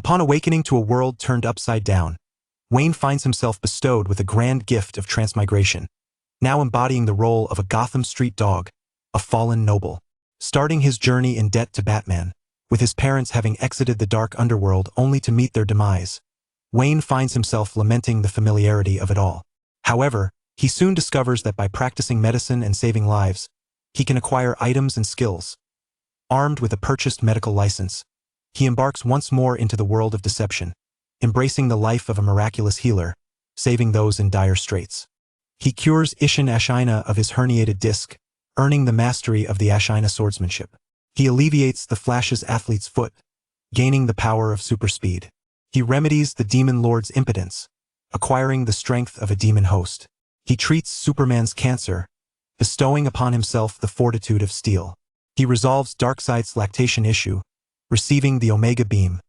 Upon awakening to a world turned upside down, Wayne finds himself bestowed with a grand gift of transmigration, now embodying the role of a Gotham Street dog, a fallen noble. Starting his journey in debt to Batman, with his parents having exited the dark underworld only to meet their demise, Wayne finds himself lamenting the familiarity of it all. However, he soon discovers that by practicing medicine and saving lives, he can acquire items and skills. Armed with a purchased medical license, he embarks once more into the world of deception, embracing the life of a miraculous healer, saving those in dire straits. He cures Ishin Ashina of his herniated disc, earning the mastery of the Ashina swordsmanship. He alleviates the Flash's athlete's foot, gaining the power of superspeed. He remedies the Demon Lord's impotence, acquiring the strength of a demon host. He treats Superman's cancer, bestowing upon himself the fortitude of steel. He resolves Darkseid's lactation issue, receiving the Omega Beam.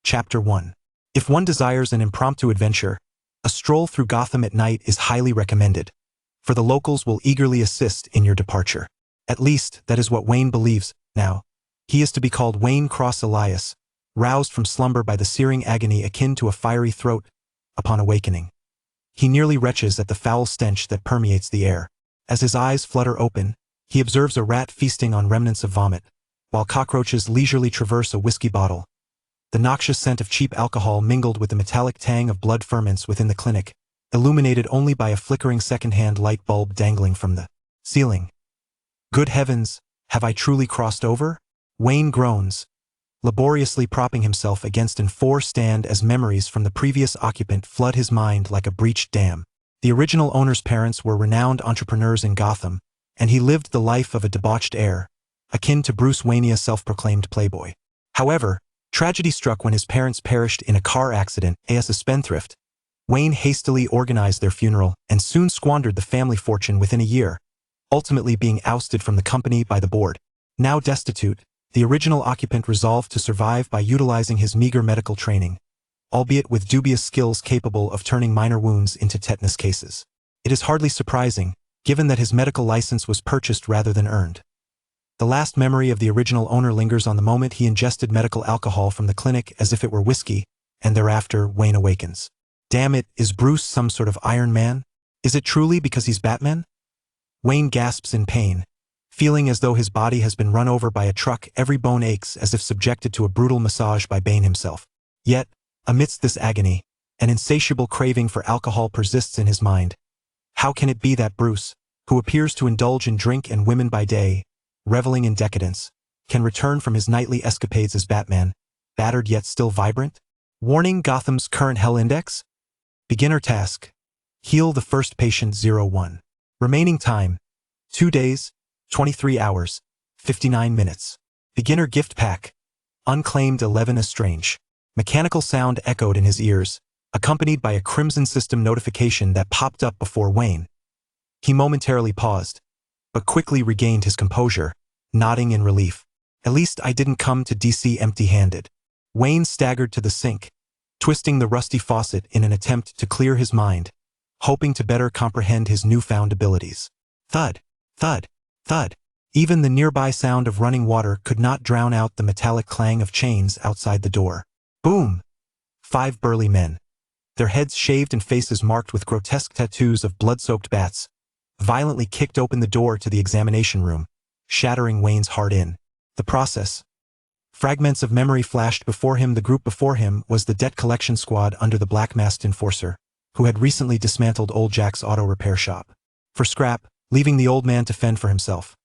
Chapter 1. If one desires an impromptu adventure, a stroll through Gotham at night is highly recommended, for the locals will eagerly assist in your departure. At least, that is what Wayne believes. Now, he is to be called Wayne Cross Elias, roused from slumber by the searing agony akin to a fiery throat. Upon awakening, he nearly retches at the foul stench that permeates the air. As his eyes flutter open, he observes a rat feasting on remnants of vomit, while cockroaches leisurely traverse a whiskey bottle. The noxious scent of cheap alcohol mingled with the metallic tang of blood ferments within the clinic, illuminated only by a flickering second-hand light bulb dangling from the ceiling. Good heavens, have I truly crossed over? Wayne groans, laboriously propping himself against an four stand as memories from the previous occupant flood his mind like a breached dam. The original owner's parents were renowned entrepreneurs in Gotham, and he lived the life of a debauched heir, akin to Bruce Wayne's self-proclaimed playboy. However, tragedy struck when his parents perished in a car accident. As a spendthrift, Wayne hastily organized their funeral and soon squandered the family fortune within a year, ultimately being ousted from the company by the board. Now destitute, the original occupant resolved to survive by utilizing his meager medical training, albeit with dubious skills capable of turning minor wounds into tetanus cases. It is hardly surprising, given that his medical license was purchased rather than earned. The last memory of the original owner lingers on the moment he ingested medical alcohol from the clinic as if it were whiskey, and thereafter Wayne awakens. Damn it, is Bruce some sort of Iron Man? Is it truly because he's Batman? Wayne gasps in pain, feeling as though his body has been run over by a truck. Every bone aches as if subjected to a brutal massage by Bane himself. Yet, amidst this agony, an insatiable craving for alcohol persists in his mind. How can it be that Bruce, who appears to indulge in drink and women by day, reveling in decadence, can return from his nightly escapades as Batman, battered yet still vibrant? Warning: Gotham's current Hell Index? Beginner task: heal the first patient 01. Remaining time: 2 days, 23 hours, 59 minutes. Beginner gift pack: unclaimed 11 Estrange. Mechanical sound echoed in his ears, accompanied by a Crimson System notification that popped up before Wayne. He momentarily paused, but quickly regained his composure, nodding in relief. At least I didn't come to DC empty-handed. Wayne staggered to the sink, twisting the rusty faucet in an attempt to clear his mind, hoping to better comprehend his newfound abilities. Thud, thud, thud. Even the nearby sound of running water could not drown out the metallic clang of chains outside the door. Boom! 5 burly men, their heads shaved and faces marked with grotesque tattoos of blood-soaked bats, violently kicked open the door to the examination room, shattering Wayne's heart in the process. Fragments of memory flashed before him. The group before him was the debt collection squad under the black-masked enforcer, who had recently dismantled old Jack's auto repair shop for scrap, leaving the old man to fend for himself.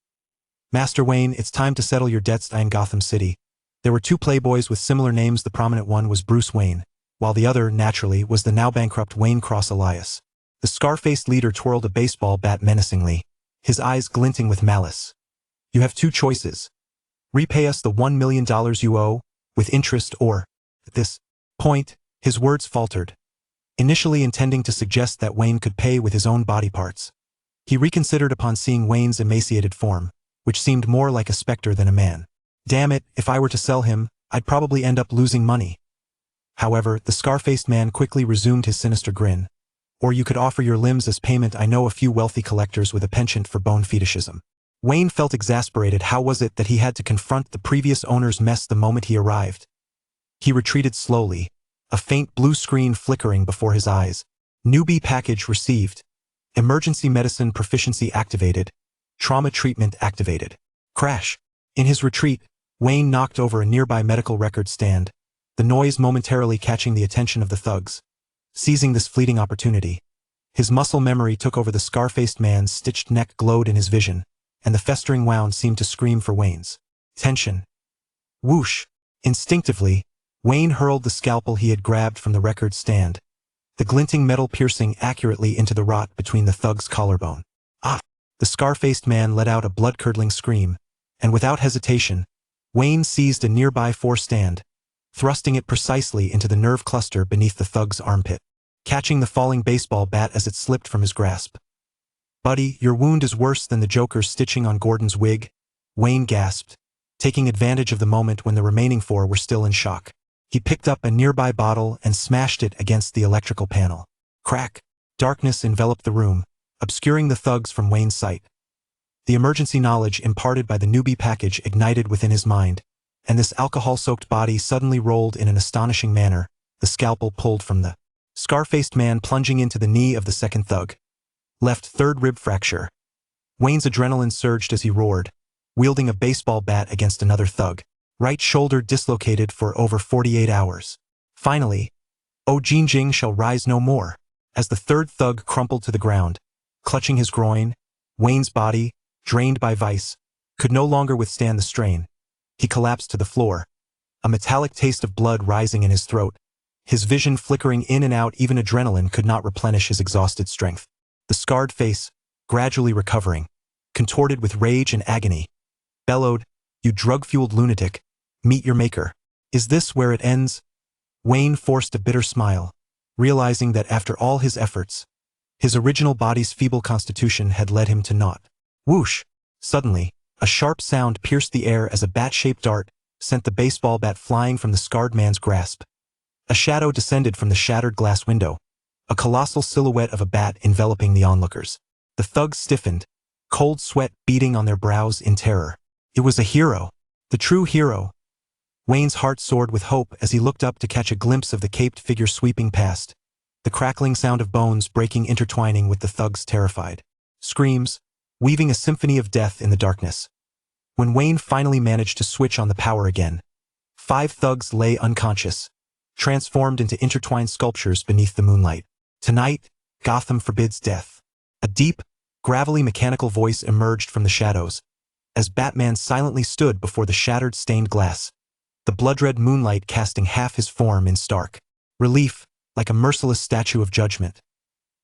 Master Wayne, it's time to settle your debts in Gotham City. There were 2 playboys with similar names. The prominent one was Bruce Wayne, while the other, naturally, was the now bankrupt Wayne Cross Elias. The scar-faced leader twirled a baseball bat menacingly, his eyes glinting with malice. You have 2 choices. Repay us the $1 million you owe, with interest, or... At this point, his words faltered, initially intending to suggest that Wayne could pay with his own body parts. He reconsidered upon seeing Wayne's emaciated form, which seemed more like a specter than a man. Damn it, if I were to sell him, I'd probably end up losing money. However, the scar-faced man quickly resumed his sinister grin. Or you could offer your limbs as payment. I know a few wealthy collectors with a penchant for bone fetishism. Wayne felt exasperated. How was it that he had to confront the previous owner's mess the moment he arrived? He retreated slowly, a faint blue screen flickering before his eyes. Newbie package received. Emergency medicine proficiency activated. Trauma treatment activated. Crash. In his retreat, Wayne knocked over a nearby medical record stand, the noise momentarily catching the attention of the thugs. Seizing this fleeting opportunity, his muscle memory took over. The scar-faced man's stitched neck glowed in his vision, and the festering wound seemed to scream for Wayne's tension. Whoosh! Instinctively, Wayne hurled the scalpel he had grabbed from the record stand, the glinting metal piercing accurately into the rot between the thug's collarbone. Ah! The scar-faced man let out a blood-curdling scream, and without hesitation, Wayne seized a nearby four-stand, thrusting it precisely into the nerve cluster beneath the thug's armpit, catching the falling baseball bat as it slipped from his grasp. "Buddy, your wound is worse than the Joker's stitching on Gordon's wig," Wayne gasped, taking advantage of the moment when the remaining four were still in shock. He picked up a nearby bottle and smashed it against the electrical panel. Crack! Darkness enveloped the room, obscuring the thugs from Wayne's sight. The emergency knowledge imparted by the newbie package ignited within his mind, and this alcohol-soaked body suddenly rolled in an astonishing manner, the scalpel pulled from the scar-faced man plunging into the knee of the second thug. Left third rib fracture. Wayne's adrenaline surged as he roared, wielding a baseball bat against another thug. Right shoulder dislocated for over 48 hours. Finally, O Jinjing shall rise no more. As the third thug crumpled to the ground, clutching his groin, Wayne's body, drained by vice, could no longer withstand the strain. He collapsed to the floor, a metallic taste of blood rising in his throat, his vision flickering in and out. Even adrenaline could not replenish his exhausted strength. The scarred face, gradually recovering, contorted with rage and agony, bellowed, "You drug-fueled lunatic, meet your maker." Is this where it ends? Wayne forced a bitter smile, realizing that after all his efforts, his original body's feeble constitution had led him to naught. Whoosh! Suddenly, a sharp sound pierced the air as a bat-shaped dart sent the baseball bat flying from the scarred man's grasp. A shadow descended from the shattered glass window, a colossal silhouette of a bat enveloping the onlookers. The thugs stiffened, cold sweat beading on their brows in terror. It was a hero, the true hero. Wayne's heart soared with hope as he looked up to catch a glimpse of the caped figure sweeping past, the crackling sound of bones breaking intertwining with the thug's terrified screams, weaving a symphony of death in the darkness. When Wayne finally managed to switch on the power again, 5 thugs lay unconscious, transformed into intertwined sculptures beneath the moonlight. "Tonight, Gotham forbids death." A deep, gravelly mechanical voice emerged from the shadows, as Batman silently stood before the shattered stained glass, the blood-red moonlight casting half his form in stark relief, like a merciless statue of judgment.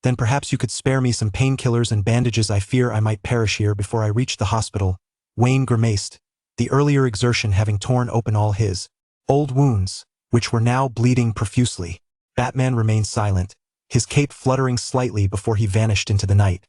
"Then perhaps you could spare me some painkillers and bandages. I fear I might perish here before I reach the hospital," Wayne grimaced, the earlier exertion having torn open all his old wounds, which were now bleeding profusely. Batman remained silent, his cape fluttering slightly before he vanished into the night.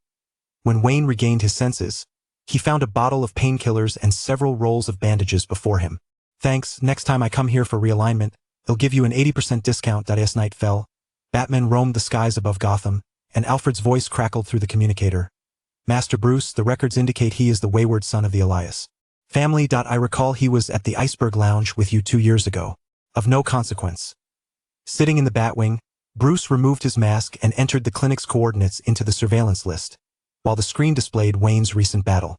When Wayne regained his senses, he found a bottle of painkillers and several rolls of bandages before him. "Thanks, next time I come here for realignment, they'll give you an 80% discount." As night fell, Batman roamed the skies above Gotham, and Alfred's voice crackled through the communicator. "Master Bruce, the records indicate he is the wayward son of the Elias family. I recall he was at the Iceberg Lounge with you 2 years ago. Of no consequence." Sitting in the Batwing, Bruce removed his mask and entered the clinic's coordinates into the surveillance list, while the screen displayed Wayne's recent battle.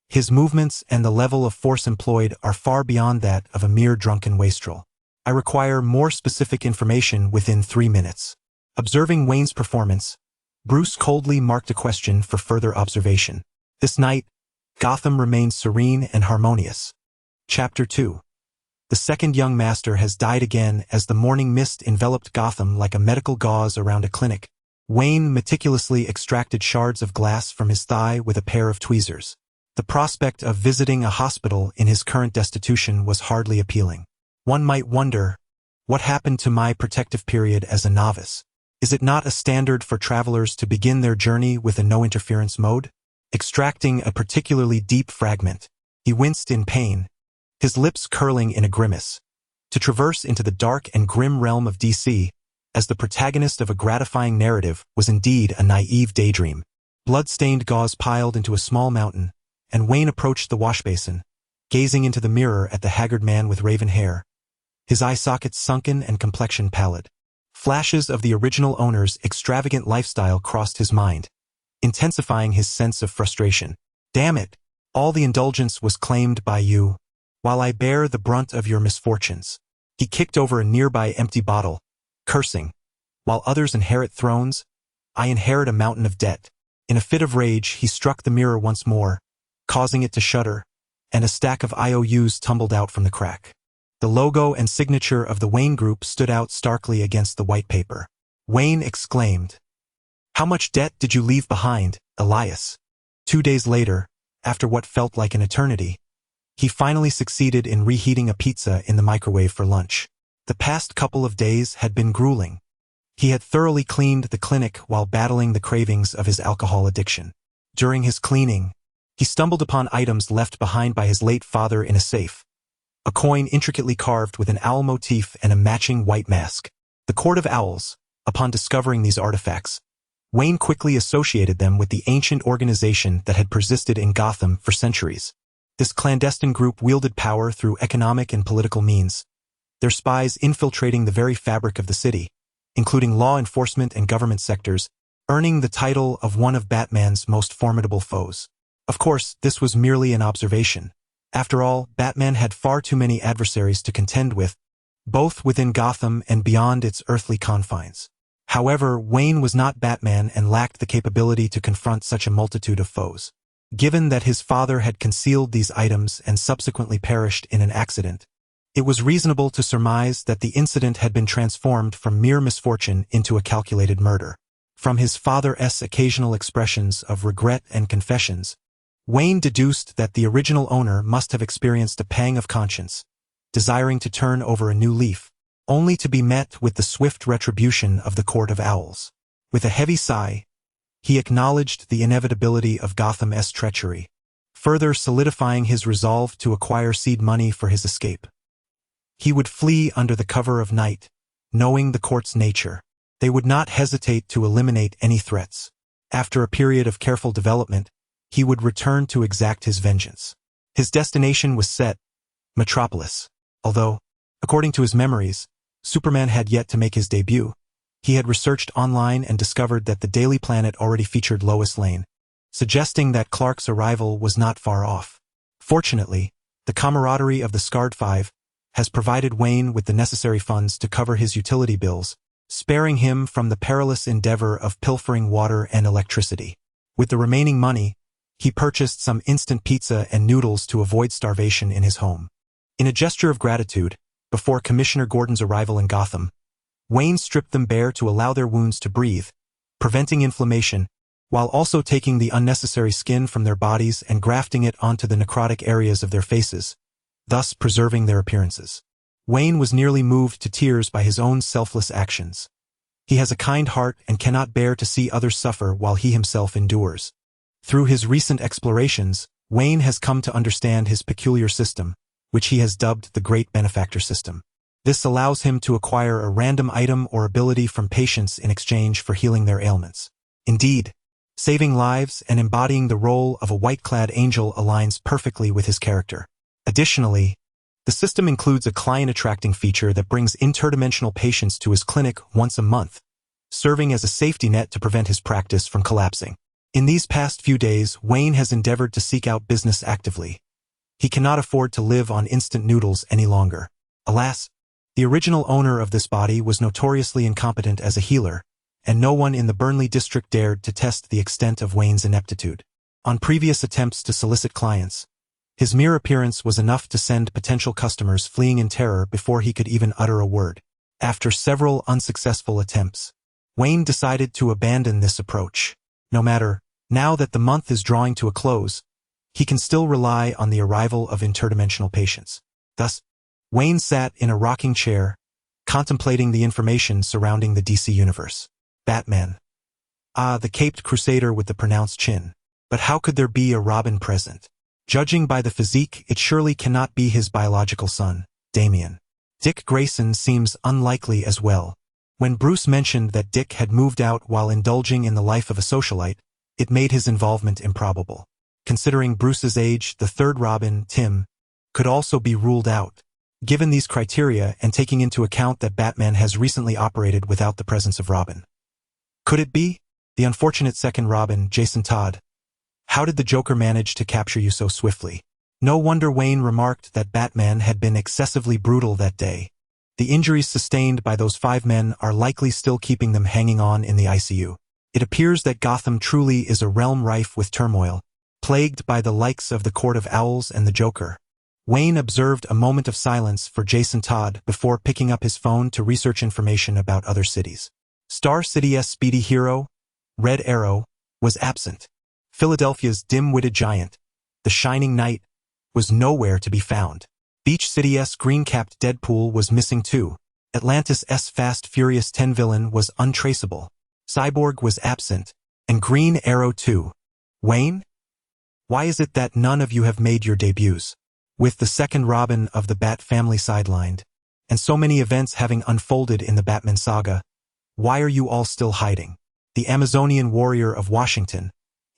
"His movements and the level of force employed are far beyond that of a mere drunken wastrel. I require more specific information within 3 minutes." Observing Wayne's performance, Bruce coldly marked a question for further observation. This night, Gotham remained serene and harmonious. Chapter 2. The second young master has died again. As the morning mist enveloped Gotham like a medical gauze around a clinic, Wayne meticulously extracted shards of glass from his thigh with a pair of tweezers. The prospect of visiting a hospital in his current destitution was hardly appealing. One might wonder, what happened to my protective period as a novice? Is it not a standard for travelers to begin their journey with a no-interference mode? Extracting a particularly deep fragment, he winced in pain, his lips curling in a grimace. To traverse into the dark and grim realm of DC, as the protagonist of a gratifying narrative, was indeed a naive daydream. Blood-stained gauze piled into a small mountain, and Wayne approached the washbasin, gazing into the mirror at the haggard man with raven hair. his eye sockets sunken and complexion pallid. Flashes of the original owner's extravagant lifestyle crossed his mind, intensifying his sense of frustration. Damn it! All the indulgence was claimed by you, while I bear the brunt of your misfortunes. He kicked over a nearby empty bottle, cursing. While others inherit thrones, I inherit a mountain of debt. In a fit of rage, he struck the mirror once more, causing it to shudder, and a stack of IOUs tumbled out from the crack. The logo and signature of the Wayne Group stood out starkly against the white paper. Wayne exclaimed, "How much debt did you leave behind, Elias?" 2 days later, after what felt like an eternity, he finally succeeded in reheating a pizza in the microwave for lunch. The past couple of days had been grueling. He had thoroughly cleaned the clinic while battling the cravings of his alcohol addiction. During his cleaning, he stumbled upon items left behind by his late father in a safe. A coin intricately carved with an owl motif and a matching white mask. The Court of Owls. Upon discovering these artifacts, Wayne quickly associated them with the ancient organization that had persisted in Gotham for centuries. This clandestine group wielded power through economic and political means, their spies infiltrating the very fabric of the city, including law enforcement and government sectors, earning the title of one of Batman's most formidable foes. Of course, this was merely an observation. After all, Batman had far too many adversaries to contend with, both within Gotham and beyond its earthly confines. However, Wayne was not Batman and lacked the capability to confront such a multitude of foes. Given that his father had concealed these items and subsequently perished in an accident, it was reasonable to surmise that the incident had been transformed from mere misfortune into a calculated murder. From his father's occasional expressions of regret and confessions, Wayne deduced that the original owner must have experienced a pang of conscience, desiring to turn over a new leaf, only to be met with the swift retribution of the Court of Owls. With a heavy sigh, he acknowledged the inevitability of Gotham's treachery, further solidifying his resolve to acquire seed money for his escape. He would flee under the cover of night, knowing the court's nature. They would not hesitate to eliminate any threats. After a period of careful development, he would return to exact his vengeance. His destination was set, Metropolis. Although, according to his memories, Superman had yet to make his debut, he had researched online and discovered that the Daily Planet already featured Lois Lane, suggesting that Clark's arrival was not far off. Fortunately, the camaraderie of the Scarred Five has provided Wayne with the necessary funds to cover his utility bills, sparing him from the perilous endeavor of pilfering water and electricity. With the remaining money, he purchased some instant pizza and noodles to avoid starvation in his home. In a gesture of gratitude, before Commissioner Gordon's arrival in Gotham, Wayne stripped them bare to allow their wounds to breathe, preventing inflammation, while also taking the unnecessary skin from their bodies and grafting it onto the necrotic areas of their faces, thus preserving their appearances. Wayne was nearly moved to tears by his own selfless actions. He has a kind heart and cannot bear to see others suffer while he himself endures. Through his recent explorations, Wayne has come to understand his peculiar system, which he has dubbed the Great Benefactor System. This allows him to acquire a random item or ability from patients in exchange for healing their ailments. Indeed, saving lives and embodying the role of a white-clad angel aligns perfectly with his character. Additionally, the system includes a client-attracting feature that brings interdimensional patients to his clinic once a month, serving as a safety net to prevent his practice from collapsing. In these past few days, Wayne has endeavored to seek out business actively. He cannot afford to live on instant noodles any longer. Alas, the original owner of this body was notoriously incompetent as a healer, and no one in the Burnley district dared to test the extent of Wayne's ineptitude. On previous attempts to solicit clients, his mere appearance was enough to send potential customers fleeing in terror before he could even utter a word. After several unsuccessful attempts, Wayne decided to abandon this approach. No matter, now that the month is drawing to a close, he can still rely on the arrival of interdimensional patients. Thus, Wayne sat in a rocking chair, contemplating the information surrounding the DC universe. Batman. Ah, the caped crusader with the pronounced chin. But how could there be a Robin present? Judging by the physique, it surely cannot be his biological son, Damian. Dick Grayson seems unlikely as well. When Bruce mentioned that Dick had moved out while indulging in the life of a socialite, it made his involvement improbable. Considering Bruce's age, the third Robin, Tim, could also be ruled out. given these criteria and taking into account that Batman has recently operated without the presence of Robin. Could it be? The unfortunate second Robin, Jason Todd. How did the Joker manage to capture you so swiftly? No wonder Wayne remarked that Batman had been excessively brutal that day. The injuries sustained by those 5 men are likely still keeping them hanging on in the ICU. It appears that Gotham truly is a realm rife with turmoil, plagued by the likes of the Court of Owls and the Joker. Wayne observed a moment of silence for Jason Todd before picking up his phone to research information about other cities. Star City's speedy hero, Red Arrow, was absent. Philadelphia's dim-witted giant, the Shining Knight, was nowhere to be found. Beach City's green-capped Deadpool was missing too. Atlantis' Fast Furious 10 villain was untraceable. Cyborg was absent, and Green Arrow too. Wayne? Why is it that none of you have made your debuts? With the second Robin of the Bat family sidelined, and so many events having unfolded in the Batman saga, why are you all still hiding? The Amazonian warrior of Washington,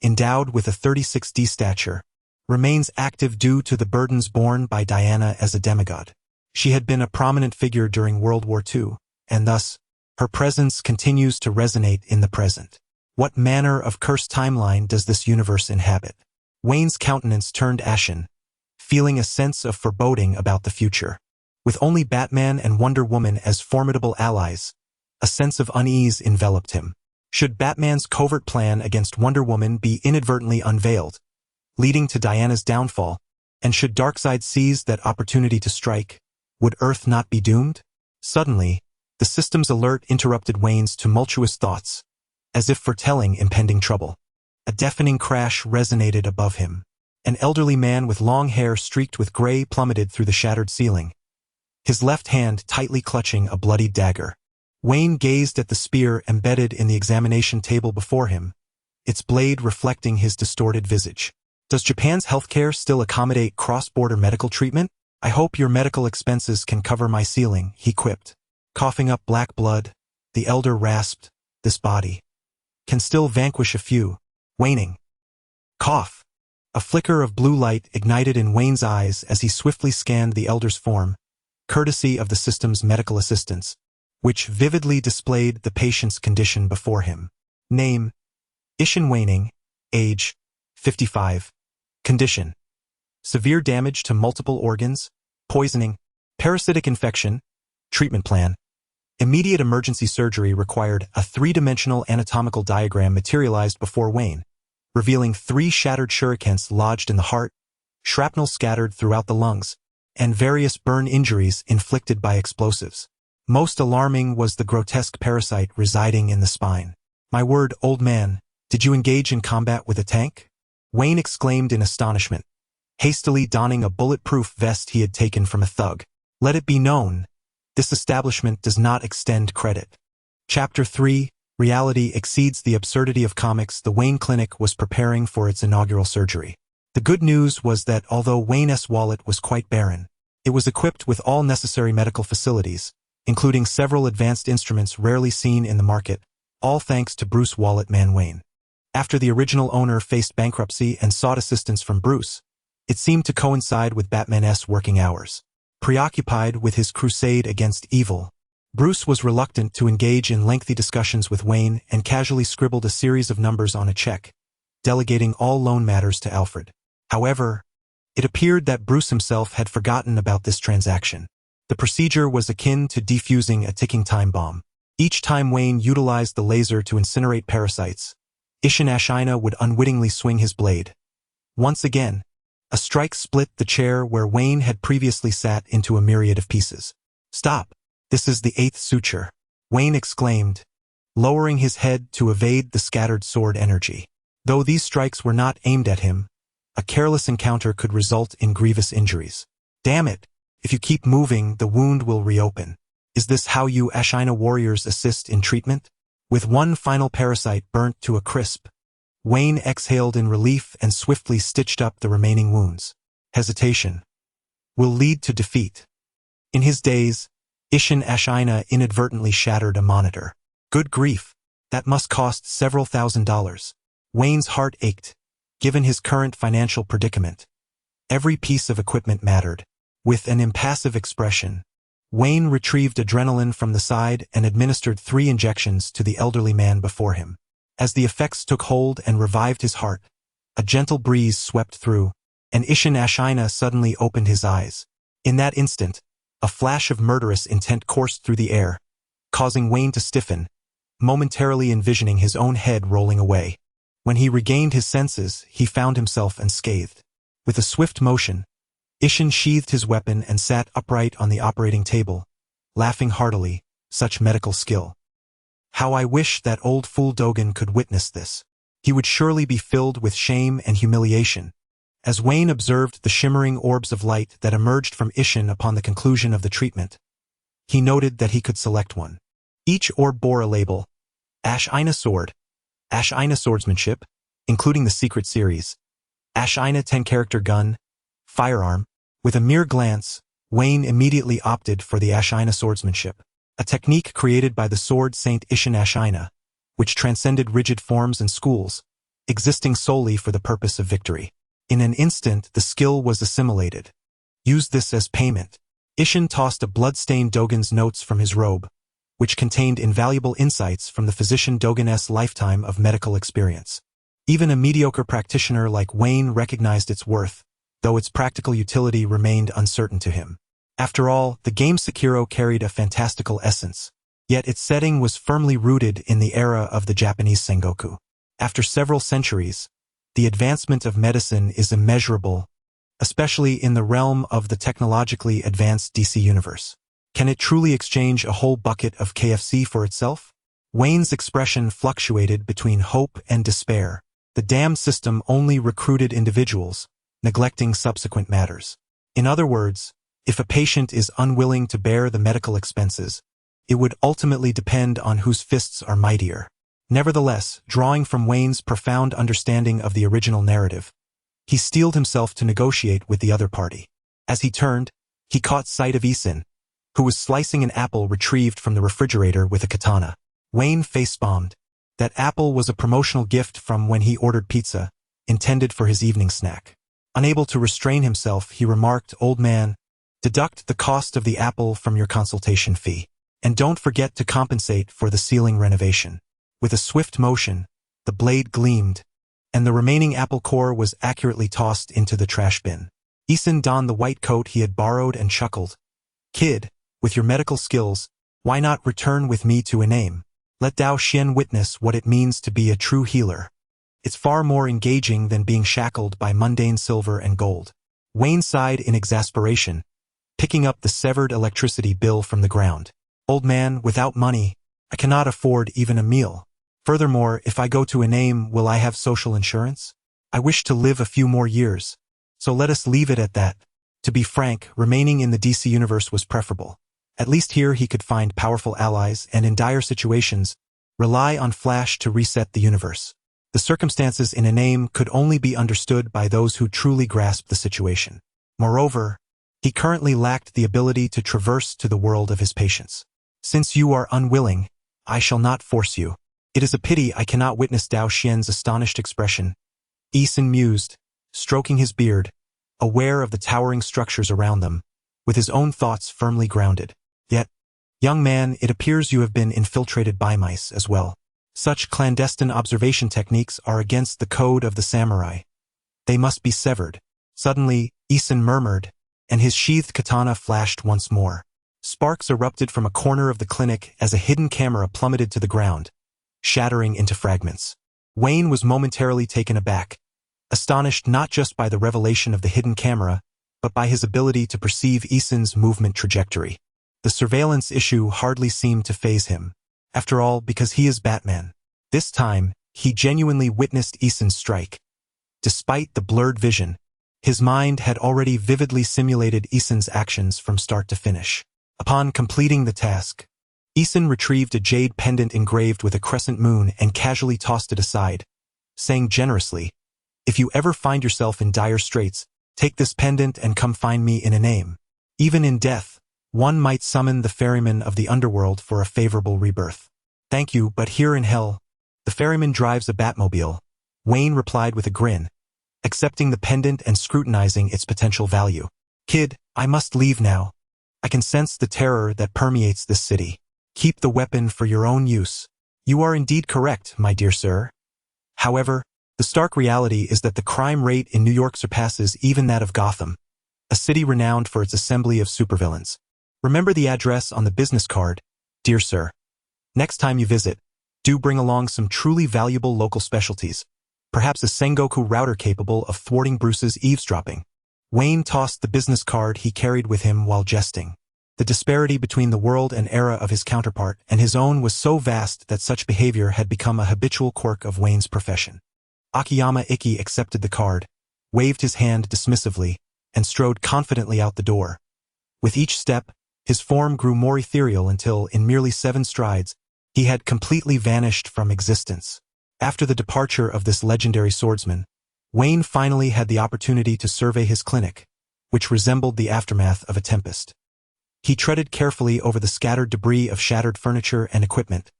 endowed with a 36D stature, remains active due to the burdens borne by Diana as a demigod. She had been a prominent figure during World War II, and thus, her presence continues to resonate in the present. What manner of cursed timeline does this universe inhabit? Wayne's countenance turned ashen, feeling a sense of foreboding about the future. With only Batman and Wonder Woman as formidable allies, a sense of unease enveloped him. Should Batman's covert plan against Wonder Woman be inadvertently unveiled, leading to Diana's downfall, and should Darkseid seize that opportunity to strike, would Earth not be doomed? Suddenly, the system's alert interrupted Wayne's tumultuous thoughts, as if foretelling impending trouble. A deafening crash resonated above him. An elderly man with long hair streaked with gray plummeted through the shattered ceiling, his left hand tightly clutching a bloodied dagger. Wayne gazed at the spear embedded in the examination table before him, its blade reflecting his distorted visage. Does Japan's healthcare still accommodate cross-border medical treatment? I hope your medical expenses can cover my ceiling, he quipped. Coughing up black blood, the elder rasped, this body can still vanquish a few. Waning. Cough. A flicker of blue light ignited in Wayne's eyes as he swiftly scanned the elder's form, courtesy of the system's medical assistants, which vividly displayed the patient's condition before him. Name: Ishin Waning. Age: 55. Condition: severe damage to multiple organs, poisoning, parasitic infection. Treatment plan: immediate emergency surgery required. A three-dimensional anatomical diagram materialized before Wayne, revealing 3 shattered shurikens lodged in the heart, shrapnel scattered throughout the lungs, and various burn injuries inflicted by explosives. Most alarming was the grotesque parasite residing in the spine. My word, old man, did you engage in combat with a tank? Wayne exclaimed in astonishment, hastily donning a bulletproof vest he had taken from a thug. Let it be known, this establishment does not extend credit. Chapter 3, Reality Exceeds the Absurdity of Comics. The Wayne Clinic was preparing for its inaugural surgery. The good news was that although Wayne's wallet was quite barren, it was equipped with all necessary medical facilities, including several advanced instruments rarely seen in the market, all thanks to Bruce Wallet Man Wayne. After the original owner faced bankruptcy and sought assistance from Bruce, it seemed to coincide with Batman's working hours. Preoccupied with his crusade against evil, Bruce was reluctant to engage in lengthy discussions with Wayne and casually scribbled a series of numbers on a check, delegating all loan matters to Alfred. However, it appeared that Bruce himself had forgotten about this transaction. The procedure was akin to defusing a ticking time bomb. Each time Wayne utilized the laser to incinerate parasites, Ishin Ashina would unwittingly swing his blade. Once again, a strike split the chair where Wayne had previously sat into a myriad of pieces. Stop! This is the 8th suture, Wayne exclaimed, lowering his head to evade the scattered sword energy. Though these strikes were not aimed at him, a careless encounter could result in grievous injuries. Damn it! If you keep moving, the wound will reopen. Is this how you Ashina warriors assist in treatment? With one final parasite burnt to a crisp, Wayne exhaled in relief and swiftly stitched up the remaining wounds. Hesitation will lead to defeat. In his days, Ishin Ashina inadvertently shattered a monitor. Good grief, that must cost several $1,000s. Wayne's heart ached, given his current financial predicament. Every piece of equipment mattered. With an impassive expression, Wayne retrieved adrenaline from the side and administered 3 injections to the elderly man before him. As the effects took hold and revived his heart, a gentle breeze swept through, and Ishin Ashina suddenly opened his eyes. In that instant, a flash of murderous intent coursed through the air, causing Wayne to stiffen, momentarily envisioning his own head rolling away. When he regained his senses, he found himself unscathed. With a swift motion, Ishin sheathed his weapon and sat upright on the operating table, laughing heartily. Such medical skill. How I wish that old fool Dogen could witness this. He would surely be filled with shame and humiliation. As Wayne observed the shimmering orbs of light that emerged from Ishin upon the conclusion of the treatment, he noted that he could select one. Each orb bore a label: Ashina Sword, Ashina Swordsmanship, including the Secret Series, Ashina 10-character gun, firearm. With a mere glance, Wayne immediately opted for the Ashina Swordsmanship, a technique created by the sword saint Ishin Ashina, which transcended rigid forms and schools, existing solely for the purpose of victory. In an instant, the skill was assimilated. Use this as payment. Ishin tossed a blood-stained Dogen's notes from his robe, which contained invaluable insights from the physician Dogen's lifetime of medical experience. Even a mediocre practitioner like Wayne recognized its worth, though its practical utility remained uncertain to him. After all, the game Sekiro carried a fantastical essence, yet its setting was firmly rooted in the era of the Japanese Sengoku. After several centuries, the advancement of medicine is immeasurable, especially in the realm of the technologically advanced DC universe. Can it truly exchange a whole bucket of KFC for itself? Wayne's expression fluctuated between hope and despair. The damn system only recruited individuals, neglecting subsequent matters. In other words, if a patient is unwilling to bear the medical expenses, it would ultimately depend on whose fists are mightier. Nevertheless, drawing from Wayne's profound understanding of the original narrative, he steeled himself to negotiate with the other party. As he turned, he caught sight of Ishin, who was slicing an apple retrieved from the refrigerator with a katana. Wayne face-bombed. That apple was a promotional gift from when he ordered pizza, intended for his evening snack. Unable to restrain himself, he remarked, "Old man, deduct the cost of the apple from your consultation fee. And don't forget to compensate for the ceiling renovation." With a swift motion, the blade gleamed, and the remaining apple core was accurately tossed into the trash bin. Ishin donned the white coat he had borrowed and chuckled. "Kid, with your medical skills, why not return with me to Iname? Let Dao Xian witness what it means to be a true healer. It's far more engaging than being shackled by mundane silver and gold." Wayne sighed in exasperation, picking up the severed electricity bill from the ground. "Old man, without money, I cannot afford even a meal. Furthermore, if I go to Iname, will I have social insurance? I wish to live a few more years. So let us leave it at that." To be frank, remaining in the DC universe was preferable. At least here he could find powerful allies and, in dire situations, rely on Flash to reset the universe. The circumstances in Iname could only be understood by those who truly grasped the situation. Moreover, he currently lacked the ability to traverse to the world of his patients. "Since you are unwilling, I shall not force you. It is a pity I cannot witness Dao Xian's astonished expression." Ishin mused, stroking his beard, aware of the towering structures around them, with his own thoughts firmly grounded. "Yet, young man, it appears you have been infiltrated by mice as well. Such clandestine observation techniques are against the code of the samurai. They must be severed." Suddenly, Ishin murmured, and his sheathed katana flashed once more. Sparks erupted from a corner of the clinic as a hidden camera plummeted to the ground, shattering into fragments. Wayne was momentarily taken aback, astonished not just by the revelation of the hidden camera, but by his ability to perceive Ishin's movement trajectory. The surveillance issue hardly seemed to faze him. After all, because he is Batman. This time, he genuinely witnessed Ishin's strike. Despite the blurred vision, his mind had already vividly simulated Ishin's actions from start to finish. Upon completing the task, Ishin retrieved a jade pendant engraved with a crescent moon and casually tossed it aside, saying generously, "If you ever find yourself in dire straits, take this pendant and come find me in Iname. Even in death, one might summon the ferryman of the underworld for a favorable rebirth." "Thank you, but here in hell, the ferryman drives a Batmobile," Wayne replied with a grin, accepting the pendant and scrutinizing its potential value. "Kid, I must leave now. I can sense the terror that permeates this city. Keep the weapon for your own use. You are indeed correct, my dear sir. However, the stark reality is that the crime rate in New York surpasses even that of Gotham, a city renowned for its assembly of supervillains. Remember the address on the business card, dear sir. Next time you visit, do bring along some truly valuable local specialties, perhaps a Sengoku router capable of thwarting Bruce's eavesdropping. Wayne tossed the business card he carried with him while jesting. The disparity between the world and era of his counterpart and his own was so vast that such behavior had become a habitual quirk of Wayne's profession. Akiyama Ikki accepted the card, waved his hand dismissively, and strode confidently out the door. With each step, his form grew more ethereal until, in merely 7 strides, he had completely vanished from existence. After the departure of this legendary swordsman, Wayne finally had the opportunity to survey his clinic, which resembled the aftermath of a tempest. He treaded carefully over the scattered debris of shattered furniture and equipment,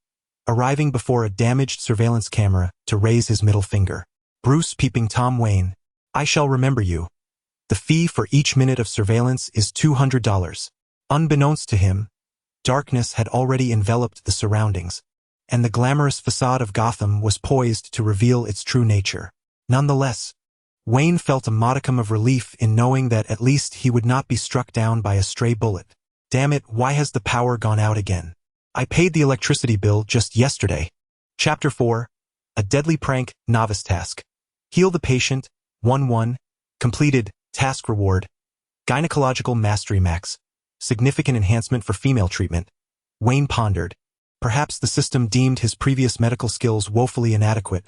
arriving before a damaged surveillance camera to raise his middle finger. Bruce peeping Tom Wayne, I shall remember you. The fee for each minute of surveillance is $200. Unbeknownst to him, darkness had already enveloped the surroundings, and the glamorous facade of Gotham was poised to reveal its true nature. Nonetheless, Wayne felt a modicum of relief in knowing that at least he would not be struck down by a stray bullet. Damn it, why has the power gone out again? I paid the electricity bill just yesterday. Chapter 4. A Deadly Prank, Novice Task. Heal the Patient, 1-1. Completed, Task Reward. Gynecological Mastery Max. Significant enhancement for female treatment. Wayne pondered. Perhaps the system deemed his previous medical skills woefully inadequate,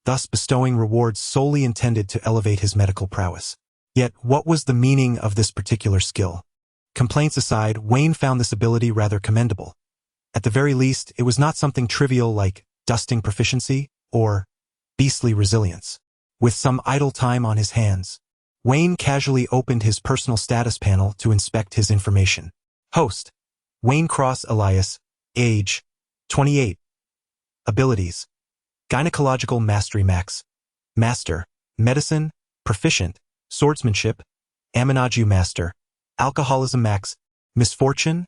thus bestowing rewards solely intended to elevate his medical prowess. Yet, what was the meaning of this particular skill? Complaints aside, Wayne found this ability rather commendable. At the very least, it was not something trivial like dusting proficiency or beastly resilience. With some idle time on his hands, Wayne casually opened his personal status panel to inspect his information. Host: Wayne Cross Elias. Age: 28. Abilities: Gynecological Mastery Max. Master: Medicine, Proficient, Swordsmanship, Aminaju Master, Alcoholism Max. Misfortune?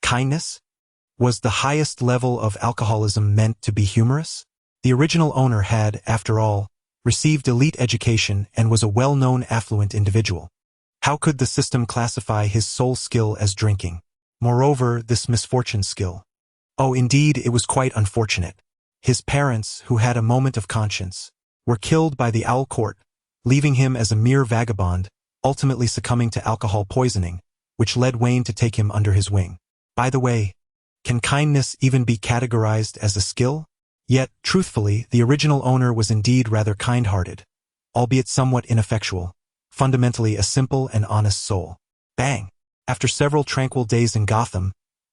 Kindness? Was the highest level of alcoholism meant to be humorous? The original owner had, after all, received elite education and was a well-known affluent individual. How could the system classify his sole skill as drinking? Moreover, this misfortune skill. Oh, indeed, it was quite unfortunate. His parents, who had a moment of conscience, were killed by the Owl Court, leaving him as a mere vagabond, ultimately succumbing to alcohol poisoning, which led Wayne to take him under his wing. By the way, can kindness even be categorized as a skill? Yet, truthfully, the original owner was indeed rather kind-hearted, albeit somewhat ineffectual, fundamentally a simple and honest soul. Bang! After several tranquil days in Gotham,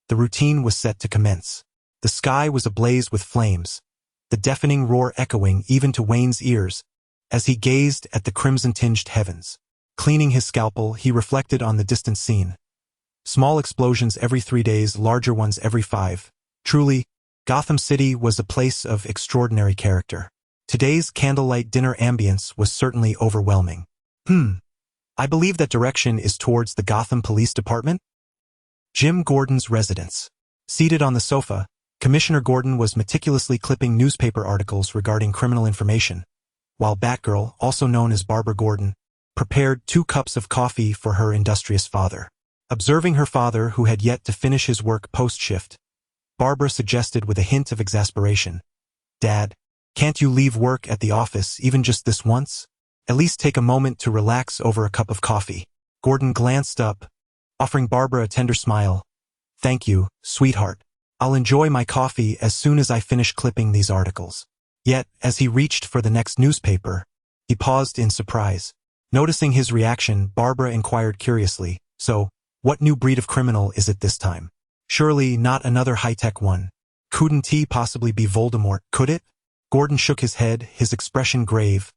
the routine was set to commence. The sky was ablaze with flames, the deafening roar echoing even to Wayne's ears as he gazed at the crimson-tinged heavens. Cleaning his scalpel, he reflected on the distant scene. Small explosions every 3 days, larger ones every 5. Truly, Gotham City was a place of extraordinary character. Today's candlelight dinner ambience was certainly overwhelming. I believe that direction is towards the Gotham Police Department? Jim Gordon's residence. Seated on the sofa, Commissioner Gordon was meticulously clipping newspaper articles regarding criminal information, while Batgirl, also known as Barbara Gordon, prepared 2 cups of coffee for her industrious father. Observing her father, who had yet to finish his work post-shift, Barbara suggested with a hint of exasperation, "Dad, can't you leave work at the office even just this once? At least take a moment to relax over a cup of coffee." Gordon glanced up, offering Barbara a tender smile. "Thank you, sweetheart. I'll enjoy my coffee as soon as I finish clipping these articles." Yet, as he reached for the next newspaper, he paused in surprise. Noticing his reaction, Barbara inquired curiously, "So, what new breed of criminal is it this time? Surely not another high-tech one. Couldn't he possibly be Voldemort, could it?" Gordon shook his head, his expression grave.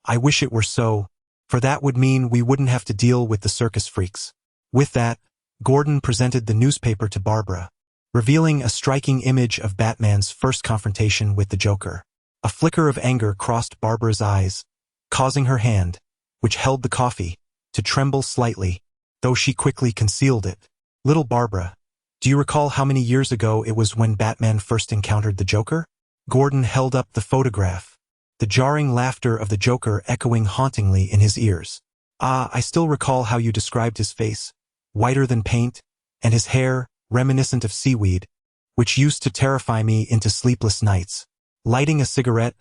"I wish it were so, for that would mean we wouldn't have to deal with the circus freaks." With that, Gordon presented the newspaper to Barbara, revealing a striking image of Batman's first confrontation with the Joker. A flicker of anger crossed Barbara's eyes, causing her hand, which held the coffee, to tremble slightly. though she quickly concealed it. Little Barbara, do you recall how many years ago it was when Batman first encountered the Joker? Gordon held up the photograph, the jarring laughter of the Joker echoing hauntingly in his ears. Ah, I still recall how you described his face, whiter than paint, and his hair, reminiscent of seaweed, which used to terrify me into sleepless nights. Lighting a cigarette,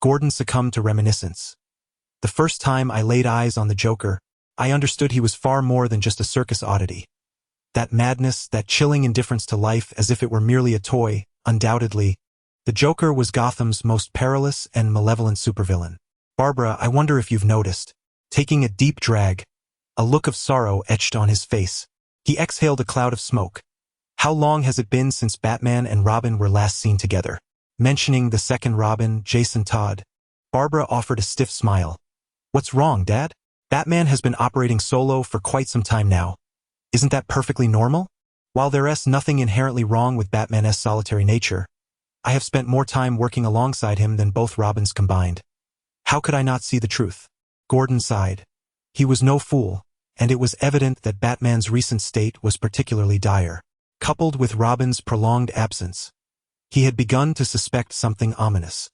Gordon succumbed to reminiscence. The first time I laid eyes on the Joker, I understood he was far more than just a circus oddity. That madness, that chilling indifference to life as if it were merely a toy, undoubtedly, the Joker was Gotham's most perilous and malevolent supervillain. Barbara, I wonder if you've noticed. Taking a deep drag, a look of sorrow etched on his face. He exhaled a cloud of smoke. How long has it been since Batman and Robin were last seen together? Mentioning the second Robin, Jason Todd, Barbara offered a stiff smile. What's wrong, Dad? Batman has been operating solo for quite some time now. Isn't that perfectly normal? While there's nothing inherently wrong with Batman's solitary nature, I have spent more time working alongside him than both Robins combined. How could I not see the truth? Gordon sighed. He was no fool, and it was evident that Batman's recent state was particularly dire. Coupled with Robin's prolonged absence, he had begun to suspect something ominous.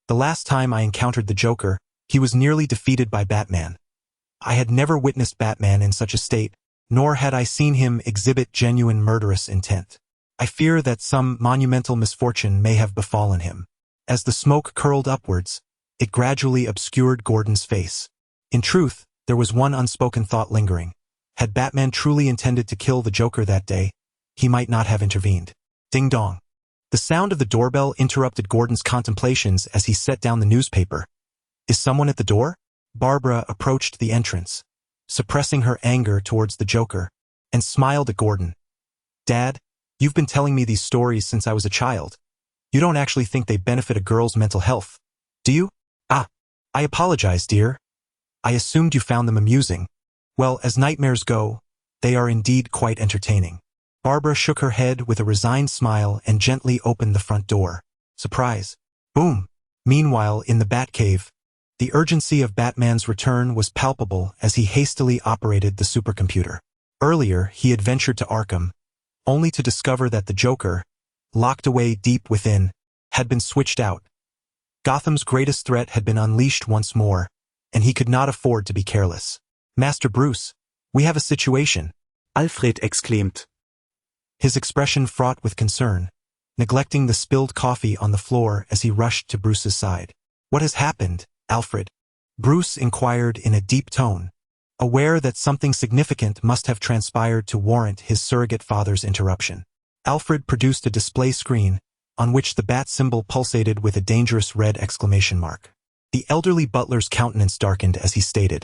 The last time I encountered the Joker, he was nearly defeated by Batman. I had never witnessed Batman in such a state, nor had I seen him exhibit genuine murderous intent. I fear that some monumental misfortune may have befallen him. As the smoke curled upwards, it gradually obscured Gordon's face. In truth, there was one unspoken thought lingering. Had Batman truly intended to kill the Joker that day, he might not have intervened. Ding dong. The sound of the doorbell interrupted Gordon's contemplations as he set down the newspaper. Is someone at the door? Barbara approached the entrance, suppressing her anger towards the Joker, and smiled at Gordon. Dad, you've been telling me these stories since I was a child. You don't actually think they benefit a girl's mental health, do you? Ah, I apologize, dear. I assumed you found them amusing. Well, as nightmares go, they are indeed quite entertaining. Barbara shook her head with a resigned smile and gently opened the front door. Surprise. Boom. Meanwhile, in the Batcave, the urgency of Batman's return was palpable as he hastily operated the supercomputer. Earlier, he had ventured to Arkham, only to discover that the Joker, locked away deep within, had been switched out. Gotham's greatest threat had been unleashed once more, and he could not afford to be careless. Master Bruce, we have a situation, Alfred exclaimed. His expression fraught with concern, neglecting the spilled coffee on the floor as he rushed to Bruce's side. What has happened, Alfred? Bruce inquired in a deep tone, aware that something significant must have transpired to warrant his surrogate father's interruption. Alfred produced a display screen, on which the bat symbol pulsated with a dangerous red exclamation mark. The elderly butler's countenance darkened as he stated,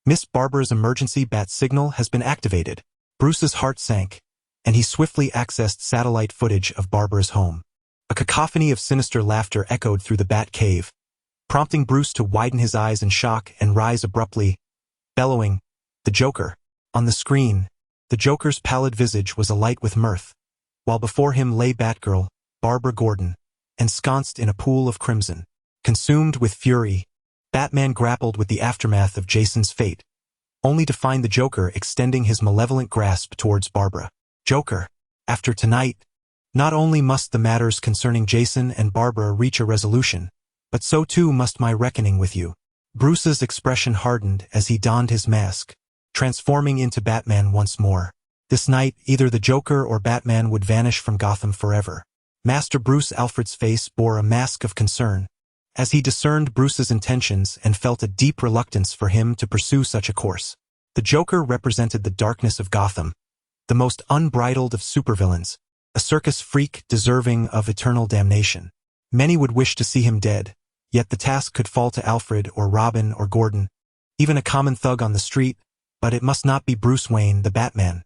Miss Barbara's emergency bat signal has been activated. Bruce's heart sank, and he swiftly accessed satellite footage of Barbara's home. A cacophony of sinister laughter echoed through the bat cave, prompting Bruce to widen his eyes in shock and rise abruptly, bellowing, the Joker. On the screen, the Joker's pallid visage was alight with mirth, while before him lay Batgirl, Barbara Gordon, ensconced in a pool of crimson. Consumed with fury, Batman grappled with the aftermath of Jason's fate, only to find the Joker extending his malevolent grasp towards Barbara. Joker, after tonight, not only must the matters concerning Jason and Barbara reach a resolution, but so too must my reckoning with you. Bruce's expression hardened as he donned his mask, transforming into Batman once more. This night, either the Joker or Batman would vanish from Gotham forever. Master Bruce Alfred's face bore a mask of concern, as he discerned Bruce's intentions and felt a deep reluctance for him to pursue such a course. The Joker represented the darkness of Gotham, the most unbridled of supervillains, a circus freak deserving of eternal damnation. Many would wish to see him dead, yet the task could fall to Alfred or Robin or Gordon, even a common thug on the street, but it must not be Bruce Wayne, the Batman.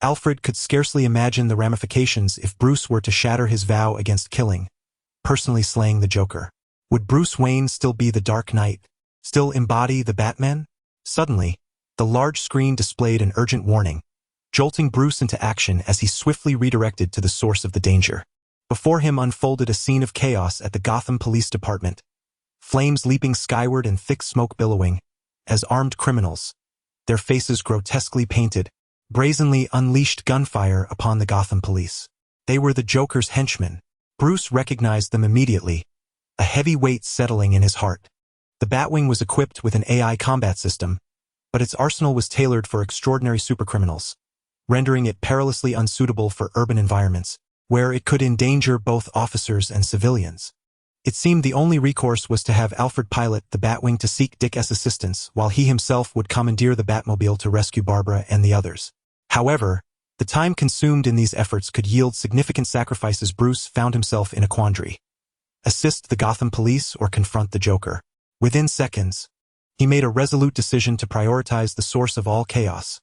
Alfred could scarcely imagine the ramifications if Bruce were to shatter his vow against killing, personally slaying the Joker. Would Bruce Wayne still be the Dark Knight, still embody the Batman? Suddenly, the large screen displayed an urgent warning, jolting Bruce into action as he swiftly redirected to the source of the danger. Before him unfolded a scene of chaos at the Gotham Police Department, flames leaping skyward and thick smoke billowing, as armed criminals, their faces grotesquely painted, brazenly unleashed gunfire upon the Gotham police. They were the Joker's henchmen. Bruce recognized them immediately, a heavy weight settling in his heart. The Batwing was equipped with an AI combat system, but its arsenal was tailored for extraordinary supercriminals, rendering it perilously unsuitable for urban environments, where it could endanger both officers and civilians. It seemed the only recourse was to have Alfred pilot the Batwing to seek Dick's assistance, while he himself would commandeer the Batmobile to rescue Barbara and the others. However, the time consumed in these efforts could yield significant sacrifices. Bruce found himself in a quandary. Assist the Gotham police or confront the Joker? Within seconds, he made a resolute decision to prioritize the source of all chaos,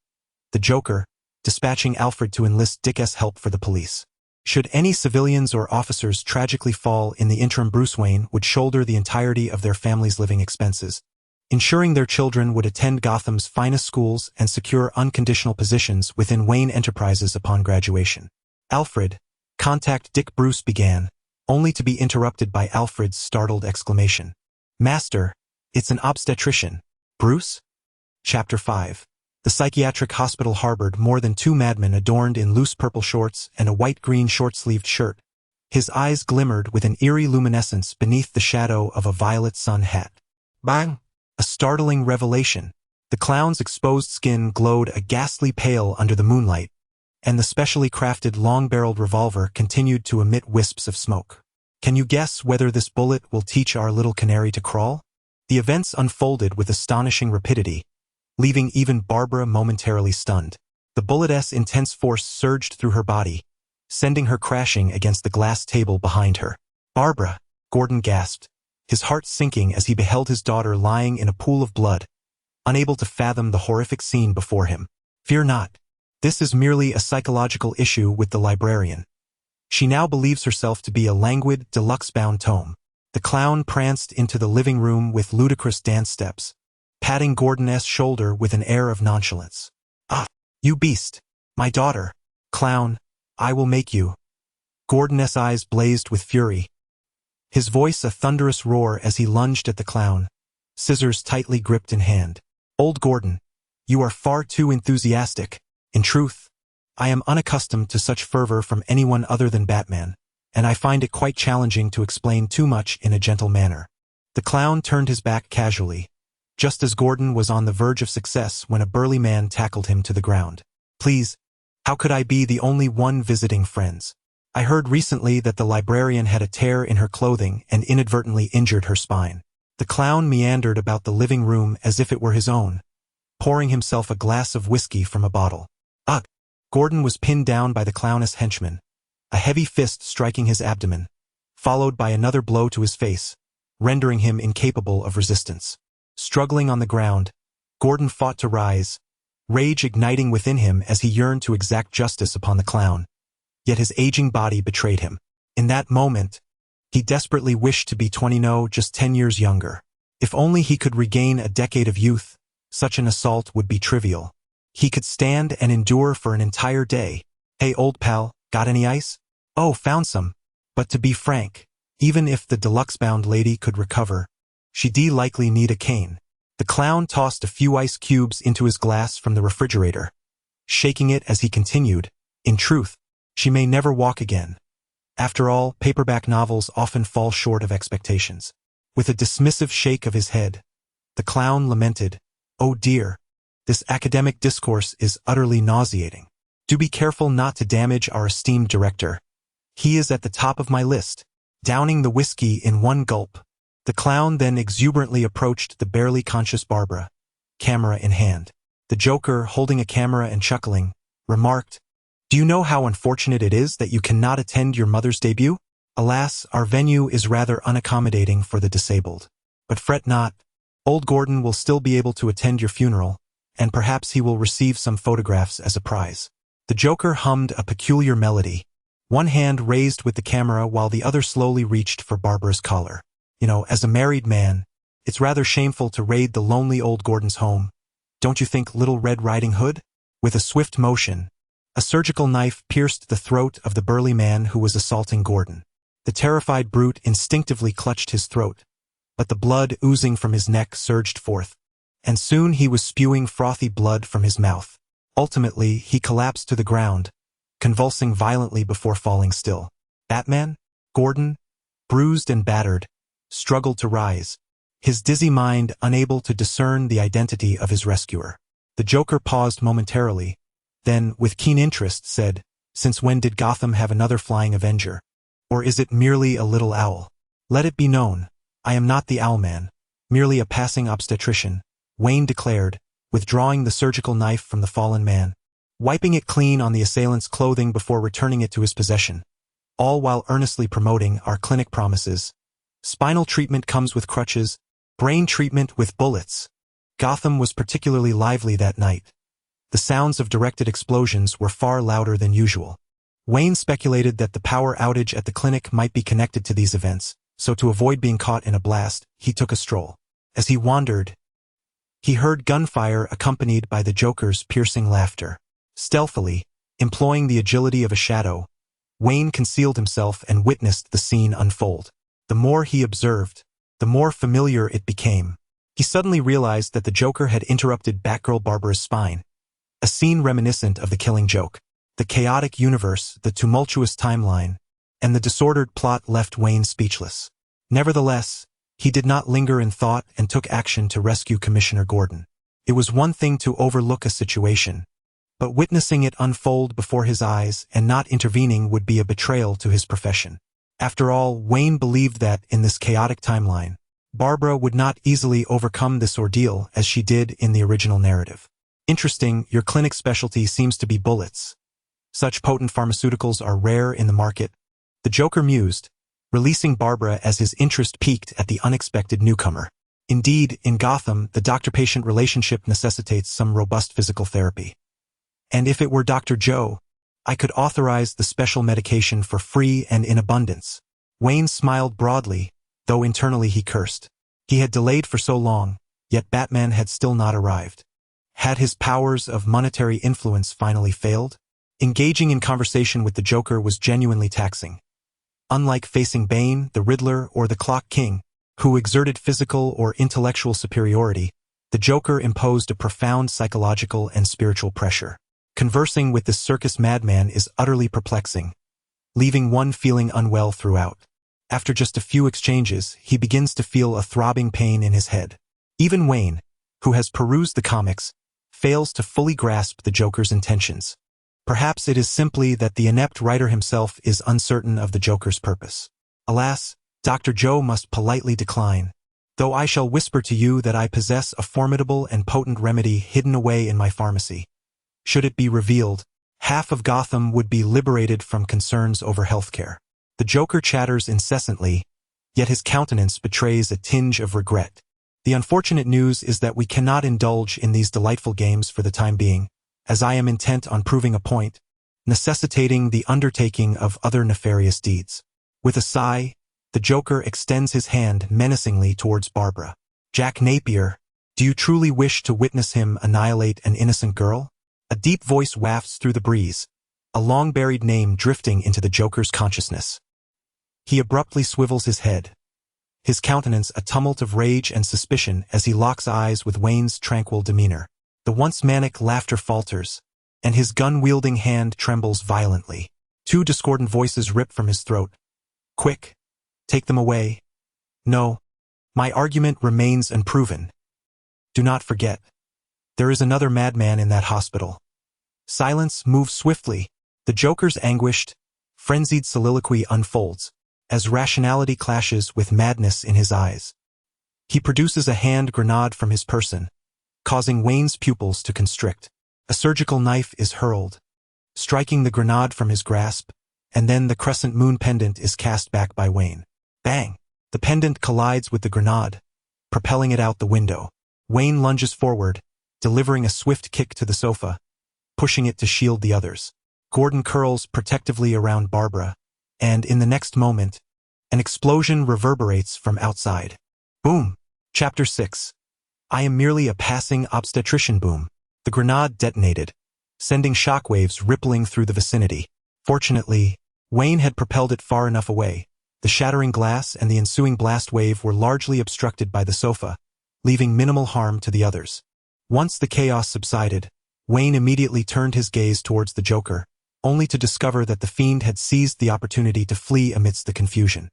the Joker, dispatching Alfred to enlist Dick's help for the police. Should any civilians or officers tragically fall in the interim, Bruce Wayne would shoulder the entirety of their family's living expenses, ensuring their children would attend Gotham's finest schools and secure unconditional positions within Wayne Enterprises upon graduation. Alfred, contact Dick. Bruce began, only to be interrupted by Alfred's startled exclamation. Master, it's an obstetrician. Bruce? Chapter 5. The psychiatric hospital harbored more than two madmen adorned in loose purple shorts and a white-green short-sleeved shirt. His eyes glimmered with an eerie luminescence beneath the shadow of a violet sun hat. Bang! A startling revelation. The clown's exposed skin glowed a ghastly pale under the moonlight, and the specially crafted long-barreled revolver continued to emit wisps of smoke. Can you guess whether this bullet will teach our little canary to crawl? The events unfolded with astonishing rapidity, leaving even Barbara momentarily stunned. The bullet's intense force surged through her body, sending her crashing against the glass table behind her. Barbara, Gordon gasped, his heart sinking as he beheld his daughter lying in a pool of blood, unable to fathom the horrific scene before him. Fear not. This is merely a psychological issue with the librarian. She now believes herself to be a languid, deluxe-bound tome. The clown pranced into the living room with ludicrous dance steps, patting Gordon's shoulder with an air of nonchalance. Ah, you beast! My daughter! Clown, I will make you. Gordon's eyes blazed with fury, his voice a thunderous roar as he lunged at the clown, scissors tightly gripped in hand. Old Gordon, you are far too enthusiastic. In truth, I am unaccustomed to such fervor from anyone other than Batman, and I find it quite challenging to explain too much in a gentle manner. The clown turned his back casually, just as Gordon was on the verge of success when a burly man tackled him to the ground. Please, how could I be the only one visiting friends? I heard recently that the librarian had a tear in her clothing and inadvertently injured her spine. The clown meandered about the living room as if it were his own, pouring himself a glass of whiskey from a bottle. Ugh! Gordon was pinned down by the clown's henchman, a heavy fist striking his abdomen, followed by another blow to his face, rendering him incapable of resistance. Struggling on the ground, Gordon fought to rise, rage igniting within him as he yearned to exact justice upon the clown. Yet his aging body betrayed him. In that moment, he desperately wished to be 20, no, just 10 years younger. If only he could regain a decade of youth, such an assault would be trivial. He could stand and endure for an entire day. Hey old pal, got any ice? Oh, found some. But to be frank, even if the deluxe-bound lady could recover, she'd likely need a cane. The clown tossed a few ice cubes into his glass from the refrigerator, shaking it as he continued. In truth, she may never walk again. After all, paperback novels often fall short of expectations. With a dismissive shake of his head, the clown lamented, "Oh dear, this academic discourse is utterly nauseating. Do be careful not to damage our esteemed director. He is at the top of my list." Downing the whiskey in one gulp, the clown then exuberantly approached the barely conscious Barbara, camera in hand. The Joker, holding a camera and chuckling, remarked, "Do you know how unfortunate it is that you cannot attend your mother's debut? Alas, our venue is rather unaccommodating for the disabled. But fret not, old Gordon will still be able to attend your funeral, and perhaps he will receive some photographs as a prize." The Joker hummed a peculiar melody, one hand raised with the camera while the other slowly reached for Barbara's collar. You know, as a married man, it's rather shameful to raid the lonely old Gordon's home. Don't you think, Little Red Riding Hood? With a swift motion, a surgical knife pierced the throat of the burly man who was assaulting Gordon. The terrified brute instinctively clutched his throat, but the blood oozing from his neck surged forth, and soon he was spewing frothy blood from his mouth. Ultimately, he collapsed to the ground, convulsing violently before falling still. Batman, Gordon, bruised and battered, struggled to rise, his dizzy mind unable to discern the identity of his rescuer. The Joker paused momentarily, then, with keen interest, said, "Since when did Gotham have another flying Avenger? Or is it merely a little owl? Let it be known, I am not the Owlman, merely a passing obstetrician," Wayne declared, withdrawing the surgical knife from the fallen man, wiping it clean on the assailant's clothing before returning it to his possession, all while earnestly promoting our clinic promises. Spinal treatment comes with crutches, brain treatment with bullets. Gotham was particularly lively that night. The sounds of directed explosions were far louder than usual. Wayne speculated that the power outage at the clinic might be connected to these events, so to avoid being caught in a blast, he took a stroll. As he wandered, he heard gunfire accompanied by the Joker's piercing laughter. Stealthily, employing the agility of a shadow, Wayne concealed himself and witnessed the scene unfold. The more he observed, the more familiar it became. He suddenly realized that the Joker had interrupted Batgirl Barbara's spine, a scene reminiscent of The Killing Joke. The chaotic universe, the tumultuous timeline, and the disordered plot left Wayne speechless. Nevertheless, he did not linger in thought and took action to rescue Commissioner Gordon. It was one thing to overlook a situation, but witnessing it unfold before his eyes and not intervening would be a betrayal to his profession. After all, Wayne believed that, in this chaotic timeline, Barbara would not easily overcome this ordeal as she did in the original narrative. Interesting, your clinic's specialty seems to be bullets. Such potent pharmaceuticals are rare in the market, the Joker mused, releasing Barbara as his interest peaked at the unexpected newcomer. Indeed, in Gotham, the doctor-patient relationship necessitates some robust physical therapy. And if it were Dr. Joe, I could authorize the special medication for free and in abundance. Wayne smiled broadly, though internally he cursed. He had delayed for so long, yet Batman had still not arrived. Had his powers of monetary influence finally failed? Engaging in conversation with the Joker was genuinely taxing. Unlike facing Bane, the Riddler, or the Clock King, who exerted physical or intellectual superiority, the Joker imposed a profound psychological and spiritual pressure. Conversing with this circus madman is utterly perplexing, leaving one feeling unwell throughout. After just a few exchanges, he begins to feel a throbbing pain in his head. Even Wayne, who has perused the comics, fails to fully grasp the Joker's intentions. Perhaps it is simply that the inept writer himself is uncertain of the Joker's purpose. Alas, Dr. Joe must politely decline. Though I shall whisper to you that I possess a formidable and potent remedy hidden away in my pharmacy. Should it be revealed, half of Gotham would be liberated from concerns over healthcare. The Joker chatters incessantly, yet his countenance betrays a tinge of regret. The unfortunate news is that we cannot indulge in these delightful games for the time being, as I am intent on proving a point, necessitating the undertaking of other nefarious deeds. With a sigh, the Joker extends his hand menacingly towards Barbara. Jack Napier, do you truly wish to witness him annihilate an innocent girl? A deep voice wafts through the breeze, a long-buried name drifting into the Joker's consciousness. He abruptly swivels his head, his countenance a tumult of rage and suspicion as he locks eyes with Wayne's tranquil demeanor. The once manic laughter falters, and his gun-wielding hand trembles violently. Two discordant voices rip from his throat. Quick, take them away. No, my argument remains unproven. Do not forget, there is another madman in that hospital. Silence moves swiftly. The Joker's anguished, frenzied soliloquy unfolds, as rationality clashes with madness in his eyes. He produces a hand grenade from his person, causing Wayne's pupils to constrict. A surgical knife is hurled, striking the grenade from his grasp, and then the crescent moon pendant is cast back by Wayne. Bang! The pendant collides with the grenade, propelling it out the window. Wayne lunges forward, delivering a swift kick to the sofa, pushing it to shield the others. Gordon curls protectively around Barbara, and in the next moment, an explosion reverberates from outside. Boom! Chapter 6. I am merely a passing obstetrician. Boom. The grenade detonated, sending shockwaves rippling through the vicinity. Fortunately, Wayne had propelled it far enough away. The shattering glass and the ensuing blast wave were largely obstructed by the sofa, leaving minimal harm to the others. Once the chaos subsided, Wayne immediately turned his gaze towards the Joker, only to discover that the fiend had seized the opportunity to flee amidst the confusion.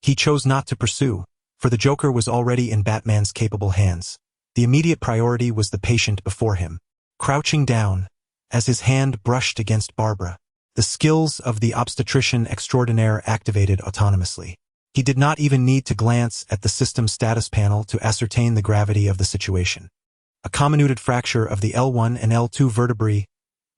He chose not to pursue, for the Joker was already in Batman's capable hands. The immediate priority was the patient before him. Crouching down, as his hand brushed against Barbara, the skills of the obstetrician extraordinaire activated autonomously. He did not even need to glance at the system status panel to ascertain the gravity of the situation. A comminuted fracture of the L1 and L2 vertebrae,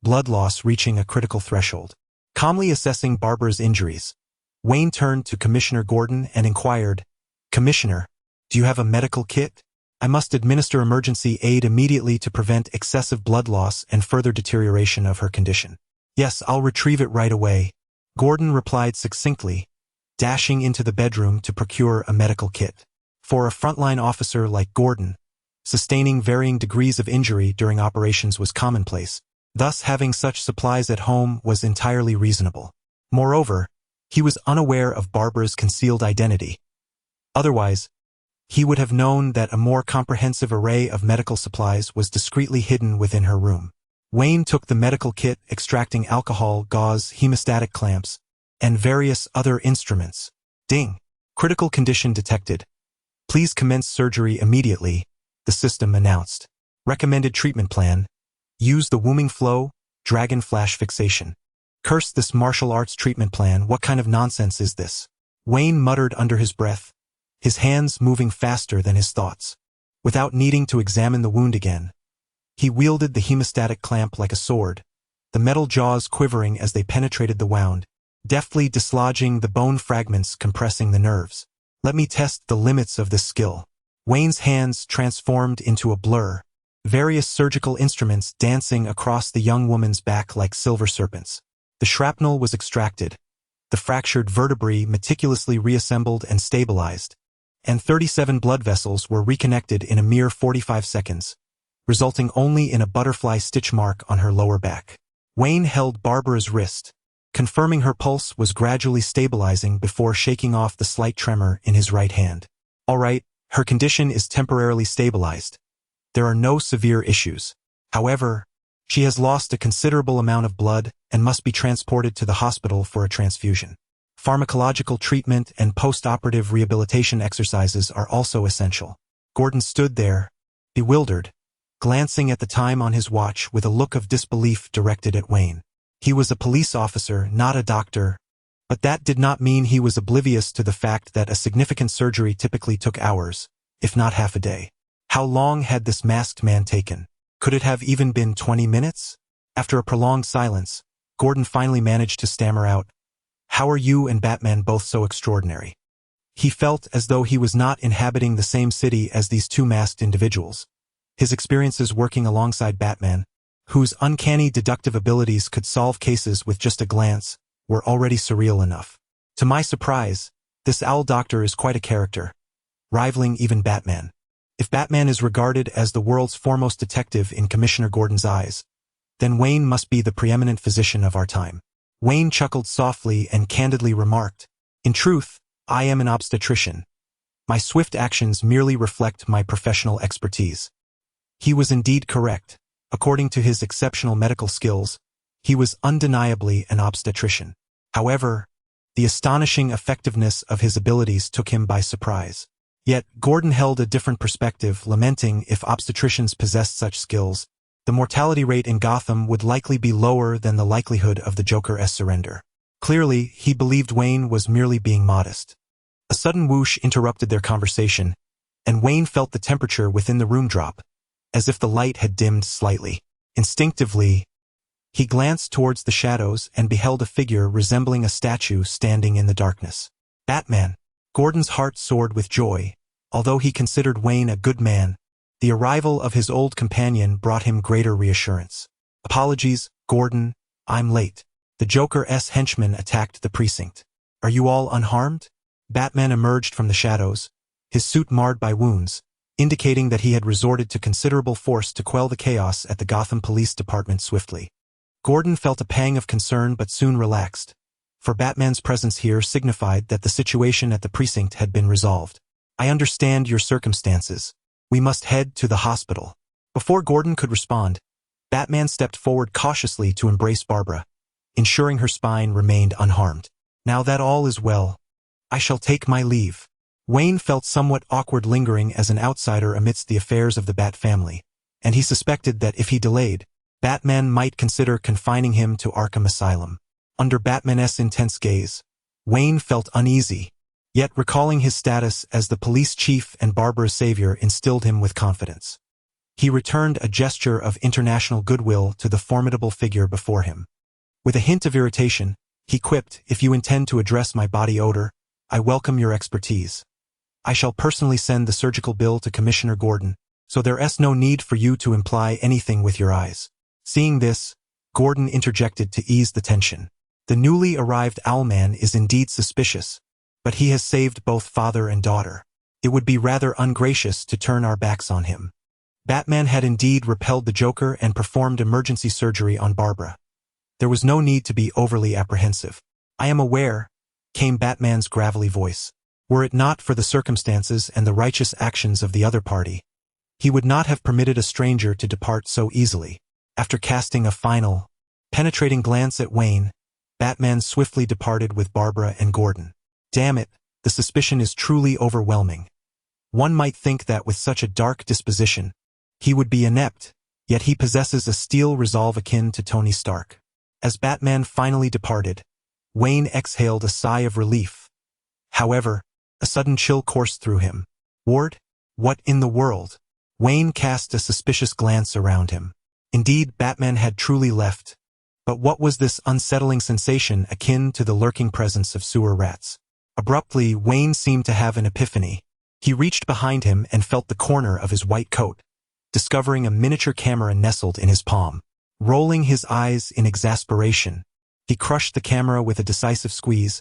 blood loss reaching a critical threshold. Calmly assessing Barbara's injuries, Wayne turned to Commissioner Gordon and inquired, "Commissioner, do you have a medical kit? I must administer emergency aid immediately to prevent excessive blood loss and further deterioration of her condition." "Yes, I'll retrieve it right away," Gordon replied succinctly, dashing into the bedroom to procure a medical kit. For a frontline officer like Gordon, sustaining varying degrees of injury during operations was commonplace. Thus, having such supplies at home was entirely reasonable. Moreover, he was unaware of Barbara's concealed identity. Otherwise, he would have known that a more comprehensive array of medical supplies was discreetly hidden within her room. Wayne took the medical kit, extracting alcohol, gauze, hemostatic clamps, and various other instruments. Ding! Critical condition detected. Please commence surgery immediately, the system announced. Recommended treatment plan: use the Wombing Flow, Dragon Flash Fixation. Curse this martial arts treatment plan, what kind of nonsense is this? Wayne muttered under his breath, his hands moving faster than his thoughts. Without needing to examine the wound again, he wielded the hemostatic clamp like a sword, the metal jaws quivering as they penetrated the wound, deftly dislodging the bone fragments compressing the nerves. Let me test the limits of this skill. Wayne's hands transformed into a blur, various surgical instruments dancing across the young woman's back like silver serpents. The shrapnel was extracted, the fractured vertebrae meticulously reassembled and stabilized, and 37 blood vessels were reconnected in a mere 45 seconds, resulting only in a butterfly stitch mark on her lower back. Wayne held Barbara's wrist, confirming her pulse was gradually stabilizing before shaking off the slight tremor in his right hand. All right, her condition is temporarily stabilized. There are no severe issues. However, she has lost a considerable amount of blood and must be transported to the hospital for a transfusion. Pharmacological treatment and post-operative rehabilitation exercises are also essential. Gordon stood there, bewildered, glancing at the time on his watch with a look of disbelief directed at Wayne. He was a police officer, not a doctor, but that did not mean he was oblivious to the fact that a significant surgery typically took hours, if not half a day. How long had this masked man taken? Could it have even been 20 minutes? After a prolonged silence, Gordon finally managed to stammer out, "How are you and Batman both so extraordinary?" He felt as though he was not inhabiting the same city as these two masked individuals. His experiences working alongside Batman, whose uncanny deductive abilities could solve cases with just a glance, were already surreal enough. To my surprise, this owl doctor is quite a character, rivaling even Batman. If Batman is regarded as the world's foremost detective in Commissioner Gordon's eyes, then Wayne must be the preeminent physician of our time. Wayne chuckled softly and candidly remarked, "In truth, I am an obstetrician. My swift actions merely reflect my professional expertise." He was indeed correct. According to his exceptional medical skills, he was undeniably an obstetrician. However, the astonishing effectiveness of his abilities took him by surprise. Yet, Gordon held a different perspective, lamenting if obstetricians possessed such skills, the mortality rate in Gotham would likely be lower than the likelihood of the Joker's surrender. Clearly, he believed Wayne was merely being modest. A sudden whoosh interrupted their conversation, and Wayne felt the temperature within the room drop, as if the light had dimmed slightly. Instinctively, he glanced towards the shadows and beheld a figure resembling a statue standing in the darkness. Batman. Gordon's heart soared with joy. Although he considered Wayne a good man, the arrival of his old companion brought him greater reassurance. "Apologies, Gordon, I'm late." The Joker's henchmen attacked the precinct. "Are you all unharmed?" Batman emerged from the shadows, his suit marred by wounds, indicating that he had resorted to considerable force to quell the chaos at the Gotham Police Department swiftly. Gordon felt a pang of concern but soon relaxed, for Batman's presence here signified that the situation at the precinct had been resolved. "I understand your circumstances. We must head to the hospital." Before Gordon could respond, Batman stepped forward cautiously to embrace Barbara, ensuring her spine remained unharmed. Now that all is well, I shall take my leave. Wayne felt somewhat awkward lingering as an outsider amidst the affairs of the Bat family, and he suspected that if he delayed, Batman might consider confining him to Arkham Asylum. Under Batman's intense gaze, Wayne felt uneasy, yet recalling his status as the police chief and Barbara's savior instilled him with confidence. He returned a gesture of international goodwill to the formidable figure before him. With a hint of irritation, he quipped, "If you intend to address my body odor, I welcome your expertise. I shall personally send the surgical bill to Commissioner Gordon, so there's no need for you to imply anything with your eyes." Seeing this, Gordon interjected to ease the tension. The newly arrived Owlman is indeed suspicious, but he has saved both father and daughter. It would be rather ungracious to turn our backs on him. Batman had indeed repelled the Joker and performed emergency surgery on Barbara. There was no need to be overly apprehensive. "I am aware," came Batman's gravelly voice. "Were it not for the circumstances and the righteous actions of the other party, he would not have permitted a stranger to depart so easily." After casting a final, penetrating glance at Wayne, Batman swiftly departed with Barbara and Gordon. Damn it, the suspicion is truly overwhelming. One might think that with such a dark disposition, he would be inept, yet he possesses a steel resolve akin to Tony Stark. As Batman finally departed, Wayne exhaled a sigh of relief. However, a sudden chill coursed through him. Ward? What in the world? Wayne cast a suspicious glance around him. Indeed, Batman had truly left. But what was this unsettling sensation akin to the lurking presence of sewer rats? Abruptly, Wayne seemed to have an epiphany. He reached behind him and felt the corner of his white coat, discovering a miniature camera nestled in his palm. Rolling his eyes in exasperation, he crushed the camera with a decisive squeeze,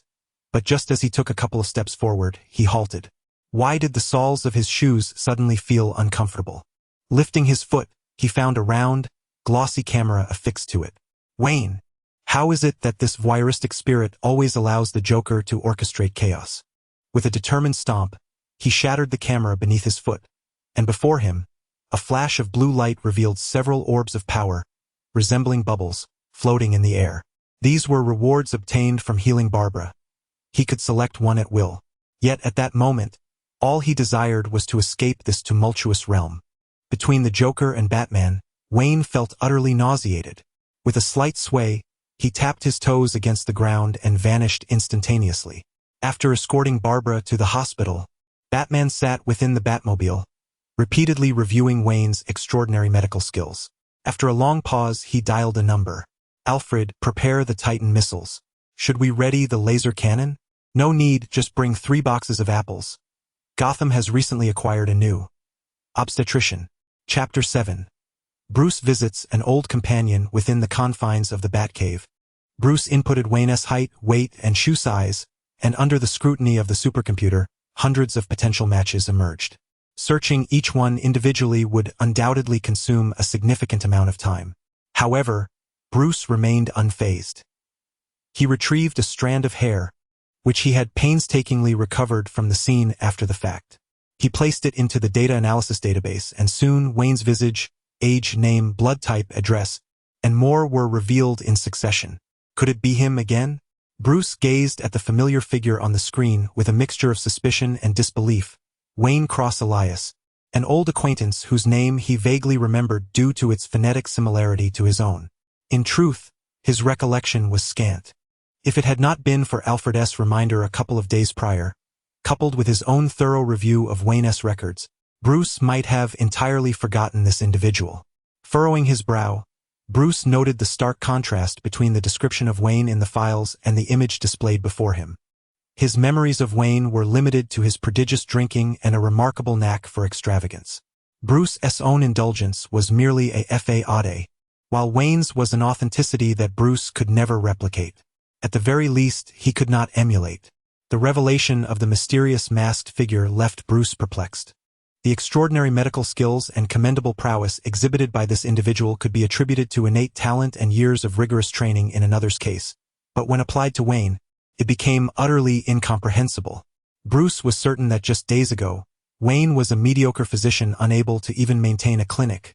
but just as he took a couple of steps forward, he halted. Why did the soles of his shoes suddenly feel uncomfortable? Lifting his foot, he found a round, glossy camera affixed to it. Wayne, how is it that this voyeuristic spirit always allows the Joker to orchestrate chaos? With a determined stomp, he shattered the camera beneath his foot, and before him, a flash of blue light revealed several orbs of power, resembling bubbles, floating in the air. These were rewards obtained from healing Barbara. He could select one at will. Yet at that moment, all he desired was to escape this tumultuous realm. Between the Joker and Batman, Wayne felt utterly nauseated. With a slight sway, he tapped his toes against the ground and vanished instantaneously. After escorting Barbara to the hospital, Batman sat within the Batmobile, repeatedly reviewing Wayne's extraordinary medical skills. After a long pause, he dialed a number. "Alfred, prepare the Titan missiles. Should we ready the laser cannon?" "No need, just bring 3 boxes of apples. Gotham has recently acquired a new obstetrician." Chapter 7. Bruce visits an old companion within the confines of the Batcave. Bruce inputted Wayne's height, weight, and shoe size, and under the scrutiny of the supercomputer, hundreds of potential matches emerged. Searching each one individually would undoubtedly consume a significant amount of time. However, Bruce remained unfazed. He retrieved a strand of hair, which he had painstakingly recovered from the scene after the fact. He placed it into the data analysis database, and soon Wayne's visage, age, name, blood type, address, and more were revealed in succession. Could it be him again? Bruce gazed at the familiar figure on the screen with a mixture of suspicion and disbelief. Wayne Cross Elias, an old acquaintance whose name he vaguely remembered due to its phonetic similarity to his own. In truth, his recollection was scant. If it had not been for Alfred's reminder a couple of days prior, coupled with his own thorough review of Wayne's records, Bruce might have entirely forgotten this individual. Furrowing his brow, Bruce noted the stark contrast between the description of Wayne in the files and the image displayed before him. His memories of Wayne were limited to his prodigious drinking and a remarkable knack for extravagance. Bruce's own indulgence was merely a fade, while Wayne's was an authenticity that Bruce could never replicate. At the very least, he could not emulate. The revelation of the mysterious masked figure left Bruce perplexed. The extraordinary medical skills and commendable prowess exhibited by this individual could be attributed to innate talent and years of rigorous training in another's case, but when applied to Wayne, it became utterly incomprehensible. Bruce was certain that just days ago, Wayne was a mediocre physician unable to even maintain a clinic.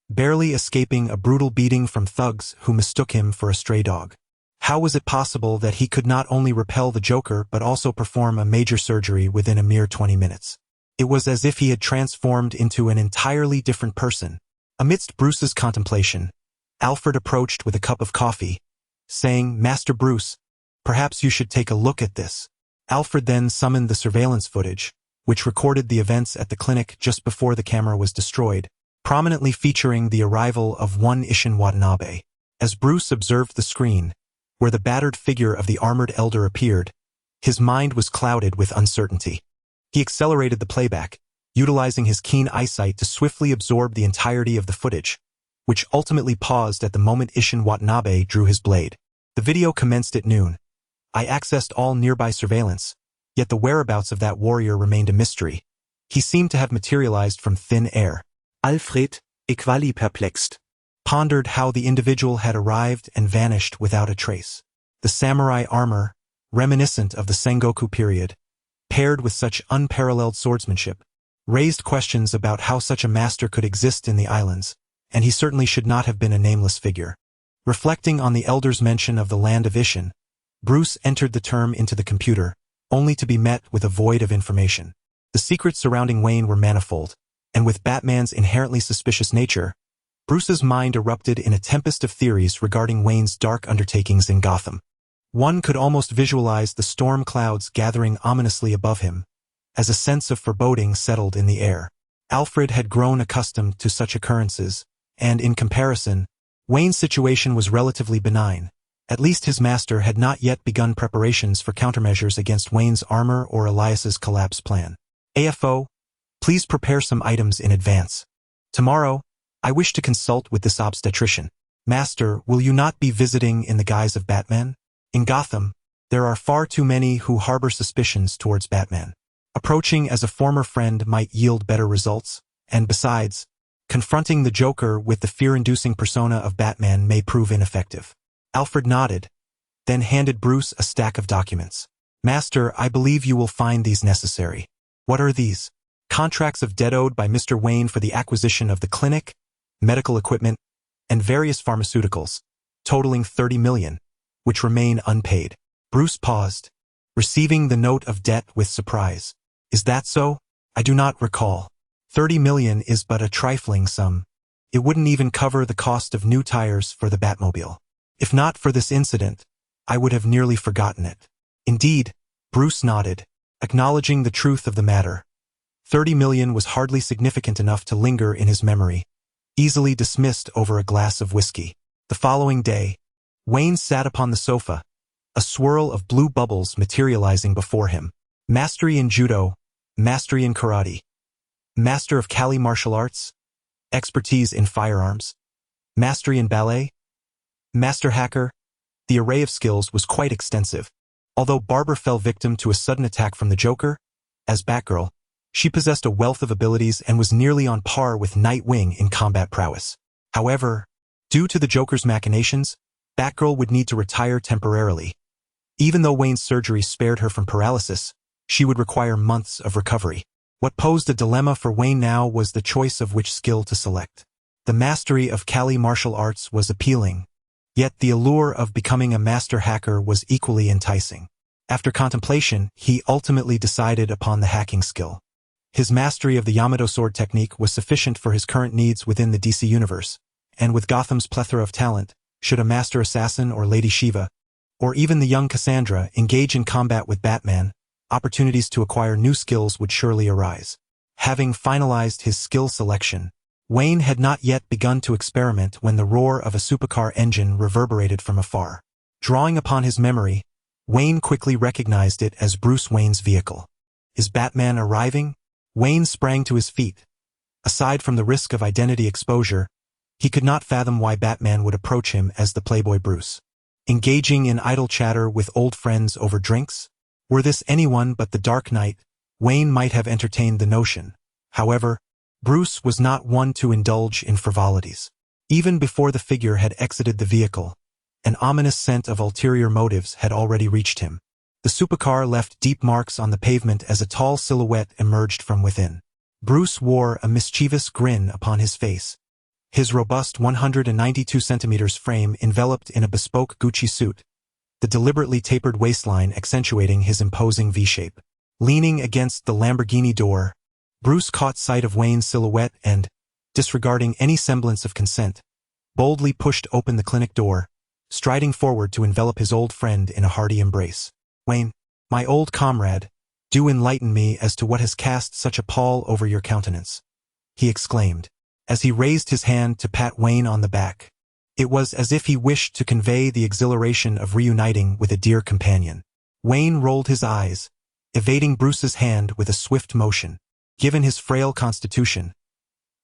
barely escaping a brutal beating from thugs who mistook him for a stray dog. How was it possible that he could not only repel the Joker but also perform a major surgery within a mere 20 minutes? It was as if he had transformed into an entirely different person. Amidst Bruce's contemplation, Alfred approached with a cup of coffee, saying, "Master Bruce, perhaps you should take a look at this." Alfred then summoned the surveillance footage, which recorded the events at the clinic just before the camera was destroyed, prominently featuring the arrival of one Isshin Watanabe. As Bruce observed the screen, where the battered figure of the armored elder appeared, his mind was clouded with uncertainty. He accelerated the playback, utilizing his keen eyesight to swiftly absorb the entirety of the footage, which ultimately paused at the moment Isshin Watanabe drew his blade. The video commenced at noon. I accessed all nearby surveillance, yet the whereabouts of that warrior remained a mystery. He seemed to have materialized from thin air. Alfred, equally perplexed, pondered how the individual had arrived and vanished without a trace. The samurai armor, reminiscent of the Sengoku period, paired with such unparalleled swordsmanship, raised questions about how such a master could exist in the islands, and he certainly should not have been a nameless figure. Reflecting on the elder's mention of the land of Isshin, Bruce entered the term into the computer, only to be met with a void of information. The secrets surrounding Wayne were manifold, and with Batman's inherently suspicious nature, Bruce's mind erupted in a tempest of theories regarding Wayne's dark undertakings in Gotham. One could almost visualize the storm clouds gathering ominously above him, as a sense of foreboding settled in the air. Alfred had grown accustomed to such occurrences, and in comparison, Wayne's situation was relatively benign. At least his master had not yet begun preparations for countermeasures against Wayne's armor or Elias's collapse plan. AFO, please prepare some items in advance. Tomorrow, I wish to consult with this obstetrician. Master, will you not be visiting in the guise of Batman? In Gotham, there are far too many who harbor suspicions towards Batman. Approaching as a former friend might yield better results, and besides, confronting the Joker with the fear-inducing persona of Batman may prove ineffective. Alfred nodded, then handed Bruce a stack of documents. Master, I believe you will find these necessary. What are these? Contracts of debt owed by Mr. Wayne for the acquisition of the clinic, medical equipment, and various pharmaceuticals, totaling 30 million, which remain unpaid. Bruce paused, receiving the note of debt with surprise. Is that so? I do not recall. 30 million is but a trifling sum. It wouldn't even cover the cost of new tires for the Batmobile. If not for this incident, I would have nearly forgotten it. Indeed, Bruce nodded, acknowledging the truth of the matter. 30 million was hardly significant enough to linger in his memory, easily dismissed over a glass of whiskey. The following day, Wayne sat upon the sofa, a swirl of blue bubbles materializing before him. Mastery in judo, mastery in karate, master of Kali martial arts, expertise in firearms, mastery in ballet, master hacker. The array of skills was quite extensive. Although Barbara fell victim to a sudden attack from the Joker, as Batgirl, she possessed a wealth of abilities and was nearly on par with Nightwing in combat prowess. However, due to the Joker's machinations, Batgirl would need to retire temporarily. Even though Wayne's surgery spared her from paralysis, she would require months of recovery. What posed a dilemma for Wayne now was the choice of which skill to select. The mastery of Kali martial arts was appealing, yet the allure of becoming a master hacker was equally enticing. After contemplation, he ultimately decided upon the hacking skill. His mastery of the Yamato sword technique was sufficient for his current needs within the DC universe, and with Gotham's plethora of talent, should a master assassin or Lady Shiva, or even the young Cassandra, engage in combat with Batman, opportunities to acquire new skills would surely arise. Having finalized his skill selection, Wayne had not yet begun to experiment when the roar of a supercar engine reverberated from afar. Drawing upon his memory, Wayne quickly recognized it as Bruce Wayne's vehicle. Is Batman arriving? Wayne sprang to his feet. Aside from the risk of identity exposure, he could not fathom why Batman would approach him as the Playboy Bruce. Engaging in idle chatter with old friends over drinks? Were this anyone but the Dark Knight, Wayne might have entertained the notion. However, Bruce was not one to indulge in frivolities. Even before the figure had exited the vehicle, an ominous scent of ulterior motives had already reached him. The supercar left deep marks on the pavement as a tall silhouette emerged from within. Bruce wore a mischievous grin upon his face, his robust 192 centimeters frame enveloped in a bespoke Gucci suit, the deliberately tapered waistline accentuating his imposing V-shape. Leaning against the Lamborghini door, Bruce caught sight of Wayne's silhouette and, disregarding any semblance of consent, boldly pushed open the clinic door, striding forward to envelop his old friend in a hearty embrace. "Wayne, my old comrade, do enlighten me as to what has cast such a pall over your countenance," he exclaimed, as he raised his hand to pat Wayne on the back. It was as if he wished to convey the exhilaration of reuniting with a dear companion. Wayne rolled his eyes, evading Bruce's hand with a swift motion. Given his frail constitution,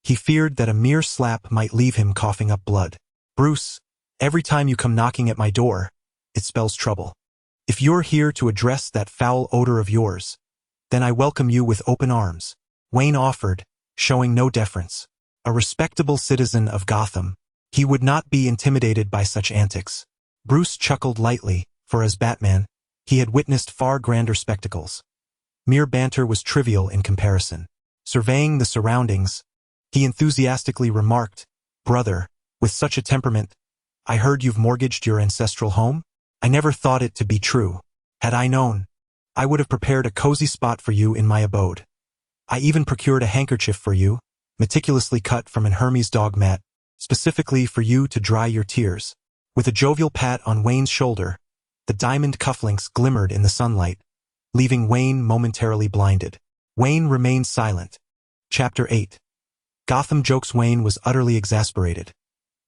he feared that a mere slap might leave him coughing up blood. "Bruce, every time you come knocking at my door, it spells trouble. If you're here to address that foul odor of yours, then I welcome you with open arms," Wayne offered, showing no deference. A respectable citizen of Gotham, he would not be intimidated by such antics. Bruce chuckled lightly, for as Batman, he had witnessed far grander spectacles. Mere banter was trivial in comparison. Surveying the surroundings, he enthusiastically remarked, "Brother, with such a temperament, I heard you've mortgaged your ancestral home? I never thought it to be true. Had I known, I would have prepared a cozy spot for you in my abode. I even procured a handkerchief for you, meticulously cut from an Hermes dog mat, specifically for you to dry your tears." With a jovial pat on Wayne's shoulder, the diamond cufflinks glimmered in the sunlight, leaving Wayne momentarily blinded. Wayne remained silent. Chapter 8. Gotham jokes. Wayne was utterly exasperated.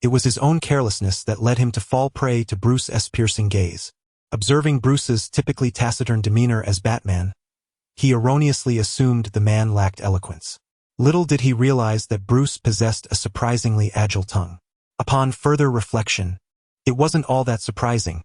It was his own carelessness that led him to fall prey to Bruce's piercing gaze. Observing Bruce's typically taciturn demeanor as Batman, he erroneously assumed the man lacked eloquence. Little did he realize that Bruce possessed a surprisingly agile tongue. Upon further reflection, it wasn't all that surprising.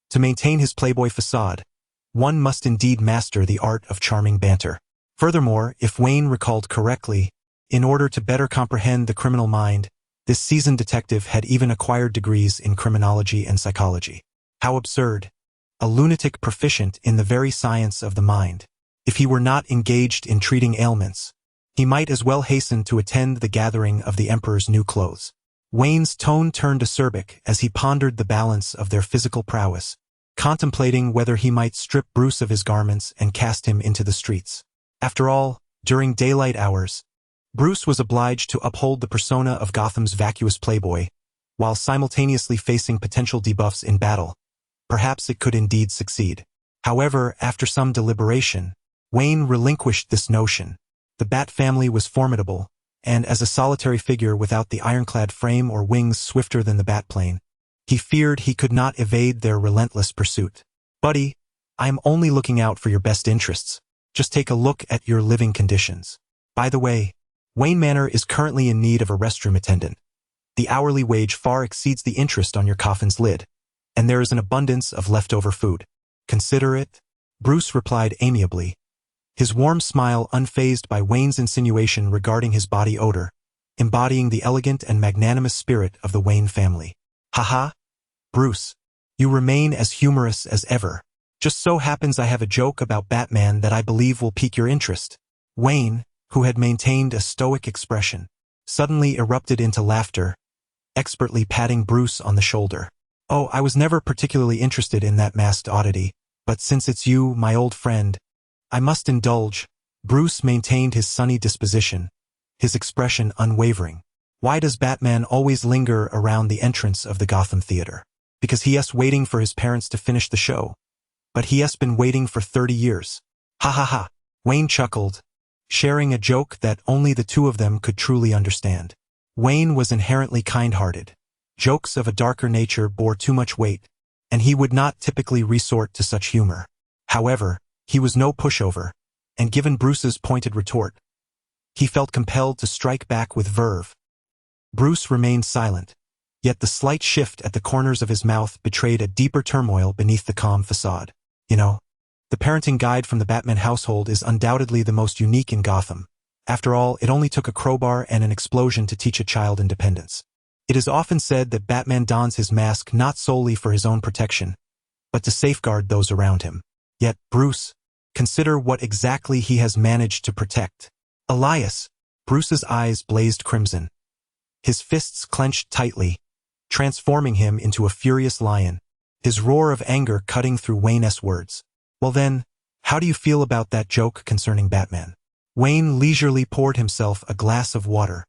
To maintain his playboy facade, one must indeed master the art of charming banter. Furthermore, if Wayne recalled correctly, in order to better comprehend the criminal mind, this seasoned detective had even acquired degrees in criminology and psychology. How absurd! A lunatic proficient in the very science of the mind. If he were not engaged in treating ailments, he might as well hasten to attend the gathering of the Emperor's new clothes. Wayne's tone turned acerbic as he pondered the balance of their physical prowess, contemplating whether he might strip Bruce of his garments and cast him into the streets. After all, during daylight hours, Bruce was obliged to uphold the persona of Gotham's vacuous playboy, while simultaneously facing potential debuffs in battle. Perhaps it could indeed succeed. However, after some deliberation, Wayne relinquished this notion. The Bat family was formidable, and as a solitary figure without the ironclad frame or wings swifter than the Batplane, he feared he could not evade their relentless pursuit. "Buddy, I am only looking out for your best interests. Just take a look at your living conditions. By the way, Wayne Manor is currently in need of a restroom attendant. The hourly wage far exceeds the interest on your coffin's lid, and there is an abundance of leftover food. Consider it," Bruce replied amiably, his warm smile unfazed by Wayne's insinuation regarding his body odor, embodying the elegant and magnanimous spirit of the Wayne family. "Haha, Bruce, you remain as humorous as ever. Just so happens I have a joke about Batman that I believe will pique your interest." Wayne, who had maintained a stoic expression, suddenly erupted into laughter, expertly patting Bruce on the shoulder. "Oh, I was never particularly interested in that masked oddity, but since it's you, my old friend, I must indulge." Bruce maintained his sunny disposition, his expression unwavering. Why does Batman always linger around the entrance of the Gotham Theater? Because he has waiting for his parents to finish the show. But he has been waiting for 30 years. Ha ha ha. Wayne chuckled, sharing a joke that only the two of them could truly understand. Wayne was inherently kind-hearted. Jokes of a darker nature bore too much weight, and he would not typically resort to such humor. However, he was no pushover, and given Bruce's pointed retort, he felt compelled to strike back with verve. Bruce remained silent, yet the slight shift at the corners of his mouth betrayed a deeper turmoil beneath the calm facade. "You know, the parenting guide from the Batman household is undoubtedly the most unique in Gotham. After all, it only took a crowbar and an explosion to teach a child independence. It is often said that Batman dons his mask not solely for his own protection, but to safeguard those around him. Yet, Bruce, consider what exactly he has managed to protect." "Elias!" Bruce's eyes blazed crimson. his fists clenched tightly, transforming him into a furious lion, his roar of anger cutting through Wayne's words. Well then, how do you feel about that joke concerning Batman? Wayne leisurely poured himself a glass of water.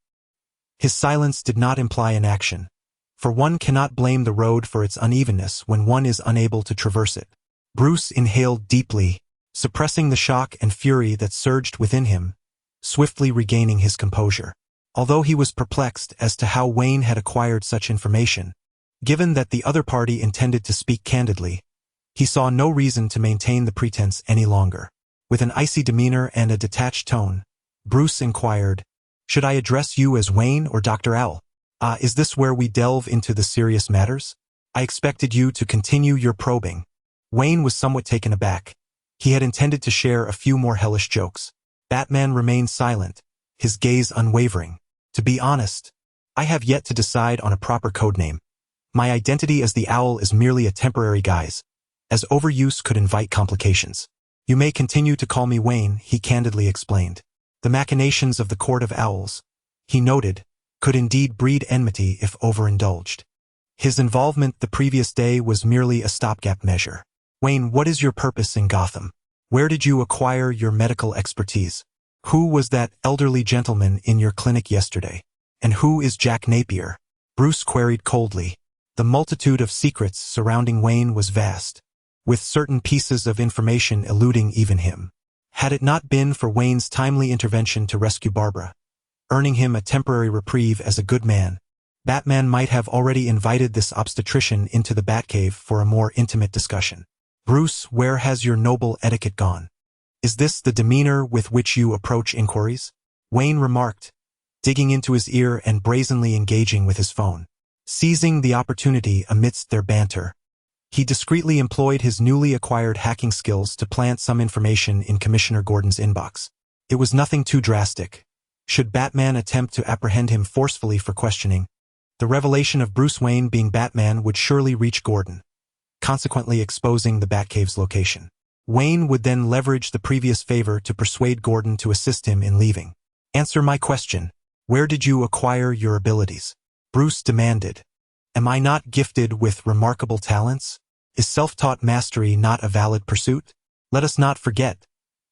His silence did not imply inaction, for one cannot blame the road for its unevenness when one is unable to traverse it. Bruce inhaled deeply, suppressing the shock and fury that surged within him, swiftly regaining his composure. Although he was perplexed as to how Wayne had acquired such information, given that the other party intended to speak candidly, he saw no reason to maintain the pretense any longer. With an icy demeanor and a detached tone, Bruce inquired, "Should I address you as Wayne or Dr. L? Is this where we delve into the serious matters? I expected you to continue your probing." Wayne was somewhat taken aback. He had intended to share a few more hellish jokes. Batman remained silent, his gaze unwavering. "To be honest, I have yet to decide on a proper codename. My identity as the Owl is merely a temporary guise, as overuse could invite complications. You may continue to call me Wayne," he candidly explained. The machinations of the Court of Owls, he noted, could indeed breed enmity if overindulged. His involvement the previous day was merely a stopgap measure. "Wayne, what is your purpose in Gotham? Where did you acquire your medical expertise? Who was that elderly gentleman in your clinic yesterday? And who is Jack Napier?" Bruce queried coldly. The multitude of secrets surrounding Wayne was vast, with certain pieces of information eluding even him. Had it not been for Wayne's timely intervention to rescue Barbara, earning him a temporary reprieve as a good man, Batman might have already invited this obstetrician into the Batcave for a more intimate discussion. "Bruce, where has your noble etiquette gone? Is this the demeanor with which you approach inquiries?" Wayne remarked, digging into his ear and brazenly engaging with his phone. Seizing the opportunity amidst their banter, he discreetly employed his newly acquired hacking skills to plant some information in Commissioner Gordon's inbox. It was nothing too drastic. Should Batman attempt to apprehend him forcefully for questioning, the revelation of Bruce Wayne being Batman would surely reach Gordon, consequently exposing the Batcave's location. Wayne would then leverage the previous favor to persuade Gordon to assist him in leaving. "Answer my question. Where did you acquire your abilities?" Bruce demanded. "Am I not gifted with remarkable talents? Is self-taught mastery not a valid pursuit? Let us not forget,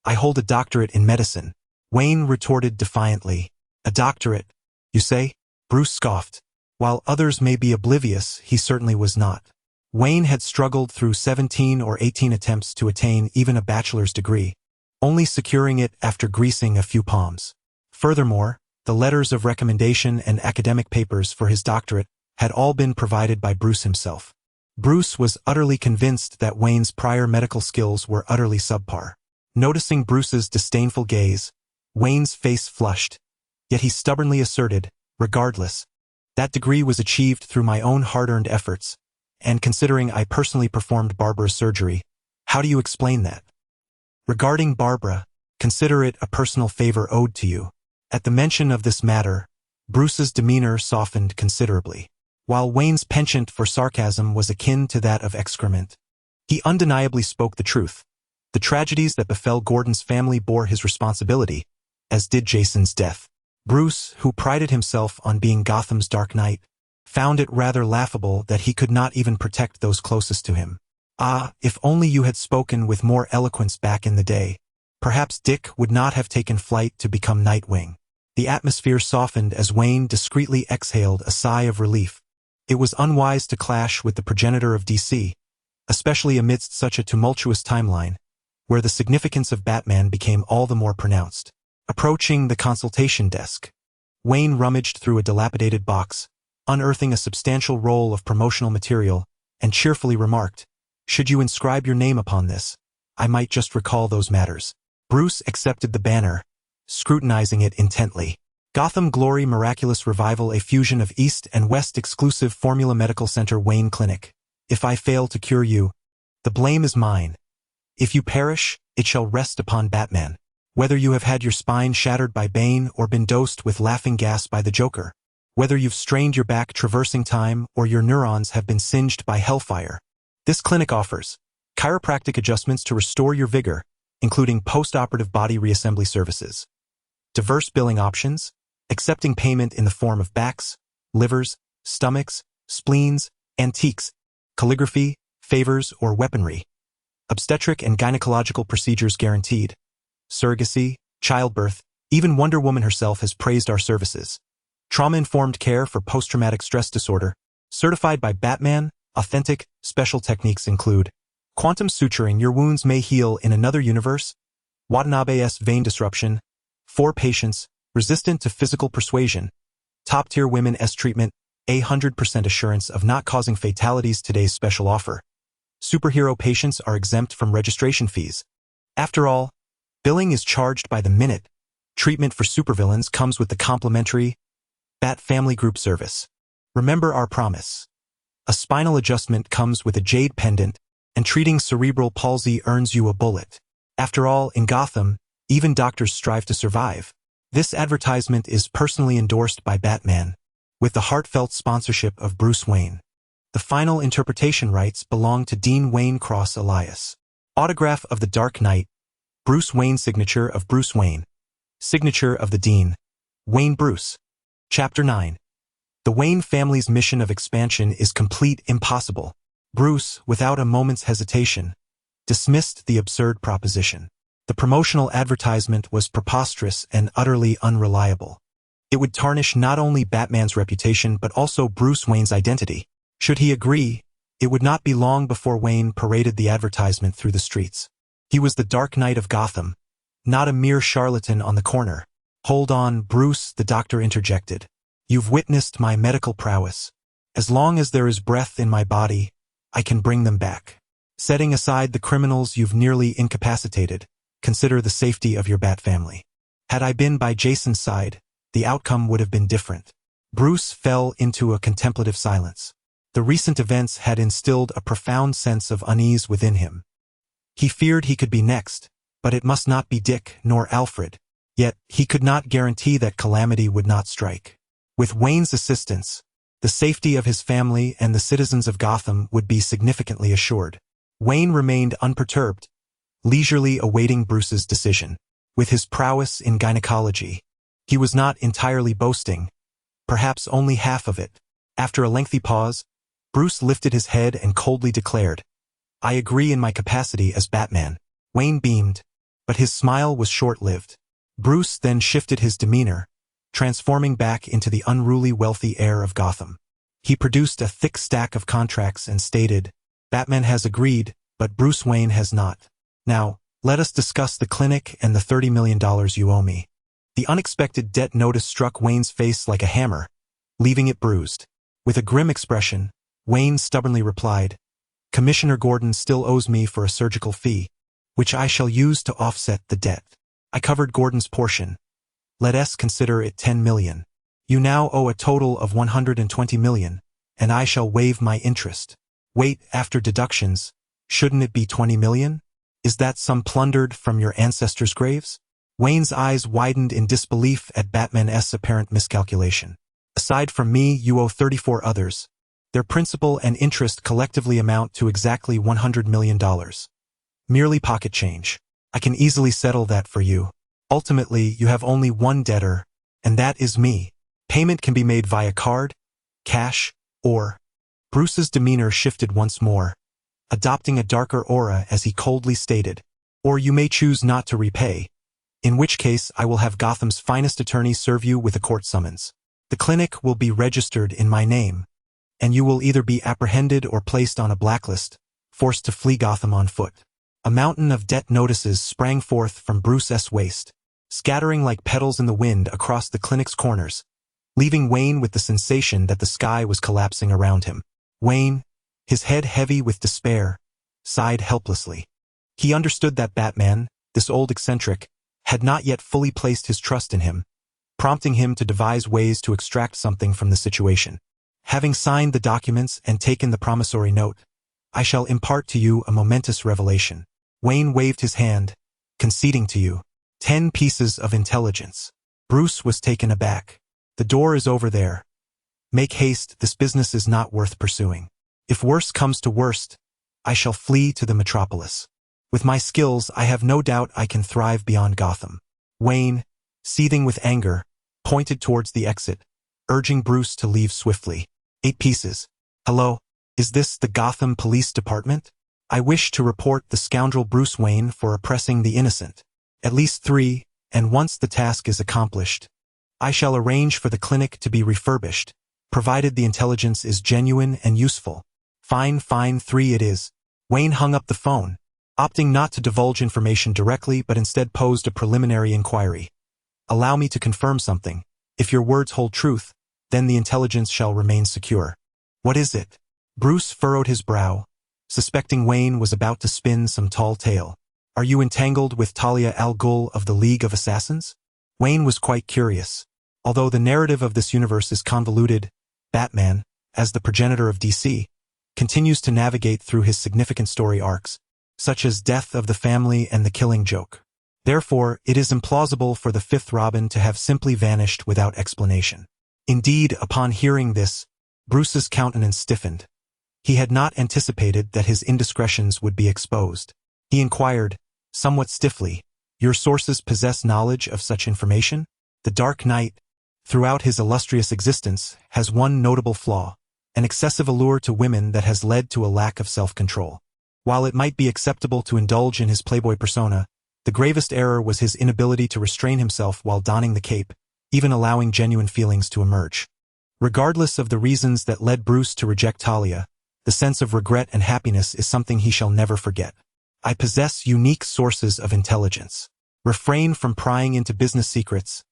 I hold a doctorate in medicine." Wayne retorted defiantly. "A doctorate, you say?" Bruce scoffed. While others may be oblivious, he certainly was not. Wayne had struggled through 17 or 18 attempts to attain even a bachelor's degree, only securing it after greasing a few palms. Furthermore, the letters of recommendation and academic papers for his doctorate had all been provided by Bruce himself. Bruce was utterly convinced that Wayne's prior medical skills were utterly subpar. Noticing Bruce's disdainful gaze, Wayne's face flushed, yet he stubbornly asserted, "Regardless, that degree was achieved through my own hard-earned efforts, and considering I personally performed Barbara's surgery, how do you explain that? Regarding Barbara, consider it a personal favor owed to you." At the mention of this matter, Bruce's demeanor softened considerably. While Wayne's penchant for sarcasm was akin to that of excrement, he undeniably spoke the truth. The tragedies that befell Gordon's family bore his responsibility, as did Jason's death. Bruce, who prided himself on being Gotham's Dark Knight, found it rather laughable that he could not even protect those closest to him. "Ah, if only you had spoken with more eloquence back in the day, perhaps Dick would not have taken flight to become Nightwing." The atmosphere softened as Wayne discreetly exhaled a sigh of relief. It was unwise to clash with the progenitor of DC, especially amidst such a tumultuous timeline, where the significance of Batman became all the more pronounced. Approaching the consultation desk, Wayne rummaged through a dilapidated box, unearthing a substantial roll of promotional material, and cheerfully remarked, "Should you inscribe your name upon this, I might just recall those matters." Bruce accepted the banner, scrutinizing it intently. "Gotham Glory Miraculous Revival, a fusion of East and West exclusive Formula Medical Center Wayne Clinic. If I fail to cure you, the blame is mine. If you perish, it shall rest upon Batman. Whether you have had your spine shattered by Bane or been dosed with laughing gas by the Joker, whether you've strained your back traversing time or your neurons have been singed by hellfire, this clinic offers chiropractic adjustments to restore your vigor, including post-operative body reassembly services, diverse billing options, accepting payment in the form of backs, livers, stomachs, spleens, antiques, calligraphy, favors, or weaponry. Obstetric and gynecological procedures guaranteed. Surrogacy, childbirth, even Wonder Woman herself has praised our services. Trauma-informed care for post-traumatic stress disorder, certified by Batman. Authentic, special techniques include quantum suturing, your wounds may heal in another universe. Watanabe's vein disruption, 4 patients, resistant to physical persuasion. Top-tier women's treatment, 100% assurance of not causing fatalities. Today's special offer. Superhero patients are exempt from registration fees. After all, billing is charged by the minute. Treatment for supervillains comes with the complimentary Bat Family Group service. Remember our promise. A spinal adjustment comes with a jade pendant, and treating cerebral palsy earns you a bullet. After all, in Gotham, even doctors strive to survive. This advertisement is personally endorsed by Batman, with the heartfelt sponsorship of Bruce Wayne. The final interpretation rights belong to Dean Wayne Cross Elias. Autograph of the Dark Knight, Bruce Wayne. Signature of Bruce Wayne. Signature of the Dean Wayne Bruce. Chapter 9. The Wayne family's mission of expansion is complete impossible. Bruce, without a moment's hesitation, dismissed the absurd proposition. The promotional advertisement was preposterous and utterly unreliable. It would tarnish not only Batman's reputation but also Bruce Wayne's identity. Should he agree, it would not be long before Wayne paraded the advertisement through the streets. He was the Dark Knight of Gotham, not a mere charlatan on the corner. Hold on, Bruce, the doctor interjected. You've witnessed my medical prowess. As long as there is breath in my body, I can bring them back. Setting aside the criminals you've nearly incapacitated, consider the safety of your Bat family. Had I been by Jason's side, the outcome would have been different. Bruce fell into a contemplative silence. The recent events had instilled a profound sense of unease within him. He feared he could be next, but it must not be Dick nor Alfred. Yet, he could not guarantee that calamity would not strike. With Wayne's assistance, the safety of his family and the citizens of Gotham would be significantly assured. Wayne remained unperturbed, leisurely awaiting Bruce's decision. With his prowess in gynecology, he was not entirely boasting, perhaps only half of it. After a lengthy pause, Bruce lifted his head and coldly declared, "I agree in my capacity as Batman." Wayne beamed, but his smile was short-lived. Bruce then shifted his demeanor, transforming back into the unruly wealthy heir of Gotham. He produced a thick stack of contracts and stated, "Batman has agreed, but Bruce Wayne has not. Now, let us discuss the clinic and the $30 million you owe me." The unexpected debt notice struck Wayne's face like a hammer, leaving it bruised. With a grim expression, Wayne stubbornly replied, "Commissioner Gordon still owes me for a surgical fee, which I shall use to offset the debt. I covered Gordon's portion. Let us consider it 10 million. You now owe a total of 120 million, and I shall waive my interest. Wait, after deductions, shouldn't it be 20 million? Is that sum plundered from your ancestors' graves?" Wayne's eyes widened in disbelief at Batman's apparent miscalculation. "Aside from me, you owe 34 others. Their principal and interest collectively amount to exactly $100 million. Merely pocket change. I can easily settle that for you. Ultimately, you have only one debtor, and that is me. Payment can be made via card, cash, or..." Bruce's demeanor shifted once more, adopting a darker aura as he coldly stated, "Or you may choose not to repay, in which case I will have Gotham's finest attorney serve you with a court summons. The clinic will be registered in my name, and you will either be apprehended or placed on a blacklist, forced to flee Gotham on foot." A mountain of debt notices sprang forth from Bruce's waist, scattering like petals in the wind across the clinic's corners, leaving Wayne with the sensation that the sky was collapsing around him. Wayne, his head heavy with despair, sighed helplessly. He understood that Batman, this old eccentric, had not yet fully placed his trust in him, prompting him to devise ways to extract something from the situation. "Having signed the documents and taken the promissory note, I shall impart to you a momentous revelation." Wayne waved his hand, conceding to you 10 pieces of intelligence. Bruce was taken aback. "The door is over there. Make haste, this business is not worth pursuing. If worst comes to worst, I shall flee to the metropolis. With my skills, I have no doubt I can thrive beyond Gotham." Wayne, seething with anger, pointed towards the exit, urging Bruce to leave swiftly. 8 pieces. Hello? Is this the Gotham Police Department? I wish to report the scoundrel Bruce Wayne for oppressing the innocent. At least 3, and once the task is accomplished, I shall arrange for the clinic to be refurbished, provided the intelligence is genuine and useful. Fine, 3 it is. Wayne hung up the phone, opting not to divulge information directly but instead posed a preliminary inquiry. Allow me to confirm something. If your words hold truth, then the intelligence shall remain secure. What is it? Bruce furrowed his brow, suspecting Wayne was about to spin some tall tale. Are you entangled with Talia al Ghul of the League of Assassins? Wayne was quite curious. Although the narrative of this universe is convoluted, Batman, as the progenitor of DC, continues to navigate through his significant story arcs, such as Death of the Family and The Killing Joke. Therefore, it is implausible for the fifth Robin to have simply vanished without explanation. Indeed, upon hearing this, Bruce's countenance stiffened. He had not anticipated that his indiscretions would be exposed. He inquired, somewhat stiffly, your sources possess knowledge of such information? The Dark Knight, throughout his illustrious existence, has one notable flaw, an excessive allure to women that has led to a lack of self-control. While it might be acceptable to indulge in his playboy persona, the gravest error was his inability to restrain himself while donning the cape, even allowing genuine feelings to emerge. Regardless of the reasons that led Bruce to reject Talia, the sense of regret and happiness is something he shall never forget. I possess unique sources of intelligence. Refrain from prying into business secrets,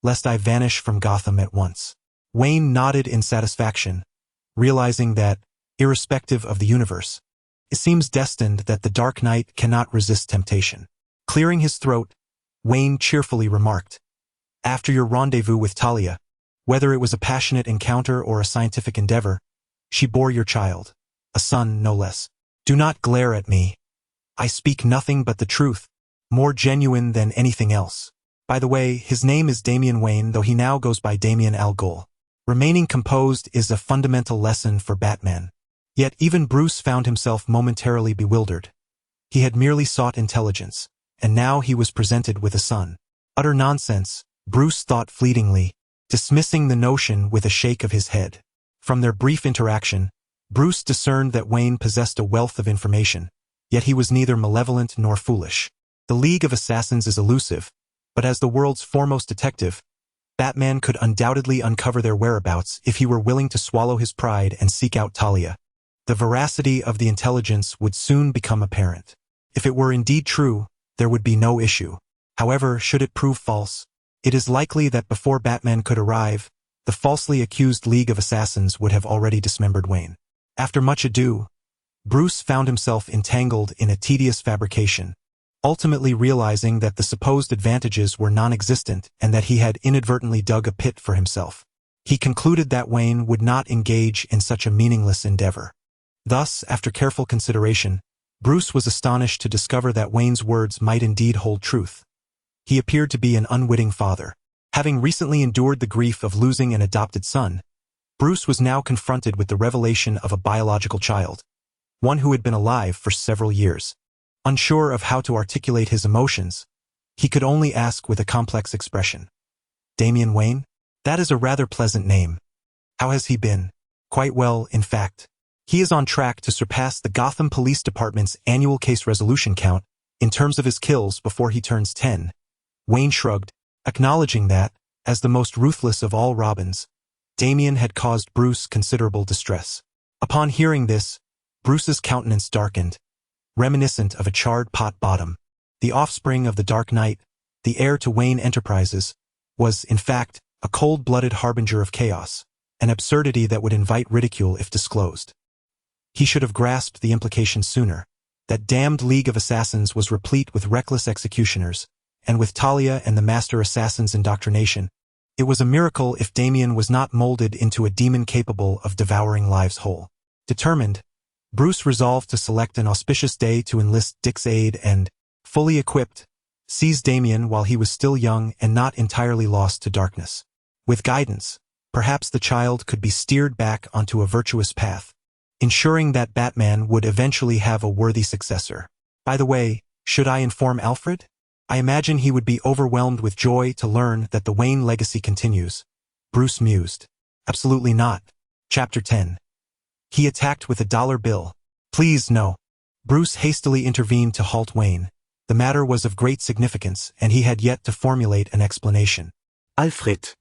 lest I vanish from Gotham at once. Wayne nodded in satisfaction, realizing that, irrespective of the universe, it seems destined that the Dark Knight cannot resist temptation. Clearing his throat, Wayne cheerfully remarked, after your rendezvous with Talia, whether it was a passionate encounter or a scientific endeavor, she bore your child, a son no less. Do not glare at me. I speak nothing but the truth, more genuine than anything else. By the way, his name is Damian Wayne, though he now goes by Damian Al Ghul. Remaining composed is a fundamental lesson for Batman. Yet even Bruce found himself momentarily bewildered. He had merely sought intelligence, and now he was presented with a son. Utter nonsense, Bruce thought fleetingly, dismissing the notion with a shake of his head. From their brief interaction, Bruce discerned that Wayne possessed a wealth of information, yet he was neither malevolent nor foolish. The League of Assassins is elusive, but as the world's foremost detective, Batman could undoubtedly uncover their whereabouts if he were willing to swallow his pride and seek out Talia. The veracity of the intelligence would soon become apparent. If it were indeed true, there would be no issue. However, should it prove false, it is likely that before Batman could arrive, the falsely accused League of Assassins would have already dismembered Wayne. After much ado, Bruce found himself entangled in a tedious fabrication, ultimately realizing that the supposed advantages were non-existent and that he had inadvertently dug a pit for himself. He concluded that Wayne would not engage in such a meaningless endeavor. Thus, after careful consideration, Bruce was astonished to discover that Wayne's words might indeed hold truth. He appeared to be an unwitting father. Having recently endured the grief of losing an adopted son, Bruce was now confronted with the revelation of a biological child, one who had been alive for several years. Unsure of how to articulate his emotions, he could only ask with a complex expression. Damian Wayne? That is a rather pleasant name. How has he been? Quite well, in fact. He is on track to surpass the Gotham Police Department's annual case resolution count in terms of his kills before he turns 10. Wayne shrugged, acknowledging that, as the most ruthless of all Robins, Damian had caused Bruce considerable distress. Upon hearing this, Bruce's countenance darkened, reminiscent of a charred pot bottom. The offspring of the Dark Knight, the heir to Wayne Enterprises, was, in fact, a cold-blooded harbinger of chaos, an absurdity that would invite ridicule if disclosed. He should have grasped the implication sooner. That damned League of Assassins was replete with reckless executioners, and with Talia and the Master Assassin's indoctrination, it was a miracle if Damian was not molded into a demon capable of devouring lives whole. Determined, Bruce resolved to select an auspicious day to enlist Dick's aid and, fully equipped, seize Damian while he was still young and not entirely lost to darkness. With guidance, perhaps the child could be steered back onto a virtuous path, ensuring that Batman would eventually have a worthy successor. By the way, should I inform Alfred? I imagine he would be overwhelmed with joy to learn that the Wayne legacy continues, Bruce mused. Absolutely not. Chapter 10. He attacked with a dollar bill. Please, no. Bruce hastily intervened to halt Wayne. The matter was of great significance, and he had yet to formulate an explanation. Alfred.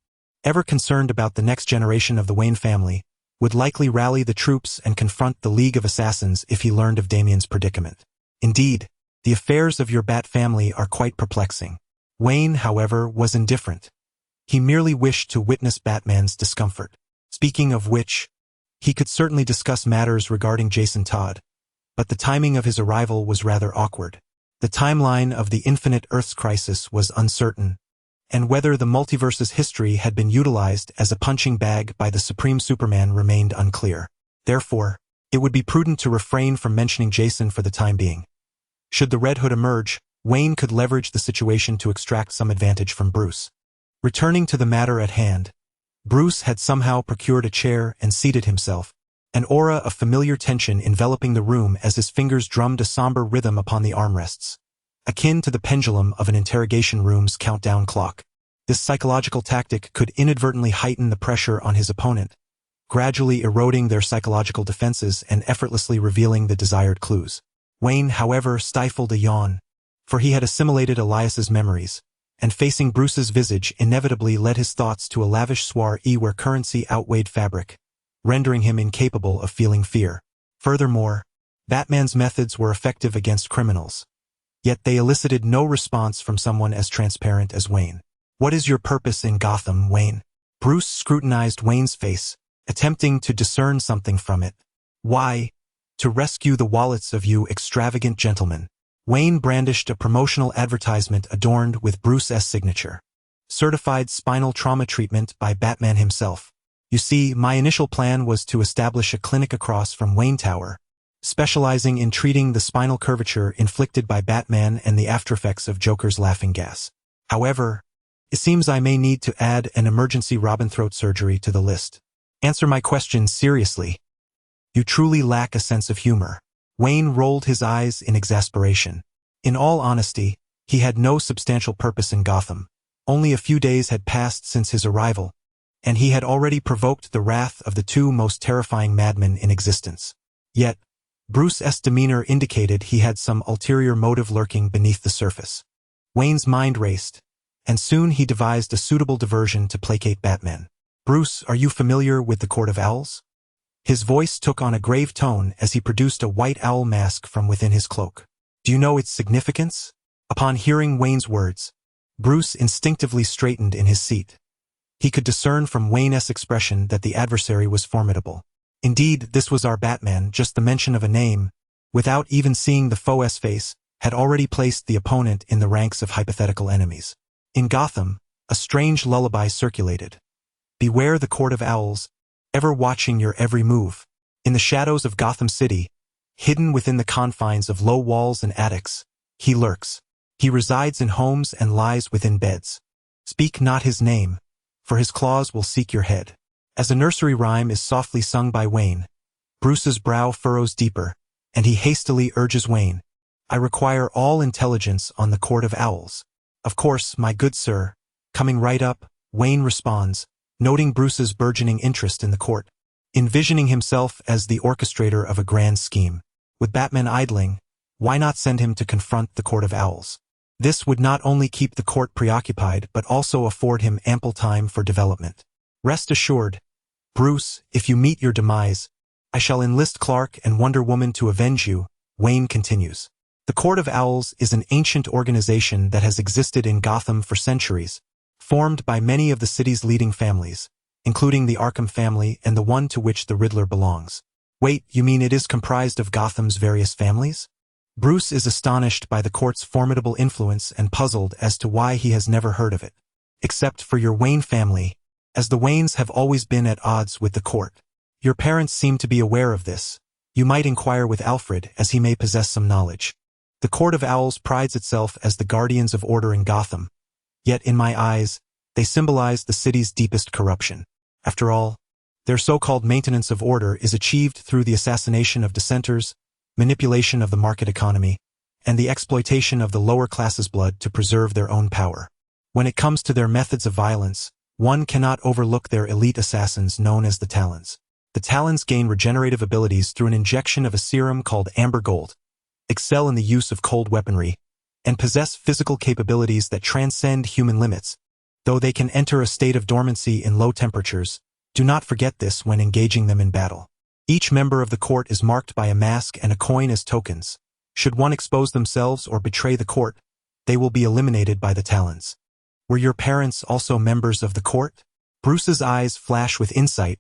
Ever concerned about the next generation of the Wayne family, would likely rally the troops and confront the League of Assassins if he learned of Damien's predicament. Indeed, the affairs of your Bat family are quite perplexing. Wayne, however, was indifferent. He merely wished to witness Batman's discomfort. Speaking of which, he could certainly discuss matters regarding Jason Todd, but the timing of his arrival was rather awkward. The timeline of the Infinite Earths crisis was uncertain, and whether the multiverse's history had been utilized as a punching bag by the Supreme Superman remained unclear. Therefore, it would be prudent to refrain from mentioning Jason for the time being. Should the Red Hood emerge, Wayne could leverage the situation to extract some advantage from Bruce. Returning to the matter at hand, Bruce had somehow procured a chair and seated himself, an aura of familiar tension enveloping the room as his fingers drummed a somber rhythm upon the armrests, akin to the pendulum of an interrogation room's countdown clock. This psychological tactic could inadvertently heighten the pressure on his opponent, gradually eroding their psychological defenses and effortlessly revealing the desired clues. Wayne, however, stifled a yawn, for he had assimilated Elias's memories, and facing Bruce's visage inevitably led his thoughts to a lavish soiree where currency outweighed fabric, rendering him incapable of feeling fear. Furthermore, Batman's methods were effective against criminals, yet they elicited no response from someone as transparent as Wayne. What is your purpose in Gotham, Wayne? Bruce scrutinized Wayne's face, attempting to discern something from it. Why? To rescue the wallets of you extravagant gentlemen. Wayne brandished a promotional advertisement adorned with Bruce's signature. Certified spinal trauma treatment by Batman himself. You see, my initial plan was to establish a clinic across from Wayne Tower, specializing in treating the spinal curvature inflicted by Batman and the aftereffects of Joker's laughing gas. However, it seems I may need to add an emergency Robin throat surgery to the list. Answer my question seriously. You truly lack a sense of humor. Wayne rolled his eyes in exasperation. In all honesty, he had no substantial purpose in Gotham. Only a few days had passed since his arrival, and he had already provoked the wrath of the two most terrifying madmen in existence. Yet, Bruce's demeanor indicated he had some ulterior motive lurking beneath the surface. Wayne's mind raced, and soon he devised a suitable diversion to placate Batman. Bruce, are you familiar with the Court of Owls? His voice took on a grave tone as he produced a white owl mask from within his cloak. Do you know its significance? Upon hearing Wayne's words, Bruce instinctively straightened in his seat. He could discern from Wayne's expression that the adversary was formidable. Indeed, this was our Batman. Just the mention of a name, without even seeing the foe's face, had already placed the opponent in the ranks of hypothetical enemies. In Gotham, a strange lullaby circulated. Beware the Court of Owls, ever watching your every move. In the shadows of Gotham City, hidden within the confines of low walls and attics, he lurks. He resides in homes and lies within beds. Speak not his name, for his claws will seek your head. As a nursery rhyme is softly sung by Wayne, Bruce's brow furrows deeper, and he hastily urges Wayne, I require all intelligence on the Court of Owls. Of course, my good sir. Coming right up, Wayne responds, noting Bruce's burgeoning interest in the court, envisioning himself as the orchestrator of a grand scheme. With Batman idling, why not send him to confront the Court of Owls? This would not only keep the court preoccupied but also afford him ample time for development. Rest assured, Bruce, if you meet your demise, I shall enlist Clark and Wonder Woman to avenge you, Wayne continues. The Court of Owls is an ancient organization that has existed in Gotham for centuries, formed by many of the city's leading families, including the Arkham family and the one to which the Riddler belongs. Wait, you mean it is comprised of Gotham's various families? Bruce is astonished by the court's formidable influence and puzzled as to why he has never heard of it. Except for your Wayne family, as the Waynes have always been at odds with the court. Your parents seem to be aware of this. You might inquire with Alfred, as he may possess some knowledge. The Court of Owls prides itself as the guardians of order in Gotham, yet in my eyes, they symbolize the city's deepest corruption. After all, their so-called maintenance of order is achieved through the assassination of dissenters, manipulation of the market economy, and the exploitation of the lower classes' blood to preserve their own power. When it comes to their methods of violence, one cannot overlook their elite assassins known as the Talons. The Talons gain regenerative abilities through an injection of a serum called amber gold, excel in the use of cold weaponry, and possess physical capabilities that transcend human limits. Though they can enter a state of dormancy in low temperatures, do not forget this when engaging them in battle. Each member of the court is marked by a mask and a coin as tokens. Should one expose themselves or betray the court, they will be eliminated by the Talons. Were your parents also members of the court? Bruce's eyes flash with insight,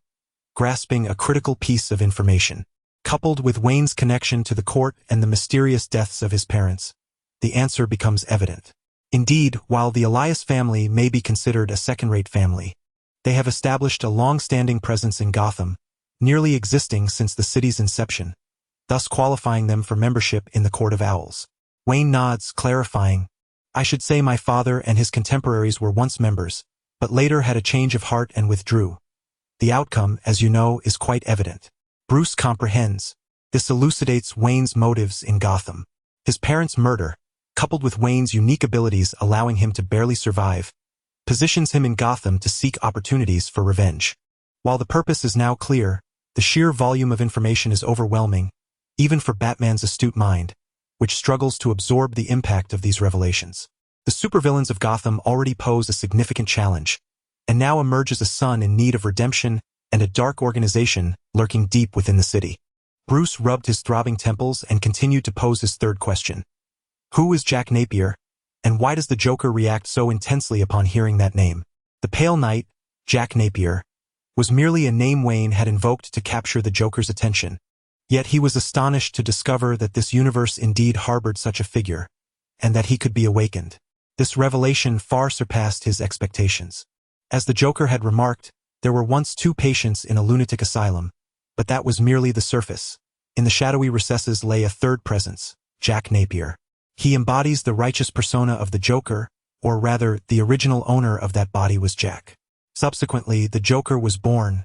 grasping a critical piece of information. Coupled with Wayne's connection to the court and the mysterious deaths of his parents, the answer becomes evident. Indeed, while the Elias family may be considered a second-rate family, they have established a long-standing presence in Gotham, nearly existing since the city's inception, thus qualifying them for membership in the Court of Owls. Wayne nods, clarifying, I should say my father and his contemporaries were once members, but later had a change of heart and withdrew. The outcome, as you know, is quite evident. Bruce comprehends. This elucidates Wayne's motives in Gotham. His parents' murder, coupled with Wayne's unique abilities allowing him to barely survive, positions him in Gotham to seek opportunities for revenge. While the purpose is now clear, the sheer volume of information is overwhelming, even for Batman's astute mind, which struggles to absorb the impact of these revelations. The supervillains of Gotham already pose a significant challenge, and now emerges a son in need of redemption and a dark organization lurking deep within the city. Bruce rubbed his throbbing temples and continued to pose his third question. Who is Jack Napier, and why does the Joker react so intensely upon hearing that name? The Pale Knight, Jack Napier, was merely a name Wayne had invoked to capture the Joker's attention. Yet he was astonished to discover that this universe indeed harbored such a figure, and that he could be awakened. This revelation far surpassed his expectations. As the Joker had remarked, there were once 2 patients in a lunatic asylum, but that was merely the surface. In the shadowy recesses lay a third presence, Jack Napier. He embodies the righteous persona of the Joker, or rather, the original owner of that body was Jack. Subsequently, the Joker was born,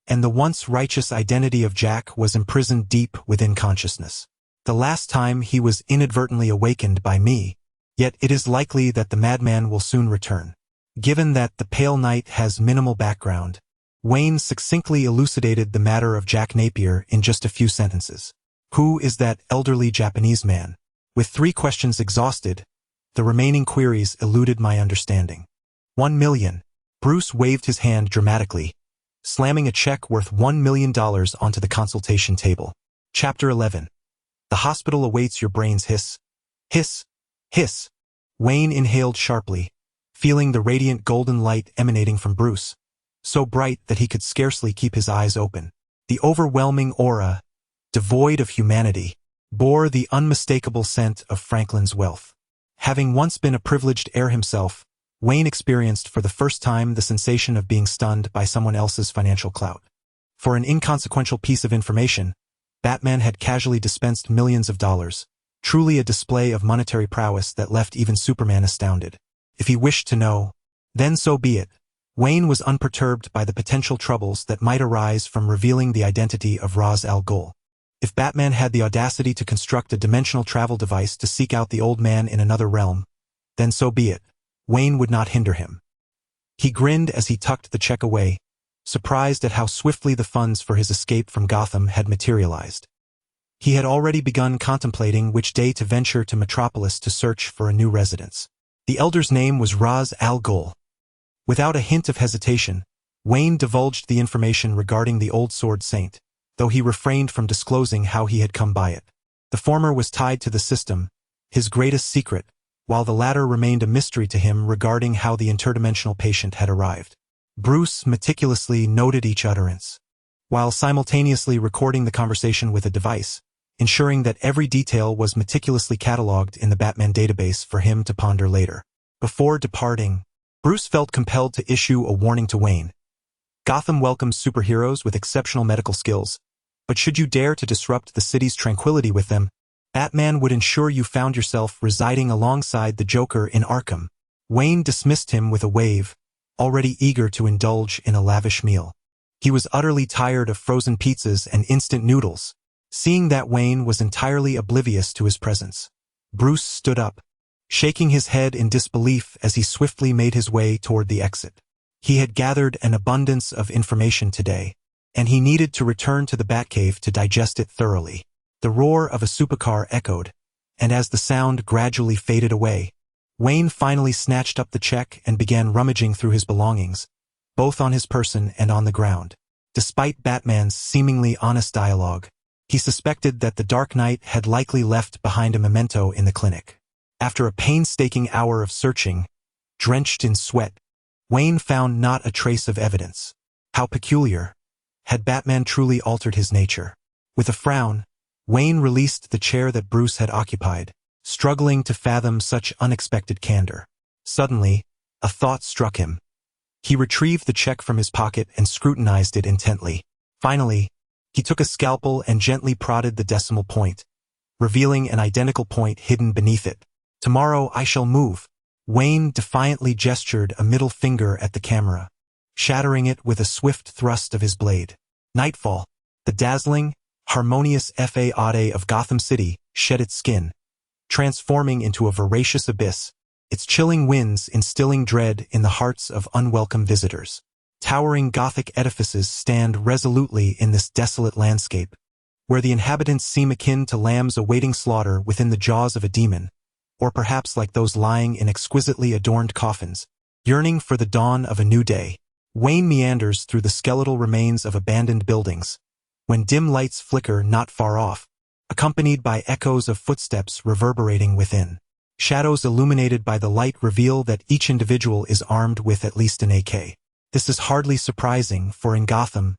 and the once righteous identity of Jack was imprisoned deep within consciousness. The last time he was inadvertently awakened by me, yet it is likely that the madman will soon return. Given that the Pale Knight has minimal background, Wayne succinctly elucidated the matter of Jack Napier in just a few sentences. Who is that elderly Japanese man? With 3 questions exhausted, the remaining queries eluded my understanding. 1 million. Bruce waved his hand dramatically, slamming a check worth $1 million onto the consultation table. Chapter 11. The hospital awaits your brain's hiss. Hiss. Hiss. Wayne inhaled sharply, feeling the radiant golden light emanating from Bruce, so bright that he could scarcely keep his eyes open. The overwhelming aura, devoid of humanity, bore the unmistakable scent of Franklin's wealth. Having once been a privileged heir himself, Wayne experienced for the first time the sensation of being stunned by someone else's financial clout. For an inconsequential piece of information, Batman had casually dispensed millions of dollars, truly a display of monetary prowess that left even Superman astounded. If he wished to know, then so be it. Wayne was unperturbed by the potential troubles that might arise from revealing the identity of Ra's al Ghul. If Batman had the audacity to construct a dimensional travel device to seek out the old man in another realm, then so be it. Wayne would not hinder him. He grinned as he tucked the check away, surprised at how swiftly the funds for his escape from Gotham had materialized. He had already begun contemplating which day to venture to Metropolis to search for a new residence. The elder's name was Ra's al Ghul. Without a hint of hesitation, Wayne divulged the information regarding the old sword saint, though he refrained from disclosing how he had come by it. The former was tied to the system, his greatest secret, while the latter remained a mystery to him regarding how the interdimensional patient had arrived. Bruce meticulously noted each utterance, while simultaneously recording the conversation with a device, ensuring that every detail was meticulously cataloged in the Batman database for him to ponder later. Before departing, Bruce felt compelled to issue a warning to Wayne. Gotham welcomes superheroes with exceptional medical skills, but should you dare to disrupt the city's tranquility with them, Batman would ensure you found yourself residing alongside the Joker in Arkham. Wayne dismissed him with a wave, already eager to indulge in a lavish meal. He was utterly tired of frozen pizzas and instant noodles. Seeing that Wayne was entirely oblivious to his presence, Bruce stood up, shaking his head in disbelief as he swiftly made his way toward the exit. He had gathered an abundance of information today, and he needed to return to the Batcave to digest it thoroughly. The roar of a supercar echoed, and as the sound gradually faded away, Wayne finally snatched up the check and began rummaging through his belongings, both on his person and on the ground. Despite Batman's seemingly honest dialogue, he suspected that the Dark Knight had likely left behind a memento in the clinic. After a painstaking hour of searching, drenched in sweat, Wayne found not a trace of evidence. How peculiar. Had Batman truly altered his nature? With a frown, Wayne released the chair that Bruce had occupied, struggling to fathom such unexpected candor. Suddenly, a thought struck him. He retrieved the check from his pocket and scrutinized it intently. Finally, he took a scalpel and gently prodded the decimal point, revealing an identical point hidden beneath it. "Tomorrow I shall move." Wayne defiantly gestured a middle finger at the camera, shattering it with a swift thrust of his blade. Nightfall, the dazzling, harmonious facade of Gotham City, shed its skin, transforming into a voracious abyss, its chilling winds instilling dread in the hearts of unwelcome visitors. Towering Gothic edifices stand resolutely in this desolate landscape, where the inhabitants seem akin to lambs awaiting slaughter within the jaws of a demon, or perhaps like those lying in exquisitely adorned coffins, yearning for the dawn of a new day. Wayne meanders through the skeletal remains of abandoned buildings, when dim lights flicker not far off, accompanied by echoes of footsteps reverberating within. Shadows illuminated by the light reveal that each individual is armed with at least an AK. This is hardly surprising, for in Gotham,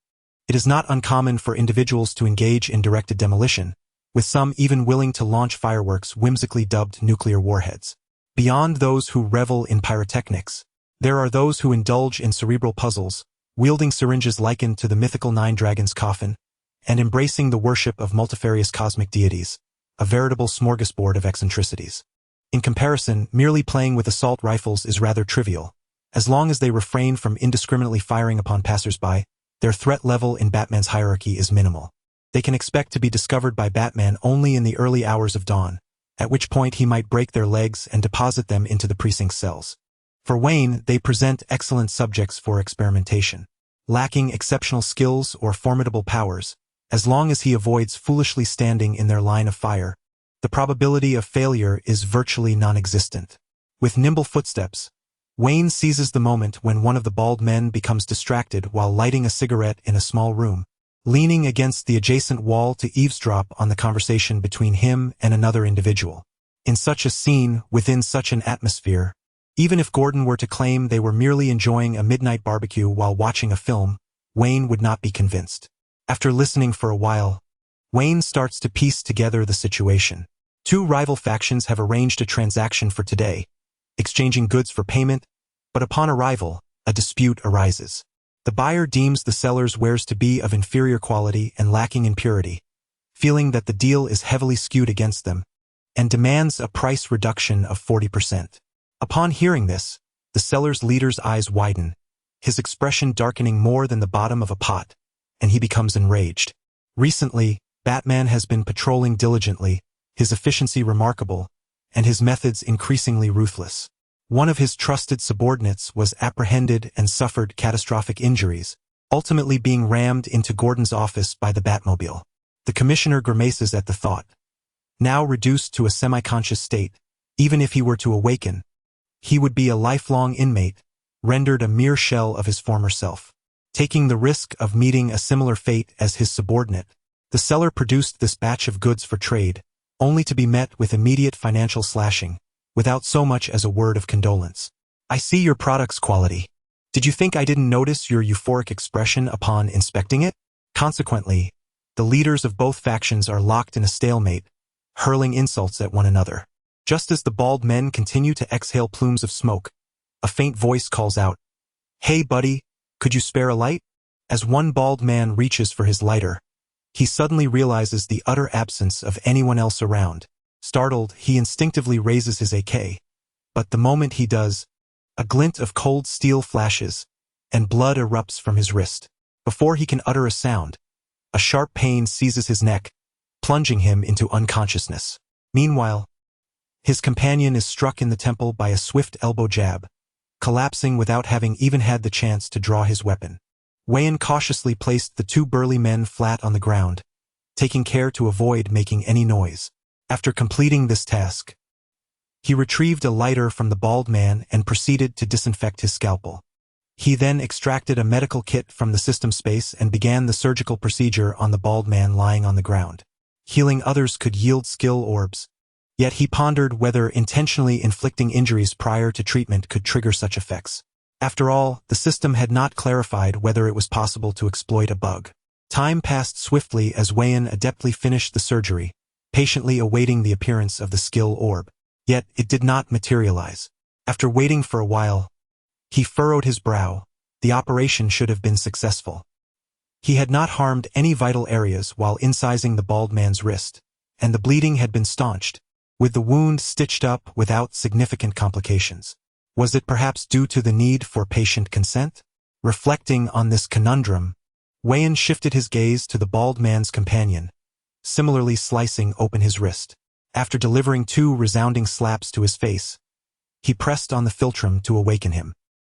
it is not uncommon for individuals to engage in directed demolition, with some even willing to launch fireworks whimsically dubbed nuclear warheads. Beyond those who revel in pyrotechnics, there are those who indulge in cerebral puzzles, wielding syringes likened to the mythical Nine Dragons coffin, and embracing the worship of multifarious cosmic deities, a veritable smorgasbord of eccentricities. In comparison, merely playing with assault rifles is rather trivial. As long as they refrain from indiscriminately firing upon passersby, their threat level in Batman's hierarchy is minimal. They can expect to be discovered by Batman only in the early hours of dawn, at which point he might break their legs and deposit them into the precinct cells. For Wayne, they present excellent subjects for experimentation. Lacking exceptional skills or formidable powers, as long as he avoids foolishly standing in their line of fire, the probability of failure is virtually non-existent. With nimble footsteps, Wayne seizes the moment when one of the bald men becomes distracted while lighting a cigarette in a small room, leaning against the adjacent wall to eavesdrop on the conversation between him and another individual. In such a scene, within such an atmosphere, even if Gordon were to claim they were merely enjoying a midnight barbecue while watching a film, Wayne would not be convinced. After listening for a while, Wayne starts to piece together the situation. Two rival factions have arranged a transaction for today, exchanging goods for payment, but upon arrival, a dispute arises. The buyer deems the seller's wares to be of inferior quality and lacking in purity, feeling that the deal is heavily skewed against them, and demands a price reduction of 40%. Upon hearing this, the seller's leader's eyes widen, his expression darkening more than the bottom of a pot, and he becomes enraged. Recently, Batman has been patrolling diligently, his efficiency remarkable, and his methods increasingly ruthless. One of his trusted subordinates was apprehended and suffered catastrophic injuries, ultimately being rammed into Gordon's office by the Batmobile. The commissioner grimaces at the thought. Now reduced to a semi-conscious state, even if he were to awaken, he would be a lifelong inmate, rendered a mere shell of his former self. Taking the risk of meeting a similar fate as his subordinate, the seller produced this batch of goods for trade, only to be met with immediate financial slashing, without so much as a word of condolence. "I see your product's quality. Did you think I didn't notice your euphoric expression upon inspecting it?" Consequently, the leaders of both factions are locked in a stalemate, hurling insults at one another. Just as the bald men continue to exhale plumes of smoke, a faint voice calls out, "Hey buddy, could you spare a light?" As one bald man reaches for his lighter, he suddenly realizes the utter absence of anyone else around. Startled, he instinctively raises his AK, but the moment he does, a glint of cold steel flashes, and blood erupts from his wrist. Before he can utter a sound, a sharp pain seizes his neck, plunging him into unconsciousness. Meanwhile, his companion is struck in the temple by a swift elbow jab, collapsing without having even had the chance to draw his weapon. Wayan cautiously placed the two burly men flat on the ground, taking care to avoid making any noise. After completing this task, he retrieved a lighter from the bald man and proceeded to disinfect his scalpel. He then extracted a medical kit from the system space and began the surgical procedure on the bald man lying on the ground. Healing others could yield skill orbs, yet he pondered whether intentionally inflicting injuries prior to treatment could trigger such effects. After all, the system had not clarified whether it was possible to exploit a bug. Time passed swiftly as Wayan adeptly finished the surgery, patiently awaiting the appearance of the skill orb. Yet it did not materialize. After waiting for a while, he furrowed his brow. The operation should have been successful. He had not harmed any vital areas while incising the bald man's wrist, and the bleeding had been staunched, with the wound stitched up without significant complications. Was it perhaps due to the need for patient consent? Reflecting on this conundrum, Wayan shifted his gaze to the bald man's companion, similarly slicing open his wrist. After delivering 2 resounding slaps to his face, he pressed on the philtrum to awaken him.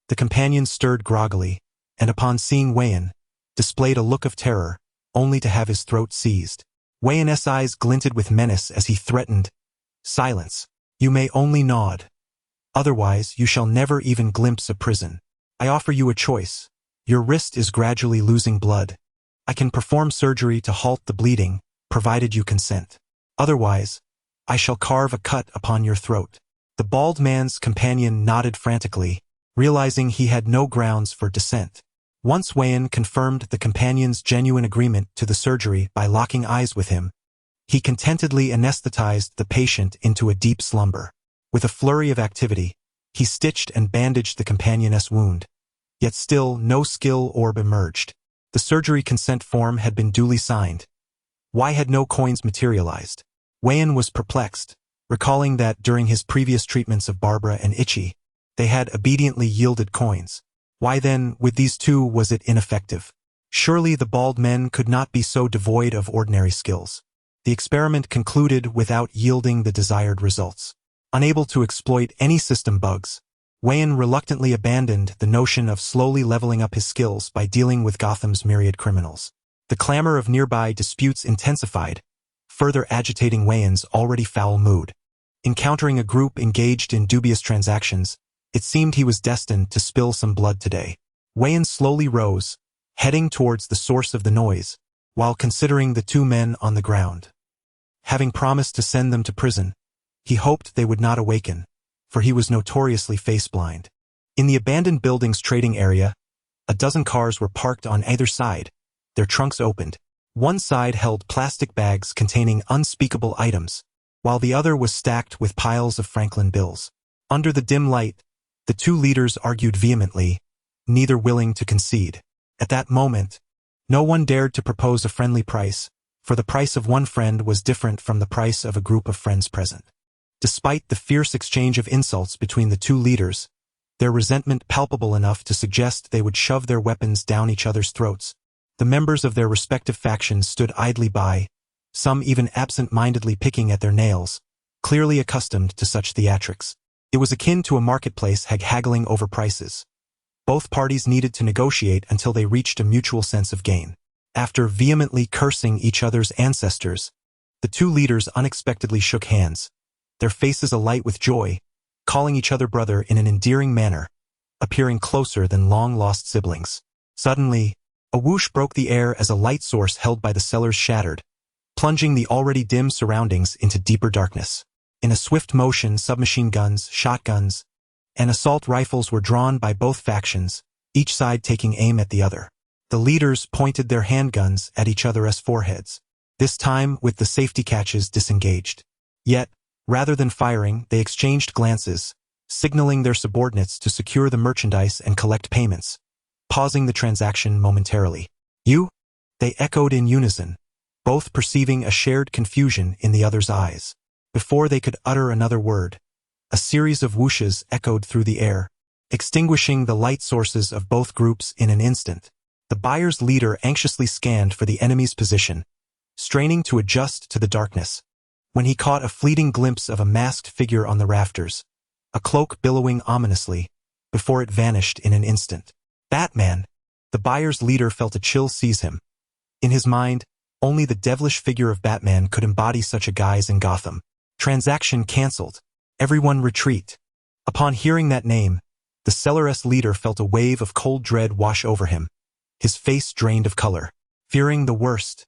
The companion stirred groggily, and upon seeing Wayan, displayed a look of terror, only to have his throat seized. Wayan's eyes glinted with menace as he threatened, "Silence. You may only nod. Otherwise, you shall never even glimpse a prison. I offer you a choice. Your wrist is gradually losing blood. I can perform surgery to halt the bleeding, provided you consent. Otherwise, I shall carve a cut upon your throat." The bald man's companion nodded frantically, realizing he had no grounds for dissent. Once Wayan confirmed the companion's genuine agreement to the surgery by locking eyes with him, he contentedly anesthetized the patient into a deep slumber. With a flurry of activity, he stitched and bandaged the companion's wound. Yet still no skill orb emerged. The surgery consent form had been duly signed. Why had no coins materialized? Wayan was perplexed, recalling that during his previous treatments of Barbara and Itchy, they had obediently yielded coins. Why then, with these two, was it ineffective? Surely the bald men could not be so devoid of ordinary skills. The experiment concluded without yielding the desired results. Unable to exploit any system bugs, Wayan reluctantly abandoned the notion of slowly leveling up his skills by dealing with Gotham's myriad criminals. The clamor of nearby disputes intensified, further agitating Wayan's already foul mood. Encountering a group engaged in dubious transactions, it seemed he was destined to spill some blood today. Wayan slowly rose, heading towards the source of the noise, while considering the 2 men on the ground. Having promised to send them to prison, he hoped they would not awaken, for he was notoriously face-blind. In the abandoned building's trading area, a dozen cars were parked on either side, their trunks opened. One side held plastic bags containing unspeakable items, while the other was stacked with piles of Franklin bills. Under the dim light, the 2 leaders argued vehemently, neither willing to concede. At that moment, no one dared to propose a friendly price, for the price of one friend was different from the price of a group of friends present. Despite the fierce exchange of insults between the 2 leaders, their resentment palpable enough to suggest they would shove their weapons down each other's throats, the members of their respective factions stood idly by, some even absent-mindedly picking at their nails, clearly accustomed to such theatrics. It was akin to a marketplace haggling over prices. Both parties needed to negotiate until they reached a mutual sense of gain. After vehemently cursing each other's ancestors, the 2 leaders unexpectedly shook hands, their faces alight with joy, calling each other brother in an endearing manner, appearing closer than long-lost siblings. Suddenly, a whoosh broke the air as a light source held by the sellers shattered, plunging the already dim surroundings into deeper darkness. In a swift motion, submachine guns, shotguns, and assault rifles were drawn by both factions, each side taking aim at the other. The leaders pointed their handguns at each other's foreheads, this time with the safety catches disengaged. Yet, rather than firing, they exchanged glances, signaling their subordinates to secure the merchandise and collect payments, pausing the transaction momentarily. "You?" they echoed in unison, both perceiving a shared confusion in the other's eyes. Before they could utter another word, a series of whooshes echoed through the air, extinguishing the light sources of both groups in an instant. The buyer's leader anxiously scanned for the enemy's position, straining to adjust to the darkness, when he caught a fleeting glimpse of a masked figure on the rafters, a cloak billowing ominously, before it vanished in an instant. Batman! The buyer's leader felt a chill seize him. In his mind, only the devilish figure of Batman could embody such a guise in Gotham. Transaction cancelled. Everyone retreat. Upon hearing that name, the seller's leader felt a wave of cold dread wash over him. His face drained of color. Fearing the worst,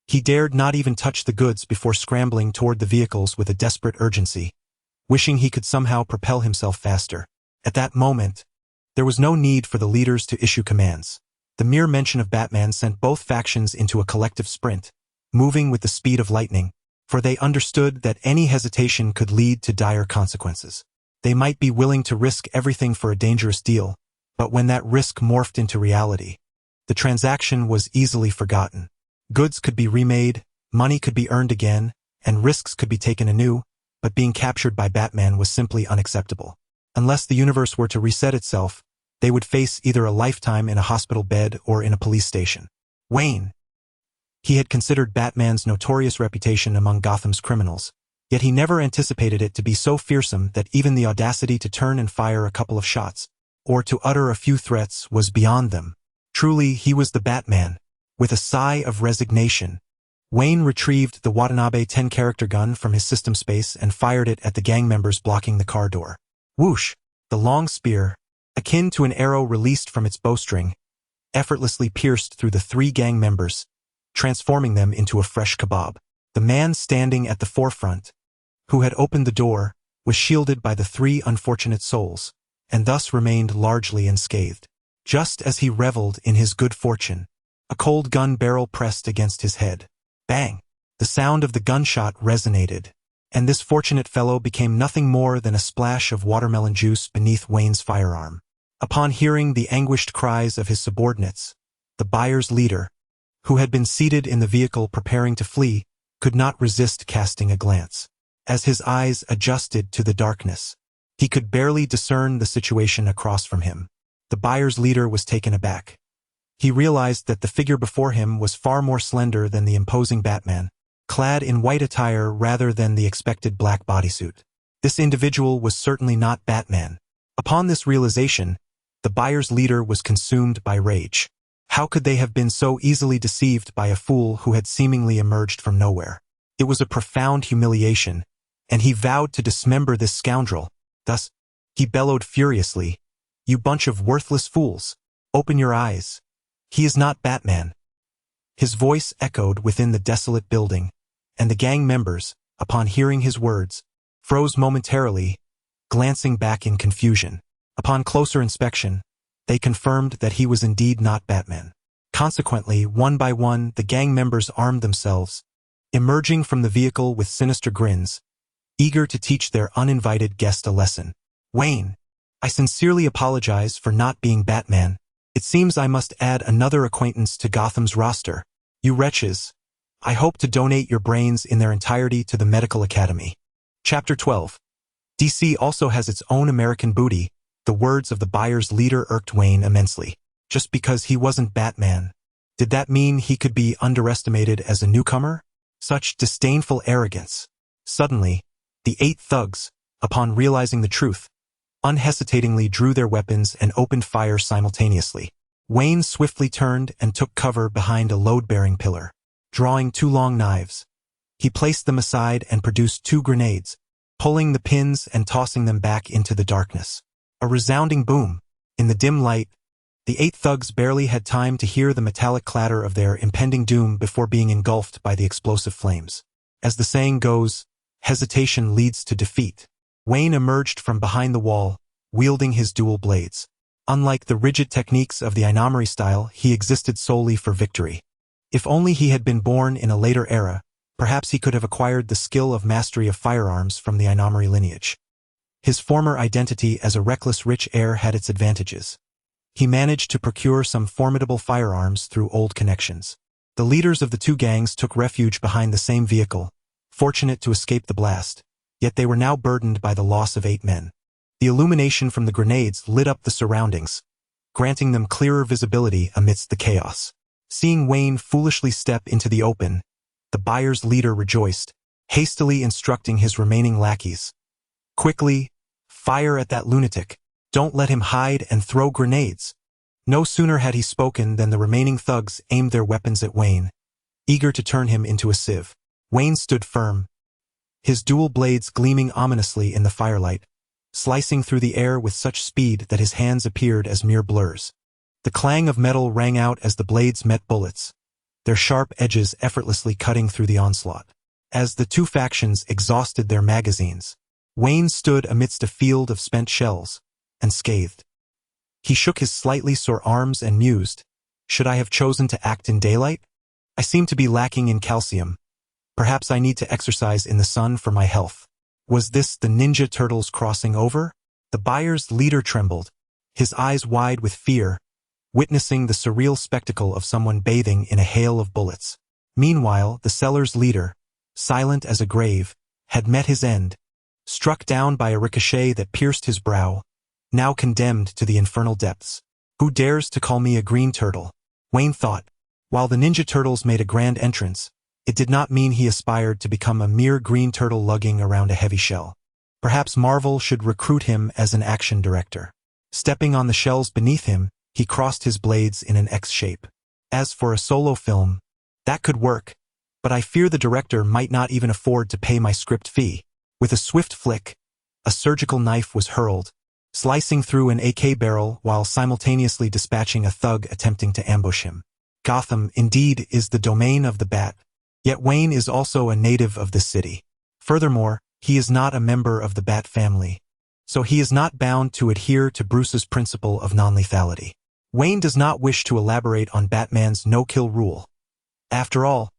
he dared not even touch the goods before scrambling toward the vehicles with a desperate urgency, wishing he could somehow propel himself faster. At that moment, there was no need for the leaders to issue commands. The mere mention of Batman sent both factions into a collective sprint, moving with the speed of lightning, for they understood that any hesitation could lead to dire consequences. They might be willing to risk everything for a dangerous deal, but when that risk morphed into reality, the transaction was easily forgotten. Goods could be remade, money could be earned again, and risks could be taken anew, but being captured by Batman was simply unacceptable. Unless the universe were to reset itself, they would face either a lifetime in a hospital bed or in a police station. Wayne. He had considered Batman's notorious reputation among Gotham's criminals, yet he never anticipated it to be so fearsome that even the audacity to turn and fire a couple of shots, or to utter a few threats, was beyond them. Truly, he was the Batman. With a sigh of resignation, Wayne retrieved the Watanabe 10-character gun from his system space and fired it at the gang members blocking the car door. Whoosh! The long spear, akin to an arrow released from its bowstring, effortlessly pierced through the 3 gang members, transforming them into a fresh kebab. The man standing at the forefront, who had opened the door, was shielded by the 3 unfortunate souls, and thus remained largely unscathed. Just as he reveled in his good fortune, a cold gun barrel pressed against his head. Bang! The sound of the gunshot resonated, and this fortunate fellow became nothing more than a splash of watermelon juice beneath Wayne's firearm. Upon hearing the anguished cries of his subordinates, the buyer's leader, who had been seated in the vehicle preparing to flee, could not resist casting a glance. As his eyes adjusted to the darkness, he could barely discern the situation across from him. The buyer's leader was taken aback. He realized that the figure before him was far more slender than the imposing Batman, clad in white attire rather than the expected black bodysuit. This individual was certainly not Batman. Upon this realization, the buyer's leader was consumed by rage. How could they have been so easily deceived by a fool who had seemingly emerged from nowhere? It was a profound humiliation, and he vowed to dismember this scoundrel. Thus, he bellowed furiously, "You bunch of worthless fools! Open your eyes! He is not Batman!" His voice echoed within the desolate building, and the gang members, upon hearing his words, froze momentarily, glancing back in confusion. Upon closer inspection, they confirmed that he was indeed not Batman. Consequently, one by one, the gang members armed themselves, emerging from the vehicle with sinister grins, eager to teach their uninvited guest a lesson. "Wayne, I sincerely apologize for not being Batman. It seems I must add another acquaintance to Gotham's roster. You wretches, I hope to donate your brains in their entirety to the Medical Academy." Chapter 12. DC also has its own American booty. The words of the buyer's leader irked Wayne immensely. Just because he wasn't Batman, did that mean he could be underestimated as a newcomer? Such disdainful arrogance. Suddenly, the 8 thugs, upon realizing the truth, unhesitatingly drew their weapons and opened fire simultaneously. Wayne swiftly turned and took cover behind a load-bearing pillar. Drawing 2 long knives, he placed them aside and produced 2 grenades, pulling the pins and tossing them back into the darkness. A resounding boom. In the dim light, the 8 thugs barely had time to hear the metallic clatter of their impending doom before being engulfed by the explosive flames. As the saying goes, hesitation leads to defeat. Wayne emerged from behind the wall, wielding his dual blades. Unlike the rigid techniques of the Inamari style, he existed solely for victory. If only he had been born in a later era, perhaps he could have acquired the skill of mastery of firearms from the Inamari lineage. His former identity as a reckless rich heir had its advantages. He managed to procure some formidable firearms through old connections. The leaders of the 2 gangs took refuge behind the same vehicle, fortunate to escape the blast, yet they were now burdened by the loss of 8 men. The illumination from the grenades lit up the surroundings, granting them clearer visibility amidst the chaos. Seeing Wayne foolishly step into the open, the buyer's leader rejoiced, hastily instructing his remaining lackeys, "Quickly, fire at that lunatic." Don't let him hide and throw grenades. No sooner had he spoken than the remaining thugs aimed their weapons at Wayne, eager to turn him into a sieve. Wayne stood firm, his dual blades gleaming ominously in the firelight, slicing through the air with such speed that his hands appeared as mere blurs. The clang of metal rang out as the blades met bullets, their sharp edges effortlessly cutting through the onslaught. As the two factions exhausted their magazines, Wayne stood amidst a field of spent shells, unscathed. He shook his slightly sore arms and mused, should I have chosen to act in daylight? I seem to be lacking in calcium. Perhaps I need to exercise in the sun for my health. Was this the Ninja Turtles crossing over? The buyer's leader trembled, his eyes wide with fear, witnessing the surreal spectacle of someone bathing in a hail of bullets. Meanwhile, the seller's leader, silent as a grave, had met his end, struck down by a ricochet that pierced his brow, now condemned to the infernal depths. Who dares to call me a green turtle? Wayne thought. While the Ninja Turtles made a grand entrance, it did not mean he aspired to become a mere green turtle lugging around a heavy shell. Perhaps Marvel should recruit him as an action director. Stepping on the shells beneath him, he crossed his blades in an X shape. As for a solo film, that could work, but I fear the director might not even afford to pay my script fee. With a swift flick, a surgical knife was hurled, slicing through an AK barrel while simultaneously dispatching a thug attempting to ambush him. Gotham, indeed, is the domain of the Bat. Yet Wayne is also a native of this city. Furthermore, he is not a member of the Bat family, so he is not bound to adhere to Bruce's principle of non-lethality. Wayne does not wish to elaborate on Batman's no-kill rule. After all,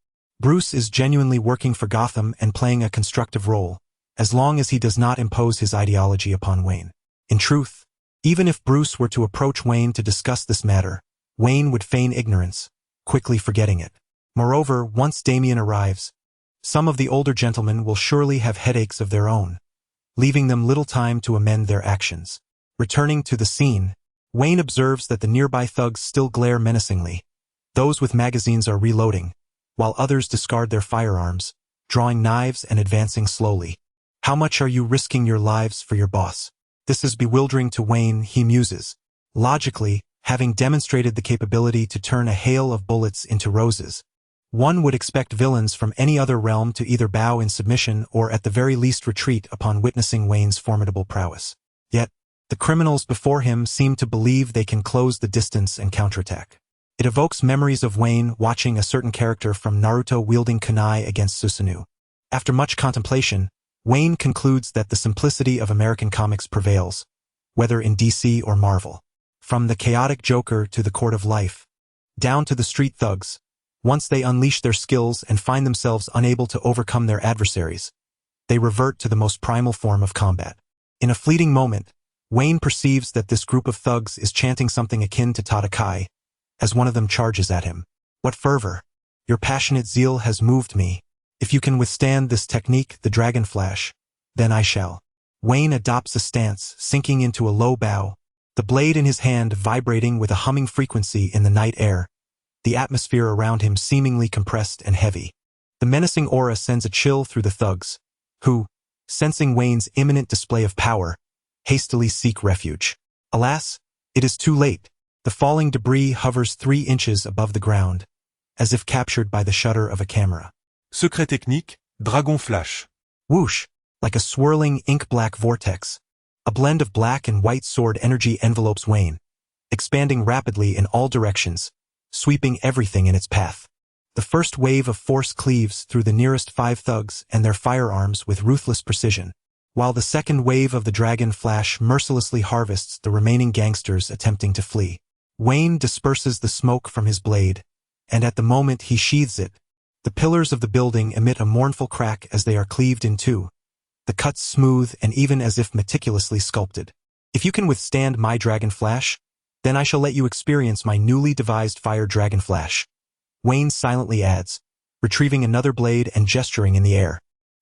Bruce is genuinely working for Gotham and playing a constructive role, as long as he does not impose his ideology upon Wayne. In truth, even if Bruce were to approach Wayne to discuss this matter, Wayne would feign ignorance, quickly forgetting it. Moreover, once Damian arrives, some of the older gentlemen will surely have headaches of their own, leaving them little time to amend their actions. Returning to the scene, Wayne observes that the nearby thugs still glare menacingly. Those with magazines are reloading, while others discard their firearms, drawing knives and advancing slowly. How much are you risking your lives for your boss? This is bewildering to Wayne, he muses. Logically, having demonstrated the capability to turn a hail of bullets into roses, one would expect villains from any other realm to either bow in submission or at the very least retreat upon witnessing Wayne's formidable prowess. Yet, the criminals before him seem to believe they can close the distance and counterattack. It evokes memories of Wayne watching a certain character from Naruto wielding kunai against Susanoo. After much contemplation, Wayne concludes that the simplicity of American comics prevails, whether in DC or Marvel. From the chaotic Joker to the Court of Life, down to the street thugs, once they unleash their skills and find themselves unable to overcome their adversaries, they revert to the most primal form of combat. In a fleeting moment, Wayne perceives that this group of thugs is chanting something akin to Tatakai, as one of them charges at him. What fervor! Your passionate zeal has moved me. If you can withstand this technique, the Dragon Flash, then I shall. Wayne adopts a stance, sinking into a low bow, the blade in his hand vibrating with a humming frequency in the night air, the atmosphere around him seemingly compressed and heavy. The menacing aura sends a chill through the thugs, who, sensing Wayne's imminent display of power, hastily seek refuge. Alas, it is too late. The falling debris hovers 3 inches above the ground, as if captured by the shutter of a camera. Secret technique, Dragon Flash. Whoosh, like a swirling ink-black vortex, a blend of black and white sword energy envelopes Wayne, expanding rapidly in all directions, sweeping everything in its path. The first wave of force cleaves through the nearest 5 thugs and their firearms with ruthless precision, while the second wave of the Dragon Flash mercilessly harvests the remaining gangsters attempting to flee. Wayne disperses the smoke from his blade, and at the moment he sheathes it, the pillars of the building emit a mournful crack as they are cleaved in two, the cuts smooth and even as if meticulously sculpted. If you can withstand my Dragon Flash, then I shall let you experience my newly devised Fire Dragon Flash. Wayne silently adds, retrieving another blade and gesturing in the air.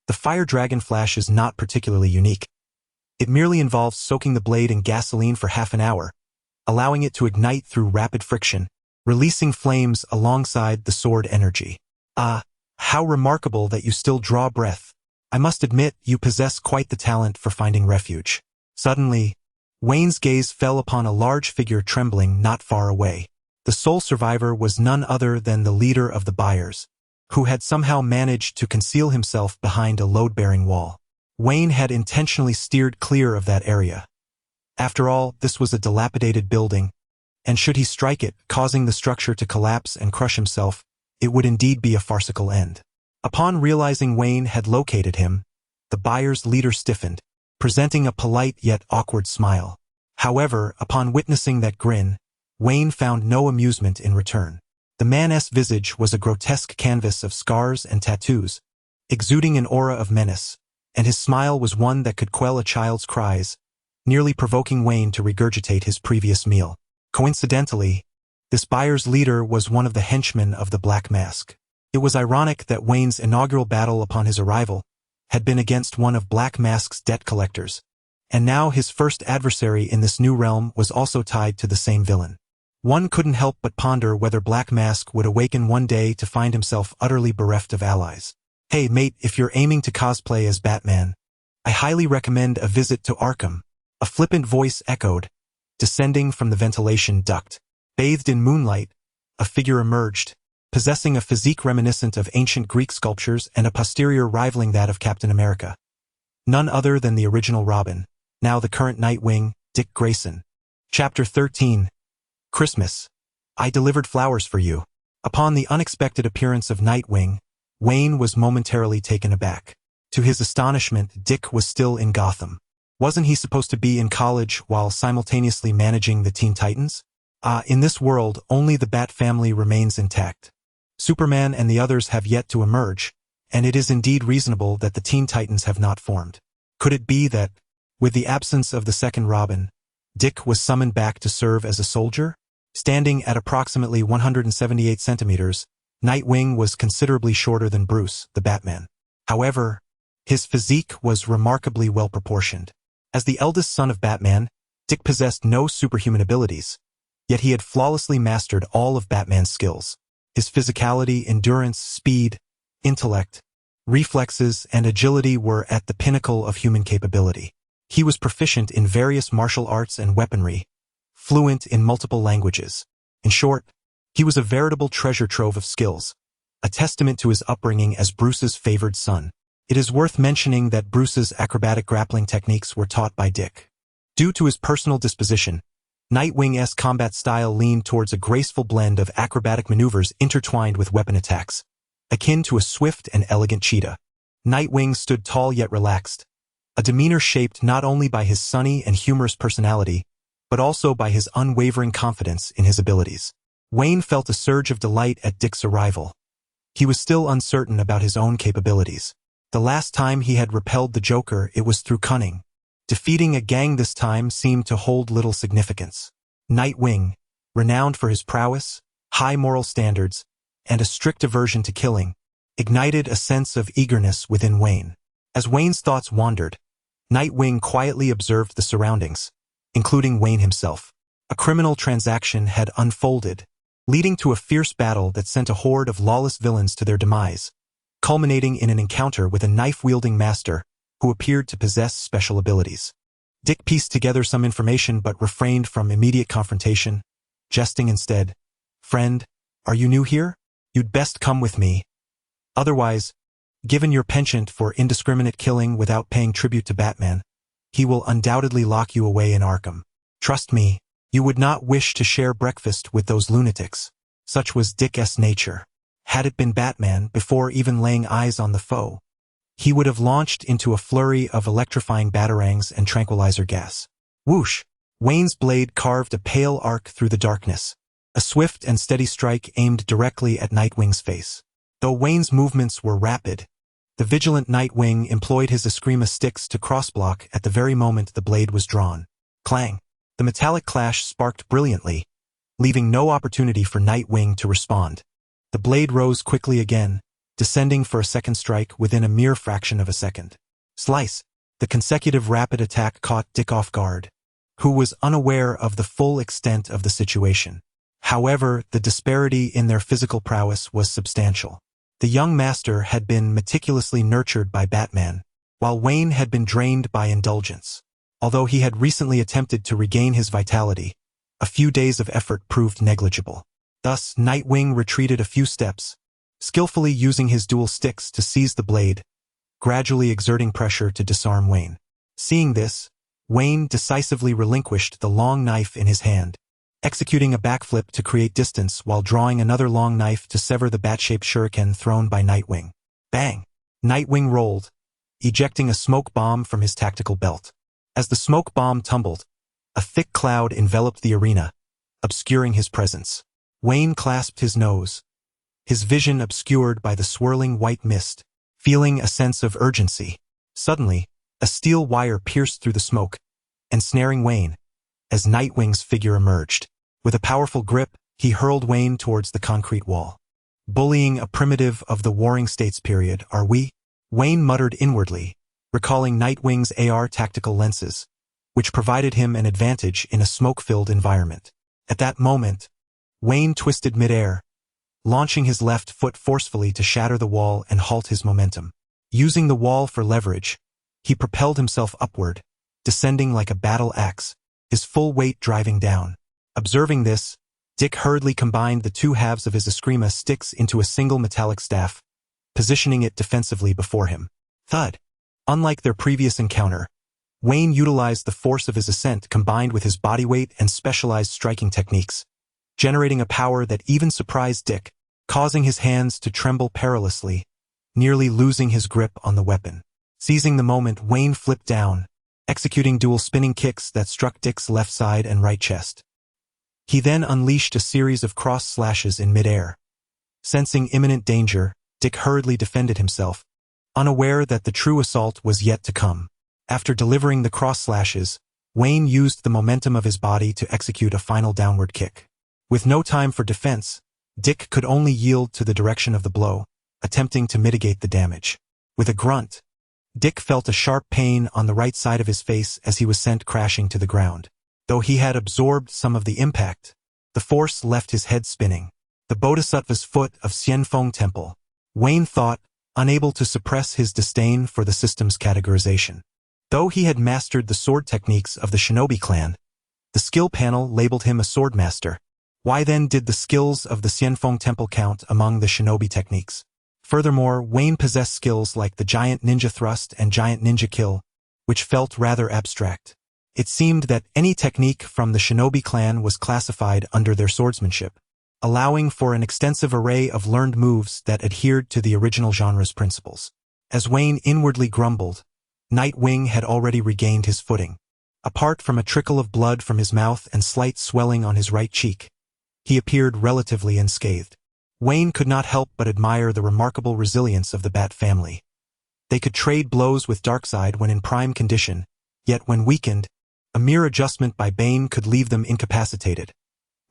The Fire Dragon Flash is not particularly unique. It merely involves soaking the blade in gasoline for half an hour, allowing it to ignite through rapid friction, releasing flames alongside the sword energy. Ah, how remarkable that you still draw breath. I must admit you possess quite the talent for finding refuge. Suddenly, Wayne's gaze fell upon a large figure trembling not far away. The sole survivor was none other than the leader of the buyers, who had somehow managed to conceal himself behind a load-bearing wall. Wayne had intentionally steered clear of that area. After all, this was a dilapidated building, and should he strike it, causing the structure to collapse and crush himself, it would indeed be a farcical end. Upon realizing Wayne had located him, the buyer's leader stiffened, presenting a polite yet awkward smile. However, upon witnessing that grin, Wayne found no amusement in return. The man's visage was a grotesque canvas of scars and tattoos, exuding an aura of menace, and his smile was one that could quell a child's cries, nearly provoking Wayne to regurgitate his previous meal. Coincidentally, this buyer's leader was one of the henchmen of the Black Mask. It was ironic that Wayne's inaugural battle upon his arrival had been against one of Black Mask's debt collectors, and now his first adversary in this new realm was also tied to the same villain. One couldn't help but ponder whether Black Mask would awaken one day to find himself utterly bereft of allies. Hey mate, if you're aiming to cosplay as Batman, I highly recommend a visit to Arkham, a flippant voice echoed, descending from the ventilation duct. Bathed in moonlight, a figure emerged, possessing a physique reminiscent of ancient Greek sculptures and a posterior rivaling that of Captain America. None other than the original Robin, now the current Nightwing, Dick Grayson. Chapter 13. Christmas. I delivered flowers for you. Upon the unexpected appearance of Nightwing, Wayne was momentarily taken aback. To his astonishment, Dick was still in Gotham. Wasn't he supposed to be in college while simultaneously managing the Teen Titans? In this world, only the Bat family remains intact. Superman and the others have yet to emerge, and it is indeed reasonable that the Teen Titans have not formed. Could it be that, with the absence of the second Robin, Dick was summoned back to serve as a soldier? Standing at approximately 178 centimeters, Nightwing was considerably shorter than Bruce, the Batman. However, his physique was remarkably well-proportioned. As the eldest son of Batman, Dick possessed no superhuman abilities, yet he had flawlessly mastered all of Batman's skills. His physicality, endurance, speed, intellect, reflexes, and agility were at the pinnacle of human capability. He was proficient in various martial arts and weaponry, fluent in multiple languages. In short, he was a veritable treasure trove of skills, a testament to his upbringing as Bruce's favored son. It is worth mentioning that Bruce's acrobatic grappling techniques were taught by Dick. Due to his personal disposition, Nightwing's combat style leaned towards a graceful blend of acrobatic maneuvers intertwined with weapon attacks, akin to a swift and elegant cheetah. Nightwing stood tall yet relaxed, a demeanor shaped not only by his sunny and humorous personality, but also by his unwavering confidence in his abilities. Wayne felt a surge of delight at Dick's arrival. He was still uncertain about his own capabilities. The last time he had repelled the Joker, it was through cunning. Defeating a gang this time seemed to hold little significance. Nightwing, renowned for his prowess, high moral standards, and a strict aversion to killing, ignited a sense of eagerness within Wayne. As Wayne's thoughts wandered, Nightwing quietly observed the surroundings, including Wayne himself. A criminal transaction had unfolded, leading to a fierce battle that sent a horde of lawless villains to their demise, culminating in an encounter with a knife-wielding master who appeared to possess special abilities. Dick pieced together some information but refrained from immediate confrontation, jesting instead, "Friend, are you new here? You'd best come with me. Otherwise, given your penchant for indiscriminate killing without paying tribute to Batman, he will undoubtedly lock you away in Arkham. Trust me, you would not wish to share breakfast with those lunatics." Such was Dick's nature. Had it been Batman, before even laying eyes on the foe, he would have launched into a flurry of electrifying batarangs and tranquilizer gas. Whoosh! Wayne's blade carved a pale arc through the darkness, a swift and steady strike aimed directly at Nightwing's face. Though Wayne's movements were rapid, the vigilant Nightwing employed his Eskrima sticks to crossblock at the very moment the blade was drawn. Clang! The metallic clash sparked brilliantly, leaving no opportunity for Nightwing to respond. The blade rose quickly again, descending for a second strike within a mere fraction of a second. Slice! The consecutive rapid attack caught Dick off guard, who was unaware of the full extent of the situation. However, the disparity in their physical prowess was substantial. The young master had been meticulously nurtured by Batman, while Wayne had been drained by indulgence. Although he had recently attempted to regain his vitality, a few days of effort proved negligible. Thus, Nightwing retreated a few steps, skillfully using his dual sticks to seize the blade, gradually exerting pressure to disarm Wayne. Seeing this, Wayne decisively relinquished the long knife in his hand, executing a backflip to create distance while drawing another long knife to sever the bat-shaped shuriken thrown by Nightwing. Bang! Nightwing rolled, ejecting a smoke bomb from his tactical belt. As the smoke bomb tumbled, a thick cloud enveloped the arena, obscuring his presence. Wayne clasped his nose, his vision obscured by the swirling white mist, feeling a sense of urgency. Suddenly, a steel wire pierced through the smoke, ensnaring Wayne, as Nightwing's figure emerged. With a powerful grip, he hurled Wayne towards the concrete wall. Bullying a primitive of the Warring States period, are we? Wayne muttered inwardly, recalling Nightwing's AR tactical lenses, which provided him an advantage in a smoke-filled environment. At that moment, Wayne twisted midair, launching his left foot forcefully to shatter the wall and halt his momentum. Using the wall for leverage, he propelled himself upward, descending like a battle axe, his full weight driving down. Observing this, Dick hurriedly combined the two halves of his Eskrima sticks into a single metallic staff, positioning it defensively before him. Thud! Unlike their previous encounter, Wayne utilized the force of his ascent combined with his body weight and specialized striking techniques, generating a power that even surprised Dick, causing his hands to tremble perilously, nearly losing his grip on the weapon. Seizing the moment, Wayne flipped down, executing dual spinning kicks that struck Dick's left side and right chest. He then unleashed a series of cross slashes in midair. Sensing imminent danger, Dick hurriedly defended himself, unaware that the true assault was yet to come. After delivering the cross slashes, Wayne used the momentum of his body to execute a final downward kick. With no time for defense, Dick could only yield to the direction of the blow, attempting to mitigate the damage. With a grunt, Dick felt a sharp pain on the right side of his face as he was sent crashing to the ground. Though he had absorbed some of the impact, the force left his head spinning. The Bodhisattva's foot of Xianfeng Temple, Wayne thought, unable to suppress his disdain for the system's categorization. Though he had mastered the sword techniques of the shinobi clan, the skill panel labeled him a swordmaster. Why then did the skills of the Xianfeng Temple count among the shinobi techniques? Furthermore, Wayne possessed skills like the Giant Ninja Thrust and Giant Ninja Kill, which felt rather abstract. It seemed that any technique from the shinobi clan was classified under their swordsmanship, allowing for an extensive array of learned moves that adhered to the original genre's principles. As Wayne inwardly grumbled, Nightwing had already regained his footing. Apart from a trickle of blood from his mouth and slight swelling on his right cheek, he appeared relatively unscathed. Wayne could not help but admire the remarkable resilience of the Bat family. They could trade blows with Darkseid when in prime condition, yet when weakened, a mere adjustment by Bane could leave them incapacitated,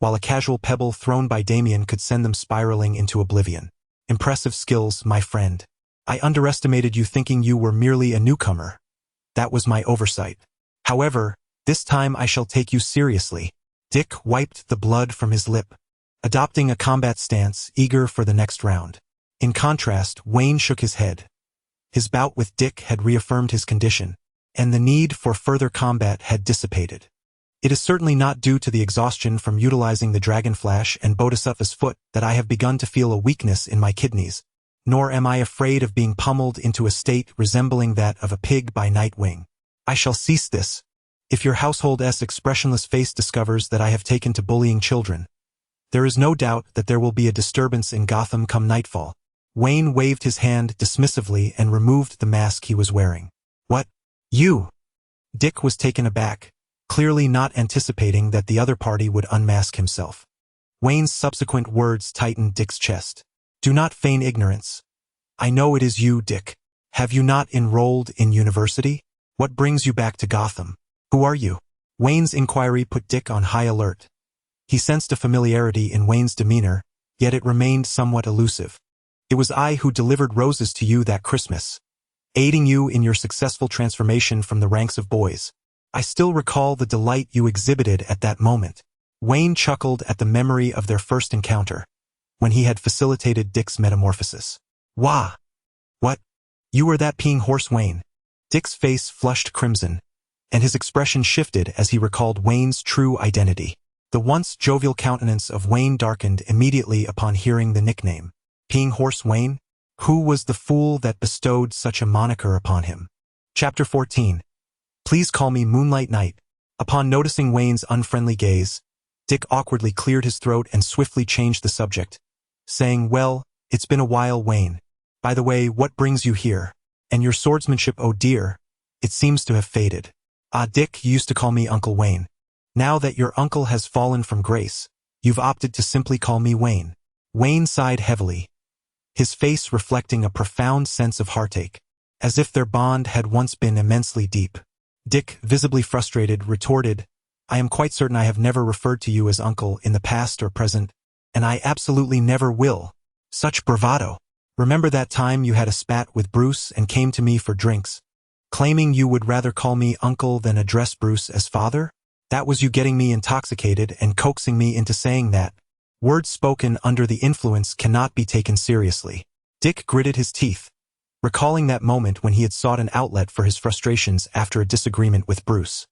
while a casual pebble thrown by Damian could send them spiraling into oblivion. Impressive skills, my friend. I underestimated you thinking you were merely a newcomer. That was my oversight. However, this time I shall take you seriously. Dick wiped the blood from his lip, adopting a combat stance, eager for the next round. In contrast, Wayne shook his head. His bout with Dick had reaffirmed his condition, and the need for further combat had dissipated. It is certainly not due to the exhaustion from utilizing the Dragon Flash and Bodhisattva's foot that I have begun to feel a weakness in my kidneys, nor am I afraid of being pummeled into a state resembling that of a pig by Nightwing. I shall cease this, if your household's expressionless face discovers that I have taken to bullying children. There is no doubt that there will be a disturbance in Gotham come nightfall. Wayne waved his hand dismissively and removed the mask he was wearing. What? You? Dick was taken aback, clearly not anticipating that the other party would unmask himself. Wayne's subsequent words tightened Dick's chest. Do not feign ignorance. I know it is you, Dick. Have you not enrolled in university? What brings you back to Gotham? Who are you? Wayne's inquiry put Dick on high alert. He sensed a familiarity in Wayne's demeanor, yet it remained somewhat elusive. It was I who delivered roses to you that Christmas, aiding you in your successful transformation from the ranks of boys. I still recall the delight you exhibited at that moment. Wayne chuckled at the memory of their first encounter, when he had facilitated Dick's metamorphosis. Wah! What? You were that peeing horse, Wayne? Dick's face flushed crimson, and his expression shifted as he recalled Wayne's true identity. The once jovial countenance of Wayne darkened immediately upon hearing the nickname. Peeing Horse Wayne? Who was the fool that bestowed such a moniker upon him? Chapter 14. Please call me Moonlight Knight. Upon noticing Wayne's unfriendly gaze, Dick awkwardly cleared his throat and swiftly changed the subject, saying, Well, it's been a while, Wayne. By the way, what brings you here? And your swordsmanship, oh dear, it seems to have faded. Ah, Dick, you used to call me Uncle Wayne. Now that your uncle has fallen from grace, you've opted to simply call me Wayne. Wayne sighed heavily, his face reflecting a profound sense of heartache, as if their bond had once been immensely deep. Dick, visibly frustrated, retorted, I am quite certain I have never referred to you as uncle in the past or present, and I absolutely never will. Such bravado. Remember that time you had a spat with Bruce and came to me for drinks, claiming you would rather call me uncle than address Bruce as father? That was you getting me intoxicated and coaxing me into saying that. Words spoken under the influence cannot be taken seriously. Dick gritted his teeth, recalling that moment when he had sought an outlet for his frustrations after a disagreement with Bruce.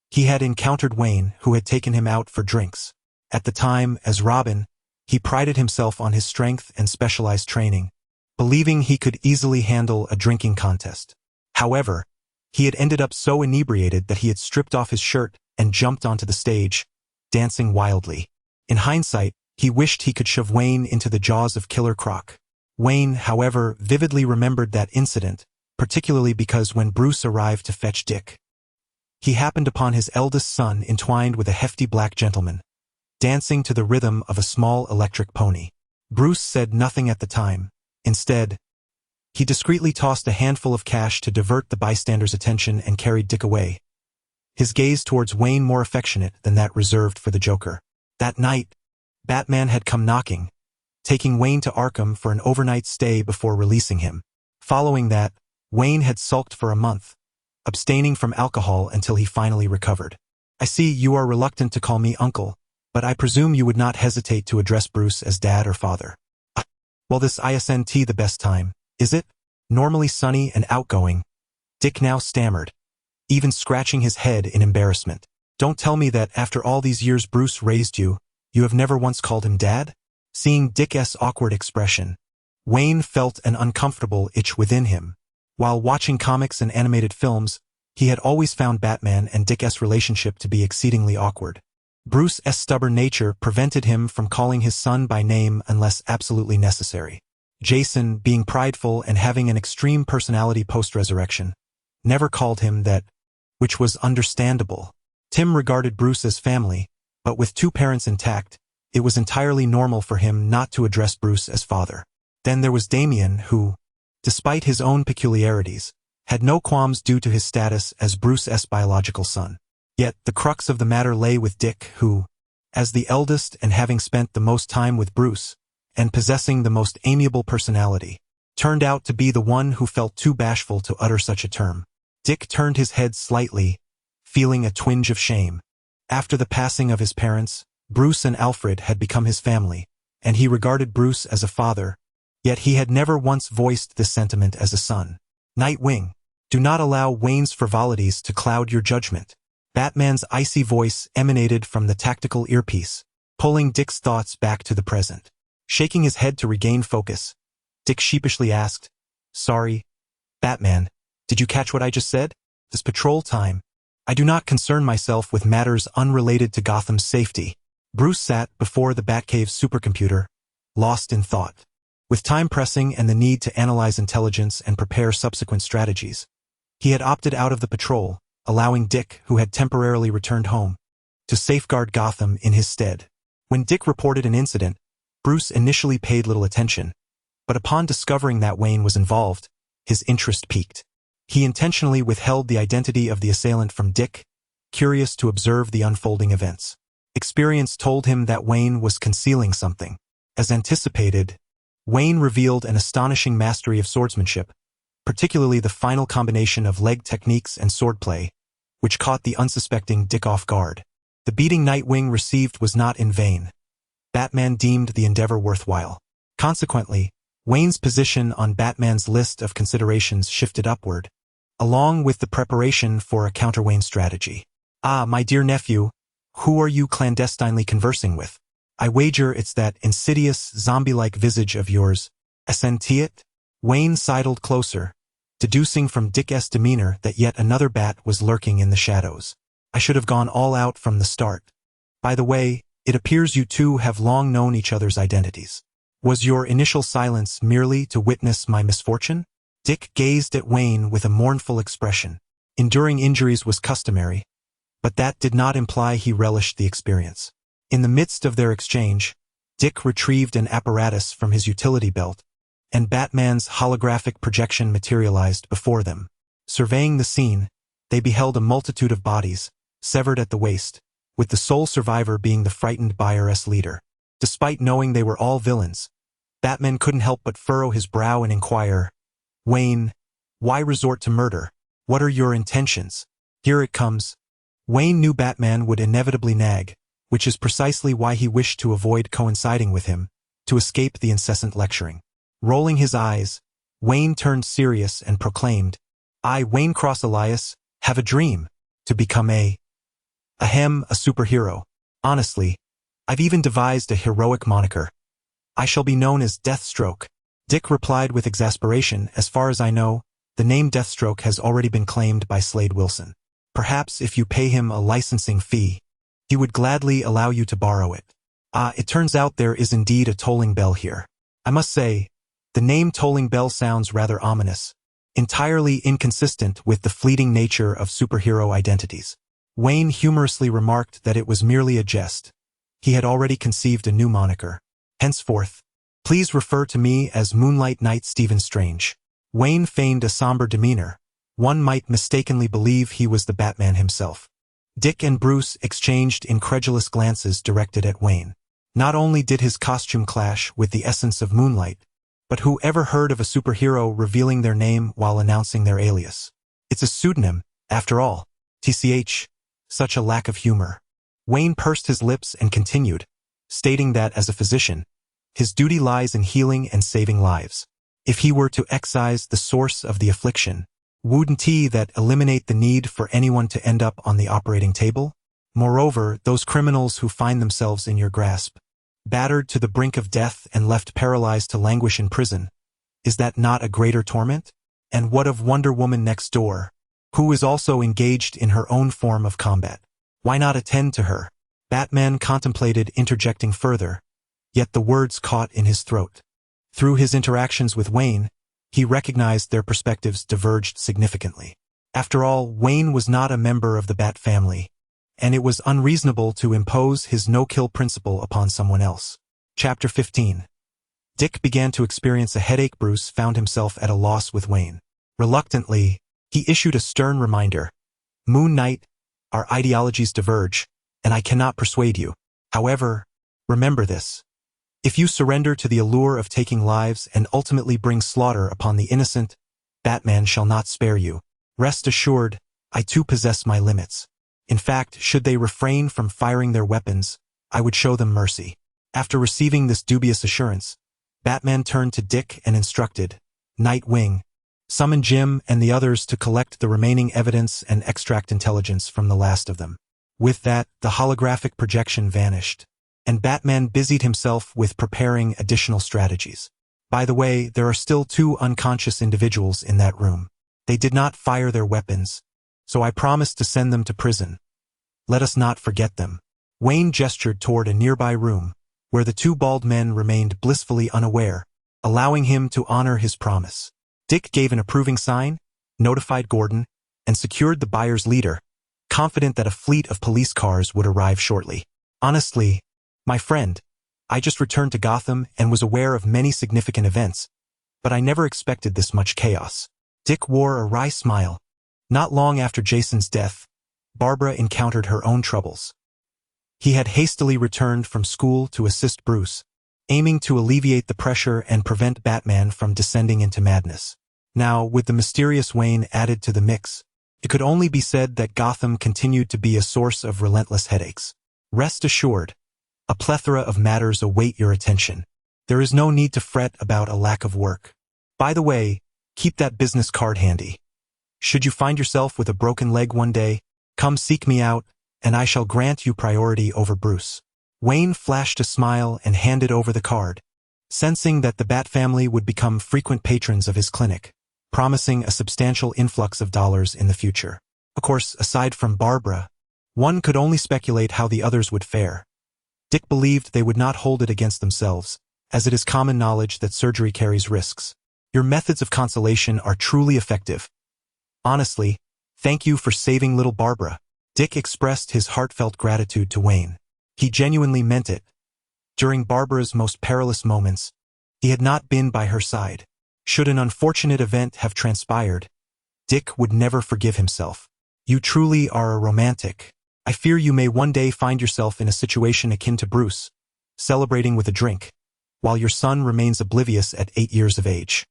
He had encountered Wayne, who had taken him out for drinks. At the time, as Robin, he prided himself on his strength and specialized training, believing he could easily handle a drinking contest. However, he had ended up so inebriated that he had stripped off his shirt and jumped onto the stage, dancing wildly. In hindsight, he wished he could shove Wayne into the jaws of Killer Croc. Wayne, however, vividly remembered that incident, particularly because when Bruce arrived to fetch Dick, he happened upon his eldest son entwined with a hefty black gentleman, dancing to the rhythm of a small electric pony. Bruce said nothing at the time. Instead, he discreetly tossed a handful of cash to divert the bystanders' attention and carried Dick away, his gaze towards Wayne more affectionate than that reserved for the Joker. That night, Batman had come knocking, taking Wayne to Arkham for an overnight stay before releasing him. Following that, Wayne had sulked for a month, abstaining from alcohol until he finally recovered. I see you are reluctant to call me uncle, but I presume you would not hesitate to address Bruce as dad or father. Well, this isn't the best time, is it? Normally sunny and outgoing, Dick now stammered, even scratching his head in embarrassment. Don't tell me that after all these years Bruce raised you, you have never once called him dad? Seeing Dick's awkward expression, Wayne felt an uncomfortable itch within him. While watching comics and animated films, he had always found Batman and Dick's relationship to be exceedingly awkward. Bruce's stubborn nature prevented him from calling his son by name unless absolutely necessary. Jason, being prideful and having an extreme personality post-resurrection, never called him that, which was understandable. Tim regarded Bruce as family, but with two parents intact, it was entirely normal for him not to address Bruce as father. Then there was Damien, who, despite his own peculiarities, had no qualms due to his status as Bruce's biological son. Yet the crux of the matter lay with Dick, who, as the eldest and having spent the most time with Bruce, and possessing the most amiable personality, turned out to be the one who felt too bashful to utter such a term. Dick turned his head slightly, feeling a twinge of shame. After the passing of his parents, Bruce and Alfred had become his family, and he regarded Bruce as a father, yet he had never once voiced this sentiment as a son. Nightwing, do not allow Wayne's frivolities to cloud your judgment. Batman's icy voice emanated from the tactical earpiece, pulling Dick's thoughts back to the present. Shaking his head to regain focus, Dick sheepishly asked, Sorry, Batman, did you catch what I just said? This patrol time. I do not concern myself with matters unrelated to Gotham's safety. Bruce sat before the Batcave's supercomputer, lost in thought. With time pressing and the need to analyze intelligence and prepare subsequent strategies, he had opted out of the patrol, allowing Dick, who had temporarily returned home, to safeguard Gotham in his stead. When Dick reported an incident, Bruce initially paid little attention, but upon discovering that Wayne was involved, his interest piqued. He intentionally withheld the identity of the assailant from Dick, curious to observe the unfolding events. Experience told him that Wayne was concealing something. As anticipated, Wayne revealed an astonishing mastery of swordsmanship, particularly the final combination of leg techniques and swordplay, which caught the unsuspecting Dick off guard. The beating Nightwing received was not in vain. Batman deemed the endeavor worthwhile. Consequently, Wayne's position on Batman's list of considerations shifted upward, along with the preparation for a counter-Wayne strategy. "Ah, my dear nephew, who are you clandestinely conversing with? I wager it's that insidious, zombie-like visage of yours. Assenti it?" Wayne sidled closer, deducing from Dick's demeanor that yet another bat was lurking in the shadows. "I should have gone all out from the start. By the way, it appears you two have long known each other's identities. Was your initial silence merely to witness my misfortune?" Dick gazed at Wayne with a mournful expression. Enduring injuries was customary, but that did not imply he relished the experience. In the midst of their exchange, Dick retrieved an apparatus from his utility belt, and Batman's holographic projection materialized before them. Surveying the scene, they beheld a multitude of bodies, severed at the waist, with the sole survivor being the frightened buyer's leader. Despite knowing they were all villains, Batman couldn't help but furrow his brow and inquire, "Wayne, why resort to murder? What are your intentions?" "Here it comes." Wayne knew Batman would inevitably nag, which is precisely why he wished to avoid coinciding with him, to escape the incessant lecturing. Rolling his eyes, Wayne turned serious and proclaimed, "I, Wayne Cross Elias, have a dream, to become a superhero. Honestly, I've even devised a heroic moniker. I shall be known as Deathstroke." Dick replied with exasperation, "As far as I know, the name Deathstroke has already been claimed by Slade Wilson. Perhaps if you pay him a licensing fee, he would gladly allow you to borrow it." "Ah, it turns out there is indeed a tolling bell here. I must say, the name Tolling Bell sounds rather ominous, entirely inconsistent with the fleeting nature of superhero identities." Wayne humorously remarked that it was merely a jest. He had already conceived a new moniker. "Henceforth, please refer to me as Moonlight Knight Stephen Strange." Wayne feigned a somber demeanor. One might mistakenly believe he was the Batman himself. Dick and Bruce exchanged incredulous glances directed at Wayne. Not only did his costume clash with the essence of Moonlight, but who ever heard of a superhero revealing their name while announcing their alias? It's a pseudonym, after all. TCH, such a lack of humor. Wayne pursed his lips and continued, stating that as a physician, his duty lies in healing and saving lives. If he were to excise the source of the affliction, wouldn't that eliminate the need for anyone to end up on the operating table? Moreover, those criminals who find themselves in your grasp, battered to the brink of death and left paralyzed to languish in prison, is that not a greater torment? And what of Wonder Woman next door, who is also engaged in her own form of combat? Why not attend to her? Batman contemplated interjecting further, yet the words caught in his throat. Through his interactions with Wayne, he recognized their perspectives diverged significantly. After all, Wayne was not a member of the Bat family, and it was unreasonable to impose his no-kill principle upon someone else. Chapter 15. Dick began to experience a headache. Bruce found himself at a loss with Wayne. Reluctantly, he issued a stern reminder. "Moon Knight, our ideologies diverge, and I cannot persuade you. However, remember this. If you surrender to the allure of taking lives and ultimately bring slaughter upon the innocent, Batman shall not spare you. Rest assured, I too possess my limits. In fact, should they refrain from firing their weapons, I would show them mercy." After receiving this dubious assurance, Batman turned to Dick and instructed, "Nightwing, summon Jim and the others to collect the remaining evidence and extract intelligence from the last of them." With that, the holographic projection vanished, and Batman busied himself with preparing additional strategies. By the way, there are still 2 unconscious individuals in that room. They did not fire their weapons, so I promised to send them to prison. Let us not forget them. Wayne gestured toward a nearby room, where the 2 bald men remained blissfully unaware, allowing him to honor his promise. Dick gave an approving sign, notified Gordon, and secured the buyer's leader, confident that a fleet of police cars would arrive shortly. "Honestly, my friend, I just returned to Gotham and was aware of many significant events, but I never expected this much chaos." Dick wore a wry smile. Not long after Jason's death, Barbara encountered her own troubles. He had hastily returned from school to assist Bruce, aiming to alleviate the pressure and prevent Batman from descending into madness. Now, with the mysterious Wayne added to the mix, it could only be said that Gotham continued to be a source of relentless headaches. Rest assured, a plethora of matters await your attention. There is no need to fret about a lack of work. By the way, keep that business card handy. Should you find yourself with a broken leg one day, come seek me out, and I shall grant you priority over Bruce. Wayne flashed a smile and handed over the card, sensing that the Bat family would become frequent patrons of his clinic, promising a substantial influx of dollars in the future. Of course, aside from Barbara, one could only speculate how the others would fare. Dick believed they would not hold it against themselves, as it is common knowledge that surgery carries risks. Your methods of consolation are truly effective. Honestly, thank you for saving little Barbara. Dick expressed his heartfelt gratitude to Wayne. He genuinely meant it. During Barbara's most perilous moments, he had not been by her side. Should an unfortunate event have transpired, Dick would never forgive himself. You truly are a romantic. I fear you may one day find yourself in a situation akin to Bruce, celebrating with a drink, while your son remains oblivious at 8 years of age.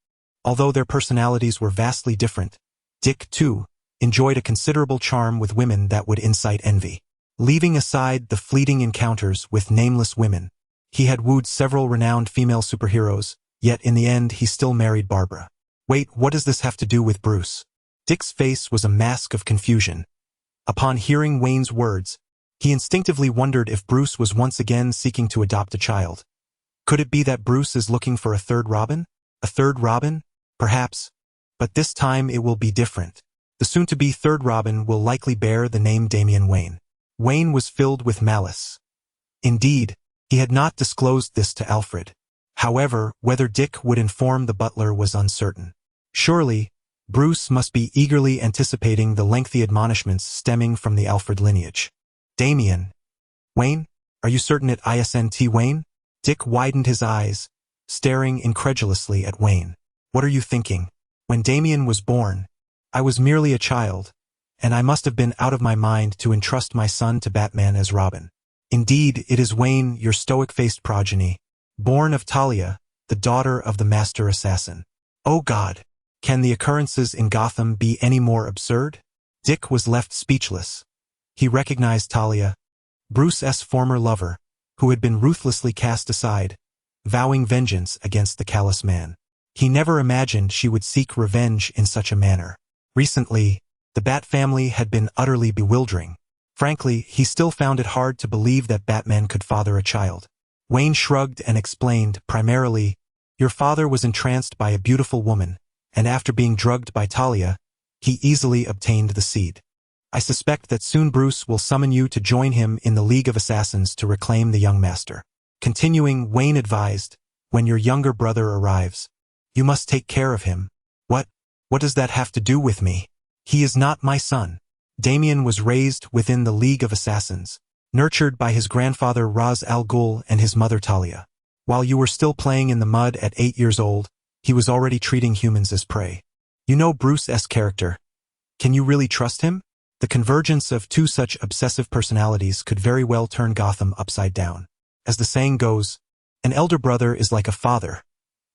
Although their personalities were vastly different, Dick, too, enjoyed a considerable charm with women that would incite envy. Leaving aside the fleeting encounters with nameless women, he had wooed several renowned female superheroes, yet in the end he still married Barbara. Wait, what does this have to do with Bruce? Dick's face was a mask of confusion. Upon hearing Wayne's words, he instinctively wondered if Bruce was once again seeking to adopt a child. Could it be that Bruce is looking for a third Robin? A third Robin? Perhaps. But this time it will be different. The soon-to-be third Robin will likely bear the name Damian Wayne. Wayne was filled with malice. Indeed, he had not disclosed this to Alfred. However, whether Dick would inform the butler was uncertain. Surely, Bruce must be eagerly anticipating the lengthy admonishments stemming from the Alfred lineage. Damian Wayne? Are you certain it isn't Wayne? Dick widened his eyes, staring incredulously at Wayne. What are you thinking? When Damian was born, I was merely a child, and I must have been out of my mind to entrust my son to Batman as Robin. Indeed, it is Wayne, your stoic-faced progeny, born of Talia, the daughter of the master assassin. Oh God, can the occurrences in Gotham be any more absurd? Dick was left speechless. He recognized Talia, Bruce's former lover, who had been ruthlessly cast aside, vowing vengeance against the callous man. He never imagined she would seek revenge in such a manner. Recently, the Bat family had been utterly bewildering. Frankly, he still found it hard to believe that Batman could father a child. Wayne shrugged and explained, primarily, your father was entranced by a beautiful woman, and after being drugged by Talia, he easily obtained the seed. I suspect that soon Bruce will summon you to join him in the League of Assassins to reclaim the young master. Continuing, Wayne advised, when your younger brother arrives, you must take care of him. What does that have to do with me? He is not my son. Damian was raised within the League of Assassins, nurtured by his grandfather Ra's al Ghul and his mother Talia. While you were still playing in the mud at 8 years old, he was already treating humans as prey. You know Bruce's character. Can you really trust him? The convergence of two such obsessive personalities could very well turn Gotham upside down. As the saying goes, an elder brother is like a father.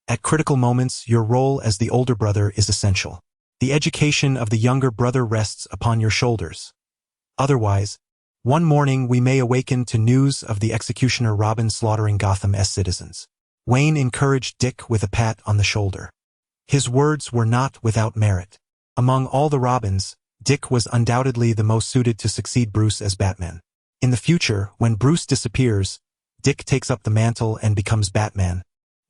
At critical moments, your role as the older brother is essential. The education of the younger brother rests upon your shoulders. Otherwise, one morning we may awaken to news of the executioner Robin slaughtering Gotham's citizens. Wayne encouraged Dick with a pat on the shoulder. His words were not without merit. Among all the Robins, Dick was undoubtedly the most suited to succeed Bruce as Batman. In the future, when Bruce disappears, Dick takes up the mantle and becomes Batman,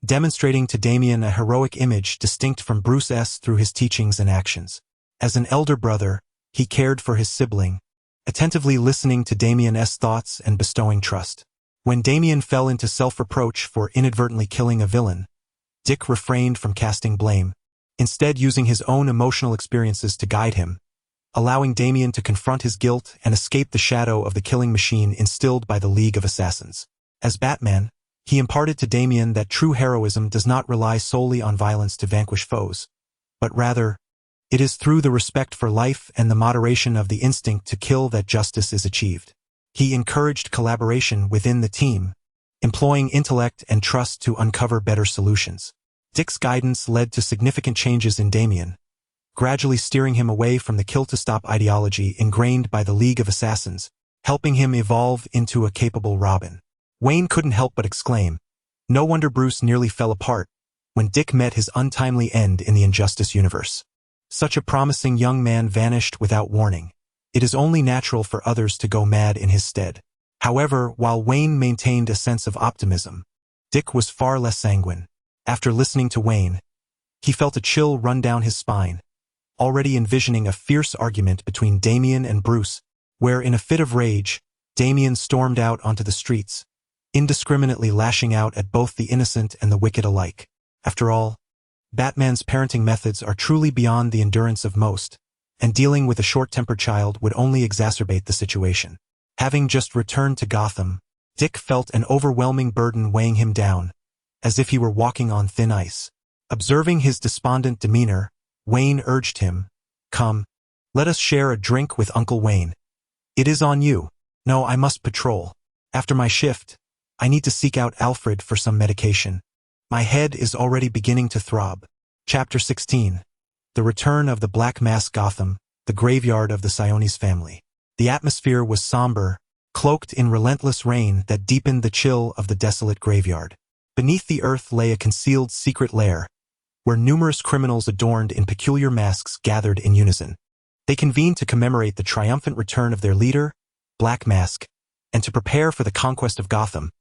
demonstrating to Damian a heroic image distinct from Bruce's through his teachings and actions. As an elder brother, he cared for his sibling, attentively listening to Damian's thoughts and bestowing trust. When Damian fell into self-reproach for inadvertently killing a villain, Dick refrained from casting blame, instead using his own emotional experiences to guide him, allowing Damian to confront his guilt and escape the shadow of the killing machine instilled by the League of Assassins. As Batman, he imparted to Damian that true heroism does not rely solely on violence to vanquish foes, but rather, it is through the respect for life and the moderation of the instinct to kill that justice is achieved. He encouraged collaboration within the team, employing intellect and trust to uncover better solutions. Dick's guidance led to significant changes in Damian, gradually steering him away from the kill-to-stop ideology ingrained by the League of Assassins, helping him evolve into a capable Robin. Wayne couldn't help but exclaim, no wonder Bruce nearly fell apart when Dick met his untimely end in the Injustice universe. Such a promising young man vanished without warning. It is only natural for others to go mad in his stead. However, while Wayne maintained a sense of optimism, Dick was far less sanguine. After listening to Wayne, he felt a chill run down his spine, already envisioning a fierce argument between Damien and Bruce, where in a fit of rage, Damien stormed out onto the streets, indiscriminately lashing out at both the innocent and the wicked alike. After all, Batman's parenting methods are truly beyond the endurance of most, and dealing with a short-tempered child would only exacerbate the situation. Having just returned to Gotham, Dick felt an overwhelming burden weighing him down, as if he were walking on thin ice. Observing his despondent demeanor, Wayne urged him, "Come, let us share a drink with Uncle Wayne. It is on you." "No, I must patrol. After my shift, I need to seek out Alfred for some medication. My head is already beginning to throb." Chapter 16. The Return of the Black Mask. Gotham, the graveyard of the Sionis family. The atmosphere was somber, cloaked in relentless rain that deepened the chill of the desolate graveyard. Beneath the earth lay a concealed secret lair, where numerous criminals adorned in peculiar masks gathered in unison. They convened to commemorate the triumphant return of their leader, Black Mask, and to prepare for the conquest of Gotham,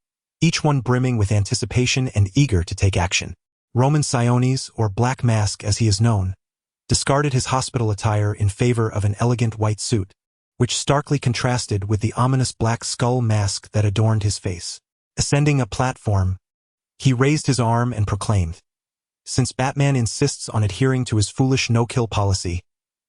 each one brimming with anticipation and eager to take action. Roman Sionis, or Black Mask as he is known, discarded his hospital attire in favor of an elegant white suit, which starkly contrasted with the ominous black skull mask that adorned his face. Ascending a platform, he raised his arm and proclaimed, "Since Batman insists on adhering to his foolish no-kill policy,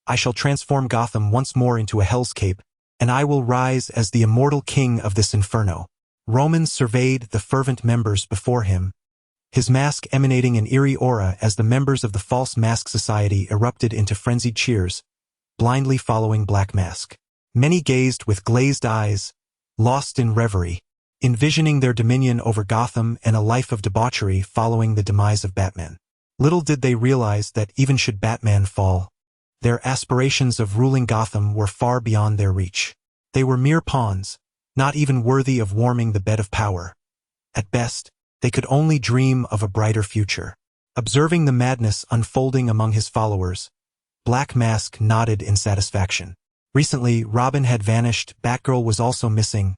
I shall transform Gotham once more into a hellscape, and I will rise as the immortal king of this inferno." Roman surveyed the fervent members before him, his mask emanating an eerie aura as the members of the False Mask Society erupted into frenzied cheers, blindly following Black Mask. Many gazed with glazed eyes, lost in reverie, envisioning their dominion over Gotham and a life of debauchery following the demise of Batman. Little did they realize that even should Batman fall, their aspirations of ruling Gotham were far beyond their reach. They were mere pawns, not even worthy of warming the bed of power. At best, they could only dream of a brighter future. Observing the madness unfolding among his followers, Black Mask nodded in satisfaction. Recently, Robin had vanished, Batgirl was also missing,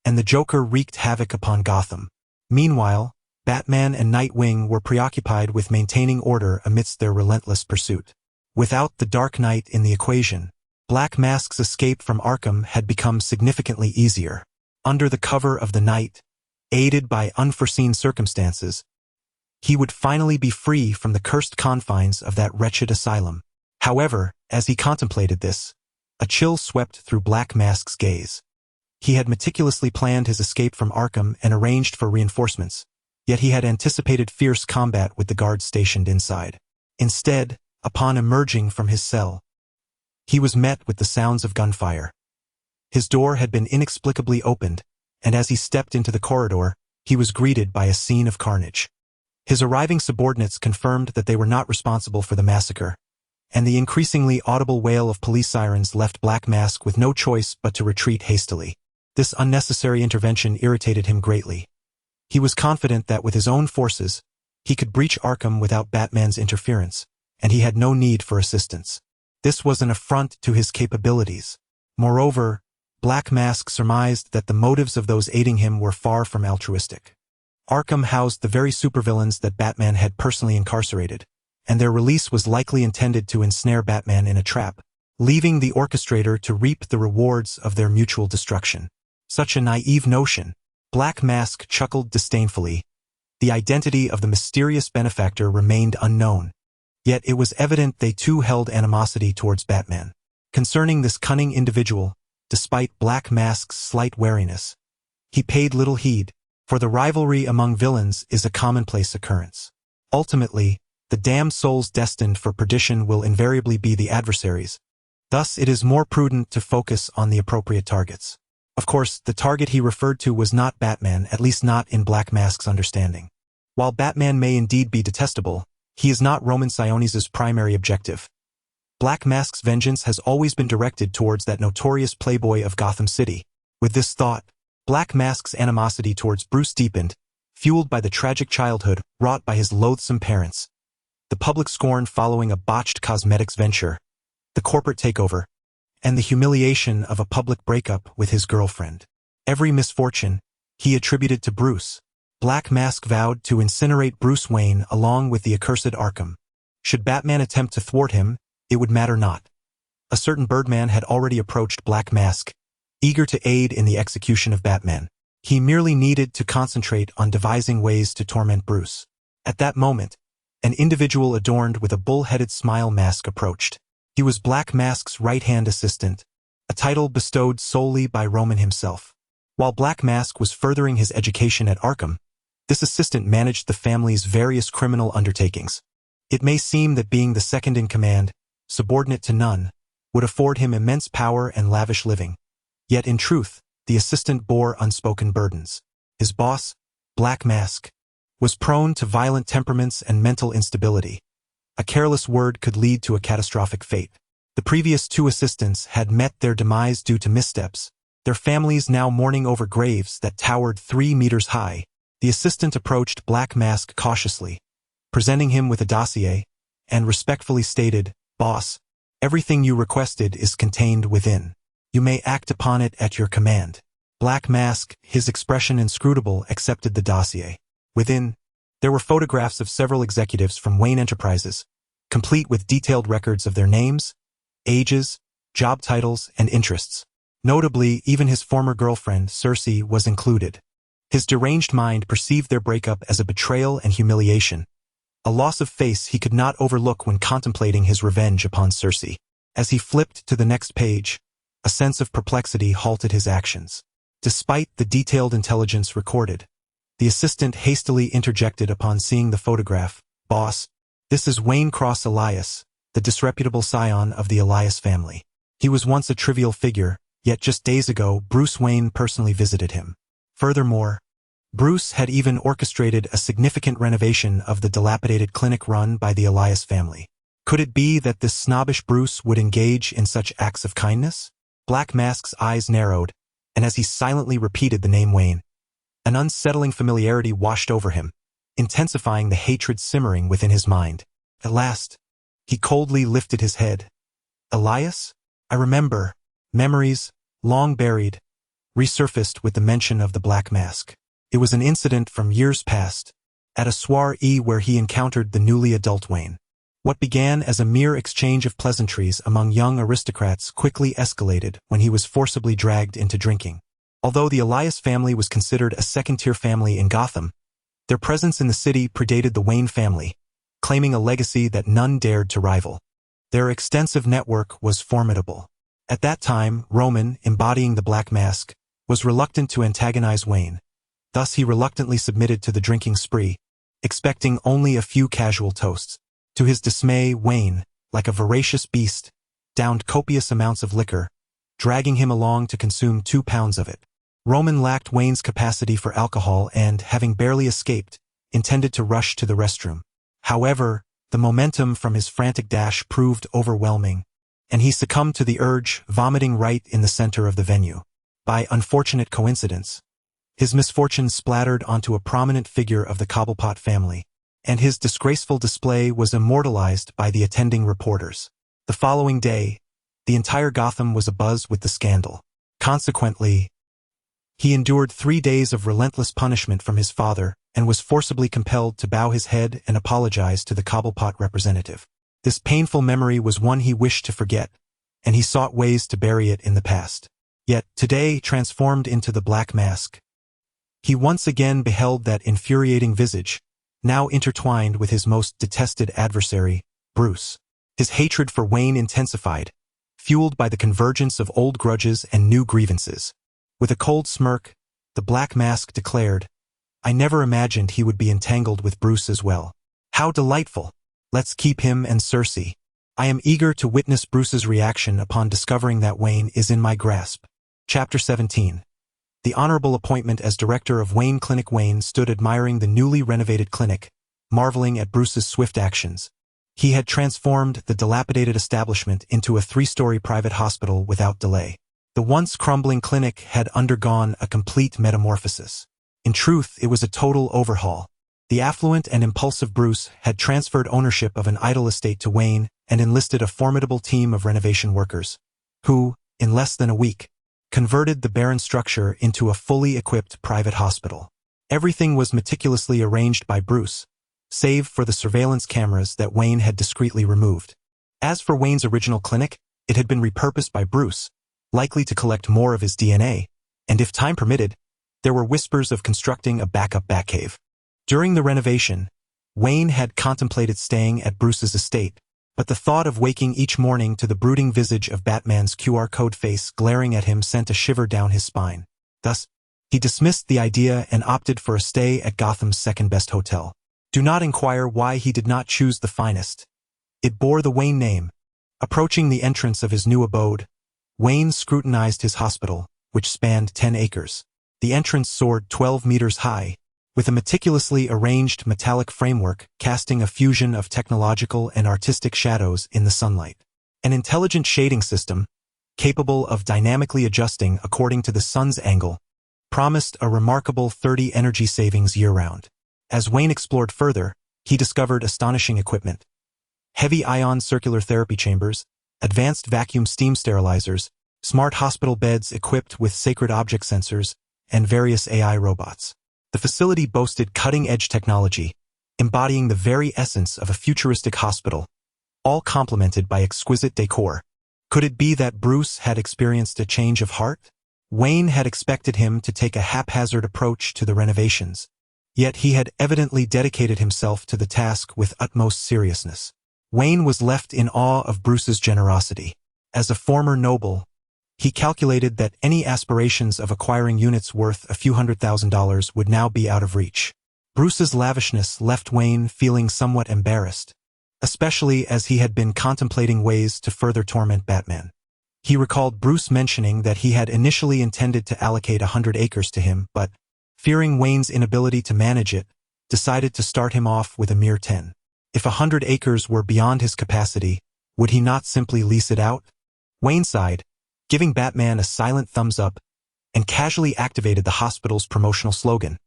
and the Joker wreaked havoc upon Gotham. Meanwhile, Batman and Nightwing were preoccupied with maintaining order amidst their relentless pursuit. Without the Dark Knight in the equation, Black Mask's escape from Arkham had become significantly easier. Under the cover of the night, aided by unforeseen circumstances, he would finally be free from the cursed confines of that wretched asylum. However, as he contemplated this, a chill swept through Black Mask's gaze. He had meticulously planned his escape from Arkham and arranged for reinforcements, yet he had anticipated fierce combat with the guards stationed inside. Instead, upon emerging from his cell, he was met with the sounds of gunfire. His door had been inexplicably opened, and as he stepped into the corridor, he was greeted by a scene of carnage. His arriving subordinates confirmed that they were not responsible for the massacre, and the increasingly audible wail of police sirens left Black Mask with no choice but to retreat hastily. This unnecessary intervention irritated him greatly. He was confident that with his own forces, he could breach Arkham without Batman's interference, and he had no need for assistance. This was an affront to his capabilities. Moreover, Black Mask surmised that the motives of those aiding him were far from altruistic. Arkham housed the very supervillains that Batman had personally incarcerated, and their release was likely intended to ensnare Batman in a trap, leaving the orchestrator to reap the rewards of their mutual destruction. Such a naive notion. Black Mask chuckled disdainfully. The identity of the mysterious benefactor remained unknown, yet it was evident they too held animosity towards Batman. Concerning this cunning individual, despite Black Mask's slight wariness, he paid little heed, for the rivalry among villains is a commonplace occurrence. Ultimately, the damned souls destined for perdition will invariably be the adversaries. Thus, it is more prudent to focus on the appropriate targets. Of course, the target he referred to was not Batman, at least not in Black Mask's understanding. While Batman may indeed be detestable, he is not Roman Sionis' primary objective. Black Mask's vengeance has always been directed towards that notorious playboy of Gotham City. With this thought, Black Mask's animosity towards Bruce deepened, fueled by the tragic childhood wrought by his loathsome parents. the public scorn following a botched cosmetics venture, the corporate takeover, and the humiliation of a public breakup with his girlfriend. Every misfortune he attributed to Bruce. Black Mask vowed to incinerate Bruce Wayne along with the accursed Arkham. Should Batman attempt to thwart him, it would matter not. A certain Birdman had already approached Black Mask, eager to aid in the execution of Batman. He merely needed to concentrate on devising ways to torment Bruce. At that moment, an individual adorned with a bull-headed smile mask approached. He was Black Mask's right-hand assistant, a title bestowed solely by Roman himself. While Black Mask was furthering his education at Arkham, this assistant managed the family's various criminal undertakings. It may seem that being the second in command, subordinate to none, would afford him immense power and lavish living. Yet in truth, the assistant bore unspoken burdens. His boss, Black Mask, was prone to violent temperaments and mental instability. A careless word could lead to a catastrophic fate. The previous two assistants had met their demise due to missteps, their families now mourning over graves that towered 3 meters high. The assistant approached Black Mask cautiously, presenting him with a dossier, and respectfully stated, "Boss, everything you requested is contained within. You may act upon it at your command." Black Mask, his expression inscrutable, accepted the dossier. Within, there were photographs of several executives from Wayne Enterprises, complete with detailed records of their names, ages, job titles, and interests. Notably, even his former girlfriend, Cersei, was included. His deranged mind perceived their breakup as a betrayal and humiliation, a loss of face he could not overlook when contemplating his revenge upon Cersei. As he flipped to the next page, a sense of perplexity halted his actions. Despite the detailed intelligence recorded, the assistant hastily interjected upon seeing the photograph, "Boss, this is Wayne Cross Elias, the disreputable scion of the Elias family. He was once a trivial figure, yet just days ago Bruce Wayne personally visited him. Furthermore, Bruce had even orchestrated a significant renovation of the dilapidated clinic run by the Elias family. Could it be that this snobbish Bruce would engage in such acts of kindness?" Black Mask's eyes narrowed, and as he silently repeated the name Wayne, an unsettling familiarity washed over him, intensifying the hatred simmering within his mind. At last, he coldly lifted his head. "Elias? I remember." Memories, long buried, resurfaced with the mention of the Black Mask. It was an incident from years past, at a soiree where he encountered the newly adult Wayne. What began as a mere exchange of pleasantries among young aristocrats quickly escalated when he was forcibly dragged into drinking. Although the Elias family was considered a second-tier family in Gotham, their presence in the city predated the Wayne family, claiming a legacy that none dared to rival. Their extensive network was formidable. At that time, Roman, embodying the Black Mask, was reluctant to antagonize Wayne. Thus he reluctantly submitted to the drinking spree, expecting only a few casual toasts. To his dismay, Wayne, like a voracious beast, downed copious amounts of liquor, dragging him along to consume 2 pounds of it. Roman lacked Wayne's capacity for alcohol and, having barely escaped, intended to rush to the restroom. However, the momentum from his frantic dash proved overwhelming, and he succumbed to the urge, vomiting right in the center of the venue. By unfortunate coincidence, his misfortune splattered onto a prominent figure of the Cobblepot family, and his disgraceful display was immortalized by the attending reporters. The following day, the entire Gotham was abuzz with the scandal. Consequently, he endured 3 days of relentless punishment from his father and was forcibly compelled to bow his head and apologize to the Cobblepot representative. This painful memory was one he wished to forget, and he sought ways to bury it in the past. Yet, today, transformed into the Black Mask, he once again beheld that infuriating visage, now intertwined with his most detested adversary, Bruce. His hatred for Wayne intensified, fueled by the convergence of old grudges and new grievances. With a cold smirk, the Black Mask declared, "I never imagined he would be entangled with Bruce as well. How delightful! Let's keep him and Cersei. I am eager to witness Bruce's reaction upon discovering that Wayne is in my grasp." Chapter 17. The honorable appointment as director of Wayne Clinic. Wayne stood admiring the newly renovated clinic, marveling at Bruce's swift actions. He had transformed the dilapidated establishment into a 3-story private hospital without delay. The once crumbling clinic had undergone a complete metamorphosis. In truth, it was a total overhaul. The affluent and impulsive Bruce had transferred ownership of an idle estate to Wayne and enlisted a formidable team of renovation workers, who, in less than a week, converted the barren structure into a fully equipped private hospital. Everything was meticulously arranged by Bruce, save for the surveillance cameras that Wayne had discreetly removed. As for Wayne's original clinic, it had been repurposed by Bruce, likely to collect more of his DNA, and if time permitted, there were whispers of constructing a backup Batcave. During the renovation, Wayne had contemplated staying at Bruce's estate, but the thought of waking each morning to the brooding visage of Batman's QR code face glaring at him sent a shiver down his spine. Thus, he dismissed the idea and opted for a stay at Gotham's second-best hotel. Do not inquire why he did not choose the finest. It bore the Wayne name. Approaching the entrance of his new abode, Wayne scrutinized his hospital, which spanned 10 acres. The entrance soared 12 meters high, with a meticulously arranged metallic framework casting a fusion of technological and artistic shadows in the sunlight. An intelligent shading system, capable of dynamically adjusting according to the sun's angle, promised a remarkable 30 energy savings year-round. As Wayne explored further, he discovered astonishing equipment. Heavy ion circular therapy chambers, advanced vacuum steam sterilizers, smart hospital beds equipped with sacred object sensors, and various AI robots. The facility boasted cutting-edge technology, embodying the very essence of a futuristic hospital, all complemented by exquisite decor. Could it be that Bruce had experienced a change of heart? Wayne had expected him to take a haphazard approach to the renovations, yet he had evidently dedicated himself to the task with utmost seriousness. Wayne was left in awe of Bruce's generosity. As a former noble, he calculated that any aspirations of acquiring units worth a few $100,000 would now be out of reach. Bruce's lavishness left Wayne feeling somewhat embarrassed, especially as he had been contemplating ways to further torment Batman. He recalled Bruce mentioning that he had initially intended to allocate 100 acres to him, but, fearing Wayne's inability to manage it, decided to start him off with a mere 10. If 100 acres were beyond his capacity, would he not simply lease it out? Wayne sighed, giving Batman a silent thumbs up, and casually activated the hospital's promotional slogan,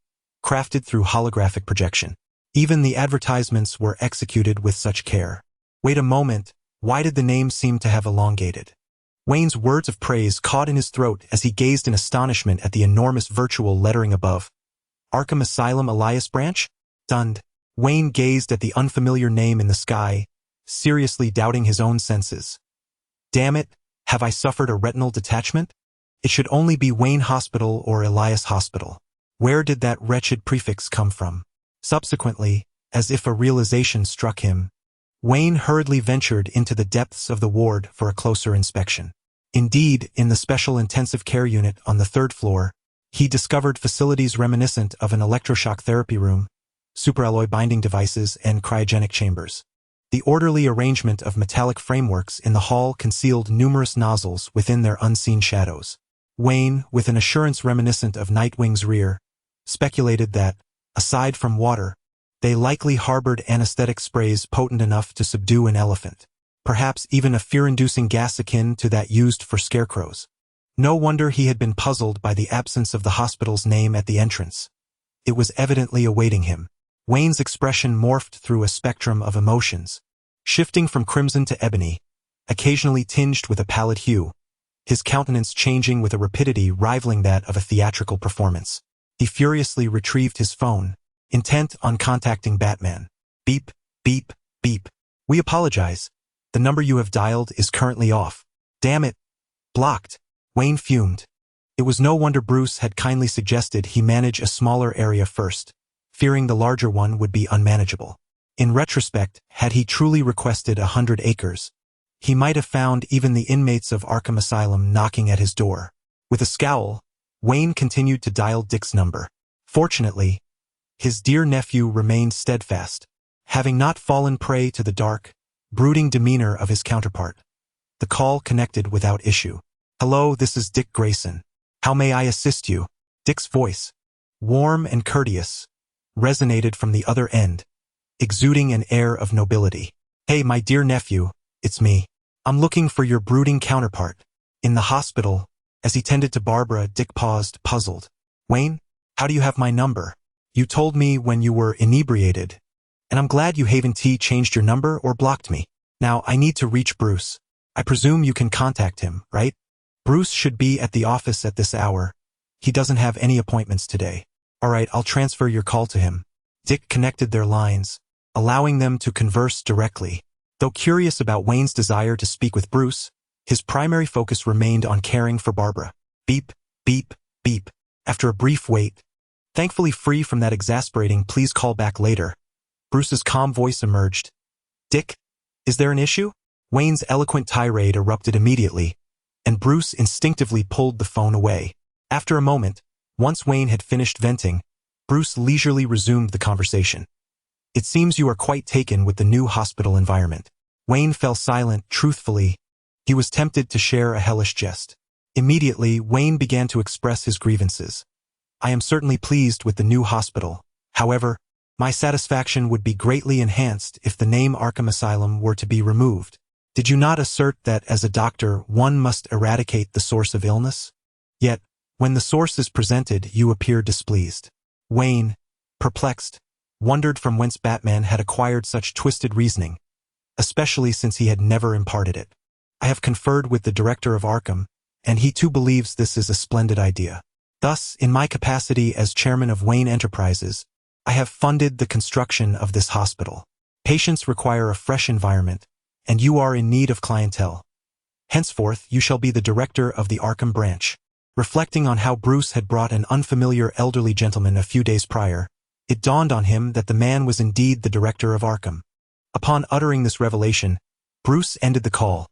crafted through holographic projection. Even the advertisements were executed with such care. Wait a moment, why did the name seem to have elongated? Wayne's words of praise caught in his throat as he gazed in astonishment at the enormous virtual lettering above. Arkham Asylum Elias Branch? Stunned, Wayne gazed at the unfamiliar name in the sky, seriously doubting his own senses. Damn it, have I suffered a retinal detachment? It should only be Wayne Hospital or Elias Hospital. Where did that wretched prefix come from? Subsequently, as if a realization struck him, Wayne hurriedly ventured into the depths of the ward for a closer inspection. Indeed, in the special intensive care unit on the 3rd floor, he discovered facilities reminiscent of an electroshock therapy room, superalloy binding devices, and cryogenic chambers. The orderly arrangement of metallic frameworks in the hall concealed numerous nozzles within their unseen shadows. Wayne, with an assurance reminiscent of Nightwing's rear, speculated that, aside from water, they likely harbored anesthetic sprays potent enough to subdue an elephant, perhaps even a fear-inducing gas akin to that used for scarecrows. No wonder he had been puzzled by the absence of the hospital's name at the entrance. It was evidently awaiting him. Wayne's expression morphed through a spectrum of emotions, shifting from crimson to ebony, occasionally tinged with a pallid hue, his countenance changing with a rapidity rivaling that of a theatrical performance. He furiously retrieved his phone, intent on contacting Batman. Beep, beep, beep. We apologize. The number you have dialed is currently off. Damn it. Blocked. Wayne fumed. It was no wonder Bruce had kindly suggested he manage a smaller area first, fearing the larger one would be unmanageable. In retrospect, had he truly requested 100 acres, he might have found even the inmates of Arkham Asylum knocking at his door. With a scowl, Wayne continued to dial Dick's number. Fortunately, his dear nephew remained steadfast, having not fallen prey to the dark, brooding demeanor of his counterpart. The call connected without issue. Hello, this is Dick Grayson. How may I assist you? Dick's voice, warm and courteous, resonated from the other end, exuding an air of nobility. Hey, my dear nephew, it's me. I'm looking for your brooding counterpart. In the hospital, as he tended to Barbara, Dick paused, puzzled. Wayne, how do you have my number? You told me when you were inebriated, and I'm glad you haven't changed your number or blocked me. Now I need to reach Bruce. I presume you can contact him, right? Bruce should be at the office at this hour. He doesn't have any appointments today. All right, I'll transfer your call to him. Dick connected their lines, allowing them to converse directly. Though curious about Wayne's desire to speak with Bruce, his primary focus remained on caring for Barbara. Beep, beep, beep. After a brief wait, thankfully free from that exasperating "please call back later," Bruce's calm voice emerged. Dick, is there an issue? Wayne's eloquent tirade erupted immediately, and Bruce instinctively pulled the phone away. After a moment, once Wayne had finished venting, Bruce leisurely resumed the conversation. It seems you are quite taken with the new hospital environment. Wayne fell silent. Truthfully, he was tempted to share a hellish jest. Immediately, Wayne began to express his grievances. I am certainly pleased with the new hospital. However, my satisfaction would be greatly enhanced if the name Arkham Asylum were to be removed. Did you not assert that as a doctor one must eradicate the source of illness? Yet, when the source is presented, you appear displeased. Wayne, perplexed, wondered from whence Batman had acquired such twisted reasoning, especially since he had never imparted it. I have conferred with the director of Arkham, and he too believes this is a splendid idea. Thus, in my capacity as chairman of Wayne Enterprises, I have funded the construction of this hospital. Patients require a fresh environment, and you are in need of clientele. Henceforth, you shall be the director of the Arkham branch. Reflecting on how Bruce had brought an unfamiliar elderly gentleman a few days prior, it dawned on him that the man was indeed the director of Arkham. Upon uttering this revelation, Bruce ended the call,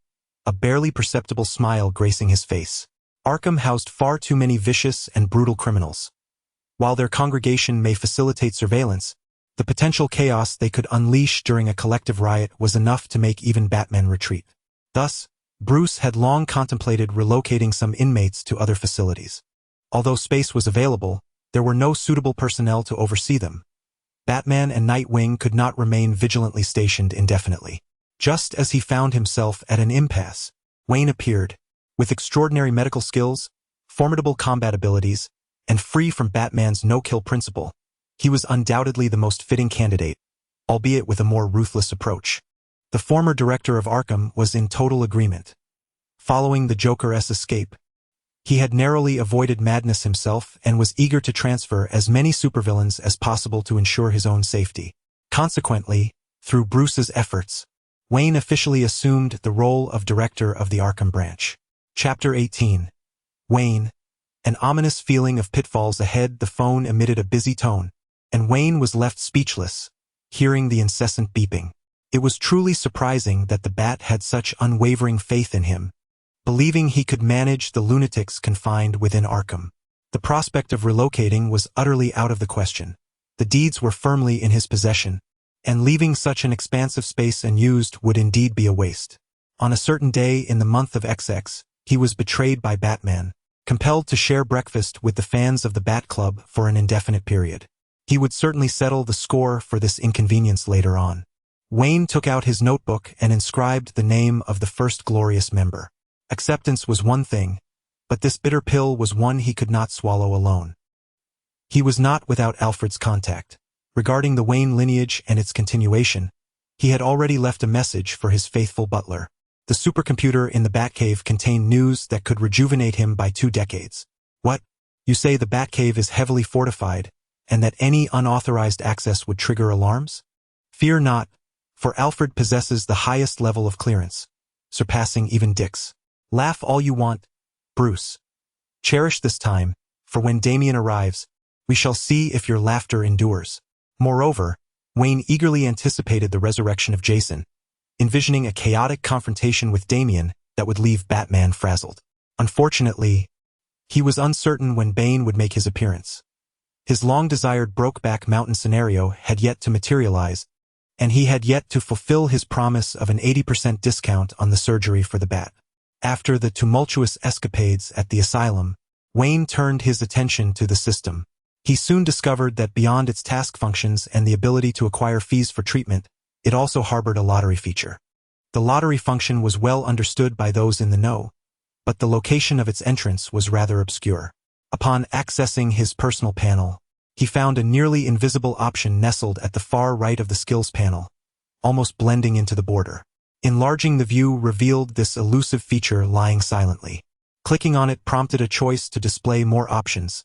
a barely perceptible smile gracing his face. Arkham housed far too many vicious and brutal criminals. While their congregation may facilitate surveillance, the potential chaos they could unleash during a collective riot was enough to make even Batman retreat. Thus, Bruce had long contemplated relocating some inmates to other facilities. Although space was available, there were no suitable personnel to oversee them. Batman and Nightwing could not remain vigilantly stationed indefinitely. Just as he found himself at an impasse, Wayne appeared, with extraordinary medical skills, formidable combat abilities, and free from Batman's no-kill principle. He was undoubtedly the most fitting candidate, albeit with a more ruthless approach. The former director of Arkham was in total agreement. Following the Joker's escape, he had narrowly avoided madness himself and was eager to transfer as many supervillains as possible to ensure his own safety. Consequently, through Bruce's efforts, Wayne officially assumed the role of director of the Arkham branch. Chapter 18. Wayne. An ominous feeling of pitfalls ahead. The phone emitted a busy tone, and Wayne was left speechless, hearing the incessant beeping. It was truly surprising that the Bat had such unwavering faith in him, believing he could manage the lunatics confined within Arkham. The prospect of relocating was utterly out of the question. The deeds were firmly in his possession, and leaving such an expansive space unused would indeed be a waste. On a certain day in the month of XX, he was betrayed by Batman, compelled to share breakfast with the fans of the Bat Club for an indefinite period. He would certainly settle the score for this inconvenience later on. Wayne took out his notebook and inscribed the name of the first glorious member. Acceptance was one thing, but this bitter pill was one he could not swallow alone. He was not without Alfred's contact. Regarding the Wayne lineage and its continuation, he had already left a message for his faithful butler. The supercomputer in the Batcave contained news that could rejuvenate him by 2 decades. What? You say the Batcave is heavily fortified, and that any unauthorized access would trigger alarms? Fear not, for Alfred possesses the highest level of clearance, surpassing even Dick's. Laugh all you want, Bruce. Cherish this time, for when Damian arrives, we shall see if your laughter endures. Moreover, Wayne eagerly anticipated the resurrection of Jason, envisioning a chaotic confrontation with Damian that would leave Batman frazzled. Unfortunately, he was uncertain when Bane would make his appearance. His long-desired Brokeback Mountain scenario had yet to materialize, and he had yet to fulfill his promise of an 80% discount on the surgery for the Bat. After the tumultuous escapades at the asylum, Wayne turned his attention to the system. He soon discovered that beyond its task functions and the ability to acquire fees for treatment, it also harbored a lottery feature. The lottery function was well understood by those in the know, but the location of its entrance was rather obscure. Upon accessing his personal panel, He found a nearly invisible option nestled at the far right of the skills panel, almost blending into the border. Enlarging the view revealed this elusive feature lying silently. Clicking on it prompted a choice to display more options,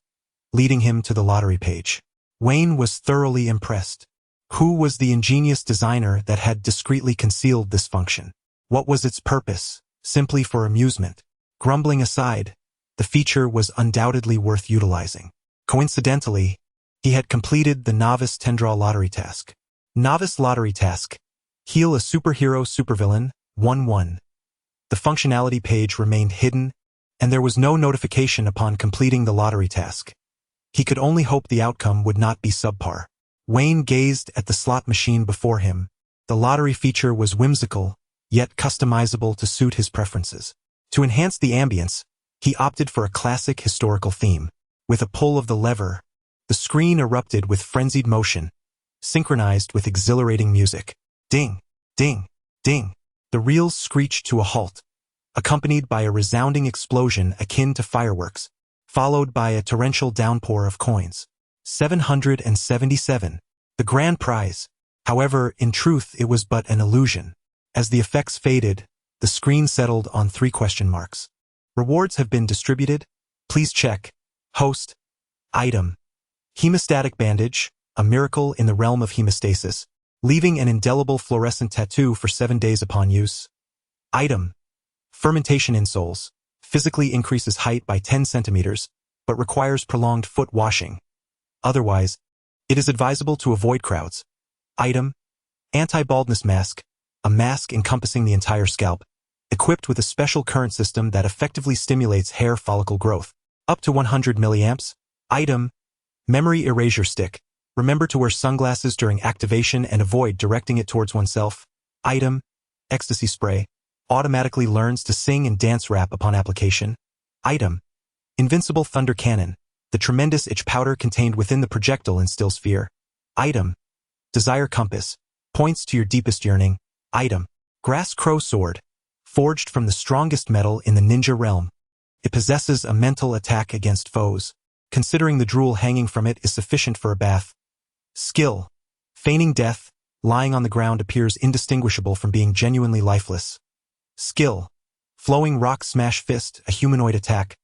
leading him to the lottery page. Wayne was thoroughly impressed. Who was the ingenious designer that had discreetly concealed this function? What was its purpose? Simply for amusement? Grumbling aside, the feature was undoubtedly worth utilizing. Coincidentally, he had completed the Novice 10-draw lottery task. Novice lottery task. Heal a superhero supervillain, 1-1. The functionality page remained hidden, and there was no notification upon completing the lottery task. He could only hope the outcome would not be subpar. Wayne gazed at the slot machine before him. The lottery feature was whimsical, yet customizable to suit his preferences. To enhance the ambience, he opted for a classic historical theme. With a pull of the lever, the screen erupted with frenzied motion, synchronized with exhilarating music. Ding, ding, ding. The reels screeched to a halt, accompanied by a resounding explosion akin to fireworks, followed by a torrential downpour of coins. 777. The grand prize. However, in truth, it was but an illusion. As the effects faded, the screen settled on 3 question marks. Rewards have been distributed. Please check. Host. Item. Hemostatic bandage, a miracle in the realm of hemostasis, leaving an indelible fluorescent tattoo for 7 days upon use. Item. Fermentation insoles, physically increases height by 10 centimeters, but requires prolonged foot washing. Otherwise, it is advisable to avoid crowds. Item. Anti-baldness mask, a mask encompassing the entire scalp, equipped with a special current system that effectively stimulates hair follicle growth, up to 100 milliamps. Item. Memory erasure stick. Remember to wear sunglasses during activation and avoid directing it towards oneself. Item. Ecstasy spray. Automatically learns to sing and dance rap upon application. Item. Invincible thunder cannon. The tremendous itch powder contained within the projectile instills fear. Item. Desire compass. Points to your deepest yearning. Item. Grass crow sword. Forged from the strongest metal in the ninja realm. It possesses a mental attack against foes, considering the drool hanging from it is sufficient for a bath. Skill. Feigning death, lying on the ground appears indistinguishable from being genuinely lifeless. Skill. Flowing rock smash fist, a humanoid attack,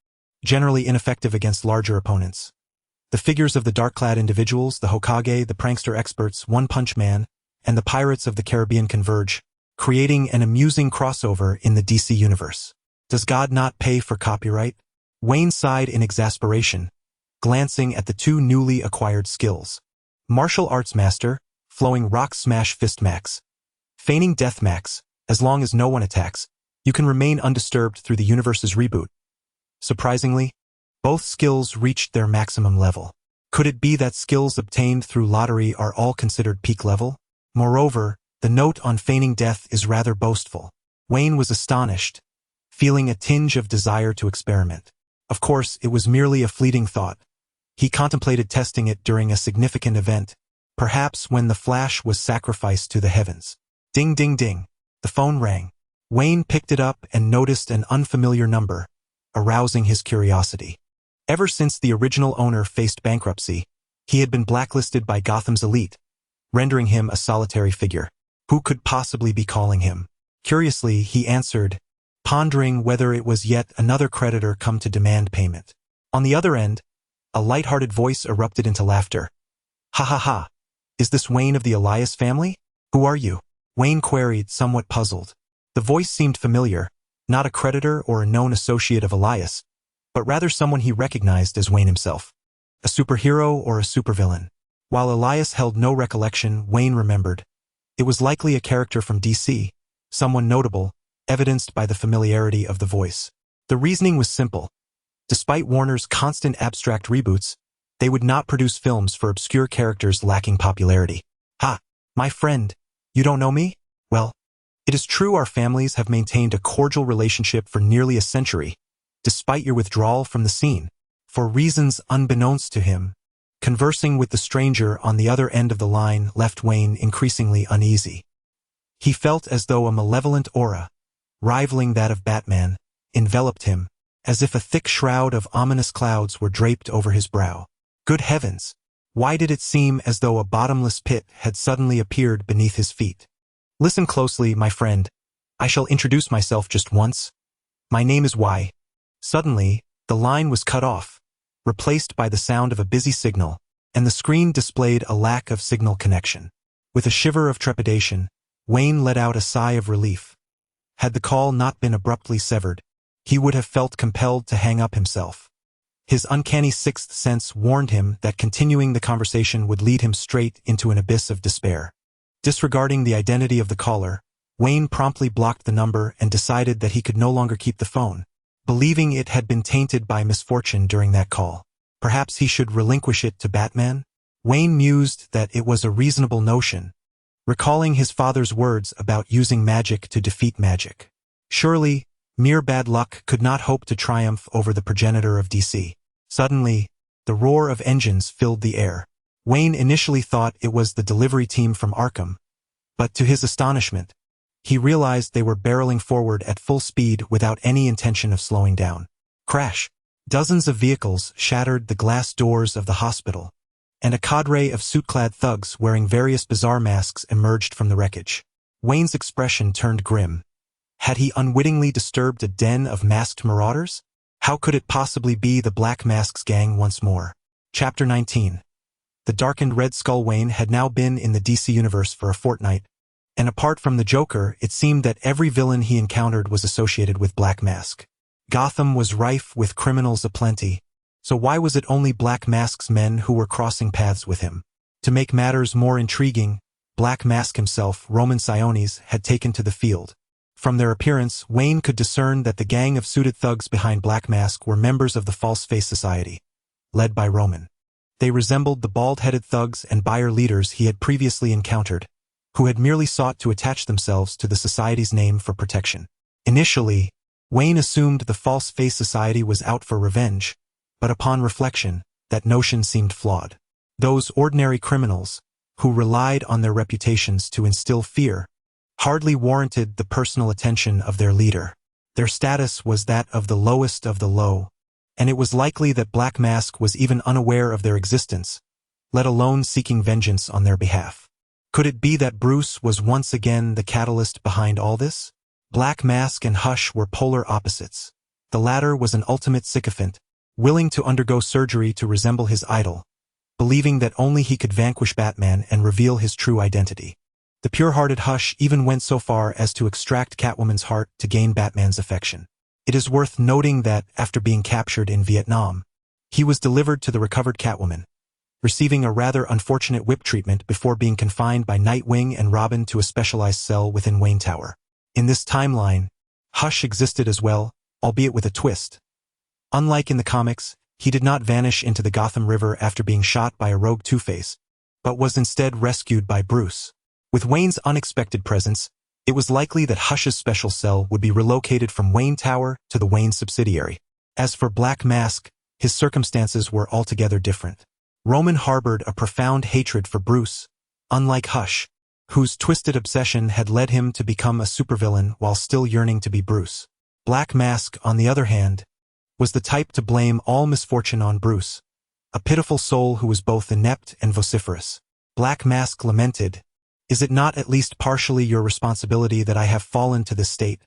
generally ineffective against larger opponents. The figures of the dark-clad individuals, the Hokage, the prankster experts, One Punch Man, and the Pirates of the Caribbean converge, creating an amusing crossover in the DC universe. Does God not pay for copyright? Wayne sighed in exasperation, glancing at the 2 newly acquired skills. Martial Arts Master, Flowing Rock Smash Fist Max. Feigning Death Max, as long as no one attacks, you can remain undisturbed through the universe's reboot. Surprisingly, both skills reached their maximum level. Could it be that skills obtained through lottery are all considered peak level? Moreover, the note on feigning death is rather boastful. Wayne was astonished, feeling a tinge of desire to experiment. Of course, it was merely a fleeting thought. He contemplated testing it during a significant event, perhaps when the Flash was sacrificed to the heavens. Ding ding ding. The phone rang. Wayne picked it up and noticed an unfamiliar number, arousing his curiosity. Ever since the original owner faced bankruptcy, he had been blacklisted by Gotham's elite, rendering him a solitary figure. Who could possibly be calling him? Curiously, he answered, pondering whether it was yet another creditor come to demand payment. On the other end, a light-hearted voice erupted into laughter. Ha ha ha. Is this Wayne of the Elias family? Who are you? Wayne queried, somewhat puzzled. The voice seemed familiar, not a creditor or a known associate of Elias, but rather someone he recognized as Wayne himself. A superhero or a supervillain? While Elias held no recollection, Wayne remembered. It was likely a character from DC, someone notable, evidenced by the familiarity of the voice. The reasoning was simple. Despite Warner's constant abstract reboots, they would not produce films for obscure characters lacking popularity. Ha! My friend, you don't know me? Well, it is true our families have maintained a cordial relationship for nearly a century, despite your withdrawal from the scene. For reasons unbeknownst to him, conversing with the stranger on the other end of the line left Wayne increasingly uneasy. He felt as though a malevolent aura, rivaling that of Batman, enveloped him, as if a thick shroud of ominous clouds were draped over his brow. Good heavens! Why did it seem as though a bottomless pit had suddenly appeared beneath his feet? Listen closely, my friend. I shall introduce myself just once. My name is Y. Suddenly, the line was cut off, replaced by the sound of a busy signal, and the screen displayed a lack of signal connection. With a shiver of trepidation, Wayne let out a sigh of relief. Had the call not been abruptly severed, he would have felt compelled to hang up himself. His uncanny sixth sense warned him that continuing the conversation would lead him straight into an abyss of despair. Disregarding the identity of the caller, Wayne promptly blocked the number and decided that he could no longer keep the phone, believing it had been tainted by misfortune during that call. Perhaps he should relinquish it to Batman? Wayne mused that it was a reasonable notion, recalling his father's words about using magic to defeat magic. Surely, mere bad luck could not hope to triumph over the progenitor of DC. Suddenly, the roar of engines filled the air. Wayne initially thought it was the delivery team from Arkham, but to his astonishment, he realized they were barreling forward at full speed without any intention of slowing down. Crash! Dozens of vehicles shattered the glass doors of the hospital, and a cadre of suit-clad thugs wearing various bizarre masks emerged from the wreckage. Wayne's expression turned grim. Had he unwittingly disturbed a den of masked marauders? How could it possibly be the Black Mask's gang once more? Chapter 19. The darkened Red Skull. Wayne had now been in the DC universe for a fortnight, and apart from the Joker, it seemed that every villain he encountered was associated with Black Mask. Gotham was rife with criminals aplenty, so why was it only Black Mask's men who were crossing paths with him? To make matters more intriguing, Black Mask himself, Roman Siones, had taken to the field. From their appearance, Wayne could discern that the gang of suited thugs behind Black Mask were members of the False Face Society, led by Roman. They resembled the bald-headed thugs and buyer leaders he had previously encountered, who had merely sought to attach themselves to the society's name for protection. Initially, Wayne assumed the False Face Society was out for revenge, but upon reflection, that notion seemed flawed. Those ordinary criminals, who relied on their reputations to instill fear, hardly warranted the personal attention of their leader. Their status was that of the lowest of the low, and it was likely that Black Mask was even unaware of their existence, let alone seeking vengeance on their behalf. Could it be that Bruce was once again the catalyst behind all this? Black Mask and Hush were polar opposites. The latter was an ultimate sycophant, willing to undergo surgery to resemble his idol, believing that only he could vanquish Batman and reveal his true identity. The pure-hearted Hush even went so far as to extract Catwoman's heart to gain Batman's affection. It is worth noting that, after being captured in Vietnam, he was delivered to the recovered Catwoman, receiving a rather unfortunate whip treatment before being confined by Nightwing and Robin to a specialized cell within Wayne Tower. In this timeline, Hush existed as well, albeit with a twist. Unlike in the comics, he did not vanish into the Gotham River after being shot by a rogue Two-Face, but was instead rescued by Bruce. With Wayne's unexpected presence, it was likely that Hush's special cell would be relocated from Wayne Tower to the Wayne subsidiary. As for Black Mask, his circumstances were altogether different. Roman harbored a profound hatred for Bruce, unlike Hush, whose twisted obsession had led him to become a supervillain while still yearning to be Bruce. Black Mask, on the other hand, was the type to blame all misfortune on Bruce, a pitiful soul who was both inept and vociferous. Black Mask lamented, "Is it not at least partially your responsibility that I have fallen to this state,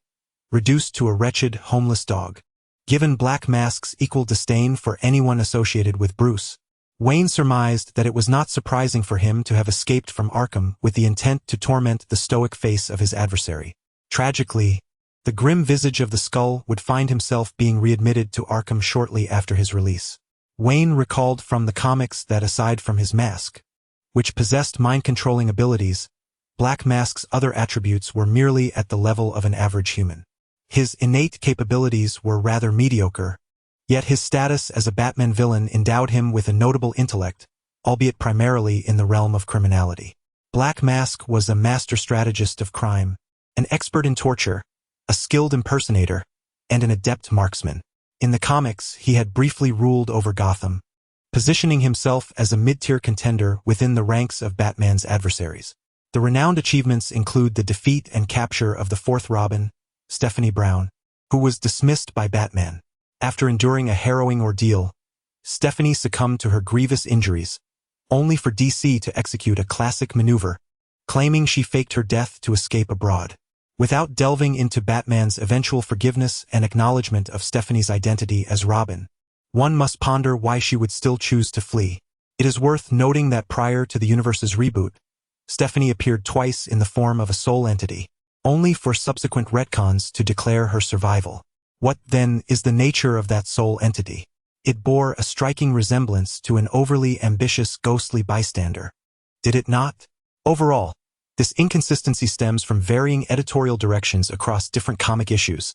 reduced to a wretched, homeless dog?" Given Black Mask's equal disdain for anyone associated with Bruce, Wayne surmised that it was not surprising for him to have escaped from Arkham with the intent to torment the stoic face of his adversary. Tragically, the grim visage of the Skull would find himself being readmitted to Arkham shortly after his release. Wayne recalled from the comics that aside from his mask, which possessed mind-controlling abilities, Black Mask's other attributes were merely at the level of an average human. His innate capabilities were rather mediocre, yet his status as a Batman villain endowed him with a notable intellect, albeit primarily in the realm of criminality. Black Mask was a master strategist of crime, an expert in torture, a skilled impersonator, and an adept marksman. In the comics, he had briefly ruled over Gotham, positioning himself as a mid-tier contender within the ranks of Batman's adversaries. The renowned achievements include the defeat and capture of the fourth Robin, Stephanie Brown, who was dismissed by Batman. After enduring a harrowing ordeal, Stephanie succumbed to her grievous injuries, only for DC to execute a classic maneuver, claiming she faked her death to escape abroad. Without delving into Batman's eventual forgiveness and acknowledgement of Stephanie's identity as Robin, one must ponder why she would still choose to flee. It is worth noting that prior to the universe's reboot, Stephanie appeared twice in the form of a soul entity, only for subsequent retcons to declare her survival. What, then, is the nature of that soul entity? It bore a striking resemblance to an overly ambitious ghostly bystander. Did it not? Overall, this inconsistency stems from varying editorial directions across different comic issues,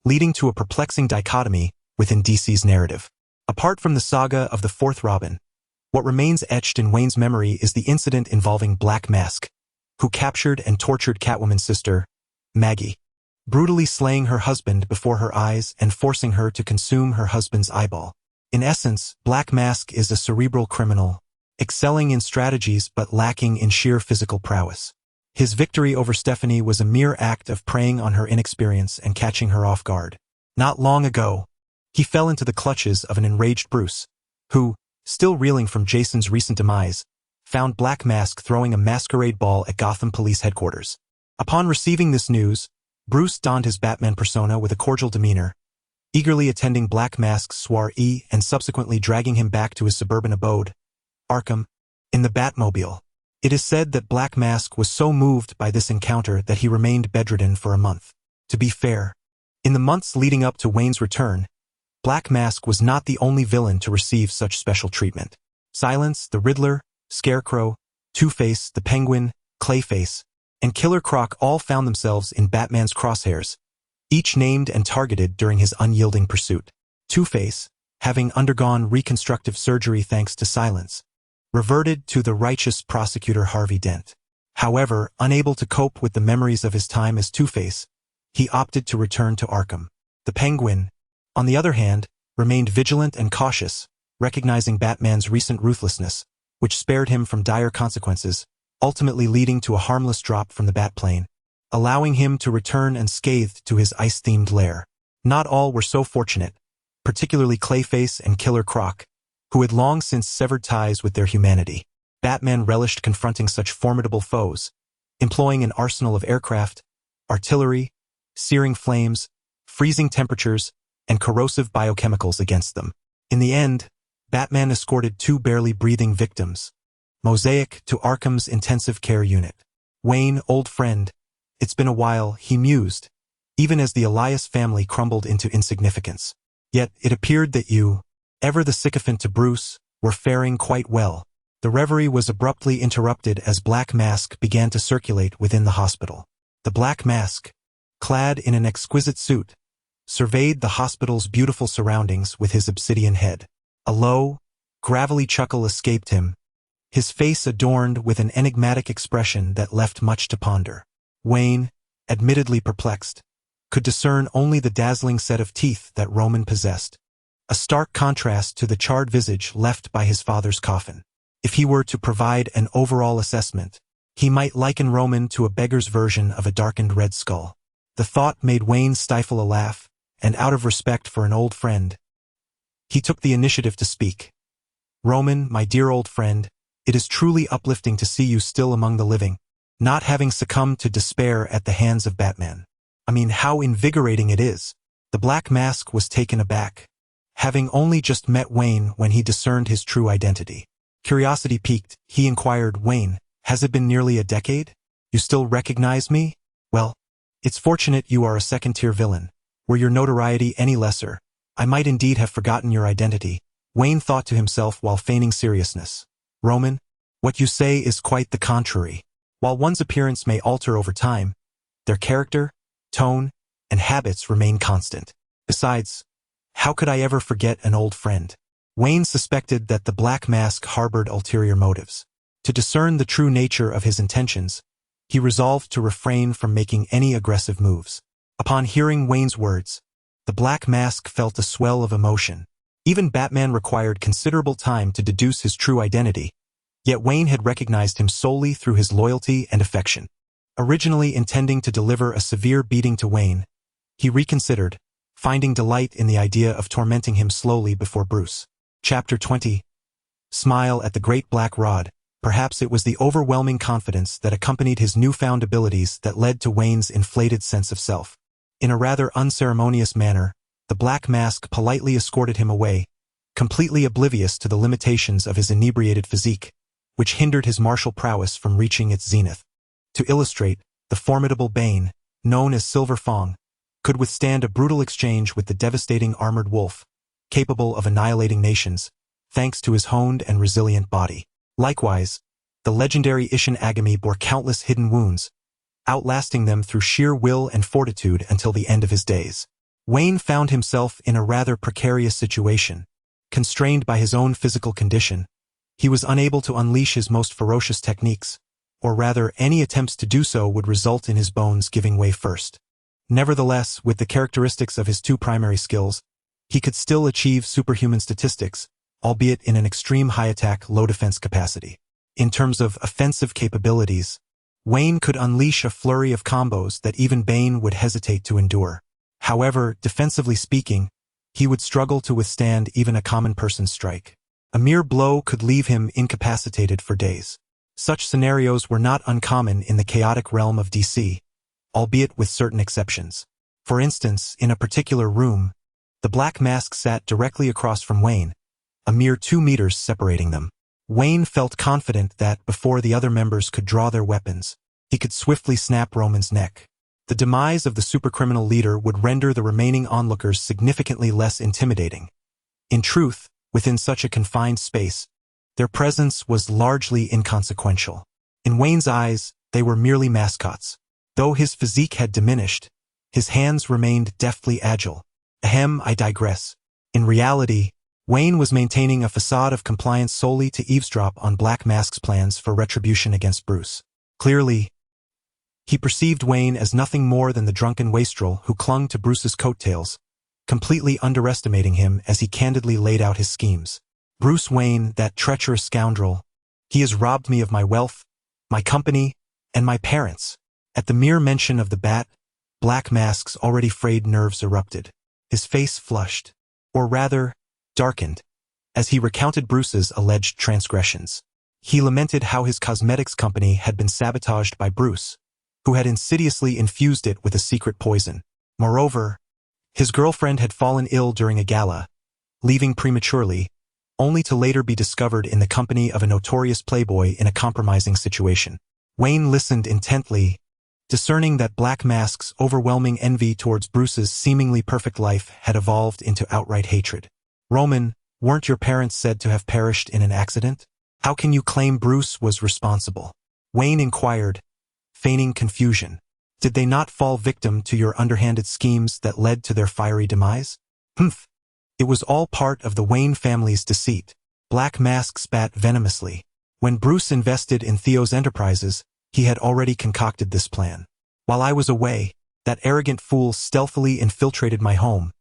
leading to a perplexing dichotomy within DC's narrative. Apart from the saga of the fourth Robin, what remains etched in Wayne's memory is the incident involving Black Mask, who captured and tortured Catwoman's sister, Maggie, brutally slaying her husband before her eyes and forcing her to consume her husband's eyeball. In essence, Black Mask is a cerebral criminal, excelling in strategies but lacking in sheer physical prowess. His victory over Stephanie was a mere act of preying on her inexperience and catching her off guard. Not long ago, he fell into the clutches of an enraged Bruce, who, still reeling from Jason's recent demise, found Black Mask throwing a masquerade ball at Gotham Police headquarters. Upon receiving this news, Bruce donned his Batman persona with a cordial demeanor, eagerly attending Black Mask's soiree and subsequently dragging him back to his suburban abode, Arkham, in the Batmobile. It is said that Black Mask was so moved by this encounter that he remained bedridden for a month. To be fair, in the months leading up to Wayne's return, Black Mask was not the only villain to receive such special treatment. Silence, the Riddler, Scarecrow, Two-Face, the Penguin, Clayface, and Killer Croc all found themselves in Batman's crosshairs, each named and targeted during his unyielding pursuit. Two-Face, having undergone reconstructive surgery thanks to Silence, reverted to the righteous prosecutor Harvey Dent. However, unable to cope with the memories of his time as Two-Face, he opted to return to Arkham. The Penguin, on the other hand, remained vigilant and cautious, recognizing Batman's recent ruthlessness, which spared him from dire consequences, ultimately leading to a harmless drop from the Batplane, allowing him to return unscathed to his ice-themed lair. Not all were so fortunate, particularly Clayface and Killer Croc, who had long since severed ties with their humanity. Batman relished confronting such formidable foes, employing an arsenal of aircraft, artillery, searing flames, freezing temperatures, and corrosive biochemicals against them. In the end, Batman escorted two barely breathing victims, Mosaic, to Arkham's intensive care unit. Wayne, old friend, it's been a while, he mused, even as the Elias family crumbled into insignificance. Yet it appeared that you, ever the sycophant to Bruce, were faring quite well. The reverie was abruptly interrupted as Black Mask began to circulate within the hospital. The Black Mask, clad in an exquisite suit, surveyed the hospital's beautiful surroundings with his obsidian head. A low, gravelly chuckle escaped him, his face adorned with an enigmatic expression that left much to ponder. Wayne, admittedly perplexed, could discern only the dazzling set of teeth that Roman possessed, a stark contrast to the charred visage left by his father's coffin. If he were to provide an overall assessment, he might liken Roman to a beggar's version of a darkened red skull. The thought made Wayne stifle a laugh, and out of respect for an old friend, he took the initiative to speak. Roman, my dear old friend, it is truly uplifting to see you still among the living, not having succumbed to despair at the hands of Batman. I mean, how invigorating it is. The Black Mask was taken aback, having only just met Wayne when he discerned his true identity. Curiosity piqued, he inquired, Wayne, has it been nearly a decade? You still recognize me? Well, it's fortunate you are a second-tier villain. Were your notoriety any lesser, I might indeed have forgotten your identity, Wayne thought to himself while feigning seriousness. Roman, what you say is quite the contrary. While one's appearance may alter over time, their character, tone, and habits remain constant. Besides, how could I ever forget an old friend? Wayne suspected that the Black Mask harbored ulterior motives. To discern the true nature of his intentions, he resolved to refrain from making any aggressive moves. Upon hearing Wayne's words, the Black Mask felt a swell of emotion. Even Batman required considerable time to deduce his true identity, yet Wayne had recognized him solely through his loyalty and affection. Originally intending to deliver a severe beating to Wayne, he reconsidered, finding delight in the idea of tormenting him slowly before Bruce. Chapter 20. smile at the great black rod. Perhaps it was the overwhelming confidence that accompanied his newfound abilities that led to Wayne's inflated sense of self. In a rather unceremonious manner, the Black Mask politely escorted him away, completely oblivious to the limitations of his inebriated physique, which hindered his martial prowess from reaching its zenith. To illustrate, the formidable Bane, known as Silver Fang, could withstand a brutal exchange with the devastating armored wolf, capable of annihilating nations, thanks to his honed and resilient body. Likewise, the legendary Ishin Agami bore countless hidden wounds, outlasting them through sheer will and fortitude until the end of his days. Wayne found himself in a rather precarious situation. Constrained by his own physical condition, he was unable to unleash his most ferocious techniques, or rather, any attempts to do so would result in his bones giving way first. Nevertheless, with the characteristics of his two primary skills, he could still achieve superhuman statistics, albeit in an extreme high-attack, low-defense capacity. In terms of offensive capabilities, Wayne could unleash a flurry of combos that even Bane would hesitate to endure. However, defensively speaking, he would struggle to withstand even a common person's strike. A mere blow could leave him incapacitated for days. Such scenarios were not uncommon in the chaotic realm of DC, albeit with certain exceptions. For instance, in a particular room, the Black Mask sat directly across from Wayne, a mere 2 meters separating them. Wayne felt confident that, before the other members could draw their weapons, he could swiftly snap Roman's neck. The demise of the supercriminal leader would render the remaining onlookers significantly less intimidating. In truth, within such a confined space, their presence was largely inconsequential. In Wayne's eyes, they were merely mascots. Though his physique had diminished, his hands remained deftly agile. Ahem, I digress. In reality, Wayne was maintaining a facade of compliance solely to eavesdrop on Black Mask's plans for retribution against Bruce. Clearly, he perceived Wayne as nothing more than the drunken wastrel who clung to Bruce's coattails, completely underestimating him as he candidly laid out his schemes. Bruce Wayne, that treacherous scoundrel, he has robbed me of my wealth, my company, and my parents. At the mere mention of the bat, Black Mask's already frayed nerves erupted. His face flushed, or rather, darkened, as he recounted Bruce's alleged transgressions. He lamented how his cosmetics company had been sabotaged by Bruce, who had insidiously infused it with a secret poison. Moreover, his girlfriend had fallen ill during a gala, leaving prematurely, only to later be discovered in the company of a notorious playboy in a compromising situation. Wayne listened intently, discerning that Black Mask's overwhelming envy towards Bruce's seemingly perfect life had evolved into outright hatred. Roman, weren't your parents said to have perished in an accident? How can you claim Bruce was responsible? Wayne inquired, feigning confusion. Did they not fall victim to your underhanded schemes that led to their fiery demise? Humph. It was all part of the Wayne family's deceit. Black Mask spat venomously. When Bruce invested in Theo's enterprises, he had already concocted this plan. While I was away, that arrogant fool stealthily infiltrated my home,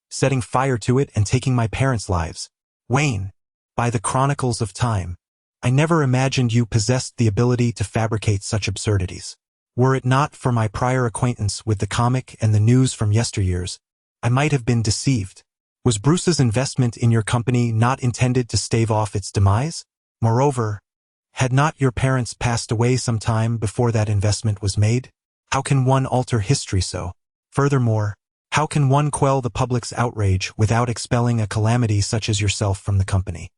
setting fire to it and taking my parents' lives. Wayne, by the chronicles of time, I never imagined you possessed the ability to fabricate such absurdities. Were it not for my prior acquaintance with the comic and the news from yesteryears, I might have been deceived. Was Bruce's investment in your company not intended to stave off its demise? Moreover, had not your parents passed away some time before that investment was made? How can one alter history so? Furthermore, how can one quell the public's outrage without expelling a calamity such as yourself from the company?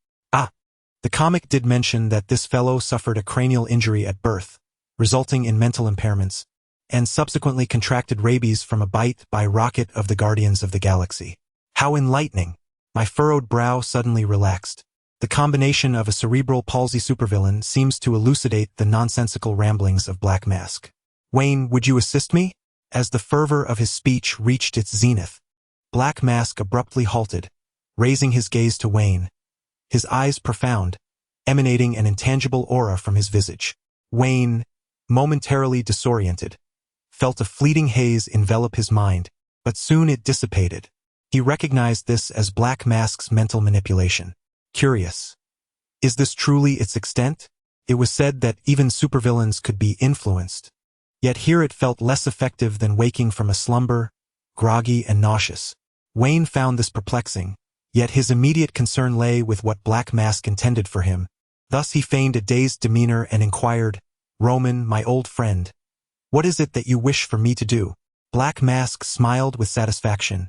The comic did mention that this fellow suffered a cranial injury at birth, resulting in mental impairments, and subsequently contracted rabies from a bite by Rocket of the Guardians of the Galaxy. How enlightening! My furrowed brow suddenly relaxed. The combination of a cerebral palsy supervillain seems to elucidate the nonsensical ramblings of Black Mask. Wayne, would you assist me? As the fervor of his speech reached its zenith, Black Mask abruptly halted, raising his gaze to Wayne, his eyes profound, emanating an intangible aura from his visage. Wayne, momentarily disoriented, felt a fleeting haze envelop his mind, but soon it dissipated. He recognized this as Black Mask's mental manipulation. Curious. Is this truly its extent? It was said that even supervillains could be influenced. Yet here it felt less effective than waking from a slumber, groggy and nauseous. Wayne found this perplexing, Yet his immediate concern lay with what Black Mask intended for him. Thus he feigned a dazed demeanor and inquired, "Roman, my old friend, what is it that you wish for me to do?" Black Mask smiled with satisfaction,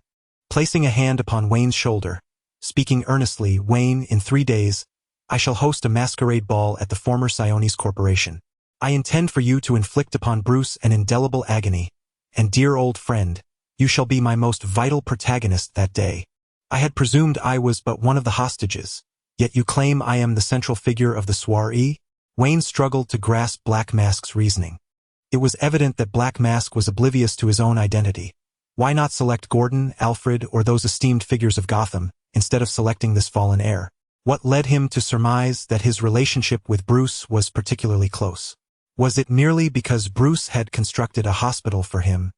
placing a hand upon Wayne's shoulder, speaking earnestly. "Wayne, in 3 days, I shall host a masquerade ball at the former Sionis Corporation. I intend for you to inflict upon Bruce an indelible agony, and dear old friend, you shall be my most vital protagonist that day. I had presumed I was but one of the hostages, yet you claim I am the central figure of the soiree?" Wayne struggled to grasp Black Mask's reasoning. It was evident that Black Mask was oblivious to his own identity. Why not select Gordon, Alfred, or those esteemed figures of Gotham, instead of selecting this fallen heir? What led him to surmise that his relationship with Bruce was particularly close? Was it merely because Bruce had constructed a hospital for him,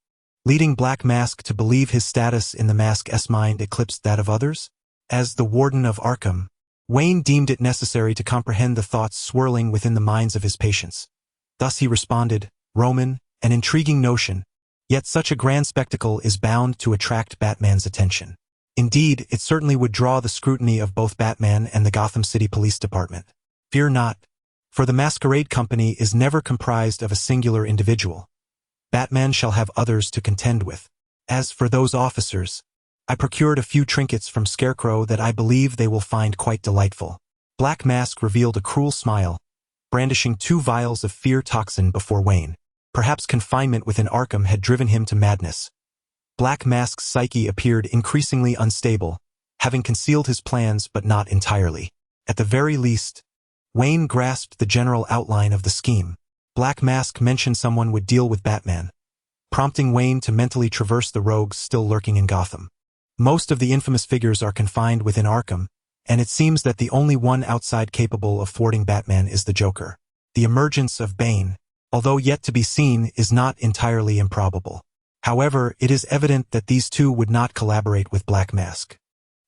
leading Black Mask to believe his status in the Mask's mind eclipsed that of others? As the Warden of Arkham, Wayne deemed it necessary to comprehend the thoughts swirling within the minds of his patients. Thus he responded, "Roman, an intriguing notion, yet such a grand spectacle is bound to attract Batman's attention. Indeed, it certainly would draw the scrutiny of both Batman and the Gotham City Police Department. Fear not, for the Masquerade Company is never comprised of a singular individual. Batman shall have others to contend with. As for those officers, I procured a few trinkets from Scarecrow that I believe they will find quite delightful." Black Mask revealed a cruel smile, brandishing 2 vials of fear toxin before Wayne. Perhaps confinement within Arkham had driven him to madness. Black Mask's psyche appeared increasingly unstable, having concealed his plans but not entirely. At the very least, Wayne grasped the general outline of the scheme. Black Mask mentioned someone would deal with Batman, prompting Wayne to mentally traverse the rogues still lurking in Gotham. Most of the infamous figures are confined within Arkham, and it seems that the only one outside capable of thwarting Batman is the Joker. The emergence of Bane, although yet to be seen, is not entirely improbable. However, it is evident that these two would not collaborate with Black Mask.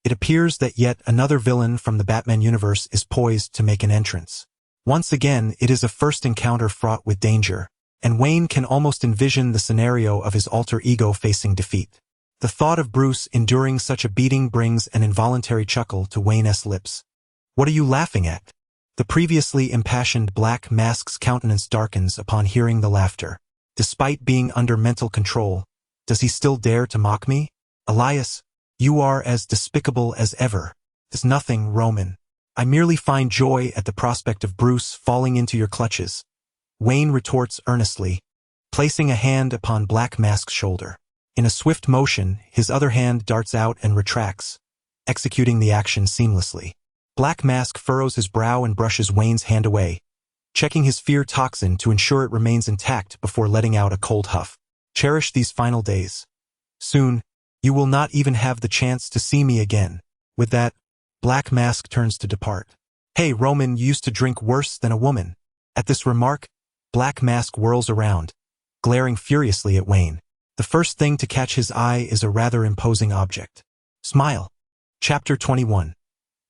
It appears that yet another villain from the Batman universe is poised to make an entrance. Once again, it is a first encounter fraught with danger, and Wayne can almost envision the scenario of his alter ego facing defeat. The thought of Bruce enduring such a beating brings an involuntary chuckle to Wayne's lips. "What are you laughing at?" The previously impassioned Black Mask's countenance darkens upon hearing the laughter. Despite being under mental control, does he still dare to mock me? "Elias, you are as despicable as ever." "It's nothing, Roman. I merely find joy at the prospect of Bruce falling into your clutches," Wayne retorts earnestly, placing a hand upon Black Mask's shoulder. In a swift motion, his other hand darts out and retracts, executing the action seamlessly. Black Mask furrows his brow and brushes Wayne's hand away, checking his fear toxin to ensure it remains intact before letting out a cold huff. "Cherish these final days. Soon, you will not even have the chance to see me again." With that, Black Mask turns to depart. "Hey, Roman, you used to drink worse than a woman." At this remark, Black Mask whirls around, glaring furiously at Wayne. The first thing to catch his eye is a rather imposing object. Smile. Chapter 21.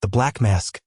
The Black Mask.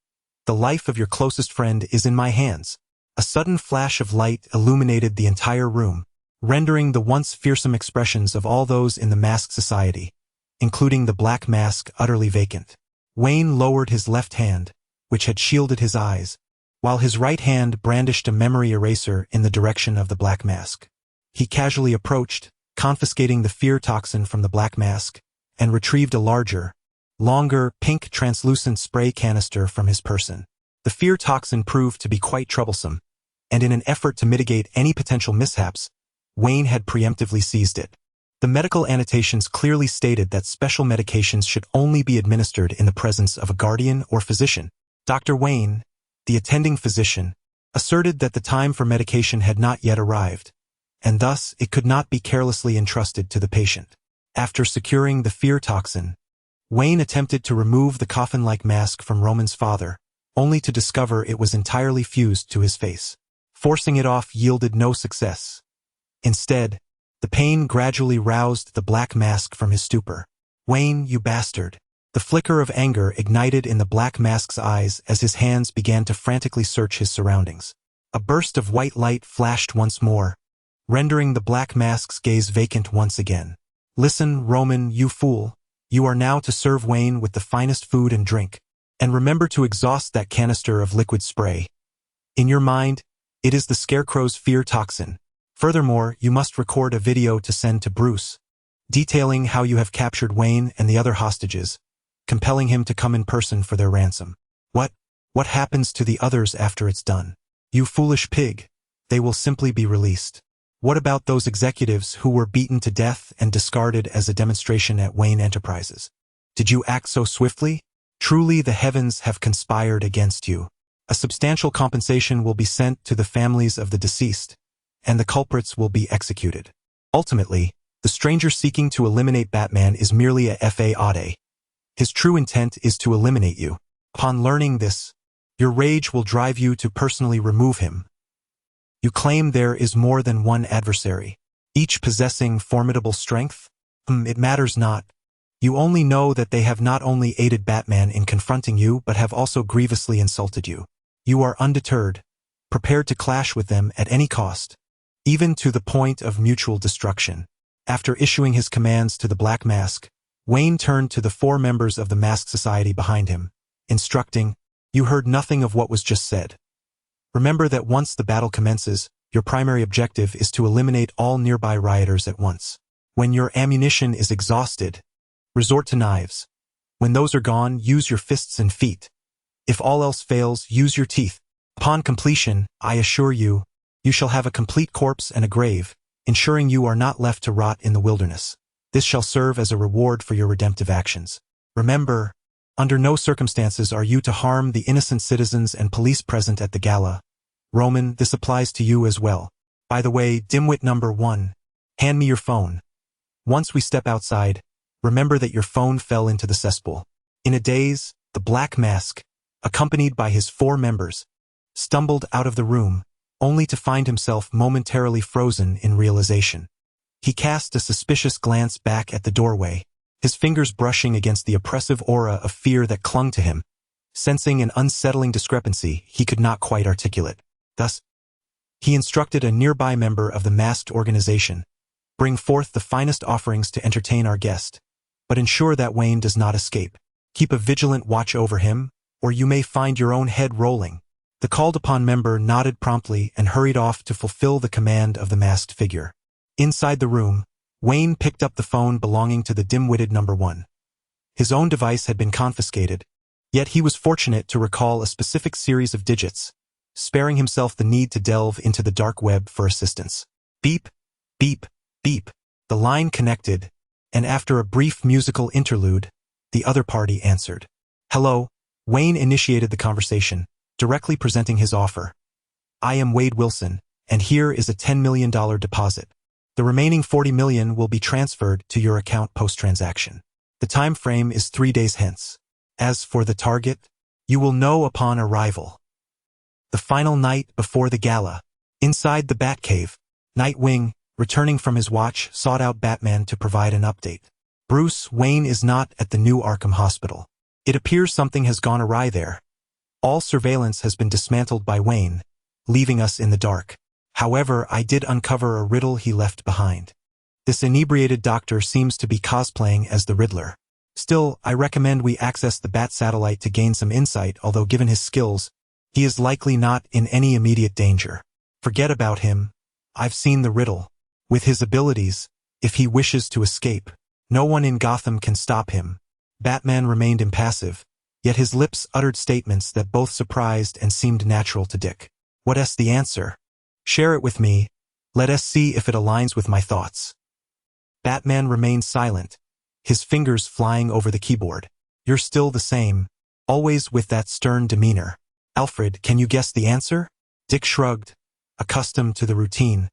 The life of your closest friend is in my hands. A sudden flash of light illuminated the entire room, rendering the once fearsome expressions of all those in the Masked Society, including the Black Mask, utterly vacant. Wayne lowered his left hand, which had shielded his eyes, while his right hand brandished a memory eraser in the direction of the Black Mask. He casually approached, confiscating the fear toxin from the Black Mask, and retrieved a larger, longer, pink translucent spray canister from his person. The fear toxin proved to be quite troublesome, and in an effort to mitigate any potential mishaps, Wayne had preemptively seized it. The medical annotations clearly stated that special medications should only be administered in the presence of a guardian or physician. Dr. Wayne, the attending physician, asserted that the time for medication had not yet arrived, and thus it could not be carelessly entrusted to the patient. After securing the fear toxin, Wayne attempted to remove the coffin-like mask from Roman's father, only to discover it was entirely fused to his face. Forcing it off yielded no success. Instead, the pain gradually roused the Black Mask from his stupor. "Wayne, you bastard." The flicker of anger ignited in the Black Mask's eyes as his hands began to frantically search his surroundings. A burst of white light flashed once more, rendering the Black Mask's gaze vacant once again. "Listen, Roman, you fool. You are now to serve Wayne with the finest food and drink. And remember to exhaust that canister of liquid spray. In your mind, it is the Scarecrow's fear toxin. Furthermore, you must record a video to send to Bruce, detailing how you have captured Wayne and the other hostages, compelling him to come in person for their ransom. What happens to the others after it's done? You foolish pig. They will simply be released. What about those executives who were beaten to death and discarded as a demonstration at Wayne Enterprises? Did you act so swiftly? Truly the heavens have conspired against you. A substantial compensation will be sent to the families of the deceased, and the culprits will be executed. Ultimately, the stranger seeking to eliminate Batman is merely a fade. His true intent is to eliminate you. Upon learning this, your rage will drive you to personally remove him. You claim there is more than one adversary, each possessing formidable strength? It matters not. You only know that they have not only aided Batman in confronting you but have also grievously insulted you. You are undeterred, prepared to clash with them at any cost, even to the point of mutual destruction. After issuing his commands to the Black Mask, Wayne turned to the 4 members of the Mask Society behind him, instructing, "You heard nothing of what was just said. Remember that once the battle commences, your primary objective is to eliminate all nearby rioters at once. When your ammunition is exhausted, resort to knives. When those are gone, use your fists and feet. If all else fails, use your teeth. Upon completion, I assure you, you shall have a complete corpse and a grave, ensuring you are not left to rot in the wilderness. This shall serve as a reward for your redemptive actions. Remember, under no circumstances are you to harm the innocent citizens and police present at the gala. Roman, this applies to you as well. By the way, dimwit number 1, hand me your phone. Once we step outside, remember that your phone fell into the cesspool." In a daze, the Black Mask, accompanied by his 4 members, stumbled out of the room, only to find himself momentarily frozen in realization. He cast a suspicious glance back at the doorway, his fingers brushing against the oppressive aura of fear that clung to him. Sensing an unsettling discrepancy he could not quite articulate. Thus, he instructed a nearby member of the masked organization, "Bring forth the finest offerings to entertain our guest, but ensure that Wayne does not escape. Keep a vigilant watch over him, or you may find your own head rolling." The called-upon member nodded promptly and hurried off to fulfill the command of the masked figure. Inside the room, Wayne picked up the phone belonging to the dim-witted number 1. His own device had been confiscated, yet he was fortunate to recall a specific series of digits, sparing himself the need to delve into the dark web for assistance. Beep, beep, beep. The line connected, and after a brief musical interlude, the other party answered. "Hello," Wayne initiated the conversation, directly presenting his offer. "I am Wade Wilson, and here is a $10 million deposit. The remaining $40 million will be transferred to your account post-transaction. The time frame is 3 days hence. As for the target, you will know upon arrival." The final night before the gala. Inside the Batcave, Nightwing, returning from his watch, sought out Batman to provide an update. "Bruce Wayne is not at the new Arkham Hospital. It appears something has gone awry there. All surveillance has been dismantled by Wayne, leaving us in the dark. However, I did uncover a riddle he left behind. This inebriated doctor seems to be cosplaying as the Riddler. Still, I recommend we access the Bat satellite to gain some insight, although given his skills, he is likely not in any immediate danger. Forget about him. I've seen the riddle. With his abilities, if he wishes to escape, no one in Gotham can stop him." Batman remained impassive, yet his lips uttered statements that both surprised and seemed natural to Dick. "What's the answer? Share it with me. Let us see if it aligns with my thoughts." Batman remained silent, his fingers flying over the keyboard. "You're still the same, always with that stern demeanor. Alfred, can you guess the answer?" Dick shrugged, accustomed to the routine,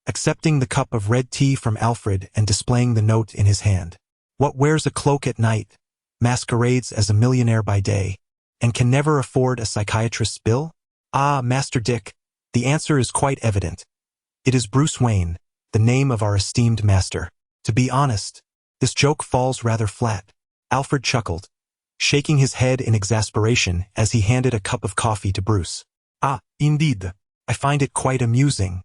accepting the cup of red tea from Alfred and displaying the note in his hand. "What wears a cloak at night, masquerades as a millionaire by day, and can never afford a psychiatrist's bill? Ah, Master Dick, the answer is quite evident. It is Bruce Wayne, the name of our esteemed master. To be honest, this joke falls rather flat." Alfred chuckled, shaking his head in exasperation as he handed a cup of coffee to Bruce. "Ah, indeed. I find it quite amusing.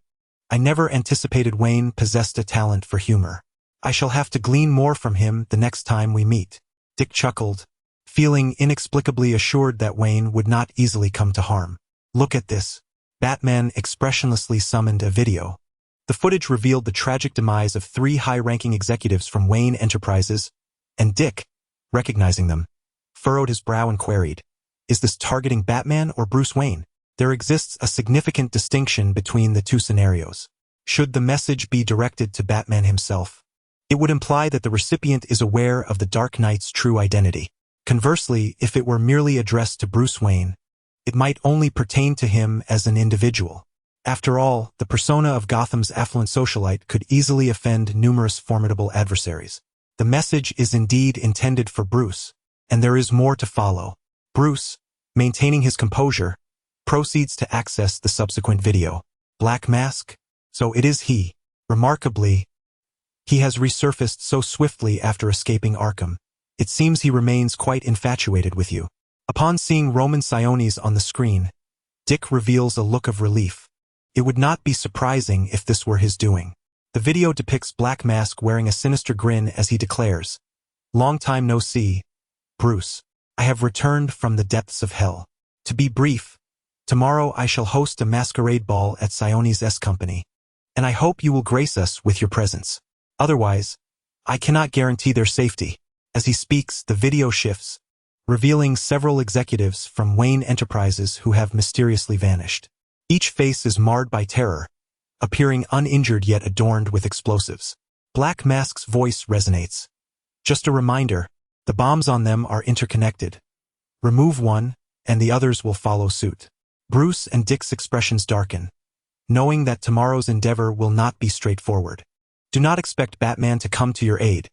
I never anticipated Wayne possessed a talent for humor. I shall have to glean more from him the next time we meet." Dick chuckled, feeling inexplicably assured that Wayne would not easily come to harm. Look at this. Batman expressionlessly summoned a video. The footage revealed the tragic demise of 3 high-ranking executives from Wayne Enterprises, and Dick, recognizing them, furrowed his brow and queried, "Is this targeting Batman or Bruce Wayne?" There exists a significant distinction between the two scenarios. Should the message be directed to Batman himself, it would imply that the recipient is aware of the Dark Knight's true identity. Conversely, if it were merely addressed to Bruce Wayne, it might only pertain to him as an individual. After all, the persona of Gotham's affluent socialite could easily offend numerous formidable adversaries. The message is indeed intended for Bruce, and there is more to follow. Bruce, maintaining his composure, proceeds to access the subsequent video. Black Mask? So it is he. Remarkably, he has resurfaced so swiftly after escaping Arkham. It seems he remains quite infatuated with you. Upon seeing Roman Siones on the screen, Dick reveals a look of relief. It would not be surprising if this were his doing. The video depicts Black Mask wearing a sinister grin as he declares, "Long time no see, Bruce. I have returned from the depths of hell. To be brief, tomorrow I shall host a masquerade ball at Siones' company, and I hope you will grace us with your presence. Otherwise, I cannot guarantee their safety." As he speaks, the video shifts, revealing several executives from Wayne Enterprises who have mysteriously vanished. Each face is marred by terror, appearing uninjured yet adorned with explosives. Black Mask's voice resonates. "Just a reminder, the bombs on them are interconnected. Remove one, and the others will follow suit." Bruce and Dick's expressions darken, knowing that tomorrow's endeavor will not be straightforward. Do not expect Batman to come to your aid.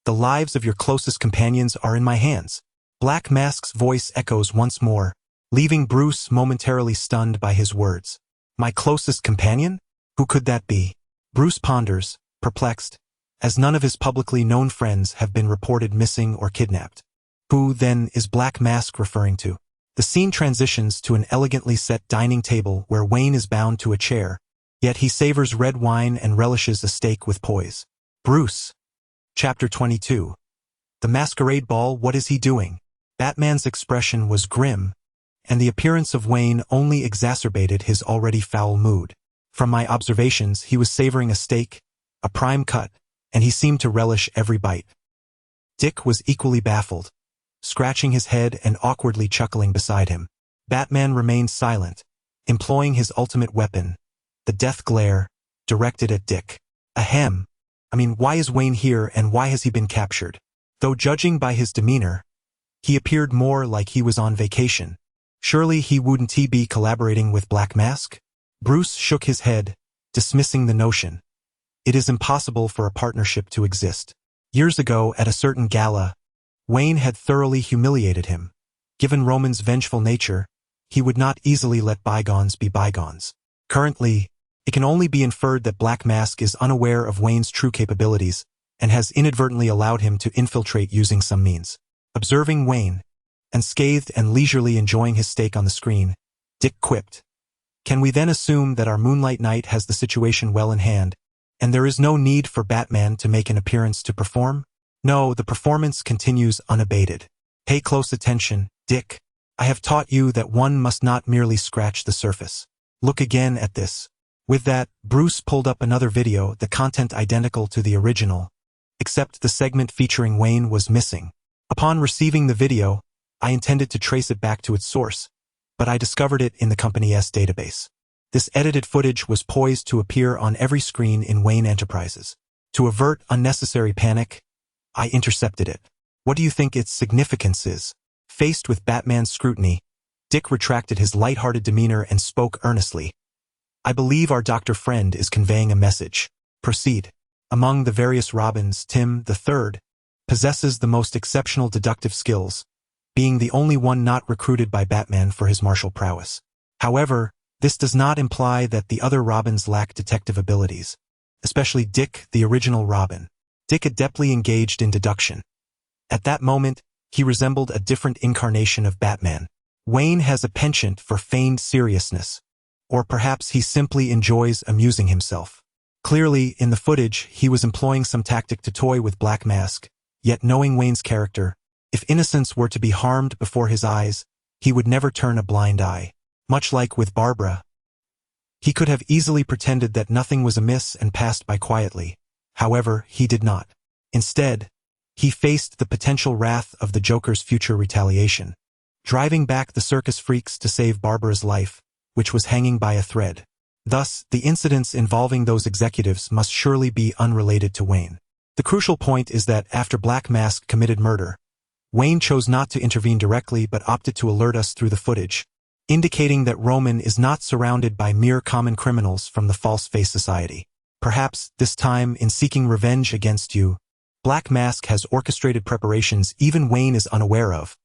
The lives of your closest companions are in my hands. Black Mask's voice echoes once more, leaving Bruce momentarily stunned by his words. My closest companion? Who could that be? Bruce ponders, perplexed, as none of his publicly known friends have been reported missing or kidnapped. Who, then, is Black Mask referring to? The scene transitions to an elegantly set dining table where Wayne is bound to a chair, yet he savors red wine and relishes a steak with poise. Bruce. Chapter 22. The masquerade ball, what is he doing? Batman's expression was grim, and the appearance of Wayne only exacerbated his already foul mood. From my observations, he was savoring a steak, a prime cut, and he seemed to relish every bite. Dick was equally baffled, scratching his head and awkwardly chuckling beside him. Batman remained silent, employing his ultimate weapon, the death glare, directed at Dick. Ahem. Why is Wayne here and why has he been captured? Though judging by his demeanor, he appeared more like he was on vacation. Surely he wouldn't be collaborating with Black Mask? Bruce shook his head, dismissing the notion. It is impossible for a partnership to exist. Years ago, at a certain gala, Wayne had thoroughly humiliated him. Given Roman's vengeful nature, he would not easily let bygones be bygones. Currently, it can only be inferred that Black Mask is unaware of Wayne's true capabilities and has inadvertently allowed him to infiltrate using some means. Observing Wayne, unscathed and leisurely enjoying his steak on the screen, Dick quipped, "Can we then assume that our Moonlight Knight has the situation well in hand, and there is no need for Batman to make an appearance to perform? No, the performance continues unabated. Pay close attention, Dick. I have taught you that one must not merely scratch the surface. Look again at this." With that, Bruce pulled up another video, the content identical to the original, except the segment featuring Wayne was missing. Upon receiving the video, I intended to trace it back to its source, but I discovered it in the company's database. This edited footage was poised to appear on every screen in Wayne Enterprises. To avert unnecessary panic, I intercepted it. What do you think its significance is? Faced with Batman's scrutiny, Dick retracted his light-hearted demeanor and spoke earnestly. I believe our Dr. Friend is conveying a message. Proceed. Among the various Robins, Tim, the third, possesses the most exceptional deductive skills, being the only one not recruited by Batman for his martial prowess. However, this does not imply that the other Robins lack detective abilities, especially Dick, the original Robin. Dick adeptly engaged in deduction. At that moment, he resembled a different incarnation of Batman. Wayne has a penchant for feigned seriousness, or perhaps he simply enjoys amusing himself. Clearly, in the footage, he was employing some tactic to toy with Black Mask, yet knowing Wayne's character, If innocence were to be harmed before his eyes, he would never turn a blind eye. Much like with Barbara, he could have easily pretended that nothing was amiss and passed by quietly. However, he did not. Instead, he faced the potential wrath of the Joker's future retaliation, driving back the circus freaks to save Barbara's life, which was hanging by a thread. Thus, the incidents involving those executives must surely be unrelated to Wayne. The crucial point is that after Black Mask committed murder, Wayne chose not to intervene directly but opted to alert us through the footage, indicating that Roman is not surrounded by mere common criminals from the False Face Society. Perhaps, this time, in seeking revenge against you, Black Mask has orchestrated preparations even Wayne is unaware of,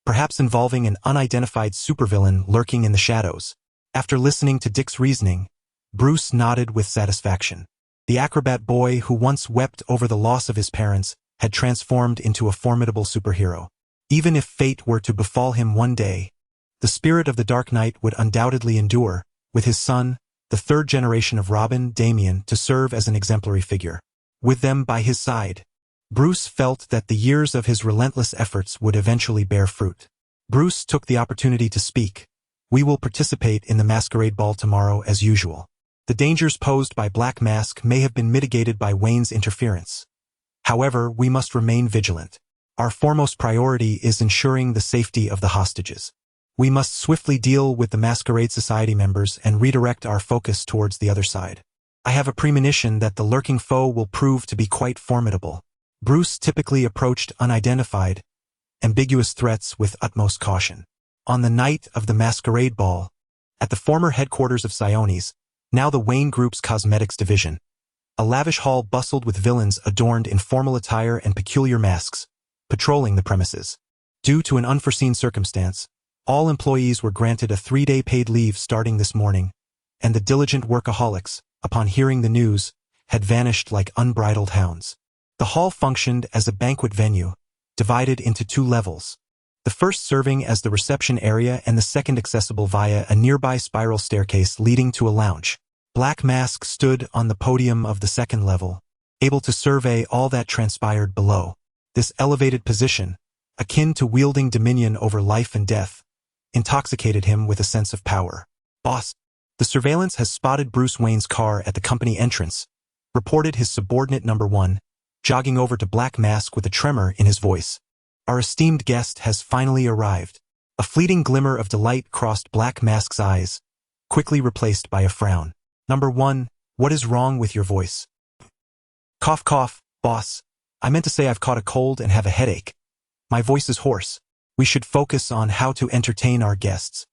perhaps involving an unidentified supervillain lurking in the shadows. After listening to Dick's reasoning, Bruce nodded with satisfaction. The acrobat boy who once wept over the loss of his parents had transformed into a formidable superhero. Even if fate were to befall him one day, the spirit of the Dark Knight would undoubtedly endure, with his son, the third generation of Robin, Damian, to serve as an exemplary figure. With them by his side, Bruce felt that the years of his relentless efforts would eventually bear fruit. Bruce took the opportunity to speak. We will participate in the masquerade ball tomorrow as usual. The dangers posed by Black Mask may have been mitigated by Wayne's interference. However, we must remain vigilant. Our foremost priority is ensuring the safety of the hostages. We must swiftly deal with the Masquerade Society members and redirect our focus towards the other side. I have a premonition that the lurking foe will prove to be quite formidable. Bruce typically approached unidentified, ambiguous threats with utmost caution. On the night of the Masquerade Ball, at the former headquarters of Sionis, now the Wayne Group's cosmetics division, a lavish hall bustled with villains adorned in formal attire and peculiar masks, patrolling the premises. Due to an unforeseen circumstance, all employees were granted a 3-day paid leave starting this morning, and the diligent workaholics, upon hearing the news, had vanished like unbridled hounds. The hall functioned as a banquet venue, divided into 2 levels, the first serving as the reception area and the second accessible via a nearby spiral staircase leading to a lounge. Black Mask stood on the podium of the second level, able to survey all that transpired below. This elevated position, akin to wielding dominion over life and death, intoxicated him with a sense of power. Boss, the surveillance has spotted Bruce Wayne's car at the company entrance, reported his subordinate number 1, jogging over to Black Mask with a tremor in his voice. Our esteemed guest has finally arrived. A fleeting glimmer of delight crossed Black Mask's eyes, quickly replaced by a frown. Number 1, what is wrong with your voice? Cough cough, boss. I meant to say I've caught a cold and have a headache. My voice is hoarse. We should focus on how to entertain our guests.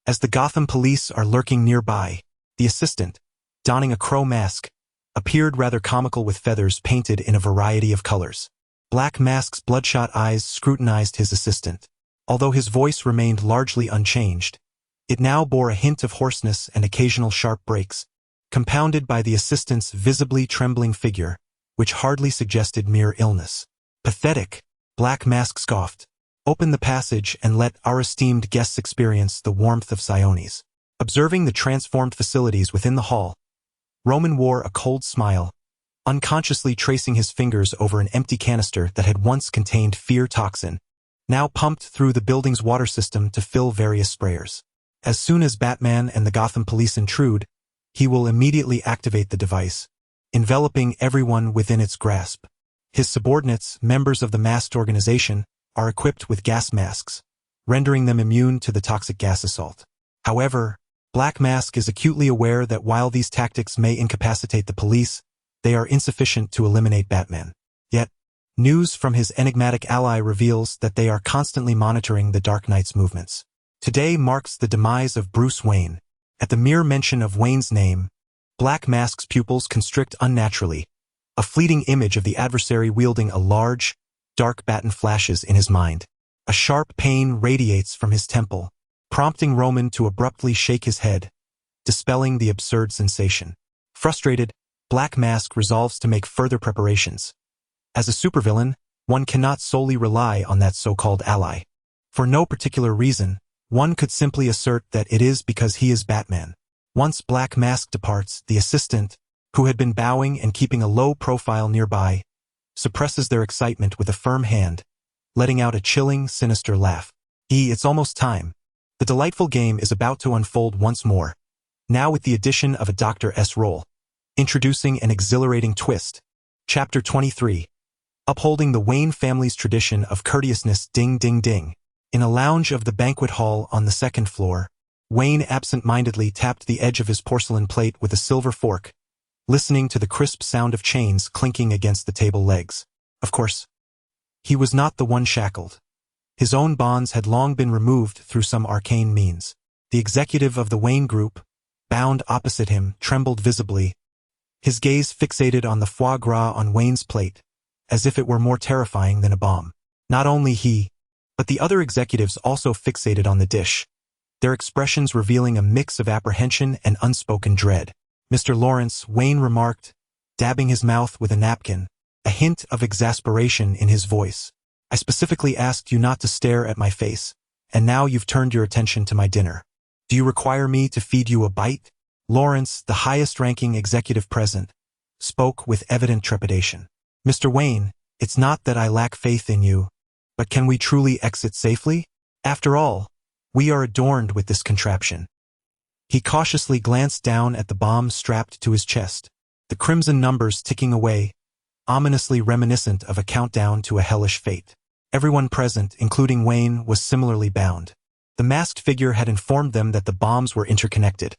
As the Gotham police are lurking nearby, the assistant, donning a crow mask, appeared rather comical with feathers painted in a variety of colors. Black Mask's bloodshot eyes scrutinized his assistant. Although his voice remained largely unchanged, it now bore a hint of hoarseness and occasional sharp breaks, compounded by the assistant's visibly trembling figure, which hardly suggested mere illness. Pathetic, Black Mask scoffed. Open the passage and let our esteemed guests experience the warmth of Sionis. Observing the transformed facilities within the hall, Roman wore a cold smile, unconsciously tracing his fingers over an empty canister that had once contained fear toxin, now pumped through the building's water system to fill various sprayers. As soon as Batman and the Gotham police intrude, he will immediately activate the device, enveloping everyone within its grasp. His subordinates, members of the masked organization, are equipped with gas masks, rendering them immune to the toxic gas assault. However, Black Mask is acutely aware that while these tactics may incapacitate the police, they are insufficient to eliminate Batman. Yet, news from his enigmatic ally reveals that they are constantly monitoring the Dark Knight's movements. Today marks the demise of Bruce Wayne. At the mere mention of Wayne's name, Black Mask's pupils constrict unnaturally. A fleeting image of the adversary wielding a large, dark baton flashes in his mind. A sharp pain radiates from his temple, prompting Roman to abruptly shake his head, dispelling the absurd sensation. Frustrated, Black Mask resolves to make further preparations. As a supervillain, one cannot solely rely on that so-called ally. For no particular reason, one could simply assert that it is because he is Batman. Once Black Mask departs, the assistant, who had been bowing and keeping a low profile nearby, suppresses their excitement with a firm hand, letting out a chilling, sinister laugh. It's almost time. The delightful game is about to unfold once more, now with the addition of a Dr. S role, introducing an exhilarating twist. Chapter 23. Upholding the Wayne family's tradition of courteousness. Ding ding ding. In a lounge of the banquet hall on the second floor, Wayne absent-mindedly tapped the edge of his porcelain plate with a silver fork, listening to the crisp sound of chains clinking against the table legs. Of course, he was not the one shackled. His own bonds had long been removed through some arcane means. The executive of the Wayne Group, bound opposite him, trembled visibly, his gaze fixated on the foie gras on Wayne's plate, as if it were more terrifying than a bomb. Not only he, but the other executives also fixated on the dish, their expressions revealing a mix of apprehension and unspoken dread. "Mr. Lawrence," Wayne remarked, dabbing his mouth with a napkin, a hint of exasperation in his voice. "I specifically asked you not to stare at my face, and now you've turned your attention to my dinner. Do you require me to feed you a bite?" Lawrence, the highest-ranking executive present, spoke with evident trepidation. "Mr. Wayne, it's not that I lack faith in you, but can we truly exit safely? After all, we are adorned with this contraption." He cautiously glanced down at the bomb strapped to his chest, the crimson numbers ticking away, ominously reminiscent of a countdown to a hellish fate. Everyone present, including Wayne, was similarly bound. The masked figure had informed them that the bombs were interconnected.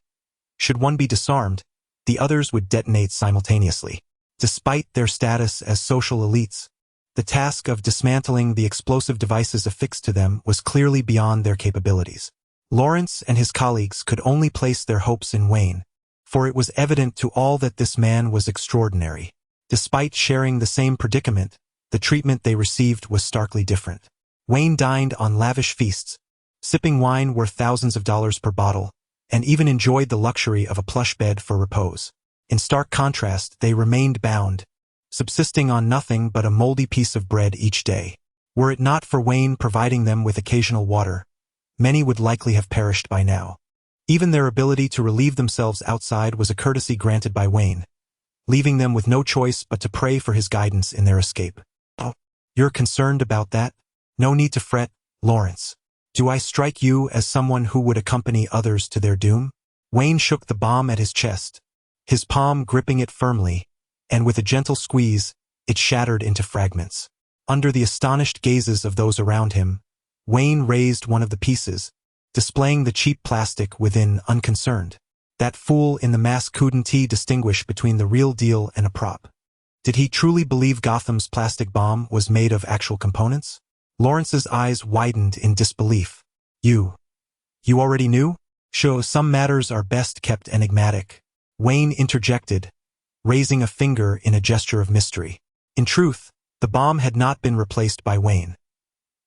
Should one be disarmed, the others would detonate simultaneously. Despite their status as social elites, the task of dismantling the explosive devices affixed to them was clearly beyond their capabilities. Lawrence and his colleagues could only place their hopes in Wayne, for it was evident to all that this man was extraordinary. Despite sharing the same predicament, the treatment they received was starkly different. Wayne dined on lavish feasts, sipping wine worth thousands of dollars per bottle, and even enjoyed the luxury of a plush bed for repose. In stark contrast, they remained bound, subsisting on nothing but a moldy piece of bread each day. Were it not for Wayne providing them with occasional water, many would likely have perished by now. Even their ability to relieve themselves outside was a courtesy granted by Wayne, leaving them with no choice but to pray for his guidance in their escape. "Oh, you're concerned about that? No need to fret, Lawrence. Do I strike you as someone who would accompany others to their doom?" Wayne shook the bomb at his chest, his palm gripping it firmly, and with a gentle squeeze, it shattered into fragments. Under the astonished gazes of those around him, Wayne raised one of the pieces, displaying the cheap plastic within unconcerned. That fool in the mask couldn't he distinguish between the real deal and a prop? Did he truly believe Gotham's plastic bomb was made of actual components? Lawrence's eyes widened in disbelief. You already knew? Sure, some matters are best kept enigmatic," Wayne interjected, raising a finger in a gesture of mystery. In truth, the bomb had not been replaced by Wayne.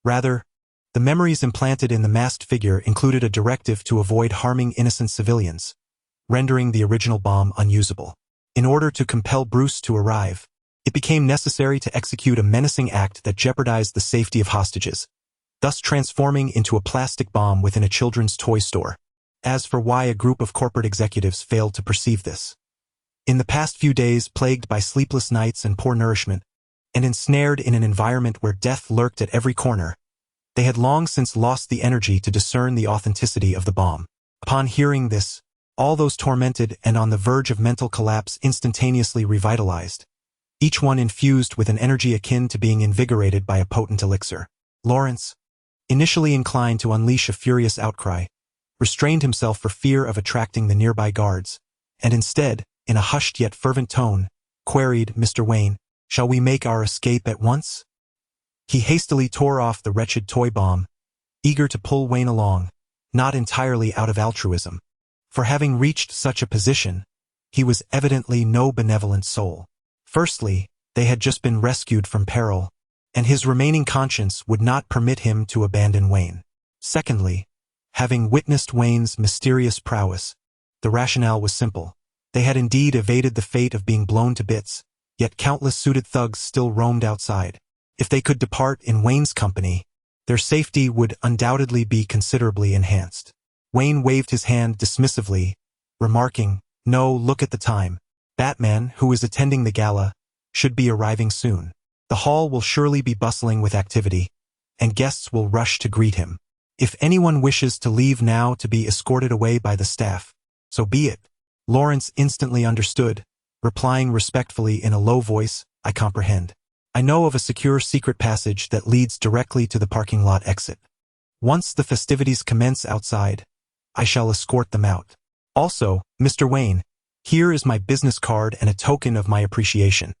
Rather, the memories implanted in the masked figure included a directive to avoid harming innocent civilians, rendering the original bomb unusable. In order to compel Bruce to arrive, it became necessary to execute a menacing act that jeopardized the safety of hostages, thus transforming into a plastic bomb within a children's toy store. As for why a group of corporate executives failed to perceive this. In the past few days, plagued by sleepless nights and poor nourishment, and ensnared in an environment where death lurked at every corner, they had long since lost the energy to discern the authenticity of the bomb. Upon hearing this, all those tormented and on the verge of mental collapse instantaneously revitalized, each one infused with an energy akin to being invigorated by a potent elixir. Lawrence, initially inclined to unleash a furious outcry, restrained himself for fear of attracting the nearby guards, and instead, in a hushed yet fervent tone, queried, "Mr. Wayne, shall we make our escape at once?" He hastily tore off the wretched toy bomb, eager to pull Wayne along, not entirely out of altruism. For having reached such a position, he was evidently no benevolent soul. Firstly, they had just been rescued from peril, and his remaining conscience would not permit him to abandon Wayne. Secondly, having witnessed Wayne's mysterious prowess, the rationale was simple. They had indeed evaded the fate of being blown to bits, yet countless suited thugs still roamed outside. If they could depart in Wayne's company, their safety would undoubtedly be considerably enhanced. Wayne waved his hand dismissively, remarking, "No, look at the time. Batman, who is attending the gala, should be arriving soon. The hall will surely be bustling with activity, and guests will rush to greet him. If anyone wishes to leave now to be escorted away by the staff, so be it. Lawrence instantly understood, replying respectfully in a low voice, I comprehend. I know of a secure secret passage that leads directly to the parking lot exit. Once the festivities commence outside, I shall escort them out. Also, Mr. Wayne, here is my business card and a token of my appreciation.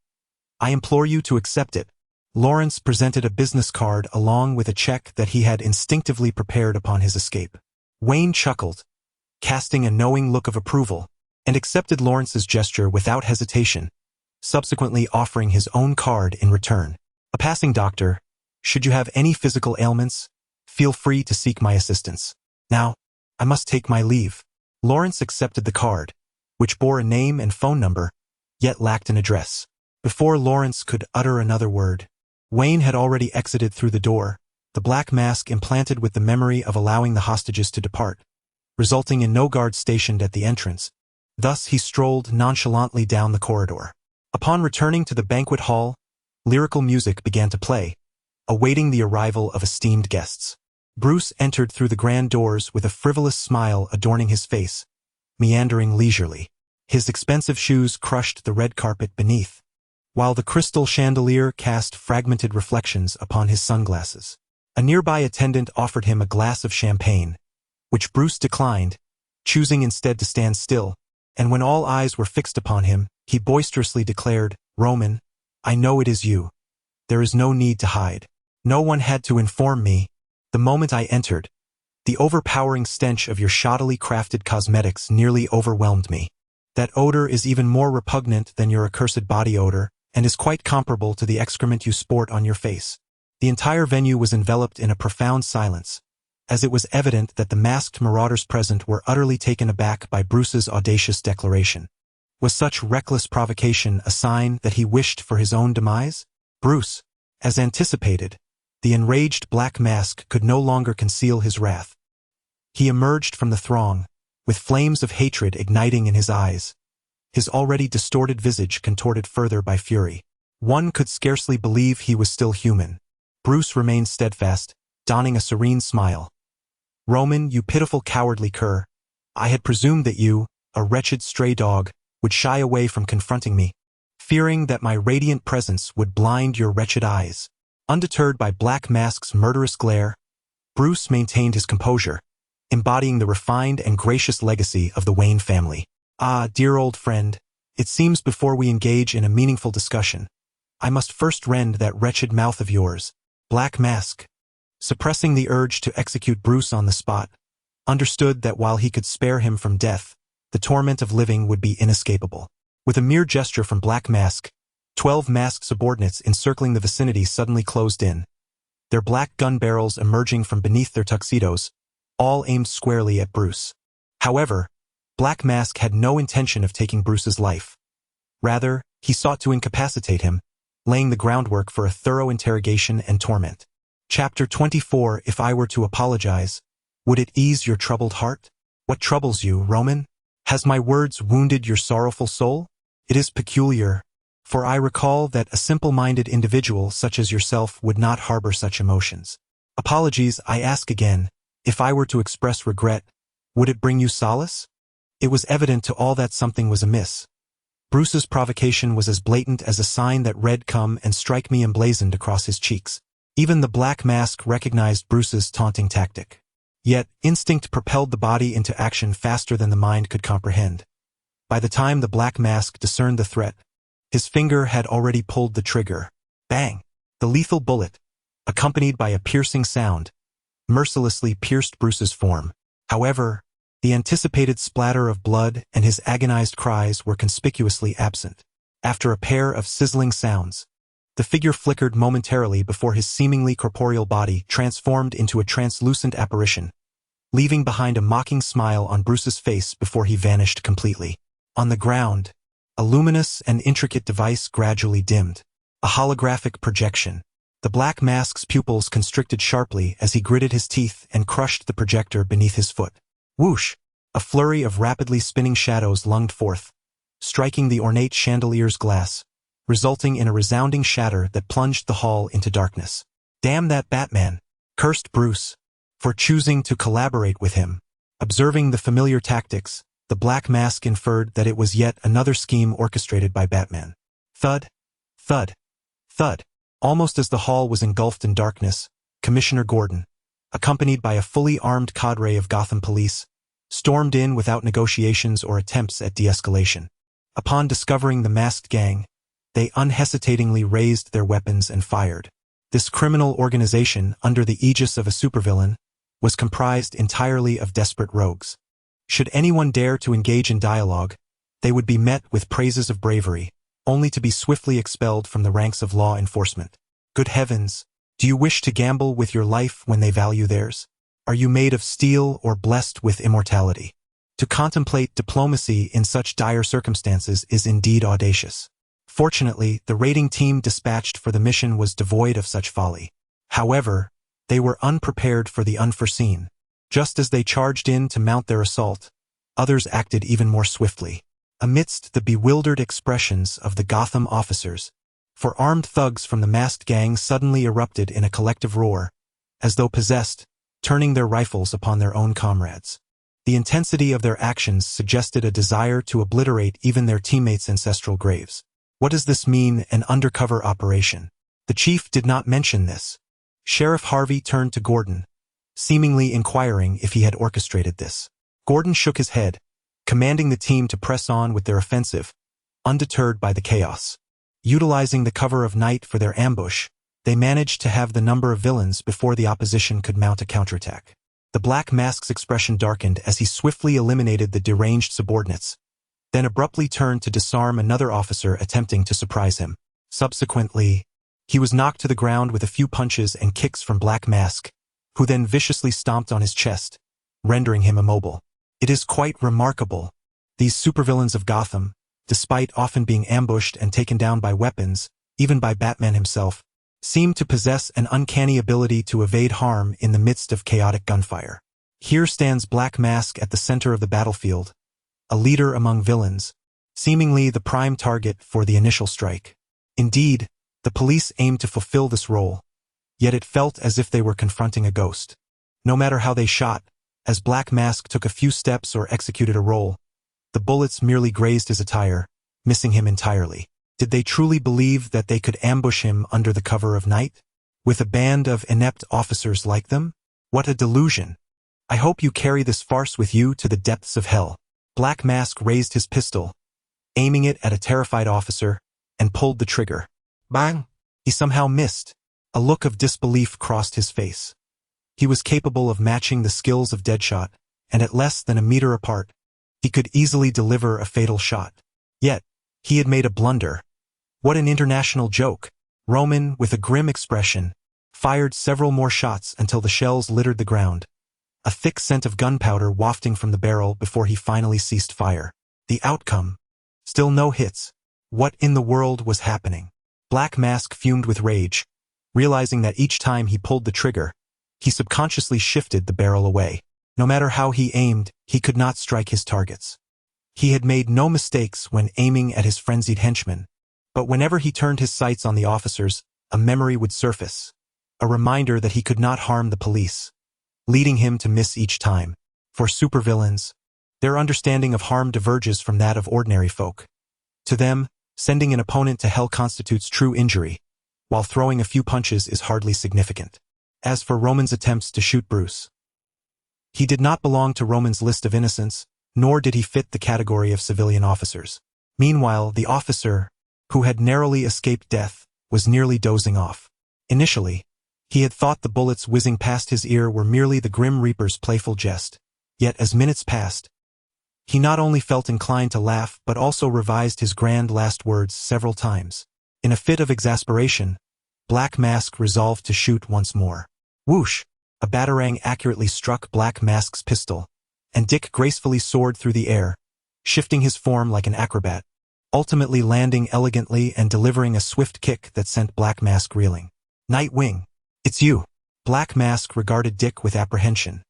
I implore you to accept it. Lawrence presented a business card along with a check that he had instinctively prepared upon his escape. Wayne chuckled, casting a knowing look of approval, and accepted Lawrence's gesture without hesitation, subsequently offering his own card in return. A passing doctor, should you have any physical ailments, feel free to seek my assistance. Now, I must take my leave. Lawrence accepted the card, which bore a name and phone number, yet lacked an address. Before Lawrence could utter another word, Wayne had already exited through the door, the black mask implanted with the memory of allowing the hostages to depart, resulting in no guard stationed at the entrance. Thus he strolled nonchalantly down the corridor. Upon returning to the banquet hall, lyrical music began to play, awaiting the arrival of esteemed guests. Bruce entered through the grand doors with a frivolous smile adorning his face, meandering leisurely. His expensive shoes crushed the red carpet beneath, while the crystal chandelier cast fragmented reflections upon his sunglasses. A nearby attendant offered him a glass of champagne, which Bruce declined, choosing instead to stand still, and when all eyes were fixed upon him, he boisterously declared, Roman, I know it is you. There is no need to hide. No one had to inform me. The moment I entered, the overpowering stench of your shoddily crafted cosmetics nearly overwhelmed me. That odor is even more repugnant than your accursed body odor, and is quite comparable to the excrement you sport on your face. The entire venue was enveloped in a profound silence, as it was evident that the masked marauders present were utterly taken aback by Bruce's audacious declaration. Was such reckless provocation a sign that he wished for his own demise? Bruce, as anticipated, the enraged black mask could no longer conceal his wrath. He emerged from the throng, with flames of hatred igniting in his eyes, his already distorted visage contorted further by fury. One could scarcely believe he was still human. Bruce remained steadfast, donning a serene smile. Roman, you pitiful cowardly cur, I had presumed that you, a wretched stray dog, would shy away from confronting me, fearing that my radiant presence would blind your wretched eyes. Undeterred by Black Mask's murderous glare, Bruce maintained his composure, embodying the refined and gracious legacy of the Wayne family. Ah, dear old friend, it seems before we engage in a meaningful discussion, I must first rend that wretched mouth of yours. Black Mask, suppressing the urge to execute Bruce on the spot, understood that while he could spare him from death, the torment of living would be inescapable. With a mere gesture from Black Mask, 12 masked subordinates encircling the vicinity suddenly closed in, their black gun barrels emerging from beneath their tuxedos, all aimed squarely at Bruce. However, Black Mask had no intention of taking Bruce's life. Rather, he sought to incapacitate him, laying the groundwork for a thorough interrogation and torment. Chapter 24. If I were to apologize, would it ease your troubled heart? What troubles you, Roman? Has my words wounded your sorrowful soul? It is peculiar, for I recall that a simple-minded individual such as yourself would not harbor such emotions. Apologies, I ask again. If I were to express regret, would it bring you solace? It was evident to all that something was amiss. Bruce's provocation was as blatant as a sign that red come and strike me emblazoned across his cheeks. Even the Black Mask recognized Bruce's taunting tactic. Yet, instinct propelled the body into action faster than the mind could comprehend. By the time the Black Mask discerned the threat, his finger had already pulled the trigger. Bang! The lethal bullet, accompanied by a piercing sound, mercilessly pierced Bruce's form. However, the anticipated splatter of blood and his agonized cries were conspicuously absent. After a pair of sizzling sounds, the figure flickered momentarily before his seemingly corporeal body transformed into a translucent apparition, leaving behind a mocking smile on Bruce's face before he vanished completely. On the ground, a luminous and intricate device gradually dimmed. A holographic projection. The Black Mask's pupils constricted sharply as he gritted his teeth and crushed the projector beneath his foot. Whoosh! A flurry of rapidly spinning shadows lunged forth, striking the ornate chandelier's glass, resulting in a resounding shatter that plunged the hall into darkness. Damn that Batman! Cursed Bruce, for choosing to collaborate with him. Observing the familiar tactics, the Black Mask inferred that it was yet another scheme orchestrated by Batman. Thud, thud, thud. Almost as the hall was engulfed in darkness, Commissioner Gordon, accompanied by a fully armed cadre of Gotham police, stormed in without negotiations or attempts at de-escalation. Upon discovering the masked gang, they unhesitatingly raised their weapons and fired. This criminal organization, under the aegis of a supervillain, was comprised entirely of desperate rogues. Should anyone dare to engage in dialogue, they would be met with praises of bravery, only to be swiftly expelled from the ranks of law enforcement. Good heavens, do you wish to gamble with your life when they value theirs? Are you made of steel or blessed with immortality? To contemplate diplomacy in such dire circumstances is indeed audacious. Fortunately, the raiding team dispatched for the mission was devoid of such folly. However, they were unprepared for the unforeseen. Just as they charged in to mount their assault, others acted even more swiftly. Amidst the bewildered expressions of the Gotham officers, four armed thugs from the masked gang suddenly erupted in a collective roar, as though possessed, turning their rifles upon their own comrades. The intensity of their actions suggested a desire to obliterate even their teammates' ancestral graves. What does this mean, an undercover operation? The chief did not mention this. Sheriff Harvey turned to Gordon, seemingly inquiring if he had orchestrated this. Gordon shook his head, commanding the team to press on with their offensive, undeterred by the chaos. Utilizing the cover of night for their ambush, they managed to have the number of villains before the opposition could mount a counterattack. The Black Mask's expression darkened as he swiftly eliminated the deranged subordinates, then abruptly turned to disarm another officer attempting to surprise him. Subsequently, he was knocked to the ground with a few punches and kicks from Black Mask, who then viciously stomped on his chest, rendering him immobile. It is quite remarkable. These supervillains of Gotham, despite often being ambushed and taken down by weapons, even by Batman himself, seem to possess an uncanny ability to evade harm in the midst of chaotic gunfire. Here stands Black Mask at the center of the battlefield, a leader among villains, seemingly the prime target for the initial strike. Indeed, the police aimed to fulfill this role, yet it felt as if they were confronting a ghost. No matter how they shot, as Black Mask took a few steps or executed a roll, the bullets merely grazed his attire, missing him entirely. Did they truly believe that they could ambush him under the cover of night, with a band of inept officers like them? What a delusion! I hope you carry this farce with you to the depths of hell. Black Mask raised his pistol, aiming it at a terrified officer, and pulled the trigger. Bang! He somehow missed. A look of disbelief crossed his face. He was capable of matching the skills of Deadshot, and at less than a meter apart, he could easily deliver a fatal shot. Yet, he had made a blunder. What an international joke! Roman, with a grim expression, fired several more shots until the shells littered the ground, a thick scent of gunpowder wafting from the barrel before he finally ceased fire. The outcome? Still no hits. What in the world was happening? Black Mask fumed with rage, realizing that each time he pulled the trigger, he subconsciously shifted the barrel away. No matter how he aimed, he could not strike his targets. He had made no mistakes when aiming at his frenzied henchmen, but whenever he turned his sights on the officers, a memory would surface, a reminder that he could not harm the police, leading him to miss each time. For supervillains, their understanding of harm diverges from that of ordinary folk. To them, sending an opponent to hell constitutes true injury, while throwing a few punches is hardly significant. As for Roman's attempts to shoot Bruce, he did not belong to Roman's list of innocents, nor did he fit the category of civilian officers. Meanwhile, the officer, who had narrowly escaped death, was nearly dozing off. Initially, he had thought the bullets whizzing past his ear were merely the Grim Reaper's playful jest, yet as minutes passed, he not only felt inclined to laugh but also revised his grand last words several times. In a fit of exasperation, Black Mask resolved to shoot once more. Whoosh! A batarang accurately struck Black Mask's pistol, and Dick gracefully soared through the air, shifting his form like an acrobat, ultimately landing elegantly and delivering a swift kick that sent Black Mask reeling. Nightwing, it's you! Black Mask regarded Dick with apprehension.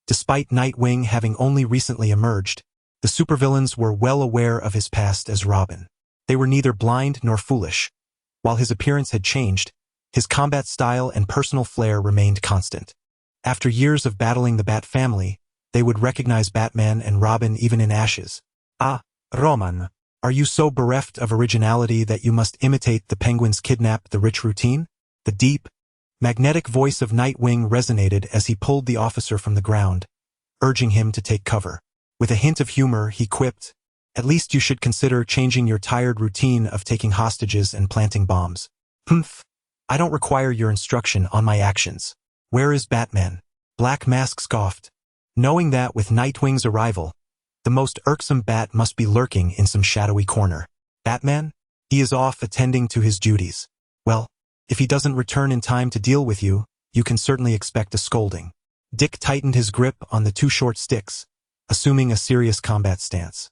Despite Nightwing having only recently emerged, the supervillains were well aware of his past as Robin. They were neither blind nor foolish. While his appearance had changed, His combat style and personal flair remained constant. After years of battling the Bat family, they would recognize Batman and Robin even in ashes. Ah, Roman, are you so bereft of originality that you must imitate the Penguin's kidnap the rich routine? The deep, magnetic voice of Nightwing resonated as he pulled the officer from the ground, urging him to take cover. With a hint of humor, he quipped, "At least you should consider changing your tired routine of taking hostages and planting bombs." "Humph, I don't require your instruction on my actions. Where is Batman?" Black Mask scoffed, knowing that with Nightwing's arrival, the most irksome Bat must be lurking in some shadowy corner. "Batman? He is off attending to his duties. Well, if he doesn't return in time to deal with you, you can certainly expect a scolding." Dick tightened his grip on the two short sticks, assuming a serious combat stance.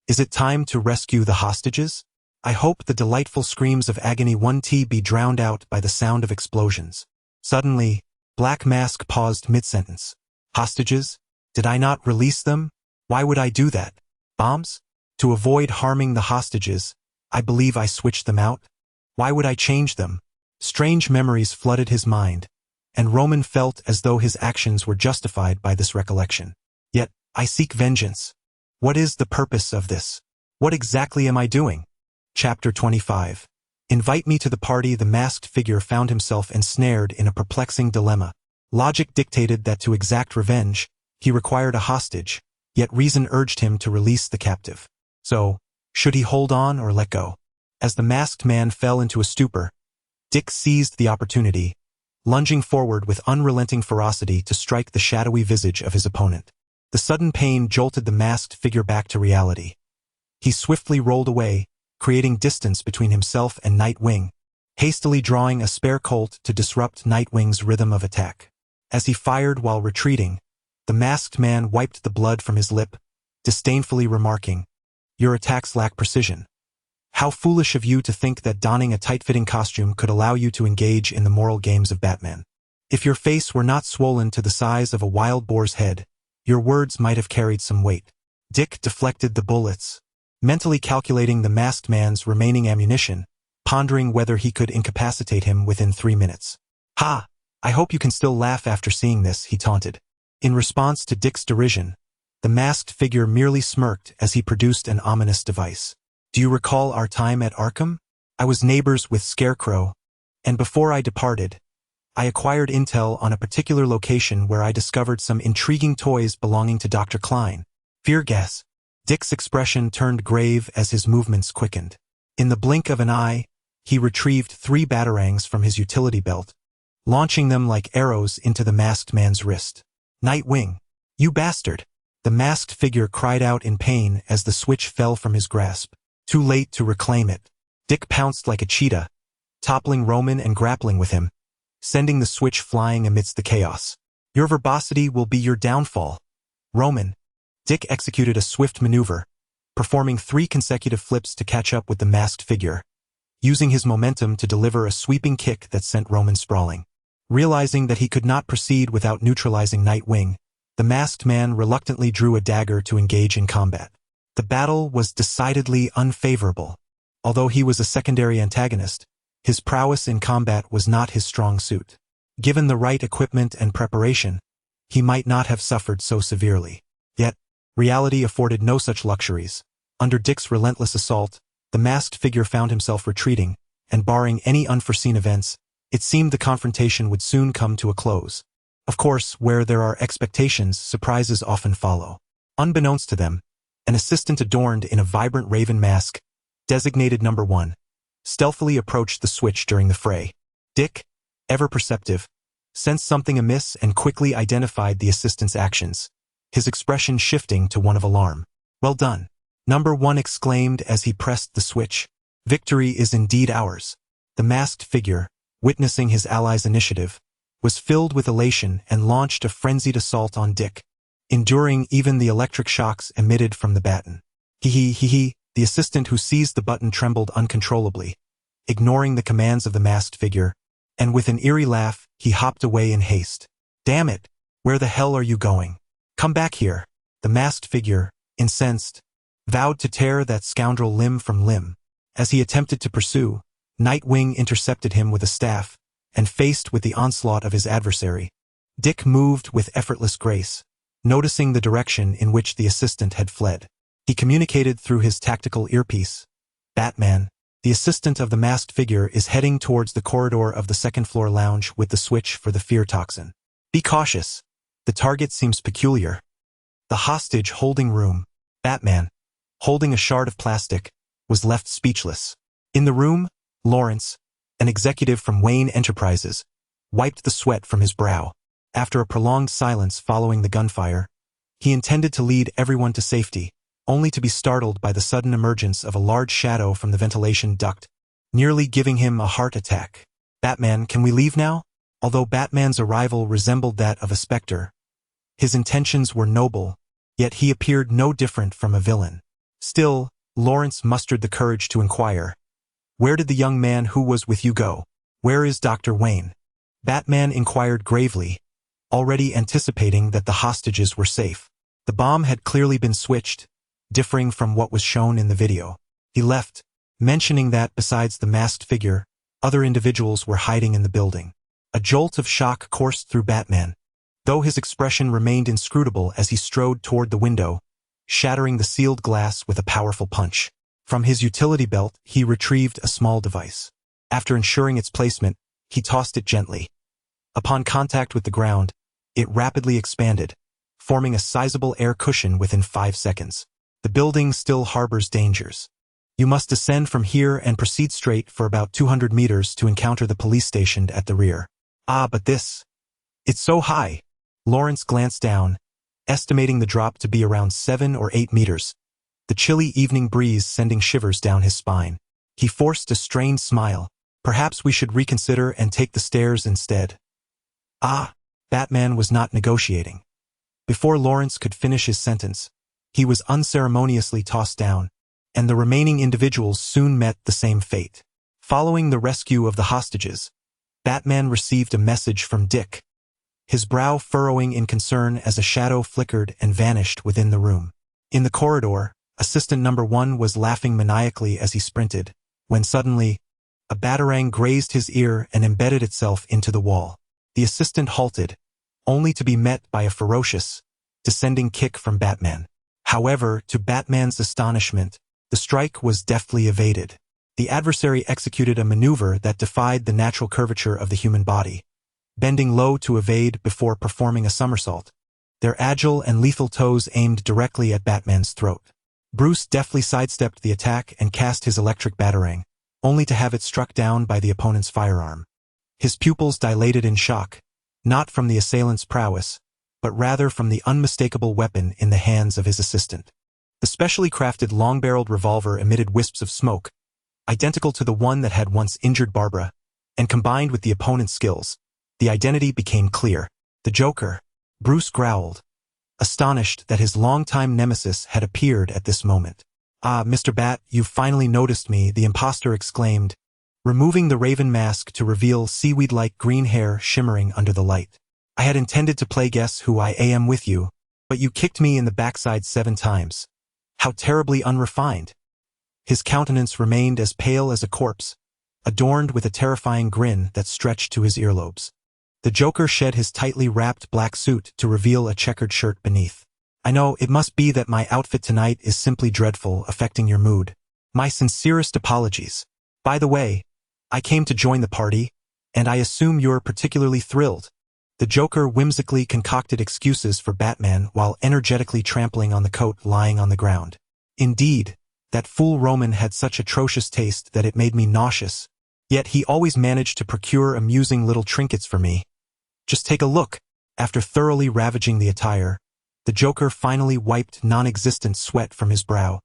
"Is it time to rescue the hostages?" I hope the delightful screams of agony won't be drowned out by the sound of explosions. Suddenly, Black Mask paused mid-sentence. "Hostages? Did I not release them? Why would I do that? Bombs? To avoid harming the hostages, I believe I switched them out. Why would I change them?" Strange memories flooded his mind, and Roman felt as though his actions were justified by this recollection. "Yet, I seek vengeance. What is the purpose of this? What exactly am I doing?" Chapter 25. Invite me to the party. The masked figure found himself ensnared in a perplexing dilemma. Logic dictated that to exact revenge, he required a hostage, yet reason urged him to release the captive. So, should he hold on or let go? As the masked man fell into a stupor, Dick seized the opportunity, lunging forward with unrelenting ferocity to strike the shadowy visage of his opponent. The sudden pain jolted the masked figure back to reality. He swiftly rolled away, creating distance between himself and Nightwing, hastily drawing a spare Colt to disrupt Nightwing's rhythm of attack. As he fired while retreating, the masked man wiped the blood from his lip, disdainfully remarking, "Your attacks lack precision. How foolish of you to think that donning a tight-fitting costume could allow you to engage in the moral games of Batman. If your face were not swollen to the size of a wild boar's head, your words might have carried some weight." Dick deflected the bullets, mentally calculating the masked man's remaining ammunition, pondering whether he could incapacitate him within 3 minutes. "Ha! I hope you can still laugh after seeing this," he taunted. In response to Dick's derision, the masked figure merely smirked as he produced an ominous device. "Do you recall our time at Arkham? I was neighbors with Scarecrow, and before I departed, I acquired intel on a particular location where I discovered some intriguing toys belonging to Dr. Klein. Fear gas." Dick's expression turned grave as his movements quickened. In the blink of an eye, he retrieved 3 batarangs from his utility belt, launching them like arrows into the masked man's wrist. "Nightwing, you bastard!" The masked figure cried out in pain as the switch fell from his grasp. Too late to reclaim it. Dick pounced like a cheetah, toppling Roman and grappling with him, sending the switch flying amidst the chaos. "Your verbosity will be your downfall, Roman." Dick executed a swift maneuver, performing 3 consecutive flips to catch up with the masked figure, using his momentum to deliver a sweeping kick that sent Roman sprawling. Realizing that he could not proceed without neutralizing Nightwing, the masked man reluctantly drew a dagger to engage in combat. The battle was decidedly unfavorable. Although he was a secondary antagonist, his prowess in combat was not his strong suit. Given the right equipment and preparation, he might not have suffered so severely. Yet, reality afforded no such luxuries. Under Dick's relentless assault, the masked figure found himself retreating, and barring any unforeseen events, it seemed the confrontation would soon come to a close. Of course, where there are expectations, surprises often follow. Unbeknownst to them, an assistant adorned in a vibrant raven mask, designated Number 1, stealthily approached the switch during the fray. Dick, ever perceptive, sensed something amiss and quickly identified the assistant's actions, his expression shifting to one of alarm. "Well done," Number 1 exclaimed as he pressed the switch. "Victory is indeed ours." The masked figure, witnessing his ally's initiative, was filled with elation and launched a frenzied assault on Dick, enduring even the electric shocks emitted from the baton. He, the assistant who seized the button trembled uncontrollably, ignoring the commands of the masked figure, and with an eerie laugh, he hopped away in haste. "Damn it, where the hell are you going? Come back here." The masked figure, incensed, vowed to tear that scoundrel limb from limb. As he attempted to pursue, Nightwing intercepted him with a staff, and faced with the onslaught of his adversary, Dick moved with effortless grace, noticing the direction in which the assistant had fled. He communicated through his tactical earpiece. "Batman, the assistant of the masked figure is heading towards the corridor of the second-floor lounge with the switch for the fear toxin. Be cautious. The target seems peculiar." The hostage holding room, Batman, holding a shard of plastic, was left speechless. In the room, Lawrence, an executive from Wayne Enterprises, wiped the sweat from his brow. After a prolonged silence following the gunfire, he intended to lead everyone to safety, only to be startled by the sudden emergence of a large shadow from the ventilation duct, nearly giving him a heart attack. "Batman, can we leave now?" Although Batman's arrival resembled that of a specter, his intentions were noble, yet he appeared no different from a villain. Still, Lawrence mustered the courage to inquire, "Where did the young man who was with you go? Where is Dr. Wayne?" Batman inquired gravely, already anticipating that the hostages were safe. The bomb had clearly been switched, differing from what was shown in the video. He left, mentioning that besides the masked figure, other individuals were hiding in the building. A jolt of shock coursed through Batman, though his expression remained inscrutable as he strode toward the window, shattering the sealed glass with a powerful punch. From his utility belt, he retrieved a small device. After ensuring its placement, he tossed it gently. Upon contact with the ground, it rapidly expanded, forming a sizable air cushion within 5 seconds. The building still harbors dangers. You must descend from here and proceed straight for about 200 meters to encounter the police station at the rear. Ah, but it's so high. Lawrence glanced down, estimating the drop to be around 7 or 8 meters, the chilly evening breeze sending shivers down his spine. He forced a strained smile. "Perhaps we should reconsider and take the stairs instead." "Ah," Batman was not negotiating. Before Lawrence could finish his sentence, he was unceremoniously tossed down, and the remaining individuals soon met the same fate. Following the rescue of the hostages, Batman received a message from Dick, his brow furrowing in concern as a shadow flickered and vanished within the room. In the corridor, Assistant Number 1 was laughing maniacally as he sprinted, when suddenly, a batarang grazed his ear and embedded itself into the wall. The assistant halted, only to be met by a ferocious, descending kick from Batman. However, to Batman's astonishment, the strike was deftly evaded. The adversary executed a maneuver that defied the natural curvature of the human body, bending low to evade before performing a somersault, their agile and lethal toes aimed directly at Batman's throat. Bruce deftly sidestepped the attack and cast his electric batarang, only to have it struck down by the opponent's firearm. His pupils dilated in shock, not from the assailant's prowess, but rather from the unmistakable weapon in the hands of his assistant. The specially crafted long-barreled revolver emitted wisps of smoke, identical to the one that had once injured Barbara, and combined with the opponent's skills, the identity became clear. "The Joker," Bruce growled, astonished that his longtime nemesis had appeared at this moment. "Ah, Mr. Bat, you've finally noticed me," the imposter exclaimed, removing the raven mask to reveal seaweed-like green hair shimmering under the light. "I had intended to play Guess Who I Am with you, but you kicked me in the backside 7 times. How terribly unrefined." His countenance remained as pale as a corpse, adorned with a terrifying grin that stretched to his earlobes. The Joker shed his tightly wrapped black suit to reveal a checkered shirt beneath. "I know it must be that my outfit tonight is simply dreadful, affecting your mood. My sincerest apologies. By the way, I came to join the party, and I assume you're particularly thrilled." The Joker whimsically concocted excuses for Batman while energetically trampling on the coat lying on the ground. "Indeed, that fool Roman had such atrocious taste that it made me nauseous. Yet he always managed to procure amusing little trinkets for me. Just take a look." After thoroughly ravaging the attire, the Joker finally wiped non-existent sweat from his brow,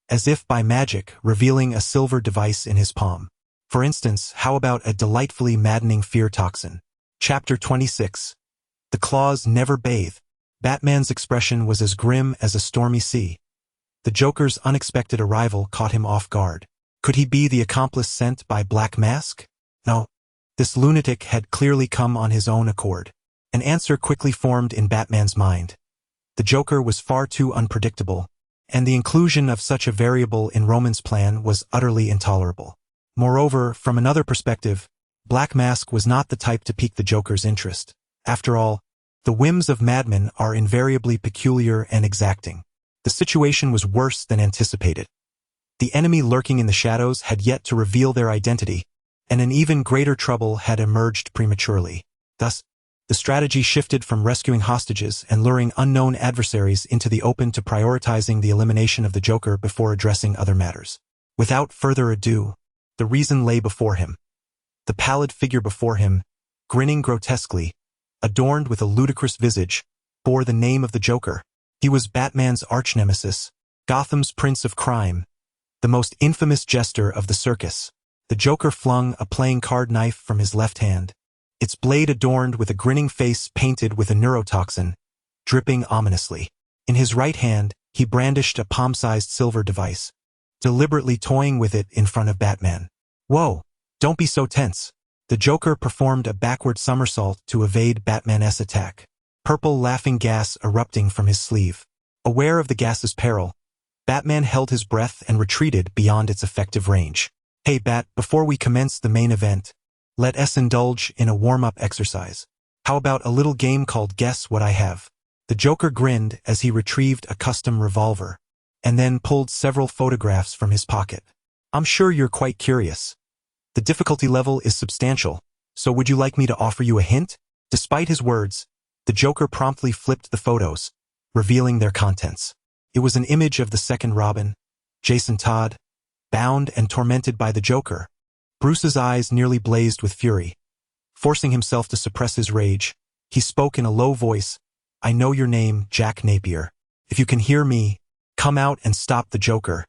as if by magic revealing a silver device in his palm. For instance, how about a delightfully maddening fear toxin? Chapter 26. The Claws Never Bathe. Batman's expression was as grim as a stormy sea. The Joker's unexpected arrival caught him off guard. Could he be the accomplice sent by Black Mask? No. This lunatic had clearly come on his own accord. An answer quickly formed in Batman's mind. The Joker was far too unpredictable, and the inclusion of such a variable in Roman's plan was utterly intolerable. Moreover, from another perspective, Black Mask was not the type to pique the Joker's interest. After all, the whims of madmen are invariably peculiar and exacting. The situation was worse than anticipated. The enemy lurking in the shadows had yet to reveal their identity, and an even greater trouble had emerged prematurely. Thus, the strategy shifted from rescuing hostages and luring unknown adversaries into the open to prioritizing the elimination of the Joker before addressing other matters. Without further ado, the reason lay before him. The pallid figure before him, grinning grotesquely, adorned with a ludicrous visage, bore the name of the Joker. He was Batman's arch-nemesis, Gotham's prince of crime, the most infamous jester of the circus. The Joker flung a playing card knife from his left hand, its blade adorned with a grinning face painted with a neurotoxin, dripping ominously. In his right hand, he brandished a palm-sized silver device, deliberately toying with it in front of Batman. "Whoa, don't be so tense." The Joker performed a backward somersault to evade Batman's attack, purple laughing gas erupting from his sleeve. Aware of the gas's peril, Batman held his breath and retreated beyond its effective range. "Hey Bat, before we commence the main event, let us indulge in a warm-up exercise. How about a little game called Guess What I Have?" The Joker grinned as he retrieved a custom revolver, and then pulled several photographs from his pocket. "I'm sure you're quite curious. The difficulty level is substantial, so would you like me to offer you a hint?" Despite his words, the Joker promptly flipped the photos, revealing their contents. It was an image of the second Robin, Jason Todd, bound and tormented by the Joker. Bruce's eyes nearly blazed with fury. Forcing himself to suppress his rage, he spoke in a low voice, "I know your name, Jack Napier. If you can hear me, come out and stop the Joker.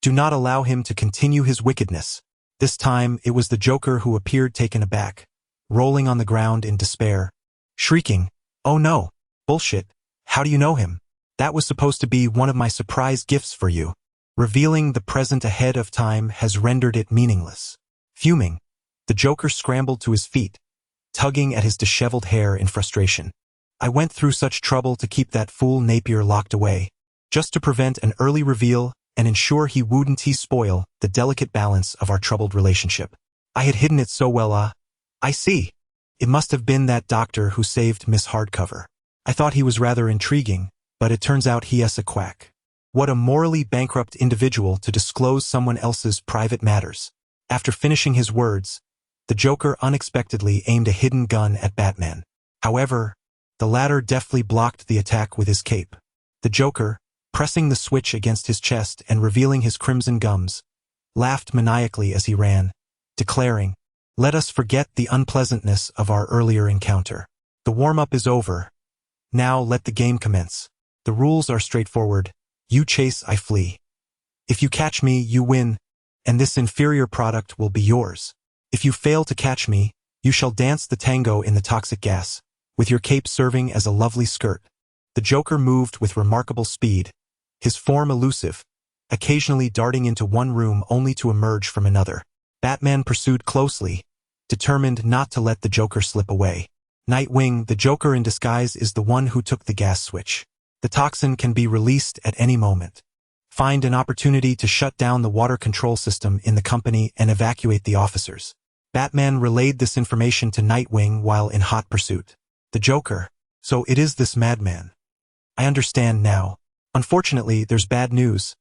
Do not allow him to continue his wickedness." This time, it was the Joker who appeared taken aback, rolling on the ground in despair, shrieking, "Oh no, bullshit, how do you know him? That was supposed to be one of my surprise gifts for you." Revealing the present ahead of time has rendered it meaningless. Fuming, the Joker scrambled to his feet, tugging at his disheveled hair in frustration. "I went through such trouble to keep that fool Napier locked away, just to prevent an early reveal and ensure he wouldn't spoil the delicate balance of our troubled relationship. I had hidden it so well. I see. It must have been that doctor who saved Miss Hardcover. I thought he was rather intriguing, but it turns out he is a quack. What a morally bankrupt individual to disclose someone else's private matters." After finishing his words, the Joker unexpectedly aimed a hidden gun at Batman. However, the latter deftly blocked the attack with his cape. The Joker, pressing the switch against his chest and revealing his crimson gums, laughed maniacally as he ran, declaring, "Let us forget the unpleasantness of our earlier encounter. The warm-up is over. Now let the game commence. The rules are straightforward. You chase, I flee. If you catch me, you win, and this inferior product will be yours. If you fail to catch me, you shall dance the tango in the toxic gas, with your cape serving as a lovely skirt." The Joker moved with remarkable speed, his form elusive, occasionally darting into one room only to emerge from another. Batman pursued closely, determined not to let the Joker slip away. "Nightwing, the Joker in disguise is the one who took the gas switch. The toxin can be released at any moment. Find an opportunity to shut down the water control system in the company and evacuate the officers." Batman relayed this information to Nightwing while in hot pursuit. The Joker, "So it is this madman. I understand now. Unfortunately, there's bad news.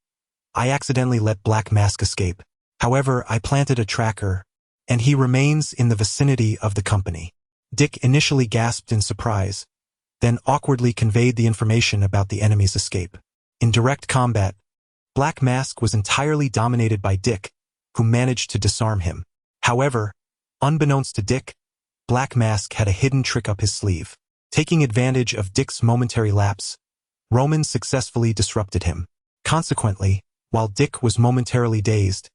I accidentally let Black Mask escape. However, I planted a tracker, and he remains in the vicinity of the company." Dick initially gasped in surprise, then awkwardly conveyed the information about the enemy's escape. In direct combat, Black Mask was entirely dominated by Dick, who managed to disarm him. However, unbeknownst to Dick, Black Mask had a hidden trick up his sleeve. Taking advantage of Dick's momentary lapse, Roman successfully disrupted him. Consequently, while Dick was momentarily dazed,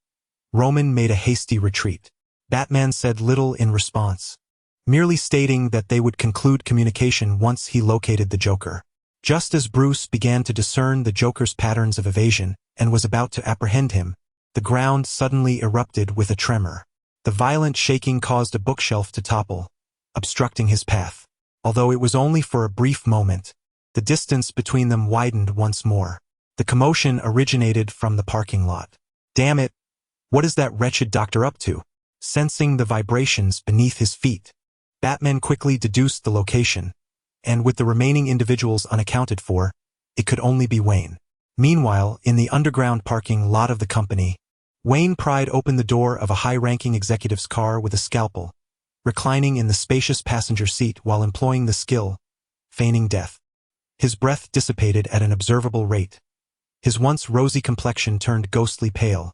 Roman made a hasty retreat. Batman said little in response, merely stating that they would conclude communication once he located the Joker. Just as Bruce began to discern the Joker's patterns of evasion and was about to apprehend him, the ground suddenly erupted with a tremor. The violent shaking caused a bookshelf to topple, obstructing his path. Although it was only for a brief moment, the distance between them widened once more. The commotion originated from the parking lot. "Damn it! What is that wretched doctor up to? sensing the vibrations beneath his feet. Batman quickly deduced the location, and with the remaining individuals unaccounted for, it could only be Wayne. Meanwhile, in the underground parking lot of the company, Wayne pried open the door of a high-ranking executive's car with a scalpel, reclining in the spacious passenger seat while employing the skill, feigning death. His breath dissipated at an observable rate. His once rosy complexion turned ghostly pale.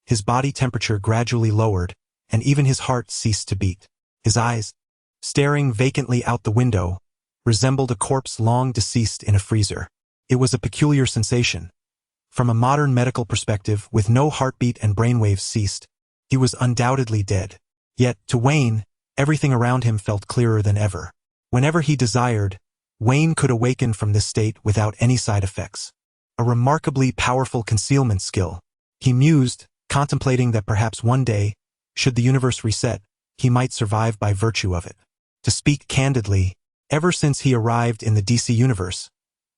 His body temperature gradually lowered, and even his heart ceased to beat. His eyes, staring vacantly out the window, resembled a corpse long deceased in a freezer. It was a peculiar sensation. From a modern medical perspective, with no heartbeat and brainwaves ceased, he was undoubtedly dead. Yet, to Wayne, everything around him felt clearer than ever. Whenever he desired, Wayne could awaken from this state without any side effects. A remarkably powerful concealment skill. He mused, contemplating that perhaps one day, should the universe reset, he might survive by virtue of it. To speak candidly, ever since he arrived in the DC universe,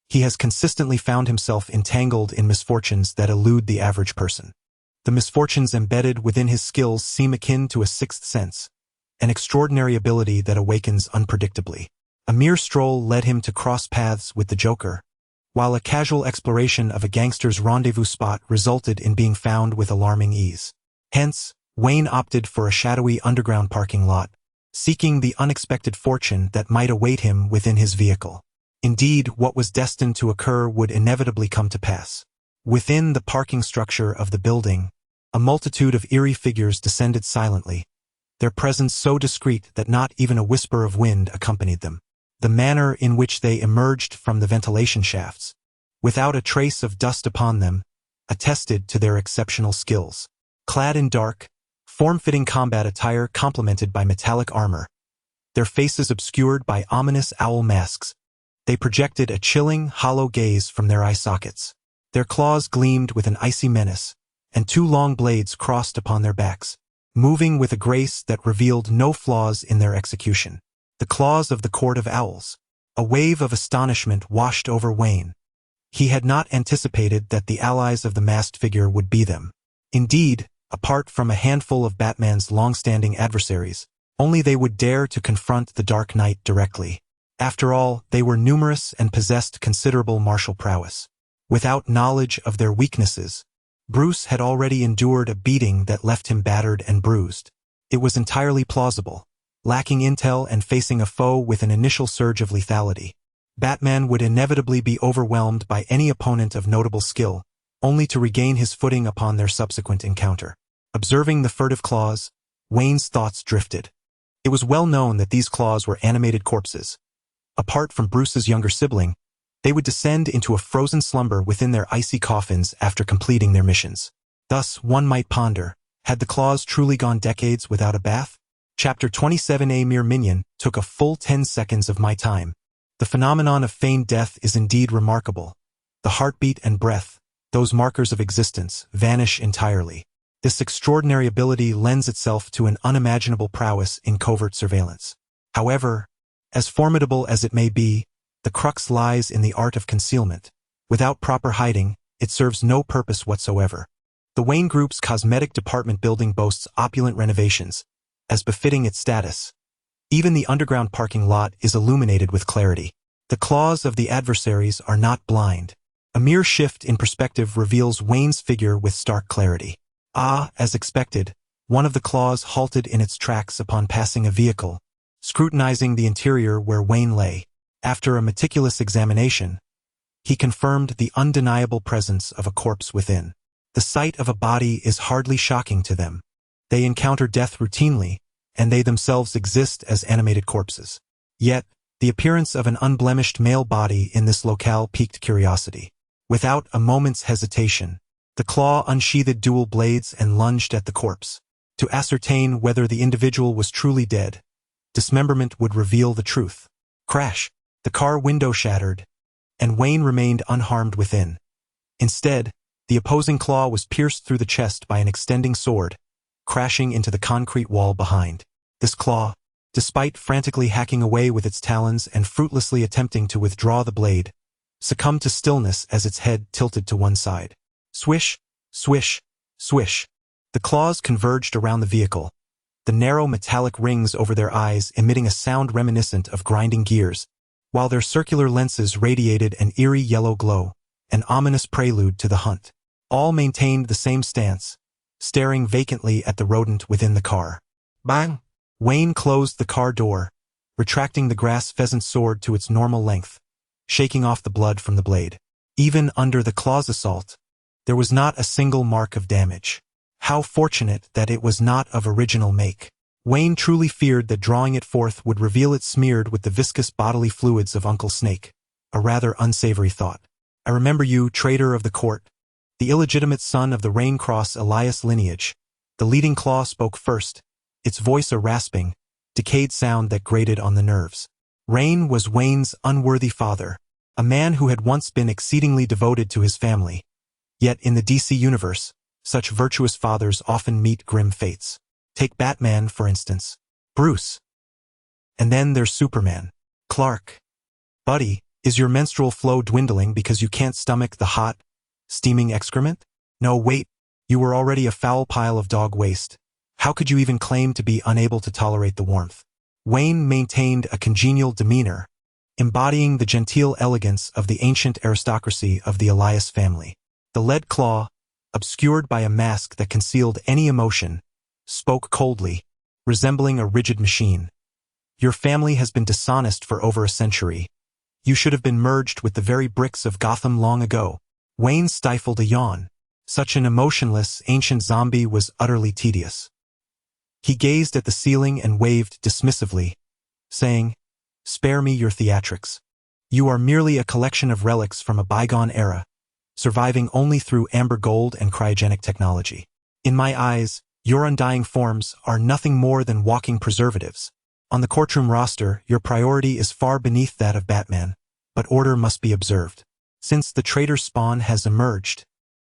he has consistently found himself entangled in misfortunes that elude the average person. The misfortunes embedded within his skills seem akin to a sixth sense, an extraordinary ability that awakens unpredictably. A mere stroll led him to cross paths with the Joker, while a casual exploration of a gangster's rendezvous spot resulted in being found with alarming ease. Hence, Wayne opted for a shadowy underground parking lot, seeking the unexpected fortune that might await him within his vehicle. Indeed, what was destined to occur would inevitably come to pass. Within the parking structure of the building, a multitude of eerie figures descended silently, their presence so discreet that not even a whisper of wind accompanied them. The manner in which they emerged from the ventilation shafts, without a trace of dust upon them, attested to their exceptional skills. Clad in dark, form-fitting combat attire complemented by metallic armor, their faces obscured by ominous owl masks, they projected a chilling, hollow gaze from their eye sockets. Their claws gleamed with an icy menace, and two long blades crossed upon their backs, moving with a grace that revealed no flaws in their execution. The claws of the Court of Owls. A wave of astonishment washed over Wayne. He had not anticipated that the allies of the masked figure would be them. Indeed, apart from a handful of Batman's long-standing adversaries, only they would dare to confront the Dark Knight directly. After all, they were numerous and possessed considerable martial prowess. Without knowledge of their weaknesses, Bruce had already endured a beating that left him battered and bruised. It was entirely plausible. Lacking intel and facing a foe with an initial surge of lethality, Batman would inevitably be overwhelmed by any opponent of notable skill, only to regain his footing upon their subsequent encounter. Observing the furtive claws, Wayne's thoughts drifted. It was well known that these claws were animated corpses. Apart from Bruce's younger sibling, they would descend into a frozen slumber within their icy coffins after completing their missions. Thus, one might ponder, had the claws truly gone decades without a bath? Chapter 27. A mere minion took a full 10 seconds of my time. The phenomenon of feigned death is indeed remarkable. The heartbeat and breath, those markers of existence, vanish entirely. This extraordinary ability lends itself to an unimaginable prowess in covert surveillance. However, as formidable as it may be, the crux lies in the art of concealment. Without proper hiding, it serves no purpose whatsoever. The Wayne Group's cosmetic department building boasts opulent renovations, as befitting its status. Even the underground parking lot is illuminated with clarity. The claws of the adversaries are not blind. A mere shift in perspective reveals Wayne's figure with stark clarity. As expected, one of the claws halted in its tracks upon passing a vehicle, scrutinizing the interior where Wayne lay. After a meticulous examination, he confirmed the undeniable presence of a corpse within. The sight of a body is hardly shocking to them. They encounter death routinely, and they themselves exist as animated corpses. Yet, the appearance of an unblemished male body in this locale piqued curiosity. Without a moment's hesitation, the claw unsheathed dual blades and lunged at the corpse. To ascertain whether the individual was truly dead, dismemberment would reveal the truth. Crash! The car window shattered, and Wayne remained unharmed within. Instead, the opposing claw was pierced through the chest by an extending sword, crashing into the concrete wall behind. This claw, despite frantically hacking away with its talons and fruitlessly attempting to withdraw the blade, succumbed to stillness as its head tilted to one side. Swish, swish, swish. The claws converged around the vehicle, the narrow metallic rings over their eyes emitting a sound reminiscent of grinding gears, while their circular lenses radiated an eerie yellow glow, an ominous prelude to the hunt. All maintained the same stance, staring vacantly at the rodent within the car. Bang! Wayne closed the car door, retracting the grass pheasant sword to its normal length, shaking off the blood from the blade. Even under the claw's assault, there was not a single mark of damage. How fortunate that it was not of original make. Wayne truly feared that drawing it forth would reveal it smeared with the viscous bodily fluids of Uncle Snake, a rather unsavory thought. I remember you, traitor of the court, the illegitimate son of the Raincross Elias lineage. The leading claw spoke first, its voice a rasping, decayed sound that grated on the nerves. Rain was Wayne's unworthy father, a man who had once been exceedingly devoted to his family. Yet in the DC universe, such virtuous fathers often meet grim fates. Take Batman, for instance. Bruce. And then there's Superman. Clark. Buddy, is your menstrual flow dwindling because you can't stomach the hot, steaming excrement? No, wait, you were already a foul pile of dog waste. How could you even claim to be unable to tolerate the warmth? Wayne maintained a congenial demeanor, embodying the genteel elegance of the ancient aristocracy of the Elias family. The lead claw, obscured by a mask that concealed any emotion, spoke coldly, resembling a rigid machine. Your family has been dishonest for over a century. You should have been merged with the very bricks of Gotham long ago. Wayne stifled a yawn. Such an emotionless, ancient zombie was utterly tedious. He gazed at the ceiling and waved dismissively, saying, "Spare me your theatrics. You are merely a collection of relics from a bygone era, surviving only through amber gold and cryogenic technology. In my eyes, your undying forms are nothing more than walking preservatives. On the courtroom roster, your priority is far beneath that of Batman, but order must be observed. Since the traitor spawn has emerged,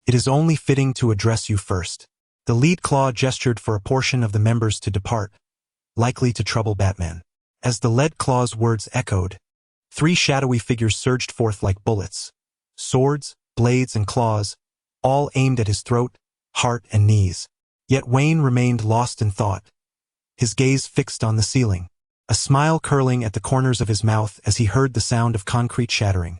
it is only fitting to address you first." The lead claw gestured for a portion of the members to depart, likely to trouble Batman. As the lead claw's words echoed, 3 shadowy figures surged forth like bullets. Swords, blades, and claws, all aimed at his throat, heart, and knees. Yet Wayne remained lost in thought, his gaze fixed on the ceiling, a smile curling at the corners of his mouth as he heard the sound of concrete shattering.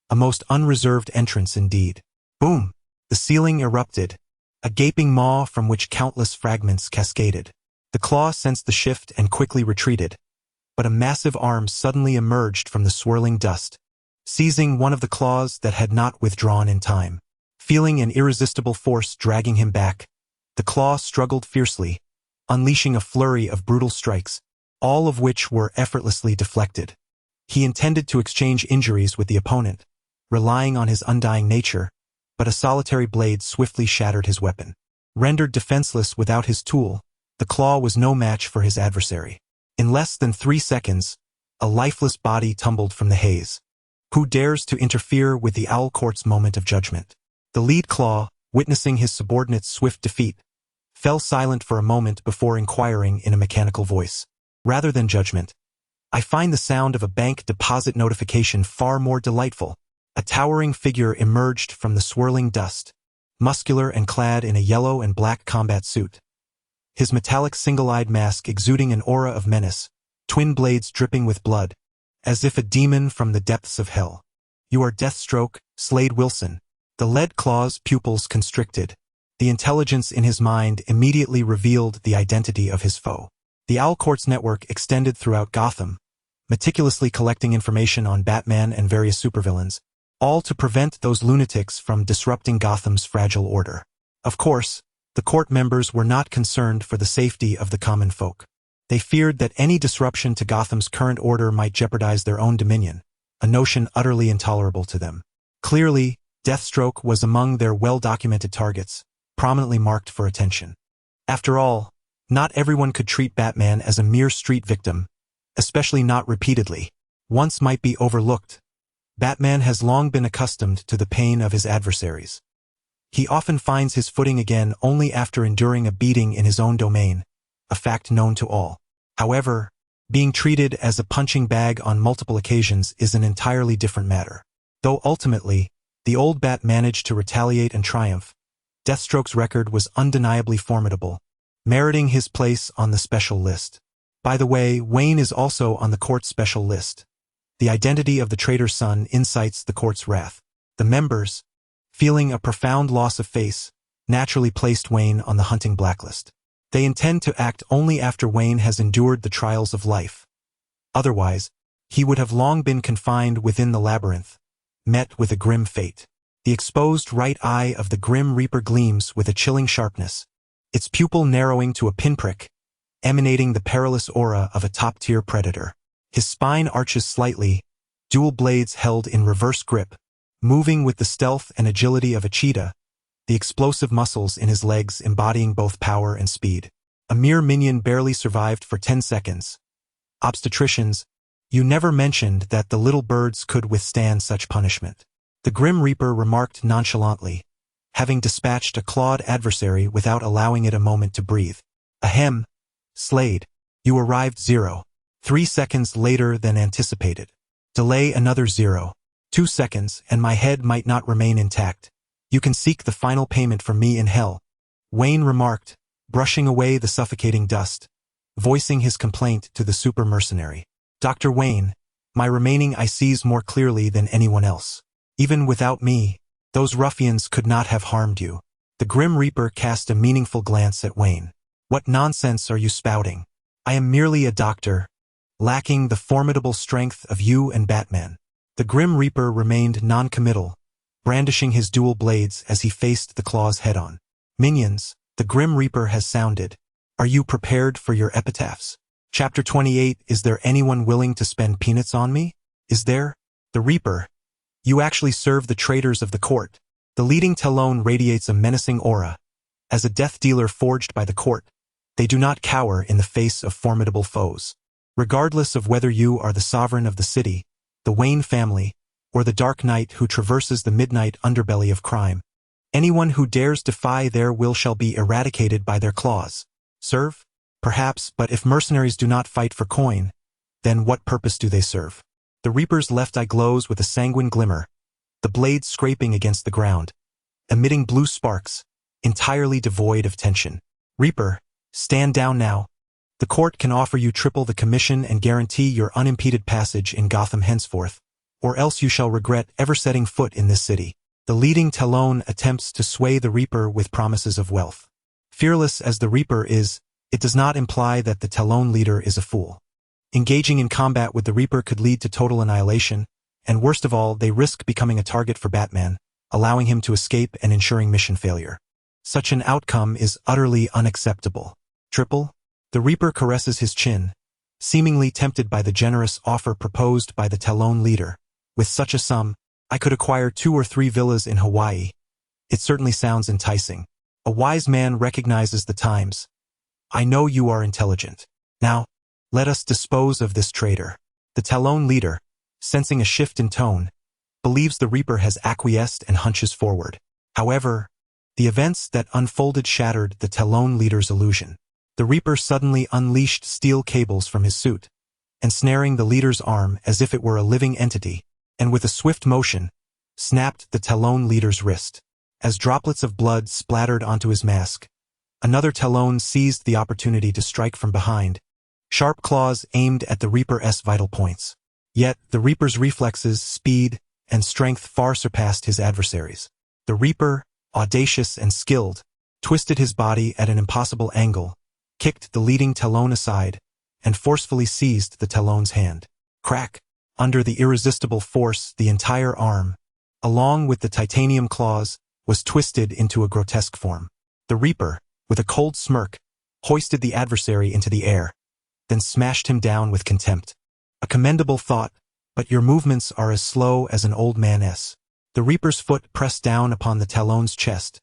A most unreserved entrance indeed. Boom! The ceiling erupted, a gaping maw from which countless fragments cascaded. The claw sensed the shift and quickly retreated, but a massive arm suddenly emerged from the swirling dust, seizing one of the claws that had not withdrawn in time. Feeling an irresistible force dragging him back, the claw struggled fiercely, unleashing a flurry of brutal strikes, all of which were effortlessly deflected. He intended to exchange injuries with the opponent, relying on his undying nature, but a solitary blade swiftly shattered his weapon. Rendered defenseless without his tool, the claw was no match for his adversary. In less than 3 seconds, a lifeless body tumbled from the haze. Who dares to interfere with the Owl Court's moment of judgment? The lead claw, witnessing his subordinate's swift defeat, fell silent for a moment before inquiring in a mechanical voice. Rather than judgment, I find the sound of a bank deposit notification far more delightful. A towering figure emerged from the swirling dust, muscular and clad in a yellow and black combat suit. His metallic single-eyed mask exuding an aura of menace, twin blades dripping with blood, as if a demon from the depths of hell. You are Deathstroke, Slade Wilson. The lead claw's pupils constricted. The intelligence in his mind immediately revealed the identity of his foe. The Owl Court's network extended throughout Gotham, meticulously collecting information on Batman and various supervillains, all to prevent those lunatics from disrupting Gotham's fragile order. Of course, the court members were not concerned for the safety of the common folk. They feared that any disruption to Gotham's current order might jeopardize their own dominion, a notion utterly intolerable to them. Clearly, Deathstroke was among their well-documented targets, prominently marked for attention. After all, not everyone could treat Batman as a mere street victim, especially not repeatedly. Once might be overlooked. Batman has long been accustomed to the pain of his adversaries. He often finds his footing again only after enduring a beating in his own domain, a fact known to all. However, being treated as a punching bag on multiple occasions is an entirely different matter. Though ultimately, the old Bat managed to retaliate and triumph, Deathstroke's record was undeniably formidable, meriting his place on the special list. By the way, Wayne is also on the court's special list. The identity of the traitor's son incites the court's wrath. The members, feeling a profound loss of face, naturally placed Wayne on the hunting blacklist. They intend to act only after Wayne has endured the trials of life. Otherwise, he would have long been confined within the labyrinth, met with a grim fate. The exposed right eye of the Grim Reaper gleams with a chilling sharpness, its pupil narrowing to a pinprick, emanating the perilous aura of a top-tier predator. His spine arches slightly, dual blades held in reverse grip, moving with the stealth and agility of a cheetah, the explosive muscles in his legs embodying both power and speed. A mere minion barely survived for 10 seconds. Obstetricians, you never mentioned that the little birds could withstand such punishment. The Grim Reaper remarked nonchalantly, having dispatched a clawed adversary without allowing it a moment to breathe. Ahem, Slade, you arrived 0.3 seconds later than anticipated. Delay another 0.2 seconds and my head might not remain intact. You can seek the final payment from me in hell, Wayne remarked, brushing away the suffocating dust, voicing his complaint to the super mercenary. Dr. Wayne, my remaining I sees more clearly than anyone else. Even without me, those ruffians could not have harmed you. The Grim Reaper cast a meaningful glance at Wayne. What nonsense are you spouting? I am merely a doctor, lacking the formidable strength of you and Batman. The Grim Reaper remained non-committal, brandishing his dual blades as he faced the claws head-on. Minions, the Grim Reaper has sounded. Are you prepared for your epitaphs? Chapter 28. Is there anyone willing to spend peanuts on me? Is there? The Reaper. You actually serve the traitors of the court. The leading Talon radiates a menacing aura. As a death dealer forged by the court, they do not cower in the face of formidable foes. Regardless of whether you are the sovereign of the city, the Wayne family, or the Dark Knight who traverses the midnight underbelly of crime, anyone who dares defy their will shall be eradicated by their claws. Serve? Perhaps, but if mercenaries do not fight for coin, then what purpose do they serve? The Reaper's left eye glows with a sanguine glimmer, the blade scraping against the ground, emitting blue sparks, entirely devoid of tension. Reaper, stand down now. The court can offer you triple the commission and guarantee your unimpeded passage in Gotham henceforth, or else you shall regret ever setting foot in this city. The leading Talon attempts to sway the Reaper with promises of wealth. Fearless as the Reaper is, it does not imply that the Talon leader is a fool. Engaging in combat with the Reaper could lead to total annihilation, and worst of all, they risk becoming a target for Batman, allowing him to escape and ensuring mission failure. Such an outcome is utterly unacceptable. Triple? The Reaper caresses his chin, seemingly tempted by the generous offer proposed by the Talon leader. With such a sum, I could acquire 2 or 3 villas in Hawaii. It certainly sounds enticing. A wise man recognizes the times. I know you are intelligent. Now, let us dispose of this traitor. The Talon leader, sensing a shift in tone, believes the Reaper has acquiesced and hunches forward. However, the events that unfolded shattered the Talon leader's illusion. The Reaper suddenly unleashed steel cables from his suit, ensnaring the leader's arm as if it were a living entity, and with a swift motion, snapped the Talon leader's wrist. As droplets of blood splattered onto his mask, another Talon seized the opportunity to strike from behind, sharp claws aimed at the Reaper's vital points. Yet, the Reaper's reflexes, speed, and strength far surpassed his adversaries. The Reaper, audacious and skilled, twisted his body at an impossible angle, kicked the leading Talon aside, and forcefully seized the Talon's hand. Crack! Under the irresistible force, the entire arm, along with the titanium claws, was twisted into a grotesque form. The Reaper, with a cold smirk, hoisted the adversary into the air, then smashed him down with contempt. A commendable thought, but your movements are as slow as an old man's. The Reaper's foot pressed down upon the Talon's chest.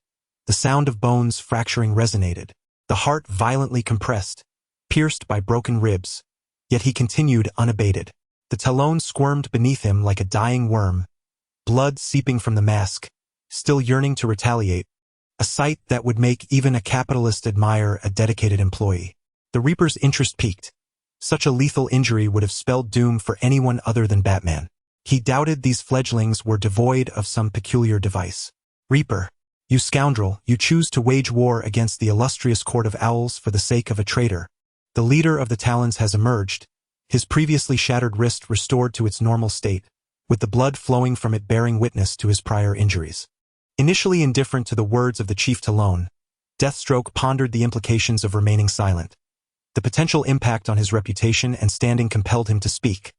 The sound of bones fracturing resonated. The heart violently compressed, pierced by broken ribs, yet he continued unabated. The Talon squirmed beneath him like a dying worm, blood seeping from the mask, still yearning to retaliate, a sight that would make even a capitalist admire a dedicated employee. The Reaper's interest piqued. Such a lethal injury would have spelled doom for anyone other than Batman. He doubted these fledglings were devoid of some peculiar device. Reaper, You scoundrel, you choose to wage war against the illustrious court of owls for the sake of a traitor. The leader of the Talons has emerged, his previously shattered wrist restored to its normal state, with the blood flowing from it bearing witness to his prior injuries. Initially indifferent to the words of the Chief Talon, Deathstroke pondered the implications of remaining silent. The potential impact on his reputation and standing compelled him to speak.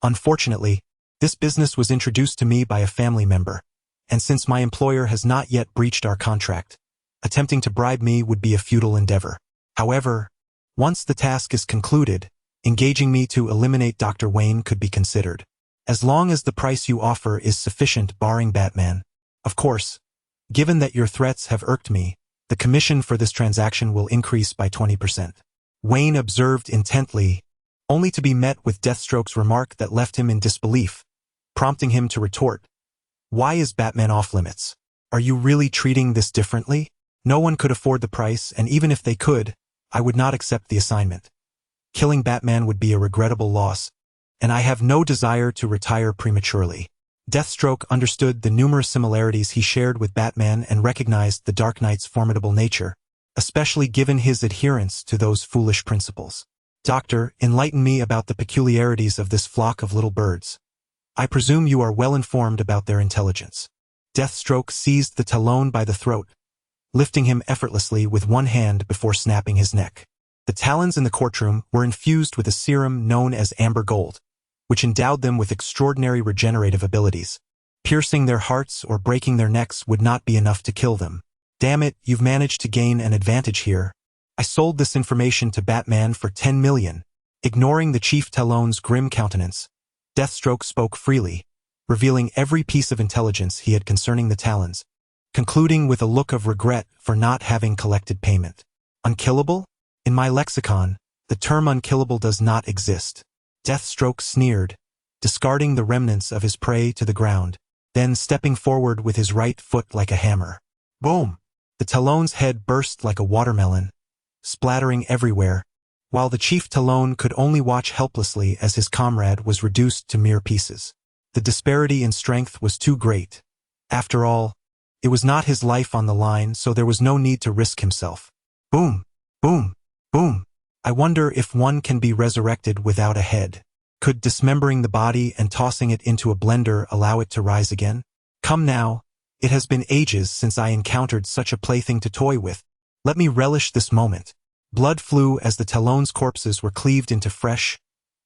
Unfortunately, this business was introduced to me by a family member, and since my employer has not yet breached our contract, attempting to bribe me would be a futile endeavor. However, once the task is concluded, engaging me to eliminate Dr. Wayne could be considered. As long as the price you offer is sufficient barring Batman. Of course, given that your threats have irked me, the commission for this transaction will increase by 20%. Wayne observed intently, only to be met with Deathstroke's remark that left him in disbelief, prompting him to retort. Why is Batman off limits? Are you really treating this differently? No one could afford the price, and even if they could, I would not accept the assignment. Killing Batman would be a regrettable loss, and I have no desire to retire prematurely. Deathstroke understood the numerous similarities he shared with Batman and recognized the Dark Knight's formidable nature, especially given his adherence to those foolish principles. Doctor, enlighten me about the peculiarities of this flock of little birds. I presume you are well informed about their intelligence. Deathstroke seized the Talon by the throat, lifting him effortlessly with one hand before snapping his neck. The Talons in the courtroom were infused with a serum known as amber gold, which endowed them with extraordinary regenerative abilities. Piercing their hearts or breaking their necks would not be enough to kill them. Damn it, you've managed to gain an advantage here. I sold this information to Batman for 10 million. Ignoring the Chief Talon's grim countenance, Deathstroke spoke freely, revealing every piece of intelligence he had concerning the Talons, concluding with a look of regret for not having collected payment. Unkillable? In my lexicon, the term unkillable does not exist. Deathstroke sneered, discarding the remnants of his prey to the ground, then stepping forward with his right foot like a hammer. Boom! The Talon's head burst like a watermelon, splattering everywhere, while the Chief Talon could only watch helplessly as his comrade was reduced to mere pieces. The disparity in strength was too great. After all, it was not his life on the line, so there was no need to risk himself. Boom! Boom! Boom! I wonder if one can be resurrected without a head. Could dismembering the body and tossing it into a blender allow it to rise again? Come now, it has been ages since I encountered such a plaything to toy with. Let me relish this moment. Blood flew as the Talon's corpses were cleaved into fresh,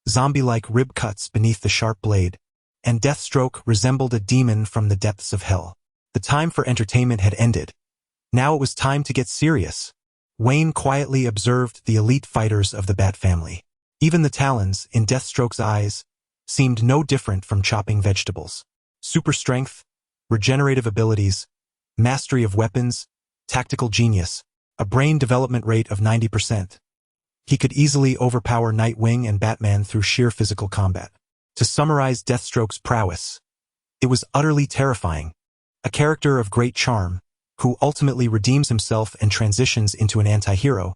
zombie-like rib cuts beneath the sharp blade, and Deathstroke resembled a demon from the depths of hell. The time for entertainment had ended. Now it was time to get serious. Wayne quietly observed the elite fighters of the Bat family. Even the Talons, in Deathstroke's eyes, seemed no different from chopping vegetables. Super strength, regenerative abilities, mastery of weapons, tactical genius, a brain development rate of 90%. He could easily overpower Nightwing and Batman through sheer physical combat. To summarize Deathstroke's prowess, it was utterly terrifying. A character of great charm, who ultimately redeems himself and transitions into an anti-hero,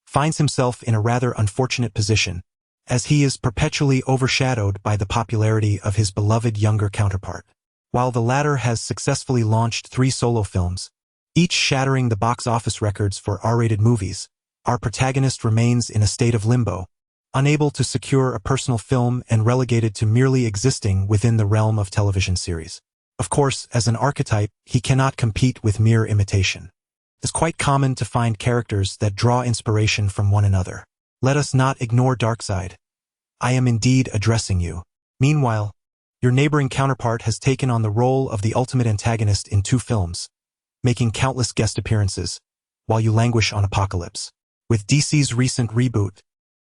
finds himself in a rather unfortunate position, as he is perpetually overshadowed by the popularity of his beloved younger counterpart. While the latter has successfully launched 3 solo films, each shattering the box office records for R-rated movies, our protagonist remains in a state of limbo, unable to secure a personal film and relegated to merely existing within the realm of television series. Of course, as an archetype, he cannot compete with mere imitation. It's quite common to find characters that draw inspiration from one another. Let us not ignore Darkseid. I am indeed addressing you. Meanwhile, your neighboring counterpart has taken on the role of the ultimate antagonist in 2 films, making countless guest appearances, while you languish on Apocalypse. With DC's recent reboot,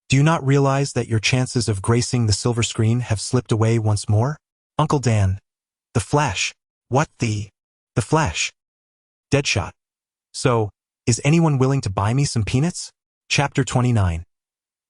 do you not realize that your chances of gracing the silver screen have slipped away once more? Uncle Dan. The Flash. What the? The Flash. Deadshot. So, is anyone willing to buy me some peanuts? Chapter 29.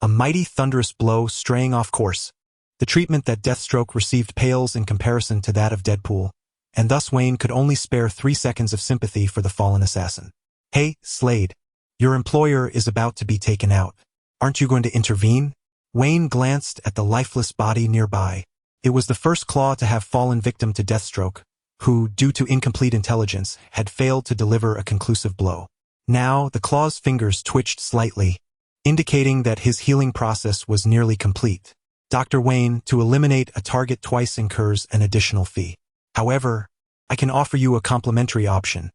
A mighty thunderous blow straying off course. The treatment that Deathstroke received pales in comparison to that of Deadpool, and thus Wayne could only spare 3 seconds of sympathy for the fallen assassin. Hey, Slade. Your employer is about to be taken out. Aren't you going to intervene? Wayne glanced at the lifeless body nearby. It was the first claw to have fallen victim to Deathstroke, who, due to incomplete intelligence, had failed to deliver a conclusive blow. Now, the claw's fingers twitched slightly, indicating that his healing process was nearly complete. Dr. Wayne, to eliminate a target twice incurs an additional fee. However, I can offer you a complimentary option.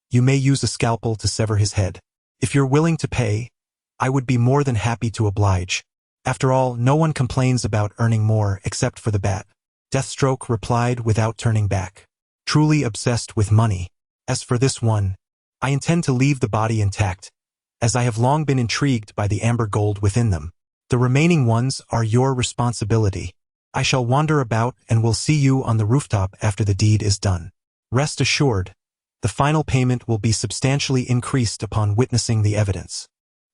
You may use a scalpel to sever his head. If you're willing to pay, I would be more than happy to oblige. After all, no one complains about earning more except for the bat. Deathstroke replied without turning back. Truly obsessed with money. As for this one, I intend to leave the body intact, as I have long been intrigued by the amber gold within them. The remaining ones are your responsibility. I shall wander about and will see you on the rooftop after the deed is done. Rest assured, the final payment will be substantially increased upon witnessing the evidence.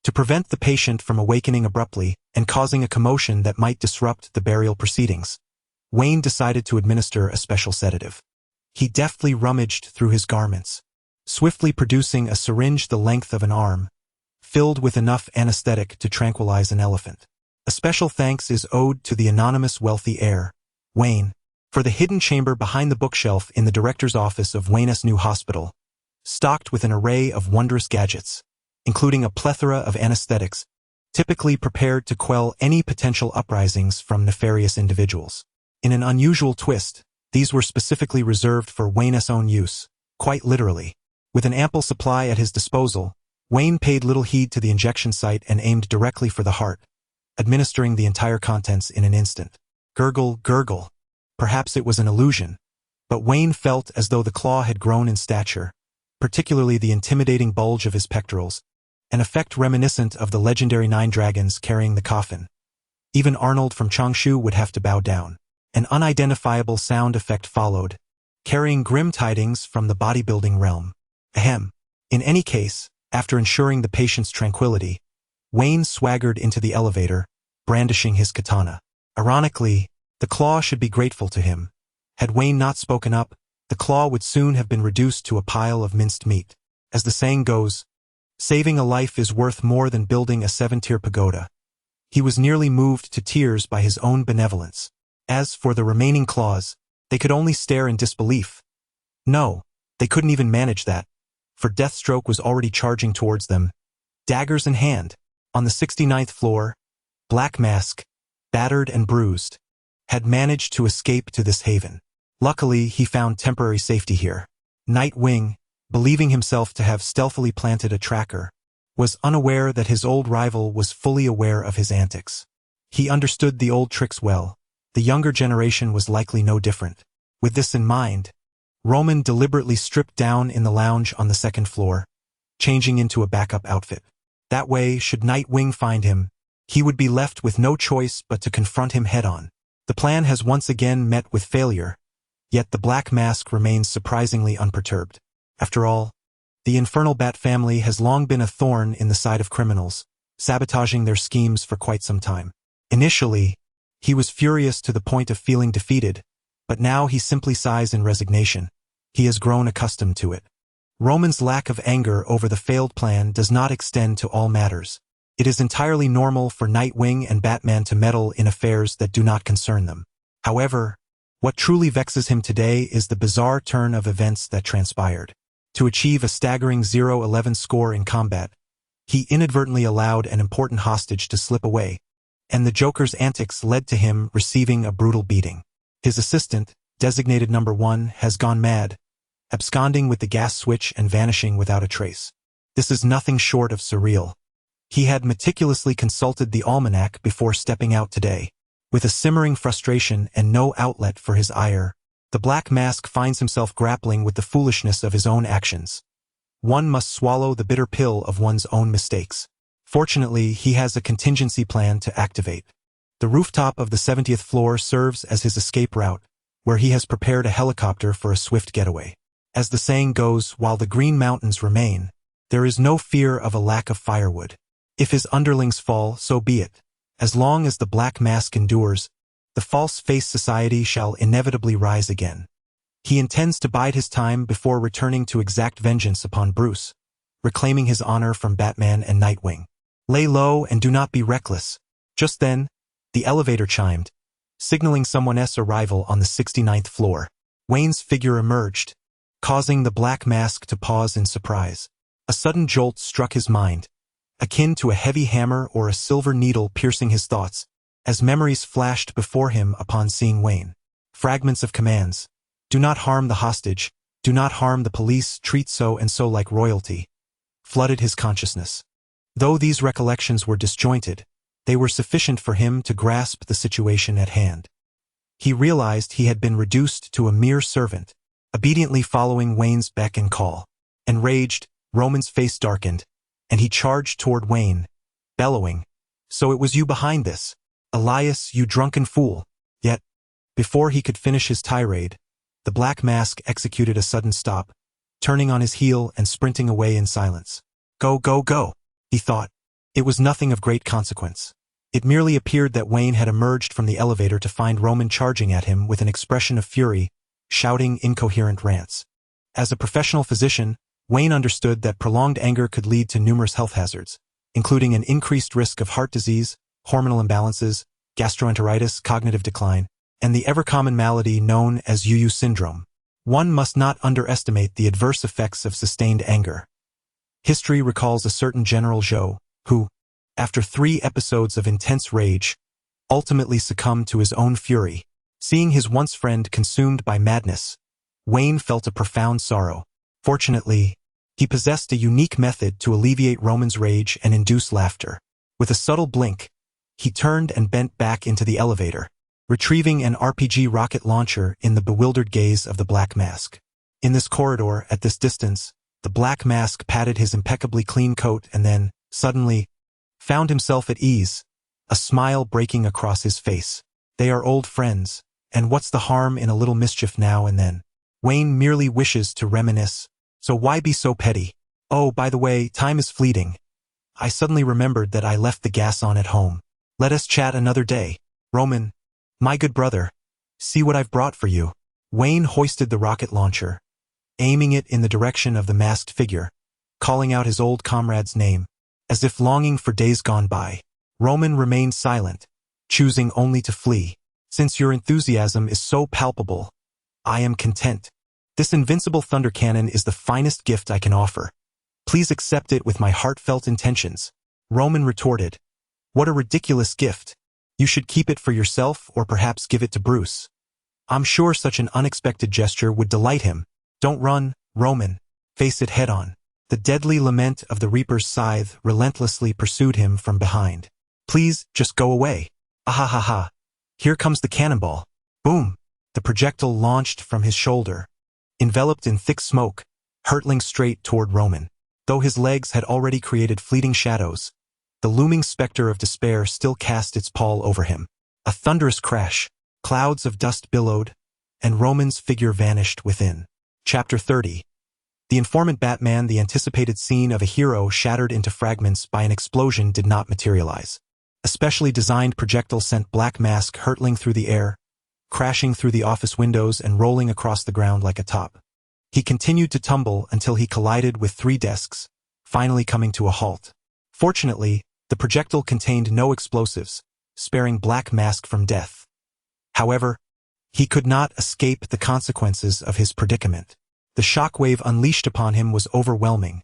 To prevent the patient from awakening abruptly and causing a commotion that might disrupt the burial proceedings, Wayne decided to administer a special sedative. He deftly rummaged through his garments, swiftly producing a syringe the length of an arm, filled with enough anesthetic to tranquilize an elephant. A special thanks is owed to the anonymous wealthy heir, Wayne, for the hidden chamber behind the bookshelf in the director's office of Wayne's new hospital, stocked with an array of wondrous gadgets, including a plethora of anesthetics, typically prepared to quell any potential uprisings from nefarious individuals. In an unusual twist, these were specifically reserved for Wayne's own use, quite literally. With an ample supply at his disposal, Wayne paid little heed to the injection site and aimed directly for the heart, administering the entire contents in an instant. Gurgle, gurgle. Perhaps it was an illusion, but Wayne felt as though the claw had grown in stature, particularly the intimidating bulge of his pectorals, an effect reminiscent of the legendary 9 dragons carrying the coffin. Even Arnold from Changshu would have to bow down. An unidentifiable sound effect followed, carrying grim tidings from the bodybuilding realm. Ahem. In any case, after ensuring the patient's tranquility, Wayne swaggered into the elevator, brandishing his katana. Ironically, the claw should be grateful to him. Had Wayne not spoken up, the claw would soon have been reduced to a pile of minced meat. As the saying goes, saving a life is worth more than building a 7-tier pagoda. He was nearly moved to tears by his own benevolence. As for the remaining claws, they could only stare in disbelief. No, they couldn't even manage that, for Deathstroke was already charging towards them, daggers in hand. On the 69th floor, Black Mask, battered and bruised, had managed to escape to this haven. Luckily, he found temporary safety here. Nightwing, believing himself to have stealthily planted a tracker, was unaware that his old rival was fully aware of his antics. He understood the old tricks well. The younger generation was likely no different. With this in mind, Roman deliberately stripped down in the lounge on the 2nd floor, changing into a backup outfit. That way, should Nightwing find him, he would be left with no choice but to confront him head-on. The plan has once again met with failure, yet the Black Mask remains surprisingly unperturbed. After all, the Infernal Bat family has long been a thorn in the side of criminals, sabotaging their schemes for quite some time. Initially, he was furious to the point of feeling defeated, but now he simply sighs in resignation. He has grown accustomed to it. Roman's lack of anger over the failed plan does not extend to all matters. It is entirely normal for Nightwing and Batman to meddle in affairs that do not concern them. However, what truly vexes him today is the bizarre turn of events that transpired. To achieve a staggering 0-11 score in combat, he inadvertently allowed an important hostage to slip away, and the Joker's antics led to him receiving a brutal beating. His assistant, designated number 1, has gone mad, absconding with the gas switch and vanishing without a trace. This is nothing short of surreal. He had meticulously consulted the almanac before stepping out today. With a simmering frustration and no outlet for his ire, the Black Mask finds himself grappling with the foolishness of his own actions. One must swallow the bitter pill of one's own mistakes. Fortunately, he has a contingency plan to activate. The rooftop of the 70th floor serves as his escape route, where he has prepared a helicopter for a swift getaway. As the saying goes, while the Green Mountains remain, there is no fear of a lack of firewood. If his underlings fall, so be it. As long as the Black Mask endures, the false-face society shall inevitably rise again. He intends to bide his time before returning to exact vengeance upon Bruce, reclaiming his honor from Batman and Nightwing. Lay low and do not be reckless. Just then, the elevator chimed, signaling someone's arrival on the 69th floor. Wayne's figure emerged, causing the Black Mask to pause in surprise. A sudden jolt struck his mind, akin to a heavy hammer or a silver needle piercing his thoughts, as memories flashed before him upon seeing Wayne. Fragments of commands. Do not harm the hostage. Do not harm the police. Treat so and so like royalty. Flooded his consciousness. Though these recollections were disjointed, they were sufficient for him to grasp the situation at hand. He realized he had been reduced to a mere servant, obediently following Wayne's beck and call. Enraged, Roman's face darkened, and he charged toward Wayne, bellowing, "So it was you behind this, Elias, you drunken fool!" Yet, before he could finish his tirade, the Black Mask executed a sudden stop, turning on his heel and sprinting away in silence. Go, go, go, he thought. It was nothing of great consequence. It merely appeared that Wayne had emerged from the elevator to find Roman charging at him with an expression of fury, shouting incoherent rants. As a professional physician, Wayne understood that prolonged anger could lead to numerous health hazards, including an increased risk of heart disease, hormonal imbalances, gastroenteritis, cognitive decline, and the ever-common malady known as UU syndrome. One must not underestimate the adverse effects of sustained anger. History recalls a certain General Zhou, who, after 3 episodes of intense rage, ultimately succumbed to his own fury. Seeing his once friend consumed by madness, Wayne felt a profound sorrow. Fortunately, he possessed a unique method to alleviate Roman's rage and induce laughter. With a subtle blink, he turned and bent back into the elevator, retrieving an RPG rocket launcher in the bewildered gaze of the Black Mask. In this corridor, at this distance, the Black Mask patted his impeccably clean coat and then, suddenly, found himself at ease, a smile breaking across his face. They are old friends, and what's the harm in a little mischief now and then? Wayne merely wishes to reminisce, so why be so petty? Oh, by the way, time is fleeting. I suddenly remembered that I left the gas on at home. Let us chat another day. Roman, my good brother, see what I've brought for you. Wayne hoisted the rocket launcher, aiming it in the direction of the masked figure, calling out his old comrade's name, as if longing for days gone by. Roman remained silent, choosing only to flee. Since your enthusiasm is so palpable, I am content. This invincible thunder cannon is the finest gift I can offer. Please accept it with my heartfelt intentions. Roman retorted. What a ridiculous gift. You should keep it for yourself or perhaps give it to Bruce. I'm sure such an unexpected gesture would delight him. Don't run, Roman. Face it head on. The deadly lament of the Reaper's scythe relentlessly pursued him from behind. Please, just go away. Ahahaha. Here comes the cannonball. Boom. The projectile launched from his shoulder, enveloped in thick smoke, hurtling straight toward Roman. Though his legs had already created fleeting shadows, the looming specter of despair still cast its pall over him. A thunderous crash, clouds of dust billowed, and Roman's figure vanished within. Chapter 30. The informant Batman, the anticipated scene of a hero shattered into fragments by an explosion, did not materialize. A specially designed projectile sent Black Mask hurtling through the air, crashing through the office windows and rolling across the ground like a top. He continued to tumble until he collided with 3 desks, finally coming to a halt. Fortunately, the projectile contained no explosives, sparing Black Mask from death. However, he could not escape the consequences of his predicament. The shockwave unleashed upon him was overwhelming,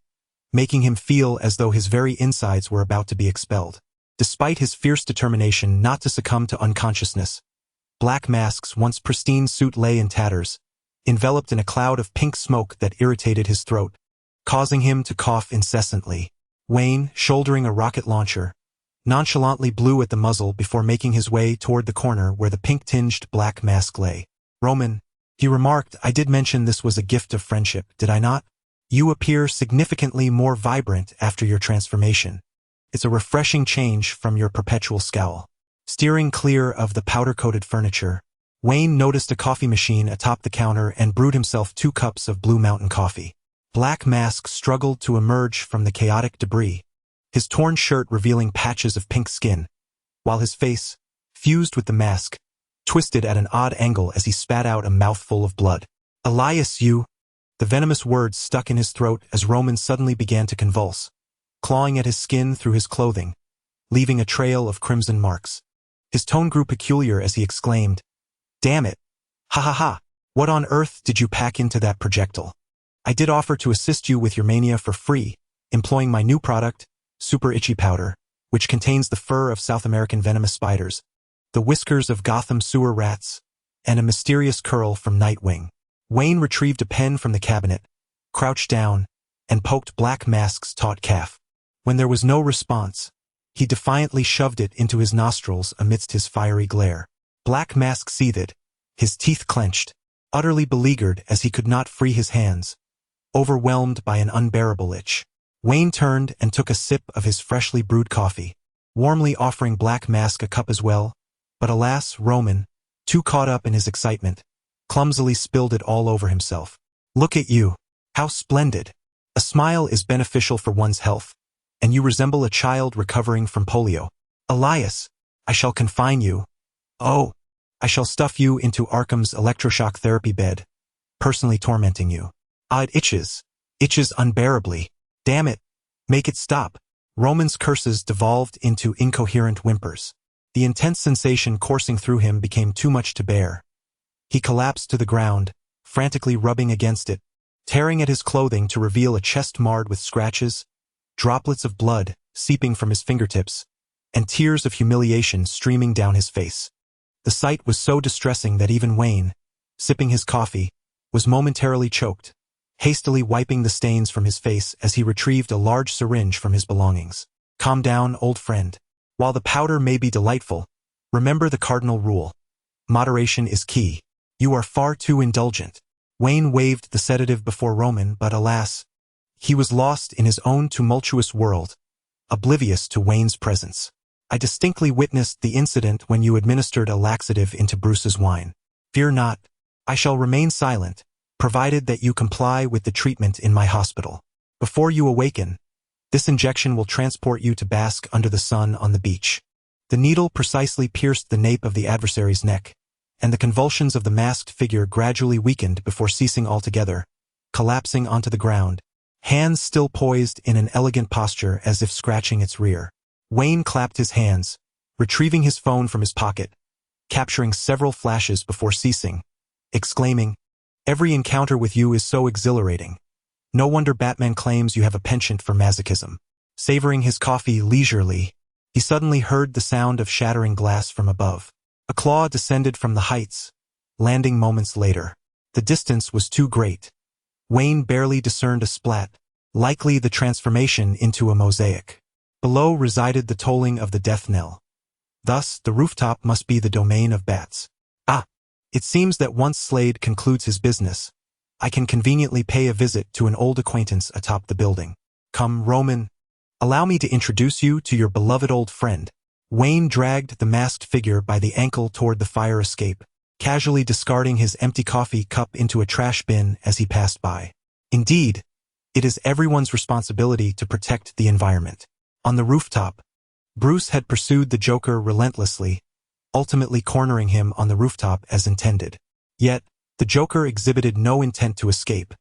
making him feel as though his very insides were about to be expelled. Despite his fierce determination not to succumb to unconsciousness, Black Mask's once pristine suit lay in tatters, enveloped in a cloud of pink smoke that irritated his throat, causing him to cough incessantly. Wayne, shouldering a rocket launcher, nonchalantly blew at the muzzle before making his way toward the corner where the pink-tinged Black Mask lay. Roman, he remarked, I did mention this was a gift of friendship, did I not? You appear significantly more vibrant after your transformation. It's a refreshing change from your perpetual scowl. Steering clear of the powder-coated furniture, Wayne noticed a coffee machine atop the counter and brewed himself 2 cups of Blue Mountain coffee. Black Mask struggled to emerge from the chaotic debris, his torn shirt revealing patches of pink skin, while his face, fused with the mask, twisted at an odd angle as he spat out a mouthful of blood. Elias, you! The venomous words stuck in his throat as Roman suddenly began to convulse, clawing at his skin through his clothing, leaving a trail of crimson marks. His tone grew peculiar as he exclaimed, Damn it! Ha ha ha! What on earth did you pack into that projectile? I did offer to assist you with your mania for free, employing my new product, Super Itchy Powder, which contains the fur of South American venomous spiders, the whiskers of Gotham sewer rats, and a mysterious curl from Nightwing. Wayne retrieved a pen from the cabinet, crouched down, and poked Black Mask's taut calf. When there was no response, he defiantly shoved it into his nostrils amidst his fiery glare. Black Mask seethed, his teeth clenched, utterly beleaguered as he could not free his hands, overwhelmed by an unbearable itch. Wayne turned and took a sip of his freshly brewed coffee, warmly offering Black Mask a cup as well, but alas, Roman, too caught up in his excitement, clumsily spilled it all over himself. Look at you. How splendid. A smile is beneficial for one's health, and you resemble a child recovering from polio. Elias, I shall confine you. Oh, I shall stuff you into Arkham's electroshock therapy bed, personally tormenting you. Ah, it itches unbearably. Damn it, make it stop. Roman's curses devolved into incoherent whimpers. The intense sensation coursing through him became too much to bear. He collapsed to the ground, frantically rubbing against it, tearing at his clothing to reveal a chest marred with scratches, droplets of blood seeping from his fingertips, and tears of humiliation streaming down his face. The sight was so distressing that even Wayne, sipping his coffee, was momentarily choked, hastily wiping the stains from his face as he retrieved a large syringe from his belongings. Calm down, old friend. While the powder may be delightful, remember the cardinal rule. Moderation is key. You are far too indulgent. Wayne waved the sedative before Roman, but alas, he was lost in his own tumultuous world, oblivious to Wayne's presence. I distinctly witnessed the incident when you administered a laxative into Bruce's wine. Fear not. I shall remain silent, provided that you comply with the treatment in my hospital. Before you awaken, this injection will transport you to bask under the sun on the beach. The needle precisely pierced the nape of the adversary's neck, and the convulsions of the masked figure gradually weakened before ceasing altogether, collapsing onto the ground, hands still poised in an elegant posture as if scratching its rear. Wayne clapped his hands, retrieving his phone from his pocket, capturing several flashes before ceasing, exclaiming, "Every encounter with you is so exhilarating. No wonder Batman claims you have a penchant for masochism." Savoring his coffee leisurely, he suddenly heard the sound of shattering glass from above. A claw descended from the heights, landing moments later. The distance was too great. Wayne barely discerned a splat, likely the transformation into a mosaic. Below resided the tolling of the death knell. Thus, the rooftop must be the domain of bats. Ah! It seems that once Slade concludes his business, I can conveniently pay a visit to an old acquaintance atop the building. Come, Roman. Allow me to introduce you to your beloved old friend. Wayne dragged the masked figure by the ankle toward the fire escape, casually discarding his empty coffee cup into a trash bin as he passed by. Indeed, it is everyone's responsibility to protect the environment. On the rooftop, Bruce had pursued the Joker relentlessly, ultimately cornering him on the rooftop as intended. Yet, the Joker exhibited no intent to escape.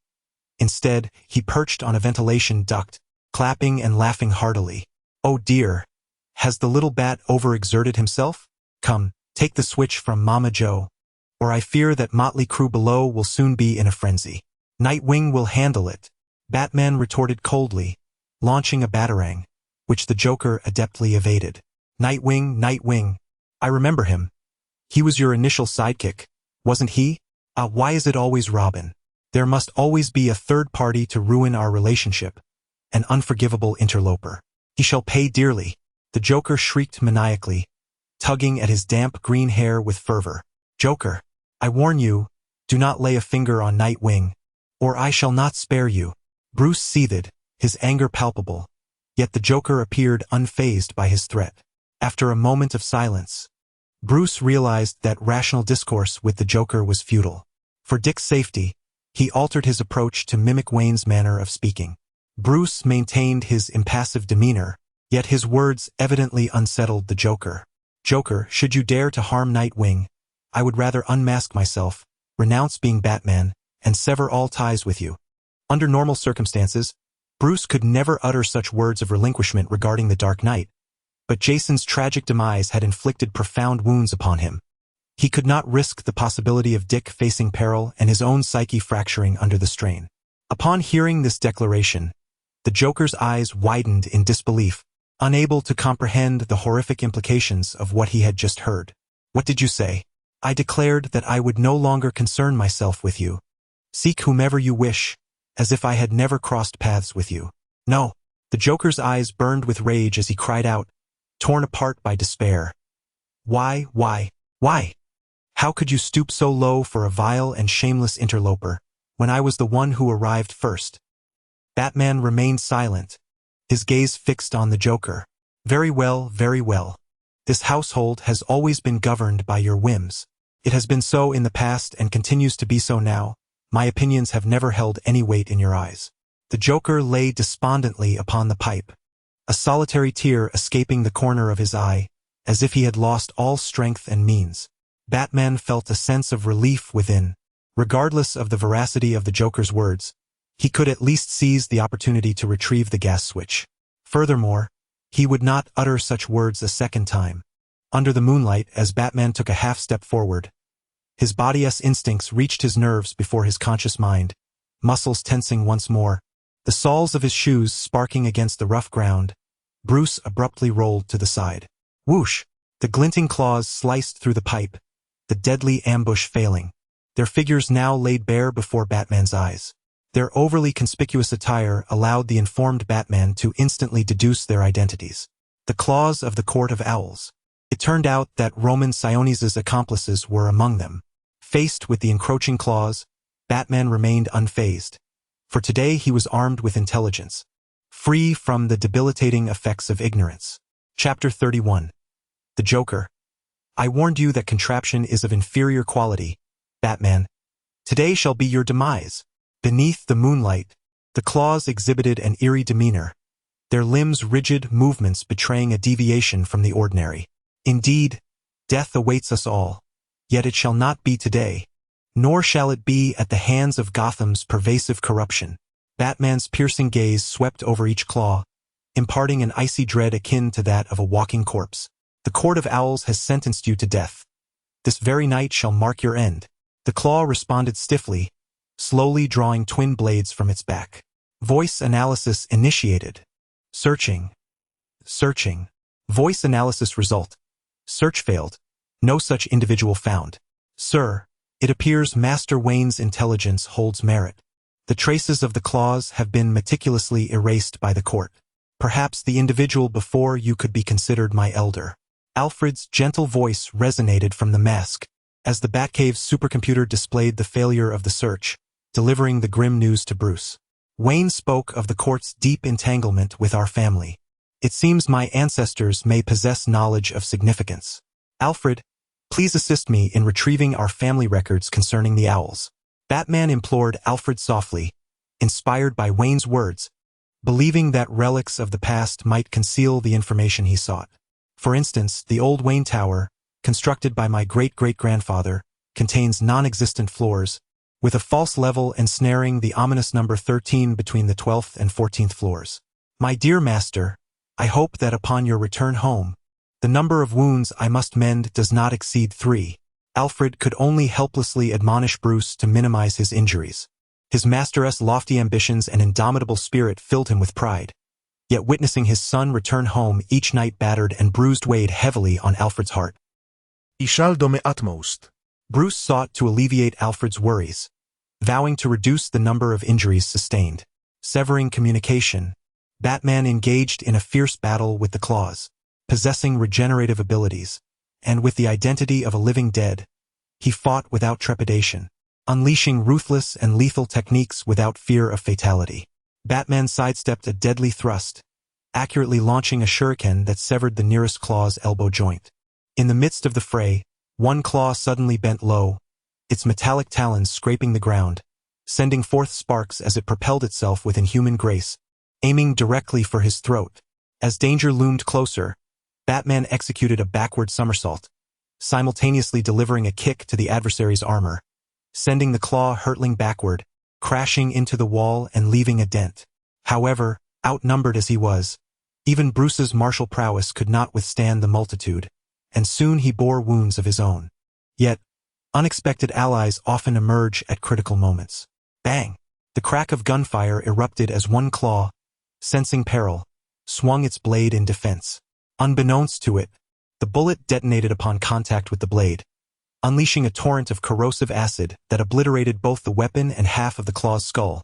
Instead, he perched on a ventilation duct, clapping and laughing heartily. Oh dear, has the little bat overexerted himself? Come, take the switch from Mama Joe, or I fear that motley crew below will soon be in a frenzy. Nightwing will handle it, Batman retorted coldly, launching a batarang, which the Joker adeptly evaded. Nightwing, I remember him. He was your initial sidekick, wasn't he? Why is it always Robin? There must always be a third party to ruin our relationship, an unforgivable interloper. He shall pay dearly, the Joker shrieked maniacally, tugging at his damp green hair with fervor. Joker, I warn you, do not lay a finger on Nightwing, or I shall not spare you. Bruce seethed, his anger palpable, yet the Joker appeared unfazed by his threat. After a moment of silence, Bruce realized that rational discourse with the Joker was futile. For Dick's safety, he altered his approach to mimic Wayne's manner of speaking. Bruce maintained his impassive demeanor, yet his words evidently unsettled the Joker. Joker, should you dare to harm Nightwing, I would rather unmask myself, renounce being Batman, and sever all ties with you. Under normal circumstances, Bruce could never utter such words of relinquishment regarding the Dark Knight, but Jason's tragic demise had inflicted profound wounds upon him. He could not risk the possibility of Dick facing peril and his own psyche fracturing under the strain. Upon hearing this declaration, the Joker's eyes widened in disbelief, unable to comprehend the horrific implications of what he had just heard. "What did you say?" "I declared that I would no longer concern myself with you. Seek whomever you wish, as if I had never crossed paths with you." "No." The Joker's eyes burned with rage as he cried out, torn apart by despair. Why? How could you stoop so low for a vile and shameless interloper, when I was the one who arrived first?" Batman remained silent, his gaze fixed on the Joker. Very well. This household has always been governed by your whims. It has been so in the past and continues to be so now. My opinions have never held any weight in your eyes." The Joker lay despondently upon the pipe, a solitary tear escaping the corner of his eye, as if he had lost all strength and means. Batman felt a sense of relief within. Regardless of the veracity of the Joker's words, he could at least seize the opportunity to retrieve the gas switch. Furthermore, he would not utter such words a second time. Under the moonlight, as Batman took a half-step forward, his body's instincts reached his nerves before his conscious mind, muscles tensing once more, the soles of his shoes sparking against the rough ground. Bruce abruptly rolled to the side. Whoosh! The glinting claws sliced through the pipe, the deadly ambush failing. Their figures now laid bare before Batman's eyes. Their overly conspicuous attire allowed the informed Batman to instantly deduce their identities. The claws of the Court of Owls. It turned out that Roman Sionis's accomplices were among them. Faced with the encroaching claws, Batman remained unfazed. For today he was armed with intelligence, free from the debilitating effects of ignorance. Chapter 31. The Joker. "I warned you that contraption is of inferior quality, Batman. Today shall be your demise." Beneath the moonlight, the claws exhibited an eerie demeanor, their limbs rigid movements betraying a deviation from the ordinary. Indeed, death awaits us all, yet it shall not be today, nor shall it be at the hands of Gotham's pervasive corruption. Batman's piercing gaze swept over each claw, imparting an icy dread akin to that of a walking corpse. "The Court of Owls has sentenced you to death. This very night shall mark your end." The claw responded stiffly, slowly drawing twin blades from its back. Voice analysis initiated. Searching. Voice analysis result. Search failed. No such individual found. "Sir, it appears Master Wayne's intelligence holds merit. The traces of the claws have been meticulously erased by the court. Perhaps the individual before you could be considered my elder." Alfred's gentle voice resonated from the mask, as the Batcave's supercomputer displayed the failure of the search, delivering the grim news to Bruce. Wayne spoke of the court's deep entanglement with our family. "It seems my ancestors may possess knowledge of significance. Alfred, please assist me in retrieving our family records concerning the Owls." Batman implored Alfred softly, inspired by Wayne's words, believing that relics of the past might conceal the information he sought. For instance, the old Wayne Tower, constructed by my great-great-grandfather, contains non-existent floors, with a false level ensnaring the ominous number 13 between the 12th and 14th floors. "My dear master, I hope that upon your return home, the number of wounds I must mend does not exceed 3. Alfred could only helplessly admonish Bruce to minimize his injuries. His master's lofty ambitions and indomitable spirit filled him with pride. Yet witnessing his son return home each night battered and bruised weighed heavily on Alfred's heart. Ishal do utmost. Bruce sought to alleviate Alfred's worries, vowing to reduce the number of injuries sustained. Severing communication, Batman engaged in a fierce battle with the claws. Possessing regenerative abilities, and with the identity of a living dead, he fought without trepidation, unleashing ruthless and lethal techniques without fear of fatality. Batman sidestepped a deadly thrust, accurately launching a shuriken that severed the nearest claw's elbow joint. In the midst of the fray, one claw suddenly bent low, its metallic talons scraping the ground, sending forth sparks as it propelled itself with inhuman grace, aiming directly for his throat. As danger loomed closer, Batman executed a backward somersault, simultaneously delivering a kick to the adversary's armor, sending the claw hurtling backward, crashing into the wall and leaving a dent. However, outnumbered as he was, even Bruce's martial prowess could not withstand the multitude, and soon he bore wounds of his own. Yet, unexpected allies often emerge at critical moments. Bang! The crack of gunfire erupted as one claw, sensing peril, swung its blade in defense. Unbeknownst to it, the bullet detonated upon contact with the blade, unleashing a torrent of corrosive acid that obliterated both the weapon and half of the claw's skull,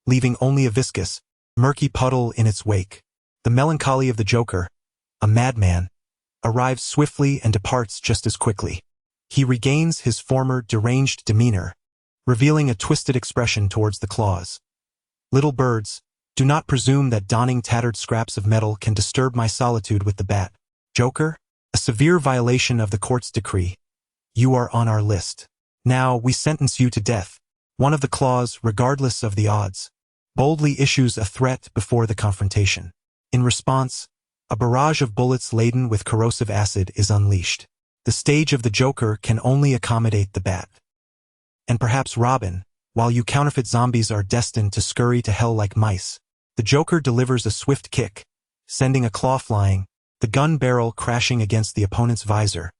leaving only a viscous, murky puddle in its wake. The melancholy of the Joker, a madman, arrives swiftly and departs just as quickly. He regains his former deranged demeanor, revealing a twisted expression towards the claws. Little birds, do not presume that donning tattered scraps of metal can disturb my solitude with the bat. Joker, a severe violation of the court's decree. You are on our list. Now we sentence you to death. One of the claws, regardless of the odds, boldly issues a threat before the confrontation. In response, a barrage of bullets laden with corrosive acid is unleashed. The stage of the Joker can only accommodate the bat. And perhaps Robin, while you counterfeit zombies are destined to scurry to hell like mice. The Joker delivers a swift kick, sending a claw flying, the gun barrel crashing against the opponent's visor,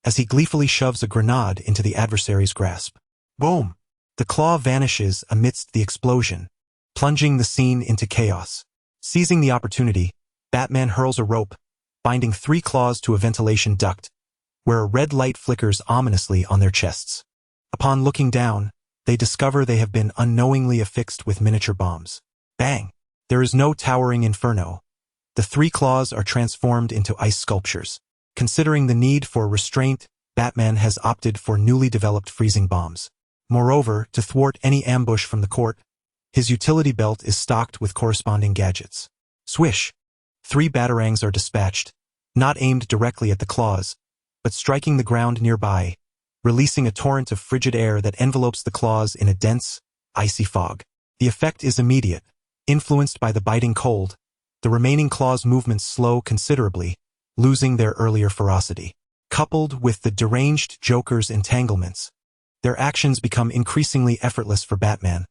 as he gleefully shoves a grenade into the adversary's grasp. Boom! The claw vanishes amidst the explosion, plunging the scene into chaos. Seizing the opportunity, Batman hurls a rope, binding 3 claws to a ventilation duct, where a red light flickers ominously on their chests. Upon looking down, they discover they have been unknowingly affixed with miniature bombs. Bang! There is no towering inferno. The 3 claws are transformed into ice sculptures. Considering the need for restraint, Batman has opted for newly developed freezing bombs. Moreover, to thwart any ambush from the court, his utility belt is stocked with corresponding gadgets. Swish! 3 batarangs are dispatched, not aimed directly at the claws, but striking the ground nearby, releasing a torrent of frigid air that envelopes the claws in a dense, icy fog. The effect is immediate. Influenced by the biting cold, the remaining claws' movements slow considerably, losing their earlier ferocity. Coupled with the deranged Joker's entanglements, their actions become increasingly effortless for Batman,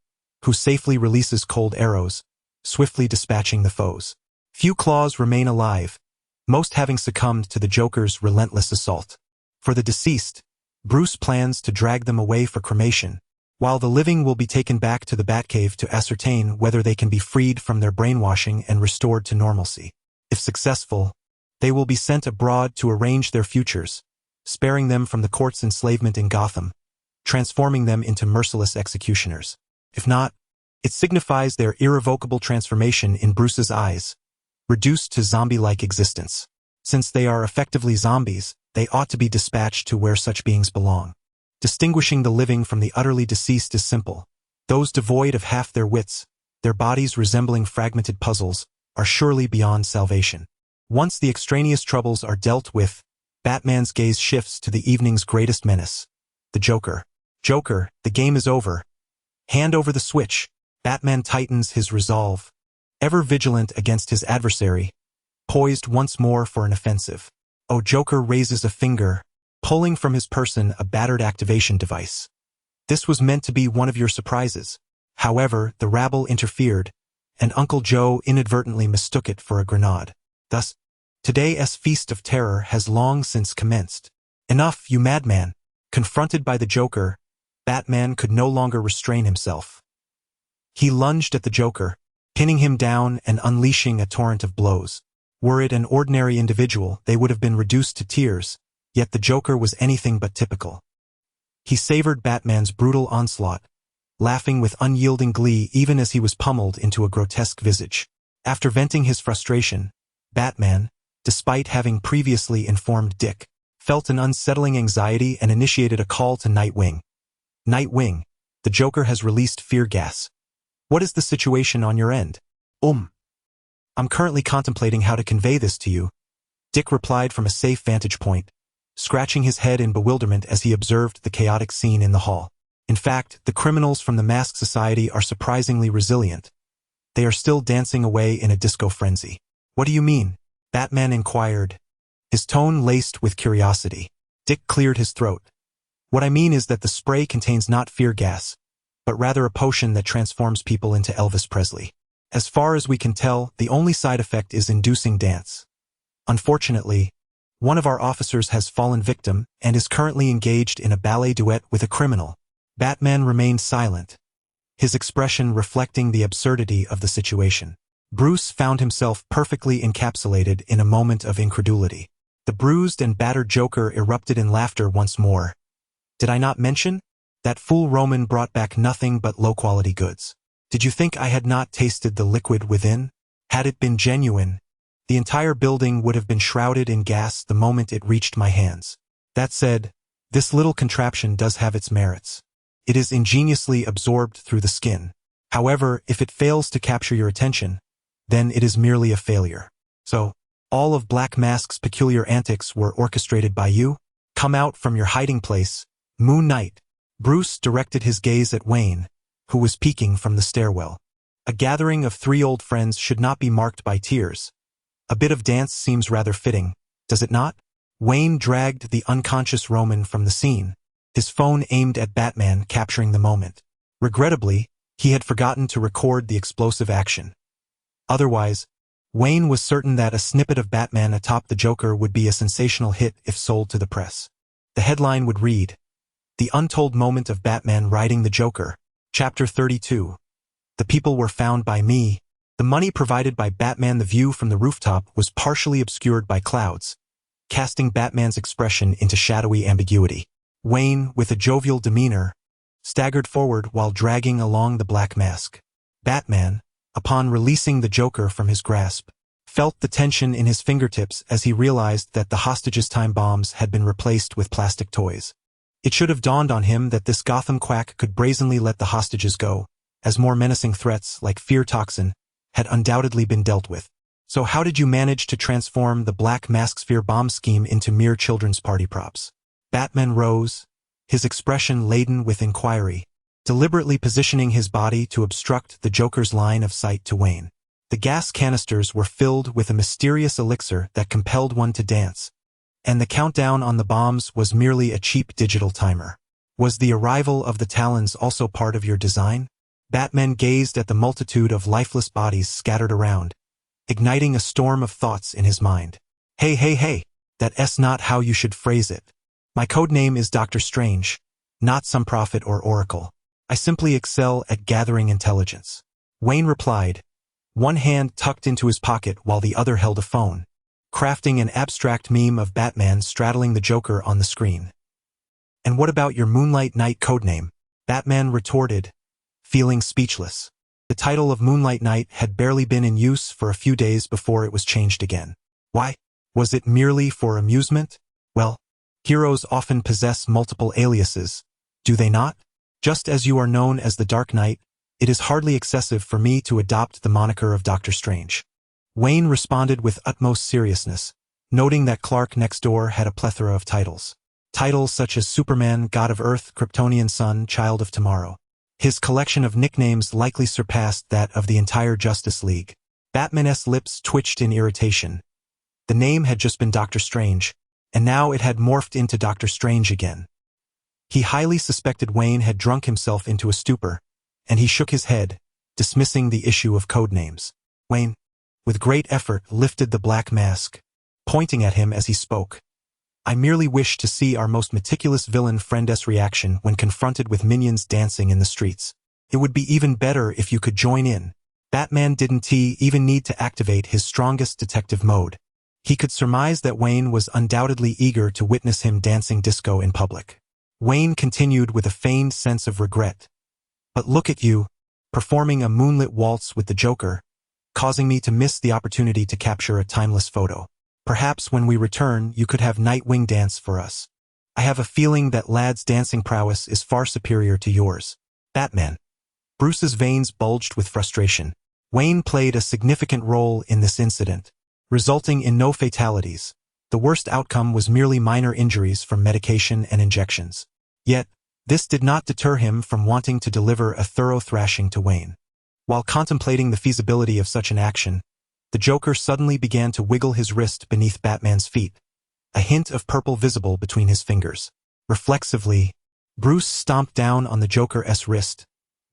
who safely releases cold arrows, swiftly dispatching the foes. Few claws remain alive, most having succumbed to the Joker's relentless assault. For the deceased, Bruce plans to drag them away for cremation, while the living will be taken back to the Batcave to ascertain whether they can be freed from their brainwashing and restored to normalcy. If successful, they will be sent abroad to arrange their futures, sparing them from the court's enslavement in Gotham, transforming them into merciless executioners. If not, it signifies their irrevocable transformation in Bruce's eyes, reduced to zombie-like existence. Since they are effectively zombies, they ought to be dispatched to where such beings belong. Distinguishing the living from the utterly deceased is simple. Those devoid of half their wits, their bodies resembling fragmented puzzles, are surely beyond salvation. Once the extraneous troubles are dealt with, Batman's gaze shifts to the evening's greatest menace, the Joker. Joker, the game is over. Hand over the switch. Batman tightens his resolve, ever vigilant against his adversary, poised once more for an offensive. Joker raises a finger, pulling from his person a battered activation device. This was meant to be one of your surprises. However, the rabble interfered, and Uncle Joe inadvertently mistook it for a grenade. Thus, today's feast of terror has long since commenced. Enough, you madman! Confronted by the Joker, Batman could no longer restrain himself. He lunged at the Joker, pinning him down and unleashing a torrent of blows. Were it an ordinary individual, they would have been reduced to tears, yet the Joker was anything but typical. He savored Batman's brutal onslaught, laughing with unyielding glee even as he was pummeled into a grotesque visage. After venting his frustration, Batman, despite having previously informed Dick, felt an unsettling anxiety and initiated a call to Nightwing. Nightwing, the Joker has released fear gas. What is the situation on your end? I'm currently contemplating how to convey this to you, Dick replied from a safe vantage point, scratching his head in bewilderment as he observed the chaotic scene in the hall. In fact, the criminals from the Masked Society are surprisingly resilient. They are still dancing away in a disco frenzy. What do you mean? Batman inquired, his tone laced with curiosity. Dick cleared his throat. What I mean is that the spray contains not fear gas, but rather a potion that transforms people into Elvis Presley. As far as we can tell, the only side effect is inducing dance. Unfortunately, One of our officers has fallen victim and is currently engaged in a ballet duet with a criminal. Batman remained silent, his expression reflecting the absurdity of the situation. Bruce found himself perfectly encapsulated in a moment of incredulity. The bruised and battered Joker erupted in laughter once more. Did I not mention? That fool Roman brought back nothing but low-quality goods. Did you think I had not tasted the liquid within? Had it been genuine, the entire building would have been shrouded in gas the moment it reached my hands. That said, this little contraption does have its merits. It is ingeniously absorbed through the skin. However, if it fails to capture your attention, then it is merely a failure. So, all of Black Mask's peculiar antics were orchestrated by you? Come out from your hiding place, Moon Knight. Bruce directed his gaze at Wayne, who was peeking from the stairwell. A gathering of 3 old friends should not be marked by tears. A bit of dance seems rather fitting, does it not? Wayne dragged the unconscious Roman from the scene, his phone aimed at Batman, capturing the moment. Regrettably, he had forgotten to record the explosive action. Otherwise, Wayne was certain that a snippet of Batman atop the Joker would be a sensational hit if sold to the press. The headline would read, "The Untold Moment of Batman Riding the Joker." Chapter 32. The people were found by me. The money provided by Batman. The view from the rooftop was partially obscured by clouds, casting Batman's expression into shadowy ambiguity. Wayne, with a jovial demeanor, staggered forward while dragging along the Black Mask. Batman, upon releasing the Joker from his grasp, felt the tension in his fingertips as he realized that the hostage's time bombs had been replaced with plastic toys. It should have dawned on him that this Gotham Quack could brazenly let the hostages go, as more menacing threats like fear toxin had undoubtedly been dealt with. So how did you manage to transform the Black Mask's fear bomb scheme into mere children's party props? Batman rose, his expression laden with inquiry, deliberately positioning his body to obstruct the Joker's line of sight to Wayne. The gas canisters were filled with a mysterious elixir that compelled one to dance, and the countdown on the bombs was merely a cheap digital timer. Was the arrival of the Talons also part of your design? Batman gazed at the multitude of lifeless bodies scattered around, igniting a storm of thoughts in his mind. Hey, that's not how you should phrase it. My codename is Dr. Strange, not some prophet or oracle. I simply excel at gathering intelligence. Wayne replied, one hand tucked into his pocket while the other held a phone, crafting an abstract meme of Batman straddling the Joker on the screen. And what about your Moonlight Knight codename? Batman retorted, feeling speechless. The title of Moonlight Knight had barely been in use for a few days before it was changed again. Why? Was it merely for amusement? Well, heroes often possess multiple aliases, do they not? Just as you are known as the Dark Knight, it is hardly excessive for me to adopt the moniker of Dr. Strange. Wayne responded with utmost seriousness, noting that Clark next door had a plethora of titles. Titles such as Superman, God of Earth, Kryptonian Sun, Child of Tomorrow. His collection of nicknames likely surpassed that of the entire Justice League. Batman's lips twitched in irritation. The name had just been Dr. Strange, and now it had morphed into Dr. Strange again. He highly suspected Wayne had drunk himself into a stupor, and he shook his head, dismissing the issue of codenames. Wayne, with great effort, lifted the Black Mask, pointing at him as he spoke. I merely wish to see our most meticulous villain friend's reaction when confronted with minions dancing in the streets. It would be even better if you could join in. Batman didn't even need to activate his strongest detective mode. He could surmise that Wayne was undoubtedly eager to witness him dancing disco in public. Wayne continued with a feigned sense of regret. But look at you, performing a moonlit waltz with the Joker, causing me to miss the opportunity to capture a timeless photo. Perhaps when we return, you could have Nightwing dance for us. I have a feeling that Lad's dancing prowess is far superior to yours. Batman. Bruce's veins bulged with frustration. Wayne played a significant role in this incident, resulting in no fatalities. The worst outcome was merely minor injuries from medication and injections. Yet, this did not deter him from wanting to deliver a thorough thrashing to Wayne. While contemplating the feasibility of such an action, the Joker suddenly began to wiggle his wrist beneath Batman's feet, a hint of purple visible between his fingers. Reflexively, Bruce stomped down on the Joker's wrist,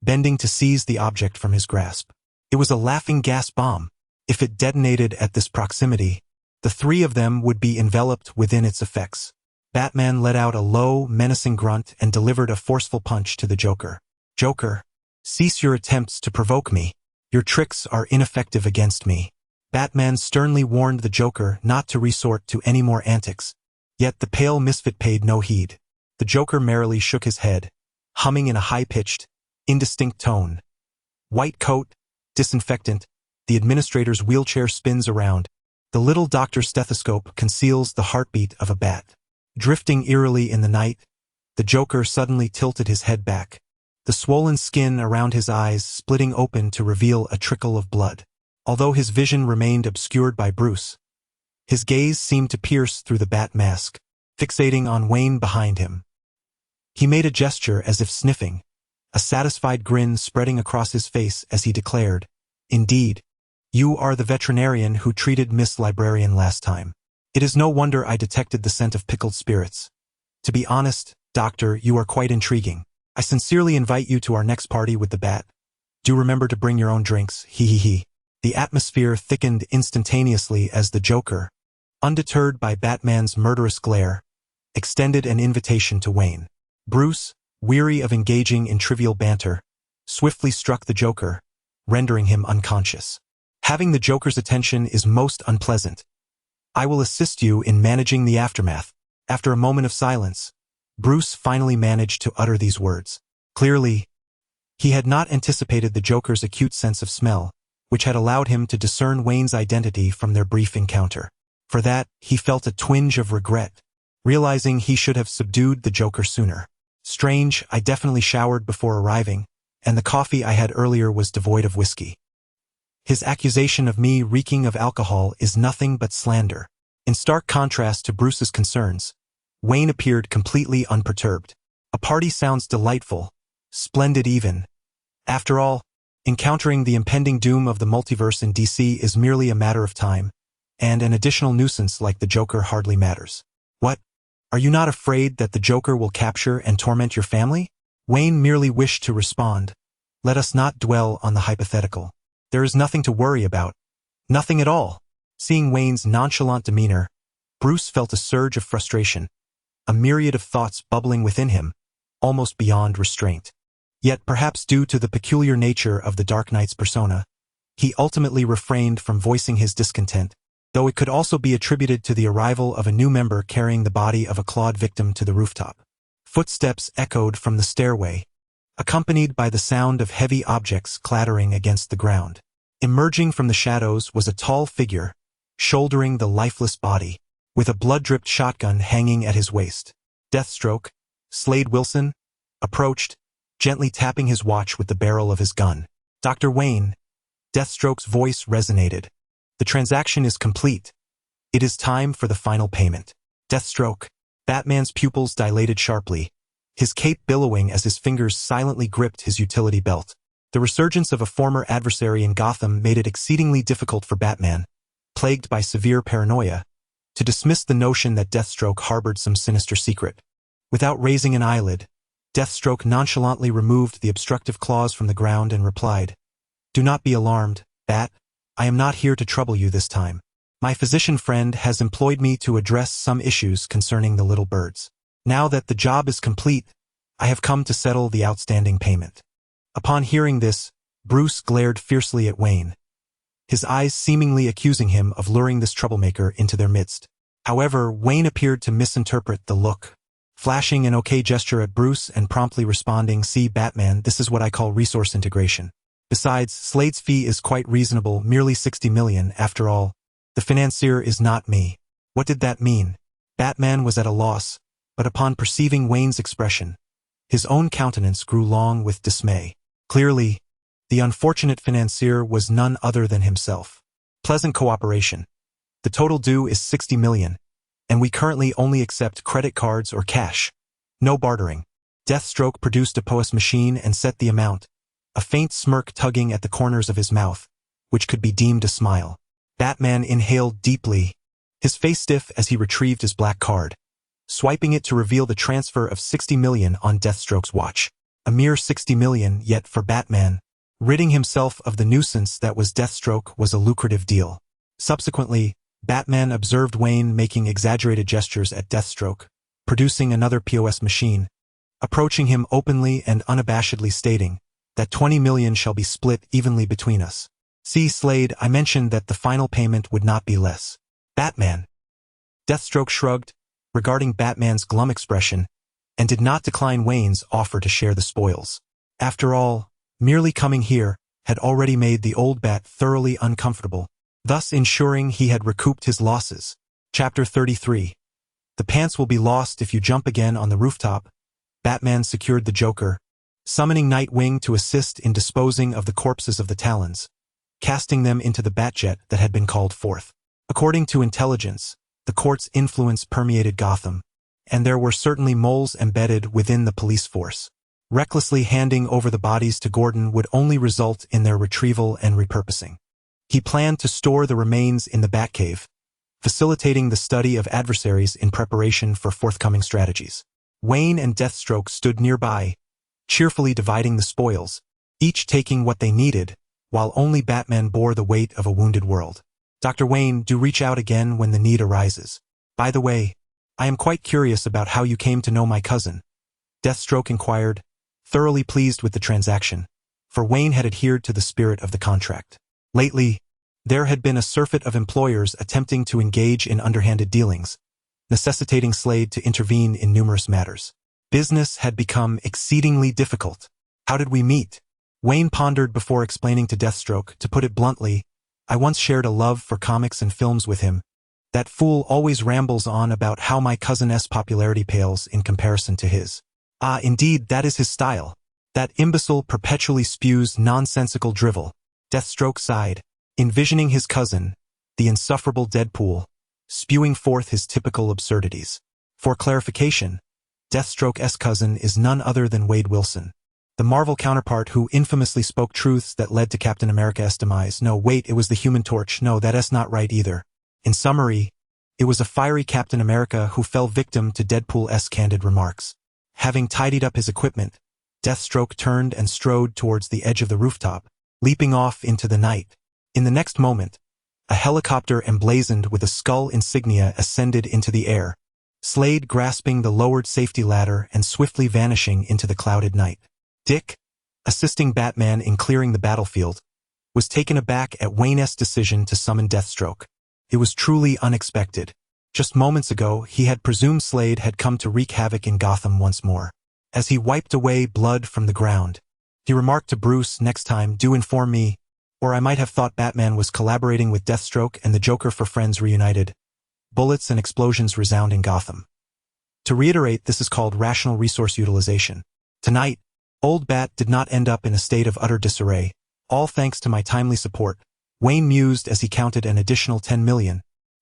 bending to seize the object from his grasp. It was a laughing gas bomb. If it detonated at this proximity, The three of them would be enveloped within its effects. Batman let out a low, menacing grunt and delivered a forceful punch to the Joker. Joker, cease your attempts to provoke me. Your tricks are ineffective against me. Batman sternly warned the Joker not to resort to any more antics. Yet the pale misfit paid no heed. The Joker merrily shook his head, humming in a high-pitched, indistinct tone. White coat, disinfectant, the administrator's wheelchair spins around. The little doctor's stethoscope conceals the heartbeat of a bat. Drifting eerily in the night, the Joker suddenly tilted his head back, the swollen skin around his eyes splitting open to reveal a trickle of blood. Although his vision remained obscured by Bruce, his gaze seemed to pierce through the bat mask, fixating on Wayne behind him. He made a gesture as if sniffing, a satisfied grin spreading across his face as he declared, "Indeed, you are the veterinarian who treated Miss Librarian last time. It is no wonder I detected the scent of pickled spirits. To be honest, Doctor, you are quite intriguing. I sincerely invite you to our next party with the bat. Do remember to bring your own drinks, hee hee hee." The atmosphere thickened instantaneously as the Joker, undeterred by Batman's murderous glare, extended an invitation to Wayne. Bruce, weary of engaging in trivial banter, swiftly struck the Joker, rendering him unconscious. Having the Joker's attention is most unpleasant. I will assist you in managing the aftermath. After a moment of silence, Bruce finally managed to utter these words. Clearly, he had not anticipated the Joker's acute sense of smell, which had allowed him to discern Wayne's identity from their brief encounter. For that, he felt a twinge of regret, realizing he should have subdued the Joker sooner. Strange, I definitely showered before arriving, and the coffee I had earlier was devoid of whiskey. His accusation of me reeking of alcohol is nothing but slander. In stark contrast to Bruce's concerns, Wayne appeared completely unperturbed. A party sounds delightful, splendid even. After all, encountering the impending doom of the multiverse in DC is merely a matter of time, and an additional nuisance like the Joker hardly matters. What? Are you not afraid that the Joker will capture and torment your family? Wayne merely wished to respond. Let us not dwell on the hypothetical. There is nothing to worry about. Nothing at all. Seeing Wayne's nonchalant demeanor, Bruce felt a surge of frustration, a myriad of thoughts bubbling within him, almost beyond restraint. Yet perhaps due to the peculiar nature of the Dark Knight's persona, he ultimately refrained from voicing his discontent, though it could also be attributed to the arrival of a new member carrying the body of a clawed victim to the rooftop. Footsteps echoed from the stairway, accompanied by the sound of heavy objects clattering against the ground. Emerging from the shadows was a tall figure, shouldering the lifeless body, with a blood-dripped shotgun hanging at his waist. Deathstroke, Slade Wilson, approached, gently tapping his watch with the barrel of his gun. "Dr. Wayne," Deathstroke's voice resonated. "The transaction is complete. It is time for the final payment." Deathstroke. Batman's pupils dilated sharply, his cape billowing as his fingers silently gripped his utility belt. The resurgence of a former adversary in Gotham made it exceedingly difficult for Batman, plagued by severe paranoia, to dismiss the notion that Deathstroke harbored some sinister secret. Without raising an eyelid, Deathstroke nonchalantly removed the obstructive claws from the ground and replied, "Do not be alarmed, Bat. I am not here to trouble you this time. My physician friend has employed me to address some issues concerning the little birds. Now that the job is complete, I have come to settle the outstanding payment." Upon hearing this, Bruce glared fiercely at Wayne, his eyes seemingly accusing him of luring this troublemaker into their midst. However, Wayne appeared to misinterpret the look, flashing an okay gesture at Bruce and promptly responding, "See, Batman, this is what I call resource integration. Besides, Slade's fee is quite reasonable, merely 60 million, after all. The financier is not me." What did that mean? Batman was at a loss, but upon perceiving Wayne's expression, his own countenance grew long with dismay. Clearly, the unfortunate financier was none other than himself. "Pleasant cooperation. The total due is 60 million, and we currently only accept credit cards or cash. No bartering." Deathstroke produced a POS machine and set the amount, a faint smirk tugging at the corners of his mouth, which could be deemed a smile. Batman inhaled deeply, his face stiff as he retrieved his black card, swiping it to reveal the transfer of 60 million on Deathstroke's watch. A mere 60 million, yet for Batman, ridding himself of the nuisance that was Deathstroke was a lucrative deal. Subsequently, Batman observed Wayne making exaggerated gestures at Deathstroke, producing another POS machine, approaching him openly and unabashedly stating that 20 million shall be split evenly between us. See, Slade, I mentioned that the final payment would not be less. Batman. Deathstroke shrugged, regarding Batman's glum expression, and did not decline Wayne's offer to share the spoils. After all, merely coming here had already made the old Bat thoroughly uncomfortable, thus ensuring he had recouped his losses. Chapter 33. The pants will be lost if you jump again on the rooftop. Batman secured the Joker, summoning Nightwing to assist in disposing of the corpses of the Talons, casting them into the Batjet that had been called forth. According to intelligence, the court's influence permeated Gotham, and there were certainly moles embedded within the police force. Recklessly handing over the bodies to Gordon would only result in their retrieval and repurposing. He planned to store the remains in the Batcave, facilitating the study of adversaries in preparation for forthcoming strategies. Wayne and Deathstroke stood nearby, cheerfully dividing the spoils, each taking what they needed, while only Batman bore the weight of a wounded world. Dr. Wayne, do reach out again when the need arises. By the way, I am quite curious about how you came to know my cousin. Deathstroke inquired, thoroughly pleased with the transaction, for Wayne had adhered to the spirit of the contract. Lately, there had been a surfeit of employers attempting to engage in underhanded dealings, necessitating Slade to intervene in numerous matters. Business had become exceedingly difficult. How did we meet? Wayne pondered before explaining to Deathstroke. To put it bluntly, I once shared a love for comics and films with him. That fool always rambles on about how my cousin's popularity pales in comparison to his. Ah, indeed, that is his style. That imbecile perpetually spews nonsensical drivel. Deathstroke sighed, envisioning his cousin, the insufferable Deadpool, spewing forth his typical absurdities. For clarification, Deathstroke's cousin is none other than Wade Wilson, the Marvel counterpart who infamously spoke truths that led to Captain America's demise. No, wait, it was the Human Torch. No, that's not right either. In summary, it was a fiery Captain America who fell victim to Deadpool's candid remarks. Having tidied up his equipment, Deathstroke turned and strode towards the edge of the rooftop, leaping off into the night. In the next moment, a helicopter emblazoned with a skull insignia ascended into the air, Slade grasping the lowered safety ladder and swiftly vanishing into the clouded night. Dick, assisting Batman in clearing the battlefield, was taken aback at Wayne's decision to summon Deathstroke. It was truly unexpected. Just moments ago, he had presumed Slade had come to wreak havoc in Gotham once more. As he wiped away blood from the ground, he remarked to Bruce, next time, do inform me, or I might have thought Batman was collaborating with Deathstroke and the Joker for friends reunited. Bullets and explosions resound in Gotham. To reiterate, this is called rational resource utilization. Tonight, Old Bat did not end up in a state of utter disarray, all thanks to my timely support. Wayne mused as he counted an additional 10 million,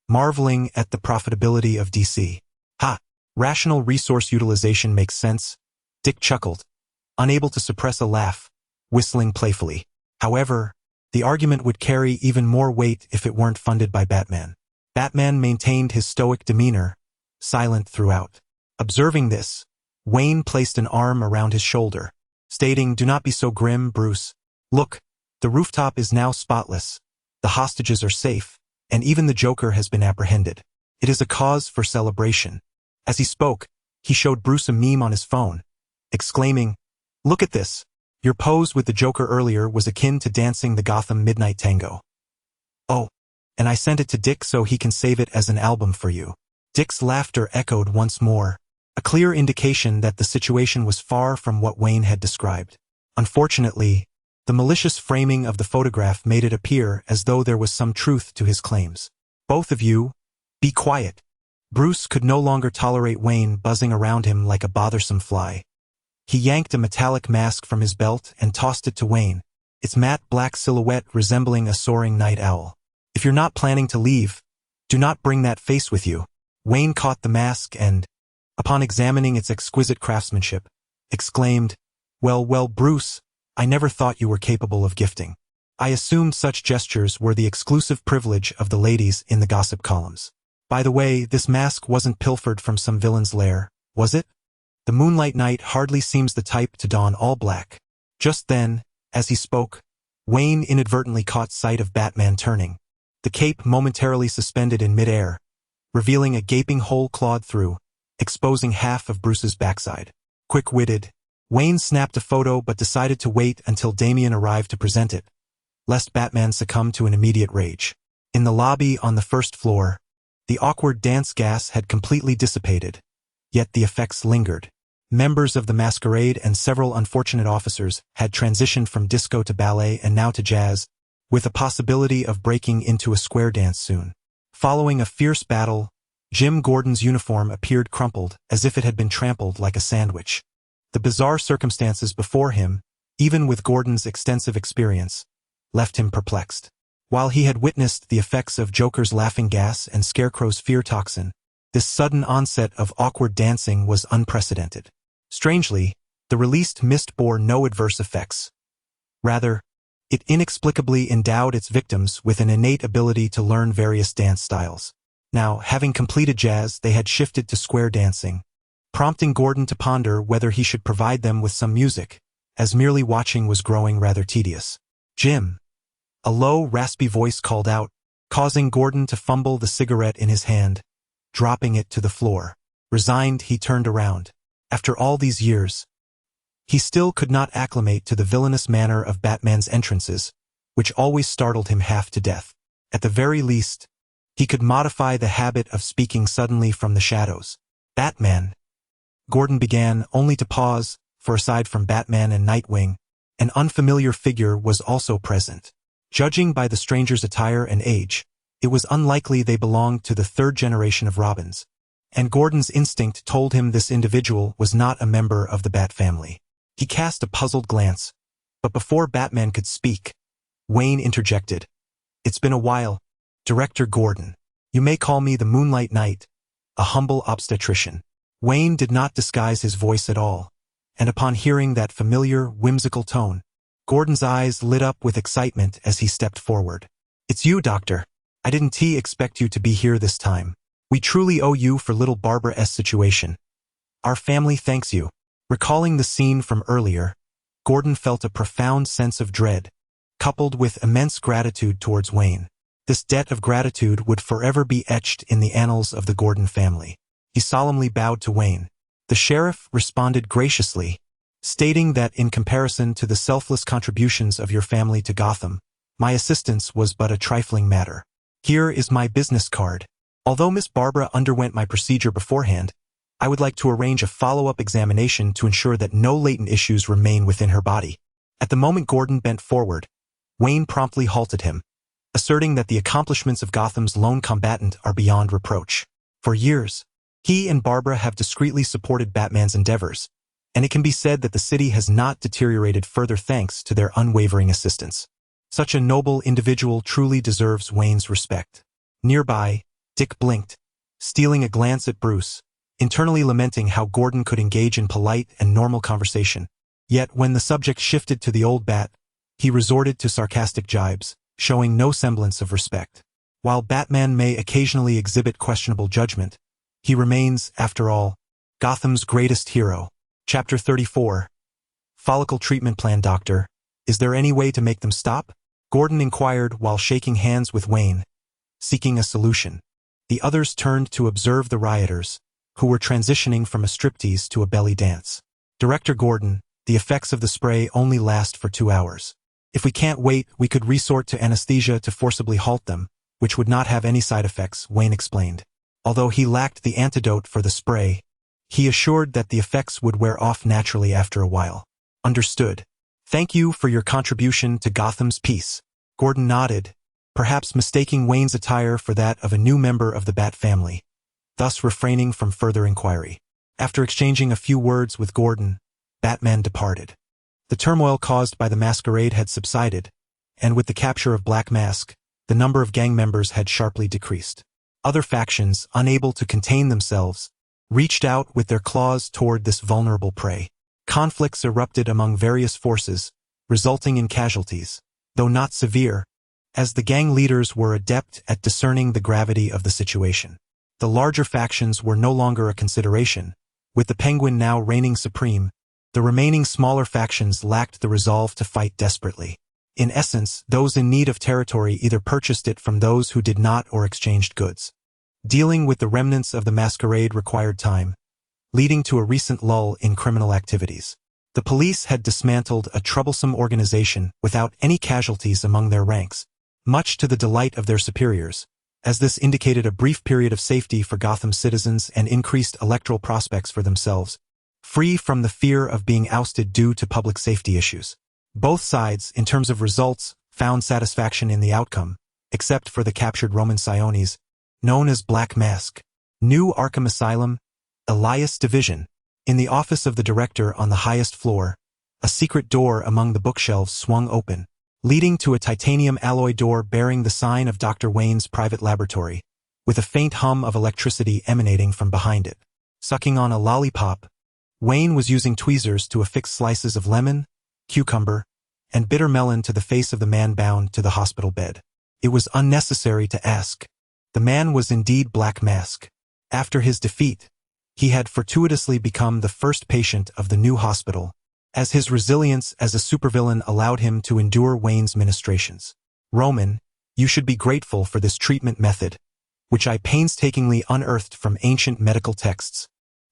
marveling at the profitability of DC. Ha! Rational resource utilization makes sense. Dick chuckled, unable to suppress a laugh, whistling playfully. However, the argument would carry even more weight if it weren't funded by Batman. Batman maintained his stoic demeanor, silent throughout. Observing this, Wayne placed an arm around his shoulder, stating, do not be so grim, Bruce. Look, the rooftop is now spotless. The hostages are safe, and even the Joker has been apprehended. It is a cause for celebration. As he spoke, he showed Bruce a meme on his phone, exclaiming, look at this. Your pose with the Joker earlier was akin to dancing the Gotham Midnight Tango. Oh, and I sent it to Dick so he can save it as an album for you. Dick's laughter echoed once more, a clear indication that the situation was far from what Wayne had described. Unfortunately, the malicious framing of the photograph made it appear as though there was some truth to his claims. Both of you, be quiet. Bruce could no longer tolerate Wayne buzzing around him like a bothersome fly. He yanked a metallic mask from his belt and tossed it to Wayne, its matte black silhouette resembling a soaring night owl. If you're not planning to leave, do not bring that face with you. Wayne caught the mask and, upon examining its exquisite craftsmanship, exclaimed, well, Bruce, I never thought you were capable of gifting. I assumed such gestures were the exclusive privilege of the ladies in the gossip columns. By the way, this mask wasn't pilfered from some villain's lair, was it? The moonlight knight hardly seems the type to don all black. Just then, as he spoke, Wayne inadvertently caught sight of Batman turning, the cape momentarily suspended in midair, revealing a gaping hole clawed through, exposing half of Bruce's backside. Quick-witted, Wayne snapped a photo but decided to wait until Damian arrived to present it, lest Batman succumb to an immediate rage. In the lobby on the first floor, the awkward dance gas had completely dissipated, yet the effects lingered. Members of the masquerade and several unfortunate officers had transitioned from disco to ballet and now to jazz, with a possibility of breaking into a square dance soon. Following a fierce battle, Jim Gordon's uniform appeared crumpled as if it had been trampled like a sandwich. The bizarre circumstances before him, even with Gordon's extensive experience, left him perplexed. While he had witnessed the effects of Joker's laughing gas and Scarecrow's fear toxin, this sudden onset of awkward dancing was unprecedented. Strangely, the released mist bore no adverse effects. Rather, it inexplicably endowed its victims with an innate ability to learn various dance styles. Now, having completed jazz, they had shifted to square dancing, prompting Gordon to ponder whether he should provide them with some music, as merely watching was growing rather tedious. "Jim," a low, raspy voice called out, causing Gordon to fumble the cigarette in his hand, dropping it to the floor. Resigned, he turned around. After all these years, he still could not acclimate to the villainous manner of Batman's entrances, which always startled him half to death. At the very least, he could modify the habit of speaking suddenly from the shadows. "Batman," Gordon began, only to pause, for aside from Batman and Nightwing, an unfamiliar figure was also present. Judging by the stranger's attire and age, it was unlikely they belonged to the third generation of Robins, and Gordon's instinct told him this individual was not a member of the Bat family. He cast a puzzled glance, but before Batman could speak, Wayne interjected. "It's been a while, Director Gordon. You may call me the Moonlight Knight, a humble obstetrician." Wayne did not disguise his voice at all, and upon hearing that familiar, whimsical tone, Gordon's eyes lit up with excitement as he stepped forward. "It's you, Doctor. I didn't expect you to be here this time. We truly owe you for little Barbara's situation. Our family thanks you." Recalling the scene from earlier, Gordon felt a profound sense of dread, coupled with immense gratitude towards Wayne. This debt of gratitude would forever be etched in the annals of the Gordon family. He solemnly bowed to Wayne. The sheriff responded graciously, stating that in comparison to the selfless contributions of your family to Gotham, my assistance was but a trifling matter. Here is my business card. Although Miss Barbara underwent my procedure beforehand, I would like to arrange a follow-up examination to ensure that no latent issues remain within her body. At the moment Gordon bent forward, Wayne promptly halted him, asserting that the accomplishments of Gotham's lone combatant are beyond reproach. For years, he and Barbara have discreetly supported Batman's endeavors, and it can be said that the city has not deteriorated further thanks to their unwavering assistance. Such a noble individual truly deserves Wayne's respect. Nearby, Dick blinked, stealing a glance at Bruce, internally lamenting how Gordon could engage in polite and normal conversation. Yet when the subject shifted to the old Bat, he resorted to sarcastic jibes, showing no semblance of respect. While Batman may occasionally exhibit questionable judgment, he remains, after all, Gotham's greatest hero. Chapter 34. Follicle Treatment Plan. Doctor, is there any way to make them stop? Gordon inquired while shaking hands with Wayne, seeking a solution. The others turned to observe the rioters, who were transitioning from a striptease to a belly dance. Director Gordon, the effects of the spray only last for 2 hours. If we can't wait, we could resort to anesthesia to forcibly halt them, which would not have any side effects, Wayne explained. Although he lacked the antidote for the spray, he assured that the effects would wear off naturally after a while. Understood. Thank you for your contribution to Gotham's peace. Gordon nodded, perhaps mistaking Wayne's attire for that of a new member of the Bat family, thus refraining from further inquiry. After exchanging a few words with Gordon, Batman departed. The turmoil caused by the masquerade had subsided, and with the capture of Black Mask, the number of gang members had sharply decreased. Other factions, unable to contain themselves, reached out with their claws toward this vulnerable prey. Conflicts erupted among various forces, resulting in casualties, though not severe, as the gang leaders were adept at discerning the gravity of the situation. The larger factions were no longer a consideration. With the Penguin now reigning supreme, the remaining smaller factions lacked the resolve to fight desperately. In essence, those in need of territory either purchased it from those who did not or exchanged goods. Dealing with the remnants of the masquerade required time, leading to a recent lull in criminal activities. The police had dismantled a troublesome organization without any casualties among their ranks, much to the delight of their superiors, as this indicated a brief period of safety for Gotham citizens and increased electoral prospects for themselves, free from the fear of being ousted due to public safety issues. Both sides, in terms of results, found satisfaction in the outcome, except for the captured Roman Siones, known as Black Mask. New Arkham Asylum, Elias Division. In the office of the director on the highest floor, a secret door among the bookshelves swung open, leading to a titanium alloy door bearing the sign of Dr. Wayne's private laboratory, with a faint hum of electricity emanating from behind it. Sucking on a lollipop, Wayne was using tweezers to affix slices of lemon, cucumber, and bitter melon to the face of the man bound to the hospital bed. It was unnecessary to ask. The man was indeed Black Mask. After his defeat, he had fortuitously become the first patient of the new hospital, as his resilience as a supervillain allowed him to endure Wayne's ministrations. Roman, you should be grateful for this treatment method, which I painstakingly unearthed from ancient medical texts.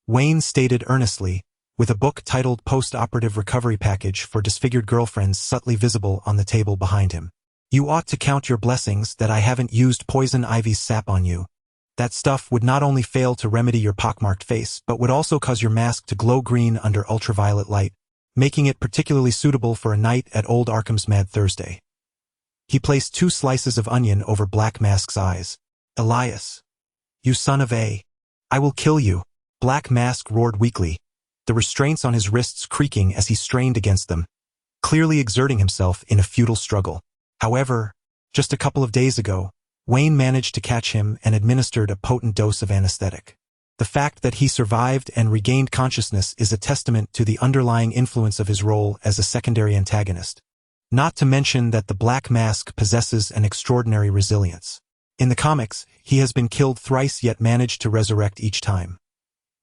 Wayne stated earnestly, with a book titled Post-Operative Recovery Package for Disfigured Girlfriends subtly visible on the table behind him. You ought to count your blessings that I haven't used poison ivy's sap on you. That stuff would not only fail to remedy your pockmarked face, but would also cause your mask to glow green under ultraviolet light, making it particularly suitable for a night at Old Arkham's Mad Thursday. He placed 2 slices of onion over Black Mask's eyes. Elias, you son of a... I will kill you. Black Mask roared weakly, the restraints on his wrists creaking as he strained against them, clearly exerting himself in a futile struggle. However, just a couple of days ago, Wayne managed to catch him and administered a potent dose of anesthetic. The fact that he survived and regained consciousness is a testament to the underlying influence of his role as a secondary antagonist. Not to mention that the Black Mask possesses an extraordinary resilience. In the comics, he has been killed thrice yet managed to resurrect each time.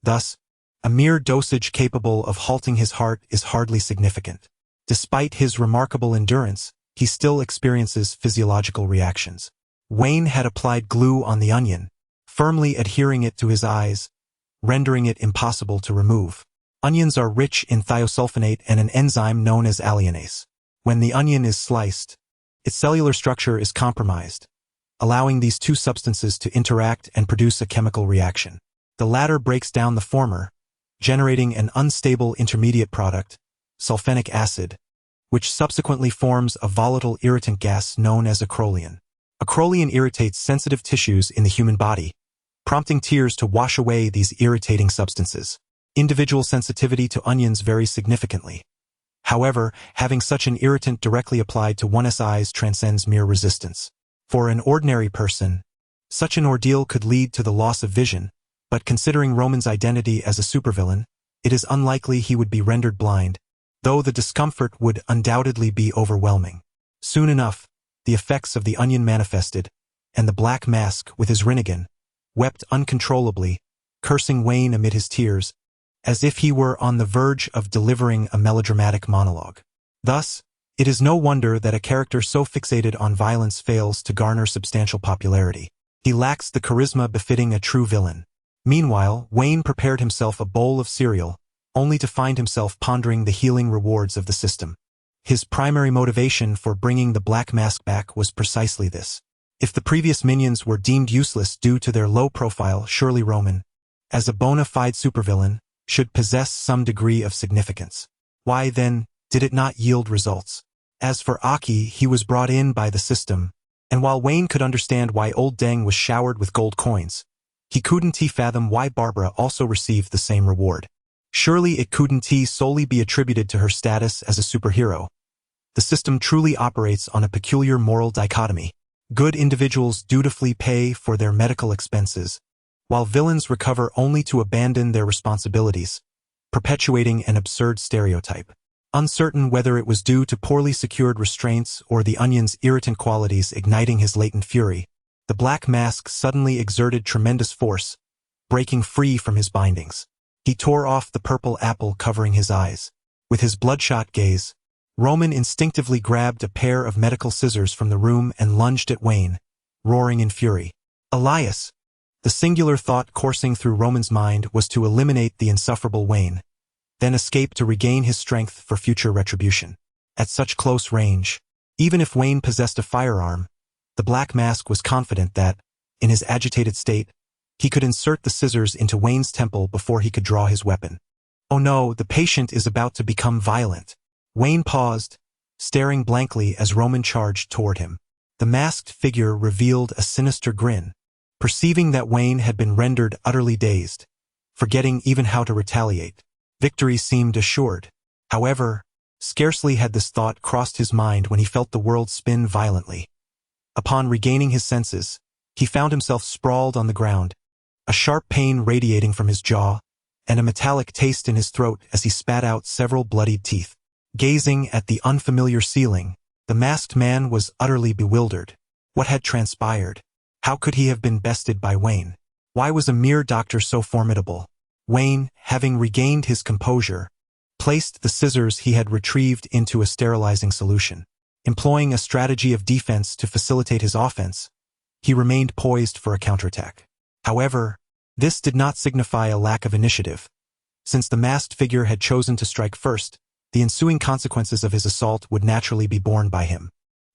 Thus, a mere dosage capable of halting his heart is hardly significant. Despite his remarkable endurance, he still experiences physiological reactions. Wayne had applied glue on the onion, firmly adhering it to his eyes, rendering it impossible to remove. Onions are rich in thiosulfonate and an enzyme known as alliinase. When the onion is sliced, its cellular structure is compromised, allowing these 2 substances to interact and produce a chemical reaction. The latter breaks down the former, generating an unstable intermediate product, sulfenic acid, which subsequently forms a volatile irritant gas known as acrolein. Acrolein irritates sensitive tissues in the human body, prompting tears to wash away these irritating substances. Individual sensitivity to onions varies significantly. However, having such an irritant directly applied to one's eyes transcends mere resistance. For an ordinary person, such an ordeal could lead to the loss of vision, but considering Roman's identity as a supervillain, it is unlikely he would be rendered blind, though the discomfort would undoubtedly be overwhelming. Soon enough, the effects of the onion manifested, and the Black Mask, with his Rinnegan, wept uncontrollably, cursing Wayne amid his tears, as if he were on the verge of delivering a melodramatic monologue. Thus, it is no wonder that a character so fixated on violence fails to garner substantial popularity. He lacks the charisma befitting a true villain. Meanwhile, Wayne prepared himself a bowl of cereal, only to find himself pondering the healing rewards of the system. His primary motivation for bringing the Black Mask back was precisely this. If the previous minions were deemed useless due to their low profile, surely Roman, as a bona fide supervillain, should possess some degree of significance. Why, then, did it not yield results? As for Aki, he was brought in by the system, and while Wayne could understand why Old Deng was showered with gold coins, he couldn't fathom why Barbara also received the same reward. Surely it couldn't solely be attributed to her status as a superhero. The system truly operates on a peculiar moral dichotomy. Good individuals dutifully pay for their medical expenses, while villains recover only to abandon their responsibilities, perpetuating an absurd stereotype. Uncertain whether it was due to poorly secured restraints or the onion's irritant qualities igniting his latent fury, the Black Mask suddenly exerted tremendous force, breaking free from his bindings. He tore off the purple apple covering his eyes. With his bloodshot gaze, Roman instinctively grabbed a pair of medical scissors from the room and lunged at Wayne, roaring in fury. Elias! The singular thought coursing through Roman's mind was to eliminate the insufferable Wayne, then escape to regain his strength for future retribution. At such close range, even if Wayne possessed a firearm, the Black Mask was confident that, in his agitated state, he could insert the scissors into Wayne's temple before he could draw his weapon. Oh no, the patient is about to become violent. Wayne paused, staring blankly as Roman charged toward him. The masked figure revealed a sinister grin. Perceiving that Wayne had been rendered utterly dazed, forgetting even how to retaliate, victory seemed assured. However, scarcely had this thought crossed his mind when he felt the world spin violently. Upon regaining his senses, he found himself sprawled on the ground, a sharp pain radiating from his jaw, and a metallic taste in his throat as he spat out several bloodied teeth. Gazing at the unfamiliar ceiling, the masked man was utterly bewildered. What had transpired? How could he have been bested by Wayne? Why was a mere doctor so formidable? Wayne, having regained his composure, placed the scissors he had retrieved into a sterilizing solution. Employing a strategy of defense to facilitate his offense, he remained poised for a counterattack. However, this did not signify a lack of initiative. Since the masked figure had chosen to strike first, the ensuing consequences of his assault would naturally be borne by him.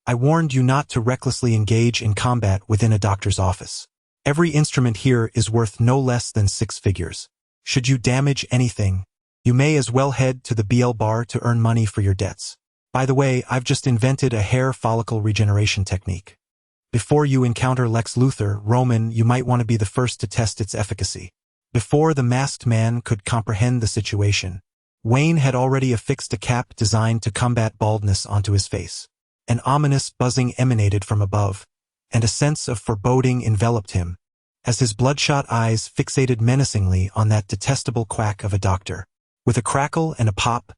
I warned you not to recklessly engage in combat within a doctor's office. Every instrument here is worth no less than 6 figures. Should you damage anything, you may as well head to the BL bar to earn money for your debts. By the way, I've just invented a hair follicle regeneration technique. Before you encounter Lex Luthor, Roman, you might want to be the first to test its efficacy. Before the masked man could comprehend the situation, Wayne had already affixed a cap designed to combat baldness onto his face. An ominous buzzing emanated from above, and a sense of foreboding enveloped him, as his bloodshot eyes fixated menacingly on that detestable quack of a doctor. With a crackle and a pop,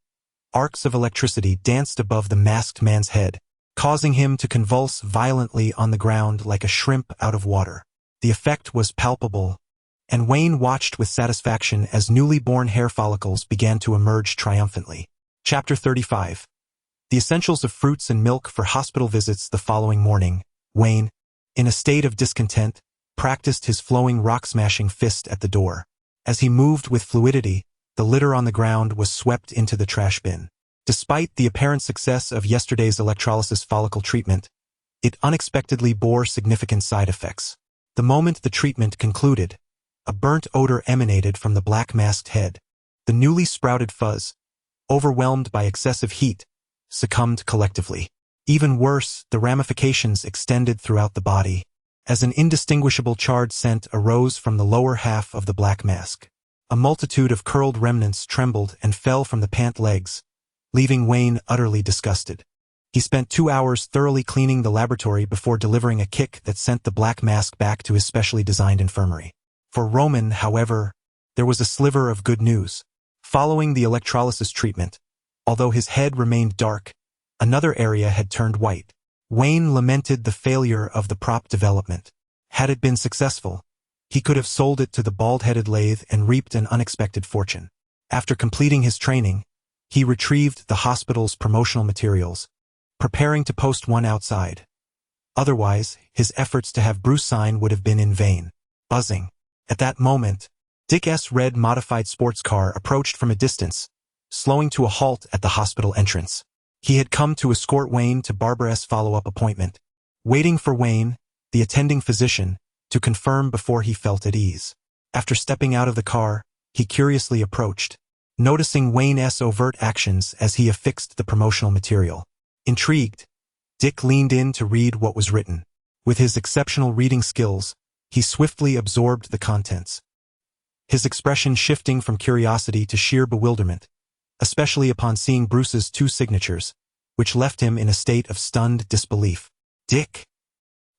arcs of electricity danced above the masked man's head, causing him to convulse violently on the ground like a shrimp out of water. The effect was palpable, and Wayne watched with satisfaction as newly born hair follicles began to emerge triumphantly. Chapter 35. The essentials of fruits and milk for hospital visits. The following morning, Wayne, in a state of discontent, practiced his flowing rock-smashing fist at the door. As he moved with fluidity, the litter on the ground was swept into the trash bin. Despite the apparent success of yesterday's electrolysis follicle treatment, it unexpectedly bore significant side effects. The moment the treatment concluded, a burnt odor emanated from the black masked head. The newly sprouted fuzz, overwhelmed by excessive heat, succumbed collectively. Even worse, the ramifications extended throughout the body, as an indistinguishable charred scent arose from the lower half of the black mask. A multitude of curled remnants trembled and fell from the pant legs, leaving Wayne utterly disgusted. He spent 2 hours thoroughly cleaning the laboratory before delivering a kick that sent the black mask back to his specially designed infirmary. For Roman, however, there was a sliver of good news. Following the electrolysis treatment, although his head remained dark, another area had turned white. Wayne lamented the failure of the prop development. Had it been successful, he could have sold it to the bald-headed lathe and reaped an unexpected fortune. After completing his training, he retrieved the hospital's promotional materials, preparing to post one outside. Otherwise, his efforts to have Bruce sign would have been in vain. Buzzing. At that moment, Dick S. red modified sports car approached from a distance, slowing to a halt at the hospital entrance. He had come to escort Wayne to Barbara's follow-up appointment, waiting for Wayne, the attending physician, to confirm before he felt at ease. After stepping out of the car, he curiously approached, noticing Wayne's overt actions as he affixed the promotional material. Intrigued, Dick leaned in to read what was written. With his exceptional reading skills, he swiftly absorbed the contents, his expression shifting from curiosity to sheer bewilderment, especially upon seeing Bruce's 2 signatures, which left him in a state of stunned disbelief. Dick,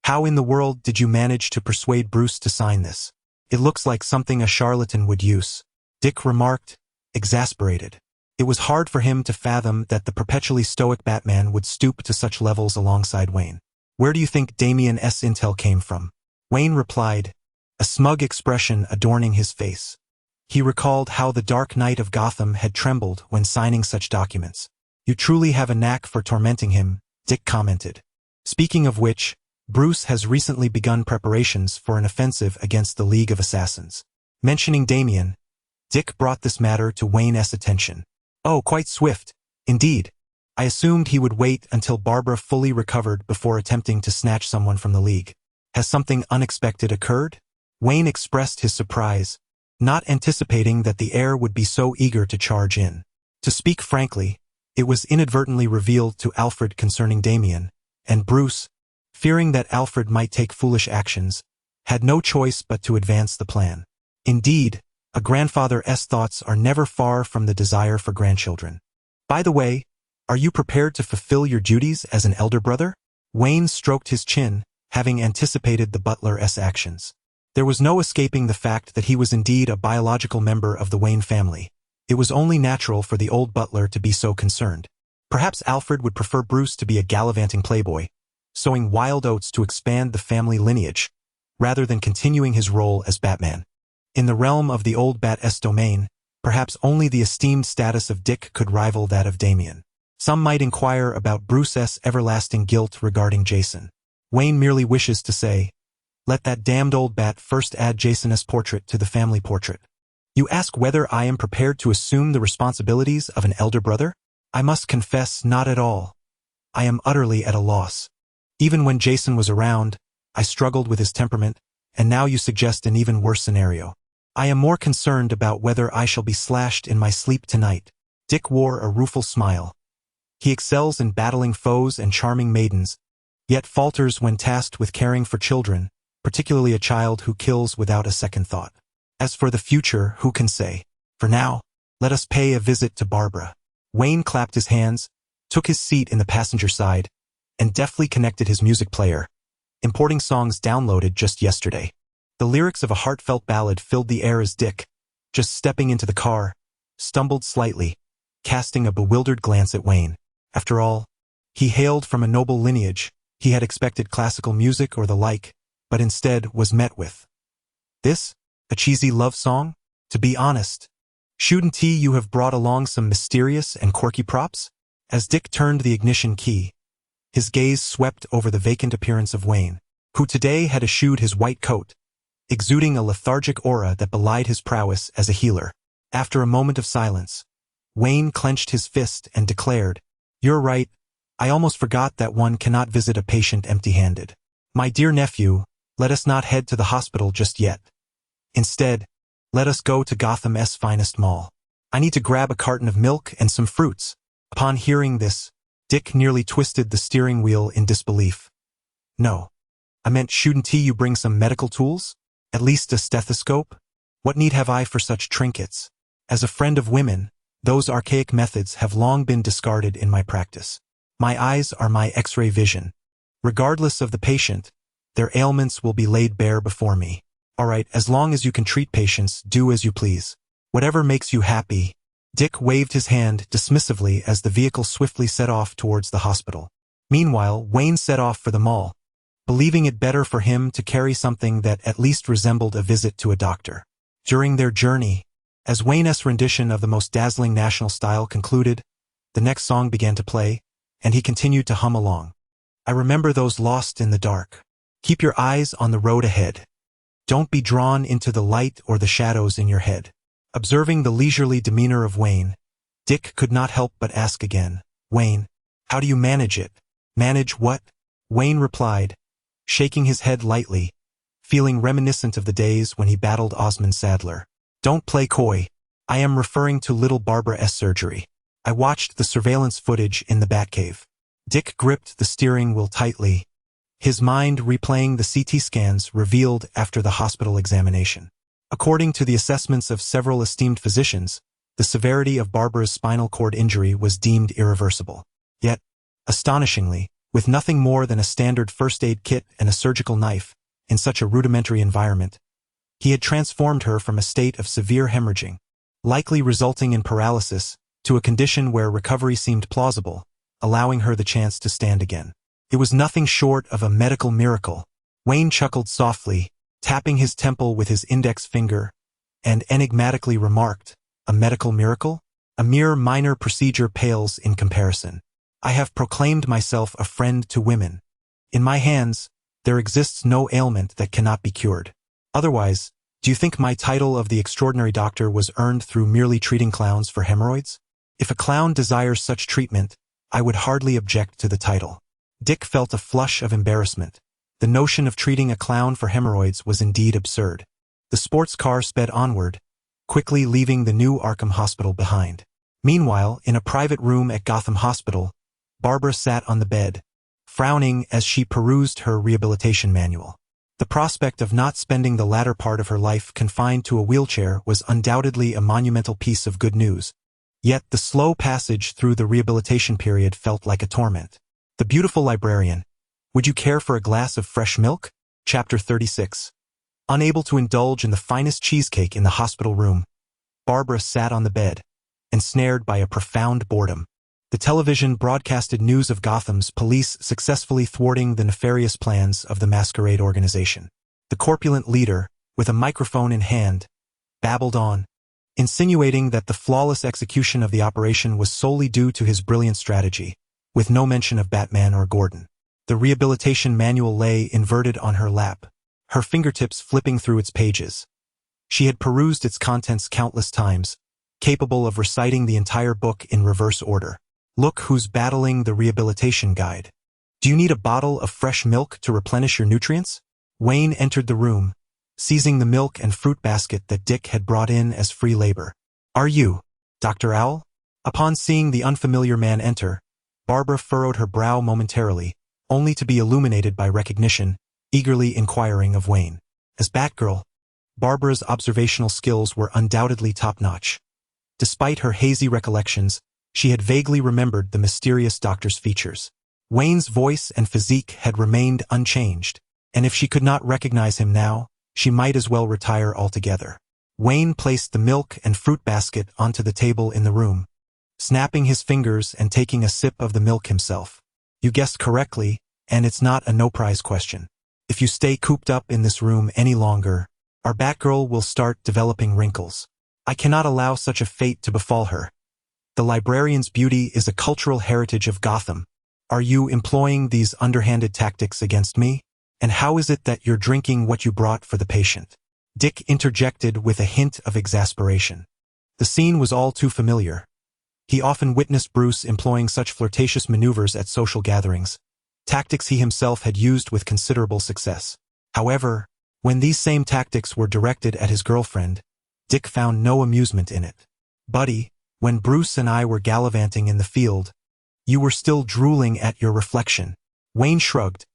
how in the world did you manage to persuade Bruce to sign this? It looks like something a charlatan would use, Dick remarked, exasperated. It was hard for him to fathom that the perpetually stoic Batman would stoop to such levels alongside Wayne. Where do you think Damian's intel came from? Wayne replied, a smug expression adorning his face. He recalled how the Dark Knight of Gotham had trembled when signing such documents. You truly have a knack for tormenting him, Dick commented. Speaking of which, Bruce has recently begun preparations for an offensive against the League of Assassins. Mentioning Damien, Dick brought this matter to Wayne's attention. Oh, quite swift, indeed. I assumed he would wait until Barbara fully recovered before attempting to snatch someone from the League. Has something unexpected occurred? Wayne expressed his surprise, not anticipating that the heir would be so eager to charge in. To speak frankly, it was inadvertently revealed to Alfred concerning Damien, and Bruce, fearing that Alfred might take foolish actions, had no choice but to advance the plan. Indeed, a grandfather's thoughts are never far from the desire for grandchildren. By the way, are you prepared to fulfill your duties as an elder brother? Wayne stroked his chin, having anticipated the butler's actions. There was no escaping the fact that he was indeed a biological member of the Wayne family. It was only natural for the old butler to be so concerned. Perhaps Alfred would prefer Bruce to be a gallivanting playboy, sowing wild oats to expand the family lineage, rather than continuing his role as Batman. In the realm of the old Bat's domain, perhaps only the esteemed status of Dick could rival that of Damien. Some might inquire about Bruce's everlasting guilt regarding Jason. Wayne merely wishes to say, let that damned old bat first add Jason's portrait to the family portrait. You ask whether I am prepared to assume the responsibilities of an elder brother? I must confess, not at all. I am utterly at a loss. Even when Jason was around, I struggled with his temperament, and now you suggest an even worse scenario. I am more concerned about whether I shall be slashed in my sleep tonight. Dick wore a rueful smile. He excels in battling foes and charming maidens, yet falters when tasked with caring for children, particularly a child who kills without a second thought. As for the future, who can say? For now, let us pay a visit to Barbara. Wayne clapped his hands, took his seat in the passenger side, and deftly connected his music player, importing songs downloaded just yesterday. The lyrics of a heartfelt ballad filled the air as Dick, just stepping into the car, stumbled slightly, casting a bewildered glance at Wayne. After all, he hailed from a noble lineage. He had expected classical music or the like, but instead was met with this? A cheesy love song? To be honest, shouldn't you have brought along some mysterious and quirky props? As Dick turned the ignition key, his gaze swept over the vacant appearance of Wayne, who today had eschewed his white coat, exuding a lethargic aura that belied his prowess as a healer. After a moment of silence, Wayne clenched his fist and declared, "You're right, I almost forgot that one cannot visit a patient empty-handed. My dear nephew, let us not head to the hospital just yet. Instead, let us go to Gotham's finest mall. I need to grab a carton of milk and some fruits." Upon hearing this, Dick nearly twisted the steering wheel in disbelief. "No. I meant shouldn't you bring some medical tools? At least a stethoscope? What need have I for such trinkets? As a friend of women, those archaic methods have long been discarded in my practice. My eyes are my X-ray vision. Regardless of the patient, their ailments will be laid bare before me. All right, as long as you can treat patients, do as you please. Whatever makes you happy." Dick waved his hand dismissively as the vehicle swiftly set off towards the hospital. Meanwhile, Wayne set off for the mall, believing it better for him to carry something that at least resembled a visit to a doctor. During their journey, as Wayne's rendition of the most dazzling national style concluded, the next song began to play, and he continued to hum along. "I remember those lost in the dark. Keep your eyes on the road ahead. Don't be drawn into the light or the shadows in your head." Observing the leisurely demeanor of Wayne, Dick could not help but ask again, "Wayne, how do you manage it?" "Manage what?" Wayne replied, shaking his head lightly, feeling reminiscent of the days when he battled Osmond Sadler. "Don't play coy. I am referring to little Barbara's surgery. I watched the surveillance footage in the Batcave." Dick gripped the steering wheel tightly, his mind replaying the CT scans revealed after the hospital examination. According to the assessments of several esteemed physicians, the severity of Barbara's spinal cord injury was deemed irreversible. Yet, astonishingly, with nothing more than a standard first aid kit and a surgical knife, in such a rudimentary environment, he had transformed her from a state of severe hemorrhaging, likely resulting in paralysis, to a condition where recovery seemed plausible, allowing her the chance to stand again. It was nothing short of a medical miracle. Wayne chuckled softly, tapping his temple with his index finger, and enigmatically remarked, "A medical miracle? A mere minor procedure pales in comparison. I have proclaimed myself a friend to women. In my hands, there exists no ailment that cannot be cured. Otherwise, do you think my title of the extraordinary doctor was earned through merely treating clowns for hemorrhoids? If a clown desires such treatment, I would hardly object to the title. Dick felt a flush of embarrassment. The notion of treating a clown for hemorrhoids was indeed absurd. The sports car sped onward, quickly leaving the new Arkham Hospital behind. Meanwhile, in a private room at Gotham Hospital, Barbara sat on the bed, frowning as she perused her rehabilitation manual. The prospect of not spending the latter part of her life confined to a wheelchair was undoubtedly a monumental piece of good news. Yet the slow passage through the rehabilitation period felt like a torment. The beautiful librarian. Would you care for a glass of fresh milk? Chapter 36. Unable to indulge in the finest cheesecake in the hospital room, Barbara sat on the bed, ensnared by a profound boredom. The television broadcasted news of Gotham's police successfully thwarting the nefarious plans of the Masquerade organization. The corpulent leader, with a microphone in hand, babbled on, insinuating that the flawless execution of the operation was solely due to his brilliant strategy, with no mention of Batman or Gordon. The rehabilitation manual lay inverted on her lap, her fingertips flipping through its pages. She had perused its contents countless times, capable of reciting the entire book in reverse order. Look who's battling the rehabilitation guide. Do you need a bottle of fresh milk to replenish your nutrients? Wayne entered the room, seizing the milk and fruit basket that Dick had brought in as free labor. Are you, Dr. Owl? Upon seeing the unfamiliar man enter, Barbara furrowed her brow momentarily, only to be illuminated by recognition, eagerly inquiring of Wayne. As Batgirl, Barbara's observational skills were undoubtedly top-notch. Despite her hazy recollections, she had vaguely remembered the mysterious doctor's features. Wayne's voice and physique had remained unchanged, and if she could not recognize him now, she might as well retire altogether. Wayne placed the milk and fruit basket onto the table in the room, snapping his fingers and taking a sip of the milk himself. You guessed correctly, and it's not a no-prize question. If you stay cooped up in this room any longer, our Batgirl will start developing wrinkles. I cannot allow such a fate to befall her. The librarian's beauty is a cultural heritage of Gotham. Are you employing these underhanded tactics against me? And how is it that you're drinking what you brought for the patient? Dick interjected with a hint of exasperation. The scene was all too familiar. He often witnessed Bruce employing such flirtatious maneuvers at social gatherings, tactics he himself had used with considerable success. However, when these same tactics were directed at his girlfriend, Dick found no amusement in it. Buddy, when Bruce and I were gallivanting in the field, you were still drooling at your reflection. Wayne shrugged,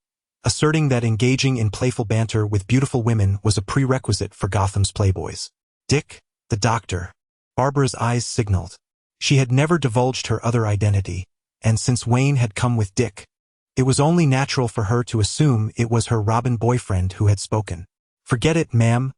asserting that engaging in playful banter with beautiful women was a prerequisite for Gotham's playboys. Dick, the doctor. Barbara's eyes signaled. She had never divulged her other identity, and since Wayne had come with Dick, it was only natural for her to assume it was her Robin boyfriend who had spoken. Forget it, ma'am.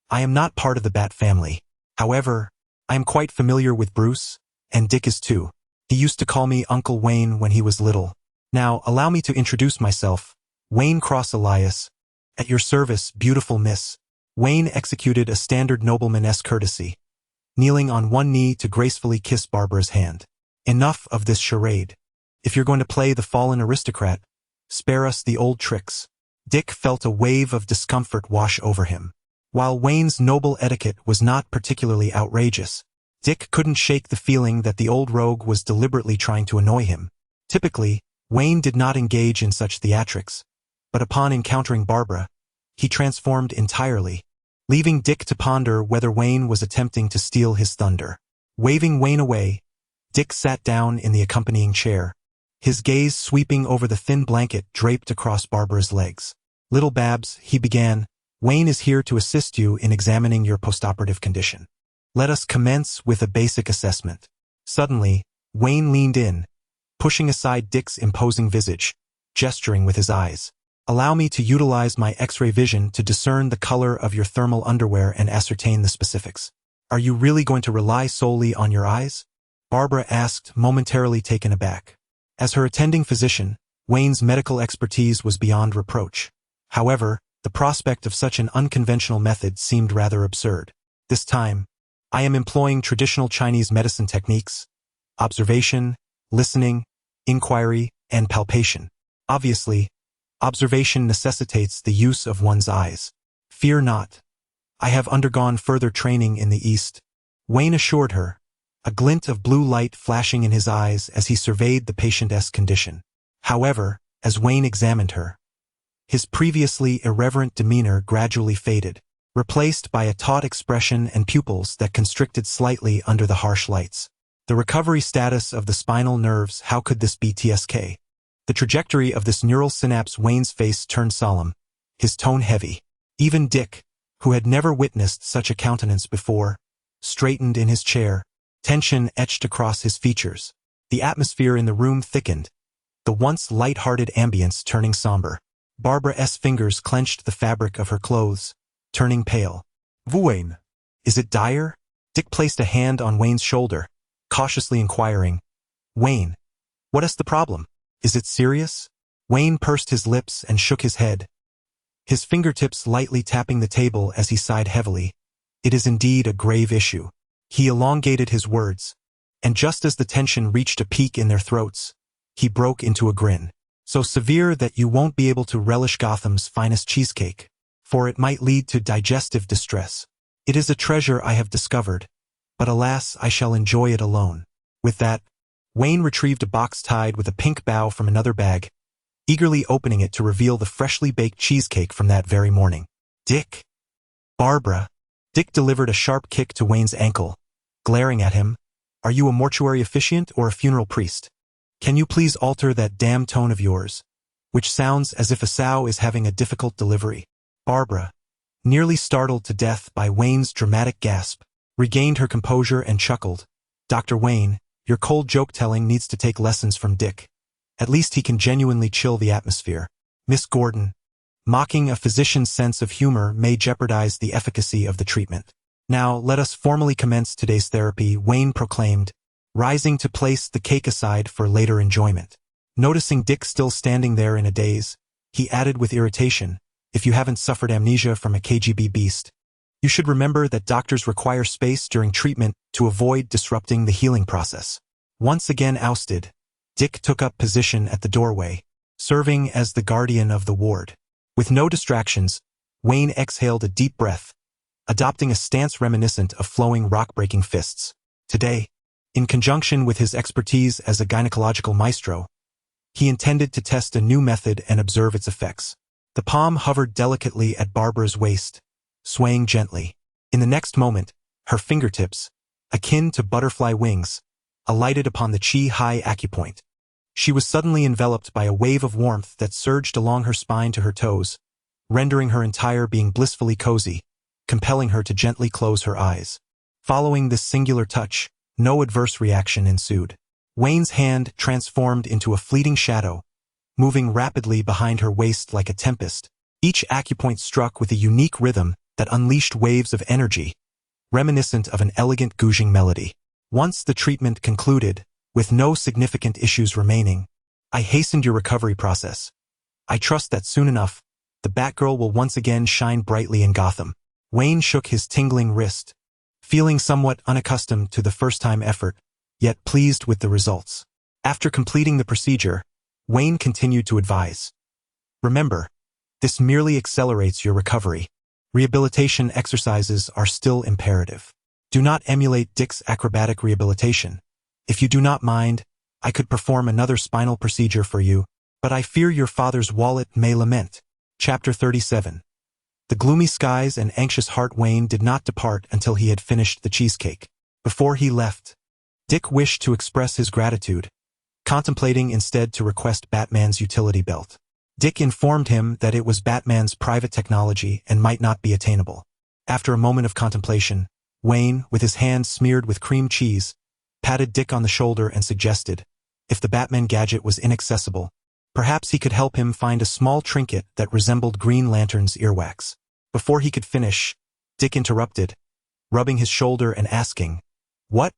I am not part of the Bat family. However, I am quite familiar with Bruce, and Dick is too. He used to call me Uncle Wayne when he was little. Now, allow me to introduce myself. Wayne Cross Elias. At your service, beautiful miss. Wayne executed a standard nobleman-esque courtesy, kneeling on one knee to gracefully kiss Barbara's hand. Enough of this charade. If you're going to play the fallen aristocrat, spare us the old tricks. Dick felt a wave of discomfort wash over him. While Wayne's noble etiquette was not particularly outrageous, Dick couldn't shake the feeling that the old rogue was deliberately trying to annoy him. Typically, Wayne did not engage in such theatrics, but upon encountering Barbara, he transformed entirely, leaving Dick to ponder whether Wayne was attempting to steal his thunder. Waving Wayne away, Dick sat down in the accompanying chair, his gaze sweeping over the thin blanket draped across Barbara's legs. Little Babs, he began, Wayne is here to assist you in examining your postoperative condition. Let us commence with a basic assessment. Suddenly, Wayne leaned in, pushing aside Dick's imposing visage, gesturing with his eyes. Allow me to utilize my X-ray vision to discern the color of your thermal underwear and ascertain the specifics. Are you really going to rely solely on your eyes? Barbara asked, momentarily taken aback. As her attending physician, Wayne's medical expertise was beyond reproach. However, the prospect of such an unconventional method seemed rather absurd. This time, I am employing traditional Chinese medicine techniques: observation, listening, inquiry, and palpation. Obviously, observation necessitates the use of one's eyes. Fear not. I have undergone further training in the East, Wayne assured her, a glint of blue light flashing in his eyes as he surveyed the patient's condition. However, as Wayne examined her, his previously irreverent demeanor gradually faded, replaced by a taut expression and pupils that constricted slightly under the harsh lights. The recovery status of the spinal nerves, how could this be TSK? The trajectory of this neural synapse. Wayne's face turned solemn, his tone heavy. Even Dick, who had never witnessed such a countenance before, straightened in his chair, tension etched across his features. The atmosphere in the room thickened, the once light-hearted ambience turning somber. Barbara's fingers clenched the fabric of her clothes, turning pale. Wayne. Is it dire? Dick placed a hand on Wayne's shoulder, cautiously inquiring. Wayne, what is the problem? Is it serious? Wayne pursed his lips and shook his head, his fingertips lightly tapping the table as he sighed heavily. It is indeed a grave issue. He elongated his words, and just as the tension reached a peak in their throats, he broke into a grin. So severe that you won't be able to relish Gotham's finest cheesecake, for it might lead to digestive distress. It is a treasure I have discovered, but alas, I shall enjoy it alone. With that, Wayne retrieved a box tied with a pink bow from another bag, eagerly opening it to reveal the freshly baked cheesecake from that very morning. Dick. Barbara. Dick delivered a sharp kick to Wayne's ankle, glaring at him. Are you a mortuary officiant or a funeral priest? Can you please alter that damn tone of yours, which sounds as if a sow is having a difficult delivery? Barbara, nearly startled to death by Wayne's dramatic gasp, regained her composure and chuckled. Dr. Wayne, your cold joke-telling needs to take lessons from Dick. At least he can genuinely chill the atmosphere. Miss Gordon, mocking a physician's sense of humor may jeopardize the efficacy of the treatment. Now, let us formally commence today's therapy, Wayne proclaimed, rising to place the cake aside for later enjoyment. Noticing Dick still standing there in a daze, he added with irritation, if you haven't suffered amnesia from a KGB beast, you should remember that doctors require space during treatment to avoid disrupting the healing process. Once again ousted, Dick took up position at the doorway, serving as the guardian of the ward. With no distractions, Wayne exhaled a deep breath, adopting a stance reminiscent of flowing rock-breaking fists. Today, in conjunction with his expertise as a gynecological maestro, he intended to test a new method and observe its effects. The palm hovered delicately at Barbara's waist, swaying gently. In the next moment, her fingertips, akin to butterfly wings, alighted upon the chi-high acupoint. She was suddenly enveloped by a wave of warmth that surged along her spine to her toes, rendering her entire being blissfully cozy, compelling her to gently close her eyes. Following this singular touch, no adverse reaction ensued. Wayne's hand transformed into a fleeting shadow, moving rapidly behind her waist like a tempest. Each acupoint struck with a unique rhythm that unleashed waves of energy, reminiscent of an elegant gouging melody. Once the treatment concluded, with no significant issues remaining, I hastened your recovery process. I trust that soon enough, the Batgirl will once again shine brightly in Gotham. Wayne shook his tingling wrist, feeling somewhat unaccustomed to the first-time effort, yet pleased with the results. After completing the procedure, Wayne continued to advise. Remember, this merely accelerates your recovery. Rehabilitation exercises are still imperative. Do not emulate Dick's acrobatic rehabilitation. If you do not mind, I could perform another spinal procedure for you, but I fear your father's wallet may lament. Chapter 37. The gloomy skies and anxious heart. Wayne did not depart until he had finished the cheesecake. Before he left, Dick wished to express his gratitude, contemplating instead to request Batman's utility belt. Dick informed him that it was Batman's private technology and might not be attainable. After a moment of contemplation, Wayne, with his hands smeared with cream cheese, patted Dick on the shoulder and suggested, if the Batman gadget was inaccessible, perhaps he could help him find a small trinket that resembled Green Lantern's earwax. Before he could finish, Dick interrupted, rubbing his shoulder and asking, What?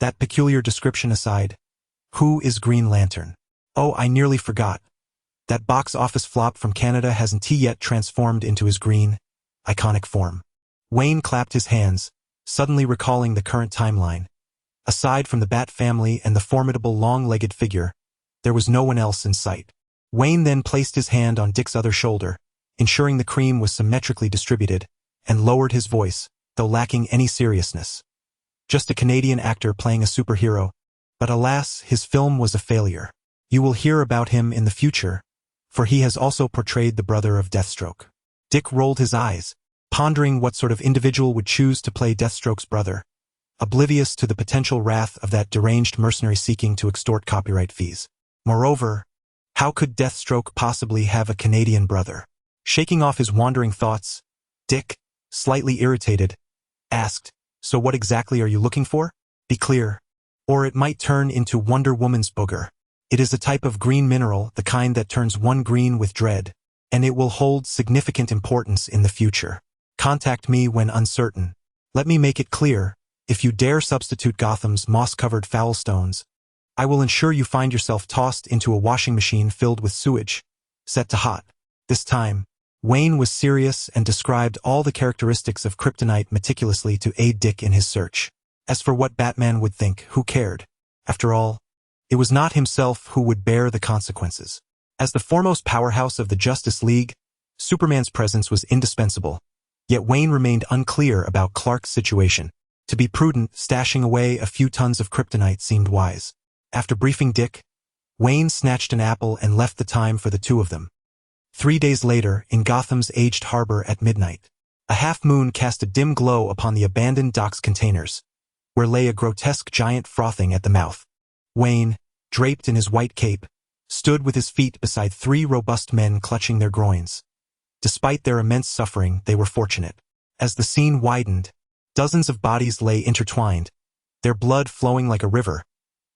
That peculiar description aside, who is Green Lantern? Oh, I nearly forgot. That box office flop from Canada hasn't yet transformed into his green, iconic form. Wayne clapped his hands, suddenly recalling the current timeline. Aside from the Bat family and the formidable long-legged figure, there was no one else in sight. Wayne then placed his hand on Dick's other shoulder, ensuring the cream was symmetrically distributed, and lowered his voice, though lacking any seriousness. Just a Canadian actor playing a superhero, but alas, his film was a failure. You will hear about him in the future, for he has also portrayed the brother of Deathstroke. Dick rolled his eyes, pondering what sort of individual would choose to play Deathstroke's brother, oblivious to the potential wrath of that deranged mercenary seeking to extort copyright fees. Moreover, how could Deathstroke possibly have a Canadian brother? Shaking off his wandering thoughts, Dick, slightly irritated, asked, "So what exactly are you looking for? Be clear, or it might turn into Wonder Woman's booger. It is a type of green mineral, the kind that turns one green with dread, and it will hold significant importance in the future. Contact me when uncertain. Let me make it clear, if you dare substitute Gotham's moss-covered foul stones, I will ensure you find yourself tossed into a washing machine filled with sewage, set to hot." This time, Wayne was serious and described all the characteristics of kryptonite meticulously to aid Dick in his search. As for what Batman would think, who cared? After all, it was not himself who would bear the consequences. As the foremost powerhouse of the Justice League, Superman's presence was indispensable, yet Wayne remained unclear about Clark's situation. To be prudent, stashing away a few tons of kryptonite seemed wise. After briefing Dick, Wayne snatched an apple and left the time for the two of them. 3 days later, in Gotham's aged harbor at midnight, a half-moon cast a dim glow upon the abandoned dock's containers, where lay a grotesque giant frothing at the mouth. Wayne, draped in his white cape, stood with his feet beside 3 robust men clutching their groins. Despite their immense suffering, they were fortunate. As the scene widened, dozens of bodies lay intertwined, their blood flowing like a river,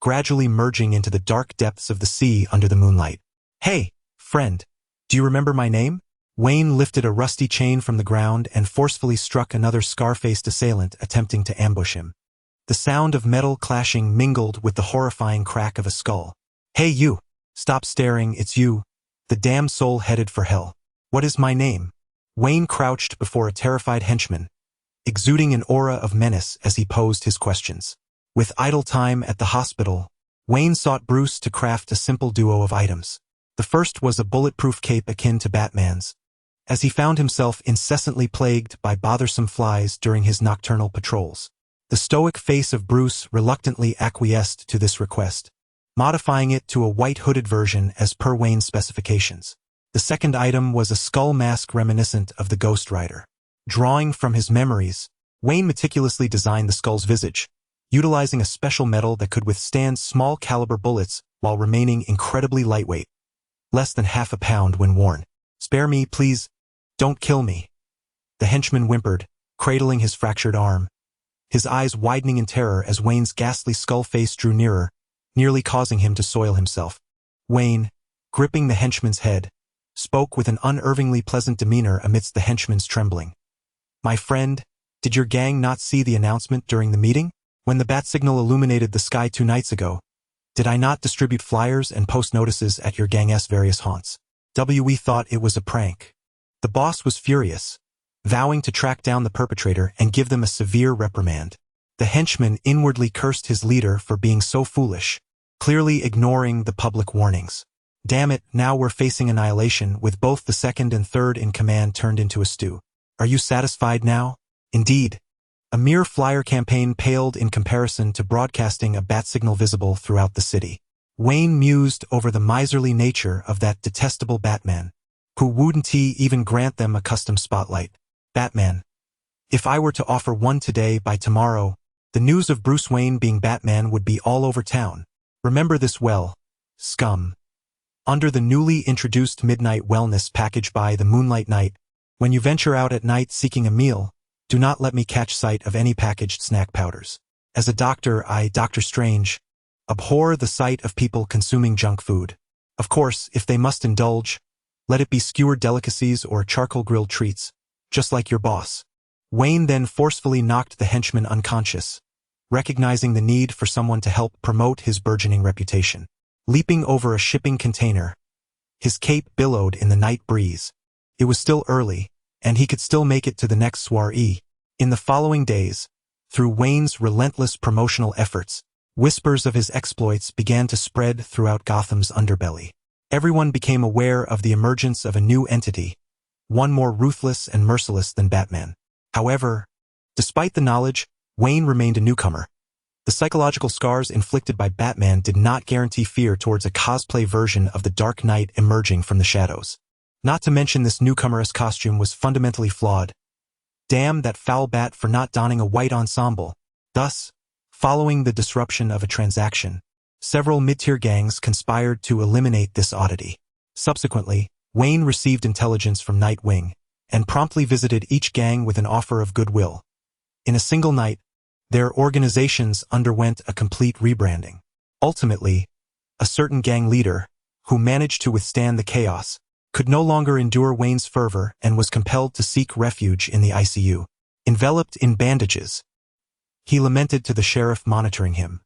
gradually merging into the dark depths of the sea under the moonlight. "Hey, friend, do you remember my name?" Wayne lifted a rusty chain from the ground and forcefully struck another scar-faced assailant attempting to ambush him. The sound of metal clashing mingled with the horrifying crack of a skull. "Hey you! Stop staring, it's you, the damned soul headed for hell. What is my name?" Wayne crouched before a terrified henchman, exuding an aura of menace as he posed his questions. With idle time at the hospital, Wayne sought Bruce to craft a simple duo of items. The first was a bulletproof cape akin to Batman's, as he found himself incessantly plagued by bothersome flies during his nocturnal patrols. The stoic face of Bruce reluctantly acquiesced to this request, modifying it to a white-hooded version as per Wayne's specifications. The second item was a skull mask reminiscent of the Ghost Rider. Drawing from his memories, Wayne meticulously designed the skull's visage, utilizing a special metal that could withstand small-caliber bullets while remaining incredibly lightweight, less than half a pound when worn. "Spare me, please. Don't kill me," the henchman whimpered, cradling his fractured arm, his eyes widening in terror as Wayne's ghastly skull face drew nearer, nearly causing him to soil himself. Wayne, gripping the henchman's head, spoke with an unervingly pleasant demeanor amidst the henchman's trembling. "My friend, did your gang not see the announcement during the meeting? When the bat signal illuminated the sky 2 nights ago, did I not distribute flyers and post notices at your gang's various haunts? We thought it was a prank." The boss was furious, vowing to track down the perpetrator and give them a severe reprimand. The henchman inwardly cursed his leader for being so foolish, clearly ignoring the public warnings. Damn it, now we're facing annihilation with both the second and third in command turned into a stew. Are you satisfied now? Indeed. A mere flyer campaign paled in comparison to broadcasting a bat signal visible throughout the city. Wayne mused over the miserly nature of that detestable Batman, who wouldn't he even grant them a custom spotlight. Batman. If I were to offer one today, by tomorrow, the news of Bruce Wayne being Batman would be all over town. Remember this well, scum. Under the newly introduced Midnight Wellness package by the Moonlight Knight, when you venture out at night seeking a meal, do not let me catch sight of any packaged snack powders. As a doctor, I, Dr. Strange, abhor the sight of people consuming junk food. Of course, if they must indulge, let it be skewered delicacies or charcoal-grilled treats, just like your boss. Wayne then forcefully knocked the henchman unconscious, recognizing the need for someone to help promote his burgeoning reputation. Leaping over a shipping container, his cape billowed in the night breeze. It was still early, and he could still make it to the next soiree. In the following days, Through Wayne's relentless promotional efforts, whispers of his exploits began to spread throughout Gotham's underbelly. Everyone became aware of the emergence of a new entity, one more ruthless and merciless than Batman. However, despite the knowledge, Wayne remained a newcomer. The psychological scars inflicted by Batman did not guarantee fear towards a cosplay version of the Dark Knight emerging from the shadows. Not to mention this newcomer's costume was fundamentally flawed. Damn that foul bat for not donning a white ensemble. Thus, following the disruption of a transaction, several mid-tier gangs conspired to eliminate this oddity. Subsequently, Wayne received intelligence from Nightwing and promptly visited each gang with an offer of goodwill. In a single night, their organizations underwent a complete rebranding. Ultimately, a certain gang leader, who managed to withstand the chaos, could no longer endure Wayne's fervor and was compelled to seek refuge in the ICU. Enveloped in bandages, he lamented to the sheriff monitoring him.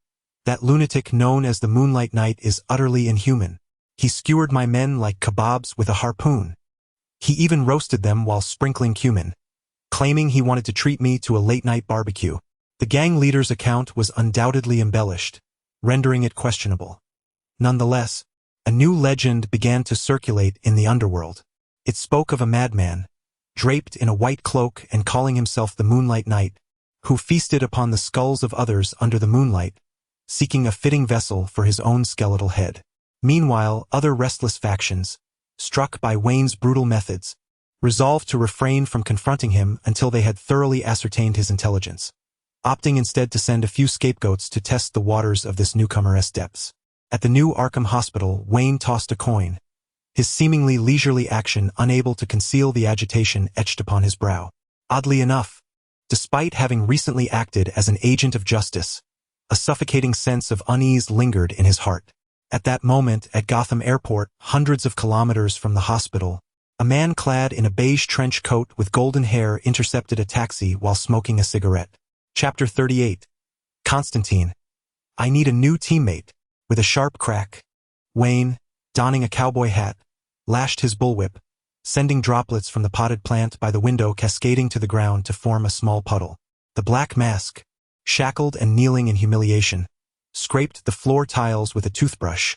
That lunatic known as the Moonlight Knight is utterly inhuman. He skewered my men like kebabs with a harpoon. He even roasted them while sprinkling cumin, claiming he wanted to treat me to a late-night barbecue. The gang leader's account was undoubtedly embellished, rendering it questionable. Nonetheless, a new legend began to circulate in the underworld. It spoke of a madman, draped in a white cloak and calling himself the Moonlight Knight, who feasted upon the skulls of others under the moonlight, seeking a fitting vessel for his own skeletal head. Meanwhile, other restless factions, struck by Wayne's brutal methods, resolved to refrain from confronting him until they had thoroughly ascertained his intelligence, opting instead to send a few scapegoats to test the waters of this newcomer's depths. At the new Arkham Hospital, Wayne tossed a coin, his seemingly leisurely action unable to conceal the agitation etched upon his brow. Oddly enough, despite having recently acted as an agent of justice, a suffocating sense of unease lingered in his heart. At that moment, at Gotham Airport, hundreds of kilometers from the hospital, a man clad in a beige trench coat with golden hair intercepted a taxi while smoking a cigarette. Chapter 38. Constantine. I need a new teammate. With a sharp crack, Wayne, donning a cowboy hat, lashed his bullwhip, sending droplets from the potted plant by the window cascading to the ground to form a small puddle. The Black Mask, shackled and kneeling in humiliation, scraped the floor tiles with a toothbrush,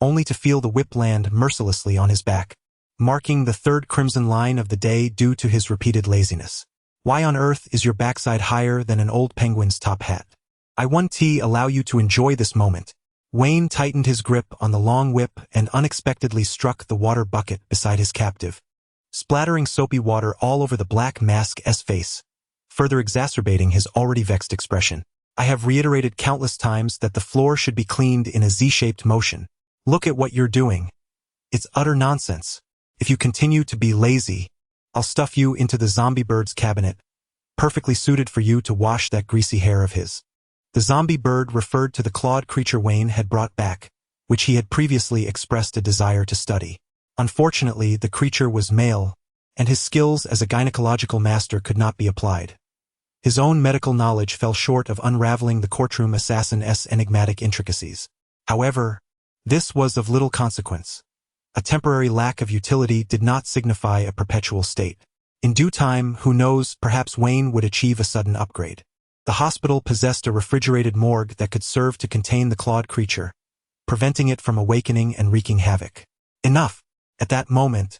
only to feel the whip land mercilessly on his back, marking the third crimson line of the day due to his repeated laziness. Why on earth is your backside higher than an old penguin's top hat? I want to allow you to enjoy this moment. Wayne tightened his grip on the long whip and unexpectedly struck the water bucket beside his captive, splattering soapy water all over the Black Mask's face, further exacerbating his already vexed expression. I have reiterated countless times that the floor should be cleaned in a Z-shaped motion. Look at what you're doing. It's utter nonsense. If you continue to be lazy, I'll stuff you into the zombie bird's cabinet, perfectly suited for you to wash that greasy hair of his. The zombie bird referred to the clawed creature Wayne had brought back, which he had previously expressed a desire to study. Unfortunately, the creature was male, and his skills as a gynecological master could not be applied. His own medical knowledge fell short of unraveling the courtroom assassin's enigmatic intricacies. However, this was of little consequence. A temporary lack of utility did not signify a perpetual state. In due time, who knows, perhaps Wayne would achieve a sudden upgrade. The hospital possessed a refrigerated morgue that could serve to contain the clawed creature, preventing it from awakening and wreaking havoc. Enough! At that moment,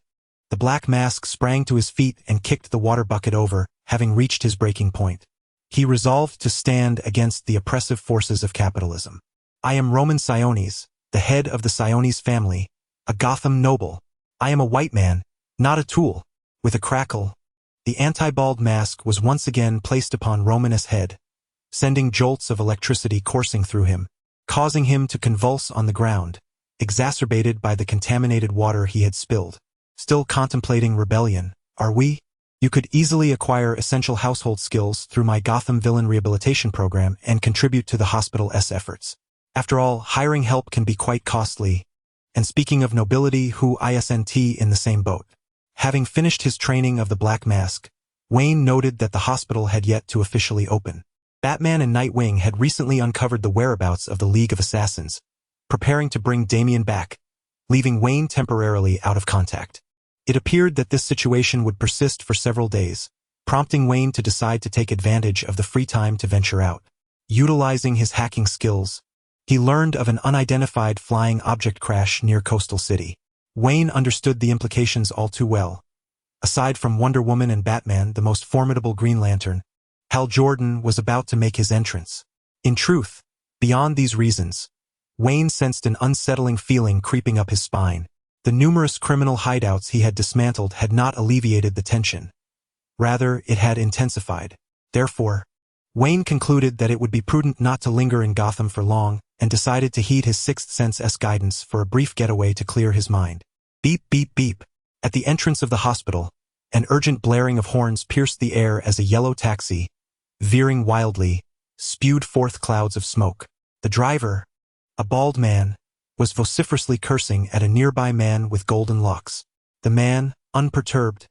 the Black Mask sprang to his feet and kicked the water bucket over, having reached his breaking point. He resolved to stand against the oppressive forces of capitalism. I am Roman Siones, the head of the Siones family, a Gotham noble. I am a white man, not a tool. With a crackle, the anti-bald mask was once again placed upon Roman's head, sending jolts of electricity coursing through him, causing him to convulse on the ground, exacerbated by the contaminated water he had spilled. Still contemplating rebellion, are we? You could easily acquire essential household skills through my Gotham Villain Rehabilitation Program and contribute to the hospital's efforts. After all, hiring help can be quite costly, and speaking of nobility, who isn't in the same boat? Having finished his training of the Black Mask, Wayne noted that the hospital had yet to officially open. Batman and Nightwing had recently uncovered the whereabouts of the League of Assassins, preparing to bring Damian back, leaving Wayne temporarily out of contact. It appeared that this situation would persist for several days, prompting Wayne to decide to take advantage of the free time to venture out. Utilizing his hacking skills, he learned of an unidentified flying object crash near Coastal City. Wayne understood the implications all too well. Aside from Wonder Woman and Batman, the most formidable Green Lantern, Hal Jordan was about to make his entrance. In truth, beyond these reasons, Wayne sensed an unsettling feeling creeping up his spine. The numerous criminal hideouts he had dismantled had not alleviated the tension. Rather, it had intensified. Therefore, Wayne concluded that it would be prudent not to linger in Gotham for long, and decided to heed his sixth sense's guidance for a brief getaway to clear his mind. Beep, beep, beep. At the entrance of the hospital, an urgent blaring of horns pierced the air as a yellow taxi, veering wildly, spewed forth clouds of smoke. The driver, a bald man, was vociferously cursing at a nearby man with golden locks. The man, unperturbed,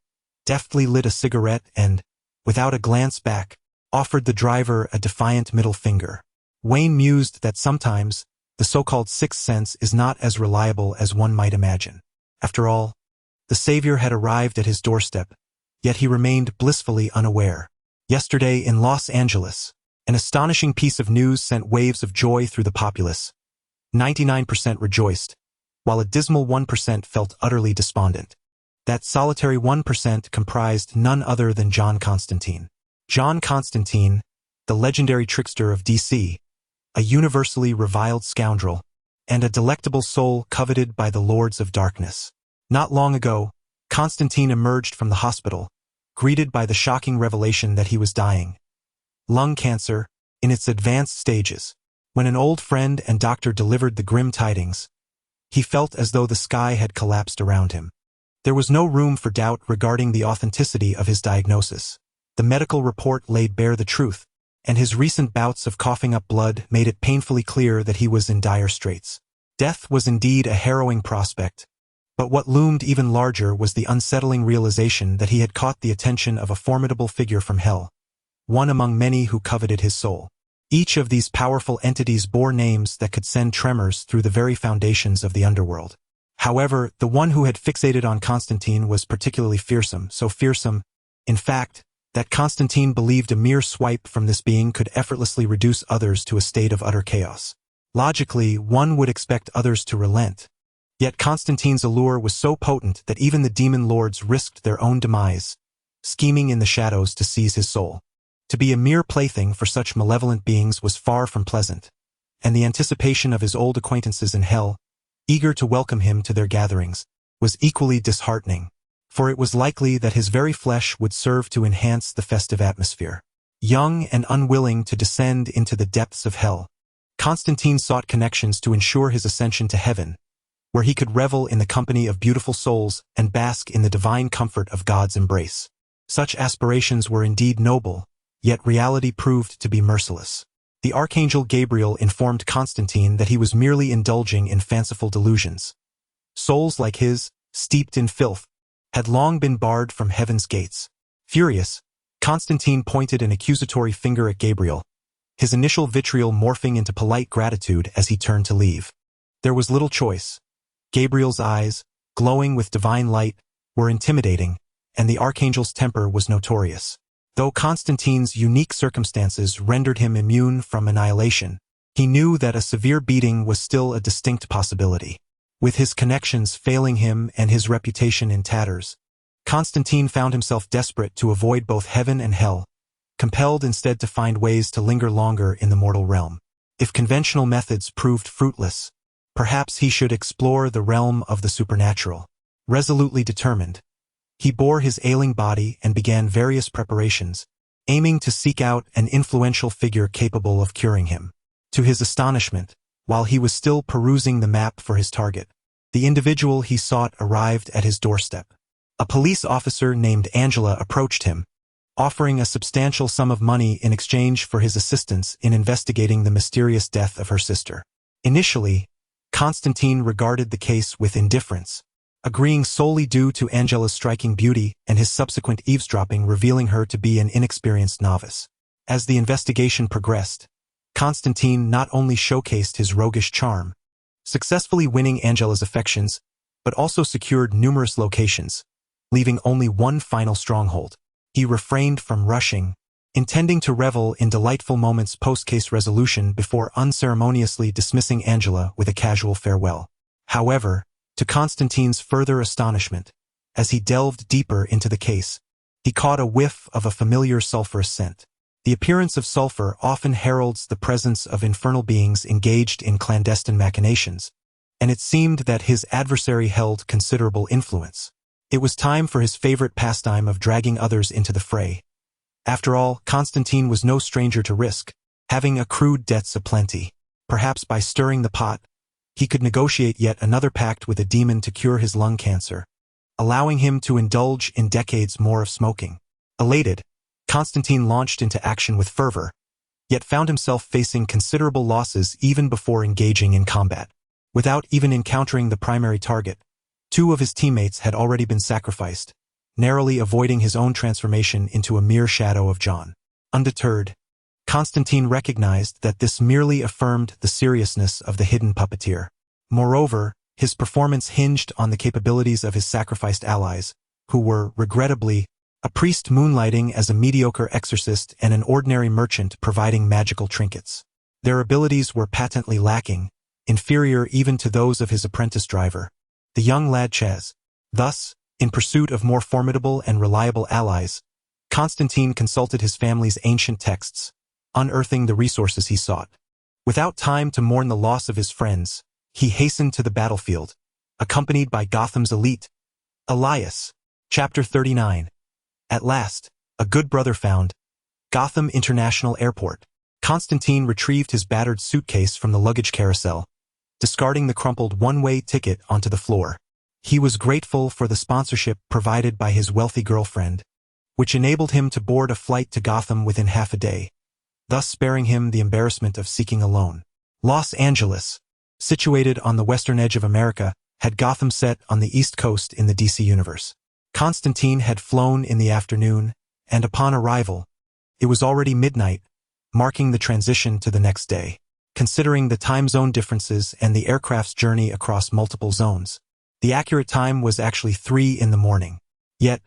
deftly lit a cigarette and, without a glance back, offered the driver a defiant middle finger. Wayne mused that sometimes, the so-called sixth sense is not as reliable as one might imagine. After all, the savior had arrived at his doorstep, yet he remained blissfully unaware. Yesterday in Los Angeles, an astonishing piece of news sent waves of joy through the populace. 99% rejoiced, while a dismal 1% felt utterly despondent. That solitary 1% comprised none other than John Constantine. John Constantine, the legendary trickster of DC, a universally reviled scoundrel, and a delectable soul coveted by the lords of darkness. Not long ago, Constantine emerged from the hospital, greeted by the shocking revelation that he was dying. Lung cancer, in its advanced stages. When an old friend and doctor delivered the grim tidings, he felt as though the sky had collapsed around him. There was no room for doubt regarding the authenticity of his diagnosis. The medical report laid bare the truth, and his recent bouts of coughing up blood made it painfully clear that he was in dire straits. Death was indeed a harrowing prospect, but what loomed even larger was the unsettling realization that he had caught the attention of a formidable figure from hell, one among many who coveted his soul. Each of these powerful entities bore names that could send tremors through the very foundations of the underworld. However, the one who had fixated on Constantine was particularly fearsome, so fearsome, in fact, that Constantine believed a mere swipe from this being could effortlessly reduce others to a state of utter chaos. Logically, one would expect others to relent. Yet Constantine's allure was so potent that even the demon lords risked their own demise, scheming in the shadows to seize his soul. To be a mere plaything for such malevolent beings was far from pleasant, and the anticipation of his old acquaintances in hell, eager to welcome him to their gatherings, was equally disheartening, for it was likely that his very flesh would serve to enhance the festive atmosphere. Young and unwilling to descend into the depths of hell, Constantine sought connections to ensure his ascension to heaven, where he could revel in the company of beautiful souls and bask in the divine comfort of God's embrace. Such aspirations were indeed noble, yet reality proved to be merciless. The Archangel Gabriel informed Constantine that he was merely indulging in fanciful delusions. Souls like his, steeped in filth, had long been barred from heaven's gates. Furious, Constantine pointed an accusatory finger at Gabriel, his initial vitriol morphing into polite gratitude as he turned to leave. There was little choice. Gabriel's eyes, glowing with divine light, were intimidating, and the Archangel's temper was notorious. Though Constantine's unique circumstances rendered him immune from annihilation, he knew that a severe beating was still a distinct possibility. With his connections failing him and his reputation in tatters, Constantine found himself desperate to avoid both heaven and hell, compelled instead to find ways to linger longer in the mortal realm. If conventional methods proved fruitless, perhaps he should explore the realm of the supernatural. Resolutely determined, he bore his ailing body and began various preparations, aiming to seek out an influential figure capable of curing him. To his astonishment, while he was still perusing the map for his target, the individual he sought arrived at his doorstep. A police officer named Angela approached him, offering a substantial sum of money in exchange for his assistance in investigating the mysterious death of her sister. Initially, Constantine regarded the case with indifference, agreeing solely due to Angela's striking beauty and his subsequent eavesdropping revealing her to be an inexperienced novice. As the investigation progressed, Constantine not only showcased his roguish charm, successfully winning Angela's affections, but also secured numerous locations, leaving only one final stronghold. he refrained from rushing, intending to revel in delightful moments post-case resolution before unceremoniously dismissing Angela with a casual farewell. However, to Constantine's further astonishment, as he delved deeper into the case, he caught a whiff of a familiar sulfurous scent. The appearance of sulfur often heralds the presence of infernal beings engaged in clandestine machinations, and it seemed that his adversary held considerable influence. It was time for his favorite pastime of dragging others into the fray. After all, Constantine was no stranger to risk, having accrued debts aplenty. Perhaps by stirring the pot, he could negotiate yet another pact with a demon to cure his lung cancer, allowing him to indulge in decades more of smoking. Elated, Constantine launched into action with fervor, yet found himself facing considerable losses even before engaging in combat. Without even encountering the primary target, 2 of his teammates had already been sacrificed, narrowly avoiding his own transformation into a mere shadow of John. Undeterred, Constantine recognized that this merely affirmed the seriousness of the hidden puppeteer. Moreover, his performance hinged on the capabilities of his sacrificed allies, who were, regrettably, a priest moonlighting as a mediocre exorcist and an ordinary merchant providing magical trinkets. Their abilities were patently lacking, inferior even to those of his apprentice driver, the young lad Chaz. Thus, in pursuit of more formidable and reliable allies, Constantine consulted his family's ancient texts, unearthing the resources he sought. Without time to mourn the loss of his friends, he hastened to the battlefield, accompanied by Gotham's elite, Elias. Chapter 39. At last, a good brother found. Gotham International Airport. Constantine retrieved his battered suitcase from the luggage carousel, discarding the crumpled one-way ticket onto the floor. He was grateful for the sponsorship provided by his wealthy girlfriend, which enabled him to board a flight to Gotham within half a day, thus sparing him the embarrassment of seeking a loan. Los Angeles, situated on the western edge of America, had Gotham set on the East Coast in the DC universe. Constantine had flown in the afternoon, and upon arrival, it was already midnight, marking the transition to the next day. Considering the time zone differences and the aircraft's journey across multiple zones, the accurate time was actually 3 in the morning. Yet,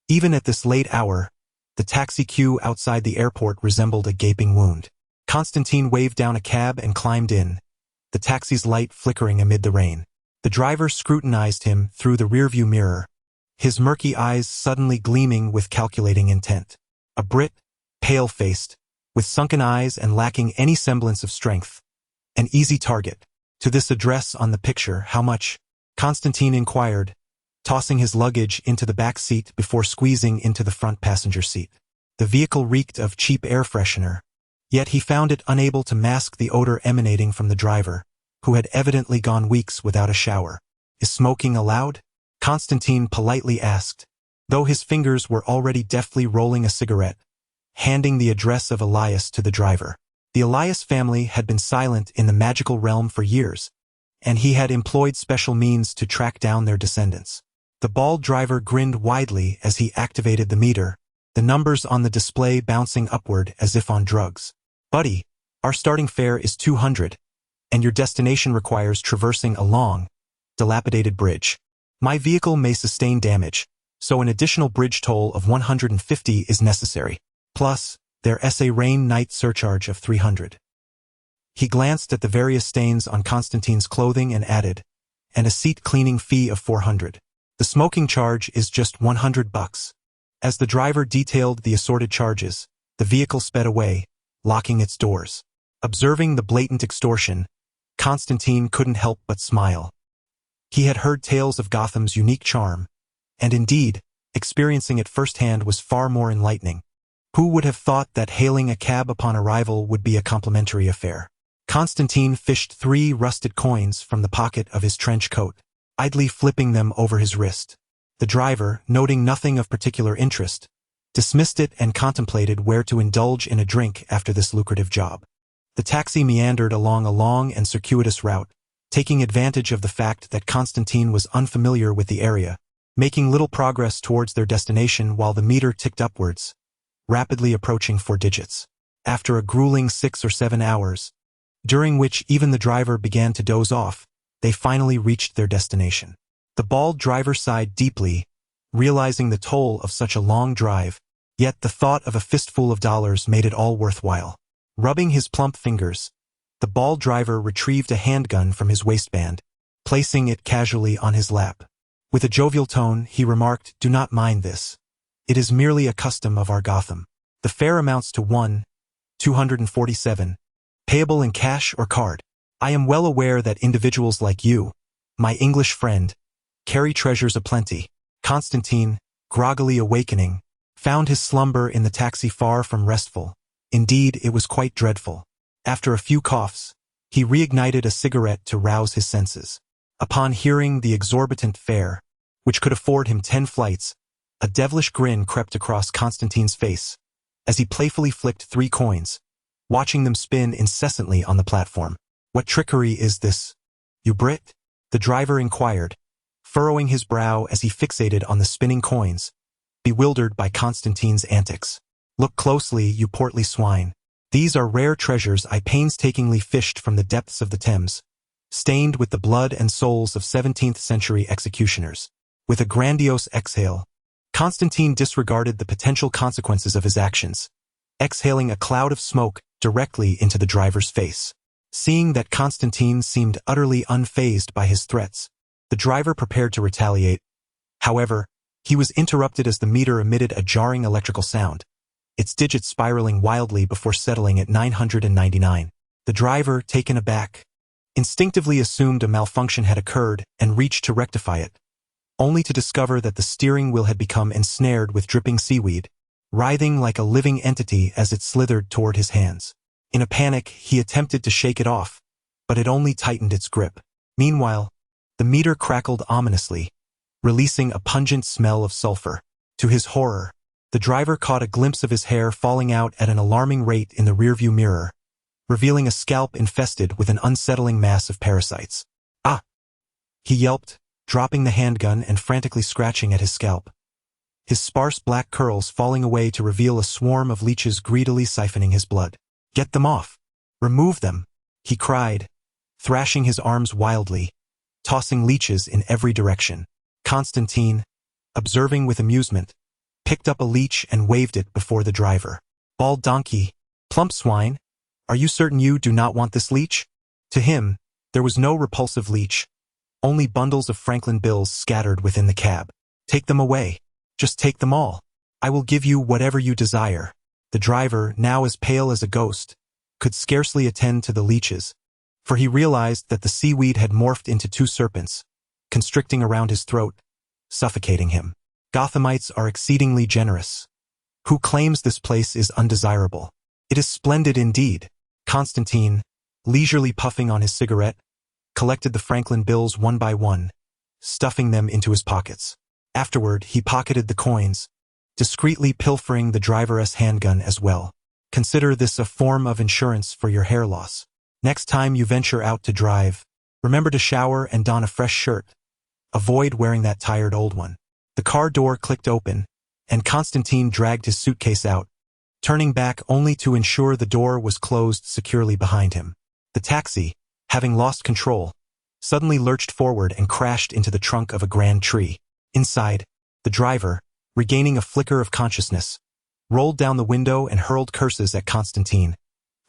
even at this late hour, the taxi queue outside the airport resembled a gaping wound. Constantine waved down a cab and climbed in, the taxi's light flickering amid the rain. The driver scrutinized him through the rearview mirror, his murky eyes suddenly gleaming with calculating intent. A Brit, pale-faced, with sunken eyes and lacking any semblance of strength. An easy target. To this address on the picture, how much? Constantine inquired, tossing his luggage into the back seat before squeezing into the front passenger seat. The vehicle reeked of cheap air freshener, yet he found it unable to mask the odor emanating from the driver, who had evidently gone weeks without a shower. Is smoking allowed? Constantine politely asked, though his fingers were already deftly rolling a cigarette, handing the address of Elias to the driver. The Elias family had been silent in the magical realm for years, and he had employed special means to track down their descendants. The bald driver grinned widely as he activated the meter, the numbers on the display bouncing upward as if on drugs. Buddy, our starting fare is 200, and your destination requires traversing a long, dilapidated bridge. My vehicle may sustain damage, so an additional bridge toll of 150 is necessary. Plus, their SA Rain night surcharge of 300. He glanced at the various stains on Constantine's clothing and added, and a seat cleaning fee of 400. The smoking charge is just $100. As the driver detailed the assorted charges, the vehicle sped away, locking its doors. Observing the blatant extortion, Constantine couldn't help but smile. He had heard tales of Gotham's unique charm, and indeed, experiencing it firsthand was far more enlightening. Who would have thought that hailing a cab upon arrival would be a complimentary affair? Constantine fished 3 rusted coins from the pocket of his trench coat, idly flipping them over his wrist. The driver, noting nothing of particular interest, dismissed it and contemplated where to indulge in a drink after this lucrative job. The taxi meandered along a long and circuitous route, taking advantage of the fact that Constantine was unfamiliar with the area, making little progress towards their destination while the meter ticked upwards, rapidly approaching 4 digits. After a grueling 6 or 7 hours, during which even the driver began to doze off, they finally reached their destination. The bald driver sighed deeply, realizing the toll of such a long drive, Yet the thought of a fistful of dollars made it all worthwhile. Rubbing his plump fingers, the bald driver retrieved a handgun from his waistband, placing it casually on his lap. With a jovial tone, he remarked, "Do not mind this. It is merely a custom of our Gotham. The fare amounts to 247, payable in cash or card. I am well aware that individuals like you, my English friend, carry treasures aplenty." Constantine, groggily awakening, found his slumber in the taxi far from restful. Indeed, it was quite dreadful. After a few coughs, he reignited a cigarette to rouse his senses. Upon hearing the exorbitant fare, which could afford him 10 flights, a devilish grin crept across Constantine's face as he playfully flicked 3 coins, watching them spin incessantly on the platform. "What trickery is this, you Brit?" the driver inquired, furrowing his brow as he fixated on the spinning coins, bewildered by Constantine's antics. "Look closely, you portly swine. These are rare treasures I painstakingly fished from the depths of the Thames, stained with the blood and souls of 17th-century executioners." With a grandiose exhale, Constantine disregarded the potential consequences of his actions, exhaling a cloud of smoke directly into the driver's face. Seeing that Constantine seemed utterly unfazed by his threats, the driver prepared to retaliate. However, he was interrupted as the meter emitted a jarring electrical sound, its digits spiraling wildly before settling at 999. The driver, taken aback, instinctively assumed a malfunction had occurred and reached to rectify it, only to discover that the steering wheel had become ensnared with dripping seaweed, writhing like a living entity as it slithered toward his hands. In a panic, he attempted to shake it off, but it only tightened its grip. Meanwhile, the meter crackled ominously, releasing a pungent smell of sulfur. To his horror, the driver caught a glimpse of his hair falling out at an alarming rate in the rearview mirror, revealing a scalp infested with an unsettling mass of parasites. "Ah!" he yelped, dropping the handgun and frantically scratching at his scalp, his sparse black curls falling away to reveal a swarm of leeches greedily siphoning his blood. "Get them off! Remove them!" he cried, thrashing his arms wildly, tossing leeches in every direction. Constantine, observing with amusement, picked up a leech and waved it before the driver. "Bald donkey, plump swine, are you certain you do not want this leech?" To him, there was no repulsive leech, only bundles of Franklin bills scattered within the cab. "Take them away. Just take them all. I will give you whatever you desire." The driver, now as pale as a ghost, could scarcely attend to the leeches, for he realized that the seaweed had morphed into 2 serpents, constricting around his throat, suffocating him. Gothamites are exceedingly generous. Who claims this place is undesirable? It is splendid indeed. Constantine, leisurely puffing on his cigarette, collected the Franklin bills one by one, stuffing them into his pockets. Afterward, he pocketed the coins, discreetly pilfering the driver's handgun as well. "Consider this a form of insurance for your hair loss. Next time you venture out to drive, remember to shower and don a fresh shirt. Avoid wearing that tired old one." The car door clicked open, and Constantine dragged his suitcase out, turning back only to ensure the door was closed securely behind him. The taxi, having lost control, suddenly lurched forward and crashed into the trunk of a grand tree. Inside, the driver, regaining a flicker of consciousness, rolled down the window and hurled curses at Constantine,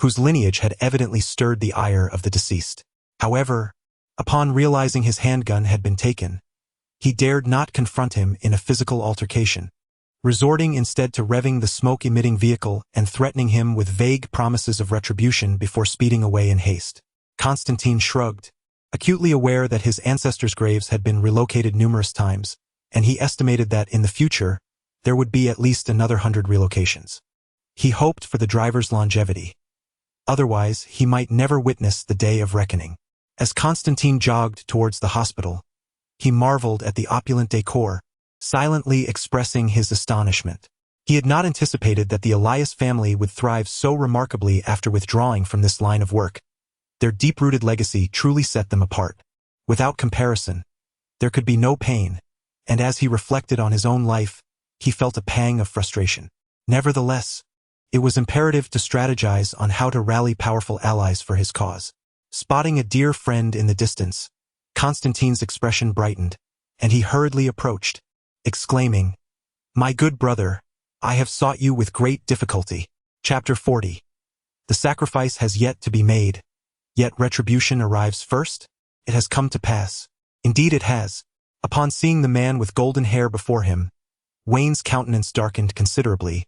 whose lineage had evidently stirred the ire of the deceased. However, upon realizing his handgun had been taken, he dared not confront him in a physical altercation, resorting instead to revving the smoke-emitting vehicle and threatening him with vague promises of retribution before speeding away in haste. Constantine shrugged, acutely aware that his ancestors' graves had been relocated numerous times, and he estimated that in the future, there would be at least another 100 relocations. He hoped for the driver's longevity. Otherwise, he might never witness the day of reckoning. As Constantine jogged towards the hospital, he marveled at the opulent decor, silently expressing his astonishment. He had not anticipated that the Elias family would thrive so remarkably after withdrawing from this line of work. Their deep-rooted legacy truly set them apart. Without comparison, there could be no pain, and as he reflected on his own life, he felt a pang of frustration. Nevertheless, it was imperative to strategize on how to rally powerful allies for his cause. Spotting a dear friend in the distance, Constantine's expression brightened, and he hurriedly approached, exclaiming, "My good brother, I have sought you with great difficulty. Chapter 40. The sacrifice has yet to be made, yet retribution arrives first? It has come to pass. Indeed it has. Upon seeing the man with golden hair before him, Wayne's countenance darkened considerably,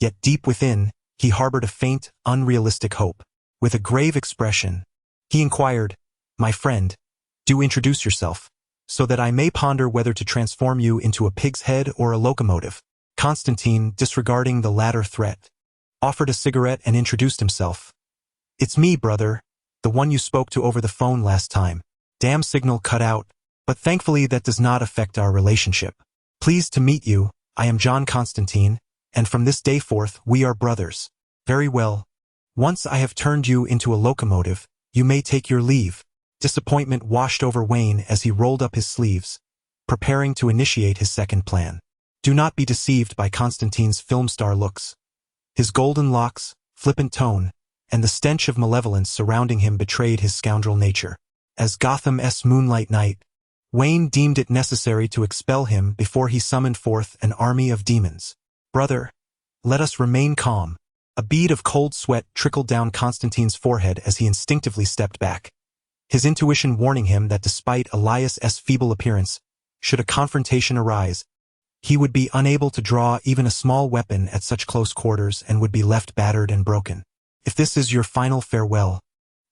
yet deep within, he harbored a faint, unrealistic hope. With a grave expression, he inquired, "My friend, do introduce yourself, so that I may ponder whether to transform you into a pig's head or a locomotive." Constantine, disregarding the latter threat, offered a cigarette and introduced himself. "It's me, brother, the one you spoke to over the phone last time. Damn signal cut out, but thankfully that does not affect our relationship. Pleased to meet you, I am John Constantine, and from this day forth we are brothers." "Very well. Once I have turned you into a locomotive, you may take your leave." Disappointment washed over Wayne as he rolled up his sleeves, preparing to initiate his second plan. Do not be deceived by Constantine's film star looks. His golden locks, flippant tone, and the stench of malevolence surrounding him betrayed his scoundrel nature. As Gotham's moonlight night, Wayne deemed it necessary to expel him before he summoned forth an army of demons. "Brother, let us remain calm." A bead of cold sweat trickled down Constantine's forehead as he instinctively stepped back, his intuition warning him that despite Elias's feeble appearance, should a confrontation arise, he would be unable to draw even a small weapon at such close quarters and would be left battered and broken. "If this is your final farewell,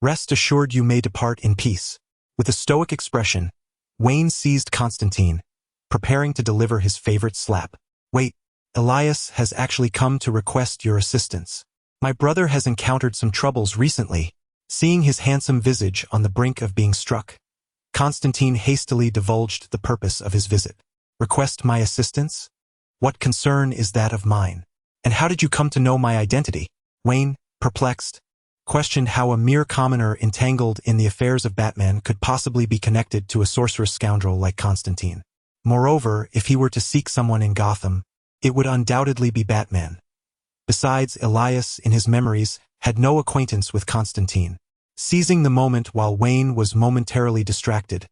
rest assured you may depart in peace." With a stoic expression, Wayne seized Constantine, preparing to deliver his favorite slap. "Wait, Elias has actually come to request your assistance. My brother has encountered some troubles recently." Seeing his handsome visage on the brink of being struck, Constantine hastily divulged the purpose of his visit. "Request my assistance? What concern is that of mine? And how did you come to know my identity?" Wayne, perplexed, questioned how a mere commoner entangled in the affairs of Batman could possibly be connected to a sorcerous scoundrel like Constantine. Moreover, if he were to seek someone in Gotham, it would undoubtedly be Batman. Besides, Elias, in his memories, had no acquaintance with Constantine. Seizing the moment while Wayne was momentarily distracted,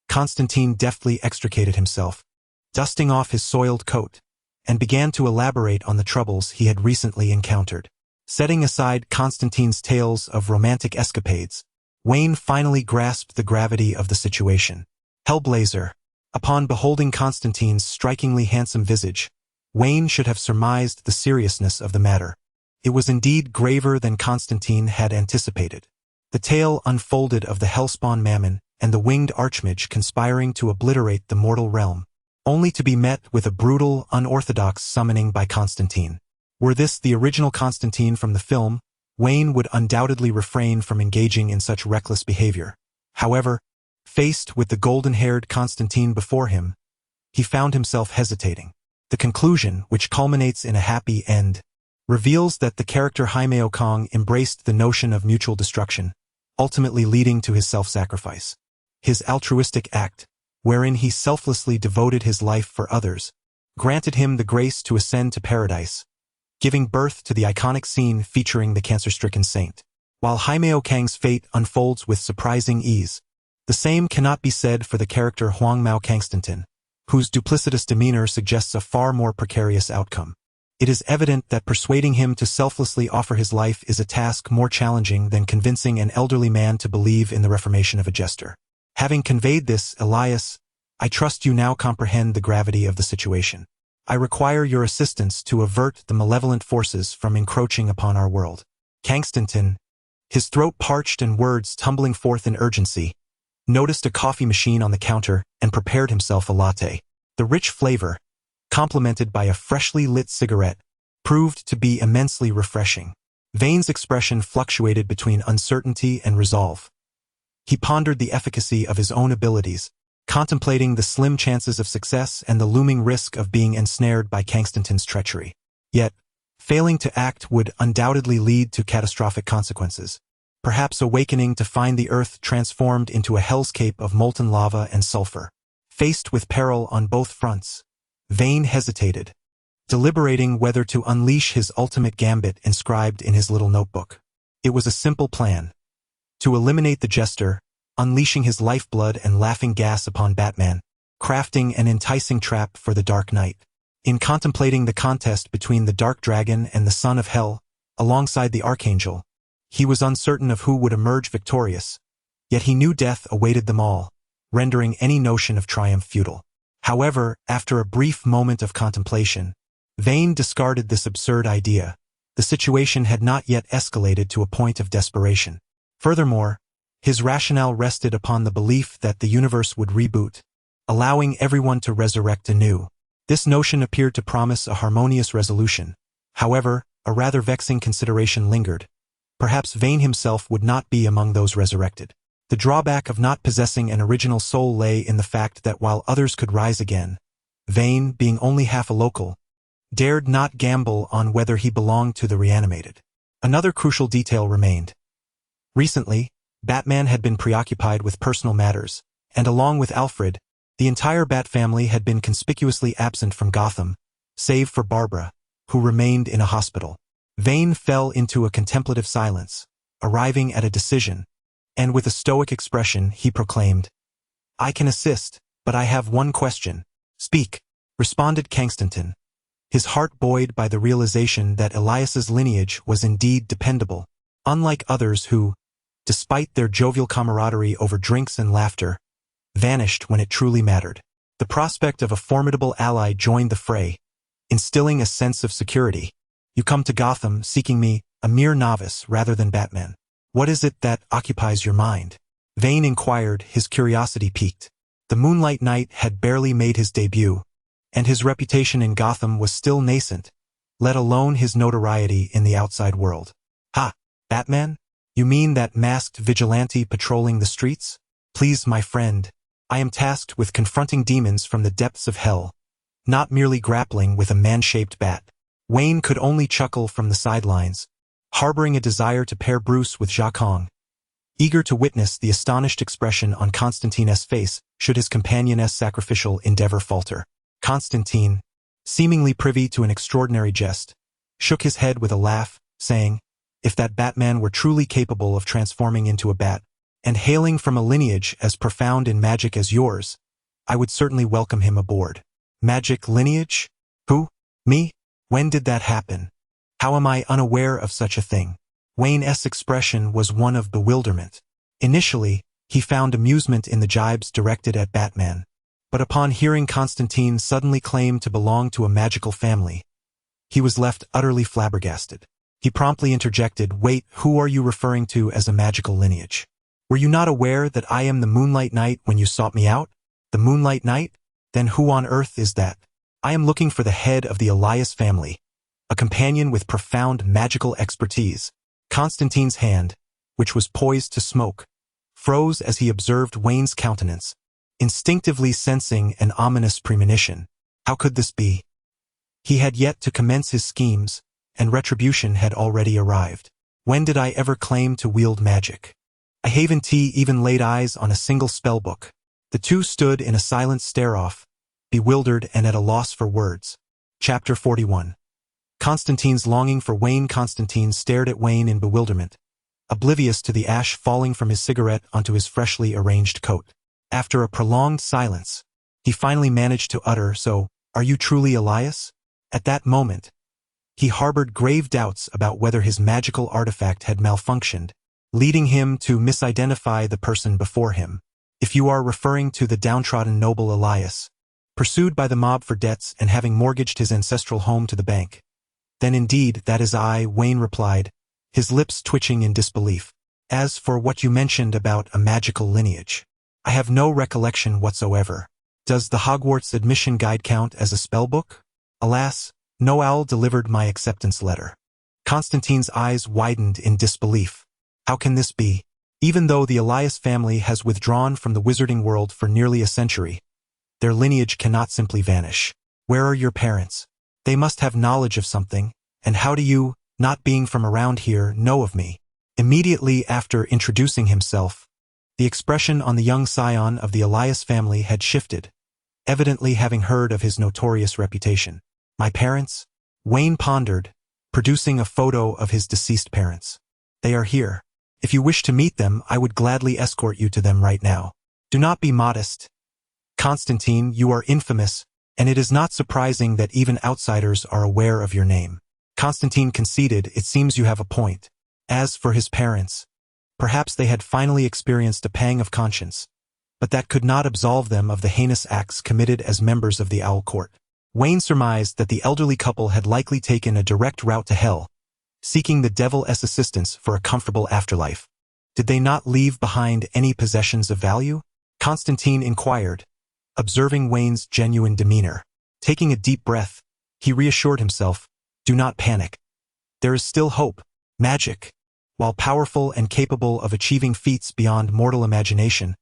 Constantine deftly extricated himself, dusting off his soiled coat, and began to elaborate on the troubles he had recently encountered. Setting aside Constantine's tales of romantic escapades, Wayne finally grasped the gravity of the situation. Hellblazer. Upon beholding Constantine's strikingly handsome visage, Wayne should have surmised the seriousness of the matter. It was indeed graver than Constantine had anticipated. The tale unfolded of the hellspawn Mammon and the winged archmage conspiring to obliterate the mortal realm, only to be met with a brutal, unorthodox summoning by Constantine. Were this the original Constantine from the film, Wayne would undoubtedly refrain from engaging in such reckless behavior. However, faced with the golden-haired Constantine before him, he found himself hesitating. The conclusion, which culminates in a happy end, reveals that the character Jaime Okong embraced the notion of mutual destruction, ultimately leading to his self-sacrifice. His altruistic act, wherein he selflessly devoted his life for others, granted him the grace to ascend to paradise, giving birth to the iconic scene featuring the cancer-stricken saint. While Jaime Okang's fate unfolds with surprising ease, the same cannot be said for the character Huang Mao Constantine, whose duplicitous demeanor suggests a far more precarious outcome. It is evident that persuading him to selflessly offer his life is a task more challenging than convincing an elderly man to believe in the reformation of a jester. Having conveyed this, Elias, I trust you now comprehend the gravity of the situation. I require your assistance to avert the malevolent forces from encroaching upon our world. Constantine, his throat parched and words tumbling forth in urgency, noticed a coffee machine on the counter and prepared himself a latte. The rich flavor, complemented by a freshly lit cigarette, proved to be immensely refreshing. Vane's expression fluctuated between uncertainty and resolve. He pondered the efficacy of his own abilities, contemplating the slim chances of success and the looming risk of being ensnared by Constantine's treachery. Yet, failing to act would undoubtedly lead to catastrophic consequences, perhaps awakening to find the earth transformed into a hellscape of molten lava and sulfur. Faced with peril on both fronts, Vane hesitated, deliberating whether to unleash his ultimate gambit inscribed in his little notebook. It was a simple plan: to eliminate the jester, unleashing his lifeblood and laughing gas upon Batman, crafting an enticing trap for the Dark Knight. In contemplating the contest between the Dark Dragon and the Son of Hell, alongside the Archangel, he was uncertain of who would emerge victorious, yet he knew death awaited them all, rendering any notion of triumph futile. However, after a brief moment of contemplation, Vane discarded this absurd idea. The situation had not yet escalated to a point of desperation. Furthermore, his rationale rested upon the belief that the universe would reboot, allowing everyone to resurrect anew. This notion appeared to promise a harmonious resolution. However, a rather vexing consideration lingered. Perhaps Vane himself would not be among those resurrected. The drawback of not possessing an original soul lay in the fact that while others could rise again, Vane, being only half a local, dared not gamble on whether he belonged to the reanimated. Another crucial detail remained. Recently, Batman had been preoccupied with personal matters, and along with Alfred, the entire Bat family had been conspicuously absent from Gotham, save for Barbara, who remained in a hospital. Vane fell into a contemplative silence, arriving at a decision, and with a stoic expression he proclaimed, "I can assist, but I have one question." "Speak," responded Kensington, his heart buoyed by the realization that Elias's lineage was indeed dependable, unlike others who, despite their jovial camaraderie over drinks and laughter, vanished when it truly mattered. The prospect of a formidable ally joined the fray, instilling a sense of security. "You come to Gotham seeking me, a mere novice rather than Batman. What is it that occupies your mind?" Vane inquired, his curiosity piqued. The Moonlight Knight had barely made his debut, and his reputation in Gotham was still nascent, let alone his notoriety in the outside world. "Ha! Batman? You mean that masked vigilante patrolling the streets? Please, my friend, I am tasked with confronting demons from the depths of hell, not merely grappling with a man-shaped bat." Wayne could only chuckle from the sidelines, harboring a desire to pair Bruce with Jacques Hong, eager to witness the astonished expression on Constantine's face should his companion's sacrificial endeavor falter. Constantine, seemingly privy to an extraordinary jest, shook his head with a laugh, saying, "If that Batman were truly capable of transforming into a bat, and hailing from a lineage as profound in magic as yours, I would certainly welcome him aboard." "Magic lineage? Who? Me? When did that happen? How am I unaware of such a thing?" Wayne's expression was one of bewilderment. Initially, he found amusement in the jibes directed at Batman, but upon hearing Constantine suddenly claim to belong to a magical family, he was left utterly flabbergasted. He promptly interjected, "Wait, who are you referring to as a magical lineage? Were you not aware that I am the Moonlight Knight when you sought me out?" "The Moonlight Knight? Then who on earth is that?" "I am looking for the head of the Elias family, a companion with profound magical expertise." Constantine's hand, which was poised to smoke, froze as he observed Wayne's countenance, instinctively sensing an ominous premonition. How could this be? He had yet to commence his schemes, and retribution had already arrived. When did I ever claim to wield magic? I haven't even laid eyes on a single spellbook. The two stood in a silent stare-off, bewildered and at a loss for words. Chapter 41. Constantine's longing for Wayne. Constantine stared at Wayne in bewilderment, oblivious to the ash falling from his cigarette onto his freshly arranged coat. After a prolonged silence, he finally managed to utter, "So, are you truly Elias?" At that moment, he harbored grave doubts about whether his magical artifact had malfunctioned, leading him to misidentify the person before him. "If you are referring to the downtrodden noble Elias, pursued by the mob for debts and having mortgaged his ancestral home to the bank, then indeed that is I," Wayne replied, his lips twitching in disbelief. "As for what you mentioned about a magical lineage, I have no recollection whatsoever. Does the Hogwarts admission guide count as a spellbook?" "Alas, no owl delivered my acceptance letter." Constantine's eyes widened in disbelief. How can this be? Even though the Elias family has withdrawn from the wizarding world for nearly a century, their lineage cannot simply vanish. Where are your parents? They must have knowledge of something, and how do you, not being from around here, know of me? Immediately after introducing himself, the expression on the young scion of the Elias family had shifted, evidently having heard of his notorious reputation. "My parents?" Wayne pondered, producing a photo of his deceased parents. "They are here. If you wish to meet them, I would gladly escort you to them right now." "Do not be modest. Constantine, you are infamous," And it is not surprising that even outsiders are aware of your name. Constantine conceded, it seems you have a point. As for his parents, perhaps they had finally experienced a pang of conscience, but that could not absolve them of the heinous acts committed as members of the Owl Court. Wayne surmised that the elderly couple had likely taken a direct route to hell, seeking the devil's assistance for a comfortable afterlife. Did they not leave behind any possessions of value? Constantine inquired, observing Wayne's genuine demeanor. Taking a deep breath, he reassured himself, do not panic. There is still hope. Magic, while powerful and capable of achieving feats beyond mortal imagination,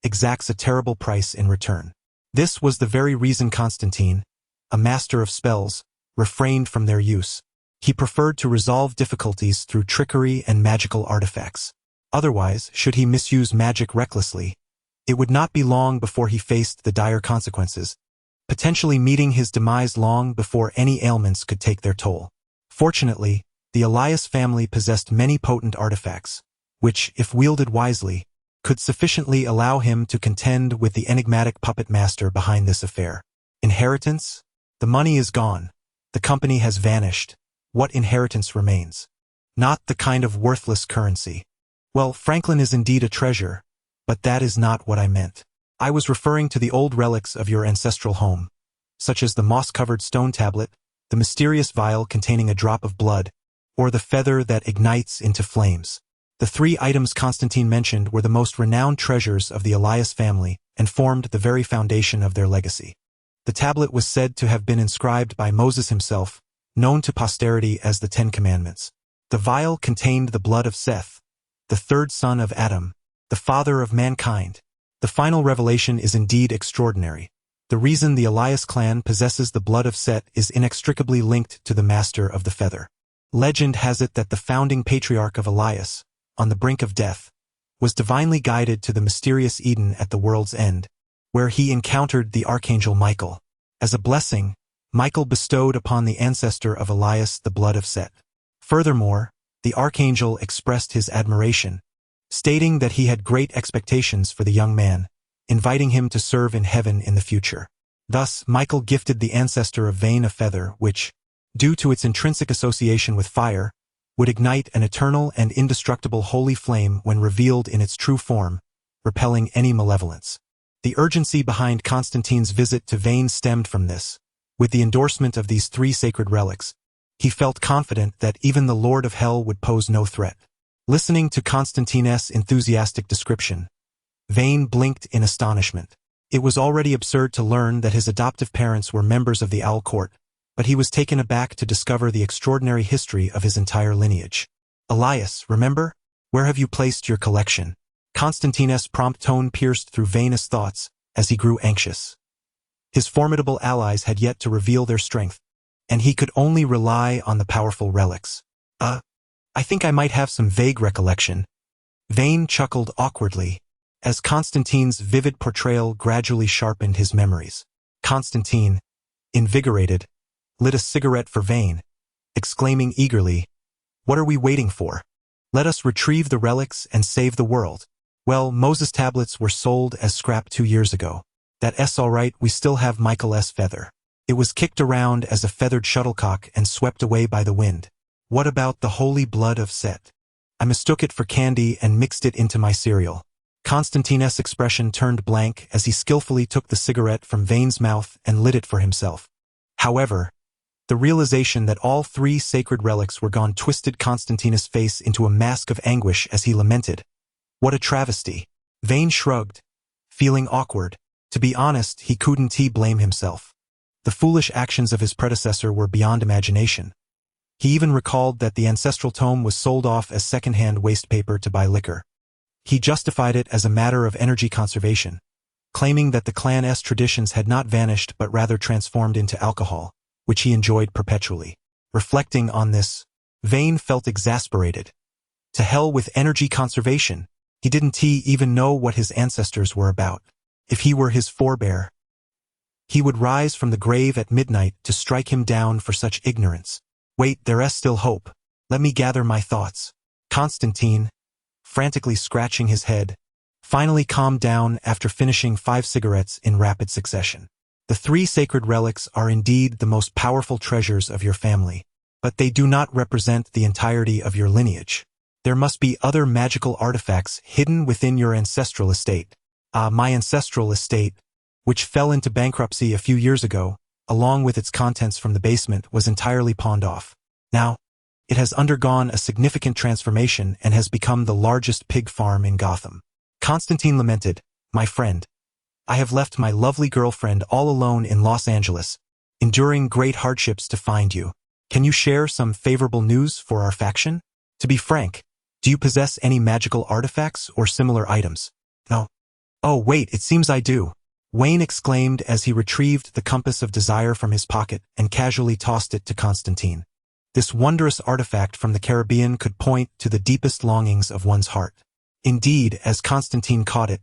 exacts a terrible price in return. This was the very reason Constantine, a master of spells, refrained from their use. He preferred to resolve difficulties through trickery and magical artifacts. Otherwise, should he misuse magic recklessly, it would not be long before he faced the dire consequences, potentially meeting his demise long before any ailments could take their toll. Fortunately, the Elias family possessed many potent artifacts, which, if wielded wisely, could sufficiently allow him to contend with the enigmatic puppet master behind this affair. Inheritance? The money is gone. The company has vanished. What inheritance remains? Not the kind of worthless currency. Well, Franklin is indeed a treasure, but that is not what I meant. I was referring to the old relics of your ancestral home, such as the moss-covered stone tablet, the mysterious vial containing a drop of blood, or the feather that ignites into flames. The three items Constantine mentioned were the most renowned treasures of the Elias family and formed the very foundation of their legacy. The tablet was said to have been inscribed by Moses himself, known to posterity as the Ten Commandments. The vial contained the blood of Seth, the third son of Adam, the father of mankind. The final revelation is indeed extraordinary. The reason the Elias clan possesses the blood of Set is inextricably linked to the master of the feather. Legend has it that the founding patriarch of Elias, on the brink of death, was divinely guided to the mysterious Eden at the world's end, where he encountered the archangel Michael. As a blessing, Michael bestowed upon the ancestor of Elias the blood of Set. Furthermore, the archangel expressed his admiration, stating that he had great expectations for the young man, inviting him to serve in heaven in the future. Thus, Michael gifted the ancestor a vein of feather which, due to its intrinsic association with fire, would ignite an eternal and indestructible holy flame when revealed in its true form, repelling any malevolence. The urgency behind Constantine's visit to Vane stemmed from this. With the endorsement of these three sacred relics, he felt confident that even the Lord of Hell would pose no threat. Listening to Constantine's enthusiastic description, Vane blinked in astonishment. It was already absurd to learn that his adoptive parents were members of the Owl Court, but he was taken aback to discover the extraordinary history of his entire lineage. Elias, remember? Where have you placed your collection? Constantine's prompt tone pierced through Vane's thoughts as he grew anxious. His formidable allies had yet to reveal their strength, and he could only rely on the powerful relics. I think I might have some vague recollection. Vane chuckled awkwardly, as Constantine's vivid portrayal gradually sharpened his memories. Constantine, invigorated, lit a cigarette for Vane, exclaiming eagerly, "What are we waiting for? Let us retrieve the relics and save the world." Well, Moses tablets were sold as scrap 2 years ago. That's all right, we still have Michael's feather. It was kicked around as a feathered shuttlecock and swept away by the wind. What about the holy blood of Set? I mistook it for candy and mixed it into my cereal. Constantine's expression turned blank as he skillfully took the cigarette from Vane's mouth and lit it for himself. However, the realization that all three sacred relics were gone twisted Constantine's face into a mask of anguish as he lamented. What a travesty. Vane shrugged, feeling awkward. To be honest, he couldn't blame himself. The foolish actions of his predecessor were beyond imagination. He even recalled that the ancestral tome was sold off as second-hand waste paper to buy liquor. He justified it as a matter of energy conservation, claiming that the clan's traditions had not vanished but rather transformed into alcohol, which he enjoyed perpetually. Reflecting on this, Vane felt exasperated. To hell with energy conservation. He didn't even know what his ancestors were about. If he were his forebear, he would rise from the grave at midnight to strike him down for such ignorance. Wait, there's still hope. Let me gather my thoughts. Constantine, frantically scratching his head, finally calmed down after finishing 5 cigarettes in rapid succession. The 3 sacred relics are indeed the most powerful treasures of your family, but they do not represent the entirety of your lineage. There must be other magical artifacts hidden within your ancestral estate. My ancestral estate, which fell into bankruptcy a few years ago, along with its contents from the basement, was entirely pawned off. Now, it has undergone a significant transformation and has become the largest pig farm in Gotham. Constantine lamented, "My friend, I have left my lovely girlfriend all alone in Los Angeles, enduring great hardships to find you. Can you share some favorable news for our faction? To be frank, do you possess any magical artifacts or similar items?" "No." "Oh, wait, it seems I do," Wayne exclaimed as he retrieved the compass of desire from his pocket and casually tossed it to Constantine. This wondrous artifact from the Caribbean could point to the deepest longings of one's heart. Indeed, as Constantine caught it,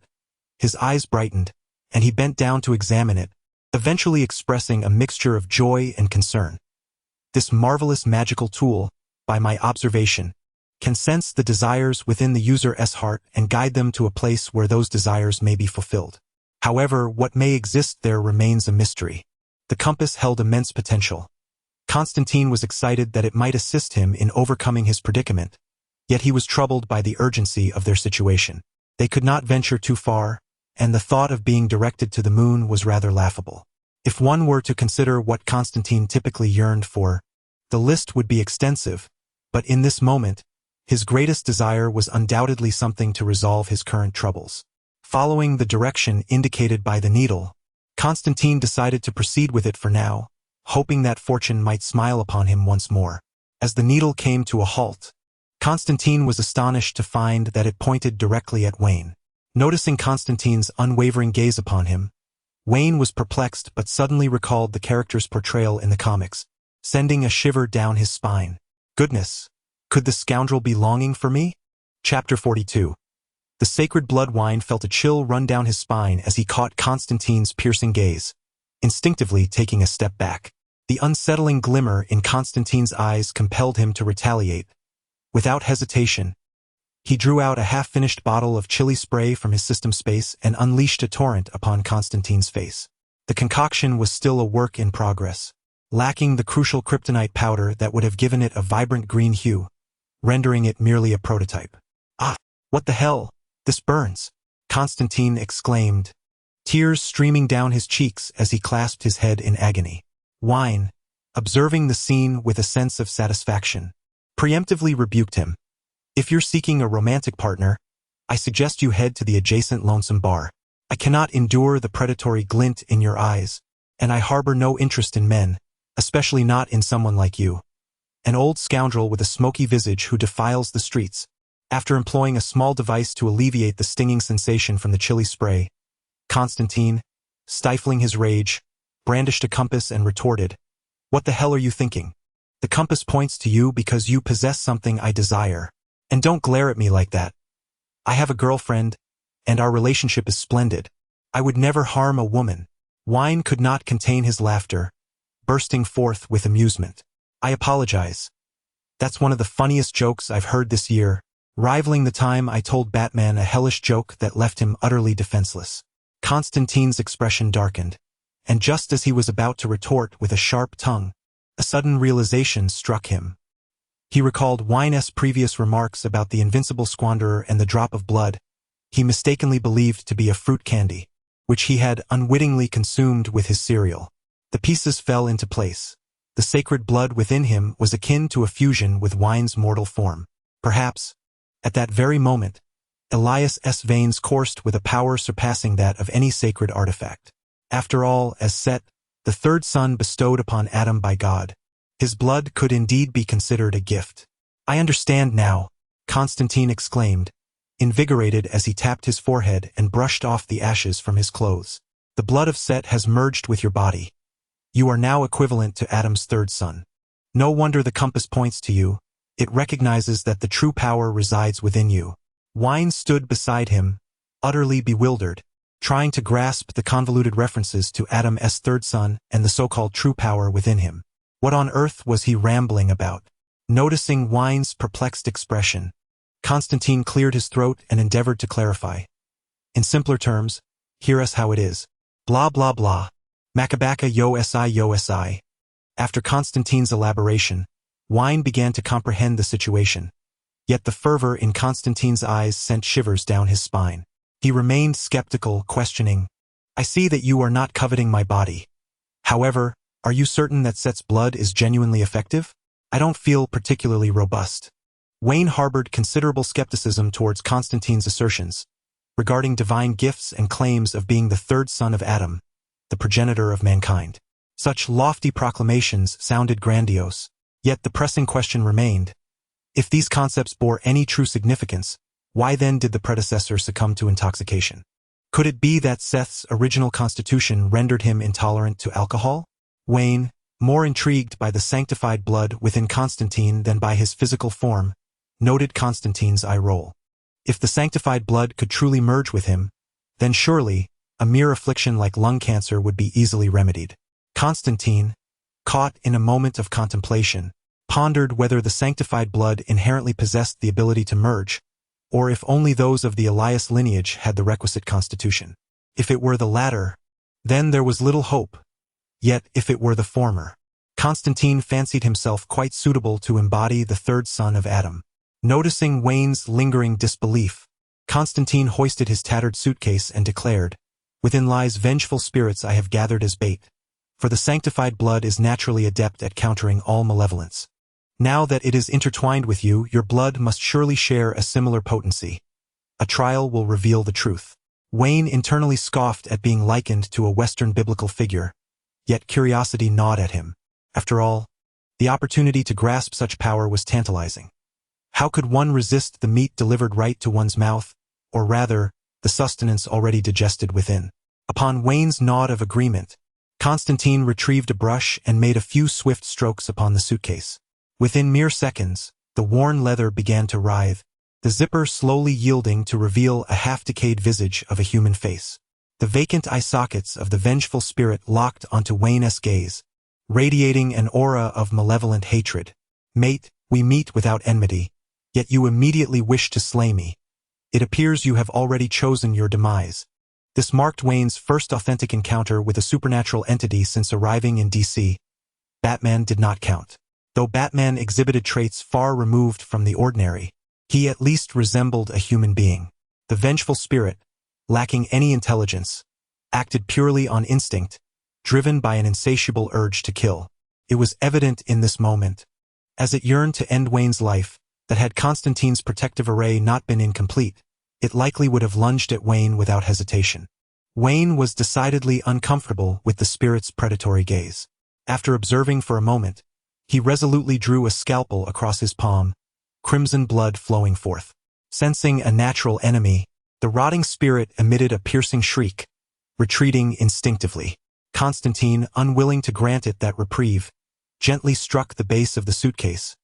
his eyes brightened, and he bent down to examine it, eventually expressing a mixture of joy and concern. This marvelous magical tool, by my observation, can sense the desires within the user's heart and guide them to a place where those desires may be fulfilled. However, what may exist there remains a mystery. The compass held immense potential. Constantine was excited that it might assist him in overcoming his predicament, yet he was troubled by the urgency of their situation. They could not venture too far, and the thought of being directed to the moon was rather laughable. If one were to consider what Constantine typically yearned for, the list would be extensive, but in this moment, his greatest desire was undoubtedly something to resolve his current troubles. Following the direction indicated by the needle, Constantine decided to proceed with it for now, hoping that fortune might smile upon him once more. As the needle came to a halt, Constantine was astonished to find that it pointed directly at Wayne. Noticing Constantine's unwavering gaze upon him, Wayne was perplexed but suddenly recalled the character's portrayal in the comics, sending a shiver down his spine. Goodness, could the scoundrel be longing for me? Chapter 42. The sacred blood wine felt a chill run down his spine as he caught Constantine's piercing gaze, instinctively taking a step back. The unsettling glimmer in Constantine's eyes compelled him to retaliate. Without hesitation, he drew out a half-finished bottle of chili spray from his system space and unleashed a torrent upon Constantine's face. The concoction was still a work in progress, lacking the crucial kryptonite powder that would have given it a vibrant green hue, rendering it merely a prototype. "Ah, what the hell? This burns!" Constantine exclaimed, tears streaming down his cheeks as he clasped his head in agony. Wine, observing the scene with a sense of satisfaction, preemptively rebuked him. "If you're seeking a romantic partner, I suggest you head to the adjacent lonesome bar. I cannot endure the predatory glint in your eyes, and I harbor no interest in men, especially not in someone like you. An old scoundrel with a smoky visage who defiles the streets." After employing a small device to alleviate the stinging sensation from the chili spray, Constantine, stifling his rage, brandished a compass and retorted, "What the hell are you thinking? The compass points to you because you possess something I desire. And don't glare at me like that. I have a girlfriend, and our relationship is splendid. I would never harm a woman." Wine could not contain his laughter, bursting forth with amusement. "I apologize. That's one of the funniest jokes I've heard this year, rivaling the time I told Batman a hellish joke that left him utterly defenseless." Constantine's expression darkened, and just as he was about to retort with a sharp tongue, a sudden realization struck him. He recalled Wine's previous remarks about the invincible squanderer and the drop of blood he mistakenly believed to be a fruit candy, which he had unwittingly consumed with his cereal. The pieces fell into place. The sacred blood within him was akin to a fusion with Wine's mortal form. Perhaps, at that very moment, Elias's veins coursed with a power surpassing that of any sacred artifact. After all, as Set, the third son bestowed upon Adam by God, his blood could indeed be considered a gift. "I understand now," Constantine exclaimed, invigorated as he tapped his forehead and brushed off the ashes from his clothes. "The blood of Set has merged with your body. You are now equivalent to Adam's third son. No wonder the compass points to you. It recognizes that the true power resides within you." Wine stood beside him, utterly bewildered, trying to grasp the convoluted references to Adam's third son and the so-called true power within him. What on earth was he rambling about? Noticing Wine's perplexed expression, Constantine cleared his throat and endeavored to clarify. "In simpler terms, hear us how it is. Blah blah blah. Macabaka yo si yo si. After Constantine's elaboration, Wayne began to comprehend the situation. Yet the fervor in Constantine's eyes sent shivers down his spine. He remained skeptical, questioning, I see that you are not coveting my body. However, are you certain that Set's blood is genuinely effective? I don't feel particularly robust. Wayne harbored considerable skepticism towards Constantine's assertions regarding divine gifts and claims of being the third son of Adam, the progenitor of mankind. Such lofty proclamations sounded grandiose, yet the pressing question remained. If these concepts bore any true significance, why then did the predecessor succumb to intoxication? Could it be that Seth's original constitution rendered him intolerant to alcohol? Wayne, more intrigued by the sanctified blood within Constantine than by his physical form, noted Constantine's eye roll. If the sanctified blood could truly merge with him, then surely a mere affliction like lung cancer would be easily remedied. Constantine, caught in a moment of contemplation, pondered whether the sanctified blood inherently possessed the ability to merge, or if only those of the Elias lineage had the requisite constitution. If it were the latter, then there was little hope. Yet if it were the former, Constantine fancied himself quite suitable to embody the third son of Adam. Noticing Wayne's lingering disbelief, Constantine hoisted his tattered suitcase and declared, Within lies vengeful spirits I have gathered as bait, for the sanctified blood is naturally adept at countering all malevolence. Now that it is intertwined with you, your blood must surely share a similar potency. A trial will reveal the truth. Wayne internally scoffed at being likened to a Western biblical figure, yet curiosity gnawed at him. After all, the opportunity to grasp such power was tantalizing. How could one resist the meat delivered right to one's mouth, or rather, the sustenance already digested within? Upon Wayne's nod of agreement, Constantine retrieved a brush and made a few swift strokes upon the suitcase. Within mere seconds, the worn leather began to writhe, the zipper slowly yielding to reveal a half-decayed visage of a human face. The vacant eye sockets of the vengeful spirit locked onto Wayne's gaze, radiating an aura of malevolent hatred. Mate, we meet without enmity, yet you immediately wish to slay me. It appears you have already chosen your demise. This marked Wayne's first authentic encounter with a supernatural entity since arriving in DC. Batman did not count. Though Batman exhibited traits far removed from the ordinary, he at least resembled a human being. The vengeful spirit, lacking any intelligence, acted purely on instinct, driven by an insatiable urge to kill. It was evident in this moment, as it yearned to end Wayne's life, that had Constantine's protective array not been incomplete, it likely would have lunged at Wayne without hesitation. Wayne was decidedly uncomfortable with the spirit's predatory gaze. After observing for a moment, he resolutely drew a scalpel across his palm, crimson blood flowing forth. Sensing a natural enemy, the rotting spirit emitted a piercing shriek, retreating instinctively. Constantine, unwilling to grant it that reprieve, gently struck the base of the suitcase,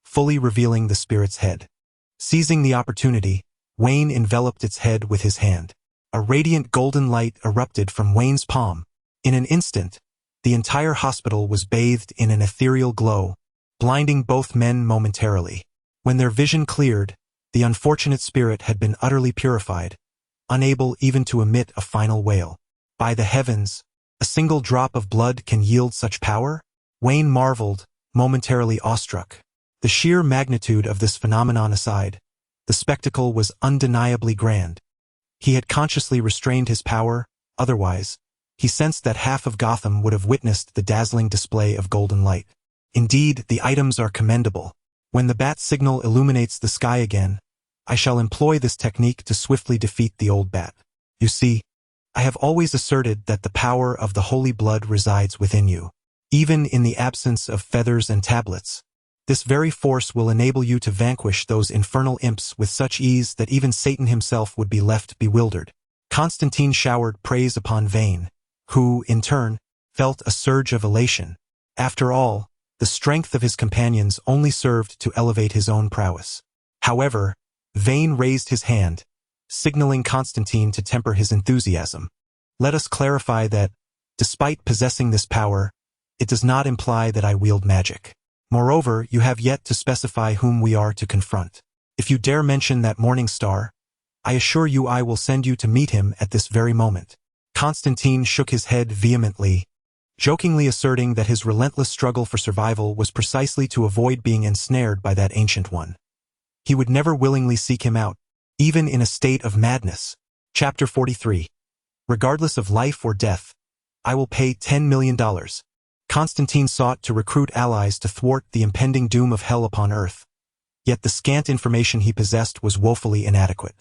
fully revealing the spirit's head. Seizing the opportunity, Wayne enveloped its head with his hand. A radiant golden light erupted from Wayne's palm. In an instant, the entire hospital was bathed in an ethereal glow, blinding both men momentarily. When their vision cleared, the unfortunate spirit had been utterly purified, unable even to emit a final wail. By the heavens, a single drop of blood can yield such power? Wayne marveled, momentarily awestruck. The sheer magnitude of this phenomenon aside, the spectacle was undeniably grand. He had consciously restrained his power, otherwise, he sensed that half of Gotham would have witnessed the dazzling display of golden light. Indeed, the items are commendable. When the bat signal illuminates the sky again, I shall employ this technique to swiftly defeat the old bat. You see, I have always asserted that the power of the holy blood resides within you, even in the absence of feathers and tablets. This very force will enable you to vanquish those infernal imps with such ease that even Satan himself would be left bewildered. Constantine showered praise upon Vane, who, in turn, felt a surge of elation. After all, the strength of his companions only served to elevate his own prowess. However, Vane raised his hand, signaling Constantine to temper his enthusiasm. Let us clarify that, despite possessing this power, it does not imply that I wield magic. Moreover, you have yet to specify whom we are to confront. If you dare mention that morning star, I assure you I will send you to meet him at this very moment. Constantine shook his head vehemently, jokingly asserting that his relentless struggle for survival was precisely to avoid being ensnared by that ancient one. He would never willingly seek him out, even in a state of madness. Chapter 43. Regardless of life or death, I will pay $10 million. Constantine sought to recruit allies to thwart the impending doom of hell upon earth. Yet the scant information he possessed was woefully inadequate.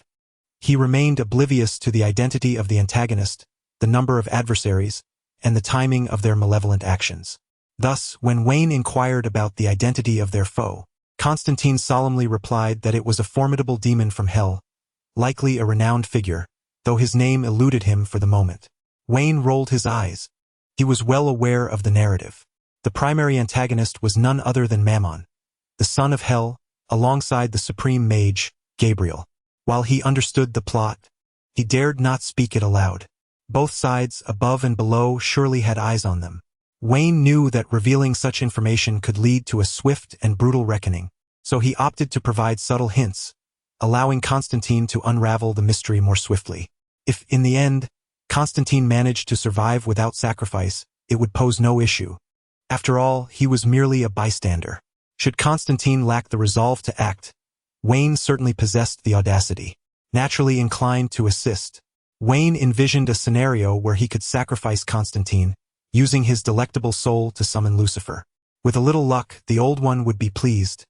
He remained oblivious to the identity of the antagonist, the number of adversaries, and the timing of their malevolent actions. Thus, when Wayne inquired about the identity of their foe, Constantine solemnly replied that it was a formidable demon from hell, likely a renowned figure, though his name eluded him for the moment. Wayne rolled his eyes. He was well aware of the narrative. The primary antagonist was none other than Mammon, the son of hell, alongside the supreme mage, Gabriel. While he understood the plot, he dared not speak it aloud. Both sides, above and below, surely had eyes on them. Wayne knew that revealing such information could lead to a swift and brutal reckoning, so he opted to provide subtle hints, allowing Constantine to unravel the mystery more swiftly. If, in the end, Constantine managed to survive without sacrifice, it would pose no issue. After all, he was merely a bystander. Should Constantine lack the resolve to act, Wayne certainly possessed the audacity. Naturally inclined to assist, Wayne envisioned a scenario where he could sacrifice Constantine, using his delectable soul to summon Lucifer. With a little luck, the Old One would be pleased,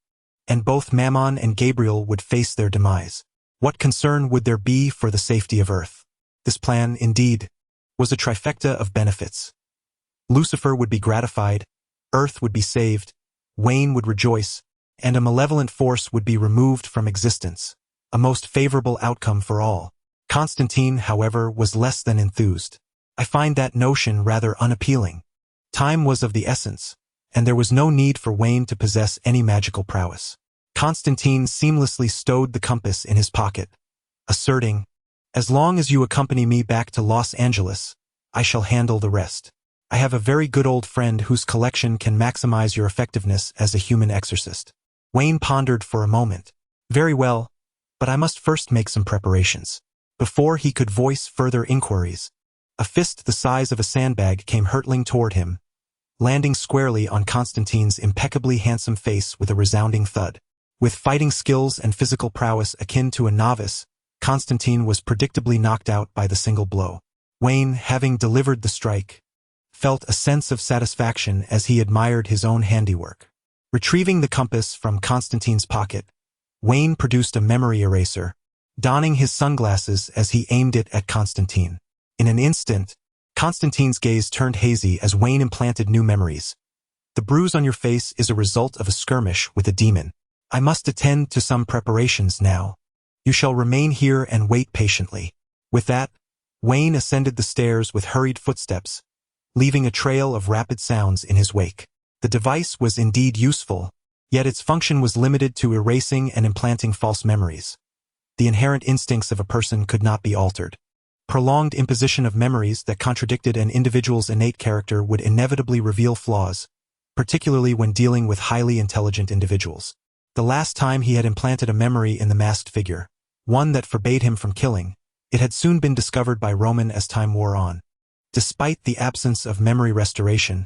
and both Mammon and Gabriel would face their demise. What concern would there be for the safety of Earth? This plan, indeed, was a trifecta of benefits. Lucifer would be gratified, Earth would be saved, Wayne would rejoice, and a malevolent force would be removed from existence, a most favorable outcome for all. Constantine, however, was less than enthused. I find that notion rather unappealing. Time was of the essence, and there was no need for Wayne to possess any magical prowess. Constantine seamlessly stowed the compass in his pocket, asserting, "As long as you accompany me back to Los Angeles, I shall handle the rest. I have a very good old friend whose collection can maximize your effectiveness as a human exorcist." Wayne pondered for a moment. "Very well, but I must first make some preparations." Before he could voice further inquiries, a fist the size of a sandbag came hurtling toward him, landing squarely on Constantine's impeccably handsome face with a resounding thud. With fighting skills and physical prowess akin to a novice, Constantine was predictably knocked out by the single blow. Wayne, having delivered the strike, felt a sense of satisfaction as he admired his own handiwork. Retrieving the compass from Constantine's pocket, Wayne produced a memory eraser, donning his sunglasses as he aimed it at Constantine. In an instant, Constantine's gaze turned hazy as Wayne implanted new memories. "The bruise on your face is a result of a skirmish with a demon. I must attend to some preparations now. You shall remain here and wait patiently." With that, Wayne ascended the stairs with hurried footsteps, leaving a trail of rapid sounds in his wake. The device was indeed useful, yet its function was limited to erasing and implanting false memories. The inherent instincts of a person could not be altered. Prolonged imposition of memories that contradicted an individual's innate character would inevitably reveal flaws, particularly when dealing with highly intelligent individuals. The last time he had implanted a memory in the masked figure, one that forbade him from killing, it had soon been discovered by Roman as time wore on. Despite the absence of memory restoration,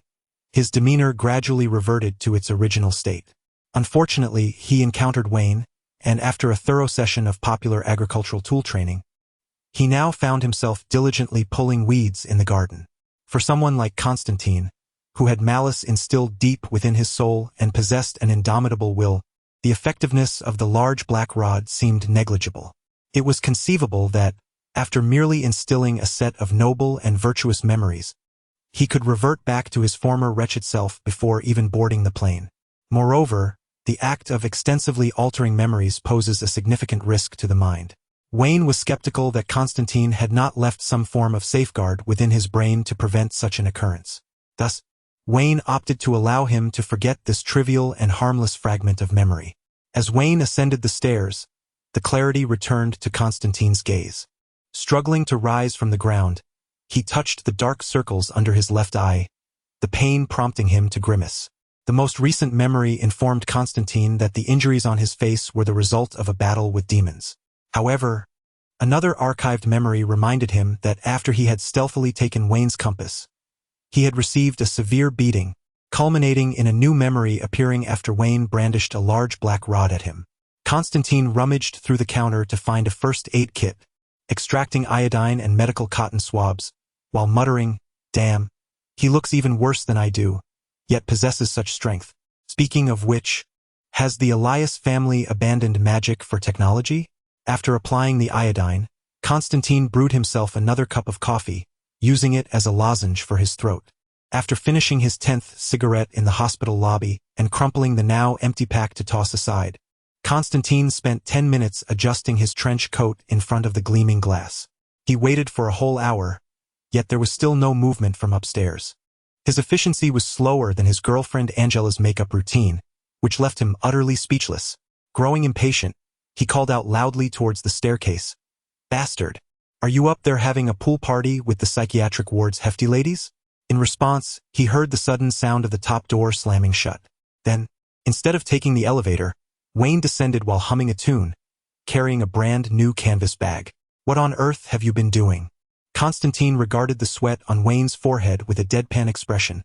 his demeanor gradually reverted to its original state. Unfortunately, he encountered Wayne, and after a thorough session of popular agricultural tool training, he now found himself diligently pulling weeds in the garden. For someone like Constantine, who had malice instilled deep within his soul and possessed an indomitable will, the effectiveness of the large black rod seemed negligible. It was conceivable that, after merely instilling a set of noble and virtuous memories, he could revert back to his former wretched self before even boarding the plane. Moreover, the act of extensively altering memories poses a significant risk to the mind. Wayne was skeptical that Constantine had not left some form of safeguard within his brain to prevent such an occurrence. Thus, Wayne opted to allow him to forget this trivial and harmless fragment of memory. As Wayne ascended the stairs, the clarity returned to Constantine's gaze. Struggling to rise from the ground, he touched the dark circles under his left eye, the pain prompting him to grimace. The most recent memory informed Constantine that the injuries on his face were the result of a battle with demons. However, another archived memory reminded him that after he had stealthily taken Wayne's compass, He had received a severe beating, culminating in a new memory appearing after Wayne brandished a large black rod at him. Constantine rummaged through the counter to find a first aid kit, extracting iodine and medical cotton swabs, while muttering, "Damn, he looks even worse than I do, yet possesses such strength. Speaking of which, has the Elias family abandoned magic for technology?" After applying the iodine, Constantine brewed himself another cup of coffee, using it as a lozenge for his throat. After finishing his 10th cigarette in the hospital lobby and crumpling the now empty pack to toss aside, Constantine spent 10 minutes adjusting his trench coat in front of the gleaming glass. He waited for a whole hour, yet there was still no movement from upstairs. His efficiency was slower than his girlfriend Angela's makeup routine, which left him utterly speechless. Growing impatient, he called out loudly towards the staircase, "Bastard! Are you up there having a pool party with the psychiatric ward's hefty ladies?" In response, he heard the sudden sound of the top door slamming shut. Then, instead of taking the elevator, Wayne descended while humming a tune, carrying a brand new canvas bag. "What on earth have you been doing?" Constantine regarded the sweat on Wayne's forehead with a deadpan expression,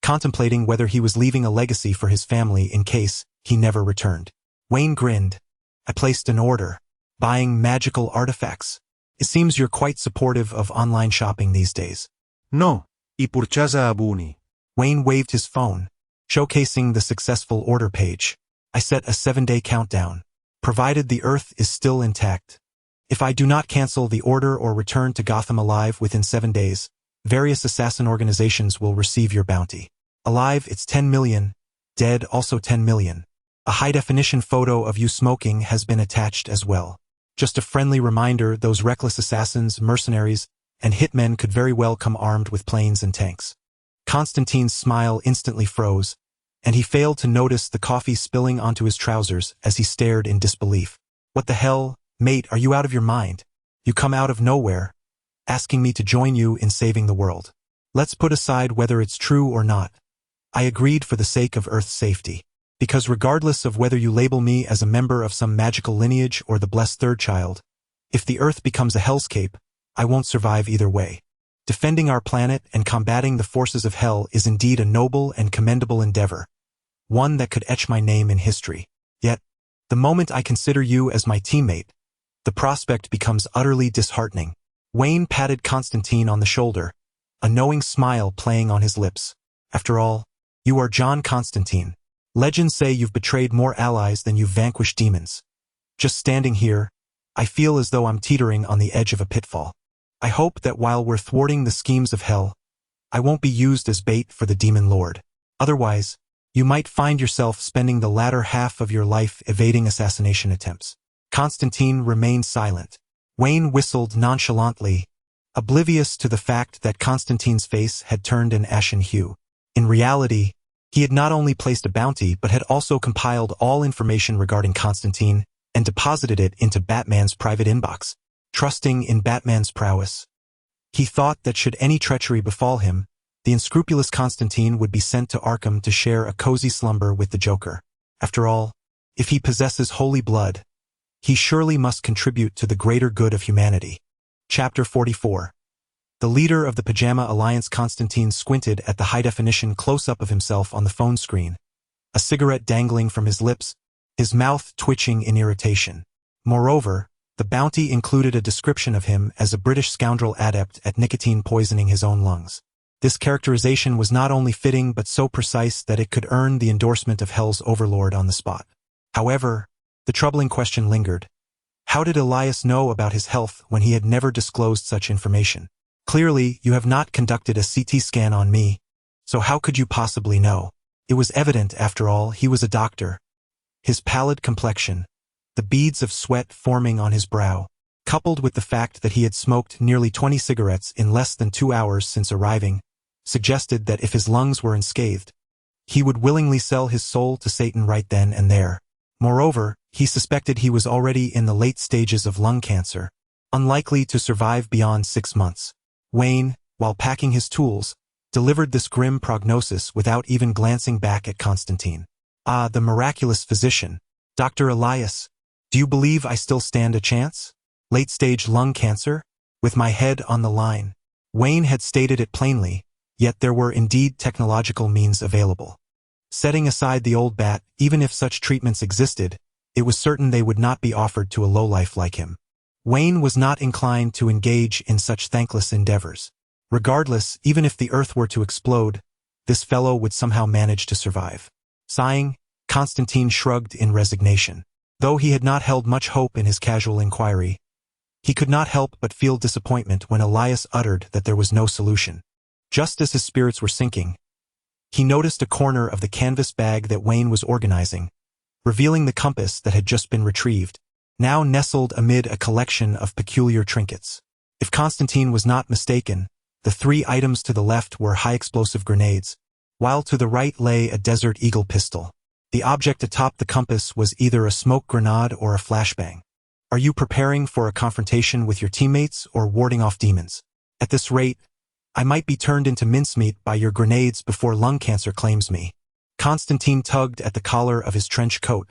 contemplating whether he was leaving a legacy for his family in case he never returned. Wayne grinned. "I placed an order, buying magical artifacts. It seems you're quite supportive of online shopping these days." No, ipurchaza abuni. Wayne waved his phone, showcasing the successful order page. "I set a 7-day countdown, provided the Earth is still intact. If I do not cancel the order or return to Gotham alive within 7 days, various assassin organizations will receive your bounty. Alive, it's 10 million. Dead, also 10 million. A high-definition photo of you smoking has been attached as well. Just a friendly reminder, those reckless assassins, mercenaries, and hitmen could very well come armed with planes and tanks." Constantine's smile instantly froze, and he failed to notice the coffee spilling onto his trousers as he stared in disbelief. "What the hell, mate, are you out of your mind? You come out of nowhere, asking me to join you in saving the world. Let's put aside whether it's true or not. I agreed for the sake of Earth's safety. Because regardless of whether you label me as a member of some magical lineage or the blessed third child, if the Earth becomes a hellscape, I won't survive either way. Defending our planet and combating the forces of hell is indeed a noble and commendable endeavor, one that could etch my name in history. Yet, the moment I consider you as my teammate, the prospect becomes utterly disheartening." Wayne patted Constantine on the shoulder, a knowing smile playing on his lips. "After all, you are John Constantine. Legends say you've betrayed more allies than you've vanquished demons. Just standing here, I feel as though I'm teetering on the edge of a pitfall. I hope that while we're thwarting the schemes of hell, I won't be used as bait for the demon lord. Otherwise, you might find yourself spending the latter half of your life evading assassination attempts." Constantine remained silent. Wayne whistled nonchalantly, oblivious to the fact that Constantine's face had turned an ashen hue. In reality, he had not only placed a bounty but had also compiled all information regarding Constantine and deposited it into Batman's private inbox. Trusting in Batman's prowess, he thought that should any treachery befall him, the unscrupulous Constantine would be sent to Arkham to share a cozy slumber with the Joker. After all, if he possesses holy blood, he surely must contribute to the greater good of humanity. Chapter 44. The leader of the Pajama Alliance. Constantine squinted at the high-definition close-up of himself on the phone screen, a cigarette dangling from his lips, his mouth twitching in irritation. Moreover, the bounty included a description of him as a British scoundrel adept at nicotine poisoning his own lungs. This characterization was not only fitting but so precise that it could earn the endorsement of Hell's overlord on the spot. However, the troubling question lingered. How did Elias know about his health when he had never disclosed such information? "Clearly, you have not conducted a CT scan on me, so how could you possibly know?" It was evident, after all, he was a doctor. His pallid complexion, the beads of sweat forming on his brow, coupled with the fact that he had smoked nearly 20 cigarettes in less than 2 hours since arriving, suggested that if his lungs were unscathed, he would willingly sell his soul to Satan right then and there. Moreover, he suspected he was already in the late stages of lung cancer, unlikely to survive beyond 6 months. Wayne, while packing his tools, delivered this grim prognosis without even glancing back at Constantine. "Ah, the miraculous physician. Dr. Elias, do you believe I still stand a chance? Late-stage lung cancer? With my head on the line." Wayne had stated it plainly, Yet there were indeed technological means available. Setting aside the old bat, even if such treatments existed, it was certain they would not be offered to a lowlife like him. Wayne was not inclined to engage in such thankless endeavors. Regardless, even if the earth were to explode, this fellow would somehow manage to survive. Sighing, Constantine shrugged in resignation. Though he had not held much hope in his casual inquiry, he could not help but feel disappointment when Elias uttered that there was no solution. Just as his spirits were sinking, he noticed a corner of the canvas bag that Wayne was organizing, revealing the compass that had just been retrieved, now nestled amid a collection of peculiar trinkets. If Constantine was not mistaken, the 3 items to the left were high-explosive grenades, while to the right lay a Desert Eagle pistol. The object atop the compass was either a smoke grenade or a flashbang. Are you preparing for a confrontation with your teammates or warding off demons? At this rate, I might be turned into mincemeat by your grenades before lung cancer claims me. Constantine tugged at the collar of his trench coat,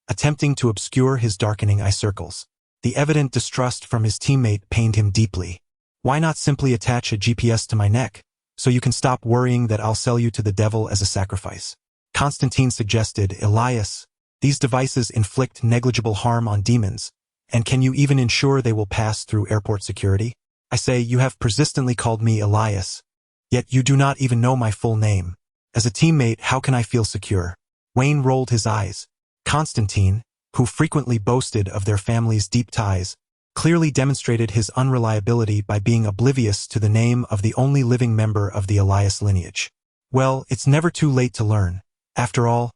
attempting to obscure his darkening eye circles. The evident distrust from his teammate pained him deeply. Why not simply attach a GPS to my neck, so you can stop worrying that I'll sell you to the devil as a sacrifice? Constantine suggested. Elias, these devices inflict negligible harm on demons, and can you even ensure they will pass through airport security? I say, you have persistently called me Elias, yet you do not even know my full name. As a teammate, how can I feel secure? Wayne rolled his eyes. Constantine, who frequently boasted of their family's deep ties, clearly demonstrated his unreliability by being oblivious to the name of the only living member of the Elias lineage. Well, it's never too late to learn. After all,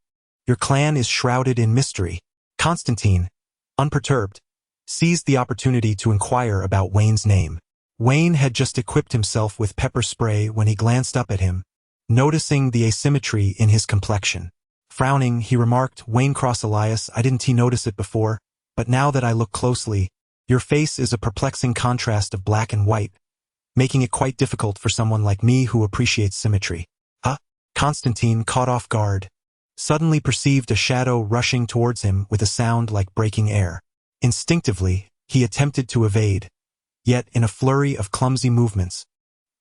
your clan is shrouded in mystery. Constantine, unperturbed, seized the opportunity to inquire about Wayne's name. Wayne had just equipped himself with pepper spray when he glanced up at him, noticing the asymmetry in his complexion. Frowning, he remarked, Wayne Cross Elias, I didn't notice it before, but now that I look closely, your face is a perplexing contrast of black and white, making it quite difficult for someone like me who appreciates symmetry. Huh? Constantine, caught off guard, suddenly perceived a shadow rushing towards him with a sound like breaking air. Instinctively, he attempted to evade, yet in a flurry of clumsy movements,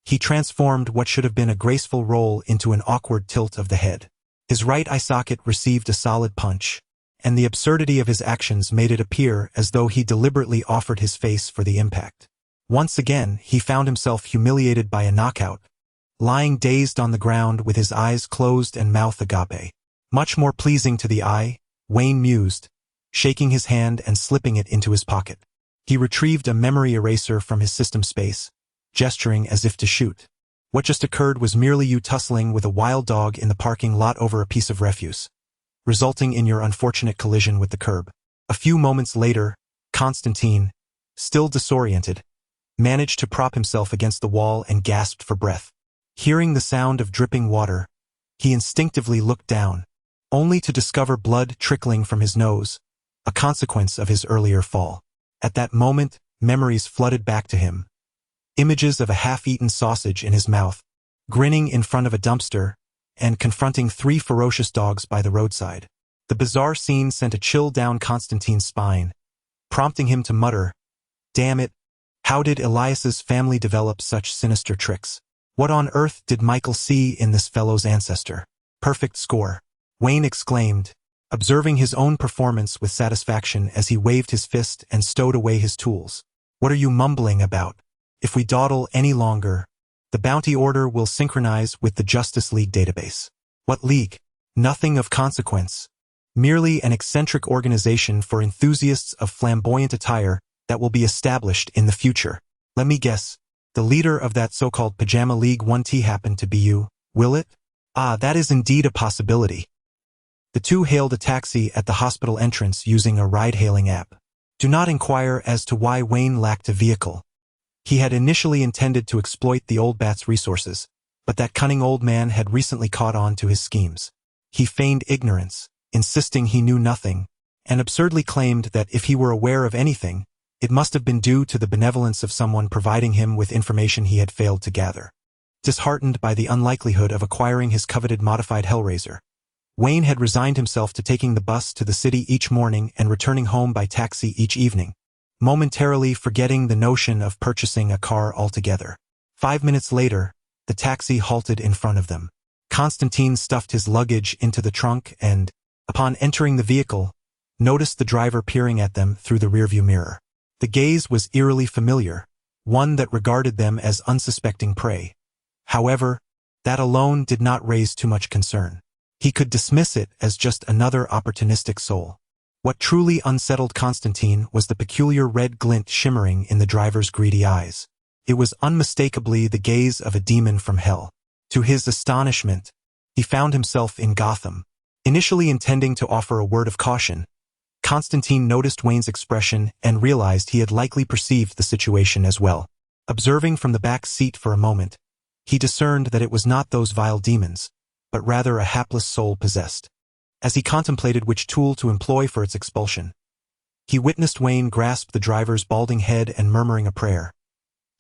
he transformed what should have been a graceful roll into an awkward tilt of the head. His right eye socket received a solid punch, and the absurdity of his actions made it appear as though he deliberately offered his face for the impact. Once again, he found himself humiliated by a knockout, lying dazed on the ground with his eyes closed and mouth agape. Much more pleasing to the eye, Wayne mused, shaking his hand and slipping it into his pocket. He retrieved a memory eraser from his system space, gesturing as if to shoot. What just occurred was merely you tussling with a wild dog in the parking lot over a piece of refuse, resulting in your unfortunate collision with the curb. A few moments later, Constantine, still disoriented, managed to prop himself against the wall and gasped for breath. Hearing the sound of dripping water, he instinctively looked down, only to discover blood trickling from his nose, a consequence of his earlier fall. At that moment, memories flooded back to him. Images of a half-eaten sausage in his mouth, grinning in front of a dumpster, and confronting 3 ferocious dogs by the roadside. The bizarre scene sent a chill down Constantine's spine, prompting him to mutter, "Damn it, how did Elias's family develop such sinister tricks? What on earth did Michael see in this fellow's ancestor? Perfect score," Wayne exclaimed, observing his own performance with satisfaction as he waved his fist and stowed away his tools. "What are you mumbling about? If we dawdle any longer, the bounty order will synchronize with the Justice League database." "What league?" "Nothing of consequence. Merely an eccentric organization for enthusiasts of flamboyant attire that will be established in the future. Let me guess, the leader of that so-called Pajama League 1T happen to be you, will it?" "Ah, that is indeed a possibility." The two hailed a taxi at the hospital entrance using a ride-hailing app. Do not inquire as to why Wayne lacked a vehicle. He had initially intended to exploit the old bat's resources, but that cunning old man had recently caught on to his schemes. He feigned ignorance, insisting he knew nothing, and absurdly claimed that if he were aware of anything, it must have been due to the benevolence of someone providing him with information he had failed to gather. Disheartened by the unlikelihood of acquiring his coveted modified Hellraiser, Wayne had resigned himself to taking the bus to the city each morning and returning home by taxi each evening, momentarily forgetting the notion of purchasing a car altogether. 5 minutes later, The taxi halted in front of them. Constantine stuffed his luggage into the trunk and, upon entering the vehicle, noticed the driver peering at them through the rearview mirror. The gaze was eerily familiar, one that regarded them as unsuspecting prey. However, that alone did not raise too much concern. He could dismiss it as just another opportunistic soul. What truly unsettled Constantine was the peculiar red glint shimmering in the driver's greedy eyes. It was unmistakably the gaze of a demon from hell. To his astonishment, he found himself in Gotham. Initially intending to offer a word of caution, Constantine noticed Wayne's expression and realized he had likely perceived the situation as well. Observing from the back seat for a moment, he discerned that it was not those vile demons, but rather a hapless soul possessed. As he contemplated which tool to employ for its expulsion, he witnessed Wayne grasp the driver's balding head and murmuring a prayer.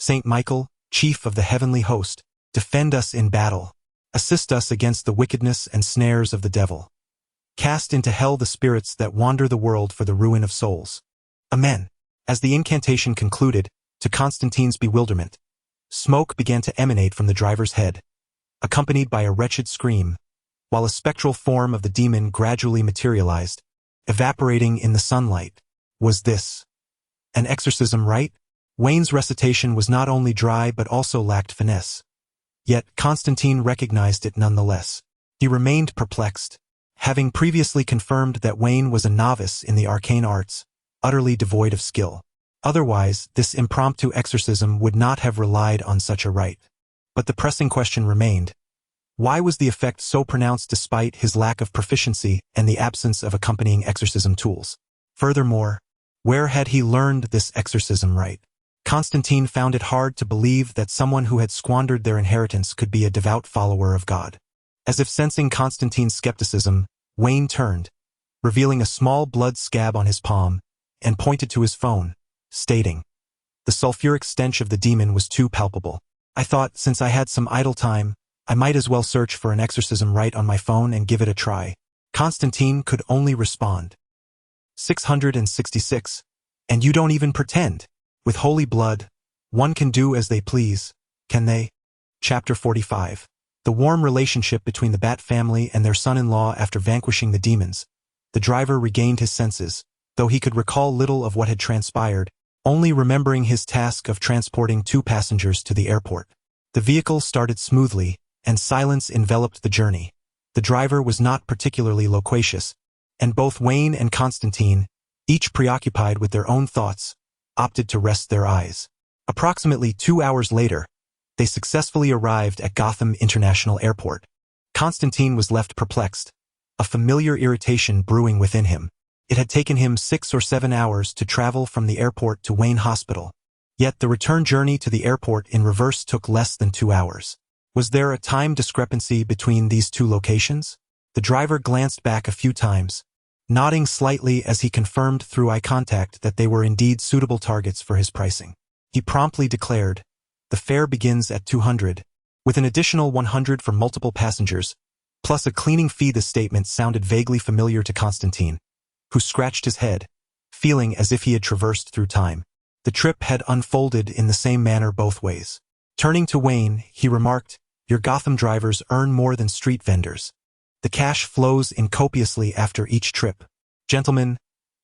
"Saint Michael, chief of the heavenly host, defend us in battle. Assist us against the wickedness and snares of the devil. Cast into hell the spirits that wander the world for the ruin of souls. Amen." As the incantation concluded, to Constantine's bewilderment, smoke began to emanate from the driver's head, accompanied by a wretched scream, while a spectral form of the demon gradually materialized, evaporating in the sunlight. Was this an exorcism rite? Wayne's recitation was not only dry but also lacked finesse. Yet Constantine recognized it nonetheless. He remained perplexed, having previously confirmed that Wayne was a novice in the arcane arts, utterly devoid of skill. Otherwise, this impromptu exorcism would not have relied on such a rite. But the pressing question remained: why was the effect so pronounced despite his lack of proficiency and the absence of accompanying exorcism tools? Furthermore, where had he learned this exorcism rite? Constantine found it hard to believe that someone who had squandered their inheritance could be a devout follower of God. As if sensing Constantine's skepticism, Wayne turned, revealing a small blood scab on his palm, and pointed to his phone, stating, "The sulfuric stench of the demon was too palpable. I thought, since I had some idle time, I might as well search for an exorcism rite on my phone and give it a try." Constantine could only respond, 666, "And you don't even pretend. With holy blood, one can do as they please, can they?" Chapter 45. The warm relationship between the Bat family and their son-in-law after vanquishing the demons. The driver regained his senses, though he could recall little of what had transpired, only remembering his task of transporting 2 passengers to the airport. The vehicle started smoothly, and silence enveloped the journey. The driver was not particularly loquacious, and both Wayne and Constantine, each preoccupied with their own thoughts, opted to rest their eyes. Approximately 2 hours later, they successfully arrived at Gotham International Airport. Constantine was left perplexed, a familiar irritation brewing within him. It had taken him 6 or 7 hours to travel from the airport to Wayne Hospital, yet the return journey to the airport in reverse took less than 2 hours. Was there a time discrepancy between these 2 locations? The driver glanced back a few times, nodding slightly as he confirmed through eye contact that they were indeed suitable targets for his pricing. He promptly declared, "The fare begins at 200, with an additional 100 for multiple passengers, plus a cleaning fee." The statement sounded vaguely familiar to Constantine, who scratched his head, feeling as if he had traversed through time. The trip had unfolded in the same manner both ways. Turning to Wayne, he remarked, "Your Gotham drivers earn more than street vendors. The cash flows in copiously after each trip. Gentlemen,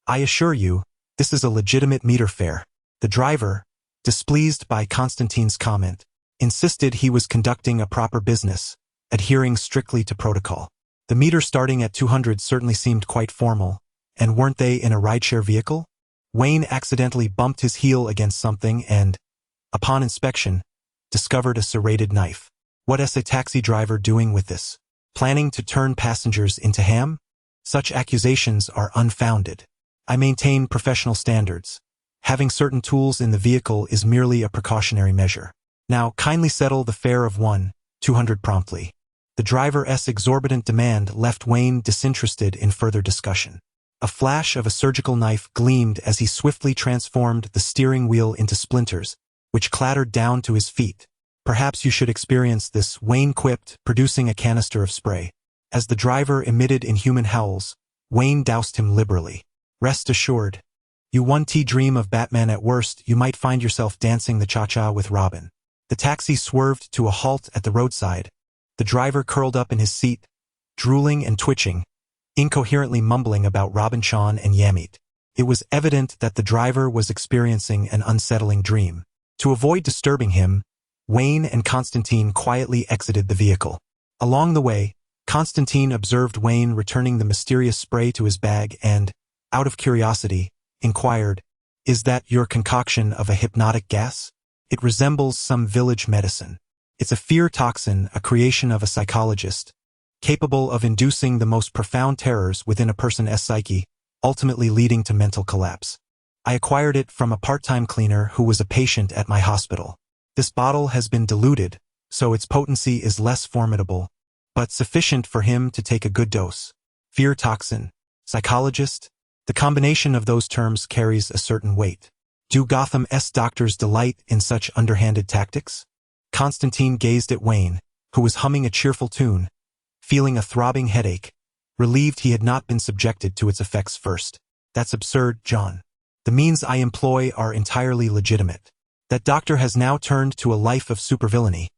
I assure you, this is a legitimate meter fare." The driver, displeased by Constantine's comment, insisted he was conducting a proper business, adhering strictly to protocol. The meter starting at 200 certainly seemed quite formal, and weren't they in a rideshare vehicle? Wayne accidentally bumped his heel against something and, upon inspection, discovered a serrated knife. What is a taxi driver doing with this? Planning to turn passengers into ham? Such accusations are unfounded. I maintain professional standards. Having certain tools in the vehicle is merely a precautionary measure. Now kindly settle the fare of 200 promptly. The driver's exorbitant demand left Wayne disinterested in further discussion. A flash of a surgical knife gleamed as he swiftly transformed the steering wheel into splinters, which clattered down to his feet. "Perhaps you should experience this," Wayne quipped, producing a canister of spray. As the driver emitted inhuman howls, Wayne doused him liberally. "Rest assured, you 1T dream of Batman at worst, you might find yourself dancing the cha-cha with Robin." The taxi swerved to a halt at the roadside. The driver curled up in his seat, drooling and twitching, incoherently mumbling about Robinson and Yamit. It was evident that the driver was experiencing an unsettling dream. To avoid disturbing him, Wayne and Constantine quietly exited the vehicle. Along the way, Constantine observed Wayne returning the mysterious spray to his bag and, out of curiosity, inquired, "Is that your concoction of a hypnotic gas? It resembles some village medicine. It's a fear toxin, a creation of a psychologist, capable of inducing the most profound terrors within a person's psyche, ultimately leading to mental collapse. I acquired it from a part-time cleaner who was a patient at my hospital. This bottle has been diluted, so its potency is less formidable, but sufficient for him to take a good dose. Fear toxin, psychologist, the combination of those terms carries a certain weight. Do Gotham's doctors delight in such underhanded tactics?" Constantine gazed at Wayne, who was humming a cheerful tune, feeling a throbbing headache, relieved he had not been subjected to its effects first. "That's absurd, John. The means I employ are entirely legitimate. That doctor has now turned to a life of supervillainy,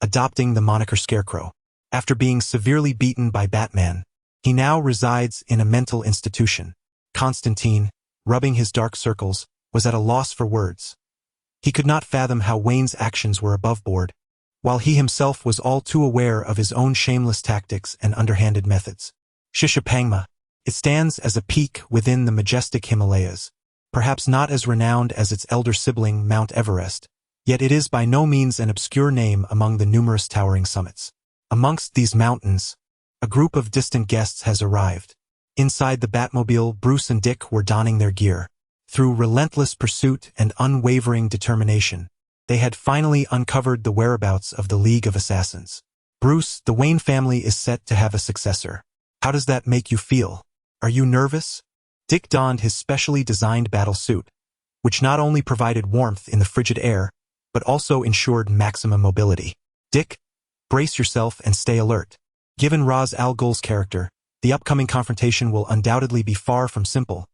adopting the moniker Scarecrow. After being severely beaten by Batman, he now resides in a mental institution." Constantine, rubbing his dark circles, was at a loss for words. He could not fathom how Wayne's actions were above board, while he himself was all too aware of his own shameless tactics and underhanded methods. Shishapangma. It stands as a peak within the majestic Himalayas, perhaps not as renowned as its elder sibling Mount Everest, yet it is by no means an obscure name among the numerous towering summits. Amongst these mountains, a group of distant guests has arrived. Inside the Batmobile, Bruce and Dick were donning their gear. Through relentless pursuit and unwavering determination, they had finally uncovered the whereabouts of the League of Assassins. "Bruce, the Wayne family is set to have a successor. How does that make you feel? Are you nervous?" Dick donned his specially designed battle suit, which not only provided warmth in the frigid air, but also ensured maximum mobility. "Dick, brace yourself and stay alert. Given Ra's al Ghul's character, the upcoming confrontation will undoubtedly be far from simple,"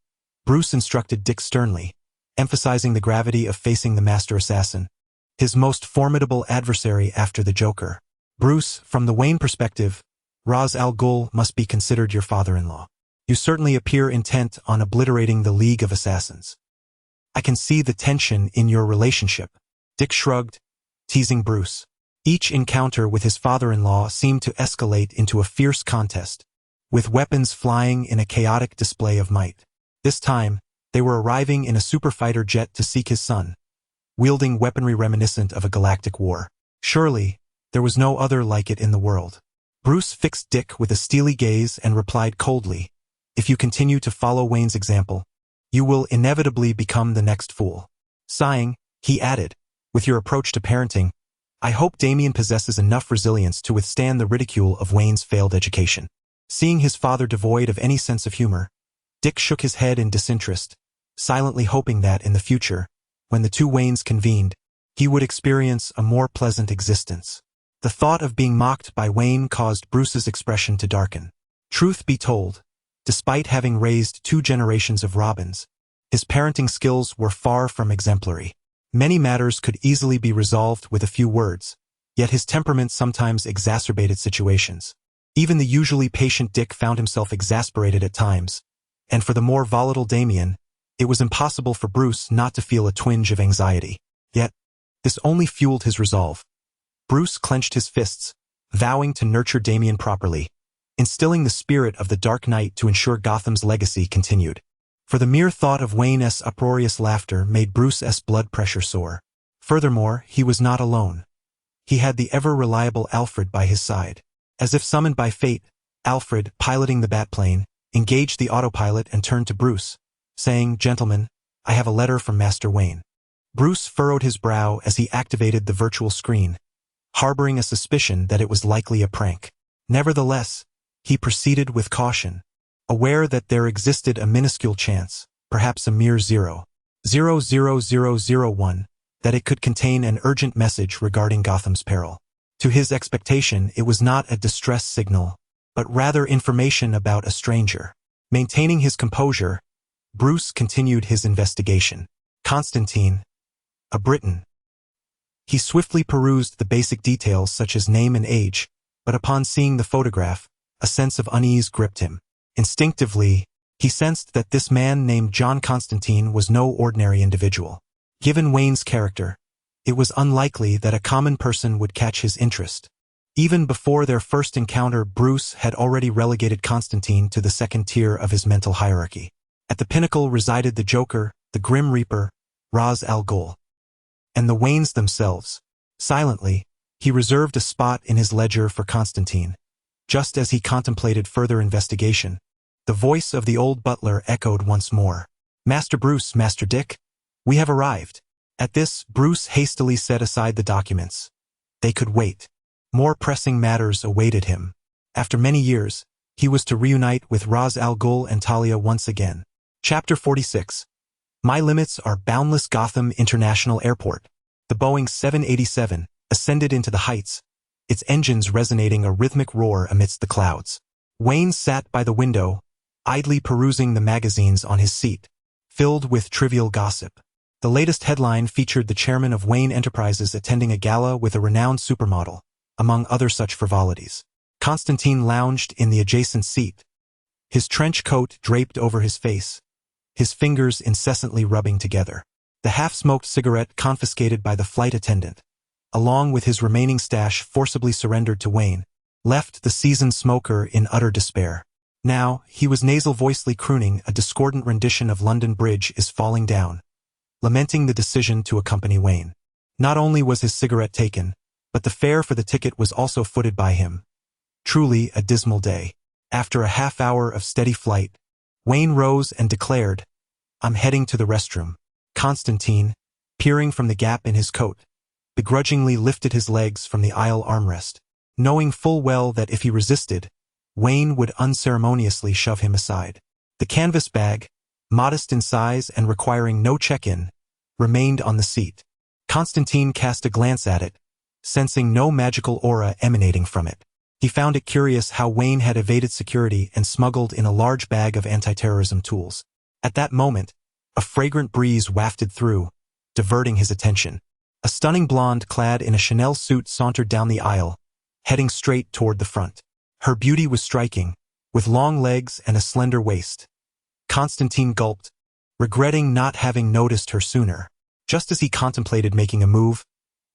Bruce instructed Dick sternly, emphasizing the gravity of facing the Master Assassin, his most formidable adversary after the Joker. "Bruce, from the Wayne perspective, Ra's al Ghul must be considered your father-in-law. You certainly appear intent on obliterating the League of Assassins. I can see the tension in your relationship." Dick shrugged, teasing Bruce. Each encounter with his father-in-law seemed to escalate into a fierce contest, with weapons flying in a chaotic display of might. This time, they were arriving in a superfighter jet to seek his son, wielding weaponry reminiscent of a galactic war. Surely, there was no other like it in the world. Bruce fixed Dick with a steely gaze and replied coldly, "If you continue to follow Wayne's example, you will inevitably become the next fool." Sighing, he added, "With your approach to parenting, I hope Damien possesses enough resilience to withstand the ridicule of Wayne's failed education." Seeing his father devoid of any sense of humor, Dick shook his head in disinterest, silently hoping that in the future, when the two Waynes convened, he would experience a more pleasant existence. The thought of being mocked by Wayne caused Bruce's expression to darken. Truth be told, despite having raised 2 generations of Robins, his parenting skills were far from exemplary. Many matters could easily be resolved with a few words, yet his temperament sometimes exacerbated situations. Even the usually patient Dick found himself exasperated at times, and for the more volatile Damien, it was impossible for Bruce not to feel a twinge of anxiety. Yet, this only fueled his resolve. Bruce clenched his fists, vowing to nurture Damien properly, instilling the spirit of the Dark Knight to ensure Gotham's legacy continued. For the mere thought of Wayne's uproarious laughter made Bruce's blood pressure soar. Furthermore, he was not alone. He had the ever-reliable Alfred by his side. As if summoned by fate, Alfred, piloting the Batplane, engaged the autopilot and turned to Bruce, saying, "Gentlemen, I have a letter from Master Wayne." Bruce furrowed his brow as he activated the virtual screen, harboring a suspicion that it was likely a prank. Nevertheless, he proceeded with caution, aware that there existed a minuscule chance, perhaps a mere 0.00001, that it could contain an urgent message regarding Gotham's peril. To his expectation, it was not a distress signal, but rather information about a stranger. Maintaining his composure, Bruce continued his investigation. Constantine, a Briton. He swiftly perused the basic details such as name and age, but upon seeing the photograph, a sense of unease gripped him. Instinctively, he sensed that this man named John Constantine was no ordinary individual. Given Wayne's character, it was unlikely that a common person would catch his interest. Even before their first encounter, Bruce had already relegated Constantine to the second tier of his mental hierarchy. At the pinnacle resided the Joker, the Grim Reaper, Ra's al Ghul, and the Waynes themselves. Silently, he reserved a spot in his ledger for Constantine. Just as he contemplated further investigation, the voice of the old butler echoed once more. "Master Bruce, Master Dick, we have arrived." At this, Bruce hastily set aside the documents. They could wait. More pressing matters awaited him. After many years, he was to reunite with Ra's al Ghul and Talia once again. Chapter 46. My limits are boundless. Gotham International Airport. The Boeing 787 ascended into the heights, its engines resonating a rhythmic roar amidst the clouds. Wayne sat by the window, idly perusing the magazines on his seat, filled with trivial gossip. The latest headline featured the chairman of Wayne Enterprises attending a gala with a renowned supermodel, among other such frivolities. Constantine lounged in the adjacent seat, his trench coat draped over his face, his fingers incessantly rubbing together. The half-smoked cigarette confiscated by the flight attendant, along with his remaining stash forcibly surrendered to Wayne, left the seasoned smoker in utter despair. Now, he was nasal-voicedly crooning a discordant rendition of London Bridge is Falling Down, lamenting the decision to accompany Wayne. Not only was his cigarette taken, but the fare for the ticket was also footed by him. Truly a dismal day. After a half-hour of steady flight, Wayne rose and declared, "I'm heading to the restroom." Constantine, peering from the gap in his coat, begrudgingly lifted his legs from the aisle armrest, knowing full well that if he resisted, Wayne would unceremoniously shove him aside. The canvas bag, modest in size and requiring no check-in, remained on the seat. Constantine cast a glance at it, sensing no magical aura emanating from it. He found it curious how Wayne had evaded security and smuggled in a large bag of anti-terrorism tools. At that moment, a fragrant breeze wafted through, diverting his attention. A stunning blonde clad in a Chanel suit sauntered down the aisle, heading straight toward the front. Her beauty was striking, with long legs and a slender waist. Constantine gulped, regretting not having noticed her sooner. Just as he contemplated making a move,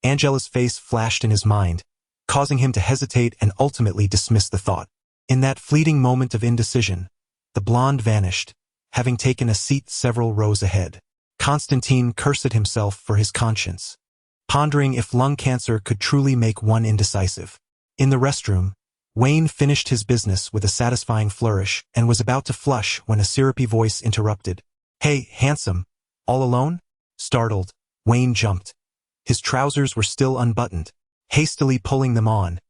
Angela's face flashed in his mind, causing him to hesitate and ultimately dismiss the thought. In that fleeting moment of indecision, the blonde vanished, having taken a seat several rows ahead. Constantine cursed himself for his conscience, pondering if lung cancer could truly make one indecisive. In the restroom, Wayne finished his business with a satisfying flourish and was about to flush when a syrupy voice interrupted. "Hey, handsome, all alone?" Startled, Wayne jumped. His trousers were still unbuttoned. Hastily pulling them on,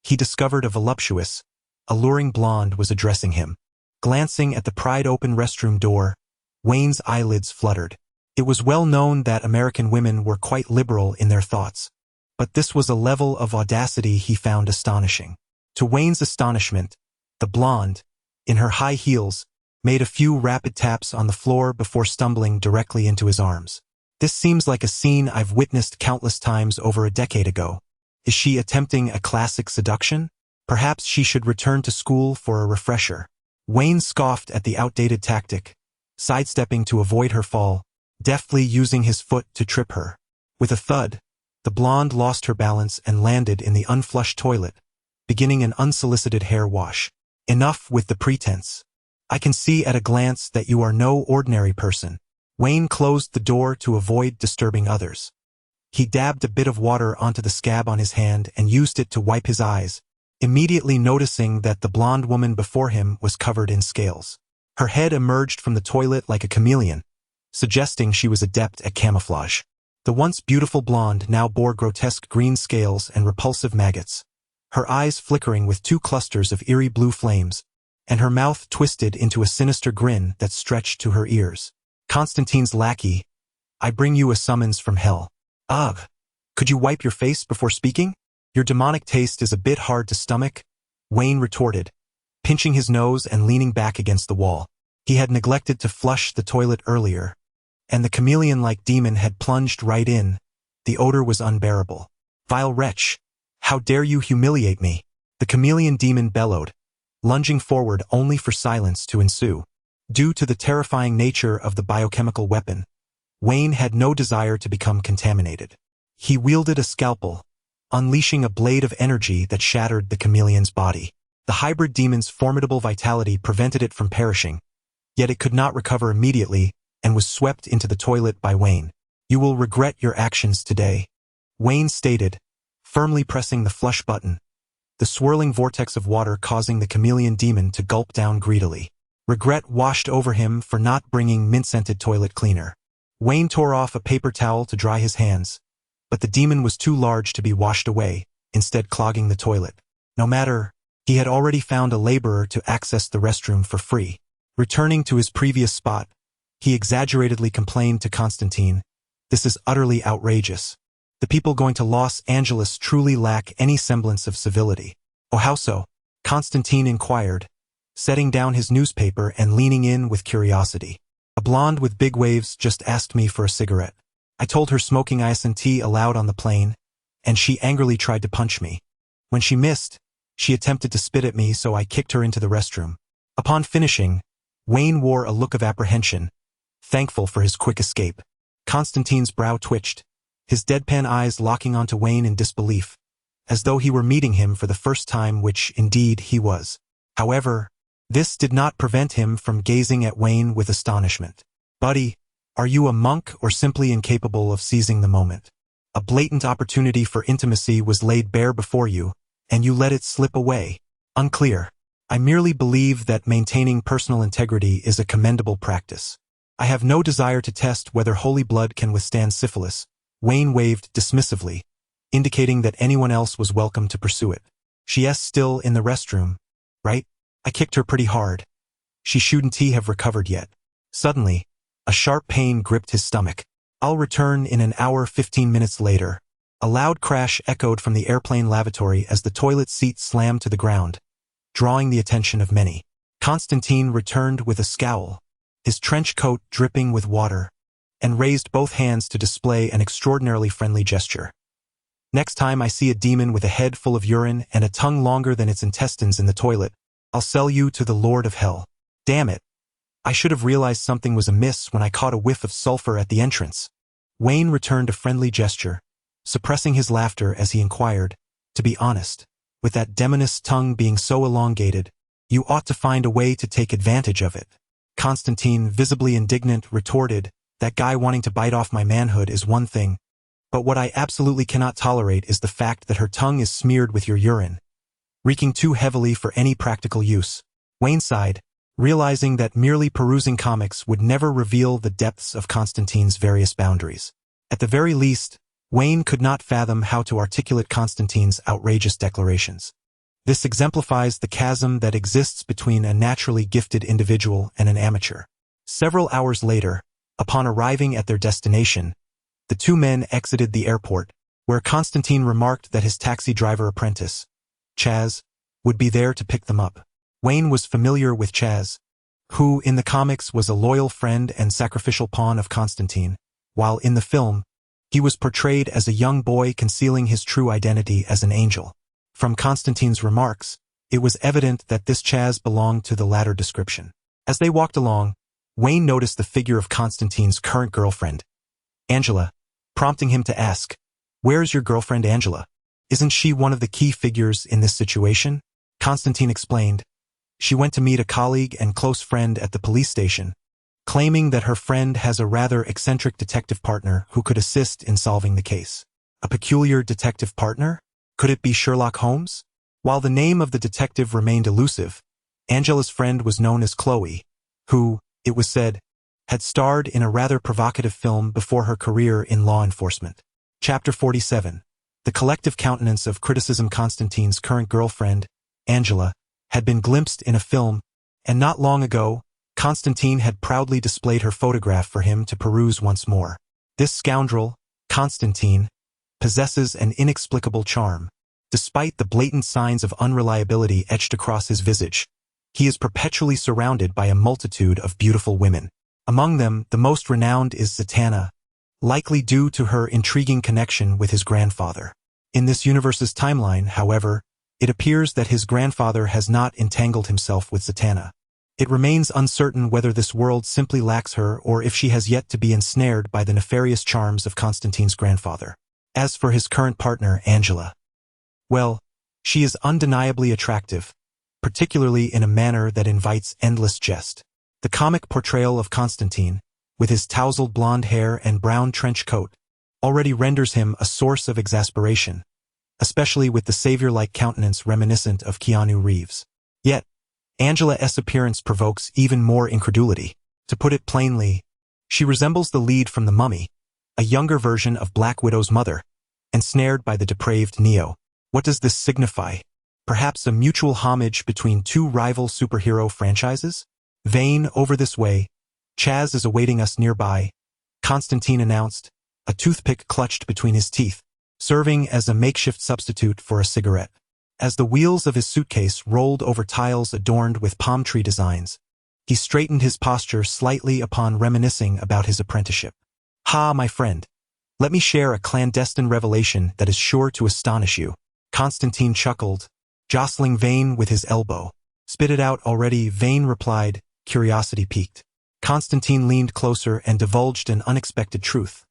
he discovered a voluptuous, alluring blonde was addressing him. Glancing at the pried-open restroom door, Wayne's eyelids fluttered. It was well known that American women were quite liberal in their thoughts, but this was a level of audacity he found astonishing. To Wayne's astonishment, the blonde, in her high heels, made a few rapid taps on the floor before stumbling directly into his arms. "This seems like a scene I've witnessed countless times over a decade ago. Is she attempting a classic seduction? Perhaps she should return to school for a refresher." Wayne scoffed at the outdated tactic, sidestepping to avoid her fall, deftly using his foot to trip her. With a thud, the blonde lost her balance and landed in the unflushed toilet, beginning an unsolicited hair wash. "Enough with the pretense. I can see at a glance that you are no ordinary person." Wayne closed the door to avoid disturbing others. He dabbed a bit of water onto the scab on his hand and used it to wipe his eyes, immediately noticing that the blonde woman before him was covered in scales. Her head emerged from the toilet like a chameleon, suggesting she was adept at camouflage. The once beautiful blonde now bore grotesque green scales and repulsive maggots, her eyes flickering with two clusters of eerie blue flames, and her mouth twisted into a sinister grin that stretched to her ears. "Constantine's lackey, I bring you a summons from hell." "Ugh, could you wipe your face before speaking? Your demonic taste is a bit hard to stomach," Wayne retorted, pinching his nose and leaning back against the wall. He had neglected to flush the toilet earlier, and the chameleon-like demon had plunged right in, The odor was unbearable. Vile wretch! How dare you humiliate me? The chameleon demon bellowed, lunging forward only for silence to ensue. Due to the terrifying nature of the biochemical weapon, Wayne had no desire to become contaminated. He wielded a scalpel, unleashing a blade of energy that shattered the chameleon's body. The hybrid demon's formidable vitality prevented it from perishing, yet it could not recover immediately and was swept into the toilet by Wayne. "You will regret your actions today," Wayne stated, firmly pressing the flush button, the swirling vortex of water causing the chameleon demon to gulp down greedily. Regret washed over him for not bringing mint-scented toilet cleaner. Wayne tore off a paper towel to dry his hands, but the demon was too large to be washed away, instead clogging the toilet. No matter, he had already found a laborer to access the restroom for free. Returning to his previous spot, he exaggeratedly complained to Constantine, "This is utterly outrageous. The people going to Los Angeles truly lack any semblance of civility." "Oh, how so?" Constantine inquired, setting down his newspaper and leaning in with curiosity. "A blonde with big waves just asked me for a cigarette. I told her smoking isn't allowed on the plane, and she angrily tried to punch me. When she missed, she attempted to spit at me, so I kicked her into the restroom." Upon finishing, Wayne wore a look of apprehension, thankful for his quick escape. Constantine's brow twitched, his deadpan eyes locking onto Wayne in disbelief, as though he were meeting him for the first time, which indeed he was. However, this did not prevent him from gazing at Wayne with astonishment. "Buddy, are you a monk or simply incapable of seizing the moment? A blatant opportunity for intimacy was laid bare before you, and you let it slip away." "Unclear. I merely believe that maintaining personal integrity is a commendable practice. I have no desire to test whether holy blood can withstand syphilis." Wayne waved dismissively, indicating that anyone else was welcome to pursue it. "She's still in the restroom, right? I kicked her pretty hard. She shouldn't have recovered yet." Suddenly, a sharp pain gripped his stomach. "I'll return in an hour." 15 minutes later, a loud crash echoed from the airplane lavatory as the toilet seat slammed to the ground, drawing the attention of many. Constantine returned with a scowl, his trench coat dripping with water, and raised both hands to display an extraordinarily friendly gesture. "Next time I see a demon with a head full of urine and a tongue longer than its intestines in the toilet, I'll sell you to the Lord of Hell. Damn it. I should have realized something was amiss when I caught a whiff of sulfur at the entrance." Wayne returned a friendly gesture, suppressing his laughter as he inquired, "To be honest, with that demoness tongue being so elongated, you ought to find a way to take advantage of it." Constantine, visibly indignant, retorted, "That guy wanting to bite off my manhood is one thing, but what I absolutely cannot tolerate is the fact that her tongue is smeared with your urine, reeking too heavily for any practical use." Wayne sighed, realizing that merely perusing comics would never reveal the depths of Constantine's various boundaries. At the very least, Wayne could not fathom how to articulate Constantine's outrageous declarations. This exemplifies the chasm that exists between a naturally gifted individual and an amateur. Several hours later, upon arriving at their destination, the two men exited the airport, where Constantine remarked that his taxi driver apprentice, Chaz, would be there to pick them up. Wayne was familiar with Chaz, who in the comics was a loyal friend and sacrificial pawn of Constantine, while in the film, he was portrayed as a young boy concealing his true identity as an angel. From Constantine's remarks, it was evident that this Chaz belonged to the latter description. As they walked along, Wayne noticed the figure of Constantine's current girlfriend, Angela, prompting him to ask, "Where's your girlfriend Angela? Isn't she one of the key figures in this situation?" Constantine explained, "She went to meet a colleague and close friend at the police station, claiming that her friend has a rather eccentric detective partner who could assist in solving the case." "A peculiar detective partner? Could it be Sherlock Holmes?" While the name of the detective remained elusive, Angela's friend was known as Chloe, who, it was said, had starred in a rather provocative film before her career in law enforcement. Chapter 47. The collective countenance of criticism. Constantine's current girlfriend, Angela, had been glimpsed in a film, and not long ago, Constantine had proudly displayed her photograph for him to peruse once more. This scoundrel, Constantine, possesses an inexplicable charm. Despite the blatant signs of unreliability etched across his visage, he is perpetually surrounded by a multitude of beautiful women. Among them, the most renowned is Zatanna, likely due to her intriguing connection with his grandfather. In this universe's timeline, however, it appears that his grandfather has not entangled himself with Zatanna. It remains uncertain whether this world simply lacks her or if she has yet to be ensnared by the nefarious charms of Constantine's grandfather. As for his current partner, Angela, well, she is undeniably attractive, particularly in a manner that invites endless jest. The comic portrayal of Constantine, with his tousled blonde hair and brown trench coat, already renders him a source of exasperation, especially with the savior-like countenance reminiscent of Keanu Reeves. Yet, Angela's appearance provokes even more incredulity. To put it plainly, she resembles the lead from The Mummy, a younger version of Black Widow's mother, ensnared by the depraved Neo. What does this signify? Perhaps a mutual homage between two rival superhero franchises? Vane, over this way. Chaz is awaiting us nearby, Constantine announced, a toothpick clutched between his teeth, serving as a makeshift substitute for a cigarette. As the wheels of his suitcase rolled over tiles adorned with palm tree designs, he straightened his posture slightly upon reminiscing about his apprenticeship. "Ha, my friend. Let me share a clandestine revelation that is sure to astonish you." Constantine chuckled, jostling Vane with his elbow. "Spit it out already," Vane replied, curiosity piqued. Constantine leaned closer and divulged an unexpected truth.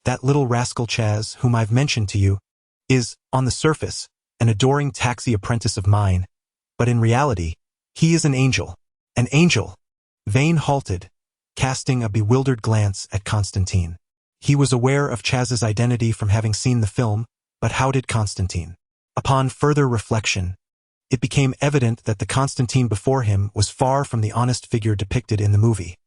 "That little rascal Chaz, whom I've mentioned to you, is, on the surface, an adoring taxi apprentice of mine, but in reality, he is an angel." "An angel?" Vane halted, casting a bewildered glance at Constantine. He was aware of Chaz's identity from having seen the film, but how did Constantine? Upon further reflection, it became evident that the Constantine before him was far from the honest figure depicted in the movie.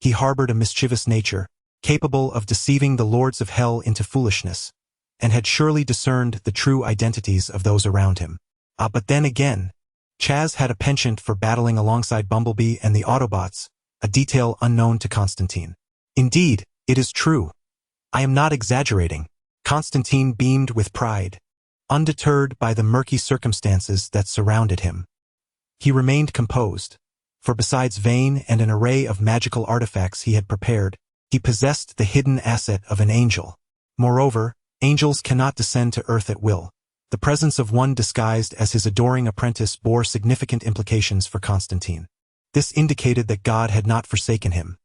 He harbored a mischievous nature, capable of deceiving the lords of hell into foolishness, and had surely discerned the true identities of those around him. But then again, Chaz had a penchant for battling alongside Bumblebee and the Autobots, a detail unknown to Constantine. "Indeed, it is true. I am not exaggerating." Constantine beamed with pride, undeterred by the murky circumstances that surrounded him. He remained composed, for besides Vane and an array of magical artifacts he had prepared, he possessed the hidden asset of an angel. Moreover, angels cannot descend to earth at will. The presence of one disguised as his adoring apprentice bore significant implications for Constantine. This indicated that God had not forsaken him.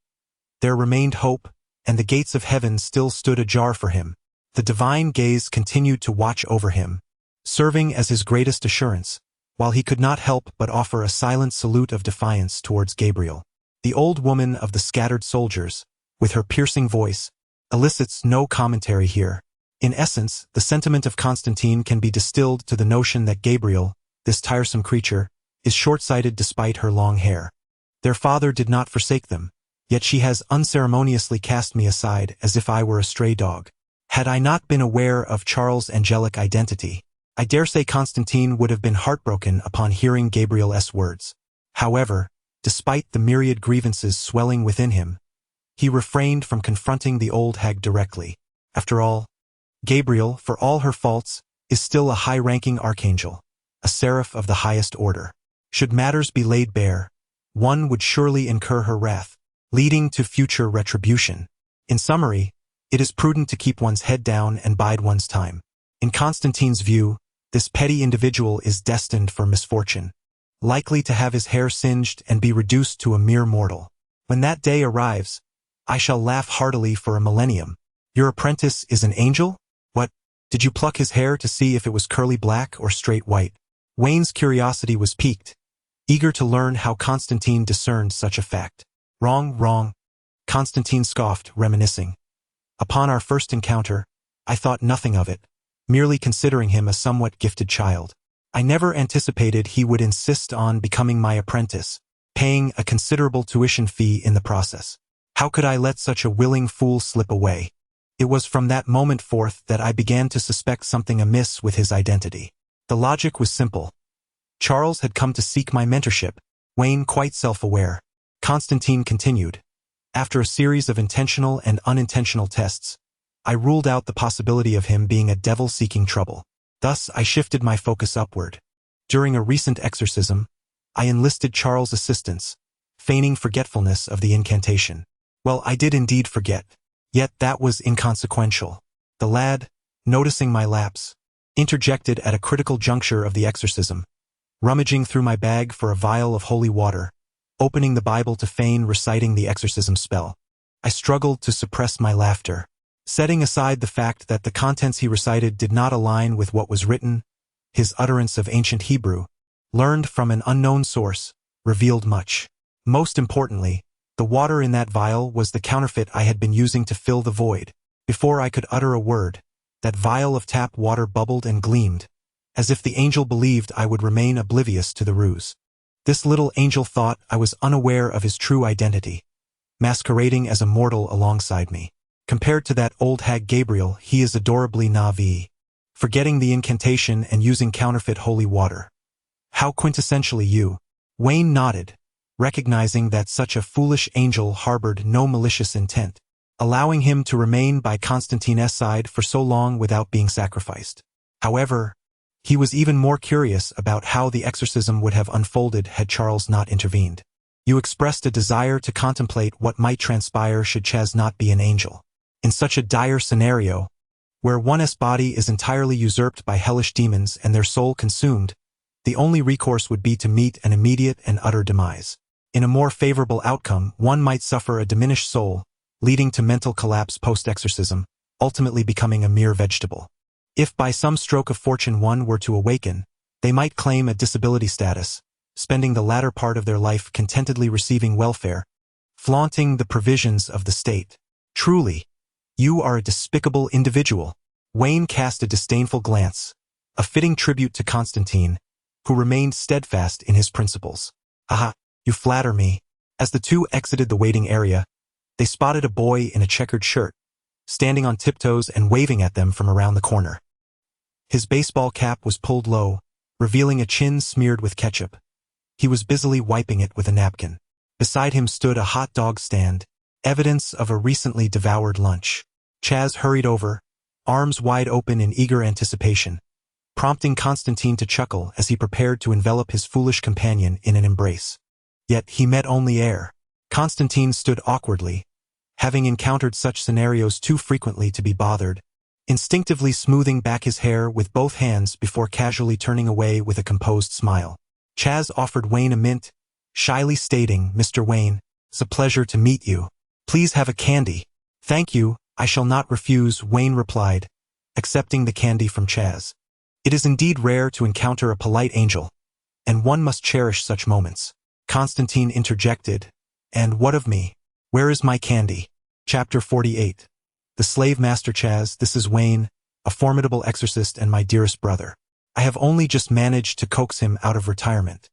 There remained hope, and the gates of heaven still stood ajar for him. The divine gaze continued to watch over him, serving as his greatest assurance, while he could not help but offer a silent salute of defiance towards Gabriel. The old woman of the scattered soldiers, with her piercing voice, elicits no commentary here. In essence, the sentiment of Constantine can be distilled to the notion that Gabriel, this tiresome creature, is short-sighted despite her long hair. Their father did not forsake them, yet she has unceremoniously cast me aside as if I were a stray dog. Had I not been aware of Charles' angelic identity, I dare say Constantine would have been heartbroken upon hearing Gabriel's words. However, despite the myriad grievances swelling within him, he refrained from confronting the old hag directly. After all, Gabriel, for all her faults, is still a high-ranking archangel, a seraph of the highest order. Should matters be laid bare, one would surely incur her wrath, leading to future retribution. In summary, it is prudent to keep one's head down and bide one's time. In Constantine's view, this petty individual is destined for misfortune, likely to have his hair singed and be reduced to a mere mortal. When that day arrives, I shall laugh heartily for a millennium. "Your apprentice is an angel? What, did you pluck his hair to see if it was curly black or straight white?" Wayne's curiosity was piqued, eager to learn how Constantine discerned such a fact. Wrong," Constantine scoffed, reminiscing. "Upon our first encounter, I thought nothing of it, merely considering him a somewhat gifted child. I never anticipated he would insist on becoming my apprentice, paying a considerable tuition fee in the process. How could I let such a willing fool slip away? It was from that moment forth that I began to suspect something amiss with his identity. The logic was simple. Charles had come to seek my mentorship, Wayne quite self-aware." Constantine continued. "After a series of intentional and unintentional tests, I ruled out the possibility of him being a devil seeking trouble. Thus, I shifted my focus upward. During a recent exorcism, I enlisted Charles' assistance, feigning forgetfulness of the incantation. Well, I did indeed forget. Yet that was inconsequential. The lad, noticing my lapse, interjected at a critical juncture of the exorcism, rummaging through my bag for a vial of holy water, opening the Bible to feign reciting the exorcism spell. I struggled to suppress my laughter. Setting aside the fact that the contents he recited did not align with what was written, his utterance of ancient Hebrew, learned from an unknown source, revealed much. Most importantly, the water in that vial was the counterfeit I had been using to fill the void. Before I could utter a word, that vial of tap water bubbled and gleamed, as if the angel believed I would remain oblivious to the ruse. This little angel thought I was unaware of his true identity, masquerading as a mortal alongside me. Compared to that old hag Gabriel, he is adorably naive, forgetting the incantation and using counterfeit holy water. How quintessentially you. Wayne nodded, recognizing that such a foolish angel harbored no malicious intent, allowing him to remain by Constantine's side for so long without being sacrificed. However, he was even more curious about how the exorcism would have unfolded had Charles not intervened. You expressed a desire to contemplate what might transpire should Chaz not be an angel. In such a dire scenario, where one's body is entirely usurped by hellish demons and their soul consumed, the only recourse would be to meet an immediate and utter demise. In a more favorable outcome, one might suffer a diminished soul, leading to mental collapse post-exorcism, ultimately becoming a mere vegetable. If by some stroke of fortune one were to awaken, they might claim a disability status, spending the latter part of their life contentedly receiving welfare, flaunting the provisions of the state. Truly, you are a despicable individual. Wayne cast a disdainful glance, a fitting tribute to Constantine, who remained steadfast in his principles. Aha, you flatter me. As the two exited the waiting area, they spotted a boy in a checkered shirt, standing on tiptoes and waving at them from around the corner. His baseball cap was pulled low, revealing a chin smeared with ketchup. He was busily wiping it with a napkin. Beside him stood a hot dog stand, evidence of a recently devoured lunch. Chaz hurried over, arms wide open in eager anticipation, prompting Constantine to chuckle as he prepared to envelop his foolish companion in an embrace. Yet he met only air. Constantine stood awkwardly, having encountered such scenarios too frequently to be bothered, instinctively smoothing back his hair with both hands before casually turning away with a composed smile. Chaz offered Wayne a mint, shyly stating, "Mr. Wayne, it's a pleasure to meet you. Please have a candy." "Thank you, I shall not refuse," Wayne replied, accepting the candy from Chaz. It is indeed rare to encounter a polite angel, and one must cherish such moments. Constantine interjected, "And what of me? Where is my candy?" Chapter 48. The Slave Master. Chaz, this is Wayne, a formidable exorcist and my dearest brother. I have only just managed to coax him out of retirement.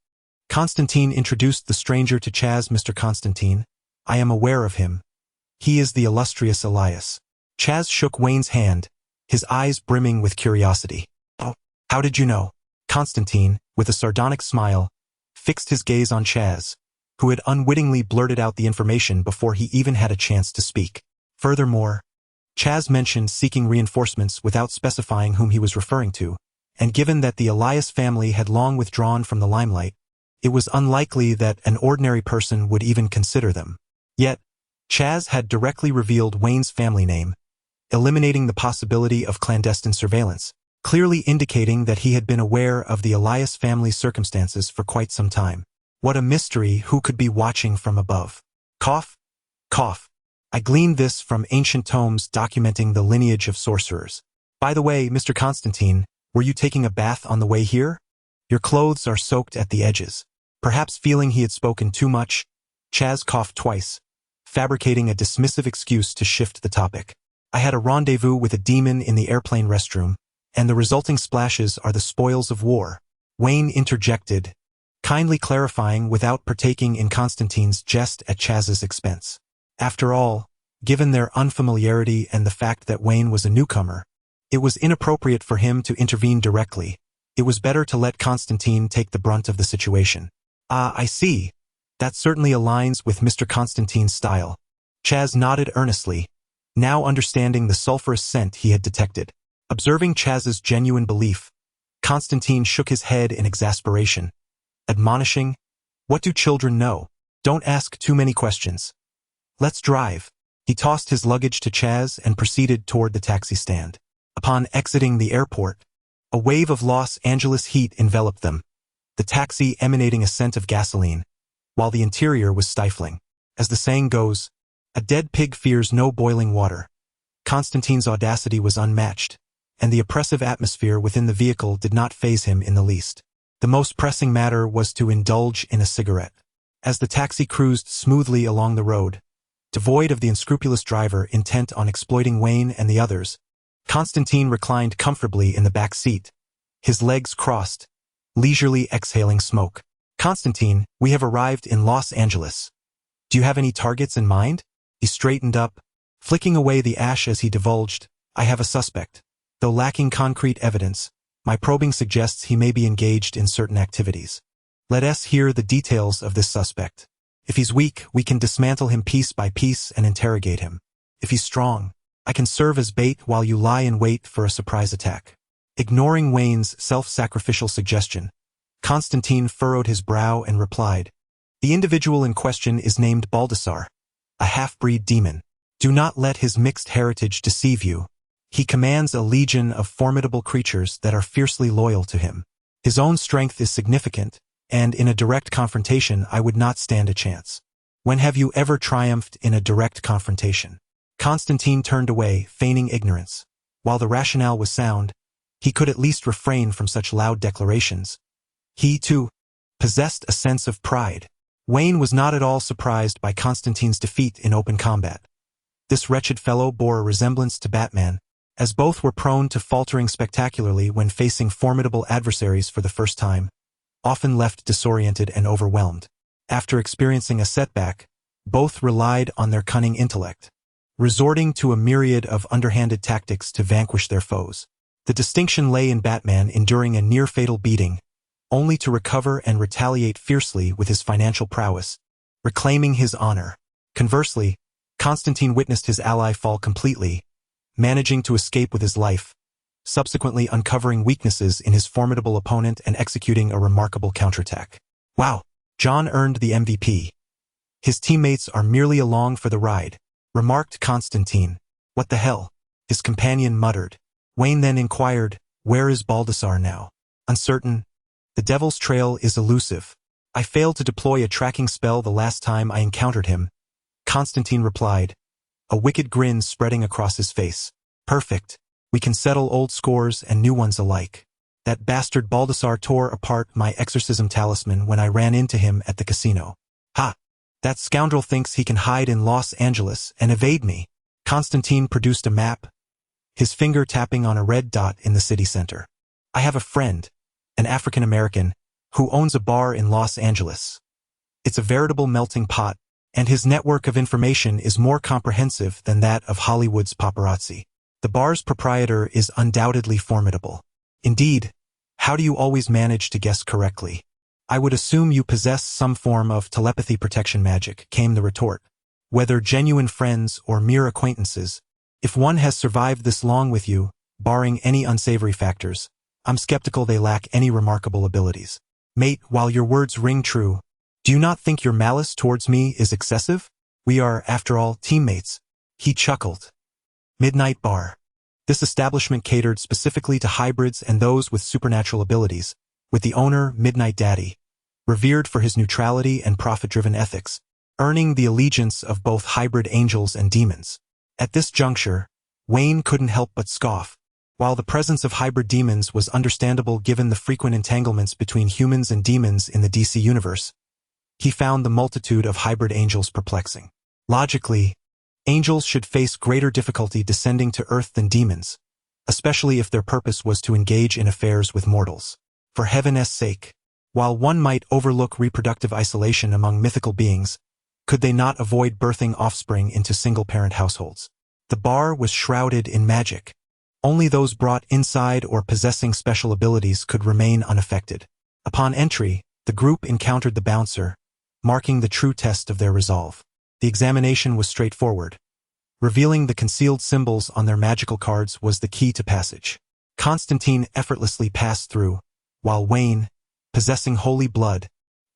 Constantine introduced the stranger to Chaz. "Mr. Constantine, I am aware of him. He is the illustrious Elias." Chaz shook Wayne's hand, his eyes brimming with curiosity. "Oh, how did you know?" Constantine, with a sardonic smile, fixed his gaze on Chaz, who had unwittingly blurted out the information before he even had a chance to speak. Furthermore, Chaz mentioned seeking reinforcements without specifying whom he was referring to, and given that the Elias family had long withdrawn from the limelight, it was unlikely that an ordinary person would even consider them. Yet, Chaz had directly revealed Wayne's family name, eliminating the possibility of clandestine surveillance, clearly indicating that he had been aware of the Elias family's circumstances for quite some time. What a mystery, who could be watching from above? Cough, cough. I gleaned this from ancient tomes documenting the lineage of sorcerers. By the way, Mr. Constantine, were you taking a bath on the way here? Your clothes are soaked at the edges. Perhaps feeling he had spoken too much, Chaz coughed twice, fabricating a dismissive excuse to shift the topic. I had a rendezvous with a demon in the airplane restroom, and the resulting splashes are the spoils of war. Wayne interjected, kindly clarifying without partaking in Constantine's jest at Chaz's expense. After all, given their unfamiliarity and the fact that Wayne was a newcomer, it was inappropriate for him to intervene directly. It was better to let Constantine take the brunt of the situation. "Ah, I see. That certainly aligns with Mr. Constantine's style." Chaz nodded earnestly, now understanding the sulfurous scent he had detected. Observing Chaz's genuine belief, Constantine shook his head in exasperation, admonishing, "What do children know? Don't ask too many questions. Let's drive." He tossed his luggage to Chaz and proceeded toward the taxi stand. Upon exiting the airport, a wave of Los Angeles heat enveloped them, the taxi emanating a scent of gasoline, while the interior was stifling. As the saying goes, a dead pig fears no boiling water. Constantine's audacity was unmatched, and the oppressive atmosphere within the vehicle did not faze him in the least. The most pressing matter was to indulge in a cigarette. As the taxi cruised smoothly along the road, devoid of the unscrupulous driver intent on exploiting Wayne and the others, Constantine reclined comfortably in the back seat, his legs crossed, leisurely exhaling smoke. "Constantine, we have arrived in Los Angeles. Do you have any targets in mind?" He straightened up, flicking away the ash as he divulged, "I have a suspect. Though lacking concrete evidence, my probing suggests he may be engaged in certain activities. Let us hear the details of this suspect. If he's weak, we can dismantle him piece by piece and interrogate him. If he's strong, I can serve as bait while you lie in wait for a surprise attack." Ignoring Wayne's self-sacrificial suggestion, Constantine furrowed his brow and replied, "The individual in question is named Baldassar, a half-breed demon. Do not let his mixed heritage deceive you. He commands a legion of formidable creatures that are fiercely loyal to him. His own strength is significant, and in a direct confrontation I would not stand a chance." "When have you ever triumphed in a direct confrontation?" Constantine turned away, feigning ignorance. While the rationale was sound, he could at least refrain from such loud declarations. He, too, possessed a sense of pride. Wayne was not at all surprised by Constantine's defeat in open combat. This wretched fellow bore a resemblance to Batman, as both were prone to faltering spectacularly when facing formidable adversaries for the first time, often left disoriented and overwhelmed. After experiencing a setback, both relied on their cunning intellect, resorting to a myriad of underhanded tactics to vanquish their foes. The distinction lay in Batman enduring a near-fatal beating, only to recover and retaliate fiercely with his financial prowess, reclaiming his honor. Conversely, Constantine witnessed his ally fall completely, managing to escape with his life, subsequently uncovering weaknesses in his formidable opponent and executing a remarkable counterattack. "Wow, John earned the MVP. His teammates are merely along for the ride," remarked Constantine. "What the hell?" his companion muttered. Wayne then inquired, "Where is Baldassar now?" "Uncertain. The Devil's Trail is elusive. I failed to deploy a tracking spell the last time I encountered him," Constantine replied, a wicked grin spreading across his face. "Perfect. We can settle old scores and new ones alike. That bastard Baldassar tore apart my exorcism talisman when I ran into him at the casino. Ha! That scoundrel thinks he can hide in Los Angeles and evade me." Constantine produced a map, his finger tapping on a red dot in the city center. "I have a friend, an African-American, who owns a bar in Los Angeles. It's a veritable melting pot, and his network of information is more comprehensive than that of Hollywood's paparazzi. The bar's proprietor is undoubtedly formidable. Indeed, how do you always manage to guess correctly?" "I would assume you possess some form of telepathy protection magic," came the retort. "Whether genuine friends or mere acquaintances, if one has survived this long with you, barring any unsavory factors, I'm skeptical they lack any remarkable abilities. Mate, while your words ring true, do you not think your malice towards me is excessive? We are, after all, teammates." He chuckled. Midnight Bar. This establishment catered specifically to hybrids and those with supernatural abilities, with the owner, Midnight Daddy, revered for his neutrality and profit-driven ethics, earning the allegiance of both hybrid angels and demons. At this juncture, Wayne couldn't help but scoff. While the presence of hybrid demons was understandable given the frequent entanglements between humans and demons in the DC universe, he found the multitude of hybrid angels perplexing. Logically, angels should face greater difficulty descending to Earth than demons, especially if their purpose was to engage in affairs with mortals. For heaven's sake, while one might overlook reproductive isolation among mythical beings, could they not avoid birthing offspring into single-parent households? The bar was shrouded in magic. Only those brought inside or possessing special abilities could remain unaffected. Upon entry, the group encountered the bouncer, marking the true test of their resolve. The examination was straightforward. Revealing the concealed symbols on their magical cards was the key to passage. Constantine effortlessly passed through, while Wayne, possessing holy blood,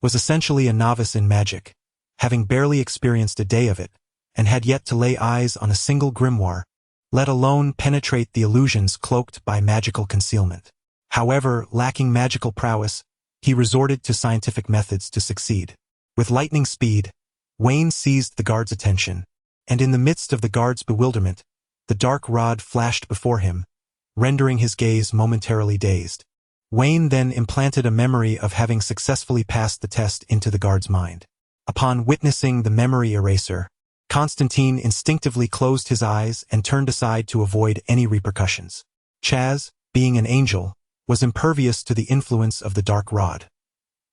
was essentially a novice in magic, having barely experienced a day of it, and had yet to lay eyes on a single grimoire, let alone penetrate the illusions cloaked by magical concealment. However, lacking magical prowess, he resorted to scientific methods to succeed. With lightning speed, Wayne seized the guard's attention, and in the midst of the guard's bewilderment, the dark rod flashed before him, rendering his gaze momentarily dazed. Wayne then implanted a memory of having successfully passed the test into the guard's mind. Upon witnessing the memory eraser, Constantine instinctively closed his eyes and turned aside to avoid any repercussions. Chaz, being an angel, was impervious to the influence of the dark rod.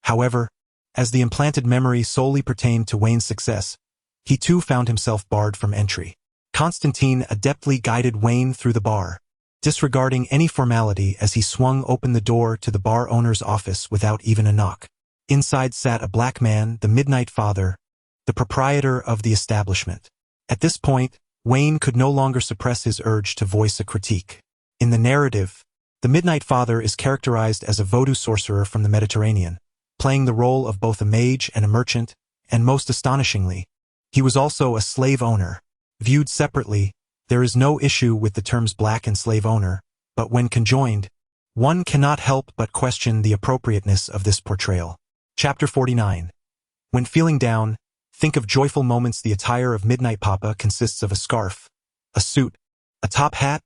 However, as the implanted memory solely pertained to Wayne's success, he too found himself barred from entry. Constantine adeptly guided Wayne through the bar, disregarding any formality as he swung open the door to the bar owner's office without even a knock. Inside sat a black man, the Midnight Father, the proprietor of the establishment. At this point, Wayne could no longer suppress his urge to voice a critique. In the narrative, the Midnight Father is characterized as a voodoo sorcerer from the Mediterranean, playing the role of both a mage and a merchant, and most astonishingly, he was also a slave owner. Viewed separately, there is no issue with the terms black and slave owner, but when conjoined, one cannot help but question the appropriateness of this portrayal. Chapter 49. When feeling down, think of joyful moments. The attire of Midnight Papa consists of a scarf, a suit, a top hat,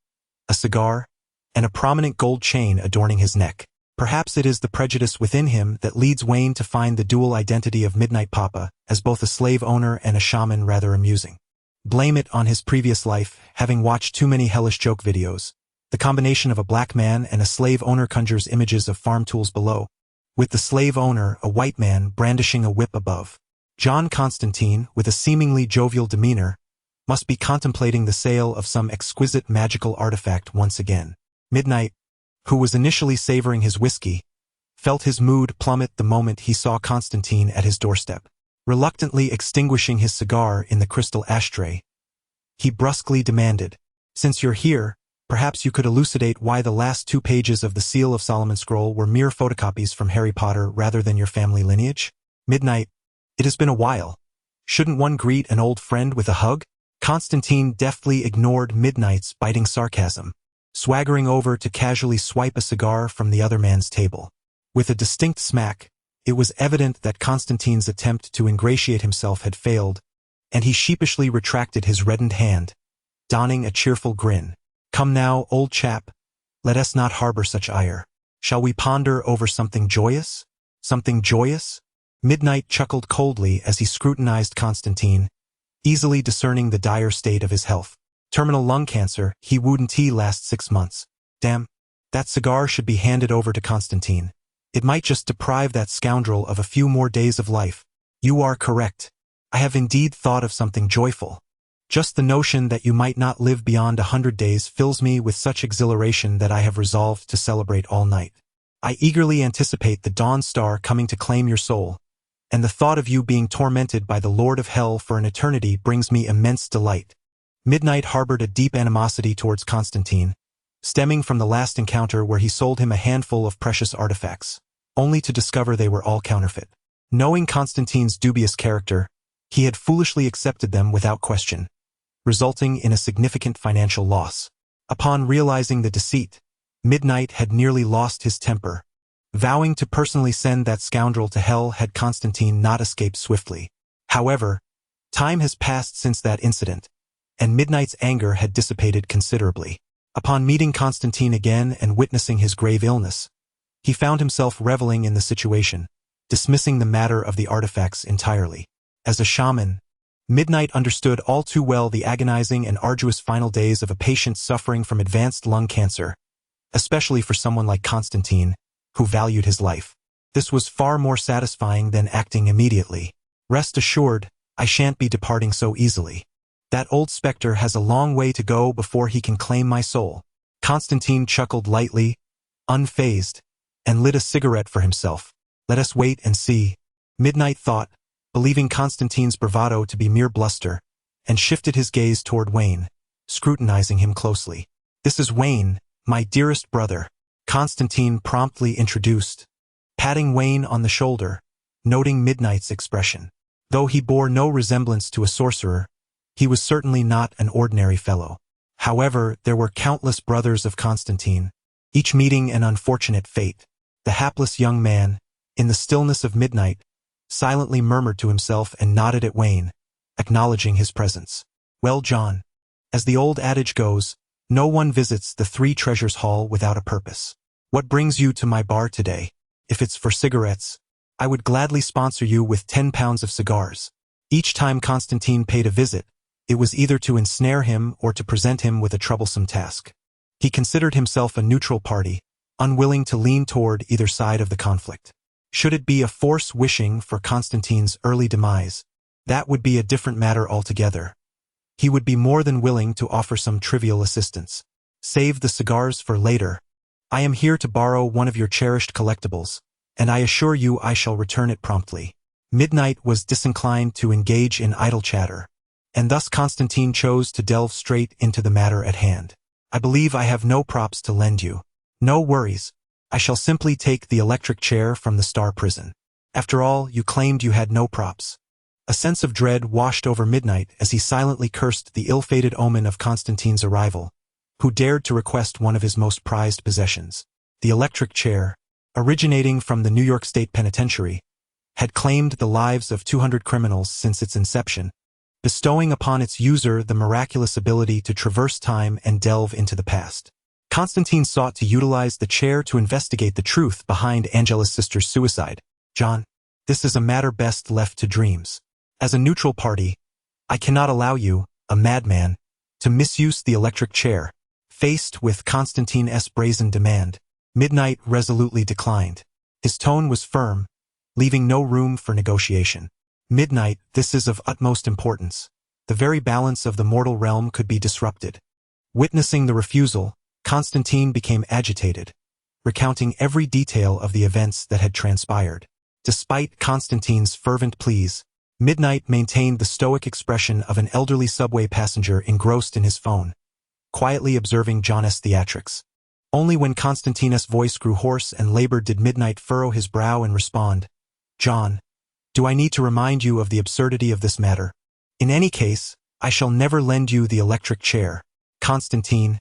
a cigar, and a prominent gold chain adorning his neck. Perhaps it is the prejudice within him that leads Wayne to find the dual identity of Midnight Papa as both a slave owner and a shaman rather amusing. Blame it on his previous life, having watched too many hellish joke videos. The combination of a black man and a slave owner conjures images of farm tools below, with the slave owner, a white man, brandishing a whip above. John Constantine, with a seemingly jovial demeanor, must be contemplating the sale of some exquisite magical artifact once again. Midnight, who was initially savoring his whiskey, felt his mood plummet the moment he saw Constantine at his doorstep. Reluctantly extinguishing his cigar in the crystal ashtray, he brusquely demanded, "Since you're here, perhaps you could elucidate why the last 2 pages of the Seal of Solomon scroll were mere photocopies from Harry Potter rather than your family lineage?" Midnight, it has been a while. Shouldn't one greet an old friend with a hug? Constantine deftly ignored Midnight's biting sarcasm, swaggering over to casually swipe a cigar from the other man's table. With a distinct smack, it was evident that Constantine's attempt to ingratiate himself had failed, and he sheepishly retracted his reddened hand, donning a cheerful grin. "Come now, old chap, let us not harbor such ire. Shall we ponder over something joyous? Something joyous?" Midnight chuckled coldly as he scrutinized Constantine, easily discerning the dire state of his health. "Terminal lung cancer, he wouldn't last 6 months. Damn, that cigar should be handed over to Constantine. It might just deprive that scoundrel of a few more days of life." "You are correct. I have indeed thought of something joyful. Just the notion that you might not live beyond 100 days fills me with such exhilaration that I have resolved to celebrate all night. I eagerly anticipate the dawn star coming to claim your soul, and the thought of you being tormented by the Lord of Hell for an eternity brings me immense delight." Midnight harbored a deep animosity towards Constantine, stemming from the last encounter where he sold him a handful of precious artifacts, only to discover they were all counterfeit. Knowing Constantine's dubious character, he had foolishly accepted them without question, resulting in a significant financial loss. Upon realizing the deceit, Midnight had nearly lost his temper, vowing to personally send that scoundrel to hell had Constantine not escaped swiftly. However, time has passed since that incident, and Midnight's anger had dissipated considerably. Upon meeting Constantine again and witnessing his grave illness, he found himself reveling in the situation, dismissing the matter of the artifacts entirely. As a shaman, Midnight understood all too well the agonizing and arduous final days of a patient suffering from advanced lung cancer, especially for someone like Constantine, who valued his life. This was far more satisfying than acting immediately. "Rest assured, I shan't be departing so easily. That old specter has a long way to go before he can claim my soul." Constantine chuckled lightly, unfazed, and lit a cigarette for himself. "Let us wait and see," Midnight thought, believing Constantine's bravado to be mere bluster, and shifted his gaze toward Wayne, scrutinizing him closely. "This is Wayne, my dearest brother," Constantine promptly introduced, patting Wayne on the shoulder, noting Midnight's expression. Though he bore no resemblance to a sorcerer, He was certainly not an ordinary fellow. However, there were countless brothers of Constantine, each meeting an unfortunate fate. The hapless young man, in the stillness of midnight, silently murmured to himself and nodded at Wayne, acknowledging his presence. Well, John, as the old adage goes, no one visits the Three Treasures Hall without a purpose. What brings you to my bar today? If it's for cigarettes, I would gladly sponsor you with 10 pounds of cigars. Each time Constantine paid a visit, it was either to ensnare him or to present him with a troublesome task. He considered himself a neutral party, unwilling to lean toward either side of the conflict. Should it be a force wishing for Constantine's early demise, that would be a different matter altogether. He would be more than willing to offer some trivial assistance. Save the cigars for later. I am here to borrow one of your cherished collectibles, and I assure you I shall return it promptly. Midnight was disinclined to engage in idle chatter, and thus Constantine chose to delve straight into the matter at hand. I believe I have no props to lend you. No worries. I shall simply take the electric chair from the Star Prison. After all, you claimed you had no props. A sense of dread washed over Midnight as he silently cursed the ill-fated omen of Constantine's arrival, who dared to request one of his most prized possessions. The electric chair, originating from the New York State Penitentiary, had claimed the lives of 200 criminals since its inception, bestowing upon its user the miraculous ability to traverse time and delve into the past. Constantine sought to utilize the chair to investigate the truth behind Angela's sister's suicide. John, this is a matter best left to dreams. As a neutral party, I cannot allow you, a madman, to misuse the electric chair. Faced with Constantine's brazen demand, Midnight resolutely declined. His tone was firm, leaving no room for negotiation. Midnight, this is of utmost importance. The very balance of the mortal realm could be disrupted. Witnessing the refusal, Constantine became agitated, recounting every detail of the events that had transpired. Despite Constantine's fervent pleas, Midnight maintained the stoic expression of an elderly subway passenger engrossed in his phone, quietly observing John's theatrics. Only when Constantine's voice grew hoarse and labored did Midnight furrow his brow and respond, John, do I need to remind you of the absurdity of this matter? In any case, I shall never lend you the electric chair. Constantine,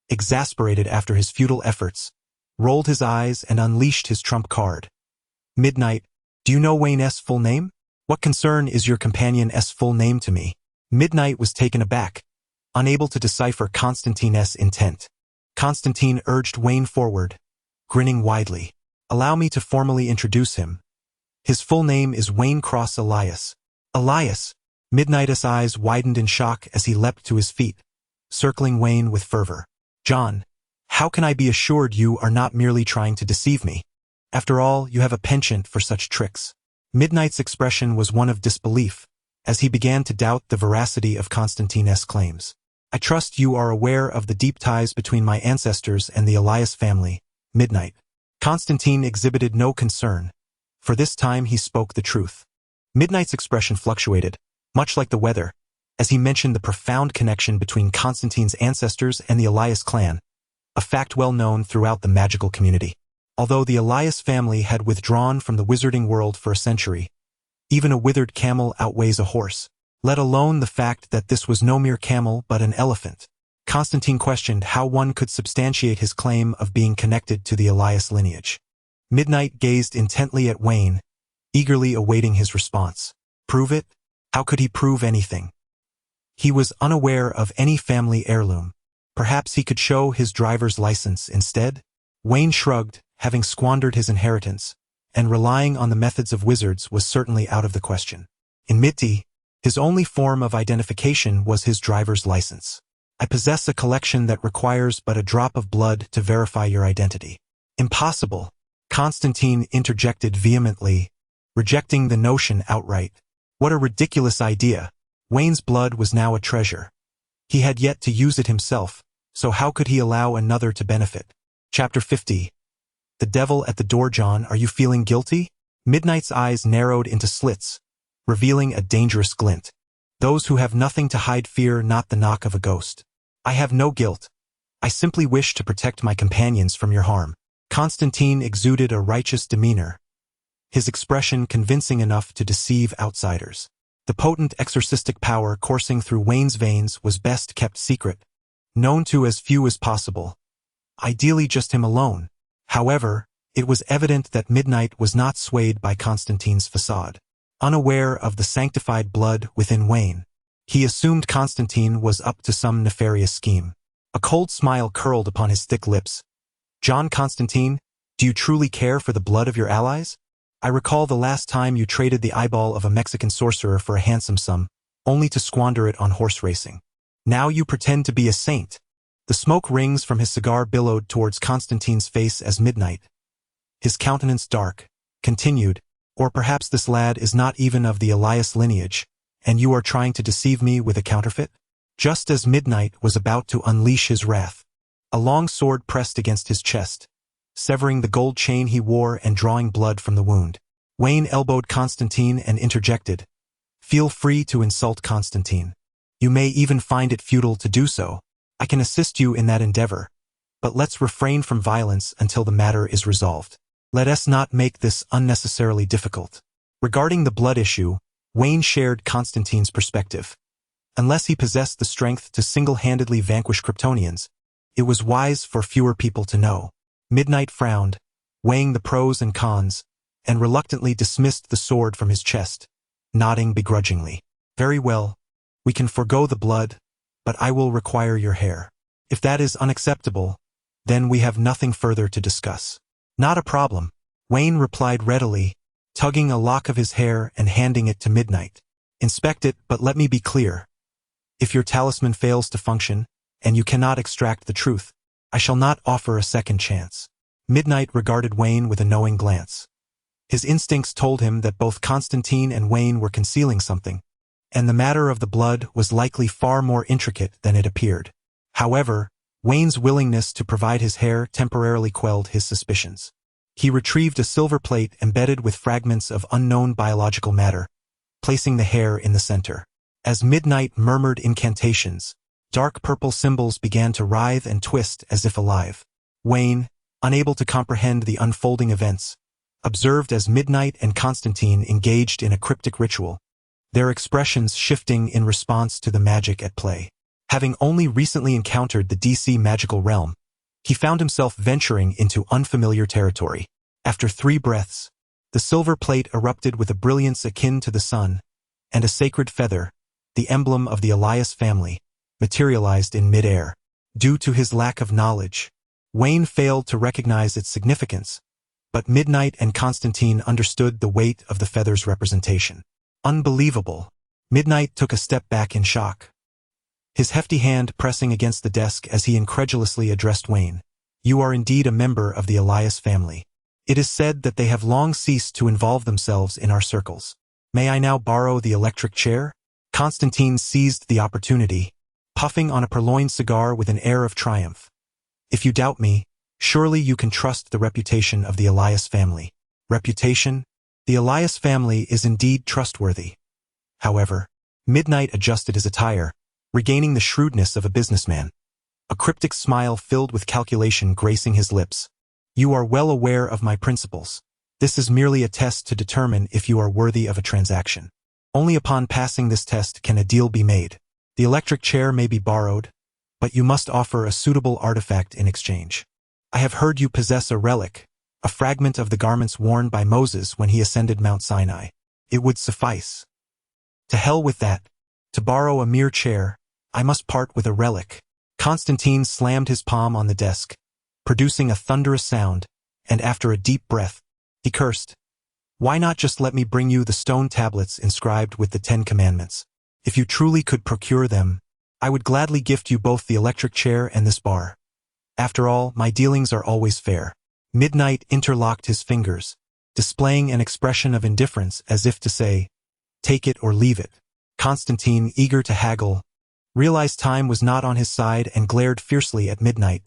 exasperated after his futile efforts, rolled his eyes and unleashed his trump card. Midnight, do you know Wayne's full name? What concern is your companion's full name to me? Midnight was taken aback, unable to decipher Constantine's intent. Constantine urged Wayne forward, grinning widely. Allow me to formally introduce him. His full name is Wayne Cross Elias. Elias! Midnight's eyes widened in shock as he leapt to his feet, circling Wayne with fervor. John, how can I be assured you are not merely trying to deceive me? After all, you have a penchant for such tricks. Midnight's expression was one of disbelief, as he began to doubt the veracity of Constantine's claims. I trust you are aware of the deep ties between my ancestors and the Elias family, Midnight. Constantine exhibited no concern, for this time he spoke the truth. Midnight's expression fluctuated, much like the weather, as he mentioned the profound connection between Constantine's ancestors and the Elias clan, a fact well known throughout the magical community. Although the Elias family had withdrawn from the wizarding world for a century, even a withered camel outweighs a horse, let alone the fact that this was no mere camel but an elephant. Constantine questioned how one could substantiate his claim of being connected to the Elias lineage. Midnight gazed intently at Wayne, eagerly awaiting his response. Prove it? How could he prove anything? He was unaware of any family heirloom. Perhaps he could show his driver's license instead? Wayne shrugged, having squandered his inheritance, and relying on the methods of wizards was certainly out of the question. In Mitty, his only form of identification was his driver's license. I possess a collection that requires but a drop of blood to verify your identity. Impossible, Constantine interjected vehemently, rejecting the notion outright. What a ridiculous idea. Wayne's blood was now a treasure. He had yet to use it himself, so how could he allow another to benefit? Chapter 50. The devil at the door. John, are you feeling guilty? Midnight's eyes narrowed into slits, revealing a dangerous glint. Those who have nothing to hide fear not the knock of a ghost. I have no guilt. I simply wish to protect my companions from your harm. Constantine exuded a righteous demeanor, his expression convincing enough to deceive outsiders. The potent exorcistic power coursing through Wayne's veins was best kept secret, known to as few as possible. Ideally just him alone. However, it was evident that Midnight was not swayed by Constantine's facade. Unaware of the sanctified blood within Wayne, he assumed Constantine was up to some nefarious scheme. A cold smile curled upon his thick lips. John Constantine, do you truly care for the blood of your allies? I recall the last time you traded the eyeball of a Mexican sorcerer for a handsome sum, only to squander it on horse racing. Now you pretend to be a saint. The smoke rings from his cigar billowed towards Constantine's face as Midnight, his countenance dark, continued, or perhaps this lad is not even of the Elias lineage, and you are trying to deceive me with a counterfeit? Just as Midnight was about to unleash his wrath, a long sword pressed against his chest, severing the gold chain he wore and drawing blood from the wound. Wayne elbowed Constantine and interjected, "Feel free to insult Constantine. You may even find it futile to do so. I can assist you in that endeavor, but let's refrain from violence until the matter is resolved. Let us not make this unnecessarily difficult." Regarding the blood issue, Wayne shared Constantine's perspective. Unless he possessed the strength to single-handedly vanquish Kryptonians, it was wise for fewer people to know. Midnight frowned, weighing the pros and cons, and reluctantly dismissed the sword from his chest, nodding begrudgingly. "Very well, we can forego the blood, but I will require your hair. If that is unacceptable, then we have nothing further to discuss." "Not a problem," Wayne replied readily, tugging a lock of his hair and handing it to Midnight. "Inspect it, but let me be clear. If your talisman fails to function, and you cannot extract the truth, I shall not offer a second chance." Midnight regarded Wayne with a knowing glance. His instincts told him that both Constantine and Wayne were concealing something, and the matter of the blood was likely far more intricate than it appeared. However, Wayne's willingness to provide his hair temporarily quelled his suspicions. He retrieved a silver plate embedded with fragments of unknown biological matter, placing the hair in the center. As Midnight murmured incantations, dark purple symbols began to writhe and twist as if alive. Wayne, unable to comprehend the unfolding events, observed as Midnight and Constantine engaged in a cryptic ritual, their expressions shifting in response to the magic at play. Having only recently encountered the DC magical realm, he found himself venturing into unfamiliar territory. After 3 breaths, the silver plate erupted with a brilliance akin to the sun, and a sacred feather, the emblem of the Elias family, materialized in mid-air. Due to his lack of knowledge, Wayne failed to recognize its significance, but Midnight and Constantine understood the weight of the feather's representation. Unbelievable. Midnight took a step back in shock, his hefty hand pressing against the desk as he incredulously addressed Wayne. "You are indeed a member of the Elias family. It is said that they have long ceased to involve themselves in our circles. May I now borrow the electric chair?" Constantine seized the opportunity, puffing on a purloined cigar with an air of triumph. "If you doubt me, surely you can trust the reputation of the Elias family." Reputation? The Elias family is indeed trustworthy. However, Midnight adjusted his attire, regaining the shrewdness of a businessman. A cryptic smile filled with calculation gracing his lips. "You are well aware of my principles. This is merely a test to determine if you are worthy of a transaction. Only upon passing this test can a deal be made. The electric chair may be borrowed, but you must offer a suitable artifact in exchange. I have heard you possess a relic, a fragment of the garments worn by Moses when he ascended Mount Sinai. It would suffice." "To hell with that. To borrow a mere chair, I must part with a relic." Constantine slammed his palm on the desk, producing a thunderous sound, and after a deep breath, he cursed. "Why not just let me bring you the stone tablets inscribed with the 10 Commandments? If you truly could procure them, I would gladly gift you both the electric chair and this bar. After all, my dealings are always fair." Midnight interlocked his fingers, displaying an expression of indifference as if to say, "Take it or leave it." Constantine, eager to haggle, realized time was not on his side and glared fiercely at Midnight.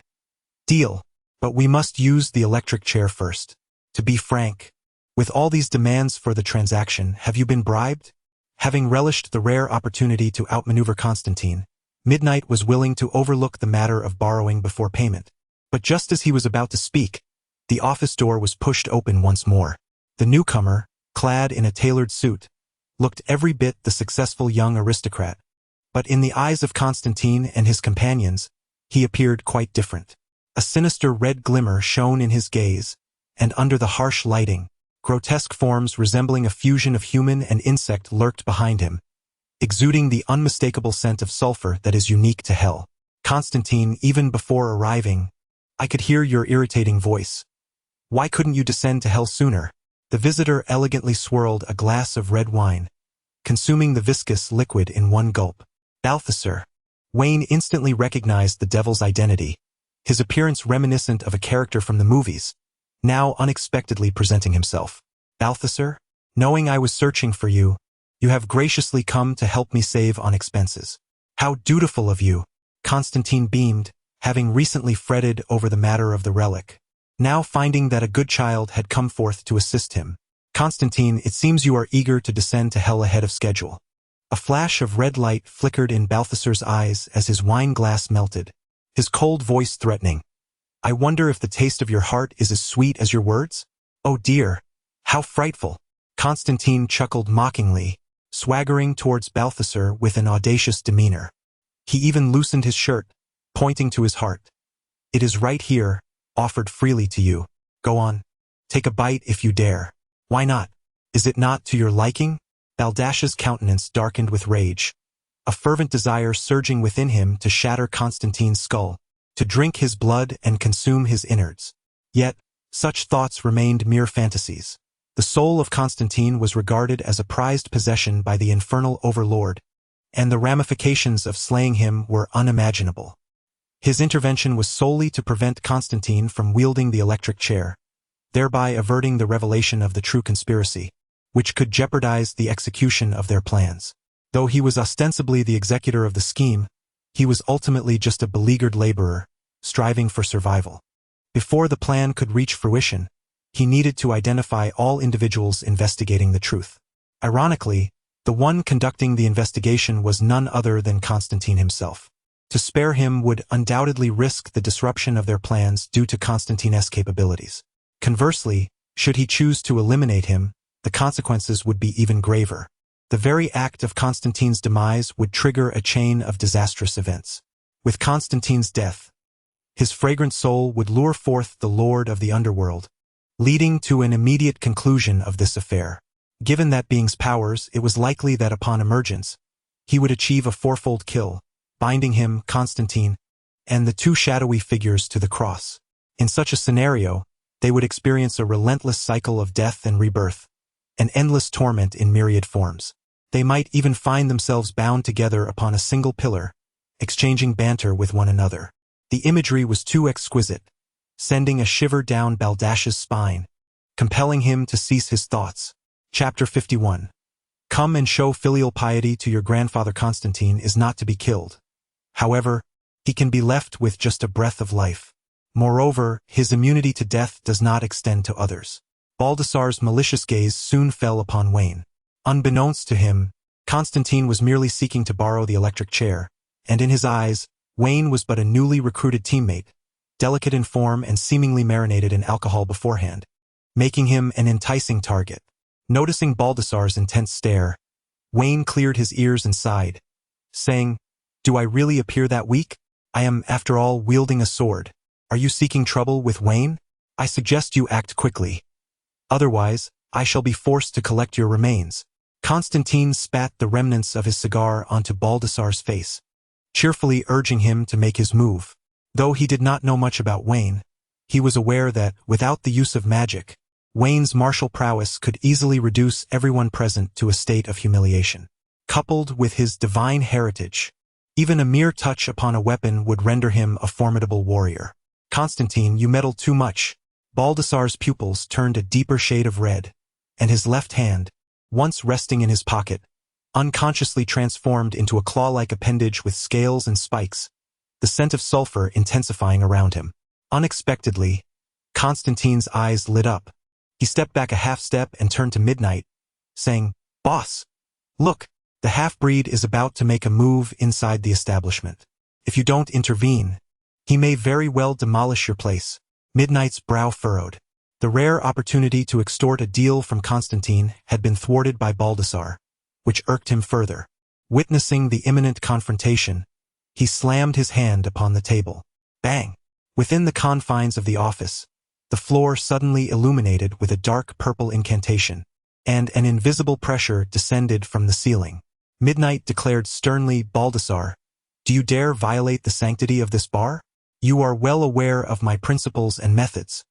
"Deal, but we must use the electric chair first. To be frank, with all these demands for the transaction, have you been bribed?" Having relished the rare opportunity to outmaneuver Constantine, Midnight was willing to overlook the matter of borrowing before payment. But just as he was about to speak, the office door was pushed open once more. The newcomer, clad in a tailored suit, looked every bit the successful young aristocrat. But in the eyes of Constantine and his companions, he appeared quite different. A sinister red glimmer shone in his gaze, and under the harsh lighting, grotesque forms resembling a fusion of human and insect lurked behind him, exuding the unmistakable scent of sulfur that is unique to hell. Constantine, even before arriving, I could hear your irritating voice. Why couldn't you descend to hell sooner? The visitor elegantly swirled a glass of red wine, consuming the viscous liquid in one gulp. Balthasar. Wayne instantly recognized the devil's identity, his appearance reminiscent of a character from the movies, now unexpectedly presenting himself. Balthasar, knowing I was searching for you, you have graciously come to help me save on expenses. How dutiful of you, Constantine beamed, having recently fretted over the matter of the relic. Now finding that a good child had come forth to assist him. Constantine, it seems you are eager to descend to hell ahead of schedule. A flash of red light flickered in Balthasar's eyes as his wine glass melted, his cold voice threatening. I wonder if the taste of your heart is as sweet as your words? Oh dear, how frightful. Constantine chuckled mockingly, swaggering towards Balthasar with an audacious demeanor. He even loosened his shirt, pointing to his heart. It is right here, offered freely to you. Go on. Take a bite if you dare. Why not? Is it not to your liking? Baldash's countenance darkened with rage, a fervent desire surging within him to shatter Constantine's skull, to drink his blood and consume his innards. Yet, such thoughts remained mere fantasies. The soul of Constantine was regarded as a prized possession by the infernal overlord, and the ramifications of slaying him were unimaginable. His intervention was solely to prevent Constantine from wielding the electric chair, thereby averting the revelation of the true conspiracy, which could jeopardize the execution of their plans. Though he was ostensibly the executor of the scheme, he was ultimately just a beleaguered laborer, striving for survival. Before the plan could reach fruition, he needed to identify all individuals investigating the truth. Ironically, the one conducting the investigation was none other than Constantine himself. To spare him would undoubtedly risk the disruption of their plans due to Constantine's capabilities. Conversely, should he choose to eliminate him, the consequences would be even graver. The very act of Constantine's demise would trigger a chain of disastrous events. With Constantine's death, his fragrant soul would lure forth the lord of the underworld, leading to an immediate conclusion of this affair. Given that being's powers, it was likely that upon emergence, he would achieve a fourfold kill, binding him, Constantine, and the two shadowy figures to the cross. In such a scenario, they would experience a relentless cycle of death and rebirth, an endless torment in myriad forms. They might even find themselves bound together upon a single pillar, exchanging banter with one another. The imagery was too exquisite, sending a shiver down Baldash's spine, compelling him to cease his thoughts. Chapter 51. Come and show filial piety to your grandfather. Constantine is not to be killed. However, he can be left with just a breath of life. Moreover, his immunity to death does not extend to others. Baldassar's malicious gaze soon fell upon Wayne. Unbeknownst to him, Constantine was merely seeking to borrow the electric chair, and in his eyes, Wayne was but a newly recruited teammate, delicate in form and seemingly marinated in alcohol beforehand, making him an enticing target. Noticing Baldassar's intense stare, Wayne cleared his ears and sighed, saying, Do I really appear that weak? I am, after all, wielding a sword. Are you seeking trouble with Wayne? I suggest you act quickly. Otherwise, I shall be forced to collect your remains. Constantine spat the remnants of his cigar onto Baldassar's face, cheerfully urging him to make his move. Though he did not know much about Wayne, he was aware that, without the use of magic, Wayne's martial prowess could easily reduce everyone present to a state of humiliation. Coupled with his divine heritage, even a mere touch upon a weapon would render him a formidable warrior. Constantine, you meddle too much. Baldassar's pupils turned a deeper shade of red, and his left hand, once resting in his pocket, unconsciously transformed into a claw-like appendage with scales and spikes, the scent of sulfur intensifying around him. Unexpectedly, Constantine's eyes lit up. He stepped back a half-step and turned to Midnight, saying, Boss, look, the half-breed is about to make a move inside the establishment. If you don't intervene, he may very well demolish your place. Midnight's brow furrowed. The rare opportunity to extort a deal from Constantine had been thwarted by Baldassar, which irked him further. Witnessing the imminent confrontation, he slammed his hand upon the table. Bang! Within the confines of the office, the floor suddenly illuminated with a dark purple incantation, and an invisible pressure descended from the ceiling. Midnight declared sternly, "Baldassar, do you dare violate the sanctity of this bar? You are well aware of my principles and methods."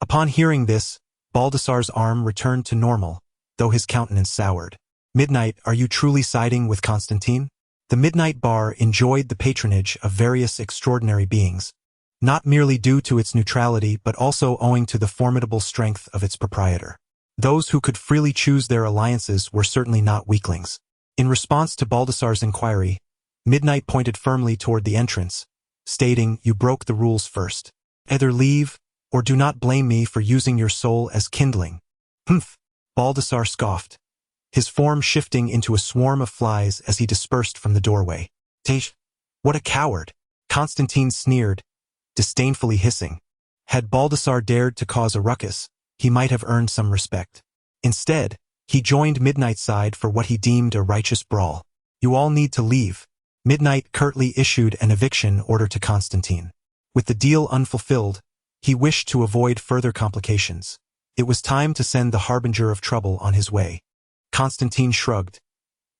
Upon hearing this, Baldassar's arm returned to normal, though his countenance soured. "Midnight, are you truly siding with Constantine?" The Midnight Bar enjoyed the patronage of various extraordinary beings, not merely due to its neutrality but also owing to the formidable strength of its proprietor. Those who could freely choose their alliances were certainly not weaklings. In response to Baldassar's inquiry, Midnight pointed firmly toward the entrance, stating, "You broke the rules first. Either leave, or do not blame me for using your soul as kindling." "Humph!" Baldassar scoffed, his form shifting into a swarm of flies as he dispersed from the doorway. "Teish, what a coward!" Constantine sneered, disdainfully hissing. Had Baldassar dared to cause a ruckus, he might have earned some respect. Instead, he joined Midnight's side for what he deemed a righteous brawl. "You all need to leave." Midnight curtly issued an eviction order to Constantine. With the deal unfulfilled, he wished to avoid further complications. It was time to send the harbinger of trouble on his way. Constantine shrugged.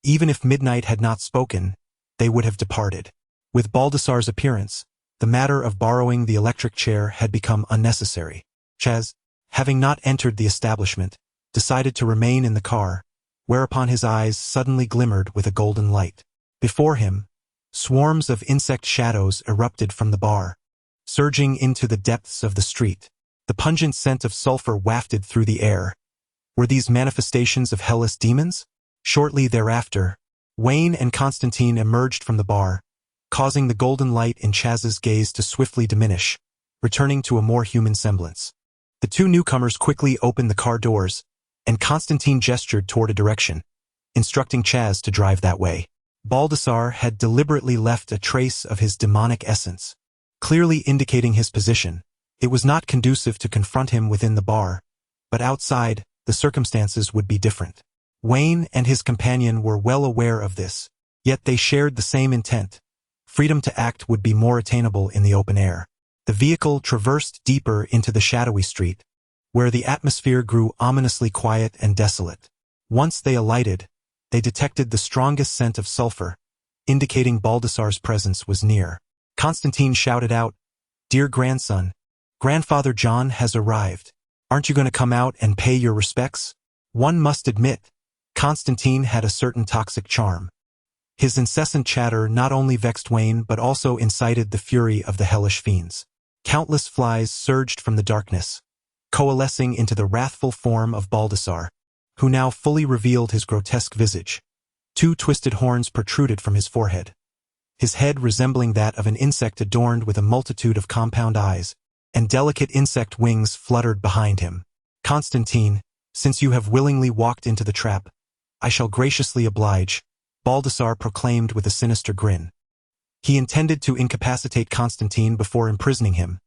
Even if Midnight had not spoken, they would have departed. With Baldassar's appearance, the matter of borrowing the electric chair had become unnecessary. Chaz, having not entered the establishment, decided to remain in the car, whereupon his eyes suddenly glimmered with a golden light. Before him, swarms of insect shadows erupted from the bar, surging into the depths of the street. The pungent scent of sulfur wafted through the air. Were these manifestations of hellish demons? Shortly thereafter, Wayne and Constantine emerged from the bar, causing the golden light in Chaz's gaze to swiftly diminish, returning to a more human semblance. The two newcomers quickly opened the car doors, and Constantine gestured toward a direction, instructing Chaz to drive that way. Baldassar had deliberately left a trace of his demonic essence, clearly indicating his position. It was not conducive to confront him within the bar, but outside, the circumstances would be different. Wayne and his companion were well aware of this, yet they shared the same intent. Freedom to act would be more attainable in the open air. The vehicle traversed deeper into the shadowy street, where the atmosphere grew ominously quiet and desolate. Once they alighted, they detected the strongest scent of sulfur, indicating Baldassar's presence was near. Constantine shouted out, "Dear grandson, Grandfather John has arrived. Aren't you going to come out and pay your respects?" One must admit, Constantine had a certain toxic charm. His incessant chatter not only vexed Wayne but also incited the fury of the hellish fiends. Countless flies surged from the darkness, coalescing into the wrathful form of Baldassar, who now fully revealed his grotesque visage. Two twisted horns protruded from his forehead, his head resembling that of an insect adorned with a multitude of compound eyes, and delicate insect wings fluttered behind him. "Constantine, since you have willingly walked into the trap, I shall graciously oblige," Baldassar proclaimed with a sinister grin. He intended to incapacitate Constantine before imprisoning him,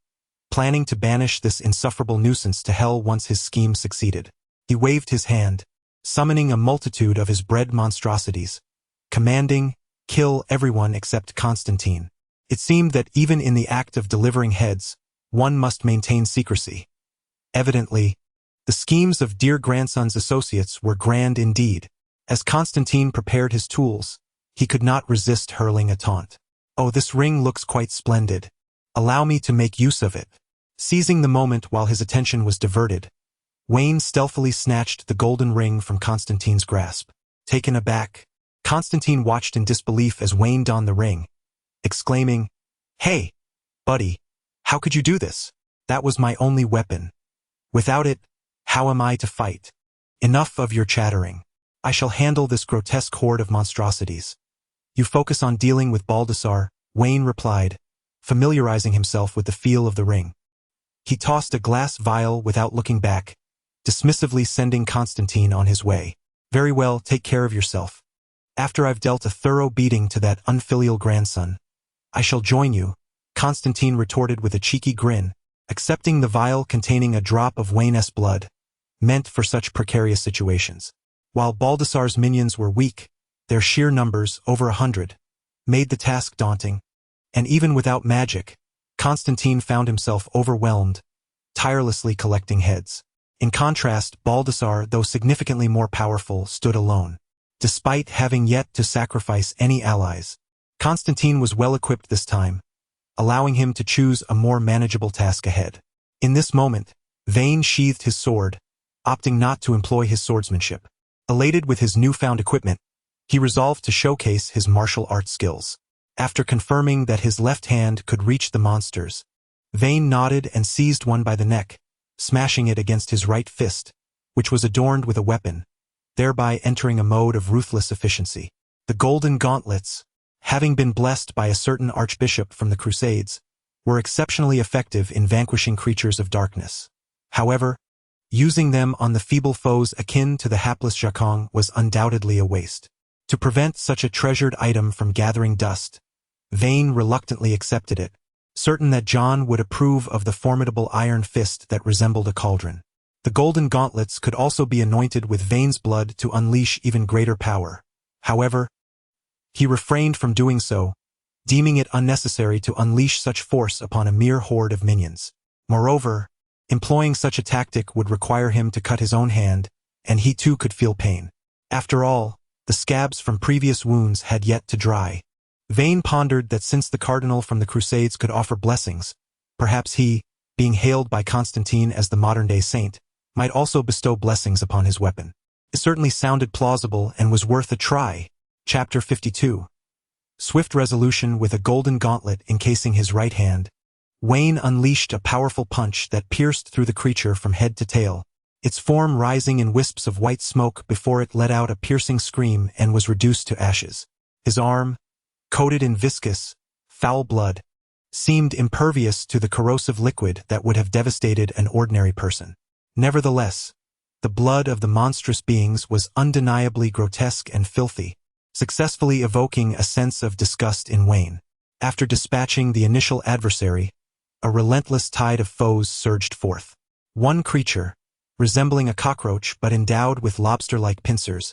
planning to banish this insufferable nuisance to hell once his scheme succeeded. He waved his hand, summoning a multitude of his bred monstrosities, commanding, "Kill everyone except Constantine." It seemed that even in the act of delivering heads, one must maintain secrecy. Evidently, the schemes of dear grandson's associates were grand indeed. As Constantine prepared his tools, he could not resist hurling a taunt. "Oh, this ring looks quite splendid. Allow me to make use of it." Seizing the moment while his attention was diverted, Wayne stealthily snatched the golden ring from Constantine's grasp. Taken aback, Constantine watched in disbelief as Wayne donned the ring, exclaiming, "Hey, buddy, how could you do this? That was my only weapon. Without it, how am I to fight? Enough of your chattering. I shall handle this grotesque horde of monstrosities." "You focus on dealing with Baldassar," Wayne replied, familiarizing himself with the feel of the ring. He tossed a glass vial without looking back, dismissively sending Constantine on his way. "Very well, take care of yourself. After I've dealt a thorough beating to that unfilial grandson, I shall join you," Constantine retorted with a cheeky grin, accepting the vial containing a drop of Wayne's blood, meant for such precarious situations. While Baldassar's minions were weak, Their sheer numbers, over 100, made the task daunting, and even without magic, Constantine found himself overwhelmed, tirelessly collecting heads. In contrast, Baldassar, though significantly more powerful, stood alone. Despite having yet to sacrifice any allies, Constantine was well-equipped this time, allowing him to choose a more manageable task ahead. In this moment, Vane sheathed his sword, opting not to employ his swordsmanship. Elated with his newfound equipment, he resolved to showcase his martial arts skills. After confirming that his left hand could reach the monsters, Vane nodded and seized one by the neck, smashing it against his right fist, which was adorned with a weapon, thereby entering a mode of ruthless efficiency. The golden gauntlets, having been blessed by a certain archbishop from the Crusades, were exceptionally effective in vanquishing creatures of darkness. However, using them on the feeble foes akin to the hapless Jacong was undoubtedly a waste. To prevent such a treasured item from gathering dust, Vane reluctantly accepted it, certain that John would approve of the formidable iron fist that resembled a cauldron. The golden gauntlets could also be anointed with Vane's blood to unleash even greater power. However, he refrained from doing so, deeming it unnecessary to unleash such force upon a mere horde of minions. Moreover, employing such a tactic would require him to cut his own hand, and he too could feel pain. After all, the scabs from previous wounds had yet to dry. Vane pondered that since the cardinal from the Crusades could offer blessings, perhaps he, being hailed by Constantine as the modern-day saint, might also bestow blessings upon his weapon. It certainly sounded plausible and was worth a try. Chapter 52. Swift resolution. With a golden gauntlet encasing his right hand, Wayne unleashed a powerful punch that pierced through the creature from head to tail, its form rising in wisps of white smoke before it let out a piercing scream and was reduced to ashes. His arm, coated in viscous, foul blood, seemed impervious to the corrosive liquid that would have devastated an ordinary person. Nevertheless, the blood of the monstrous beings was undeniably grotesque and filthy, successfully evoking a sense of disgust in Wayne. After dispatching the initial adversary, a relentless tide of foes surged forth. One creature, resembling a cockroach but endowed with lobster-like pincers,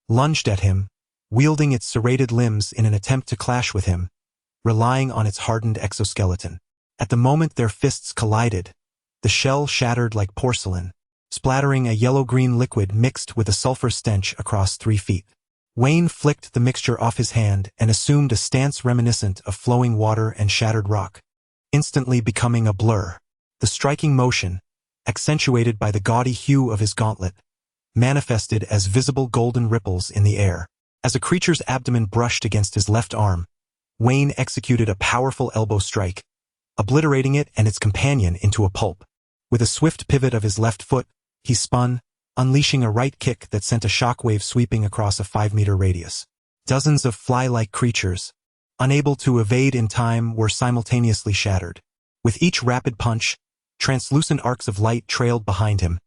lunged at him, wielding its serrated limbs in an attempt to clash with him, relying on its hardened exoskeleton. At the moment their fists collided, the shell shattered like porcelain, splattering a yellow-green liquid mixed with a sulfur stench across 3 feet. Wayne flicked the mixture off his hand and assumed a stance reminiscent of flowing water and shattered rock, instantly becoming a blur. The striking motion, accentuated by the gaudy hue of his gauntlet, manifested as visible golden ripples in the air. As a creature's abdomen brushed against his left arm, Wayne executed a powerful elbow strike, obliterating it and its companion into a pulp. With a swift pivot of his left foot, he spun, unleashing a right kick that sent a shockwave sweeping across a 5-meter radius. Dozens of fly-like creatures, unable to evade in time, were simultaneously shattered. With each rapid punch, translucent arcs of light trailed behind him,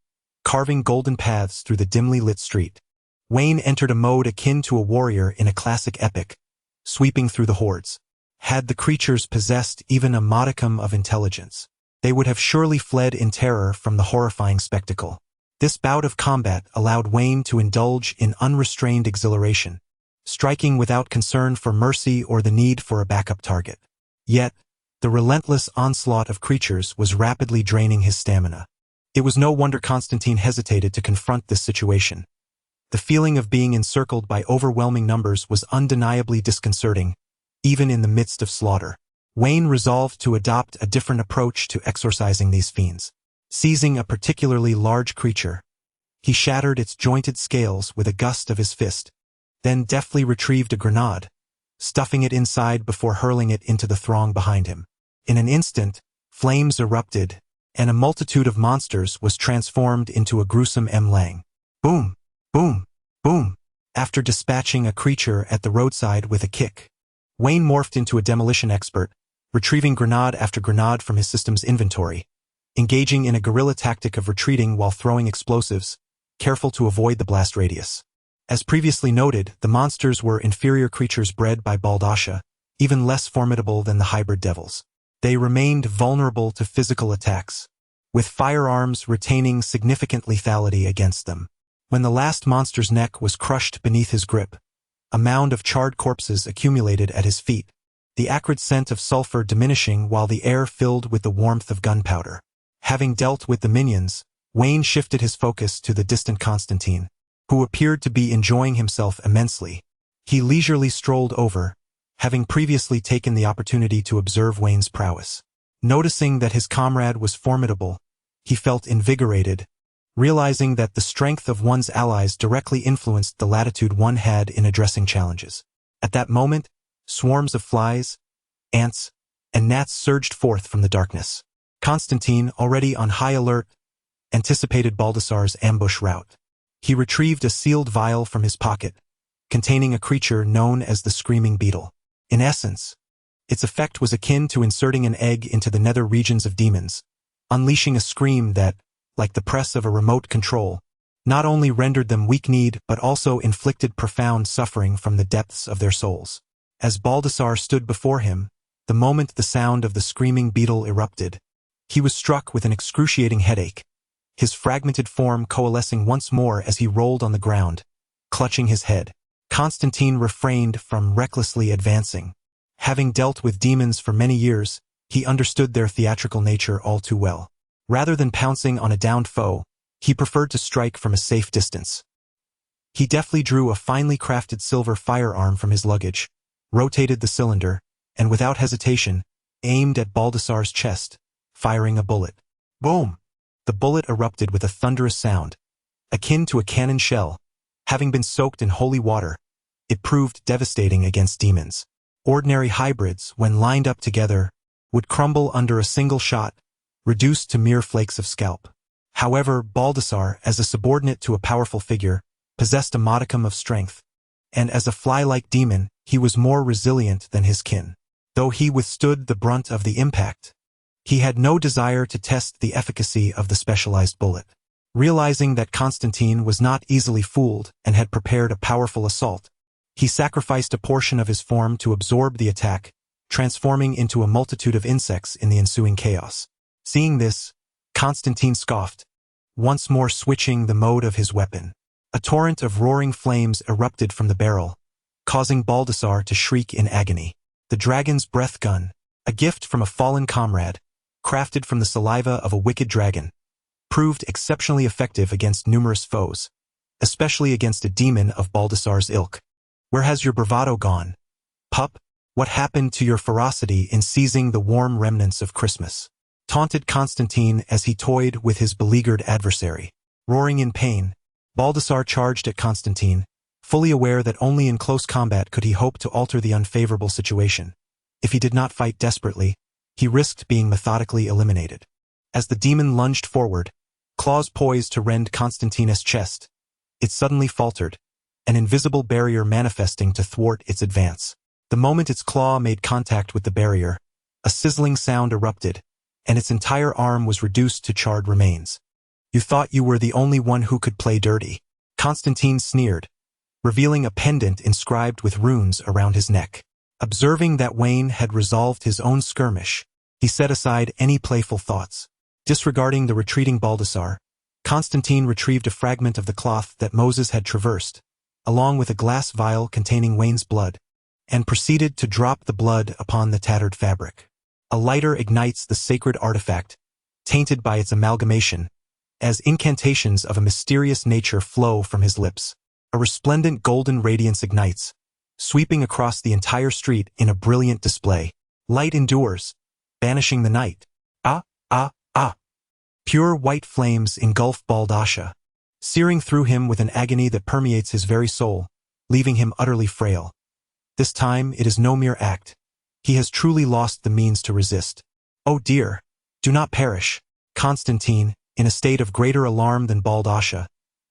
carving golden paths through the dimly lit street. Wayne entered a mode akin to a warrior in a classic epic, sweeping through the hordes. Had the creatures possessed even a modicum of intelligence, they would have surely fled in terror from the horrifying spectacle. This bout of combat allowed Wayne to indulge in unrestrained exhilaration, striking without concern for mercy or the need for a backup target. Yet, the relentless onslaught of creatures was rapidly draining his stamina. It was no wonder Constantine hesitated to confront this situation. The feeling of being encircled by overwhelming numbers was undeniably disconcerting, even in the midst of slaughter. Wayne resolved to adopt a different approach to exorcising these fiends. Seizing a particularly large creature, he shattered its jointed scales with a gust of his fist, then deftly retrieved a grenade, stuffing it inside before hurling it into the throng behind him. In an instant, flames erupted, and a multitude of monsters was transformed into a gruesome mlang. Boom! Boom! Boom! After dispatching a creature at the roadside with a kick, Wayne morphed into a demolition expert, retrieving grenade after grenade from his system's inventory, engaging in a guerrilla tactic of retreating while throwing explosives, careful to avoid the blast radius. As previously noted, the monsters were inferior creatures bred by Baldasha, even less formidable than the hybrid devils. They remained vulnerable to physical attacks, with firearms retaining significant lethality against them. When the last monster's neck was crushed beneath his grip, A mound of charred corpses accumulated at his feet, the acrid scent of sulfur diminishing while the air filled with the warmth of gunpowder. Having dealt with the minions, Wayne shifted his focus to the distant Constantine, who appeared to be enjoying himself immensely. He leisurely strolled over, having previously taken the opportunity to observe Wayne's prowess. Noticing that his comrade was formidable, he felt invigorated, realizing that the strength of one's allies directly influenced the latitude one had in addressing challenges. At that moment, swarms of flies, ants, and gnats surged forth from the darkness. Constantine, already on high alert, anticipated Baldassar's ambush route. He retrieved a sealed vial from his pocket, containing a creature known as the Screaming Beetle. In essence, its effect was akin to inserting an egg into the nether regions of demons, unleashing a scream that, like the press of a remote control, not only rendered them weak-kneed but also inflicted profound suffering from the depths of their souls. As Baldassar stood before him, the moment the sound of the Screaming Beetle erupted, he was struck with an excruciating headache, his fragmented form coalescing once more as he rolled on the ground, clutching his head. Constantine refrained from recklessly advancing. Having dealt with demons for many years, he understood their theatrical nature all too well. Rather than pouncing on a downed foe, he preferred to strike from a safe distance. He deftly drew a finely crafted silver firearm from his luggage, rotated the cylinder, and without hesitation, aimed at Baldassar's chest, firing a bullet. Boom! The bullet erupted with a thunderous sound, akin to a cannon shell. Having been soaked in holy water, it proved devastating against demons. Ordinary hybrids, when lined up together, would crumble under a single shot, reduced to mere flakes of scalp. However, Baldassar, as a subordinate to a powerful figure, possessed a modicum of strength, and as a fly-like demon, he was more resilient than his kin. Though he withstood the brunt of the impact, he had no desire to test the efficacy of the specialized bullet. Realizing that Constantine was not easily fooled and had prepared a powerful assault, he sacrificed a portion of his form to absorb the attack, transforming into a multitude of insects in the ensuing chaos. Seeing this, Constantine scoffed, once more switching the mode of his weapon. A torrent of roaring flames erupted from the barrel, causing Baldassar to shriek in agony. The dragon's breath gun, a gift from a fallen comrade, crafted from the saliva of a wicked dragon, proved exceptionally effective against numerous foes, especially against a demon of Baldassar's ilk. Where has your bravado gone, pup? What happened to your ferocity in seizing the warm remnants of Christmas? Taunted Constantine as he toyed with his beleaguered adversary. Roaring in pain, Baldassar charged at Constantine, fully aware that only in close combat could he hope to alter the unfavorable situation. If he did not fight desperately, he risked being methodically eliminated. As the demon lunged forward, claws poised to rend Constantine's chest, it suddenly faltered, an invisible barrier manifesting to thwart its advance. The moment its claw made contact with the barrier, a sizzling sound erupted, and its entire arm was reduced to charred remains. You thought you were the only one who could play dirty. Constantine sneered, revealing a pendant inscribed with runes around his neck. Observing that Wayne had resolved his own skirmish, he set aside any playful thoughts. Disregarding the retreating Baldassar, Constantine retrieved a fragment of the cloth that Moses had traversed, along with a glass vial containing Wayne's blood, and proceeded to drop the blood upon the tattered fabric. A lighter ignites the sacred artifact, tainted by its amalgamation, as incantations of a mysterious nature flow from his lips. A resplendent golden radiance ignites, sweeping across the entire street in a brilliant display. Light endures, banishing the night. Ah, ah, ah. Pure white flames engulf Baldassar, searing through him with an agony that permeates his very soul, leaving him utterly frail. This time it is no mere act. He has truly lost the means to resist. Oh dear, do not perish. Constantine, in a state of greater alarm than Baldassar,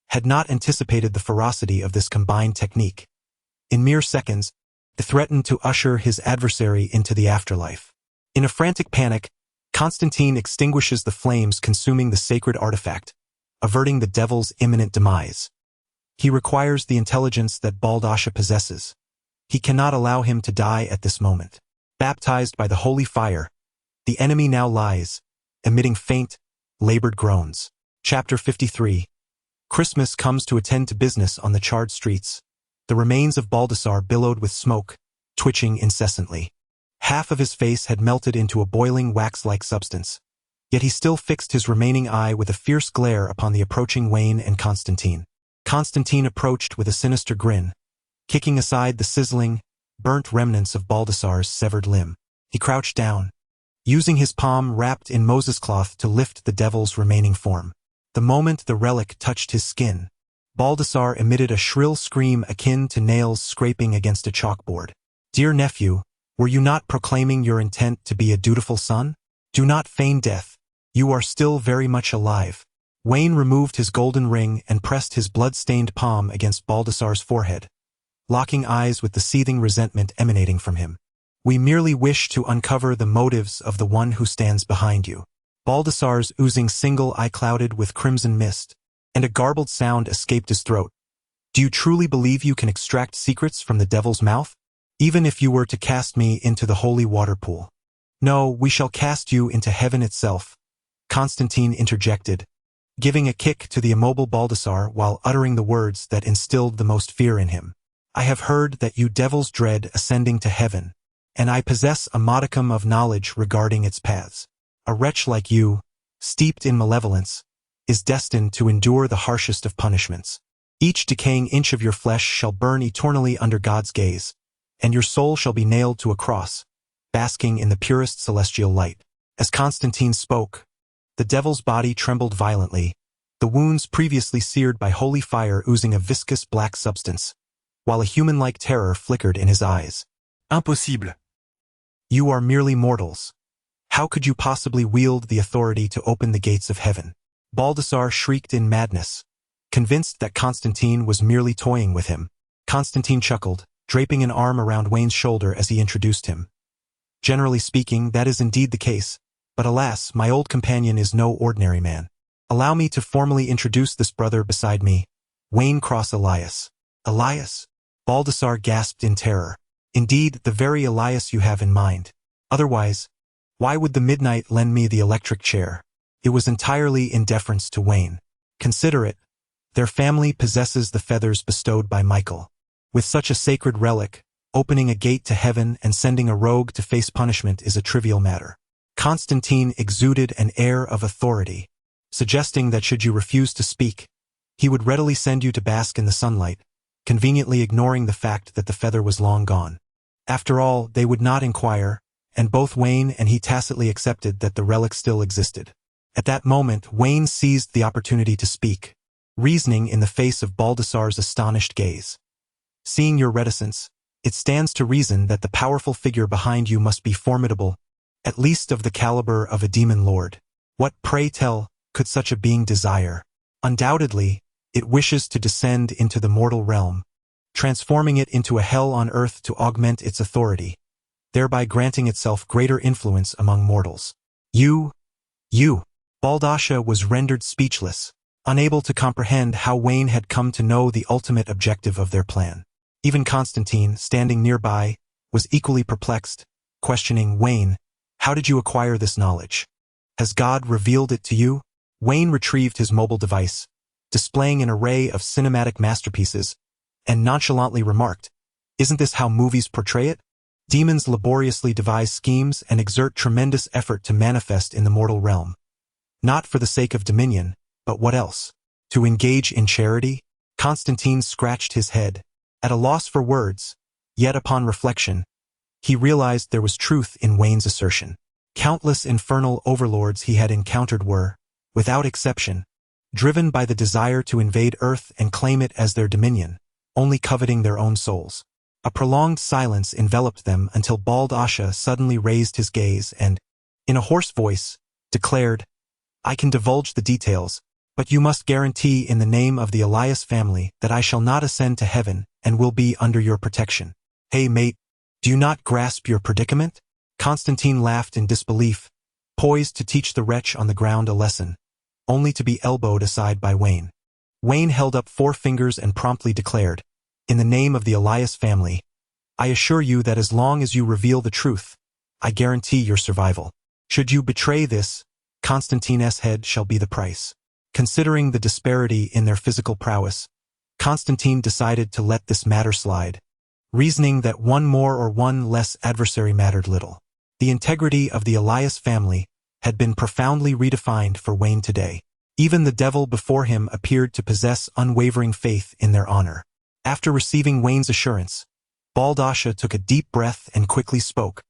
had not anticipated the ferocity of this combined technique. In mere seconds, it threatened to usher his adversary into the afterlife. In a frantic panic, Constantine extinguishes the flames consuming the sacred artifact, averting the devil's imminent demise. He requires the intelligence that Baldassar possesses. He cannot allow him to die at this moment. Baptized by the holy fire, the enemy now lies, emitting faint, labored groans. Chapter 53. Christmas comes to attend to business on the charred streets. The remains of Baldassar billowed with smoke, twitching incessantly. Half of his face had melted into a boiling wax-like substance, yet he still fixed his remaining eye with a fierce glare upon the approaching Wayne and Constantine. Constantine approached with a sinister grin, kicking aside the sizzling, burnt remnants of Baldassar's severed limb. He crouched down, using his palm wrapped in Moses cloth to lift the devil's remaining form. The moment the relic touched his skin, Baldassar emitted a shrill scream akin to nails scraping against a chalkboard. "Dear nephew, were you not proclaiming your intent to be a dutiful son? Do not feign death. You are still very much alive." Wayne removed his golden ring and pressed his blood-stained palm against Baldassar's forehead, locking eyes with the seething resentment emanating from him. "We merely wish to uncover the motives of the one who stands behind you." Baldassar's oozing single eye clouded with crimson mist, and a garbled sound escaped his throat. "Do you truly believe you can extract secrets from the devil's mouth? Even if you were to cast me into the holy water pool." "No, we shall cast you into heaven itself," Constantine interjected, giving a kick to the immobile Baldassar while uttering the words that instilled the most fear in him. "I have heard that you devils dread ascending to heaven, and I possess a modicum of knowledge regarding its paths. A wretch like you, steeped in malevolence, is destined to endure the harshest of punishments. Each decaying inch of your flesh shall burn eternally under God's gaze, and your soul shall be nailed to a cross, basking in the purest celestial light." As Constantine spoke, the devil's body trembled violently, the wounds previously seared by holy fire oozing a viscous black substance, while a human-like terror flickered in his eyes. Impossible. "You are merely mortals. How could you possibly wield the authority to open the gates of heaven?" Baldassar shrieked in madness, convinced that Constantine was merely toying with him. Constantine chuckled, draping an arm around Wayne's shoulder as he introduced him. "Generally speaking, that is indeed the case, but alas, my old companion is no ordinary man. Allow me to formally introduce this brother beside me, Wayne Cross Elias." "Elias?" Baldassar gasped in terror. "Indeed, the very Elias you have in mind. Otherwise, why would the midnight lend me the electric chair?" It was entirely in deference to Wayne. "Consider it. Their family possesses the feathers bestowed by Michael. With such a sacred relic, opening a gate to heaven and sending a rogue to face punishment is a trivial matter." Constantine exuded an air of authority, suggesting that should you refuse to speak, he would readily send you to bask in the sunlight, conveniently ignoring the fact that the feather was long gone. After all, they would not inquire, and both Wayne and he tacitly accepted that the relic still existed. At that moment, Wayne seized the opportunity to speak, reasoning in the face of Baldassar's astonished gaze. "Seeing your reticence, it stands to reason that the powerful figure behind you must be formidable, at least of the caliber of a demon lord. What, pray tell, could such a being desire?" "Undoubtedly, it wishes to descend into the mortal realm, transforming it into a hell on earth to augment its authority, thereby granting itself greater influence among mortals." You. Baldassar was rendered speechless, unable to comprehend how Wayne had come to know the ultimate objective of their plan. Even Constantine, standing nearby, was equally perplexed, questioning, "Wayne, how did you acquire this knowledge? Has God revealed it to you?" Wayne retrieved his mobile device, displaying an array of cinematic masterpieces, and nonchalantly remarked, "Isn't this how movies portray it? Demons laboriously devise schemes and exert tremendous effort to manifest in the mortal realm. Not for the sake of dominion, but what else? To engage in charity?" Constantine scratched his head, at a loss for words, yet upon reflection, he realized there was truth in Wayne's assertion. Countless infernal overlords he had encountered were, without exception, driven by the desire to invade Earth and claim it as their dominion, only coveting their own souls. A prolonged silence enveloped them until Baldassar suddenly raised his gaze and, in a hoarse voice, declared, "I can divulge the details, but you must guarantee in the name of the Elias family that I shall not ascend to heaven and will be under your protection. Hey mate, do you not grasp your predicament?" Constantine laughed in disbelief, poised to teach the wretch on the ground a lesson, only to be elbowed aside by Wayne. Wayne held up 4 fingers and promptly declared, "In the name of the Elias family, I assure you that as long as you reveal the truth, I guarantee your survival. Should you betray this, Constantine's head shall be the price." Considering the disparity in their physical prowess, Constantine decided to let this matter slide, reasoning that one more or one less adversary mattered little. The integrity of the Elias family had been profoundly redefined for Wayne today. Even the devil before him appeared to possess unwavering faith in their honor. After receiving Wayne's assurance, Baldasha took a deep breath and quickly spoke.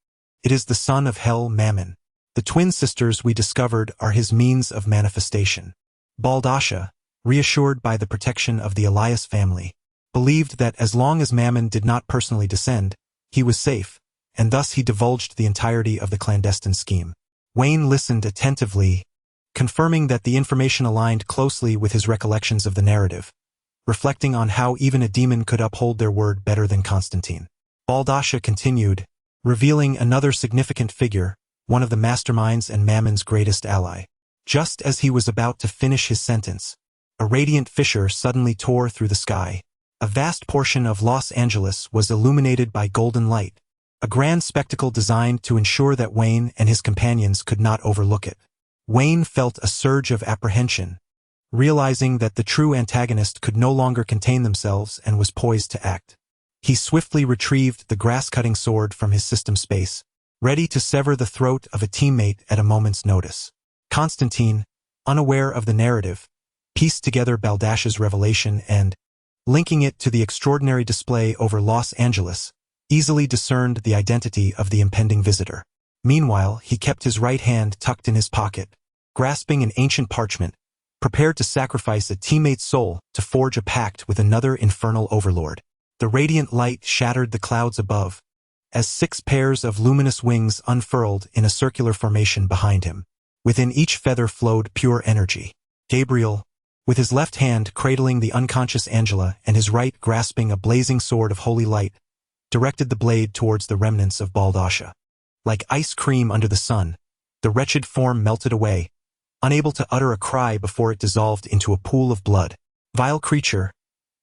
"It is the son of hell, Mammon. The twin sisters we discovered are his means of manifestation." Baldasha, reassured by the protection of the Elias family, believed that as long as Mammon did not personally descend, he was safe, and thus he divulged the entirety of the clandestine scheme. Wayne listened attentively, confirming that the information aligned closely with his recollections of the narrative, reflecting on how even a demon could uphold their word better than Constantine. Baldasha continued, revealing another significant figure, one of the masterminds and Mammon's greatest ally. Just as he was about to finish his sentence, a radiant fissure suddenly tore through the sky. A vast portion of Los Angeles was illuminated by golden light, a grand spectacle designed to ensure that Wayne and his companions could not overlook it. Wayne felt a surge of apprehension, realizing that the true antagonist could no longer contain themselves and was poised to act. He swiftly retrieved the grass-cutting sword from his system space, ready to sever the throat of a teammate at a moment's notice. Constantine, unaware of the narrative, pieced together Baldasha's revelation and, linking it to the extraordinary display over Los Angeles, easily discerned the identity of the impending visitor. Meanwhile, he kept his right hand tucked in his pocket, grasping an ancient parchment, prepared to sacrifice a teammate's soul to forge a pact with another infernal overlord. The radiant light shattered the clouds above, as 6 pairs of luminous wings unfurled in a circular formation behind him. Within each feather flowed pure energy. Gabriel, with his left hand cradling the unconscious Angela and his right grasping a blazing sword of holy light, directed the blade towards the remnants of Baldasha. Like ice cream under the sun, the wretched form melted away, unable to utter a cry before it dissolved into a pool of blood. Vile creature,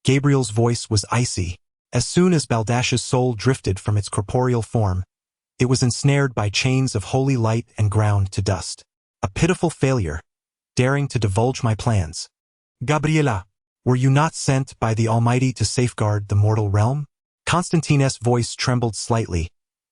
Gabriel's voice was icy. As soon as Baldasha's soul drifted from its corporeal form, it was ensnared by chains of holy light and ground to dust. A pitiful failure, daring to divulge my plans. Gabriela, were you not sent by the Almighty to safeguard the mortal realm? Constantine's voice trembled slightly,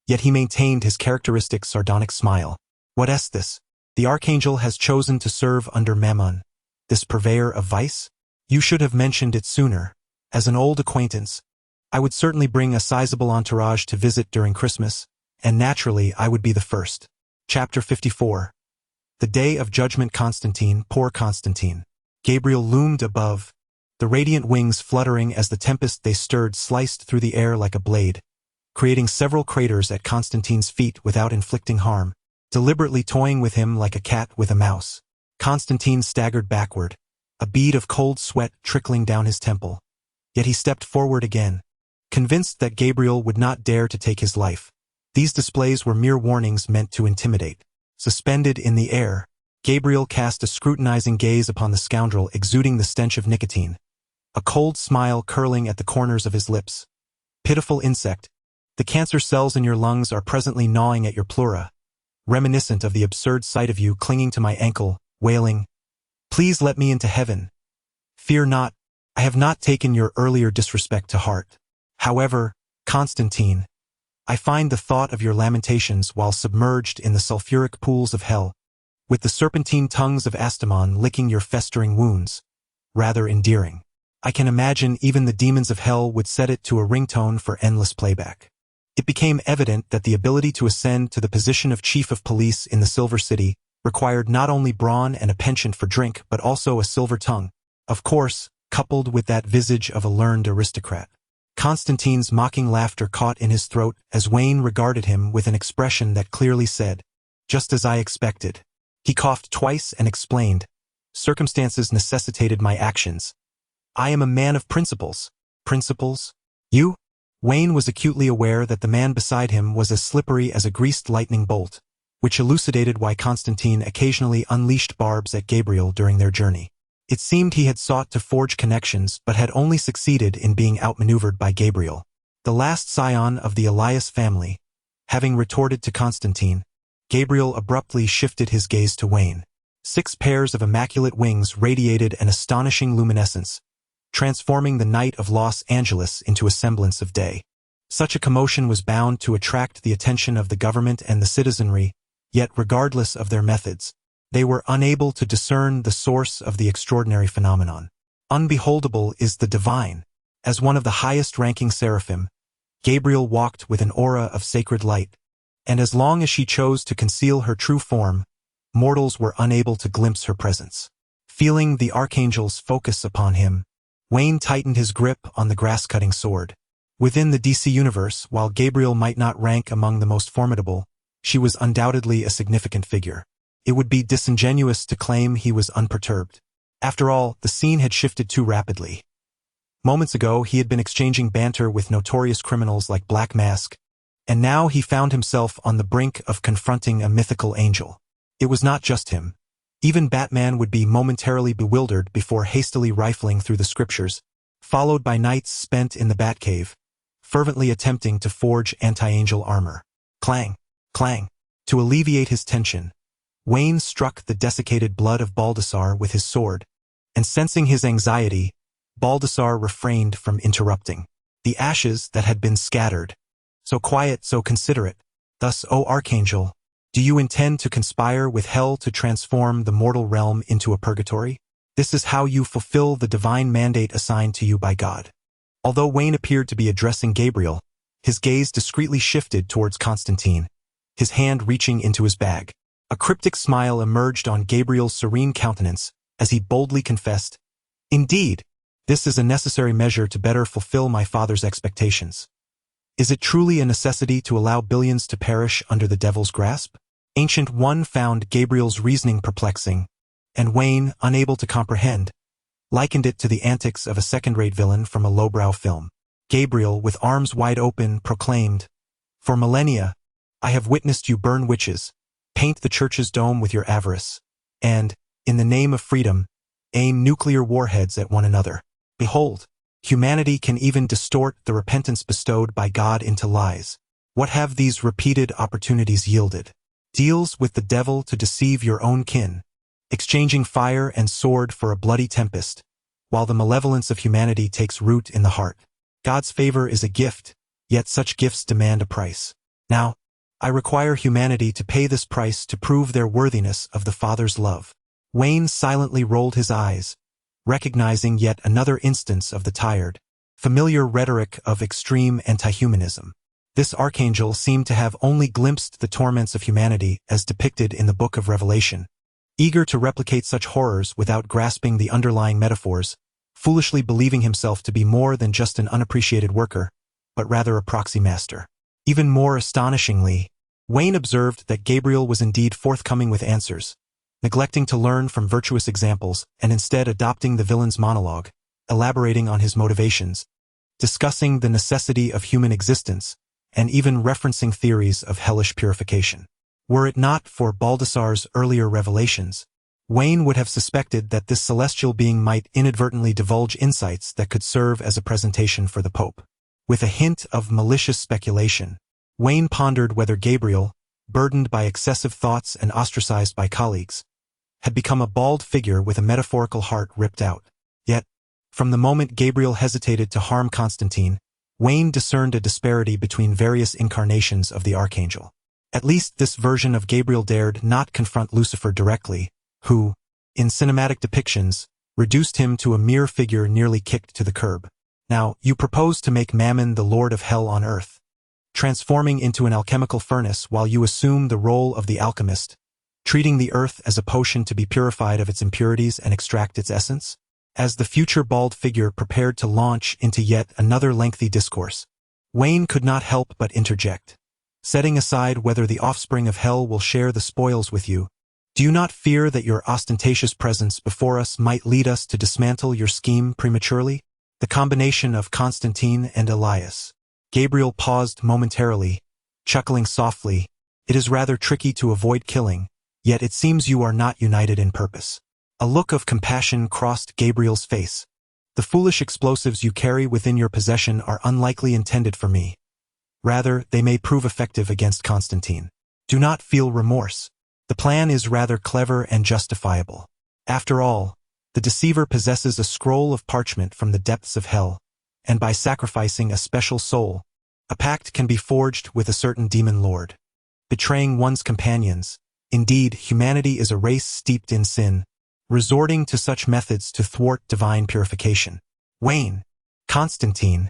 yet he maintained his characteristic sardonic smile. What is this? The Archangel has chosen to serve under Mammon, this purveyor of vice? You should have mentioned it sooner. As an old acquaintance, I would certainly bring a sizable entourage to visit during Christmas, and naturally I would be the first. Chapter 54. The Day of Judgment. Constantine, poor Constantine. Gabriel loomed above, the radiant wings fluttering as the tempest they stirred sliced through the air like a blade, creating several craters at Constantine's feet without inflicting harm, deliberately toying with him like a cat with a mouse. Constantine staggered backward, a bead of cold sweat trickling down his temple. Yet he stepped forward again, convinced that Gabriel would not dare to take his life. These displays were mere warnings meant to intimidate. Suspended in the air, Gabriel cast a scrutinizing gaze upon the scoundrel exuding the stench of nicotine, a cold smile curling at the corners of his lips. Pitiful insect, the cancer cells in your lungs are presently gnawing at your pleura, reminiscent of the absurd sight of you clinging to my ankle, wailing, "Please let me into heaven. Fear not, I have not taken your earlier disrespect to heart. However, Constantine, I find the thought of your lamentations while submerged in the sulfuric pools of hell, with the serpentine tongues of Astamon licking your festering wounds, rather endearing. I can imagine even the demons of hell would set it to a ringtone for endless playback." It became evident that the ability to ascend to the position of chief of police in the Silver City required not only brawn and a penchant for drink but also a silver tongue, of course, coupled with that visage of a learned aristocrat. Constantine's mocking laughter caught in his throat as Wayne regarded him with an expression that clearly said, "Just as I expected." He coughed twice and explained, "Circumstances necessitated my actions. I am a man of principles." Principles? You? Wayne was acutely aware that the man beside him was as slippery as a greased lightning bolt, which elucidated why Constantine occasionally unleashed barbs at Gabriel during their journey. It seemed he had sought to forge connections but had only succeeded in being outmaneuvered by Gabriel, the last scion of the Elias family. Having retorted to Constantine, Gabriel abruptly shifted his gaze to Wayne. 6 pairs of immaculate wings radiated an astonishing luminescence, transforming the night of Los Angeles into a semblance of day. Such a commotion was bound to attract the attention of the government and the citizenry, yet regardless of their methods, they were unable to discern the source of the extraordinary phenomenon. Unbeholdable is the divine. As one of the highest-ranking seraphim, Gabriel walked with an aura of sacred light, and as long as she chose to conceal her true form, mortals were unable to glimpse her presence. Feeling the archangel's focus upon him, Wayne tightened his grip on the grass-cutting sword. Within the DC universe, while Gabriel might not rank among the most formidable, she was undoubtedly a significant figure. It would be disingenuous to claim he was unperturbed. After all, the scene had shifted too rapidly. Moments ago, he had been exchanging banter with notorious criminals like Black Mask, and now he found himself on the brink of confronting a mythical angel. It was not just him. Even Batman would be momentarily bewildered before hastily rifling through the scriptures, followed by nights spent in the Batcave, fervently attempting to forge anti-angel armor. Clang, clang. To alleviate his tension, Wayne struck the desiccated blood of Baldassar with his sword, and sensing his anxiety, Baldassar refrained from interrupting. The ashes that had been scattered. So quiet, so considerate. Thus, O Archangel, do you intend to conspire with hell to transform the mortal realm into a purgatory? This is how you fulfill the divine mandate assigned to you by God. Although Wayne appeared to be addressing Gabriel, his gaze discreetly shifted towards Constantine, his hand reaching into his bag. A cryptic smile emerged on Gabriel's serene countenance as he boldly confessed, "Indeed, this is a necessary measure to better fulfill my father's expectations." Is it truly a necessity to allow billions to perish under the devil's grasp? Ancient One found Gabriel's reasoning perplexing, and Wayne, unable to comprehend, likened it to the antics of a second-rate villain from a lowbrow film. Gabriel, with arms wide open, proclaimed, "For millennia, I have witnessed you burn witches, paint the church's dome with your avarice, and, in the name of freedom, aim nuclear warheads at one another. Behold, humanity can even distort the repentance bestowed by God into lies. What have these repeated opportunities yielded? Deals with the devil to deceive your own kin, exchanging fire and sword for a bloody tempest, while the malevolence of humanity takes root in the heart. God's favor is a gift, yet such gifts demand a price. Now, I require humanity to pay this price to prove their worthiness of the Father's love." Wayne silently rolled his eyes, recognizing yet another instance of the tired, familiar rhetoric of extreme anti-humanism. This archangel seemed to have only glimpsed the torments of humanity as depicted in the Book of Revelation, eager to replicate such horrors without grasping the underlying metaphors, foolishly believing himself to be more than just an unappreciated worker, but rather a proxy master. Even more astonishingly, Wayne observed that Gabriel was indeed forthcoming with answers, neglecting to learn from virtuous examples and instead adopting the villain's monologue, elaborating on his motivations, discussing the necessity of human existence, and even referencing theories of hellish purification. Were it not for Baldassar's earlier revelations, Wayne would have suspected that this celestial being might inadvertently divulge insights that could serve as a presentation for the Pope. With a hint of malicious speculation, Wayne pondered whether Gabriel, burdened by excessive thoughts and ostracized by colleagues, had become a bald figure with a metaphorical heart ripped out. Yet, from the moment Gabriel hesitated to harm Constantine, Wayne discerned a disparity between various incarnations of the archangel. At least this version of Gabriel dared not confront Lucifer directly, who, in cinematic depictions, reduced him to a mere figure nearly kicked to the curb. Now, you propose to make Mammon the lord of hell on earth, transforming into an alchemical furnace while you assume the role of the alchemist, treating the earth as a potion to be purified of its impurities and extract its essence? As the future bald figure prepared to launch into yet another lengthy discourse, Wayne could not help but interject. Setting aside whether the offspring of hell will share the spoils with you, do you not fear that your ostentatious presence before us might lead us to dismantle your scheme prematurely? The combination of Constantine and Elias. Gabriel paused momentarily, chuckling softly. It is rather tricky to avoid killing, yet it seems you are not united in purpose. A look of compassion crossed Gabriel's face. The foolish explosives you carry within your possession are unlikely intended for me. Rather, they may prove effective against Constantine. Do not feel remorse. The plan is rather clever and justifiable. After all, the The deceiver possesses a scroll of parchment from the depths of hell, and by sacrificing a special soul, a pact can be forged with a certain demon lord. Betraying one's companions. Indeed, humanity is a race steeped in sin, resorting to such methods to thwart divine purification. Wayne. Constantine.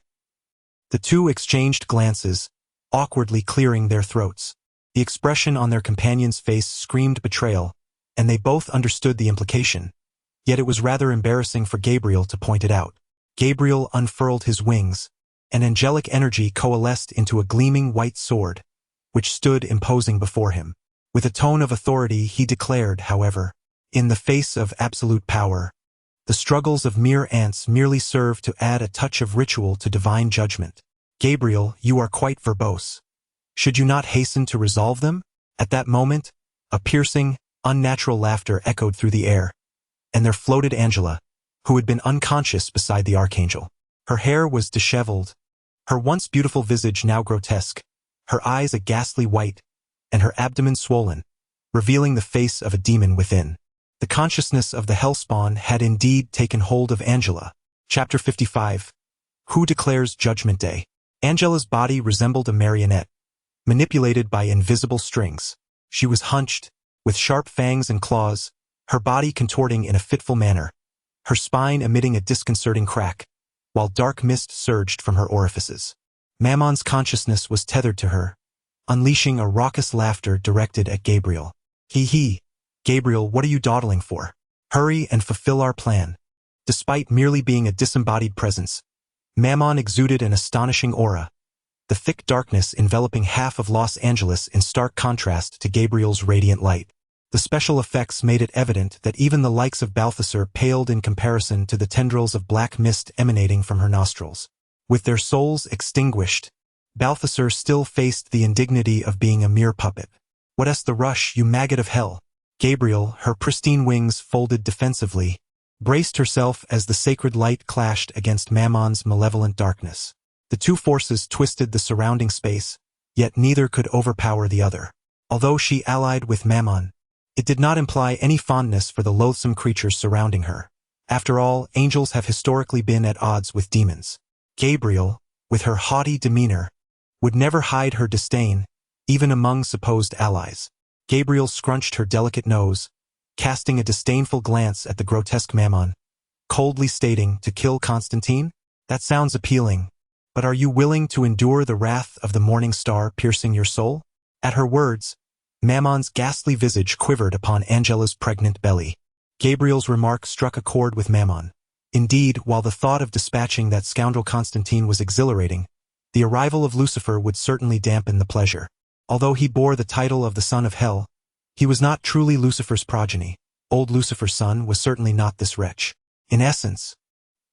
The two exchanged glances, awkwardly clearing their throats. The expression on their companion's face screamed betrayal, and they both understood the implication. Yet it was rather embarrassing for Gabriel to point it out. Gabriel unfurled his wings. An angelic energy coalesced into a gleaming white sword, which stood imposing before him. With a tone of authority he declared, however, in the face of absolute power, the struggles of mere ants merely serve to add a touch of ritual to divine judgment. Gabriel, you are quite verbose. Should you not hasten to resolve them? At that moment, a piercing, unnatural laughter echoed through the air, and there floated Angela, who had been unconscious beside the archangel. Her hair was disheveled, her once beautiful visage now grotesque, her eyes a ghastly white, and her abdomen swollen, revealing the face of a demon within. The consciousness of the hellspawn had indeed taken hold of Angela. Chapter 55. Who declares Judgment Day? Angela's body resembled a marionette, manipulated by invisible strings. She was hunched, with sharp fangs and claws, her body contorting in a fitful manner, her spine emitting a disconcerting crack, while dark mist surged from her orifices. Mammon's consciousness was tethered to her, unleashing a raucous laughter directed at Gabriel. Hee. Gabriel, what are you dawdling for? Hurry and fulfill our plan. Despite merely being a disembodied presence, Mammon exuded an astonishing aura, the thick darkness enveloping half of Los Angeles in stark contrast to Gabriel's radiant light. The special effects made it evident that even the likes of Balthasar paled in comparison to the tendrils of black mist emanating from her nostrils. With their souls extinguished, Balthasar still faced the indignity of being a mere puppet. What's the rush, you maggot of hell? Gabriel, her pristine wings folded defensively, braced herself as the sacred light clashed against Mammon's malevolent darkness. The two forces twisted the surrounding space, yet neither could overpower the other. Although she allied with Mammon, it did not imply any fondness for the loathsome creatures surrounding her. After all, angels have historically been at odds with demons. Gabriel, with her haughty demeanor, would never hide her disdain, even among supposed allies. Gabriel scrunched her delicate nose, casting a disdainful glance at the grotesque Mammon, coldly stating, to kill Constantine? That sounds appealing, but are you willing to endure the wrath of the morning star piercing your soul? At her words, Mammon's ghastly visage quivered upon Angela's pregnant belly. Gabriel's remark struck a chord with Mammon. Indeed, while the thought of dispatching that scoundrel Constantine was exhilarating, the arrival of Lucifer would certainly dampen the pleasure. Although he bore the title of the Son of Hell, he was not truly Lucifer's progeny. Old Lucifer's son was certainly not this wretch. In essence,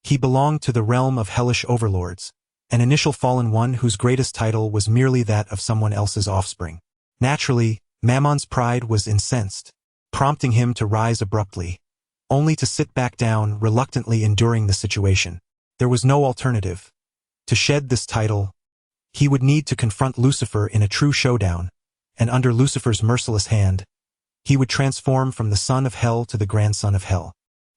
he belonged to the realm of hellish overlords, an initial fallen one whose greatest title was merely that of someone else's offspring. Naturally, Mammon's pride was incensed, prompting him to rise abruptly, only to sit back down, reluctantly enduring the situation. There was no alternative. To shed this title, he would need to confront Lucifer in a true showdown, and under Lucifer's merciless hand, he would transform from the son of hell to the grandson of hell.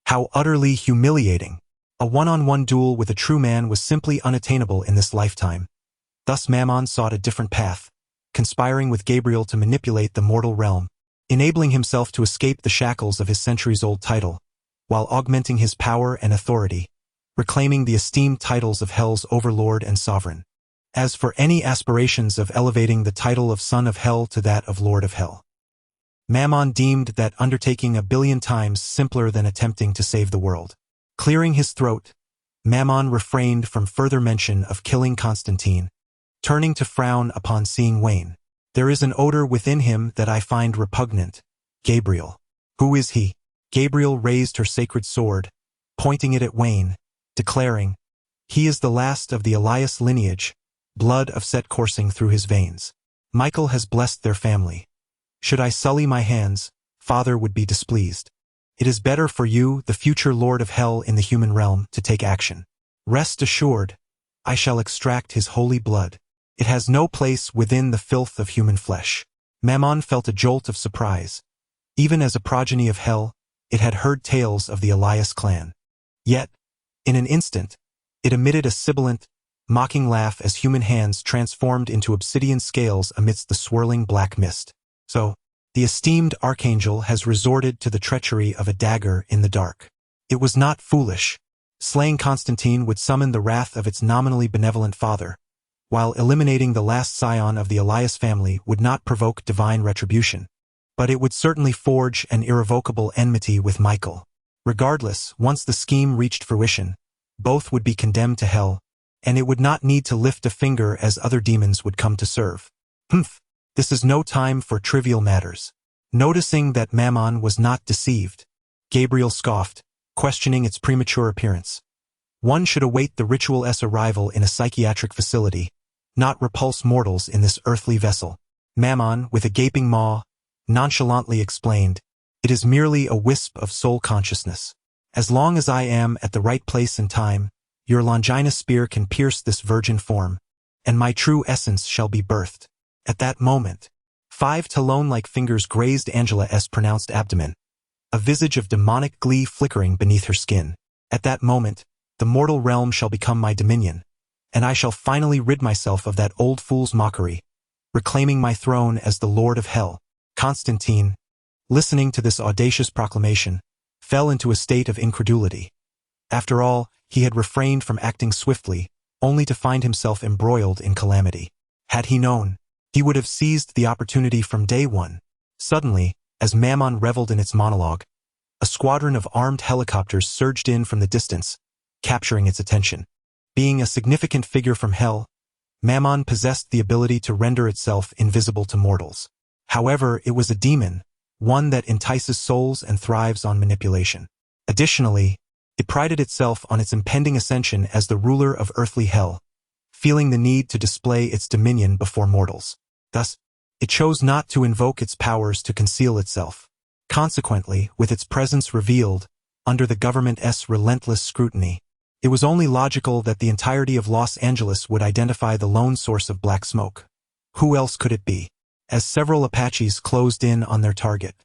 How utterly humiliating! A one-on-one duel with a true man was simply unattainable in this lifetime. Thus Mammon sought a different path, conspiring with Gabriel to manipulate the mortal realm, enabling himself to escape the shackles of his centuries-old title, while augmenting his power and authority, reclaiming the esteemed titles of hell's overlord and sovereign. As for any aspirations of elevating the title of Son of Hell to that of Lord of Hell, Mammon deemed that undertaking 1,000,000,000 times simpler than attempting to save the world. Clearing his throat, Mammon refrained from further mention of killing Constantine, turning to frown upon seeing Wayne. There is an odor within him that I find repugnant. Gabriel. Who is he? Gabriel raised her sacred sword, pointing it at Wayne, declaring, he is the last of the Elias lineage, blood of Set coursing through his veins. Michael has blessed their family. Should I sully my hands, Father would be displeased. It is better for you, the future Lord of Hell in the human realm, to take action. Rest assured, I shall extract his holy blood. It has no place within the filth of human flesh. Mammon felt a jolt of surprise. Even as a progeny of hell, it had heard tales of the Elias clan. Yet, in an instant, it emitted a sibilant, mocking laugh as human hands transformed into obsidian scales amidst the swirling black mist. So, the esteemed archangel has resorted to the treachery of a dagger in the dark. It was not foolish. Slaying Constantine would summon the wrath of its nominally benevolent father, while eliminating the last scion of the Elias family would not provoke divine retribution. But it would certainly forge an irrevocable enmity with Michael. Regardless, once the scheme reached fruition, both would be condemned to hell, and it would not need to lift a finger as other demons would come to serve. This is no time for trivial matters. Noticing that Mammon was not deceived, Gabriel scoffed, questioning its premature appearance. One should await the ritual's arrival in a psychiatric facility, not repulse mortals in this earthly vessel. Mammon, with a gaping maw, nonchalantly explained, "It is merely a wisp of soul consciousness. As long as I am at the right place and time, your Longinus spear can pierce this virgin form, and my true essence shall be birthed." At that moment, 5 talon-like fingers grazed Angela's pronounced abdomen, a visage of demonic glee flickering beneath her skin. At that moment, the mortal realm shall become my dominion, and I shall finally rid myself of that old fool's mockery, reclaiming my throne as the Lord of Hell. Constantine, listening to this audacious proclamation, fell into a state of incredulity. After all, he had refrained from acting swiftly, only to find himself embroiled in calamity. Had he known, he would have seized the opportunity from day one. Suddenly, as Mammon reveled in its monologue, a squadron of armed helicopters surged in from the distance, capturing its attention. Being a significant figure from hell, Mammon possessed the ability to render itself invisible to mortals. However, it was a demon, one that entices souls and thrives on manipulation. Additionally, it prided itself on its impending ascension as the ruler of earthly hell, feeling the need to display its dominion before mortals. Thus, it chose not to invoke its powers to conceal itself. Consequently, with its presence revealed, under the government's relentless scrutiny, it was only logical that the entirety of Los Angeles would identify the lone source of black smoke. Who else could it be? As several Apaches closed in on their target,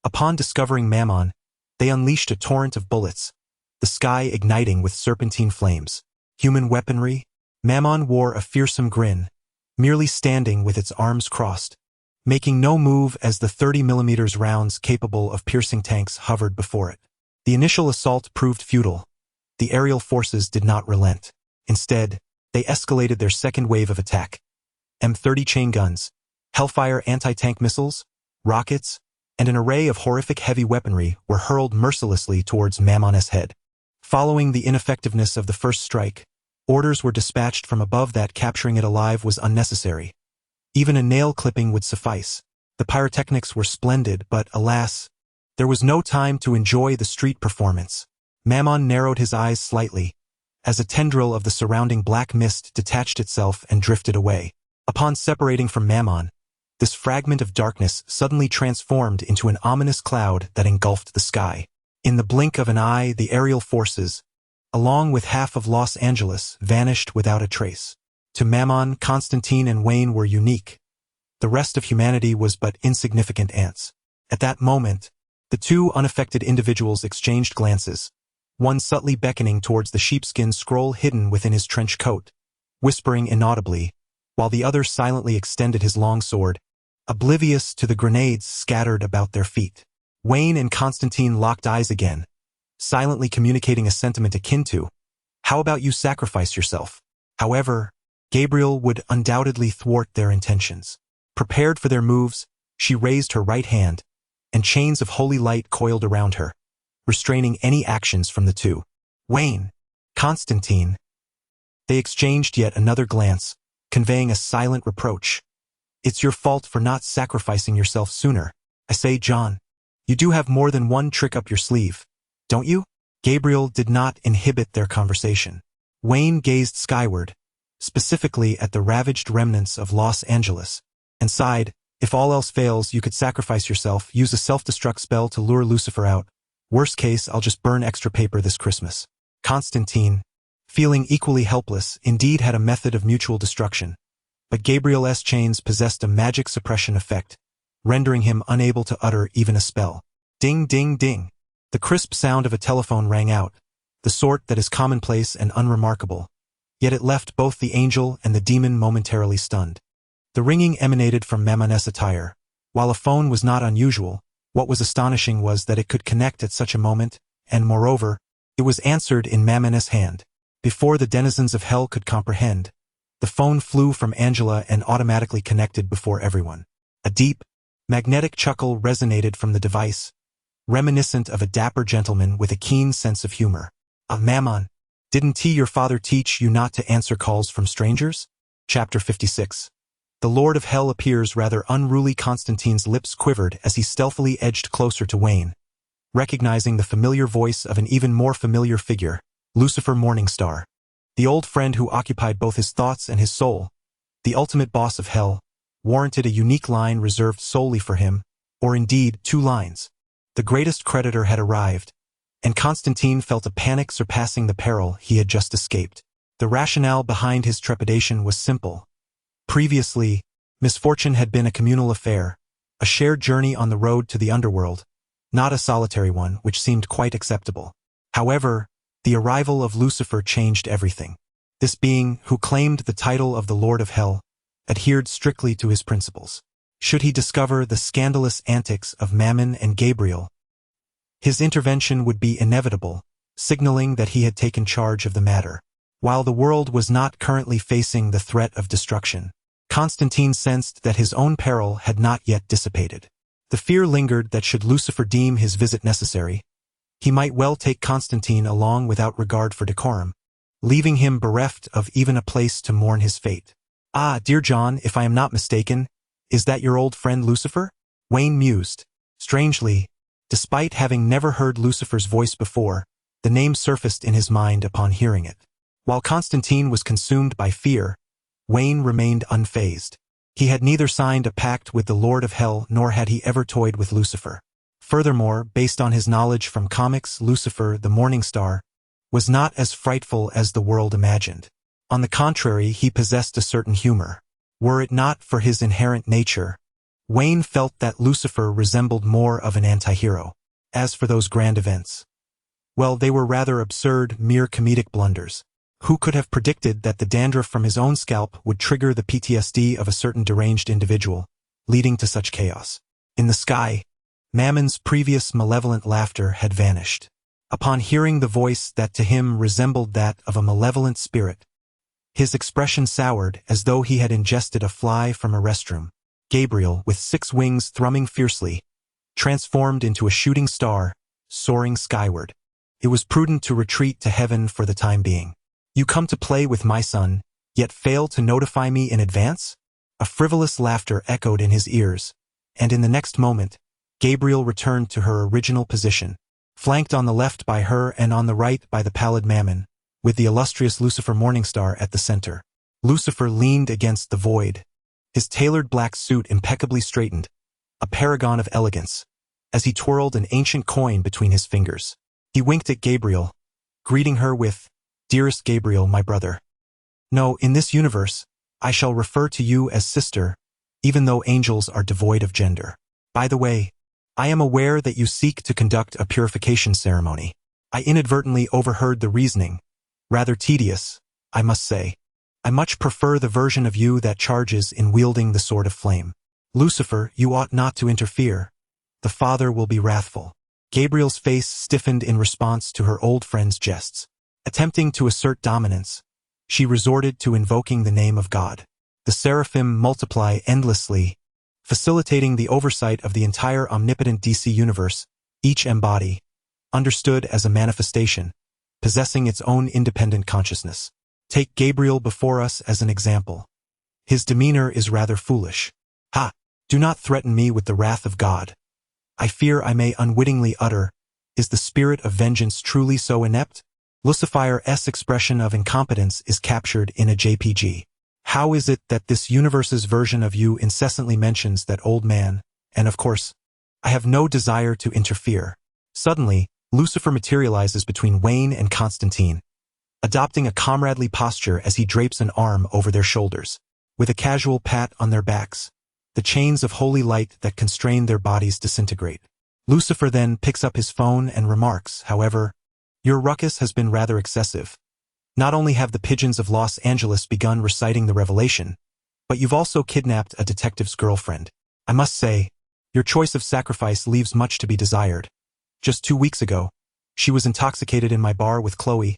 upon discovering Mammon, they unleashed a torrent of bullets, the sky igniting with serpentine flames. Human weaponry? Mammon wore a fearsome grin, merely standing with its arms crossed, making no move as the 30mm rounds capable of piercing tanks hovered before it. The initial assault proved futile. The aerial forces did not relent. Instead, they escalated their second wave of attack. M30 chain guns, Hellfire anti-tank missiles, rockets, and an array of horrific heavy weaponry were hurled mercilessly towards Mammon's head. Following the ineffectiveness of the first strike, orders were dispatched from above that capturing it alive was unnecessary. Even a nail clipping would suffice. The pyrotechnics were splendid, but alas, there was no time to enjoy the street performance. Mammon narrowed his eyes slightly, as a tendril of the surrounding black mist detached itself and drifted away. Upon separating from Mammon, this fragment of darkness suddenly transformed into an ominous cloud that engulfed the sky. In the blink of an eye, the aerial forces, along with half of Los Angeles, vanished without a trace. To Mammon, Constantine and Wayne were unique. The rest of humanity was but insignificant ants. At that moment, the two unaffected individuals exchanged glances, one subtly beckoning towards the sheepskin scroll hidden within his trench coat, whispering inaudibly, while the other silently extended his long sword, oblivious to the grenades scattered about their feet. Wayne and Constantine locked eyes again, silently communicating a sentiment akin to, "How about you sacrifice yourself?" However, Gabriel would undoubtedly thwart their intentions. Prepared for their moves, she raised her right hand, and chains of holy light coiled around her, restraining any actions from the two. "Wayne, Constantine." They exchanged yet another glance, conveying a silent reproach. "It's your fault for not sacrificing yourself sooner. I say, John, you do have more than one trick up your sleeve, don't you?" Gabriel did not inhibit their conversation. Wayne gazed skyward, specifically at the ravaged remnants of Los Angeles, and sighed. "If all else fails, you could sacrifice yourself, use a self-destruct spell to lure Lucifer out. Worst case, I'll just burn extra paper this Christmas." Constantine, feeling equally helpless, indeed had a method of mutual destruction, but Gabriel's chains possessed a magic suppression effect, rendering him unable to utter even a spell. Ding, ding, ding. The crisp sound of a telephone rang out, the sort that is commonplace and unremarkable, yet it left both the angel and the demon momentarily stunned. The ringing emanated from Mamon's attire. While a phone was not unusual, what was astonishing was that it could connect at such a moment, and moreover, it was answered in Mamon's hand. Before the denizens of hell could comprehend, the phone flew from Angela and automatically connected before everyone. A deep, magnetic chuckle resonated from the device, reminiscent of a dapper gentleman with a keen sense of humor. Mammon, didn't your father teach you not to answer calls from strangers? Chapter 56. The Lord of Hell appears rather unruly. Constantine's lips quivered as he stealthily edged closer to Wayne, recognizing the familiar voice of an even more familiar figure, Lucifer Morningstar. The old friend who occupied both his thoughts and his soul, the ultimate boss of hell, warranted a unique line reserved solely for him, or indeed 2 lines. The greatest creditor had arrived, and Constantine felt a panic surpassing the peril he had just escaped. The rationale behind his trepidation was simple. Previously, misfortune had been a communal affair, a shared journey on the road to the underworld, not a solitary one, which seemed quite acceptable. However, the arrival of Lucifer changed everything. This being, who claimed the title of the Lord of Hell, adhered strictly to his principles. Should he discover the scandalous antics of Mammon and Gabriel, his intervention would be inevitable, signaling that he had taken charge of the matter. While the world was not currently facing the threat of destruction, Constantine sensed that his own peril had not yet dissipated. The fear lingered that should Lucifer deem his visit necessary, he might well take Constantine along without regard for decorum, leaving him bereft of even a place to mourn his fate. "Ah, dear John, if I am not mistaken, is that your old friend Lucifer?" Wayne mused. Strangely, despite having never heard Lucifer's voice before, the name surfaced in his mind upon hearing it. While Constantine was consumed by fear, Wayne remained unfazed. He had neither signed a pact with the Lord of Hell nor had he ever toyed with Lucifer. Furthermore, based on his knowledge from comics, Lucifer, the Morningstar, was not as frightful as the world imagined. On the contrary, he possessed a certain humor. Were it not for his inherent nature, Wayne felt that Lucifer resembled more of an anti-hero. As for those grand events, well, they were rather absurd, mere comedic blunders. Who could have predicted that the dandruff from his own scalp would trigger the PTSD of a certain deranged individual, leading to such chaos? In the sky, Mammon's previous malevolent laughter had vanished. Upon hearing the voice that to him resembled that of a malevolent spirit, his expression soured as though he had ingested a fly from a restroom. Gabriel, with 6 wings thrumming fiercely, transformed into a shooting star, soaring skyward. It was prudent to retreat to heaven for the time being. "You come to play with my son, yet fail to notify me in advance?" A frivolous laughter echoed in his ears, and in the next moment, Gabriel returned to her original position, flanked on the left by her and on the right by the pallid Mammon, with the illustrious Lucifer Morningstar at the center. Lucifer leaned against the void, his tailored black suit impeccably straightened, a paragon of elegance, as he twirled an ancient coin between his fingers. He winked at Gabriel, greeting her with, "Dearest Gabriel, my brother. No, in this universe, I shall refer to you as sister, even though angels are devoid of gender. By the way, I am aware that you seek to conduct a purification ceremony. I inadvertently overheard the reasoning. Rather tedious, I must say. I much prefer the version of you that charges in wielding the sword of flame. Lucifer, you ought not to interfere. The Father will be wrathful." Gabriel's face stiffened in response to her old friend's jests. Attempting to assert dominance, she resorted to invoking the name of God. The seraphim multiply endlessly, facilitating the oversight of the entire omnipotent DC universe, each embody, understood as a manifestation, possessing its own independent consciousness. Take Gabriel before us as an example. His demeanor is rather foolish. "Ha! Do not threaten me with the wrath of God. I fear I may unwittingly utter, is the spirit of vengeance truly so inept?" Lucifer's expression of incompetence is captured in a JPG. "How is it that this universe's version of you incessantly mentions that old man, and of course, I have no desire to interfere." Suddenly, Lucifer materializes between Wayne and Constantine, adopting a comradely posture as he drapes an arm over their shoulders. With a casual pat on their backs, the chains of holy light that constrain their bodies disintegrate. Lucifer then picks up his phone and remarks, however, "Your ruckus has been rather excessive. Not only have the pigeons of Los Angeles begun reciting the revelation, but you've also kidnapped a detective's girlfriend. I must say, your choice of sacrifice leaves much to be desired. Just 2 weeks ago, she was intoxicated in my bar with Chloe,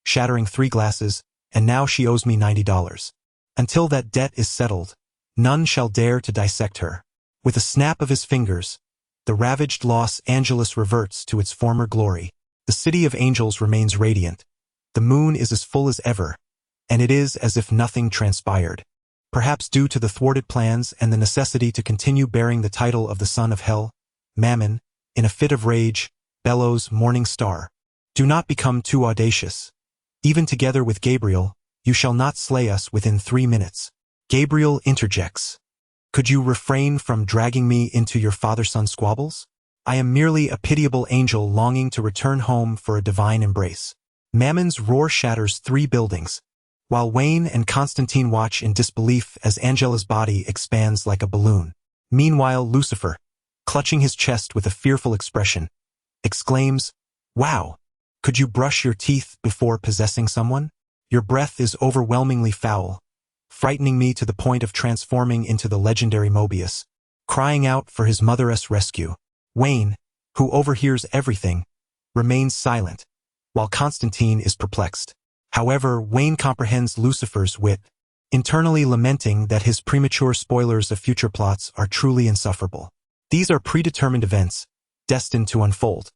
shattering 3 glasses, and now she owes me $90. Until that debt is settled, none shall dare to dissect her." With a snap of his fingers, the ravaged Los Angeles reverts to its former glory. The city of angels remains radiant. The moon is as full as ever, and it is as if nothing transpired. Perhaps due to the thwarted plans and the necessity to continue bearing the title of the son of hell, Mammon, in a fit of rage, bellows, "Morning star, do not become too audacious. Even together with Gabriel, you shall not slay us within 3 minutes. Gabriel interjects, "Could you refrain from dragging me into your father-son squabbles? I am merely a pitiable angel longing to return home for a divine embrace." Mammon's roar shatters 3 buildings, while Wayne and Constantine watch in disbelief as Angela's body expands like a balloon. Meanwhile, Lucifer, clutching his chest with a fearful expression, exclaims, "Wow, could you brush your teeth before possessing someone? Your breath is overwhelmingly foul, frightening me to the point of transforming into the legendary Mobius." Crying out for his mother's rescue, Wayne, who overhears everything, remains silent, while Constantine is perplexed. However, Wayne comprehends Lucifer's wit, internally lamenting that his premature spoilers of future plots are truly insufferable. These are predetermined events, destined to unfold.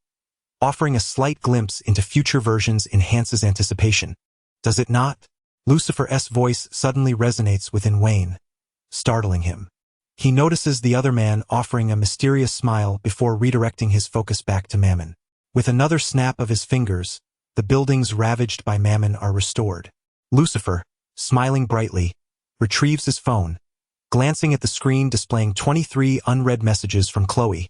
Offering a slight glimpse into future versions enhances anticipation. Does it not? Lucifer's voice suddenly resonates within Wayne, startling him. He notices the other man offering a mysterious smile before redirecting his focus back to Mammon. With another snap of his fingers, the buildings ravaged by Mammon are restored. Lucifer, smiling brightly, retrieves his phone, glancing at the screen displaying 23 unread messages from Chloe,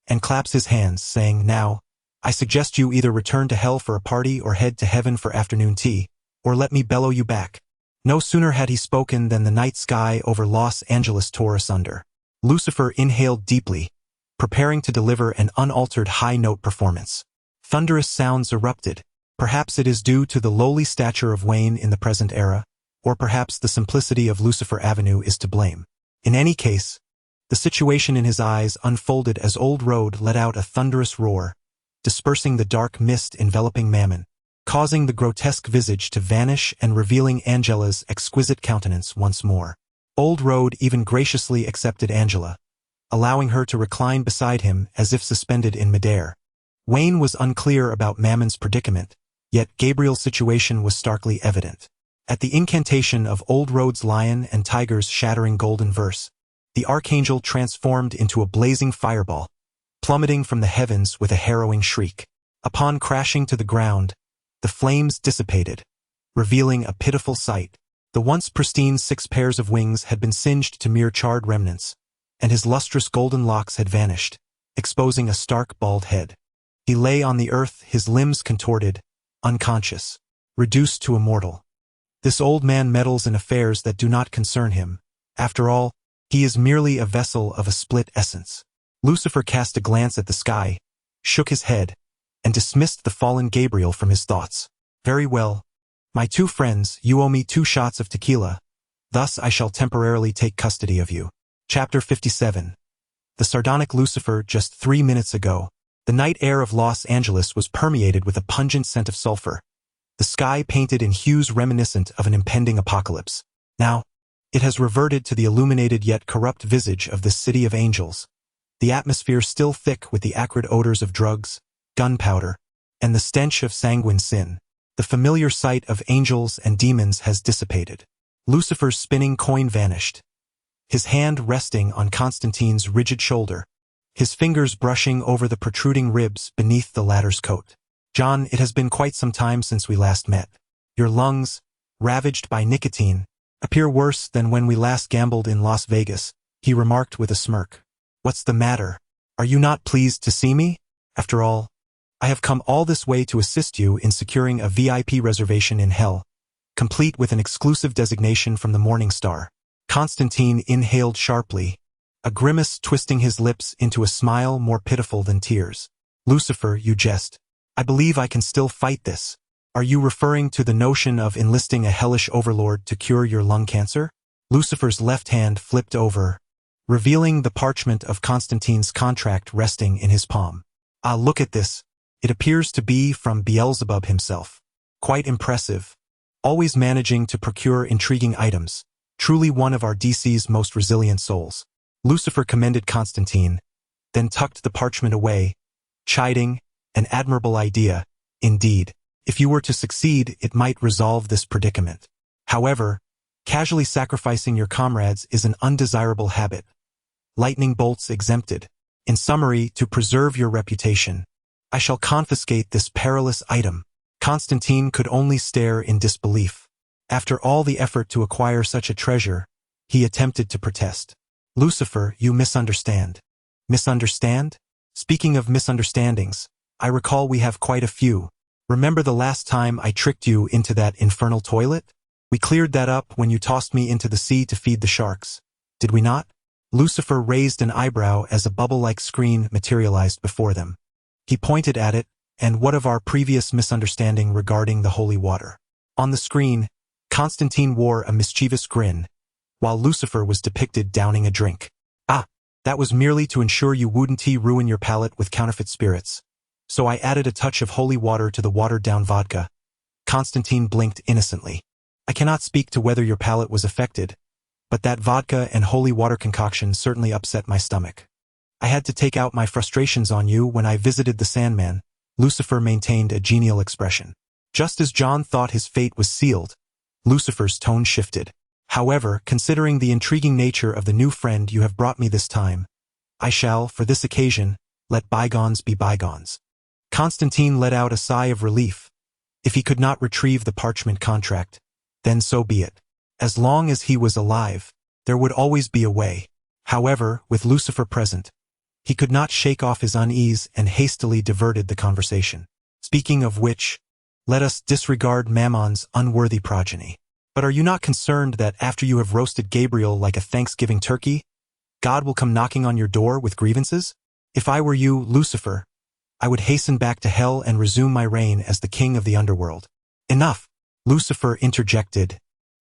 and claps his hands, saying, "Now, I suggest you either return to hell for a party or head to heaven for afternoon tea, or let me bellow you back." No sooner had he spoken than the night sky over Los Angeles tore asunder. Lucifer inhaled deeply, preparing to deliver an unaltered high-note performance. Thunderous sounds erupted. Perhaps it is due to the lowly stature of Wayne in the present era, or perhaps the simplicity of Lucifer Avenue is to blame. In any case, the situation in his eyes unfolded as Old Road let out a thunderous roar, dispersing the dark mist enveloping Mammon, causing the grotesque visage to vanish and revealing Angela's exquisite countenance once more. Old Road even graciously accepted Angela, allowing her to recline beside him as if suspended in midair. Wayne was unclear about Mammon's predicament, yet Gabriel's situation was starkly evident. At the incantation of Old Road's lion and tiger's shattering golden verse, the archangel transformed into a blazing fireball, plummeting from the heavens with a harrowing shriek. Upon crashing to the ground, the flames dissipated, revealing a pitiful sight. The once pristine 6 pairs of wings had been singed to mere charred remnants, and his lustrous golden locks had vanished, exposing a stark bald head. He lay on the earth, his limbs contorted, unconscious, reduced to a mortal. This old man meddles in affairs that do not concern him. After all, he is merely a vessel of a split essence. Lucifer cast a glance at the sky, shook his head, and dismissed the fallen Gabriel from his thoughts. "Very well. My 2 friends, you owe me 2 shots of tequila. Thus I shall temporarily take custody of you." Chapter 57. The sardonic Lucifer. Just 3 minutes ago, the night air of Los Angeles was permeated with a pungent scent of sulfur, the sky painted in hues reminiscent of an impending apocalypse. Now, it has reverted to the illuminated yet corrupt visage of this city of angels, the atmosphere still thick with the acrid odors of drugs, gunpowder, and the stench of sanguine sin. The familiar sight of angels and demons has dissipated. Lucifer's spinning coin vanished, his hand resting on Constantine's rigid shoulder, his fingers brushing over the protruding ribs beneath the latter's coat. "John, it has been quite some time since we last met. Your lungs, ravaged by nicotine, appear worse than when we last gambled in Las Vegas," he remarked with a smirk. "What's the matter? Are you not pleased to see me? After all, I have come all this way to assist you in securing a VIP reservation in hell, complete with an exclusive designation from the Morning Star." Constantine inhaled sharply, a grimace twisting his lips into a smile more pitiful than tears. Lucifer, you jest. I believe I can still fight this. Are you referring to the notion of enlisting a hellish overlord to cure your lung cancer? Lucifer's left hand flipped over, revealing the parchment of Constantine's contract resting in his palm. Ah, look at this. It appears to be from Beelzebub himself. Quite impressive. Always managing to procure intriguing items. Truly one of our DC's most resilient souls. Lucifer commended Constantine, then tucked the parchment away, chiding, an admirable idea, indeed. If you were to succeed, it might resolve this predicament. However, casually sacrificing your comrades is an undesirable habit. Lightning bolts exempted. In summary, to preserve your reputation, I shall confiscate this perilous item. Constantine could only stare in disbelief. After all the effort to acquire such a treasure, he attempted to protest. Lucifer, you misunderstand. Misunderstand? Speaking of misunderstandings, I recall we have quite a few. Remember the last time I tricked you into that infernal toilet? We cleared that up when you tossed me into the sea to feed the sharks. Did we not? Lucifer raised an eyebrow as a bubble-like screen materialized before them. He pointed at it, and what of our previous misunderstanding regarding the holy water? On the screen, Constantine wore a mischievous grin, while Lucifer was depicted downing a drink. Ah, that was merely to ensure you wouldn't ruin your palate with counterfeit spirits. So I added a touch of holy water to the watered-down vodka. Constantine blinked innocently. I cannot speak to whether your palate was affected, but that vodka and holy water concoction certainly upset my stomach. I had to take out my frustrations on you when I visited the Sandman. Lucifer maintained a genial expression. Just as John thought his fate was sealed, Lucifer's tone shifted. However, considering the intriguing nature of the new friend you have brought me this time, I shall, for this occasion, let bygones be bygones. Constantine let out a sigh of relief. If he could not retrieve the parchment contract, then so be it. As long as he was alive, there would always be a way. However, with Lucifer present, he could not shake off his unease and hastily diverted the conversation. Speaking of which, let us disregard Mammon's unworthy progeny. But are you not concerned that after you have roasted Gabriel like a Thanksgiving turkey, God will come knocking on your door with grievances? If I were you, Lucifer, I would hasten back to hell and resume my reign as the king of the underworld. Enough! Lucifer interjected,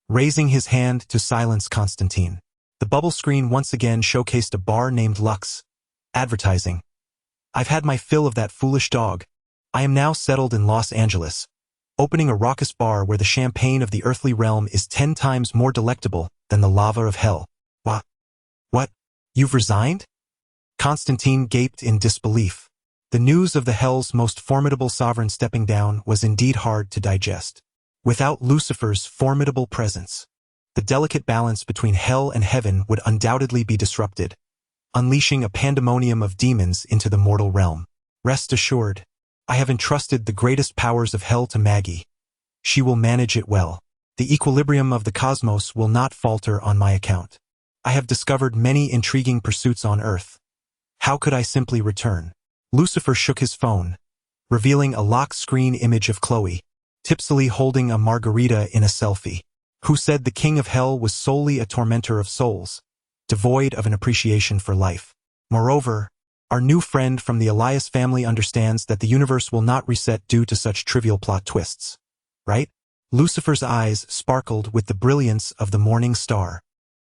raising his hand to silence Constantine. The bubble screen once again showcased a bar named Lux. Advertising. I've had my fill of that foolish dog. I am now settled in Los Angeles, opening a raucous bar where the champagne of the earthly realm is 10 times more delectable than the lava of hell. What? You've resigned? Constantine gaped in disbelief. The news of the hell's most formidable sovereign stepping down was indeed hard to digest. Without Lucifer's formidable presence, the delicate balance between hell and heaven would undoubtedly be disrupted, unleashing a pandemonium of demons into the mortal realm. Rest assured, I have entrusted the greatest powers of hell to Maggie. She will manage it well. The equilibrium of the cosmos will not falter on my account. I have discovered many intriguing pursuits on Earth. How could I simply return? Lucifer shook his phone, revealing a lock screen image of Chloe, tipsily holding a margarita in a selfie. Who said the king of hell was solely a tormentor of souls, devoid of an appreciation for life? Moreover, our new friend from the Elias family understands that the universe will not reset due to such trivial plot twists. Right? Lucifer's eyes sparkled with the brilliance of the morning star.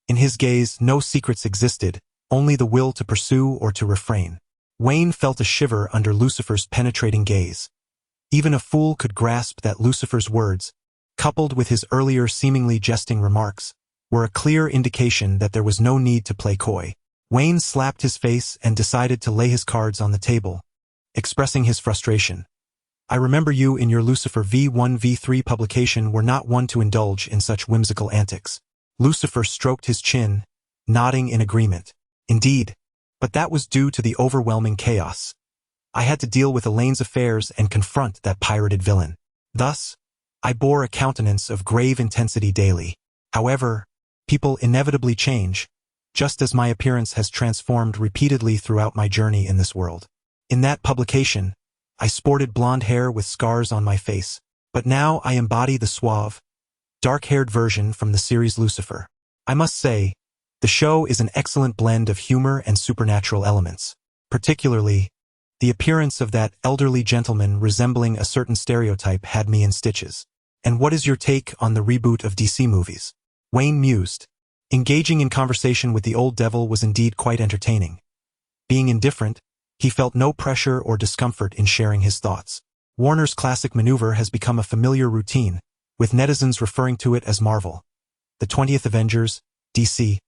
In his gaze, no secrets existed, only the will to pursue or to refrain. Wayne felt a shiver under Lucifer's penetrating gaze. Even a fool could grasp that Lucifer's words, coupled with his earlier seemingly jesting remarks, were a clear indication that there was no need to play coy. Wayne slapped his face and decided to lay his cards on the table, expressing his frustration. I remember you in your Lucifer V1 V3 publication were not one to indulge in such whimsical antics. Lucifer stroked his chin, nodding in agreement. Indeed, but that was due to the overwhelming chaos. I had to deal with Elaine's affairs and confront that pirated villain. Thus, I bore a countenance of grave intensity daily. However, people inevitably change, just as my appearance has transformed repeatedly throughout my journey in this world. In that publication, I sported blonde hair with scars on my face, but now I embody the suave, dark-haired version from the series Lucifer. I must say, The show is an excellent blend of humor and supernatural elements. Particularly, the appearance of that elderly gentleman resembling a certain stereotype had me in stitches. And what is your take on the reboot of DC movies? Wayne mused. Engaging in conversation with the old devil was indeed quite entertaining. Being indifferent, he felt no pressure or discomfort in sharing his thoughts. Warner's classic maneuver has become a familiar routine, with netizens referring to it as Marvel. The 20th Avengers, DC,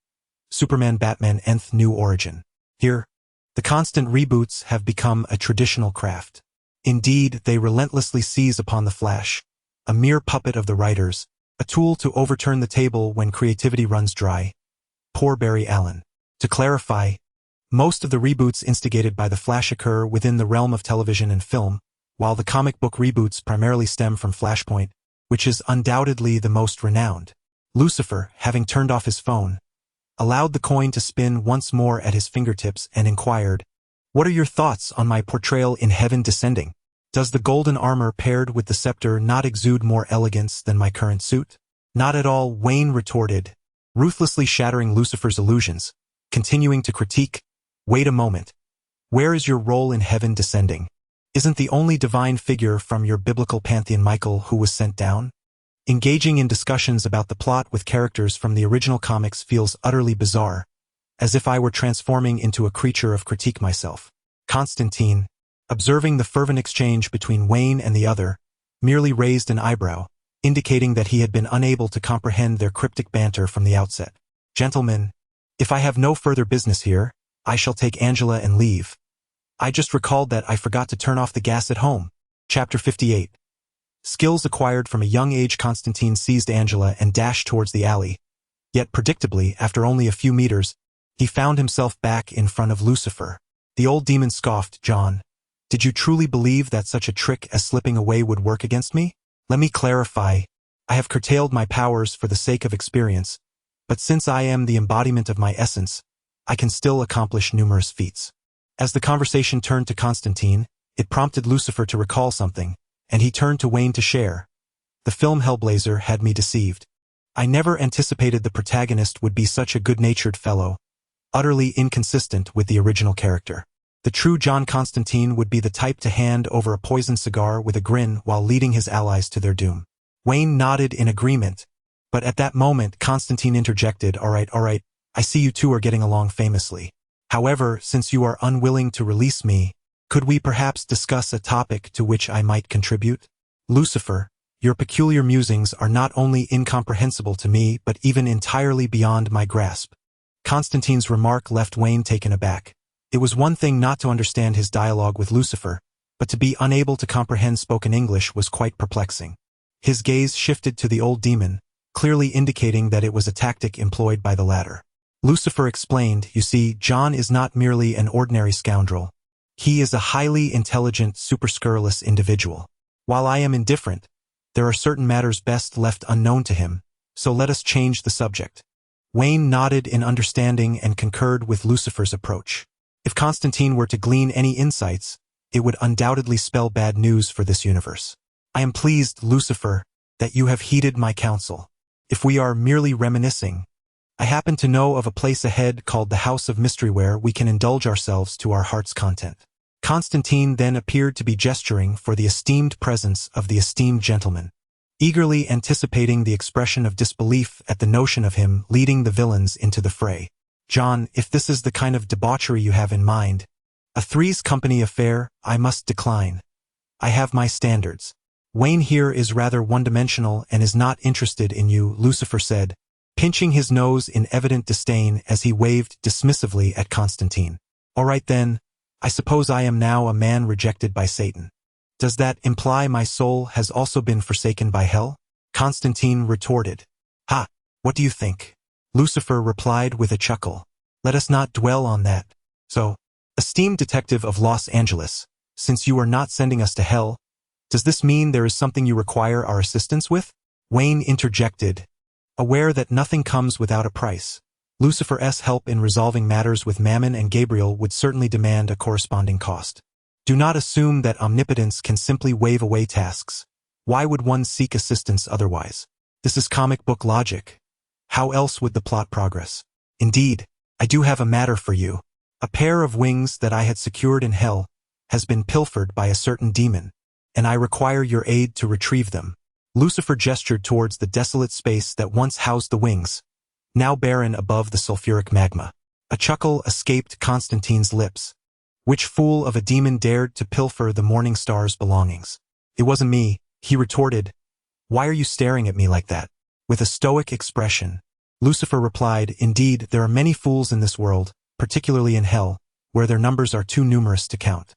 Superman Batman Nth New Origin. Here, the constant reboots have become a traditional craft. Indeed, they relentlessly seize upon the Flash, a mere puppet of the writers, a tool to overturn the table when creativity runs dry. Poor Barry Allen. To clarify, most of the reboots instigated by the Flash occur within the realm of television and film, while the comic book reboots primarily stem from Flashpoint, which is undoubtedly the most renowned. Lucifer, having turned off his phone, allowed the coin to spin once more at his fingertips and inquired, "What are your thoughts on my portrayal in Heaven Descending? Does the golden armor paired with the scepter not exude more elegance than my current suit?" "Not at all," Wayne retorted, ruthlessly shattering Lucifer's illusions, continuing to critique, "Wait a moment. Where is your role in Heaven Descending? Isn't the only divine figure from your biblical pantheon Michael who was sent down?" Engaging in discussions about the plot with characters from the original comics feels utterly bizarre, as if I were transforming into a creature of critique myself. Constantine, observing the fervent exchange between Wayne and the other, merely raised an eyebrow, indicating that he had been unable to comprehend their cryptic banter from the outset. "Gentlemen, if I have no further business here, I shall take Angela and leave. I just recalled that I forgot to turn off the gas at home." Chapter 58. Skills acquired from a young age. Constantine seized Angela and dashed towards the alley. Yet predictably, after only a few meters, he found himself back in front of Lucifer. The old demon scoffed, "John, did you truly believe that such a trick as slipping away would work against me? Let me clarify. I have curtailed my powers for the sake of experience, but since I am the embodiment of my essence, I can still accomplish numerous feats." As the conversation turned to Constantine, it prompted Lucifer to recall something, and he turned to Wayne to share. "The film Hellblazer had me deceived. I never anticipated the protagonist would be such a good-natured fellow, utterly inconsistent with the original character. The true John Constantine would be the type to hand over a poisoned cigar with a grin while leading his allies to their doom." Wayne nodded in agreement, but at that moment Constantine interjected, all right, I see you two are getting along famously. However, since you are unwilling to release me, could we perhaps discuss a topic to which I might contribute? Lucifer, your peculiar musings are not only incomprehensible to me but even entirely beyond my grasp." Constantine's remark left Wayne taken aback. It was one thing not to understand his dialogue with Lucifer, but to be unable to comprehend spoken English was quite perplexing. His gaze shifted to the old demon, clearly indicating that it was a tactic employed by the latter. Lucifer explained, "You see, John is not merely an ordinary scoundrel. He is a highly intelligent, super-scurrilous individual. While I am indifferent, there are certain matters best left unknown to him, so let us change the subject." Wayne nodded in understanding and concurred with Lucifer's approach. If Constantine were to glean any insights, it would undoubtedly spell bad news for this universe. "I am pleased, Lucifer, that you have heeded my counsel. If we are merely reminiscing, I happen to know of a place ahead called the House of Mystery where we can indulge ourselves to our heart's content." Constantine then appeared to be gesturing for the esteemed presence of the esteemed gentleman, eagerly anticipating the expression of disbelief at the notion of him leading the villains into the fray. "John, if this is the kind of debauchery you have in mind, a Three's Company affair, I must decline. I have my standards. Wayne here is rather one-dimensional and is not interested in you," Lucifer said, pinching his nose in evident disdain as he waved dismissively at Constantine. "All right then, I suppose I am now a man rejected by Satan. Does that imply my soul has also been forsaken by hell?" Constantine retorted. "Ha, what do you think?" Lucifer replied with a chuckle. "Let us not dwell on that. So, esteemed detective of Los Angeles, since you are not sending us to hell, does this mean there is something you require our assistance with?" Wayne interjected, aware that nothing comes without a price. Lucifer's help in resolving matters with Mammon and Gabriel would certainly demand a corresponding cost. Do not assume that omnipotence can simply wave away tasks. Why would one seek assistance otherwise? This is comic book logic. How else would the plot progress? Indeed, I do have a matter for you. A pair of wings that I had secured in hell has been pilfered by a certain demon, and I require your aid to retrieve them. Lucifer gestured towards the desolate space that once housed the wings, now barren above the sulfuric magma. A chuckle escaped Constantine's lips. Which fool of a demon dared to pilfer the morning star's belongings? It wasn't me, he retorted. Why are you staring at me like that? With a stoic expression, Lucifer replied, Indeed, there are many fools in this world, particularly in hell, where their numbers are too numerous to count.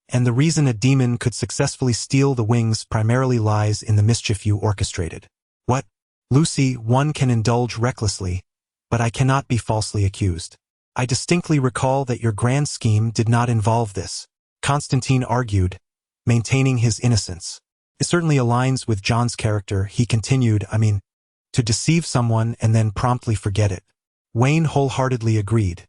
And the reason a demon could successfully steal the wings primarily lies in the mischief you orchestrated. What? Lucy, one can indulge recklessly, but I cannot be falsely accused. I distinctly recall that your grand scheme did not involve this, Constantine argued, maintaining his innocence. It certainly aligns with John's character, he continued, to deceive someone and then promptly forget it. Wayne wholeheartedly agreed.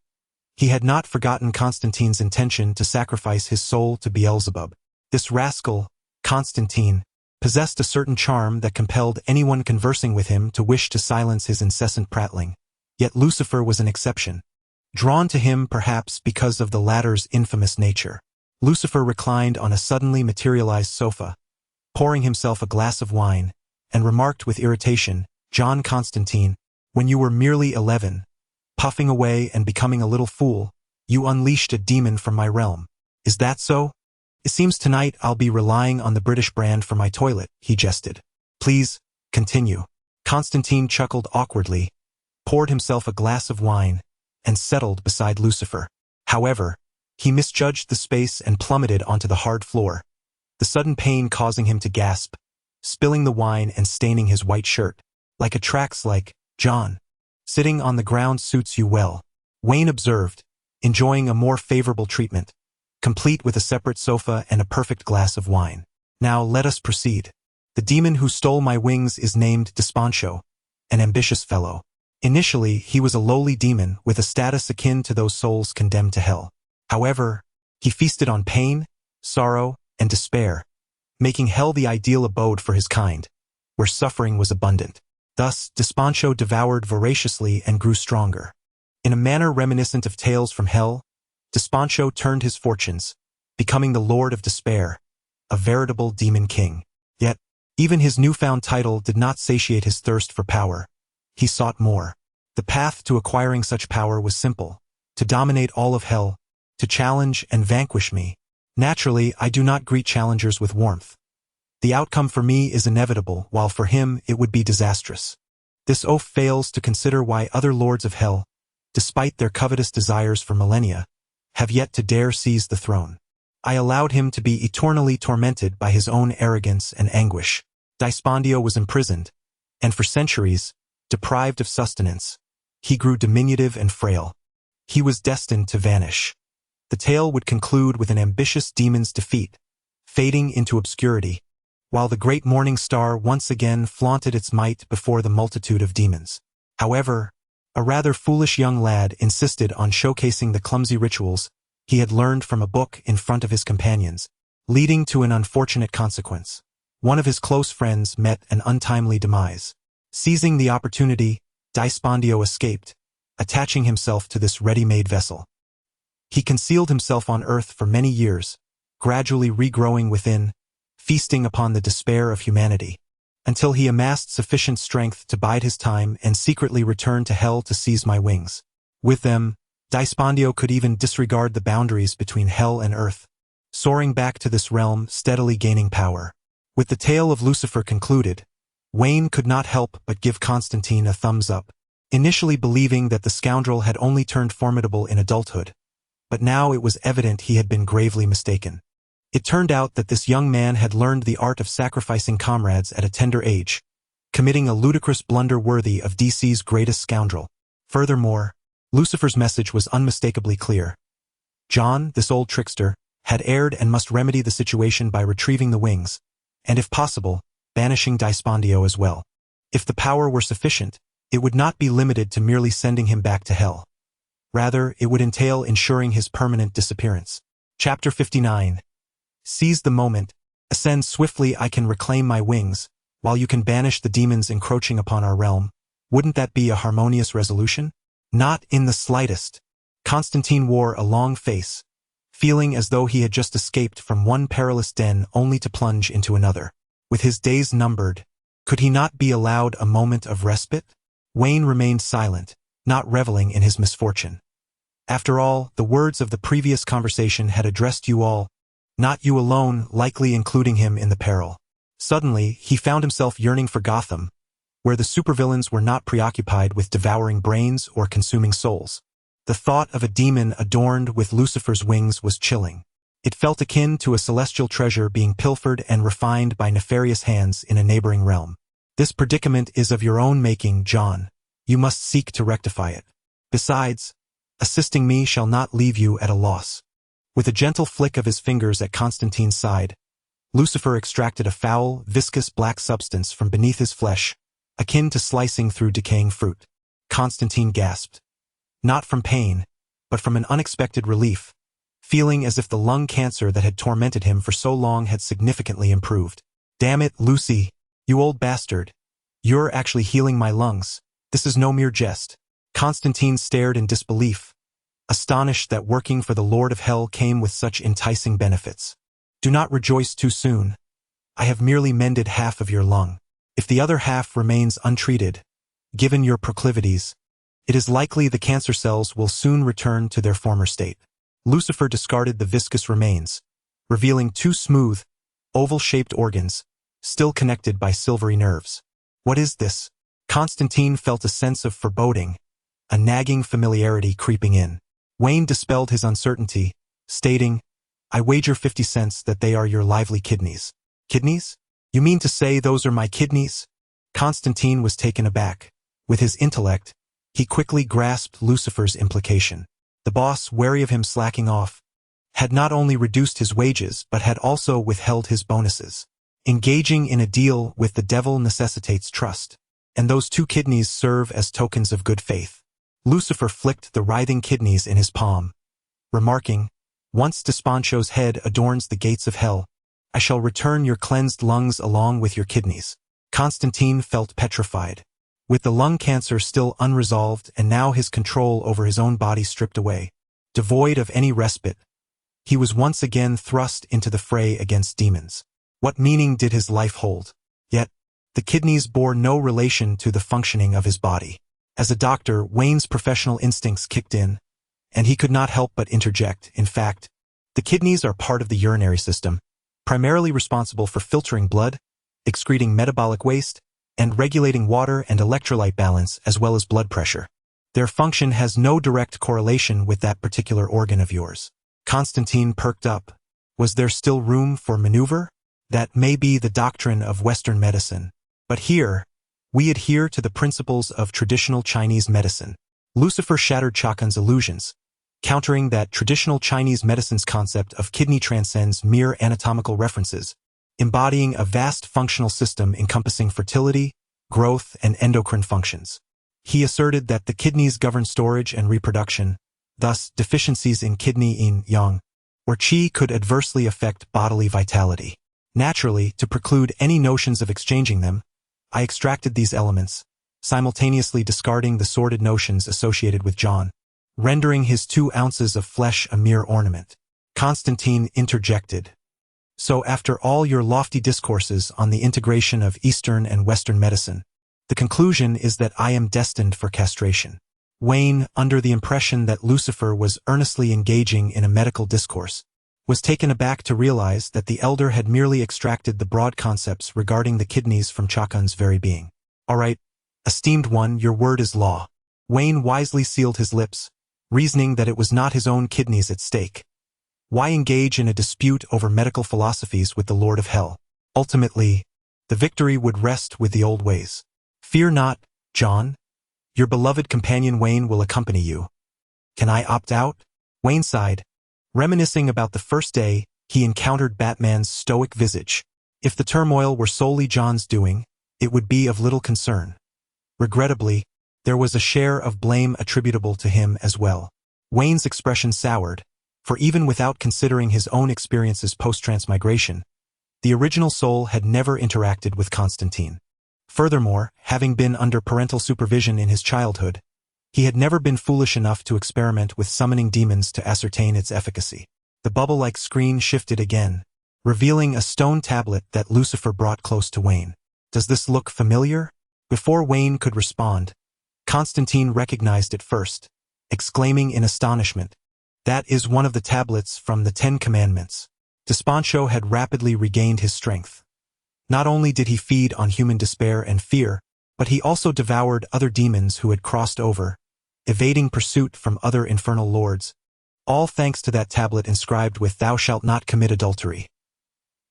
He had not forgotten Constantine's intention to sacrifice his soul to Beelzebub. This rascal, Constantine, possessed a certain charm that compelled anyone conversing with him to wish to silence his incessant prattling. Yet Lucifer was an exception. Drawn to him perhaps because of the latter's infamous nature. Lucifer reclined on a suddenly materialized sofa, pouring himself a glass of wine, and remarked with irritation, John Constantine, when you were merely 11, puffing away and becoming a little fool, you unleashed a demon from my realm. Is that so? It seems tonight I'll be relying on the British brand for my toilet, he jested. Please, continue. Constantine chuckled awkwardly, poured himself a glass of wine, and settled beside Lucifer. However, he misjudged the space and plummeted onto the hard floor, the sudden pain causing him to gasp, spilling the wine and staining his white shirt. Like a tracks like, John, sitting on the ground suits you well, Wayne observed, enjoying a more favorable treatment, complete with a separate sofa and a perfect glass of wine. Now let us proceed. The demon who stole my wings is named Desponcho, an ambitious fellow. Initially, he was a lowly demon with a status akin to those souls condemned to hell. However, he feasted on pain, sorrow, and despair, making hell the ideal abode for his kind, where suffering was abundant. Thus, Desponcho devoured voraciously and grew stronger. In a manner reminiscent of tales from hell, Desponcho turned his fortunes, becoming the Lord of Despair, a veritable demon king. Yet, even his newfound title did not satiate his thirst for power. He sought more. The path to acquiring such power was simple: to dominate all of hell, to challenge and vanquish me. Naturally, I do not greet challengers with warmth. The outcome for me is inevitable, while for him it would be disastrous. This oaf fails to consider why other lords of hell, despite their covetous desires for millennia, have yet to dare seize the throne. I allowed him to be eternally tormented by his own arrogance and anguish. Despondio was imprisoned, and for centuries, deprived of sustenance, he grew diminutive and frail. He was destined to vanish. The tale would conclude with an ambitious demon's defeat, fading into obscurity, while the great morning star once again flaunted its might before the multitude of demons. However, a rather foolish young lad insisted on showcasing the clumsy rituals he had learned from a book in front of his companions, leading to an unfortunate consequence. One of his close friends met an untimely demise. Seizing the opportunity, Despondio escaped, attaching himself to this ready-made vessel. He concealed himself on earth for many years, gradually regrowing within, feasting upon the despair of humanity, until he amassed sufficient strength to bide his time and secretly return to hell to seize my wings. With them, Despondio could even disregard the boundaries between hell and earth, soaring back to this realm, steadily gaining power. With the tale of Lucifer concluded, Wayne could not help but give Constantine a thumbs up, initially believing that the scoundrel had only turned formidable in adulthood, but now it was evident he had been gravely mistaken. It turned out that this young man had learned the art of sacrificing comrades at a tender age, committing a ludicrous blunder worthy of DC's greatest scoundrel. Furthermore, Lucifer's message was unmistakably clear. John, this old trickster, had erred and must remedy the situation by retrieving the wings, and if possible, banishing Despondio as well. If the power were sufficient, it would not be limited to merely sending him back to hell. Rather, it would entail ensuring his permanent disappearance. Chapter 59. Seize the moment, ascend swiftly. I can reclaim my wings, while you can banish the demons encroaching upon our realm. Wouldn't that be a harmonious resolution? Not in the slightest. Constantine wore a long face, feeling as though he had just escaped from one perilous den only to plunge into another. With his days numbered, could he not be allowed a moment of respite? Wayne remained silent, not reveling in his misfortune. After all, the words of the previous conversation had addressed you all, not you alone, likely including him in the peril. Suddenly, he found himself yearning for Gotham, where the supervillains were not preoccupied with devouring brains or consuming souls. The thought of a demon adorned with Lucifer's wings was chilling. It felt akin to a celestial treasure being pilfered and refined by nefarious hands in a neighboring realm. This predicament is of your own making, John. You must seek to rectify it. Besides, assisting me shall not leave you at a loss. With a gentle flick of his fingers at Constantine's side, Lucifer extracted a foul, viscous black substance from beneath his flesh, akin to slicing through decaying fruit. Constantine gasped. Not from pain, but from an unexpected relief, feeling as if the lung cancer that had tormented him for so long had significantly improved. Damn it, Lucy, you old bastard. You're actually healing my lungs. This is no mere jest. Constantine stared in disbelief, astonished that working for the Lord of Hell came with such enticing benefits. Do not rejoice too soon. I have merely mended half of your lung. If the other half remains untreated, given your proclivities, it is likely the cancer cells will soon return to their former state. Lucifer discarded the viscous remains, revealing two smooth, oval-shaped organs, still connected by silvery nerves. What is this? Constantine felt a sense of foreboding, a nagging familiarity creeping in. Wayne dispelled his uncertainty, stating, I wager 50 cents that they are your lively kidneys. Kidneys? You mean to say those are my kidneys? Constantine was taken aback. With his intellect, he quickly grasped Lucifer's implication. The boss, wary of him slacking off, had not only reduced his wages but had also withheld his bonuses. Engaging in a deal with the devil necessitates trust, and those two kidneys serve as tokens of good faith. Lucifer flicked the writhing kidneys in his palm, remarking, Once Desponcho's head adorns the gates of hell, I shall return your cleansed lungs along with your kidneys. Constantine felt petrified. With the lung cancer still unresolved and now his control over his own body stripped away, devoid of any respite, he was once again thrust into the fray against demons. What meaning did his life hold? Yet, the kidneys bore no relation to the functioning of his body. As a doctor, Wayne's professional instincts kicked in, and he could not help but interject. In fact, the kidneys are part of the urinary system, primarily responsible for filtering blood, excreting metabolic waste, and regulating water and electrolyte balance as well as blood pressure. Their function has no direct correlation with that particular organ of yours. Constantine perked up. Was there still room for maneuver? That may be the doctrine of Western medicine. But here, we adhere to the principles of traditional Chinese medicine. Lucifer shattered Chakan's illusions, countering that traditional Chinese medicine's concept of kidney transcends mere anatomical references, embodying a vast functional system encompassing fertility, growth, and endocrine functions. He asserted that the kidneys govern storage and reproduction, thus deficiencies in kidney yin yang, or qi could adversely affect bodily vitality. Naturally, to preclude any notions of exchanging them, I extracted these elements, simultaneously discarding the sordid notions associated with John, rendering his 2 ounces of flesh a mere ornament. Constantine interjected. So after all your lofty discourses on the integration of Eastern and Western medicine, the conclusion is that I am destined for castration. Wayne, under the impression that Lucifer was earnestly engaging in a medical discourse, was taken aback to realize that the elder had merely extracted the broad concepts regarding the kidneys from Chakan's very being. All right, esteemed one, your word is law. Wayne wisely sealed his lips, reasoning that it was not his own kidneys at stake. Why engage in a dispute over medical philosophies with the Lord of Hell? Ultimately, the victory would rest with the old ways. Fear not, John. Your beloved companion Wayne will accompany you. Can I opt out? Wayne sighed, reminiscing about the first day he encountered Batman's stoic visage. If the turmoil were solely John's doing, it would be of little concern. Regrettably, there was a share of blame attributable to him as well. Wayne's expression soured, for even without considering his own experiences post-transmigration, the original soul had never interacted with Constantine. Furthermore, having been under parental supervision in his childhood, He had never been foolish enough to experiment with summoning demons to ascertain its efficacy. The bubble-like screen shifted again, revealing a stone tablet that Lucifer brought close to Wayne. Does this look familiar? Before Wayne could respond, Constantine recognized it first, exclaiming in astonishment, "That is one of the tablets from the 10 Commandments." Despancho had rapidly regained his strength. Not only did he feed on human despair and fear, but he also devoured other demons who had crossed over, evading pursuit from other infernal lords, all thanks to that tablet inscribed with "Thou shalt not commit adultery."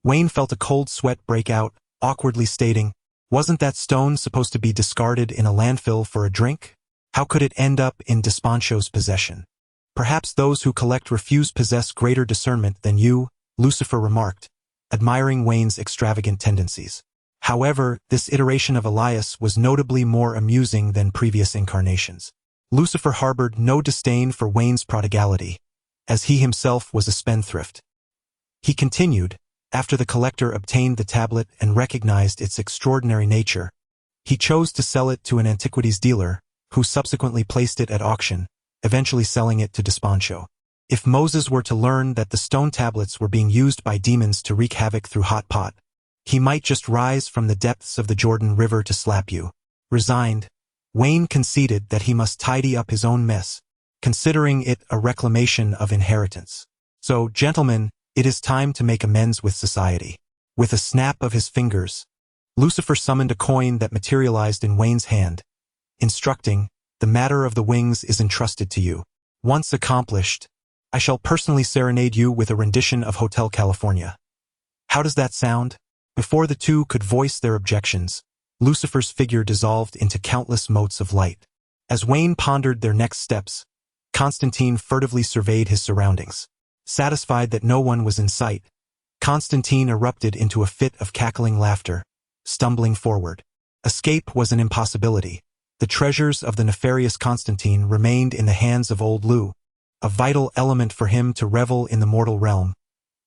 Wayne felt a cold sweat break out, awkwardly stating, "Wasn't that stone supposed to be discarded in a landfill for a drink? How could it end up in Despancho's possession?" "Perhaps those who collect refuse possess greater discernment than you," Lucifer remarked, admiring Wayne's extravagant tendencies. However, this iteration of Elias was notably more amusing than previous incarnations. Lucifer harbored no disdain for Wayne's prodigality, as he himself was a spendthrift. He continued, after the collector obtained the tablet and recognized its extraordinary nature, he chose to sell it to an antiquities dealer, who subsequently placed it at auction, eventually selling it to Despancho. If Moses were to learn that the stone tablets were being used by demons to wreak havoc through hot pot, he might just rise from the depths of the Jordan River to slap you. Resigned, Wayne conceded that he must tidy up his own mess, considering it a reclamation of inheritance. "So, gentlemen, it is time to make amends with society." With a snap of his fingers, Lucifer summoned a coin that materialized in Wayne's hand, instructing, "The matter of the wings is entrusted to you. Once accomplished, I shall personally serenade you with a rendition of Hotel California. How does that sound?" Before the two could voice their objections, Lucifer's figure dissolved into countless motes of light. As Wayne pondered their next steps, Constantine furtively surveyed his surroundings. Satisfied that no one was in sight, Constantine erupted into a fit of cackling laughter, stumbling forward. Escape was an impossibility. The treasures of the nefarious Constantine remained in the hands of old Lou, a vital element for him to revel in the mortal realm.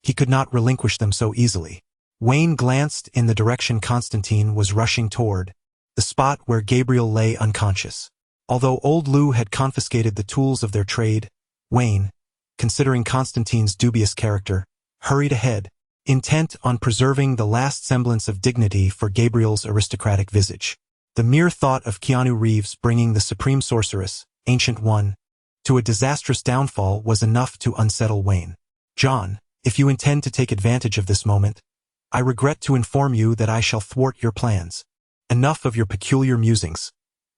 He could not relinquish them so easily. Wayne glanced in the direction Constantine was rushing toward, the spot where Gabriel lay unconscious. Although old Lou had confiscated the tools of their trade, Wayne, considering Constantine's dubious character, hurried ahead, intent on preserving the last semblance of dignity for Gabriel's aristocratic visage. The mere thought of Keanu Reeves bringing the supreme sorceress, Ancient One, to a disastrous downfall was enough to unsettle Wayne. "John, if you intend to take advantage of this moment, I regret to inform you that I shall thwart your plans. Enough of your peculiar musings.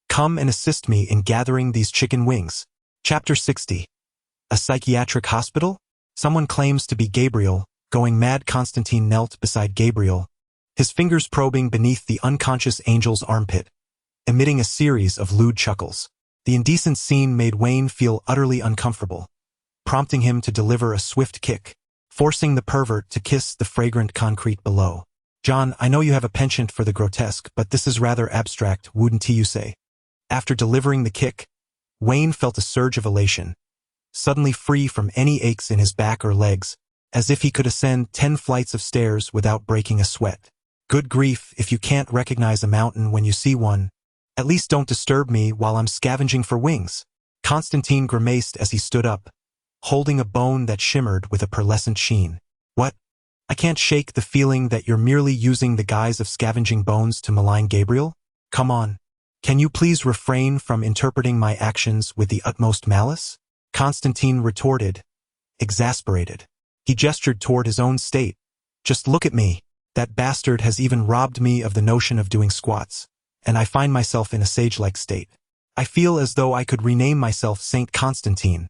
Come and assist me in gathering these chicken wings." Chapter 60. A psychiatric hospital? Someone claims to be Gabriel. Going mad, Constantine knelt beside Gabriel, his fingers probing beneath the unconscious angel's armpit, emitting a series of lewd chuckles. The indecent scene made Wayne feel utterly uncomfortable, prompting him to deliver a swift kick, forcing the pervert to kiss the fragrant concrete below. "John, I know you have a penchant for the grotesque, but this is rather abstract, wouldn't you say?" After delivering the kick, Wayne felt a surge of elation, suddenly free from any aches in his back or legs, as if he could ascend 10 flights of stairs without breaking a sweat. "Good grief, if you can't recognize a mountain when you see one, at least don't disturb me while I'm scavenging for wings." Constantine grimaced as he stood up, holding a bone that shimmered with a pearlescent sheen. "What? I can't shake the feeling that you're merely using the guise of scavenging bones to malign Gabriel? Come on. Can you please refrain from interpreting my actions with the utmost malice?" Constantine retorted, exasperated. He gestured toward his own state. "Just look at me. That bastard has even robbed me of the notion of doing squats, and I find myself in a sage-like state. I feel as though I could rename myself Saint Constantine.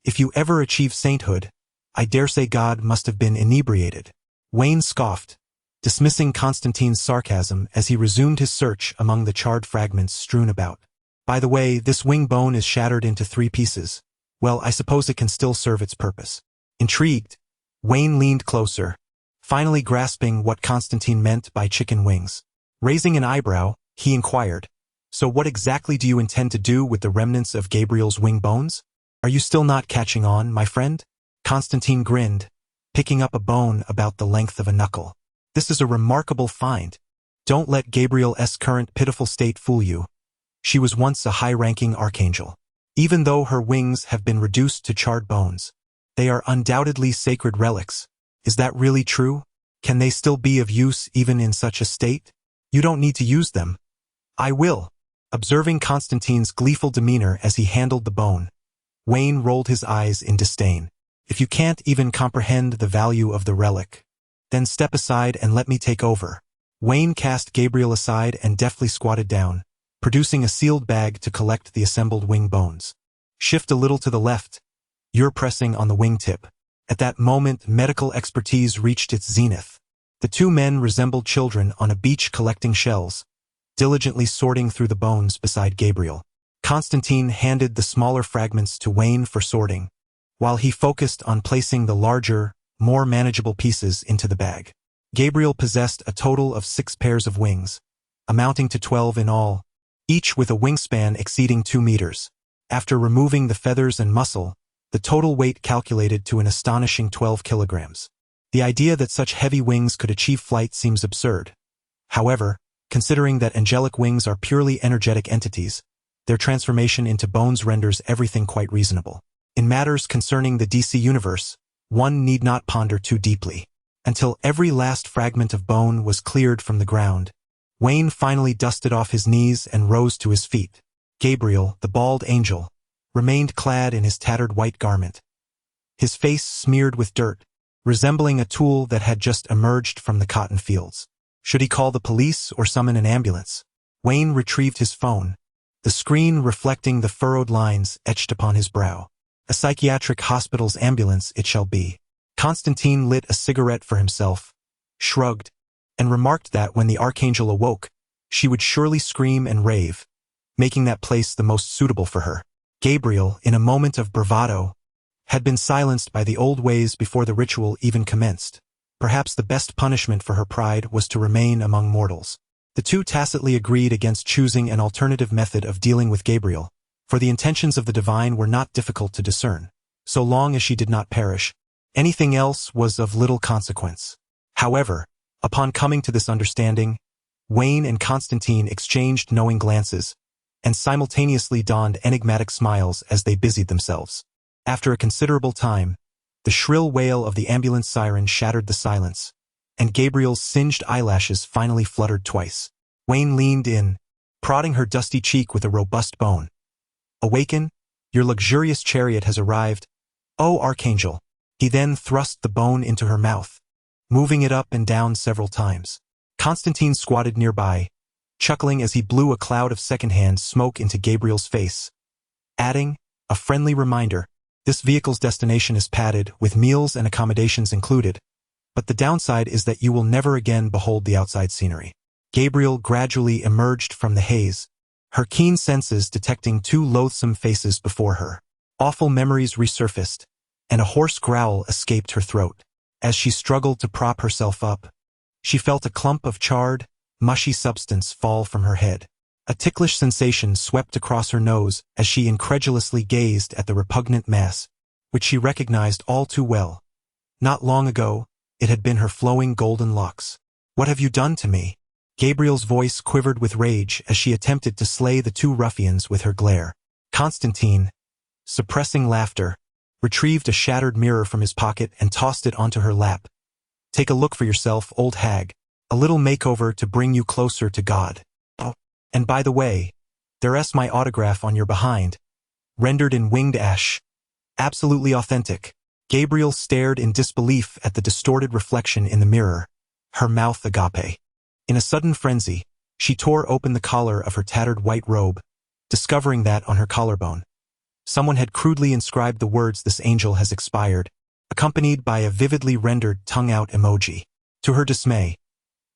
If you ever achieve sainthood, I dare say God must have been inebriated." Wayne scoffed, dismissing Constantine's sarcasm as he resumed his search among the charred fragments strewn about. "By the way, this wing bone is shattered into 3 pieces. Well, I suppose it can still serve its purpose." Intrigued, Wayne leaned closer, finally grasping what Constantine meant by chicken wings. Raising an eyebrow, he inquired, "So what exactly do you intend to do with the remnants of Gabriel's wing bones? Are you still not catching on, my friend?" Constantine grinned, picking up a bone about the length of a knuckle. "This is a remarkable find. Don't let Gabriel's current pitiful state fool you. She was once a high-ranking archangel. Even though her wings have been reduced to charred bones, they are undoubtedly sacred relics. Is that really true? Can they still be of use even in such a state? You don't need to use them. I will. Observing Constantine's gleeful demeanor as he handled the bone, Wayne rolled his eyes in disdain. If you can't even comprehend the value of the relic, then step aside and let me take over. Wayne cast Gabriel aside and deftly squatted down, producing a sealed bag to collect the assembled wing bones. Shift a little to the left. You're pressing on the wingtip. At that moment, medical expertise reached its zenith. The two men resembled children on a beach collecting shells, diligently sorting through the bones beside Gabriel. Constantine handed the smaller fragments to Wayne for sorting, while he focused on placing the larger, more manageable pieces into the bag. Gabriel possessed a total of 6 pairs of wings, amounting to 12 in all, each with a wingspan exceeding 2 meters. After removing the feathers and muscle, the total weight calculated to an astonishing 12 kilograms. The idea that such heavy wings could achieve flight seems absurd. However, considering that angelic wings are purely energetic entities, their transformation into bones renders everything quite reasonable. In matters concerning the DC universe, one need not ponder too deeply. Until every last fragment of bone was cleared from the ground, Wayne finally dusted off his knees and rose to his feet. Gabriel, the bald angel, remained clad in his tattered white garment, his face smeared with dirt, resembling a tool that had just emerged from the cotton fields. Should he call the police or summon an ambulance? Wayne retrieved his phone, the screen reflecting the furrowed lines etched upon his brow. A psychiatric hospital's ambulance it shall be. Constantine lit a cigarette for himself, shrugged, and remarked that when the Archangel awoke, she would surely scream and rave, making that place the most suitable for her. Gabriel, in a moment of bravado, had been silenced by the old ways before the ritual even commenced. Perhaps the best punishment for her pride was to remain among mortals. The two tacitly agreed against choosing an alternative method of dealing with Gabriel, for the intentions of the divine were not difficult to discern. So long as she did not perish, anything else was of little consequence. However, upon coming to this understanding, Wayne and Constantine exchanged knowing glances, and simultaneously donned enigmatic smiles as they busied themselves. After a considerable time, the shrill wail of the ambulance siren shattered the silence, and Gabriel's singed eyelashes finally fluttered twice. Wayne leaned in, prodding her dusty cheek with a robust bone. Awaken, your luxurious chariot has arrived, O Archangel. He then thrust the bone into her mouth, moving it up and down several times. Constantine squatted nearby, chuckling as he blew a cloud of secondhand smoke into Gabriel's face, adding, a friendly reminder, this vehicle's destination is padded, with meals and accommodations included, but the downside is that you will never again behold the outside scenery. Gabriel gradually emerged from the haze, her keen senses detecting 2 loathsome faces before her. Awful memories resurfaced, and a hoarse growl escaped her throat. As she struggled to prop herself up, she felt a clump of charred, mushy substance fall from her head. A ticklish sensation swept across her nose as she incredulously gazed at the repugnant mass, which she recognized all too well. Not long ago, it had been her flowing golden locks. What have you done to me? Gabriel's voice quivered with rage as she attempted to slay the 2 ruffians with her glare. Constantine, suppressing laughter, retrieved a shattered mirror from his pocket and tossed it onto her lap. Take a look for yourself, old hag. A little makeover to bring you closer to God. Oh, and by the way, there's my autograph on your behind, rendered in winged ash. Absolutely authentic. Gabriel stared in disbelief at the distorted reflection in the mirror, her mouth agape. In a sudden frenzy, she tore open the collar of her tattered white robe, discovering that on her collarbone, someone had crudely inscribed the words "This angel has expired," accompanied by a vividly rendered tongue-out emoji. To her dismay,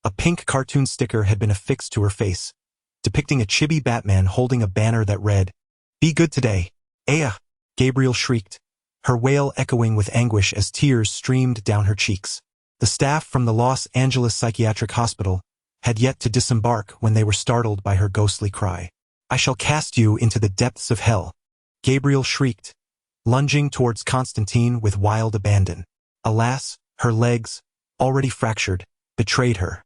a pink cartoon sticker had been affixed to her face, depicting a chibi Batman holding a banner that read, "Be good today, Aya!" Gabriel shrieked, her wail echoing with anguish as tears streamed down her cheeks. The staff from the Los Angeles Psychiatric Hospital had yet to disembark when they were startled by her ghostly cry. "I shall cast you into the depths of hell," Gabriel shrieked, lunging towards Constantine with wild abandon. Alas, her legs, already fractured, betrayed her.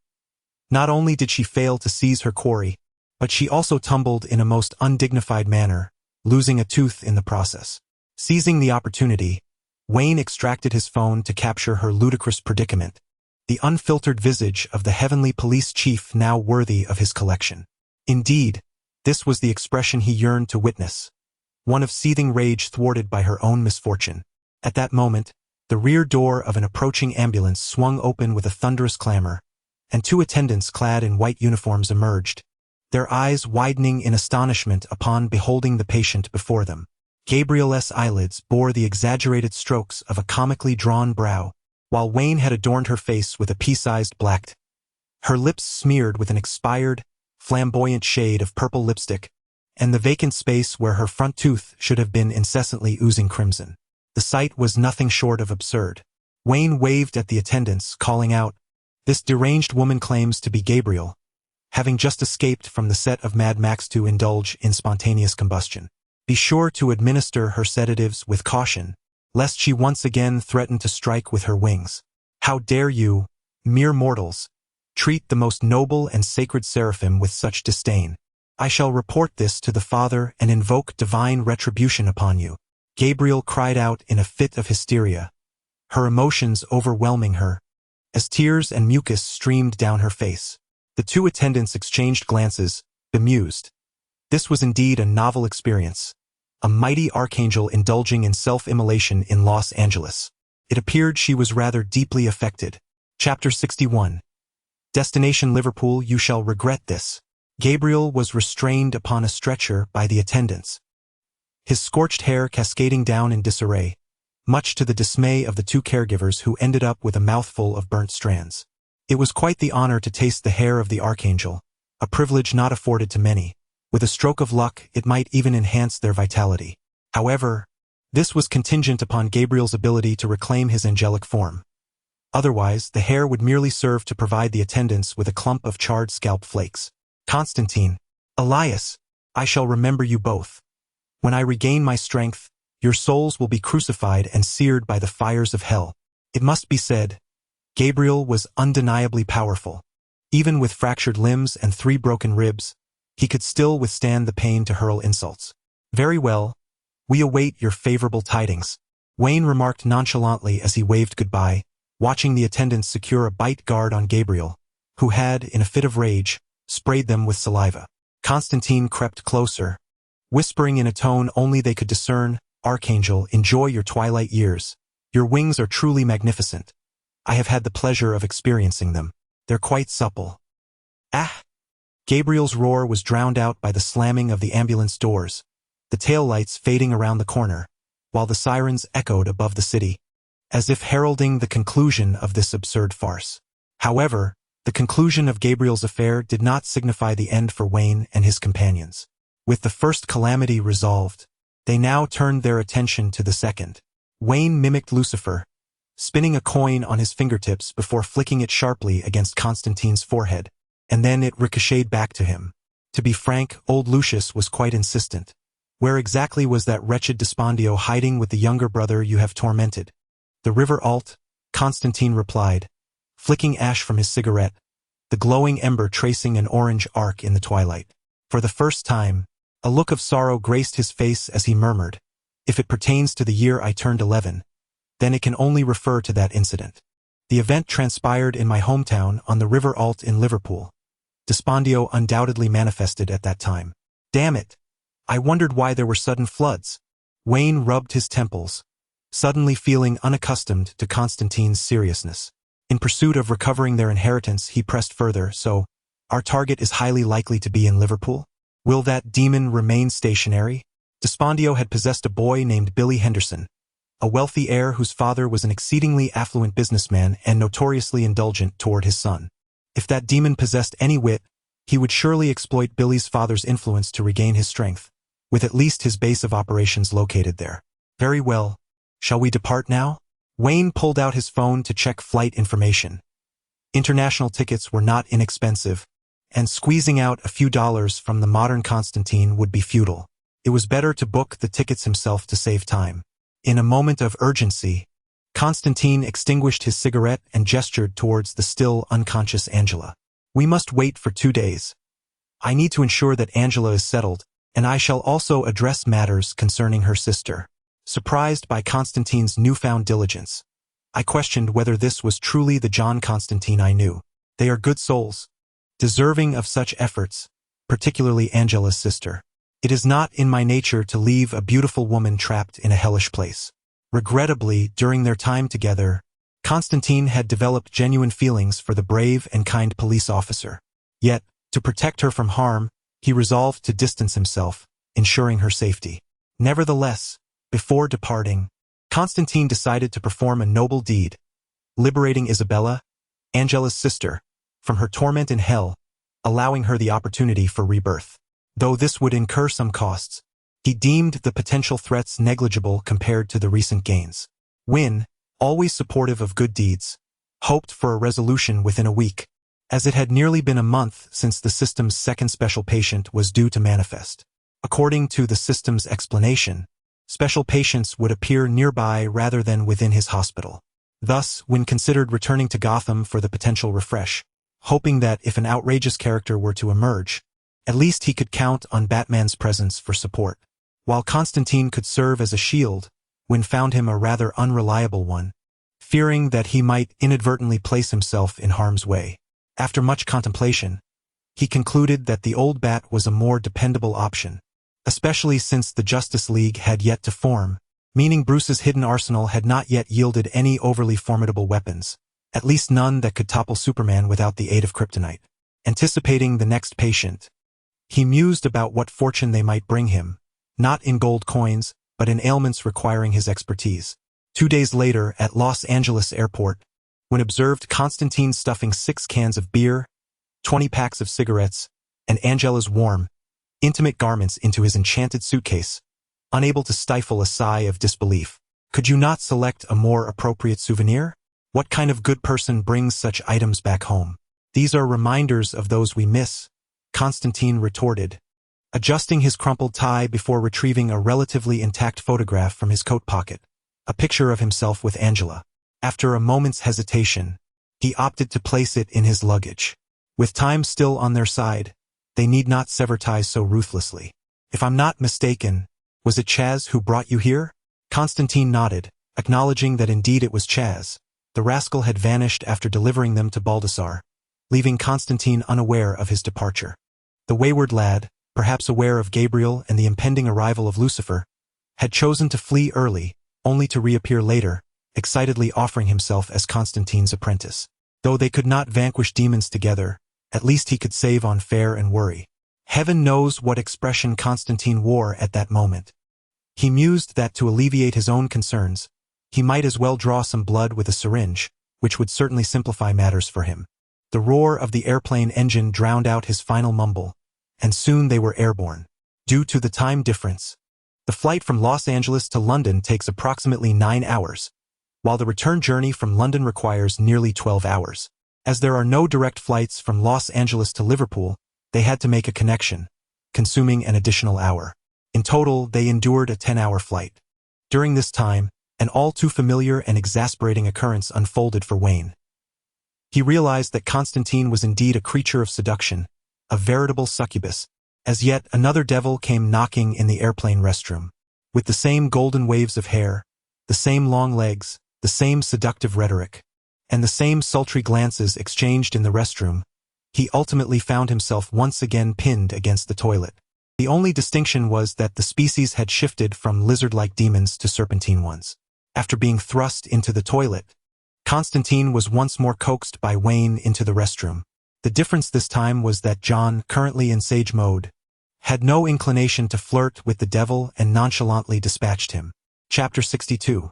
Not only did she fail to seize her quarry, but she also tumbled in a most undignified manner, losing a tooth in the process. Seizing the opportunity, Wayne extracted his phone to capture her ludicrous predicament, the unfiltered visage of the heavenly police chief now worthy of his collection. Indeed, this was the expression he yearned to witness, one of seething rage thwarted by her own misfortune. At that moment, the rear door of an approaching ambulance swung open with a thunderous clamor, and two attendants clad in white uniforms emerged, their eyes widening in astonishment upon beholding the patient before them. Gabriel's eyelids bore the exaggerated strokes of a comically drawn brow, while Wayne had adorned her face with a pea-sized black. Her lips smeared with an expired, flamboyant shade of purple lipstick, and the vacant space where her front tooth should have been incessantly oozing crimson. The sight was nothing short of absurd. Wayne waved at the attendants, calling out, "This deranged woman claims to be Gabriel, having just escaped from the set of Mad Max to indulge in spontaneous combustion. Be sure to administer her sedatives with caution, lest she once again threaten to strike with her wings. How dare you, mere mortals, treat the most noble and sacred seraphim with such disdain? I shall report this to the Father and invoke divine retribution upon you." Gabriel cried out in a fit of hysteria, her emotions overwhelming her, as tears and mucus streamed down her face. The two attendants exchanged glances, bemused. This was indeed a novel experience, a mighty archangel indulging in self-immolation in Los Angeles. It appeared she was rather deeply affected. Chapter 61. Destination Liverpool. You shall regret this. Gabriel was restrained upon a stretcher by the attendants, his scorched hair cascading down in disarray, much to the dismay of the two caregivers who ended up with a mouthful of burnt strands. It was quite the honor to taste the hair of the archangel, a privilege not afforded to many. With a stroke of luck, it might even enhance their vitality. However, this was contingent upon Gabriel's ability to reclaim his angelic form. Otherwise, the hair would merely serve to provide the attendants with a clump of charred scalp flakes. Constantine, Elias, I shall remember you both. When I regain my strength, your souls will be crucified and seared by the fires of hell. It must be said, Gabriel was undeniably powerful. Even with fractured limbs and 3 broken ribs, he could still withstand the pain to hurl insults. Very well, we await your favorable tidings, Wayne remarked nonchalantly as he waved goodbye, watching the attendants secure a bite guard on Gabriel, who had, in a fit of rage, sprayed them with saliva. Constantine crept closer, whispering in a tone only they could discern, "Archangel, enjoy your twilight years. Your wings are truly magnificent. I have had the pleasure of experiencing them. They're quite supple." Ah! Gabriel's roar was drowned out by the slamming of the ambulance doors, the taillights fading around the corner, while the sirens echoed above the city, as if heralding the conclusion of this absurd farce. However, the conclusion of Gabriel's affair did not signify the end for Wayne and his companions. With the first calamity resolved, they now turned their attention to the second. Wayne mimicked Lucifer, spinning a coin on his fingertips before flicking it sharply against Constantine's forehead, and then it ricocheted back to him. To be frank, old Lucius was quite insistent. Where exactly was that wretched Despondio hiding with the younger brother you have tormented? The River Alt, Constantine replied, flicking ash from his cigarette, the glowing ember tracing an orange arc in the twilight. For the first time, a look of sorrow graced his face as he murmured, "If it pertains to the year I turned 11, then it can only refer to that incident. The event transpired in my hometown on the River Alt in Liverpool. Despondio undoubtedly manifested at that time. Damn it! I wondered why there were sudden floods." Wayne rubbed his temples, suddenly feeling unaccustomed to Constantine's seriousness. In pursuit of recovering their inheritance, he pressed further, "So, our target is highly likely to be in Liverpool? Will that demon remain stationary?" Despondio had possessed a boy named Billy Henderson, a wealthy heir whose father was an exceedingly affluent businessman and notoriously indulgent toward his son. If that demon possessed any wit, he would surely exploit Billy's father's influence to regain his strength, with at least his base of operations located there. Very well. Shall we depart now? Wayne pulled out his phone to check flight information. International tickets were not inexpensive, and squeezing out a few dollars from the modern Constantine would be futile. It was better to book the tickets himself to save time. In a moment of urgency, Constantine extinguished his cigarette and gestured towards the still unconscious Angela. "We must wait for 2 days. I need to ensure that Angela is settled, and I shall also address matters concerning her sister. Surprised by Constantine's newfound diligence, I questioned whether this was truly the John Constantine I knew. They are good souls, deserving of such efforts, particularly Angela's sister. It is not in my nature to leave a beautiful woman trapped in a hellish place. Regrettably, during their time together, Constantine had developed genuine feelings for the brave and kind police officer. Yet, to protect her from harm, he resolved to distance himself, ensuring her safety. Nevertheless, before departing, Constantine decided to perform a noble deed, liberating Isabella, Angela's sister, from her torment in hell, allowing her the opportunity for rebirth. Though this would incur some costs, he deemed the potential threats negligible compared to the recent gains. Wynne, always supportive of good deeds, hoped for a resolution within a week, as it had nearly been a month since the system's second special patient was due to manifest. According to the system's explanation, special patients would appear nearby rather than within his hospital. Thus, Wynne considered returning to Gotham for the potential refresh, hoping that if an outrageous character were to emerge, at least he could count on Batman's presence for support. While Constantine could serve as a shield, Wynne found him a rather unreliable one, fearing that he might inadvertently place himself in harm's way. After much contemplation, he concluded that the old Bat was a more dependable option, especially since the Justice League had yet to form, meaning Bruce's hidden arsenal had not yet yielded any overly formidable weapons, at least none that could topple Superman without the aid of kryptonite. Anticipating the next patient, he mused about what fortune they might bring him, not in gold coins, but in ailments requiring his expertise. 2 days later, at Los Angeles Airport, when observed Constantine stuffing 6 cans of beer, 20 packs of cigarettes, and Angela's warm, intimate garments into his enchanted suitcase, unable to stifle a sigh of disbelief. Could you not select a more appropriate souvenir? What kind of good person brings such items back home? These are reminders of those we miss, Constantine retorted, adjusting his crumpled tie before retrieving a relatively intact photograph from his coat pocket, a picture of himself with Angela. After a moment's hesitation, he opted to place it in his luggage. With time still on their side, they need not sever ties so ruthlessly. If I'm not mistaken, was it Chaz who brought you here? Constantine nodded, acknowledging that indeed it was Chaz. The rascal had vanished after delivering them to Baldassar, leaving Constantine unaware of his departure. The wayward lad, perhaps aware of Gabriel and the impending arrival of Lucifer, had chosen to flee early, only to reappear later, excitedly offering himself as Constantine's apprentice. Though they could not vanquish demons together, at least he could save on fare and worry. Heaven knows what expression Constantine wore at that moment. He mused that to alleviate his own concerns, he might as well draw some blood with a syringe, which would certainly simplify matters for him. The roar of the airplane engine drowned out his final mumble, and soon they were airborne. Due to the time difference, the flight from Los Angeles to London takes approximately 9 hours, while the return journey from London requires nearly 12 hours. As there are no direct flights from Los Angeles to Liverpool, they had to make a connection, consuming an additional hour. In total, they endured a 10-hour flight. During this time, an all too familiar and exasperating occurrence unfolded for Wayne. He realized that Constantine was indeed a creature of seduction, a veritable succubus, as yet another devil came knocking in the airplane restroom. With the same golden waves of hair, the same long legs, the same seductive rhetoric, and the same sultry glances exchanged in the restroom, he ultimately found himself once again pinned against the toilet. The only distinction was that the species had shifted from lizard-like demons to serpentine ones. After being thrust into the toilet, Constantine was once more coaxed by Wayne into the restroom. The difference this time was that John, currently in sage mode, had no inclination to flirt with the devil and nonchalantly dispatched him. Chapter 62.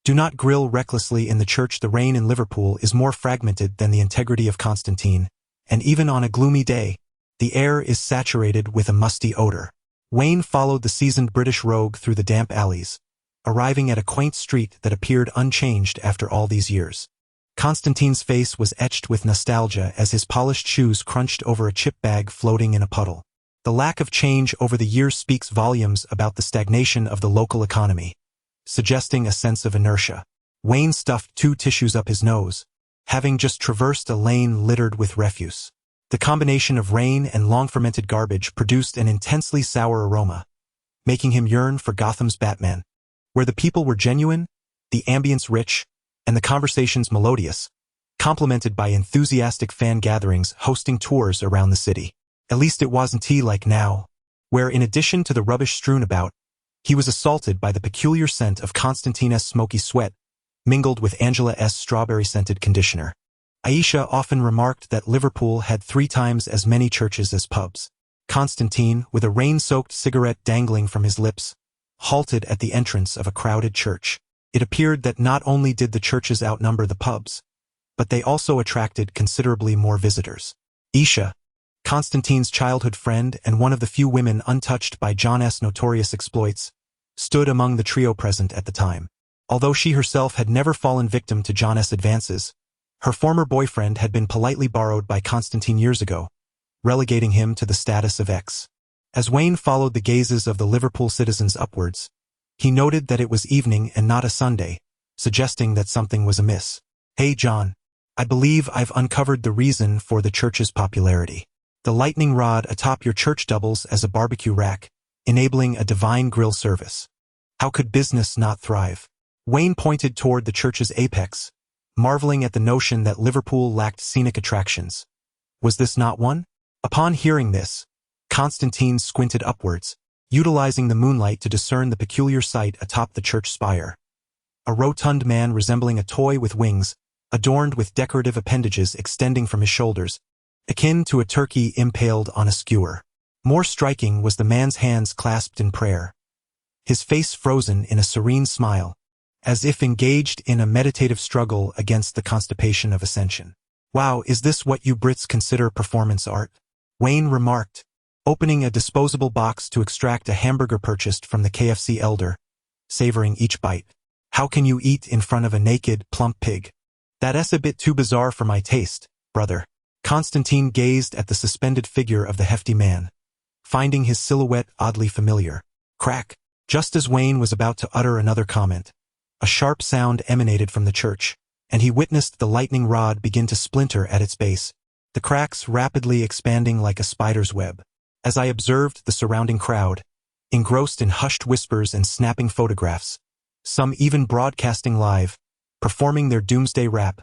Do not grill recklessly in the church. The rain in Liverpool is more fragmented than the integrity of Constantine, and even on a gloomy day, the air is saturated with a musty odor. Wayne followed the seasoned British rogue through the damp alleys, arriving at a quaint street that appeared unchanged after all these years. Constantine's face was etched with nostalgia as his polished shoes crunched over a chip bag floating in a puddle. The lack of change over the years speaks volumes about the stagnation of the local economy, suggesting a sense of inertia. Wayne stuffed 2 tissues up his nose, having just traversed a lane littered with refuse. The combination of rain and long-fermented garbage produced an intensely sour aroma, making him yearn for Gotham's Batman, where the people were genuine, the ambience rich, and the conversations melodious, complemented by enthusiastic fan gatherings hosting tours around the city. At least it wasn't like now, where in addition to the rubbish strewn about, he was assaulted by the peculiar scent of Constantine's smoky sweat, mingled with Angela's strawberry-scented conditioner. Aisha often remarked that Liverpool had 3 times as many churches as pubs. Constantine, with a rain-soaked cigarette dangling from his lips, halted at the entrance of a crowded church. It appeared that not only did the churches outnumber the pubs, but they also attracted considerably more visitors. Aisha, Constantine's childhood friend and one of the few women untouched by John's notorious exploits, stood among the trio present at the time. Although she herself had never fallen victim to John's advances, her former boyfriend had been politely borrowed by Constantine years ago, relegating him to the status of ex. As Wayne followed the gazes of the Liverpool citizens upwards, he noted that it was evening and not a Sunday, suggesting that something was amiss. "Hey John, I believe I've uncovered the reason for the church's popularity. The lightning rod atop your church doubles as a barbecue rack, enabling a divine grill service. How could business not thrive?" Wayne pointed toward the church's apex, marveling at the notion that Liverpool lacked scenic attractions. Was this not one? Upon hearing this, Constantine squinted upwards, utilizing the moonlight to discern the peculiar sight atop the church spire. A rotund man resembling a toy with wings, adorned with decorative appendages extending from his shoulders, akin to a turkey impaled on a skewer. More striking was the man's hands clasped in prayer, his face frozen in a serene smile, as if engaged in a meditative struggle against the constipation of ascension. "Wow, is this what you Brits consider performance art?" Wayne remarked, opening a disposable box to extract a hamburger purchased from the KFC elder, savoring each bite. "How can you eat in front of a naked, plump pig? That's a bit too bizarre for my taste, brother." Constantine gazed at the suspended figure of the hefty man, finding his silhouette oddly familiar. Crack! Just as Wayne was about to utter another comment, a sharp sound emanated from the church, and he witnessed the lightning rod begin to splinter at its base, the cracks rapidly expanding like a spider's web. As I observed the surrounding crowd, engrossed in hushed whispers and snapping photographs, some even broadcasting live, performing their doomsday rap,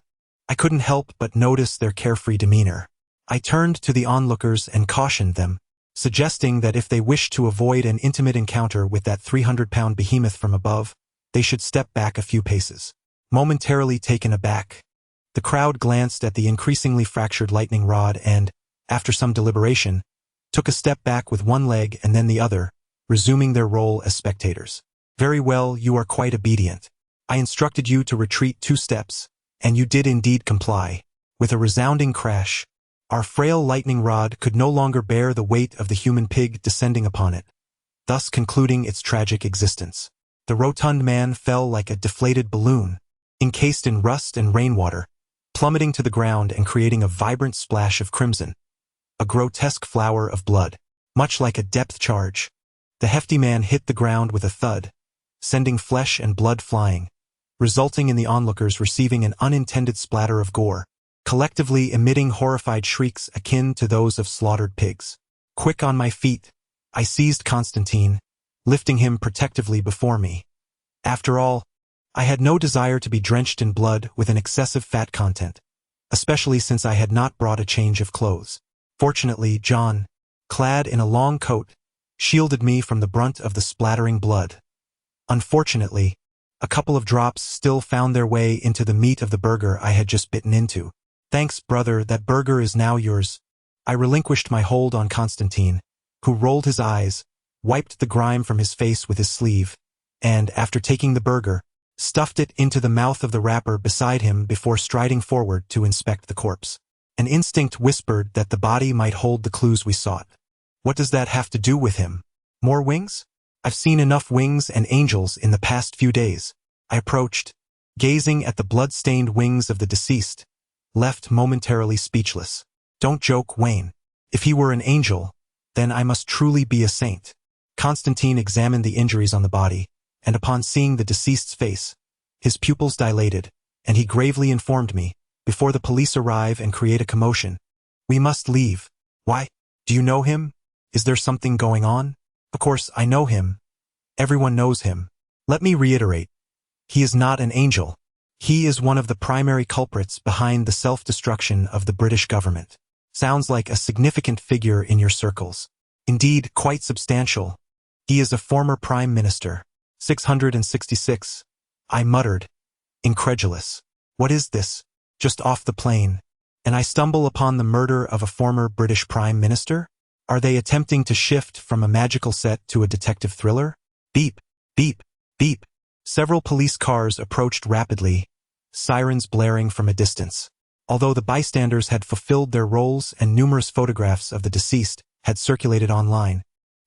I couldn't help but notice their carefree demeanor. I turned to the onlookers and cautioned them, suggesting that if they wished to avoid an intimate encounter with that 300-pound behemoth from above, they should step back a few paces. Momentarily taken aback, the crowd glanced at the increasingly fractured lightning rod and, after some deliberation, took a step back with one leg and then the other, resuming their role as spectators. "Very well, you are quite obedient. I instructed you to retreat 2 steps, and you did indeed comply." With a resounding crash, our frail lightning rod could no longer bear the weight of the human pig descending upon it, thus concluding its tragic existence. The rotund man fell like a deflated balloon, encased in rust and rainwater, plummeting to the ground and creating a vibrant splash of crimson, a grotesque flower of blood, much like a depth charge. The hefty man hit the ground with a thud, sending flesh and blood flying, resulting in the onlookers receiving an unintended splatter of gore, collectively emitting horrified shrieks akin to those of slaughtered pigs. Quick on my feet, I seized Constantine, lifting him protectively before me. After all, I had no desire to be drenched in blood with an excessive fat content, especially since I had not brought a change of clothes. Fortunately, John, clad in a long coat, shielded me from the brunt of the splattering blood. Unfortunately, a couple of drops still found their way into the meat of the burger I had just bitten into. "Thanks, brother, that burger is now yours." I relinquished my hold on Constantine, who rolled his eyes, wiped the grime from his face with his sleeve, and, after taking the burger, stuffed it into the mouth of the wrapper beside him before striding forward to inspect the corpse. An instinct whispered that the body might hold the clues we sought. What does that have to do with him? More wings? I've seen enough wings and angels in the past few days. I approached, gazing at the blood-stained wings of the deceased, left momentarily speechless. Don't joke, Wayne. If he were an angel, then I must truly be a saint. Constantine examined the injuries on the body, and upon seeing the deceased's face, his pupils dilated, and he gravely informed me, before the police arrive and create a commotion, We must leave. Why? Do you know him? Is there something going on? Of course, I know him. Everyone knows him. Let me reiterate. He is not an angel. He is one of the primary culprits behind the self-destruction of the British government. Sounds like a significant figure in your circles. Indeed, quite substantial. He is a former prime minister. 666. I muttered, incredulous. What is this? Just off the plane. And I stumble upon the murder of a former British prime minister? Are they attempting to shift from a magical set to a detective thriller? Beep, beep, beep. Several police cars approached rapidly, sirens blaring from a distance. Although the bystanders had fulfilled their roles and numerous photographs of the deceased had circulated online,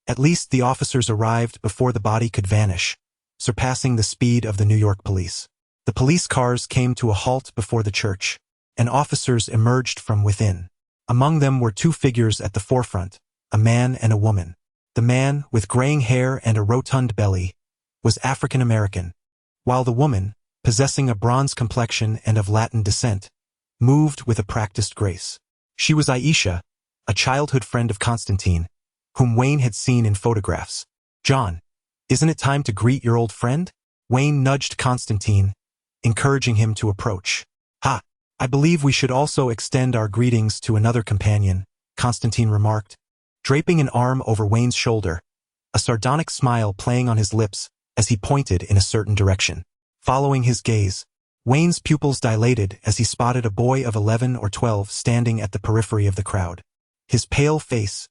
at least the officers arrived before the body could vanish, surpassing the speed of the New York police. The police cars came to a halt before the church, and officers emerged from within. Among them were two figures at the forefront, a man and a woman. The man, with graying hair and a rotund belly, was African American, while the woman, possessing a bronze complexion and of Latin descent, moved with a practiced grace. She was Aisha, a childhood friend of Constantine, whom Wayne had seen in photographs. John, isn't it time to greet your old friend? Wayne nudged Constantine, encouraging him to approach. Ha! I believe we should also extend our greetings to another companion, Constantine remarked, draping an arm over Wayne's shoulder, a sardonic smile playing on his lips as he pointed in a certain direction. Following his gaze, Wayne's pupils dilated as he spotted a boy of 11 or 12 standing at the periphery of the crowd. His pale face,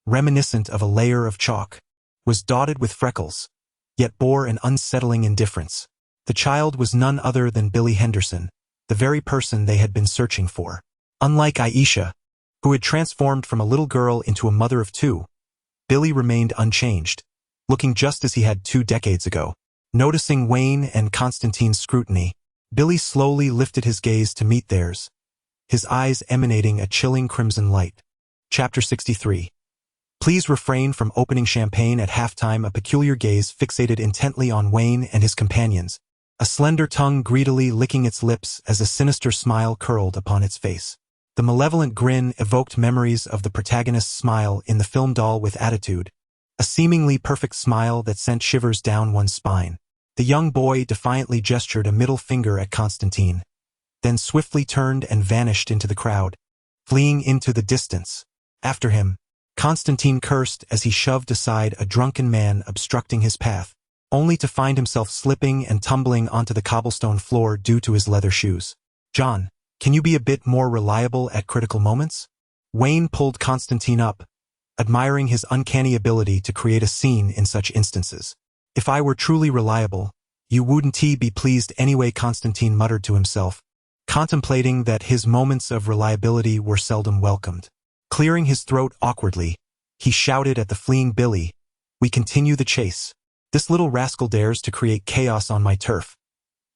reminiscent of a layer of chalk, was dotted with freckles, yet bore an unsettling indifference. The child was none other than Billy Henderson, the very person they had been searching for. Unlike Aisha, who had transformed from a little girl into a mother of two, Billy remained unchanged, looking just as he had 2 decades ago. Noticing Wayne and Constantine's scrutiny, Billy slowly lifted his gaze to meet theirs, his eyes emanating a chilling crimson light. Chapter 63. Please refrain from opening champagne at halftime. A peculiar gaze fixated intently on Wayne and his companions, a slender tongue greedily licking its lips as a sinister smile curled upon its face. The malevolent grin evoked memories of the protagonist's smile in the film Doll with Attitude, a seemingly perfect smile that sent shivers down one's spine. The young boy defiantly gestured a middle finger at Constantine, then swiftly turned and vanished into the crowd, fleeing into the distance. After him, Constantine cursed as he shoved aside a drunken man obstructing his path, only to find himself slipping and tumbling onto the cobblestone floor due to his leather shoes. John, can you be a bit more reliable at critical moments? Wayne pulled Constantine up, admiring his uncanny ability to create a scene in such instances. If I were truly reliable, you wouldn't be pleased anyway, Constantine muttered to himself, contemplating that his moments of reliability were seldom welcomed. Clearing his throat awkwardly, he shouted at the fleeing Billy, "We continue the chase. This little rascal dares to create chaos on my turf.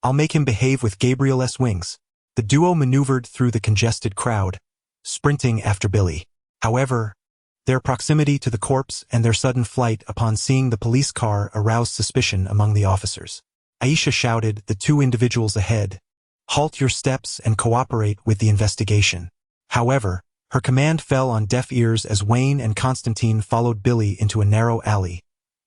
I'll make him behave with Gabriel's wings." The duo maneuvered through the congested crowd, sprinting after Billy. However, their proximity to the corpse and their sudden flight upon seeing the police car aroused suspicion among the officers. Aisha shouted the 2 individuals ahead, "Halt your steps and cooperate with the investigation." However, her command fell on deaf ears as Wayne and Constantine followed Billy into a narrow alley,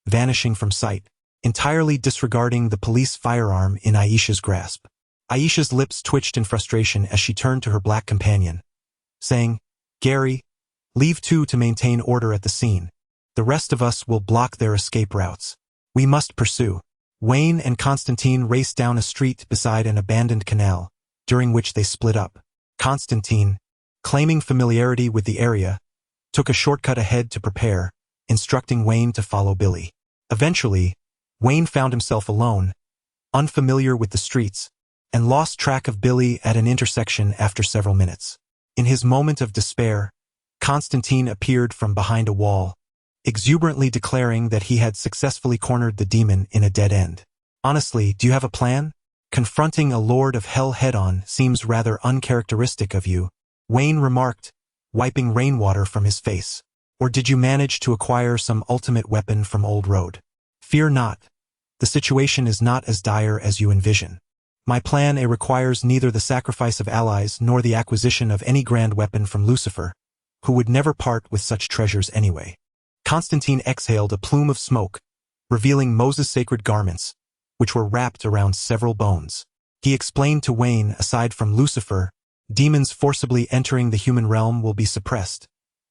vanishing from sight, entirely disregarding the police firearm in Aisha's grasp. Aisha's lips twitched in frustration as she turned to her black companion, saying, "Gary, leave 2 to maintain order at the scene. The rest of us will block their escape routes. We must pursue." Wayne and Constantine raced down a street beside an abandoned canal, during which they split up. Constantine, claiming familiarity with the area, took a shortcut ahead to prepare, instructing Wayne to follow Billy. Eventually, Wayne found himself alone, unfamiliar with the streets, and lost track of Billy at an intersection after several minutes. In his moment of despair, Constantine appeared from behind a wall, exuberantly declaring that he had successfully cornered the demon in a dead end. "Honestly, do you have a plan? Confronting a Lord of Hell head-on seems rather uncharacteristic of you," Wayne remarked, wiping rainwater from his face. "Or did you manage to acquire some ultimate weapon from Old Road? Fear not. The situation is not as dire as you envision. My plan requires neither the sacrifice of allies nor the acquisition of any grand weapon from Lucifer, who would never part with such treasures anyway. Constantine exhaled a plume of smoke, revealing Moses' sacred garments, which were wrapped around several bones. He explained to Wayne, aside from Lucifer, demons forcibly entering the human realm will be suppressed,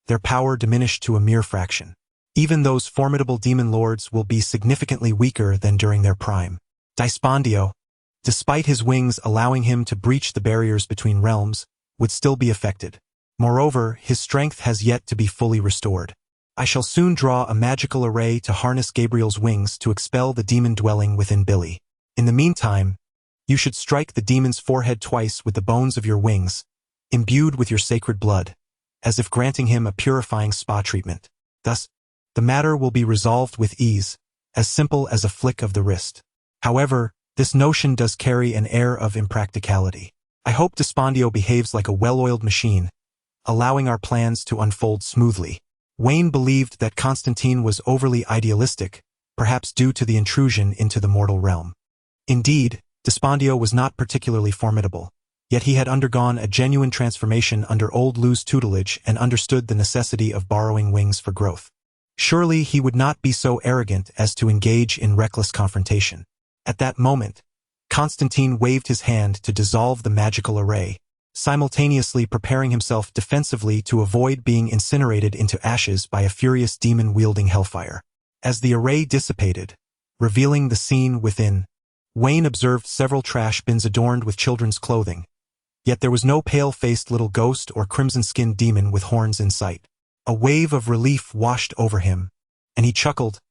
their power diminished to a mere fraction. Even those formidable demon lords will be significantly weaker than during their prime. Dispondio, despite his wings allowing him to breach the barriers between realms, would still be affected. Moreover, his strength has yet to be fully restored. I shall soon draw a magical array to harness Gabriel's wings to expel the demon dwelling within Billy. In the meantime, you should strike the demon's forehead twice with the bones of your wings, imbued with your sacred blood, as if granting him a purifying spa treatment. Thus, the matter will be resolved with ease, as simple as a flick of the wrist. However, this notion does carry an air of impracticality. I hope Dispondio behaves like a well-oiled machine, allowing our plans to unfold smoothly. Wayne believed that Constantine was overly idealistic, perhaps due to the intrusion into the mortal realm. Indeed, Dispondio was not particularly formidable, yet he had undergone a genuine transformation under Old Lou's tutelage and understood the necessity of borrowing wings for growth. Surely he would not be so arrogant as to engage in reckless confrontation. At that moment, Constantine waved his hand to dissolve the magical array, simultaneously preparing himself defensively to avoid being incinerated into ashes by a furious demon-wielding hellfire. As the array dissipated, revealing the scene within, Wayne observed several trash bins adorned with children's clothing, yet there was no pale-faced little ghost or crimson-skinned demon with horns in sight. A wave of relief washed over him, and he chuckled,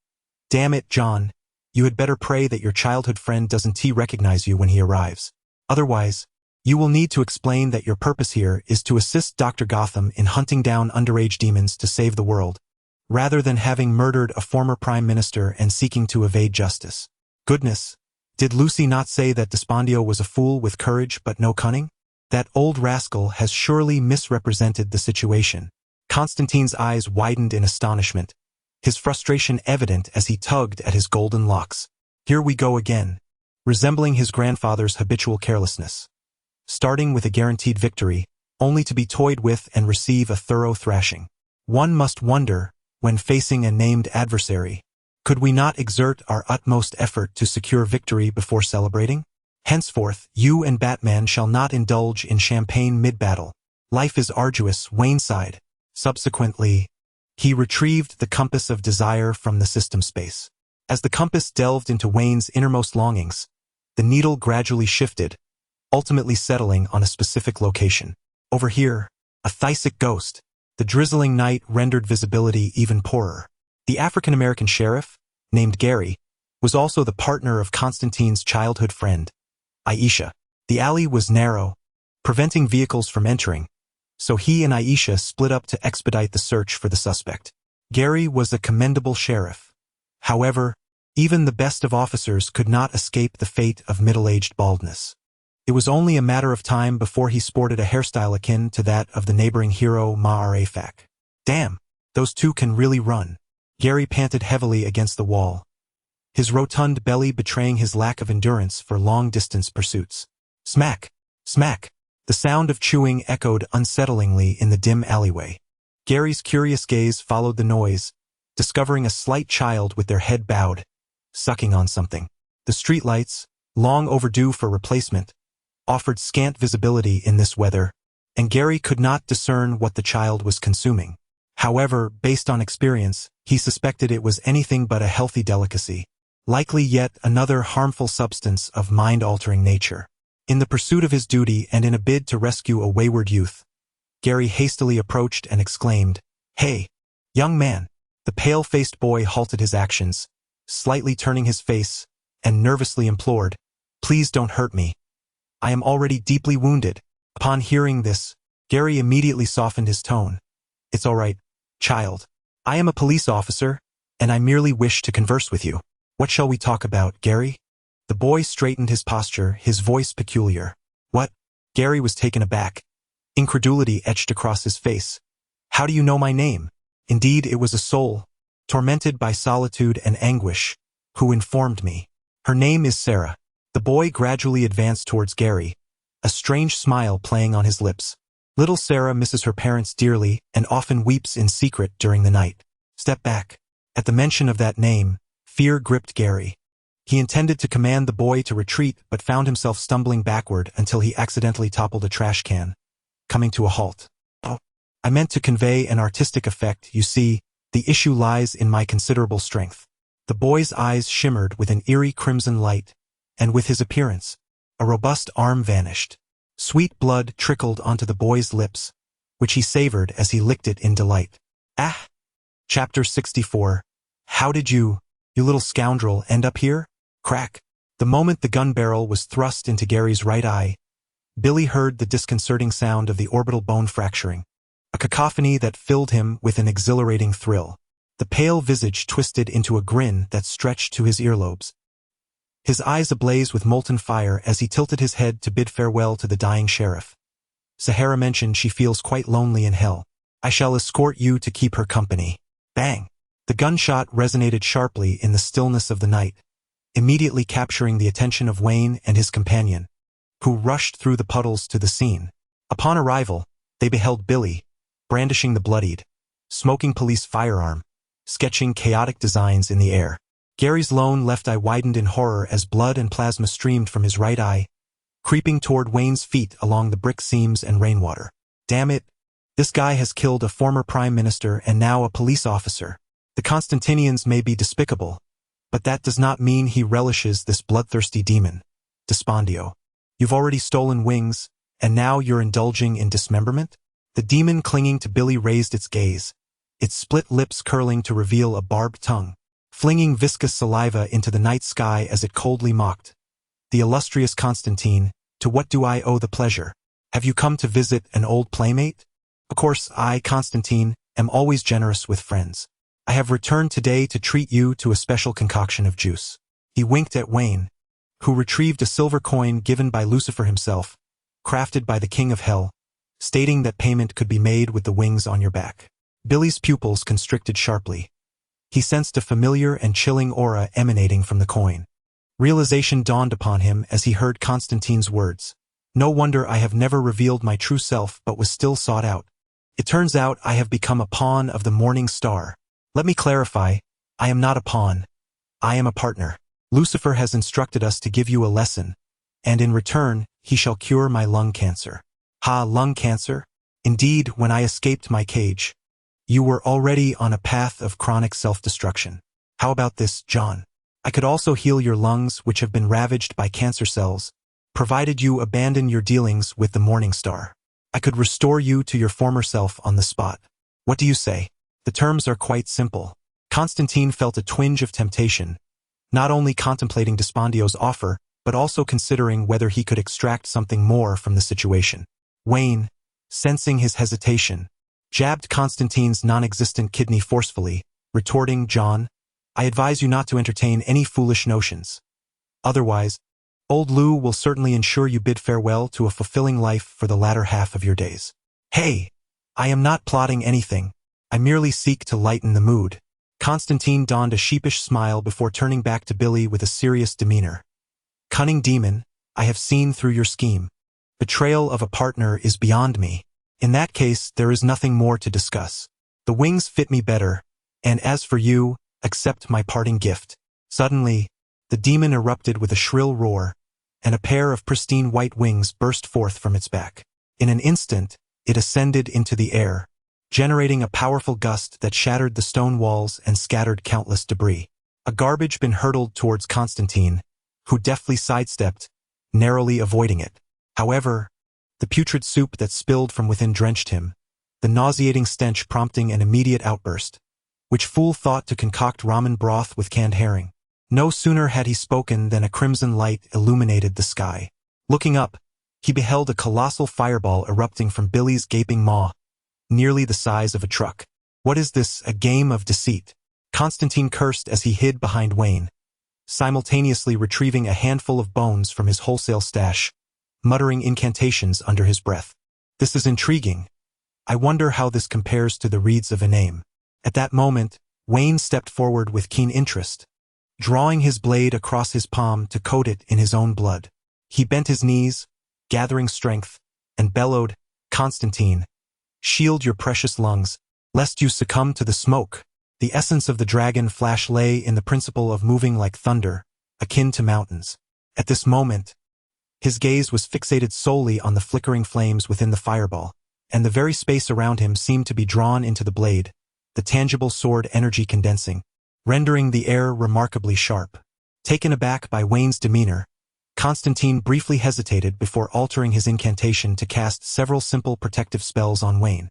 "Damn it, John, you had better pray that your childhood friend doesn't recognize you when he arrives. Otherwise, you will need to explain that your purpose here is to assist Dr. Gotham in hunting down underage demons to save the world, rather than having murdered a former prime minister and seeking to evade justice. Goodness, did Lucy not say that Dispondio was a fool with courage but no cunning? That old rascal has surely misrepresented the situation." Constantine's eyes widened in astonishment, his frustration evident as he tugged at his golden locks. Here we go again, resembling his grandfather's habitual carelessness. Starting with a guaranteed victory, only to be toyed with and receive a thorough thrashing. One must wonder, when facing a named adversary, could we not exert our utmost effort to secure victory before celebrating? Henceforth, you and Batman shall not indulge in champagne mid-battle. Life is arduous, Wayne sighed. Subsequently, he retrieved the compass of desire from the system space. As the compass delved into Wayne's innermost longings, the needle gradually shifted, ultimately settling on a specific location. Over here, a Thysic ghost. The drizzling night rendered visibility even poorer. The African-American sheriff, named Gary, was also the partner of Constantine's childhood friend, Aisha. The alley was narrow, preventing vehicles from entering, so he and Aisha split up to expedite the search for the suspect. Gary was a commendable sheriff. However, even the best of officers could not escape the fate of middle-aged baldness. It was only a matter of time before he sported a hairstyle akin to that of the neighboring hero Ma'arefak. Damn, those two can really run. Gary panted heavily against the wall, his rotund belly betraying his lack of endurance for long-distance pursuits. Smack! Smack! The sound of chewing echoed unsettlingly in the dim alleyway. Gary's curious gaze followed the noise, discovering a slight child with their head bowed, sucking on something. The streetlights, long overdue for replacement, offered scant visibility in this weather, and Gary could not discern what the child was consuming. However, based on experience, he suspected it was anything but a healthy delicacy, likely yet another harmful substance of mind-altering nature. In the pursuit of his duty and in a bid to rescue a wayward youth, Gary hastily approached and exclaimed, "Hey, young man!" The pale-faced boy halted his actions, slightly turning his face, and nervously implored, "Please don't hurt me. I am already deeply wounded." Upon hearing this, Gary immediately softened his tone. "It's all right, child. I am a police officer, and I merely wish to converse with you. What shall we talk about, Gary?" The boy straightened his posture, his voice peculiar. "What?" Gary was taken aback. Incredulity etched across his face. "How do you know my name?" Indeed, it was a soul, tormented by solitude and anguish, who informed me. "Her name is Sarah." The boy gradually advanced towards Gary, a strange smile playing on his lips. Little Sarah misses her parents dearly and often weeps in secret during the night. Step back. At the mention of that name, fear gripped Gary. He intended to command the boy to retreat but found himself stumbling backward until he accidentally toppled a trash can, coming to a halt. Oh, I meant to convey an artistic effect. You see, the issue lies in my considerable strength. The boy's eyes shimmered with an eerie crimson light, and with his appearance, a robust arm vanished. Sweet blood trickled onto the boy's lips, which he savored as he licked it in delight. Ah! Chapter 64. How did you little scoundrel, end up here? Crack. The moment the gun barrel was thrust into Gary's right eye, Billy heard the disconcerting sound of the orbital bone fracturing, a cacophony that filled him with an exhilarating thrill. The pale visage twisted into a grin that stretched to his earlobes, his eyes ablaze with molten fire as he tilted his head to bid farewell to the dying sheriff. Sahara mentioned she feels quite lonely in hell. I shall escort you to keep her company. Bang! The gunshot resonated sharply in the stillness of the night, immediately capturing the attention of Wayne and his companion, who rushed through the puddles to the scene. Upon arrival, they beheld Billy, brandishing the bloodied, smoking police firearm, sketching chaotic designs in the air. Gary's lone left eye widened in horror as blood and plasma streamed from his right eye, creeping toward Wayne's feet along the brick seams and rainwater. Damn it! This guy has killed a former prime minister and now a police officer. The Constantinians may be despicable, but that does not mean he relishes this bloodthirsty demon. Despondio. You've already stolen wings, and now you're indulging in dismemberment? The demon clinging to Billy raised its gaze, its split lips curling to reveal a barbed tongue, flinging viscous saliva into the night sky as it coldly mocked. The illustrious Constantine, to what do I owe the pleasure? Have you come to visit an old playmate? Of course, I, Constantine, am always generous with friends. I have returned today to treat you to a special concoction of juice. He winked at Wayne, who retrieved a silver coin given by Lucifer himself, crafted by the King of Hell, stating that payment could be made with the wings on your back. Billy's pupils constricted sharply. He sensed a familiar and chilling aura emanating from the coin. Realization dawned upon him as he heard Constantine's words. No wonder I have never revealed my true self but was still sought out. It turns out I have become a pawn of the morning star. Let me clarify, I am not a pawn. I am a partner. Lucifer has instructed us to give you a lesson, and in return, he shall cure my lung cancer. Ha, lung cancer? Indeed, when I escaped my cage, you were already on a path of chronic self-destruction. How about this, John? I could also heal your lungs, which have been ravaged by cancer cells, provided you abandon your dealings with the Morning Star. I could restore you to your former self on the spot. What do you say? The terms are quite simple. Constantine felt a twinge of temptation, not only contemplating Despondio's offer, but also considering whether he could extract something more from the situation. Wayne, sensing his hesitation, jabbed Constantine's non-existent kidney forcefully, retorting, John, I advise you not to entertain any foolish notions. Otherwise, old Lou will certainly ensure you bid farewell to a fulfilling life for the latter half of your days. Hey, I am not plotting anything. I merely seek to lighten the mood. Constantine donned a sheepish smile before turning back to Billy with a serious demeanor. Cunning demon, I have seen through your scheme. Betrayal of a partner is beyond me. In that case, there is nothing more to discuss. The wings fit me better, and as for you, accept my parting gift. Suddenly, the demon erupted with a shrill roar, and a pair of pristine white wings burst forth from its back. In an instant, it ascended into the air, generating a powerful gust that shattered the stone walls and scattered countless debris. A garbage bin hurtled towards Constantine, who deftly sidestepped, narrowly avoiding it. However, the putrid soup that spilled from within drenched him, the nauseating stench prompting an immediate outburst. Which fool thought to concoct ramen broth with canned herring? No sooner had he spoken than a crimson light illuminated the sky. Looking up, he beheld a colossal fireball erupting from Billy's gaping maw, nearly the size of a truck. What is this, a game of deceit? Constantine cursed as he hid behind Wayne, simultaneously retrieving a handful of bones from his wholesale stash, muttering incantations under his breath. This is intriguing. I wonder how this compares to the reeds of a name. At that moment, Wayne stepped forward with keen interest, drawing his blade across his palm to coat it in his own blood. He bent his knees, gathering strength, and bellowed, Constantine, shield your precious lungs, lest you succumb to the smoke. The essence of the dragon flash lay in the principle of moving like thunder, akin to mountains. At this moment, his gaze was fixated solely on the flickering flames within the fireball, and the very space around him seemed to be drawn into the blade, the tangible sword energy condensing, rendering the air remarkably sharp. Taken aback by Wayne's demeanor, Constantine briefly hesitated before altering his incantation to cast several simple protective spells on Wayne,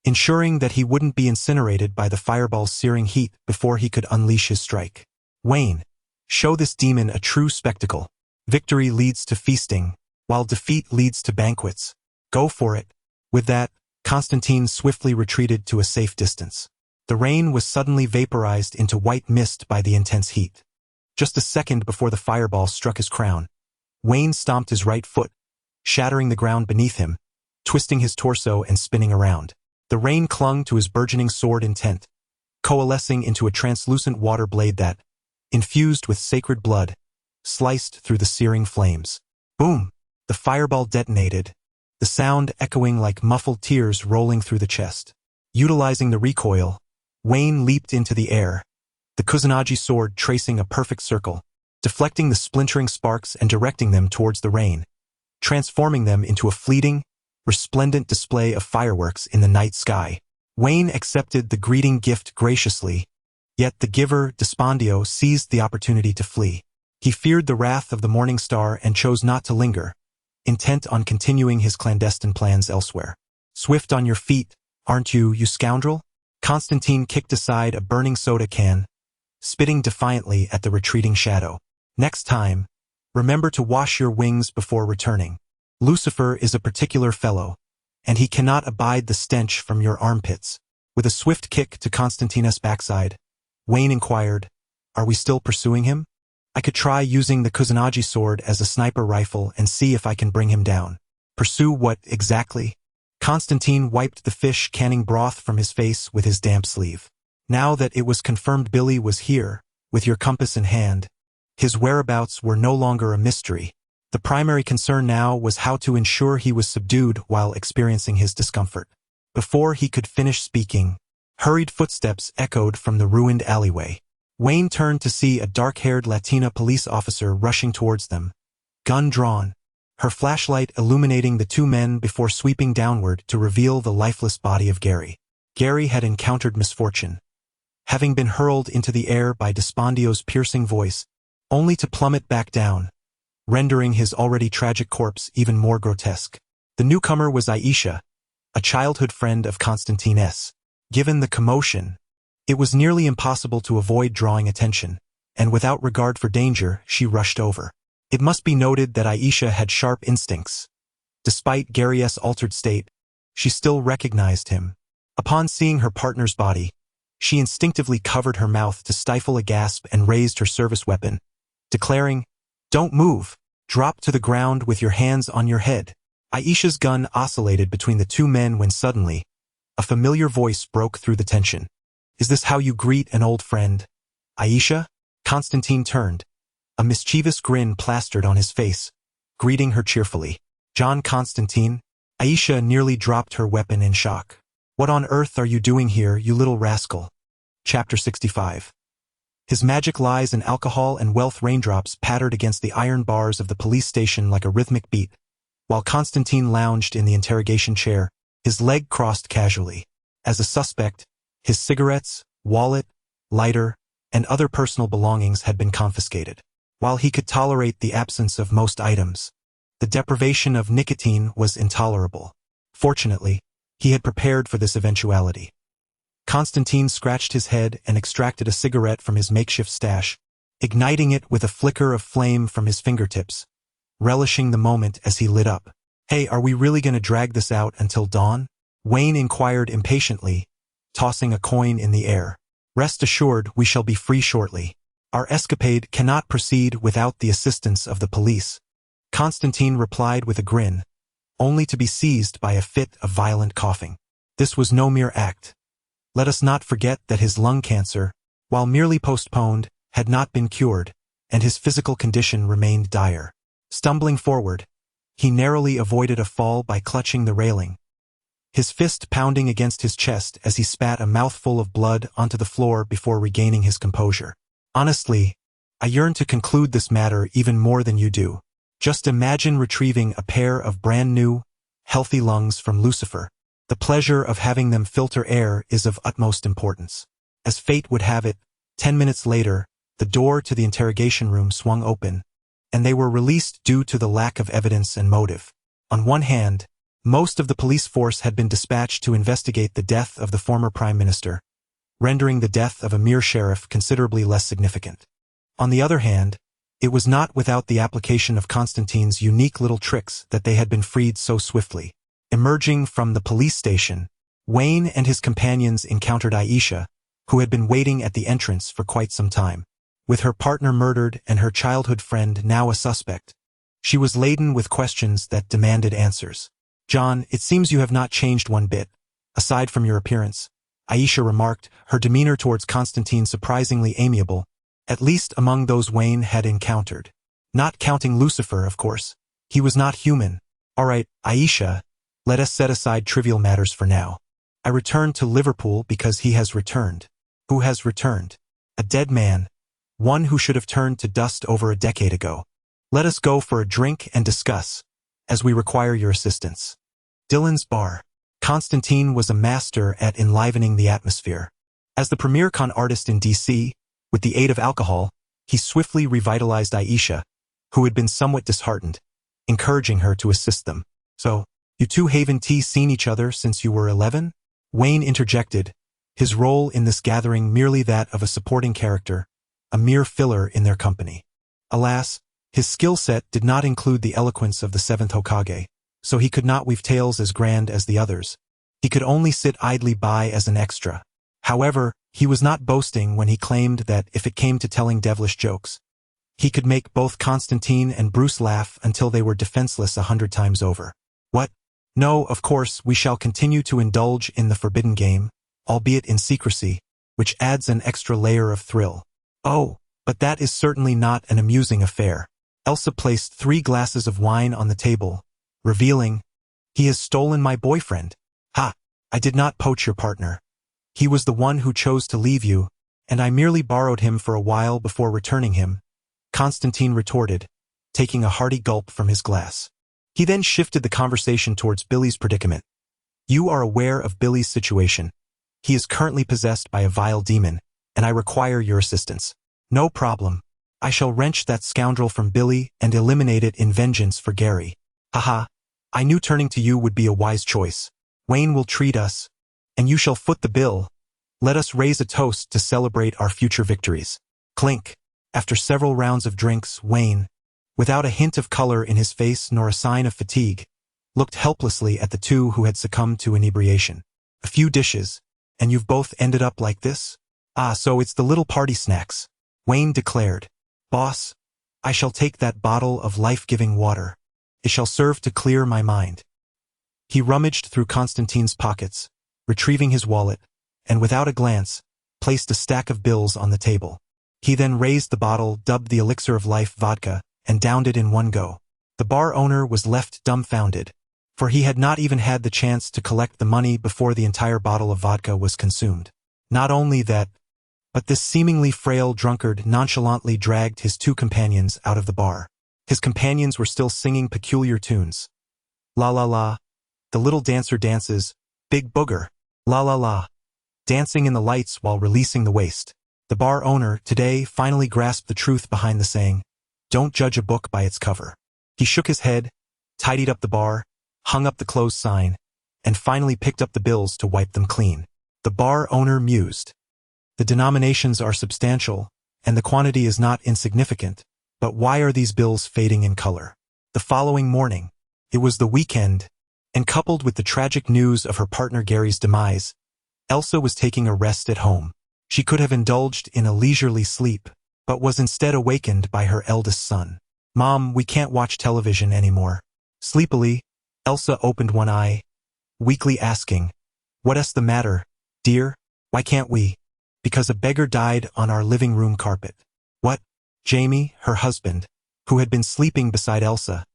ensuring that he wouldn't be incinerated by the fireball's searing heat before he could unleash his strike. Wayne, show this demon a true spectacle. Victory leads to feasting, while defeat leads to banquets. Go for it. With that, Constantine swiftly retreated to a safe distance. The rain was suddenly vaporized into white mist by the intense heat. Just a second before the fireball struck his crown, Wayne stomped his right foot, shattering the ground beneath him, twisting his torso and spinning around. The rain clung to his burgeoning sword intent, coalescing into a translucent water blade that, infused with sacred blood, sliced through the searing flames. Boom! The fireball detonated, the sound echoing like muffled tears rolling through the chest. Utilizing the recoil, Wayne leaped into the air, the Kusanagi sword tracing a perfect circle, deflecting the splintering sparks and directing them towards the rain, transforming them into a fleeting, resplendent display of fireworks in the night sky. Wayne accepted the greeting gift graciously, yet the giver, Despondio, seized the opportunity to flee. He feared the wrath of the Morning Star and chose not to linger, intent on continuing his clandestine plans elsewhere. Swift on your feet, aren't you, you scoundrel? Constantine kicked aside a burning soda can, spitting defiantly at the retreating shadow. Next time, remember to wash your wings before returning. Lucifer is a particular fellow, and he cannot abide the stench from your armpits. With a swift kick to Constantine's backside, Wayne inquired, are we still pursuing him? I could try using the Kusanagi sword as a sniper rifle and see if I can bring him down. Pursue what, exactly? Constantine wiped the fish canning broth from his face with his damp sleeve. Now that it was confirmed Billy was here, with your compass in hand, his whereabouts were no longer a mystery. The primary concern now was how to ensure he was subdued while experiencing his discomfort. Before he could finish speaking, hurried footsteps echoed from the ruined alleyway. Wayne turned to see a dark-haired Latina police officer rushing towards them, gun drawn, her flashlight illuminating the two men before sweeping downward to reveal the lifeless body of Gary. Gary had encountered misfortune, having been hurled into the air by Despondio's piercing voice, only to plummet back down, rendering his already tragic corpse even more grotesque. The newcomer was Aisha, a childhood friend of Constantine's. Given the commotion, it was nearly impossible to avoid drawing attention, and without regard for danger, she rushed over. It must be noted that Aisha had sharp instincts. Despite Gary's altered state, she still recognized him. Upon seeing her partner's body, she instinctively covered her mouth to stifle a gasp and raised her service weapon, declaring, "Don't move. Drop to the ground with your hands on your head." Aisha's gun oscillated between the two men when suddenly, a familiar voice broke through the tension. "Is this how you greet an old friend, Aisha?" Constantine turned, a mischievous grin plastered on his face, greeting her cheerfully. "John Constantine?" Aisha nearly dropped her weapon in shock. "What on earth are you doing here, you little rascal?" Chapter 65. His magic lies and alcohol and wealth raindrops pattered against the iron bars of the police station like a rhythmic beat, while Constantine lounged in the interrogation chair, his leg crossed casually. As a suspect, his cigarettes, wallet, lighter, and other personal belongings had been confiscated. While he could tolerate the absence of most items, the deprivation of nicotine was intolerable. Fortunately, he had prepared for this eventuality. Constantine scratched his head and extracted a cigarette from his makeshift stash, igniting it with a flicker of flame from his fingertips, relishing the moment as he lit up. "Hey, are we really going to drag this out until dawn?" Wayne inquired impatiently, tossing a coin in the air. "Rest assured we shall be free shortly. Our escapade cannot proceed without the assistance of the police." Constantine replied with a grin, only to be seized by a fit of violent coughing. This was no mere act. Let us not forget that his lung cancer, while merely postponed, had not been cured, and his physical condition remained dire. Stumbling forward, he narrowly avoided a fall by clutching the railing, his fist pounding against his chest as he spat a mouthful of blood onto the floor before regaining his composure. Honestly, I yearn to conclude this matter even more than you do. Just imagine retrieving a pair of brand new, healthy lungs from Lucifer. The pleasure of having them filter air is of utmost importance. As fate would have it, 10 minutes later, the door to the interrogation room swung open, and they were released due to the lack of evidence and motive. On one hand, most of the police force had been dispatched to investigate the death of the former prime minister, rendering the death of a mere sheriff considerably less significant. On the other hand, it was not without the application of Constantine's unique little tricks that they had been freed so swiftly. Emerging from the police station, Wayne and his companions encountered Aisha, who had been waiting at the entrance for quite some time. With her partner murdered and her childhood friend now a suspect, she was laden with questions that demanded answers. "John, it seems you have not changed one bit, aside from your appearance," Aisha remarked, her demeanor towards Constantine surprisingly amiable, at least among those Wayne had encountered. Not counting Lucifer, of course. He was not human. "All right, Aisha, let us set aside trivial matters for now. I returned to Liverpool because he has returned." "Who has returned?" "A dead man. One who should have turned to dust over a decade ago. Let us go for a drink and discuss, as we require your assistance." Dylan's bar. Constantine was a master at enlivening the atmosphere. As the premier con artist in DC, with the aid of alcohol, he swiftly revitalized Aisha, who had been somewhat disheartened, encouraging her to assist them. "So, you two haven't seen each other since you were 11? Wayne interjected, his role in this gathering merely that of a supporting character, a mere filler in their company. Alas, his skill set did not include the eloquence of the seventh Hokage, so he could not weave tales as grand as the others. He could only sit idly by as an extra. However, he was not boasting when he claimed that if it came to telling devilish jokes, he could make both Constantine and Bruce laugh until they were defenseless 100 times over. "What? No, of course, we shall continue to indulge in the forbidden game, albeit in secrecy, which adds an extra layer of thrill." "Oh, but that is certainly not an amusing affair." Elsa placed 3 glasses of wine on the table, revealing, "He has stolen my boyfriend." "Ha! I did not poach your partner. He was the one who chose to leave you, and I merely borrowed him for a while before returning him," Constantine retorted, taking a hearty gulp from his glass. He then shifted the conversation towards Billy's predicament. "You are aware of Billy's situation. He is currently possessed by a vile demon, and I require your assistance." "No problem. I shall wrench that scoundrel from Billy and eliminate it in vengeance for Gary." "Haha, I knew turning to you would be a wise choice. Wayne will treat us, and you shall foot the bill. Let us raise a toast to celebrate our future victories." Clink. After several rounds of drinks, Wayne, without a hint of color in his face nor a sign of fatigue, looked helplessly at the two who had succumbed to inebriation. "A few dishes, and you've both ended up like this? Ah, so it's the little party snacks," Wayne declared. "Boss, I shall take that bottle of life-giving water. It shall serve to clear my mind." He rummaged through Constantine's pockets, retrieving his wallet, and without a glance, placed a stack of bills on the table. He then raised the bottle dubbed the Elixir of Life vodka and downed it in one go. The bar owner was left dumbfounded, for he had not even had the chance to collect the money before the entire bottle of vodka was consumed. Not only that, but this seemingly frail drunkard nonchalantly dragged his 2 companions out of the bar. His companions were still singing peculiar tunes. "La la la, the little dancer dances, big booger, la la la," dancing in the lights while releasing the waist. The bar owner, today, finally grasped the truth behind the saying, "Don't judge a book by its cover." He shook his head, tidied up the bar, hung up the closed sign, and finally picked up the bills to wipe them clean. The bar owner mused. "The denominations are substantial, and the quantity is not insignificant, but why are these bills fading in color?" The following morning, it was the weekend, and coupled with the tragic news of her partner Gary's demise, Elsa was taking a rest at home. She could have indulged in a leisurely sleep, but was instead awakened by her eldest son. "Mom, we can't watch television anymore." Sleepily, Elsa opened one eye, weakly asking, "What's the matter, dear? Why can't we?" "Because a beggar died on our living room carpet." "What?" Jamie, her husband, who had been sleeping beside Elsa,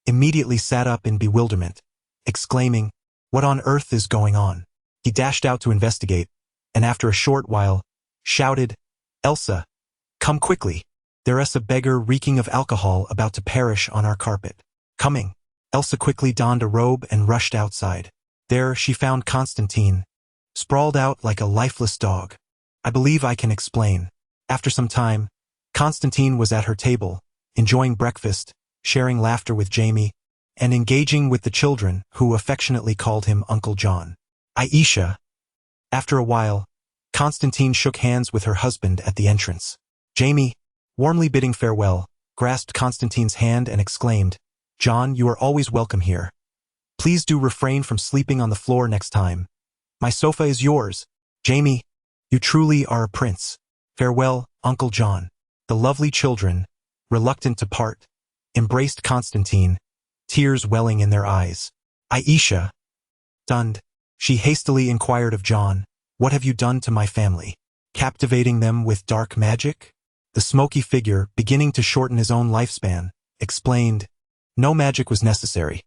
immediately sat up in bewilderment, exclaiming, What on earth is going on? He dashed out to investigate, and after a short while, shouted, Elsa, come quickly. There's a beggar reeking of alcohol about to perish on our carpet. Coming. Elsa quickly donned a robe and rushed outside. There she found Constantine, sprawled out like a lifeless dog. I believe I can explain. After some time, Constantine was at her table, enjoying breakfast, sharing laughter with Jamie, and engaging with the children, who affectionately called him Uncle John. Aisha. After a while, Constantine shook hands with her husband at the entrance. Jamie, warmly bidding farewell, grasped Constantine's hand and exclaimed, John, you are always welcome here. Please do refrain from sleeping on the floor next time. My sofa is yours. Jamie, you truly are a prince. Farewell, Uncle John. The lovely children, reluctant to part, embraced Constantine, tears welling in their eyes. Aisha, stunned, she hastily inquired of John, what have you done to my family? Captivating them with dark magic? The smoky figure, beginning to shorten his own lifespan, explained, no magic was necessary.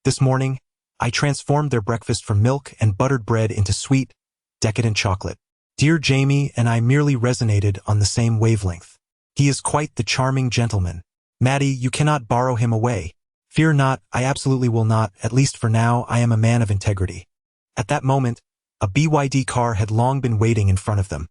This morning, I transformed their breakfast from milk and buttered bread into sweet, decadent chocolate. Dear Jamie and I merely resonated on the same wavelength. He is quite the charming gentleman. Maddie, you cannot borrow him away. Fear not, I absolutely will not, at least for now I am a man of integrity. At that moment, a BYD car had long been waiting in front of them.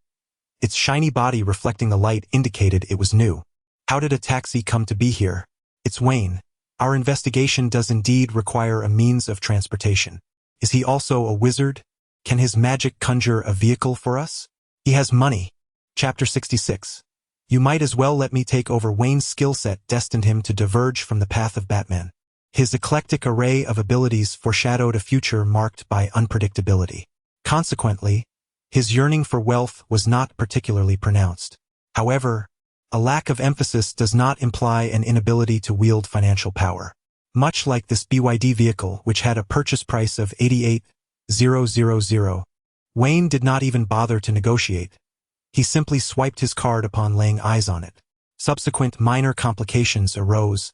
Its shiny body reflecting the light indicated it was new. How did a taxi come to be here? It's Wayne. Our investigation does indeed require a means of transportation. Is he also a wizard? Can his magic conjure a vehicle for us? He has money. Chapter 66. You might as well let me take over. Wayne's skill set destined him to diverge from the path of Batman. His eclectic array of abilities foreshadowed a future marked by unpredictability. Consequently, his yearning for wealth was not particularly pronounced. However, a lack of emphasis does not imply an inability to wield financial power. Much like this BYD vehicle, which had a purchase price of $88,000, Wayne did not even bother to negotiate. He simply swiped his card upon laying eyes on it. Subsequent minor complications arose,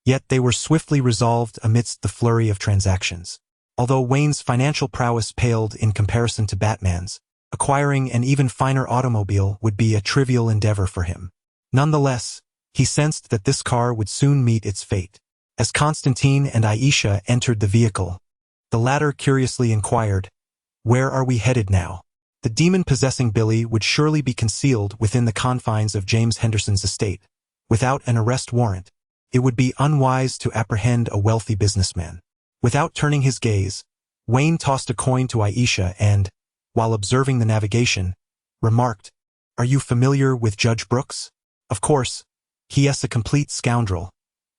yet they were swiftly resolved amidst the flurry of transactions. Although Wayne's financial prowess paled in comparison to Batman's, acquiring an even finer automobile would be a trivial endeavor for him. Nonetheless, he sensed that this car would soon meet its fate. As Constantine and Aisha entered the vehicle, the latter curiously inquired, where are we headed now? The demon-possessing Billy would surely be concealed within the confines of James Henderson's estate. Without an arrest warrant, it would be unwise to apprehend a wealthy businessman. Without turning his gaze, Wayne tossed a coin to Aisha and, while observing the navigation, remarked, are you familiar with Judge Brooks? Of course, he is a complete scoundrel,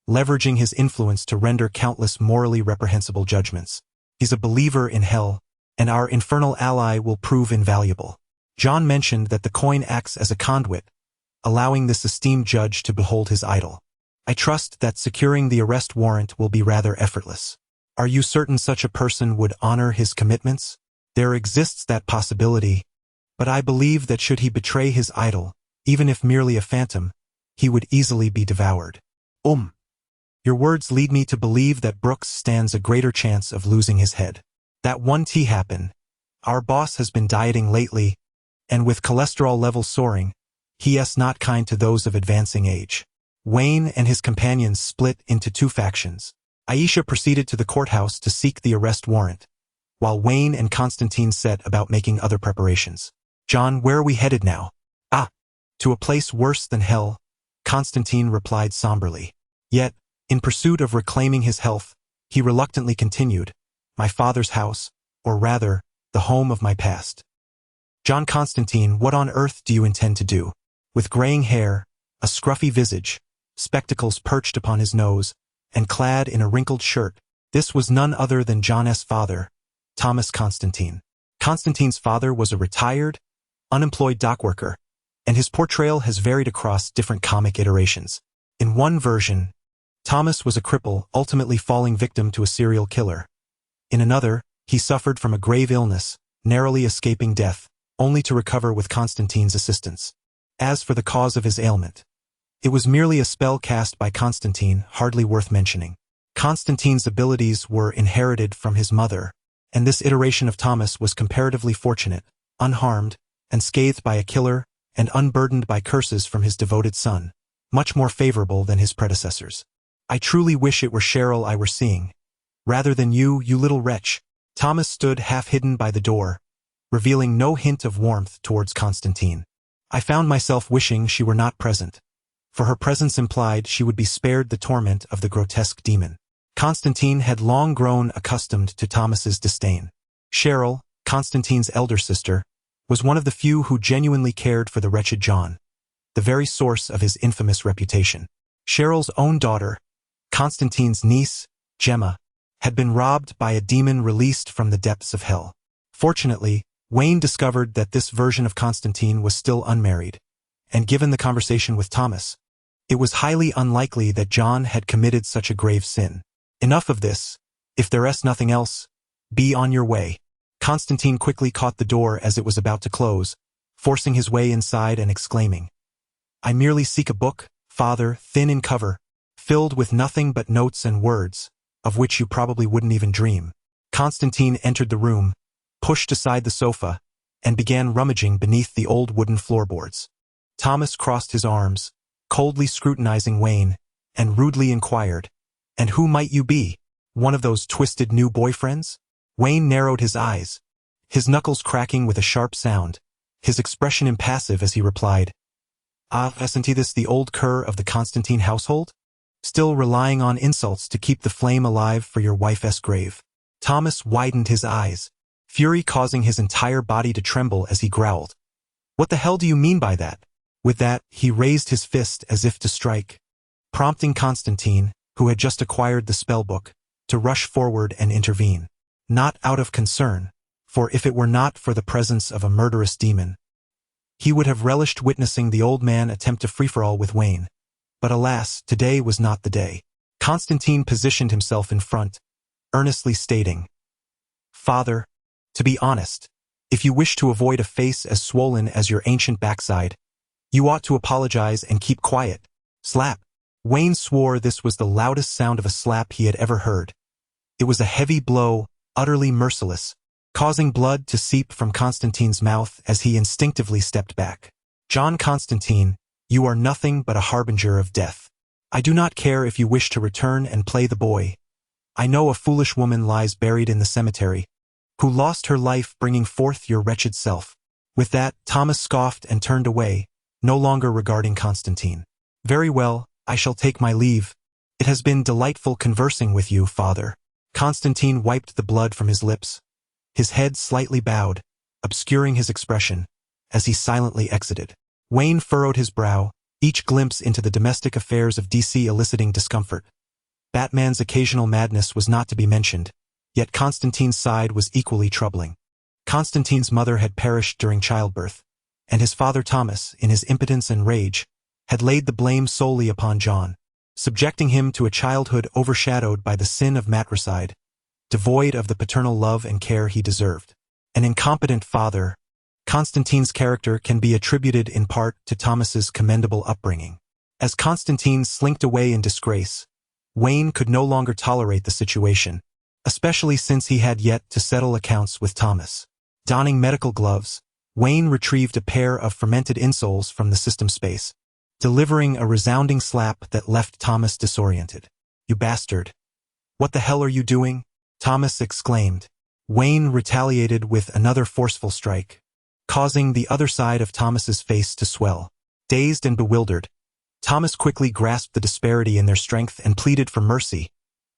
leveraging his influence to render countless morally reprehensible judgments. He's a believer in hell, and our infernal ally will prove invaluable. John mentioned that the coin acts as a conduit, allowing this esteemed judge to behold his idol. I trust that securing the arrest warrant will be rather effortless. Are you certain such a person would honor his commitments? There exists that possibility, but I believe that should he betray his idol, even if merely a phantom, he would easily be devoured. Your words lead me to believe that Brooks stands a greater chance of losing his head. That one tea happen. Our boss has been dieting lately, and with cholesterol levels soaring, he is not kind to those of advancing age. Wayne and his companions split into two factions. Aisha proceeded to the courthouse to seek the arrest warrant, while Wayne and Constantine set about making other preparations. John, where are we headed now? To a place worse than hell, Constantine replied somberly. Yet, in pursuit of reclaiming his health, he reluctantly continued, my father's house, or rather, the home of my past. John Constantine, what on earth do you intend to do? With graying hair, a scruffy visage, spectacles perched upon his nose, and clad in a wrinkled shirt, this was none other than John's father, Thomas Constantine. Constantine's father was a retired, unemployed dockworker, and his portrayal has varied across different comic iterations. In one version, Thomas was a cripple, ultimately falling victim to a serial killer. In another, he suffered from a grave illness, narrowly escaping death, only to recover with Constantine's assistance. As for the cause of his ailment, it was merely a spell cast by Constantine, hardly worth mentioning. Constantine's abilities were inherited from his mother, And this iteration of Thomas was comparatively fortunate, unharmed, unscathed by a killer, and unburdened by curses from his devoted son, much more favorable than his predecessors. I truly wish it were Cheryl I were seeing, rather than you little wretch. Thomas stood half-hidden by the door, revealing no hint of warmth towards Constantine. I found myself wishing she were not present, for her presence implied she would be spared the torment of the grotesque demon. Constantine had long grown accustomed to Thomas's disdain. Cheryl, Constantine's elder sister, was one of the few who genuinely cared for the wretched John, the very source of his infamous reputation. Cheryl's own daughter, Constantine's niece, Gemma, had been robbed by a demon released from the depths of hell. Fortunately, Wayne discovered that this version of Constantine was still unmarried, and given the conversation with Thomas, it was highly unlikely that John had committed such a grave sin. Enough of this. If there is nothing else, be on your way. Constantine quickly caught the door as it was about to close, forcing his way inside and exclaiming, I merely seek a book, father, thin in cover, filled with nothing but notes and words, of which you probably wouldn't even dream. Constantine entered the room, pushed aside the sofa, and began rummaging beneath the old wooden floorboards. Thomas crossed his arms, coldly scrutinizing Wayne, and rudely inquired, And who might you be? One of those twisted new boyfriends? Wayne narrowed his eyes, his knuckles cracking with a sharp sound, his expression impassive as he replied, isn't he this the old cur of the Constantine household? Still relying on insults to keep the flame alive for your wife's grave. Thomas widened his eyes, fury causing his entire body to tremble as he growled, What the hell do you mean by that? With that, he raised his fist as if to strike, prompting Constantine, who had just acquired the spellbook, to rush forward and intervene. Not out of concern, for if it were not for the presence of a murderous demon, he would have relished witnessing the old man attempt a free-for-all with Wayne. But alas, today was not the day. Constantine positioned himself in front, earnestly stating, Father, to be honest, if you wish to avoid a face as swollen as your ancient backside, you ought to apologize and keep quiet. Slap. Wayne swore this was the loudest sound of a slap he had ever heard. It was a heavy blow, utterly merciless, causing blood to seep from Constantine's mouth as he instinctively stepped back. John Constantine, you are nothing but a harbinger of death. I do not care if you wish to return and play the boy. I know a foolish woman lies buried in the cemetery, who lost her life bringing forth your wretched self. With that, Thomas scoffed and turned away, no longer regarding Constantine. Very well, I shall take my leave. It has been delightful conversing with you, father. Constantine wiped the blood from his lips, his head slightly bowed, obscuring his expression, as he silently exited. Wayne furrowed his brow, each glimpse into the domestic affairs of DC eliciting discomfort. Batman's occasional madness was not to be mentioned, yet Constantine's side was equally troubling. Constantine's mother had perished during childbirth, and his father Thomas, in his impotence and rage, had laid the blame solely upon John, subjecting him to a childhood overshadowed by the sin of matricide, devoid of the paternal love and care he deserved. An incompetent father, Constantine's character can be attributed in part to Thomas's commendable upbringing. As Constantine slinked away in disgrace, Wayne could no longer tolerate the situation, especially since he had yet to settle accounts with Thomas. Donning medical gloves, Wayne retrieved a pair of fermented insoles from the system space, delivering a resounding slap that left Thomas disoriented. You bastard. What the hell are you doing? Thomas exclaimed. Wayne retaliated with another forceful strike, causing the other side of Thomas's face to swell. Dazed and bewildered, Thomas quickly grasped the disparity in their strength and pleaded for mercy.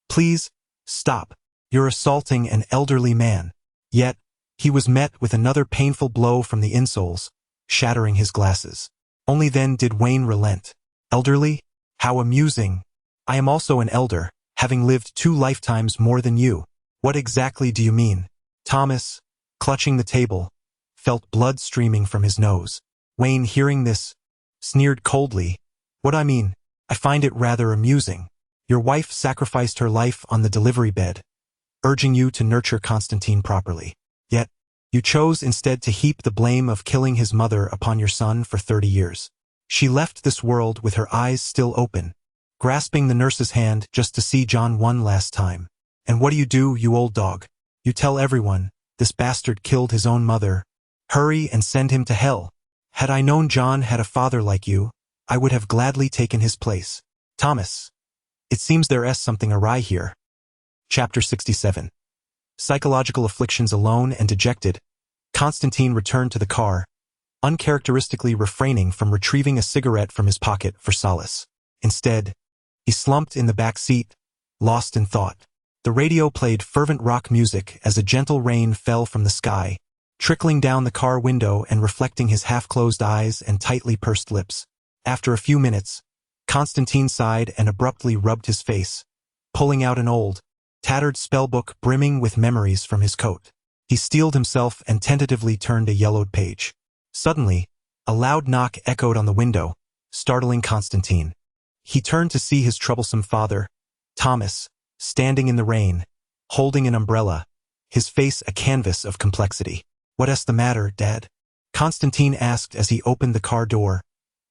Please, stop. You're assaulting an elderly man. Yet, he was met with another painful blow from the insoles, shattering his glasses. Only then did Wayne relent. Elderly? How amusing. I am also an elder, having lived 2 lifetimes more than you. What exactly do you mean? Thomas, clutching the table, felt blood streaming from his nose. Wayne, hearing this, sneered coldly. What I mean, I find it rather amusing. Your wife sacrificed her life on the delivery bed, urging you to nurture Constantine properly. Yet, you chose instead to heap the blame of killing his mother upon your son for 30 years. She left this world with her eyes still open, grasping the nurse's hand just to see John one last time. And what do, you old dog? You tell everyone, this bastard killed his own mother. Hurry and send him to hell. Had I known John had a father like you, I would have gladly taken his place. Thomas. It seems there's something awry here. Chapter 67. Psychological afflictions alone and dejected, Constantine returned to the car, uncharacteristically refraining from retrieving a cigarette from his pocket for solace. Instead, he slumped in the back seat, lost in thought. The radio played fervent rock music as a gentle rain fell from the sky, trickling down the car window and reflecting his half-closed eyes and tightly pursed lips. After a few minutes, Constantine sighed and abruptly rubbed his face, pulling out an old, tattered spellbook brimming with memories from his coat. He steeled himself and tentatively turned a yellowed page. Suddenly, a loud knock echoed on the window, startling Constantine. He turned to see his troublesome father, Thomas, standing in the rain, holding an umbrella, his face a canvas of complexity. "What's the matter, Dad?" Constantine asked as he opened the car door,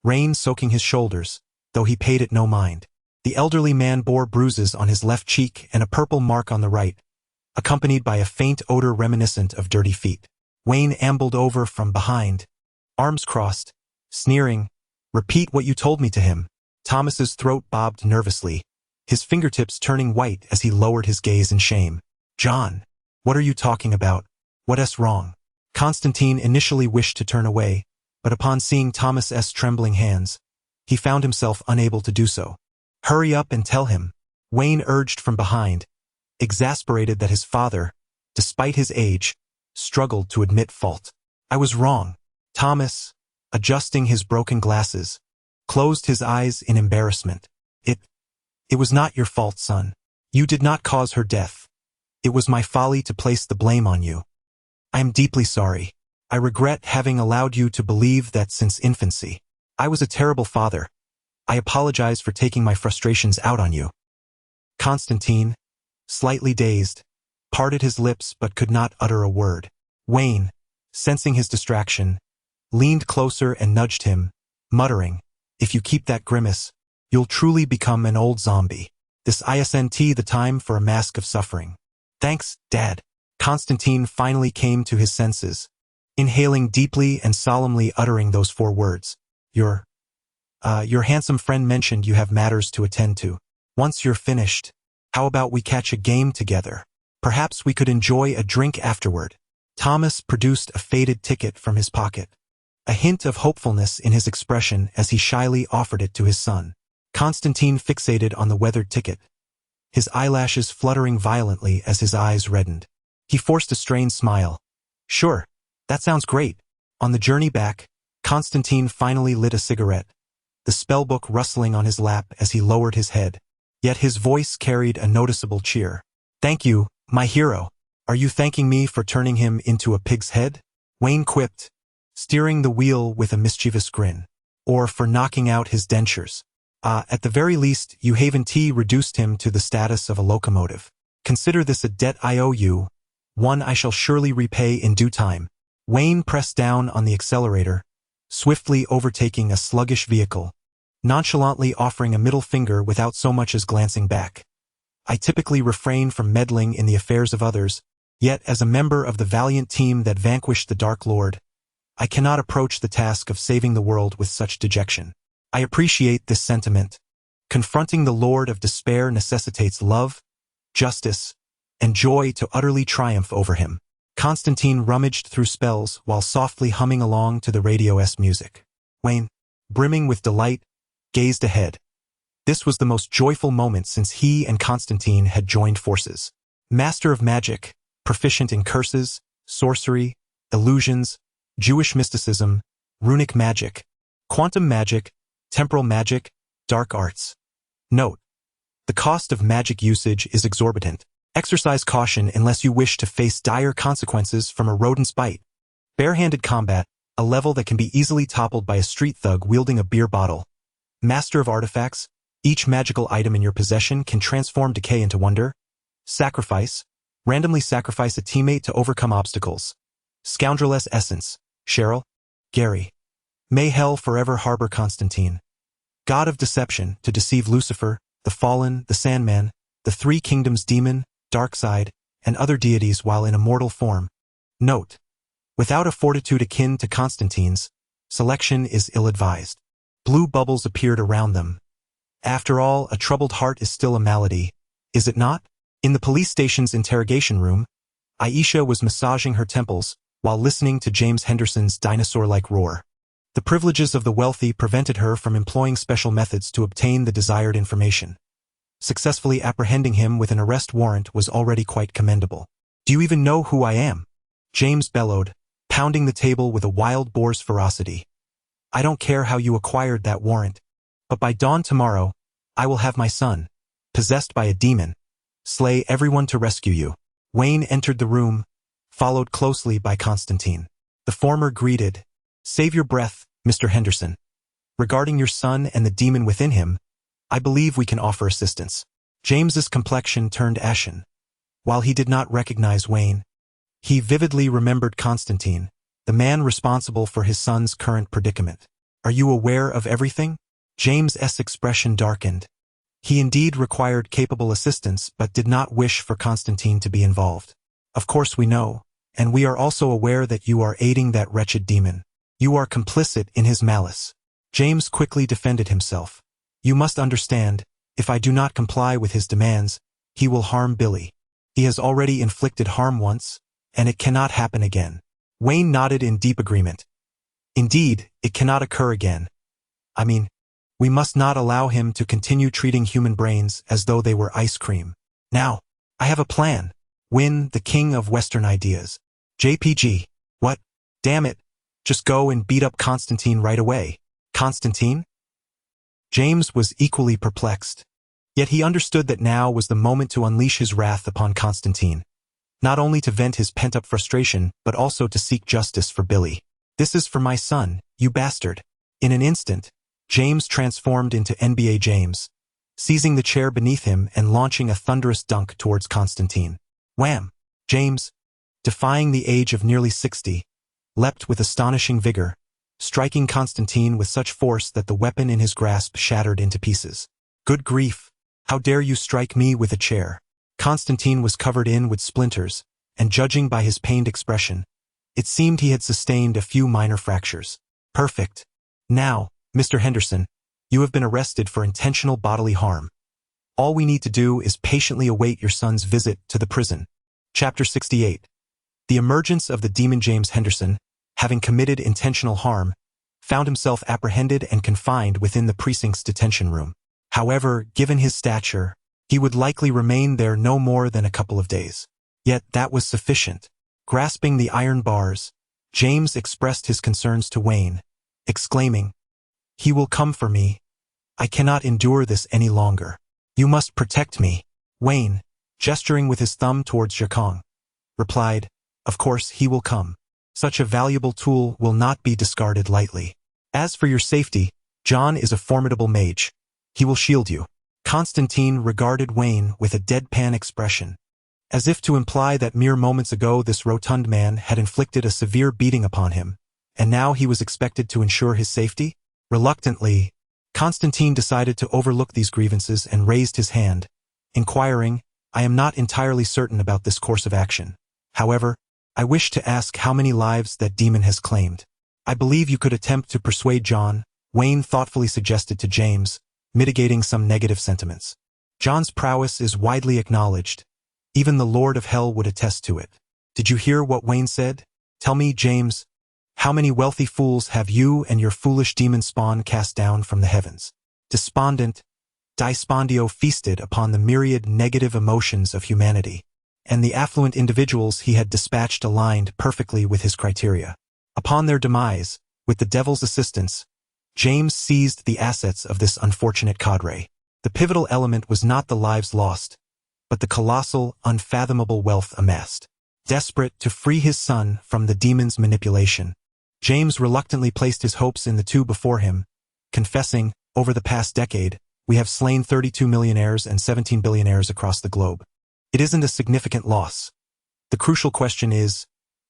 rain soaking his shoulders, though he paid it no mind. The elderly man bore bruises on his left cheek and a purple mark on the right, accompanied by a faint odor reminiscent of dirty feet. Wayne ambled over from behind, arms crossed, sneering, "Repeat what you told me to him." Thomas's throat bobbed nervously, his fingertips turning white as he lowered his gaze in shame. "John, what are you talking about? What's wrong?" Constantine initially wished to turn away, but upon seeing Thomas's trembling hands, he found himself unable to do so. "Hurry up and tell him," Wayne urged from behind, exasperated that his father, despite his age, struggled to admit fault. "I was wrong." Thomas, adjusting his broken glasses, closed his eyes in embarrassment. It was not your fault, son. You did not cause her death. It was my folly to place the blame on you. I am deeply sorry. I regret having allowed you to believe that since infancy. I was a terrible father. I apologize for taking my frustrations out on you." Constantine, slightly dazed, parted his lips but could not utter a word. Wayne, sensing his distraction, leaned closer and nudged him, muttering, "If you keep that grimace, you'll truly become an old zombie. This isn't the time for a mask of suffering." "Thanks, Dad." Constantine finally came to his senses, inhaling deeply and solemnly uttering those 4 words. Your handsome friend mentioned you have matters to attend to. Once you're finished, how about we catch a game together? Perhaps we could enjoy a drink afterward." Thomas produced a faded ticket from his pocket, a hint of hopefulness in his expression as he shyly offered it to his son. Constantine fixated on the weathered ticket, his eyelashes fluttering violently as his eyes reddened. He forced a strained smile. "Sure, that sounds great." On the journey back, Constantine finally lit a cigarette, the spellbook rustling on his lap as he lowered his head. Yet his voice carried a noticeable cheer. "Thank you, my hero. Are you thanking me for turning him into a pig's head?" Wayne quipped, steering the wheel with a mischievous grin. "Or for knocking out his dentures? At the very least, you haven't reduced him to the status of a locomotive. Consider this a debt I owe you, one I shall surely repay in due time." Wayne pressed down on the accelerator, swiftly overtaking a sluggish vehicle, nonchalantly offering a middle finger without so much as glancing back. "I typically refrain from meddling in the affairs of others, yet as a member of the valiant team that vanquished the Dark Lord, I cannot approach the task of saving the world with such dejection. I appreciate this sentiment. Confronting the Lord of Despair necessitates love, justice, and joy to utterly triumph over him." Constantine rummaged through spells while softly humming along to the radio's music. Wayne, brimming with delight, gazed ahead. This was the most joyful moment since he and Constantine had joined forces. Master of magic, proficient in curses, sorcery, illusions, Jewish mysticism, runic magic, quantum magic, temporal magic, dark arts. Note: the cost of magic usage is exorbitant. Exercise caution unless you wish to face dire consequences from a rodent's bite. Barehanded combat, a level that can be easily toppled by a street thug wielding a beer bottle. Master of artifacts, each magical item in your possession can transform decay into wonder. Sacrifice, randomly sacrifice a teammate to overcome obstacles. Scoundreless essence, Cheryl, Gary. May hell forever harbor Constantine. God of deception, to deceive Lucifer, the Fallen, the Sandman, the Three Kingdoms demon, Dark Side, and other deities while in a mortal form. Note: without a fortitude akin to Constantine's, selection is ill-advised. Blue bubbles appeared around them. After all, a troubled heart is still a malady, is it not? In the police station's interrogation room, Aisha was massaging her temples while listening to James Henderson's dinosaur-like roar. The privileges of the wealthy prevented her from employing special methods to obtain the desired information. Successfully apprehending him with an arrest warrant was already quite commendable. "Do you even know who I am?" James bellowed, pounding the table with a wild boar's ferocity. "I don't care how you acquired that warrant, but by dawn tomorrow, I will have my son, possessed by a demon, slay everyone to rescue you." Wayne entered the room, followed closely by Constantine. The former greeted, "Save your breath, Mr. Henderson. Regarding your son and the demon within him, I believe we can offer assistance." James's complexion turned ashen. While he did not recognize Wayne, he vividly remembered Constantine, the man responsible for his son's current predicament. "Are you aware of everything?" James's expression darkened. He indeed required capable assistance but did not wish for Constantine to be involved. "Of course we know, and we are also aware that you are aiding that wretched demon. You are complicit in his malice." James quickly defended himself. "You must understand, if I do not comply with his demands, he will harm Billy. He has already inflicted harm once, and it cannot happen again." Wayne nodded in deep agreement. "Indeed, it cannot occur again. I mean, we must not allow him to continue treating human brains as though they were ice cream. Now, I have a plan. Win, the king of Western ideas. JPG. What? Damn it. Just go and beat up Constantine right away." "Constantine?" James was equally perplexed. Yet he understood that now was the moment to unleash his wrath upon Constantine. Not only to vent his pent-up frustration, but also to seek justice for Billy. "This is for my son, you bastard." In an instant, James transformed into NBA James, seizing the chair beneath him and launching a thunderous dunk towards Constantine. Wham! James, defying the age of nearly 60, leapt with astonishing vigor, striking Constantine with such force that the weapon in his grasp shattered into pieces. "Good grief! How dare you strike me with a chair?" Constantine was covered in with splinters, and judging by his pained expression, it seemed he had sustained a few minor fractures. "Perfect. Now, Mr. Henderson, you have been arrested for intentional bodily harm. All we need to do is patiently await your son's visit to the prison." Chapter 68. The emergence of the demon James Henderson, having committed intentional harm, found himself apprehended and confined within the precinct's detention room. However, given his stature, he would likely remain there no more than a couple of days. Yet that was sufficient. Grasping the iron bars, James expressed his concerns to Wayne, exclaiming, "He will come for me. I cannot endure this any longer. You must protect me." Wayne, gesturing with his thumb towards Jakong, replied, "Of course he will come. Such a valuable tool will not be discarded lightly. As for your safety, John is a formidable mage. He will shield you." Constantine regarded Wayne with a deadpan expression, as if to imply that mere moments ago this rotund man had inflicted a severe beating upon him, and now he was expected to ensure his safety. Reluctantly, Constantine decided to overlook these grievances and raised his hand, inquiring, "I am not entirely certain about this course of action. However, I wish to ask how many lives that demon has claimed." "I believe you could attempt to persuade John," Wayne thoughtfully suggested to James, mitigating some negative sentiments. "John's prowess is widely acknowledged. Even the Lord of Hell would attest to it." "Did you hear what Wayne said? Tell me, James, how many wealthy fools have you and your foolish demon spawn cast down from the heavens?" Despondent, Dispondio feasted upon the myriad negative emotions of humanity, and the affluent individuals he had dispatched aligned perfectly with his criteria. Upon their demise, with the devil's assistance, James seized the assets of this unfortunate cadre. The pivotal element was not the lives lost, but the colossal, unfathomable wealth amassed. Desperate to free his son from the demon's manipulation, James reluctantly placed his hopes in the two before him, confessing, "Over the past decade, we have slain 32 millionaires and 17 billionaires across the globe. It isn't a significant loss. The crucial question is,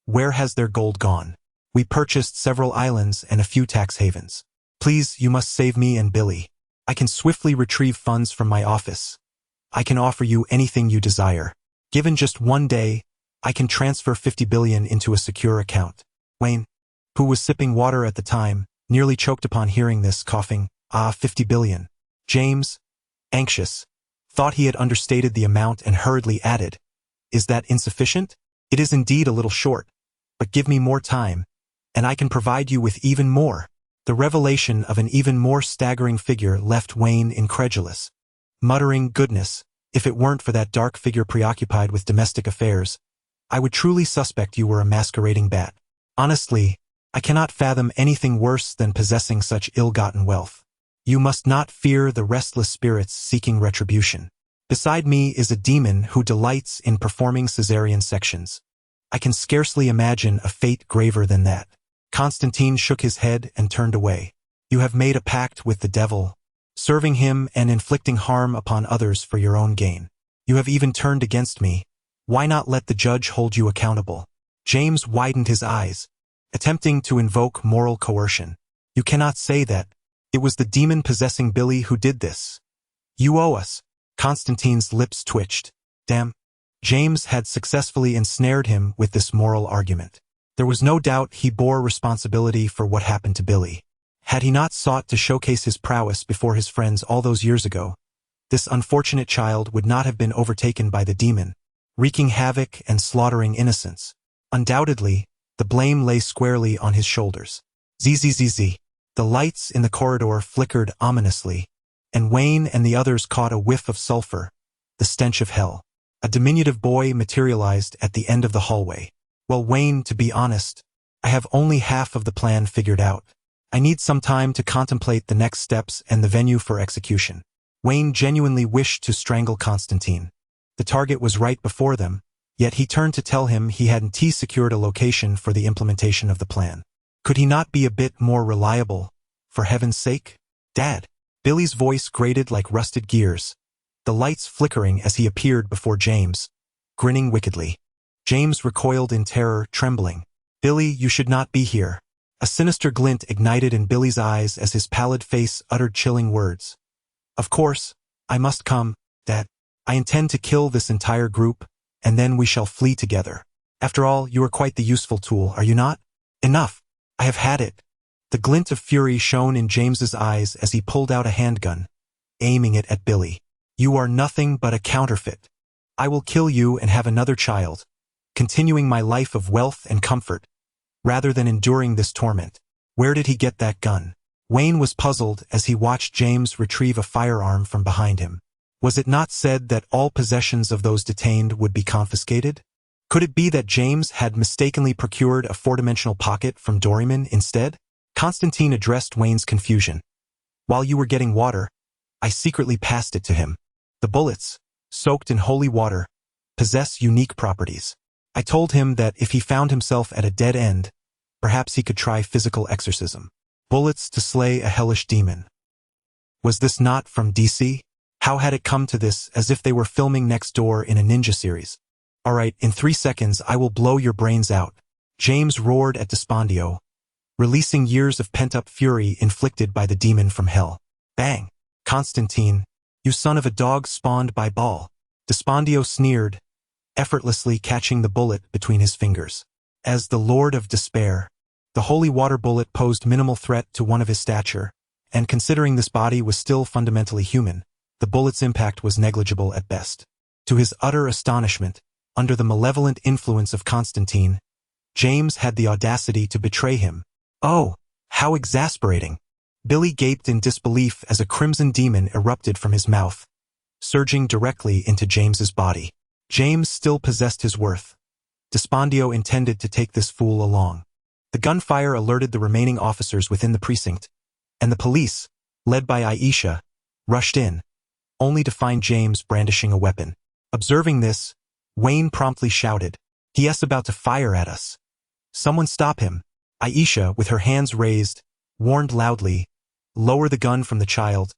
where has their gold gone? We purchased several islands and a few tax havens. Please, you must save me and Billy. I can swiftly retrieve funds from my office. I can offer you anything you desire." Given just one day, I can transfer 50 billion into a secure account. Wayne, who was sipping water at the time, nearly choked upon hearing this, coughing, 50 billion. James, anxious, thought he had understated the amount and hurriedly added, is that insufficient? It is indeed a little short, but give me more time, and I can provide you with even more. The revelation of an even more staggering figure left Wayne incredulous. Muttering, goodness, if it weren't for that dark figure preoccupied with domestic affairs, I would truly suspect you were a masquerading bat. Honestly, I cannot fathom anything worse than possessing such ill-gotten wealth. You must not fear the restless spirits seeking retribution. Beside me is a demon who delights in performing cesarean sections. I can scarcely imagine a fate graver than that. Constantine shook his head and turned away. You have made a pact with the devil, serving him and inflicting harm upon others for your own gain. You have even turned against me. Why not let the judge hold you accountable? James widened his eyes, attempting to invoke moral coercion. You cannot say that. It was the demon possessing Billy who did this. You owe us. Constantine's lips twitched. Damn. James had successfully ensnared him with this moral argument. There was no doubt he bore responsibility for what happened to Billy. Had he not sought to showcase his prowess before his friends all those years ago, this unfortunate child would not have been overtaken by the demon, wreaking havoc and slaughtering innocents. Undoubtedly, the blame lay squarely on his shoulders. Zzz. The lights in the corridor flickered ominously, and Wayne and the others caught a whiff of sulfur, the stench of hell. A diminutive boy materialized at the end of the hallway. Well, Wayne, to be honest, I have only half of the plan figured out. I need some time to contemplate the next steps and the venue for execution. Wayne genuinely wished to strangle Constantine. The target was right before them, yet he turned to tell him he hadn't secured a location for the implementation of the plan. Could he not be a bit more reliable, for heaven's sake? Dad. Billy's voice grated like rusted gears, the lights flickering as he appeared before James, grinning wickedly. James recoiled in terror, trembling. Billy, you should not be here. A sinister glint ignited in Billy's eyes as his pallid face uttered chilling words. Of course, I must come, Dad. I intend to kill this entire group, and then we shall flee together. After all, you are quite the useful tool, are you not? Enough. I have had it. The glint of fury shone in James's eyes as he pulled out a handgun, aiming it at Billy. You are nothing but a counterfeit. I will kill you and have another child, continuing my life of wealth and comfort, rather than enduring this torment. Where did he get that gun? Wayne was puzzled as he watched James retrieve a firearm from behind him. Was it not said that all possessions of those detained would be confiscated? Could it be that James had mistakenly procured a four-dimensional pocket from Doryman instead? Constantine addressed Wayne's confusion. While you were getting water, I secretly passed it to him. The bullets, soaked in holy water, possess unique properties. I told him that if he found himself at a dead end, perhaps he could try physical exorcism. Bullets to slay a hellish demon. Was this not from DC? How had it come to this, as if they were filming next door in a ninja series? All right, in 3 seconds I will blow your brains out. James roared at Despondio, releasing years of pent-up fury inflicted by the demon from hell. Bang! Constantine, you son of a dog spawned by Baal. Despondio sneered, effortlessly catching the bullet between his fingers. As the Lord of Despair, the holy water bullet posed minimal threat to one of his stature, and considering this body was still fundamentally human, the bullet's impact was negligible at best. To his utter astonishment, under the malevolent influence of Constantine, James had the audacity to betray him. Oh, how exasperating! Billy gaped in disbelief as a crimson demon erupted from his mouth, surging directly into James's body. James still possessed his worth. Despondio intended to take this fool along. The gunfire alerted the remaining officers within the precinct, and the police, led by Aisha, rushed in, only to find James brandishing a weapon. Observing this, Wayne promptly shouted, "He is about to fire at us. Someone stop him." Aisha, with her hands raised, warned loudly, "Lower the gun from the child,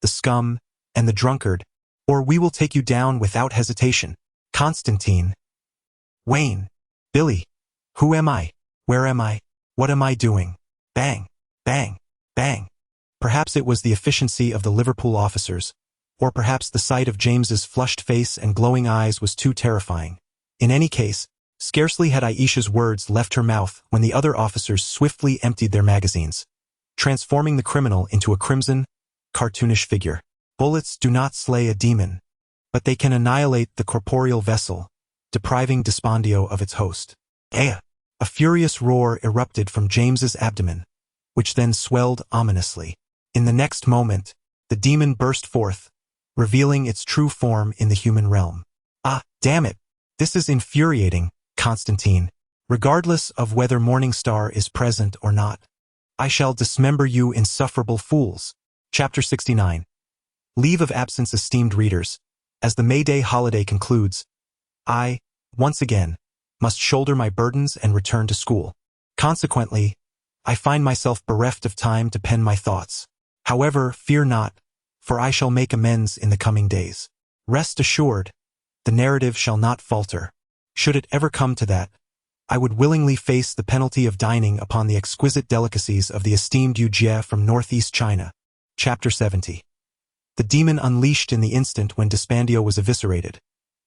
the scum, and the drunkard, or we will take you down without hesitation." Constantine. Wayne. Billy. Who am I? Where am I? What am I doing? Bang, bang, bang. Perhaps it was the efficiency of the Liverpool officers, Or perhaps the sight of James's flushed face and glowing eyes was too terrifying. In any case, scarcely had Aisha's words left her mouth when the other officers swiftly emptied their magazines, transforming the criminal into a crimson, cartoonish figure. Bullets do not slay a demon, but they can annihilate the corporeal vessel, depriving Despandio of its host. A furious roar erupted from James's abdomen, which then swelled ominously. In the next moment, the demon burst forth, revealing its true form in the human realm. Ah, damn it! This is infuriating, Constantine. Regardless of whether Morningstar is present or not, I shall dismember you insufferable fools. Chapter 69. Leave of absence. Esteemed readers, as the May Day holiday concludes, I, once again, must shoulder my burdens and return to school. Consequently, I find myself bereft of time to pen my thoughts. However, fear not, for I shall make amends in the coming days. Rest assured, the narrative shall not falter. Should it ever come to that, I would willingly face the penalty of dining upon the exquisite delicacies of the esteemed Yu Jie from northeast China. Chapter 70. The demon unleashed in the instant when Despandio was eviscerated.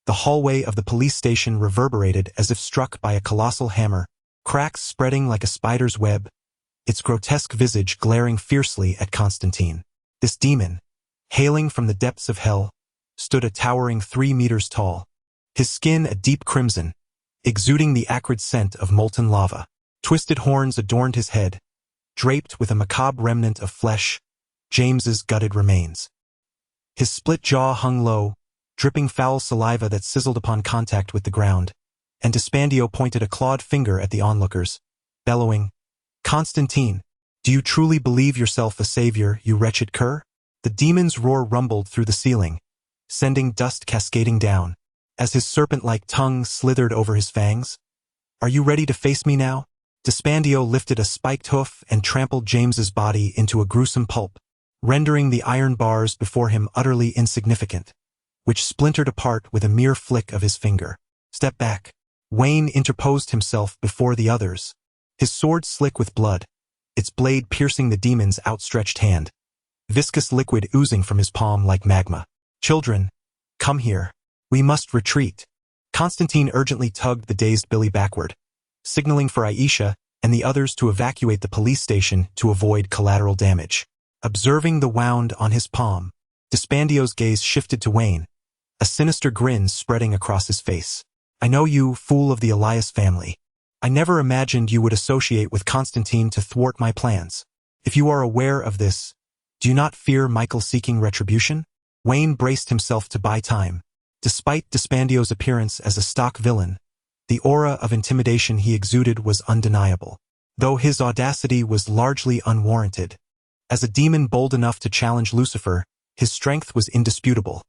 The hallway of the police station reverberated as if struck by a colossal hammer, cracks spreading like a spider's web, its grotesque visage glaring fiercely at Constantine. This demon, hailing from the depths of hell, stood a towering 3 meters tall, his skin a deep crimson, exuding the acrid scent of molten lava. Twisted horns adorned his head, draped with a macabre remnant of flesh, James's gutted remains. His split jaw hung low, dripping foul saliva that sizzled upon contact with the ground, and Despandio pointed a clawed finger at the onlookers, bellowing, "Constantine, do you truly believe yourself a savior, you wretched cur?" The demon's roar rumbled through the ceiling, sending dust cascading down, as his serpent-like tongue slithered over his fangs. "Are you ready to face me now?" Despandio lifted a spiked hoof and trampled James's body into a gruesome pulp, rendering the iron bars before him utterly insignificant, which splintered apart with a mere flick of his finger. "Step back." Wayne interposed himself before the others, his sword slick with blood, its blade piercing the demon's outstretched hand, viscous liquid oozing from his palm like magma. "Children, come here. We must retreat." Constantine urgently tugged the dazed Billy backward, signaling for Aisha and the others to evacuate the police station to avoid collateral damage. Observing the wound on his palm, Despandio's gaze shifted to Wayne, a sinister grin spreading across his face. "I know you, fool of the Elias family. I never imagined you would associate with Constantine to thwart my plans. If you are aware of this, do you not fear Michael seeking retribution?" Wayne braced himself to buy time. Despite Despandio's appearance as a stock villain, the aura of intimidation he exuded was undeniable, though his audacity was largely unwarranted. As a demon bold enough to challenge Lucifer, his strength was indisputable.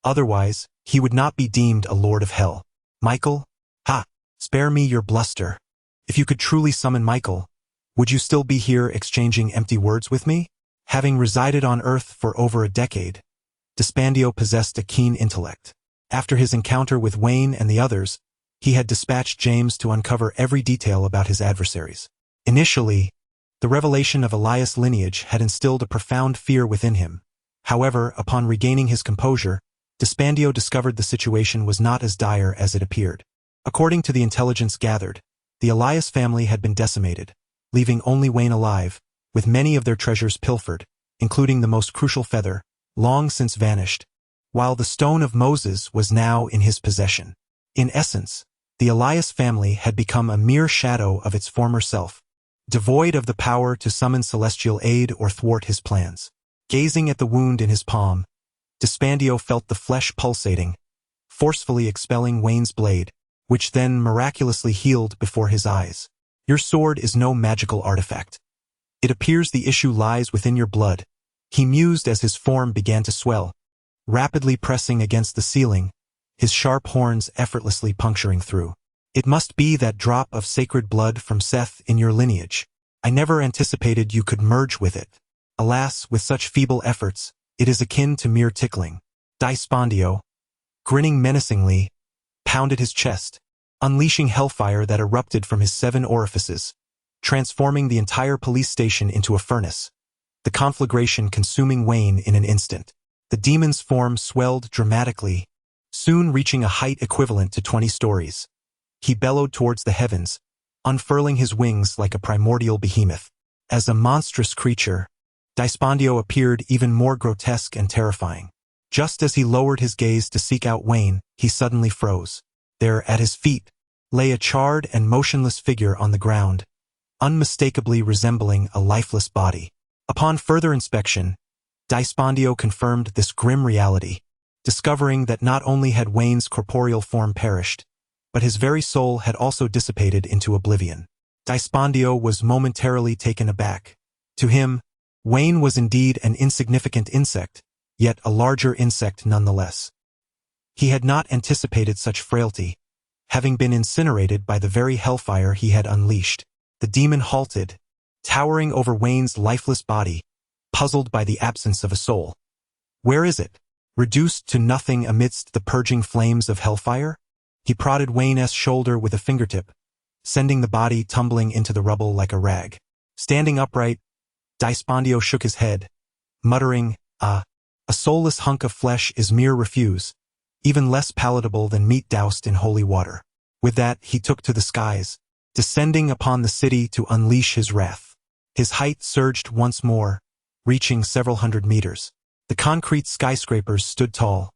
Otherwise, he would not be deemed a lord of hell. "Michael? Ha! Spare me your bluster. If you could truly summon Michael, would you still be here exchanging empty words with me?" Having resided on Earth for over a decade, Despandio possessed a keen intellect. After his encounter with Wayne and the others, he had dispatched James to uncover every detail about his adversaries. Initially, the revelation of Elias' lineage had instilled a profound fear within him. However, upon regaining his composure, Despandio discovered the situation was not as dire as it appeared. According to the intelligence gathered, the Elias family had been decimated, leaving only Wayne alive, with many of their treasures pilfered, including the most crucial feather, long since vanished, while the Stone of Moses was now in his possession. In essence, the Elias family had become a mere shadow of its former self, devoid of the power to summon celestial aid or thwart his plans. Gazing at the wound in his palm, Despandio felt the flesh pulsating, forcefully expelling Wayne's blade, which then miraculously healed before his eyes. "Your sword is no magical artifact. It appears the issue lies within your blood," he mused as his form began to swell, rapidly pressing against the ceiling, his sharp horns effortlessly puncturing through. "It must be that drop of sacred blood from Seth in your lineage. I never anticipated you could merge with it. Alas, with such feeble efforts, it is akin to mere tickling." Despandio, grinning menacingly, pounded his chest, unleashing hellfire that erupted from his 7 orifices, transforming the entire police station into a furnace, the conflagration consuming Wayne in an instant. The demon's form swelled dramatically, soon reaching a height equivalent to 20 stories. He bellowed towards the heavens, unfurling his wings like a primordial behemoth. As a monstrous creature, Dispondio appeared even more grotesque and terrifying. Just as he lowered his gaze to seek out Wayne, he suddenly froze. There, at his feet, lay a charred and motionless figure on the ground, unmistakably resembling a lifeless body. Upon further inspection, Dispondio confirmed this grim reality, discovering that not only had Wayne's corporeal form perished, but his very soul had also dissipated into oblivion. Dispondio was momentarily taken aback. To him, Wayne was indeed an insignificant insect, yet a larger insect nonetheless. He had not anticipated such frailty, having been incinerated by the very hellfire he had unleashed. The demon halted, towering over Wayne's lifeless body, puzzled by the absence of a soul. Where is it? Reduced to nothing amidst the purging flames of hellfire? He prodded Wayne's shoulder with a fingertip, sending the body tumbling into the rubble like a rag. Standing upright, Dispondio shook his head, muttering, A soulless hunk of flesh is mere refuse, even less palatable than meat doused in holy water. With that, he took to the skies, descending upon the city to unleash his wrath. His height surged once more, reaching several hundred meters. The concrete skyscrapers stood tall,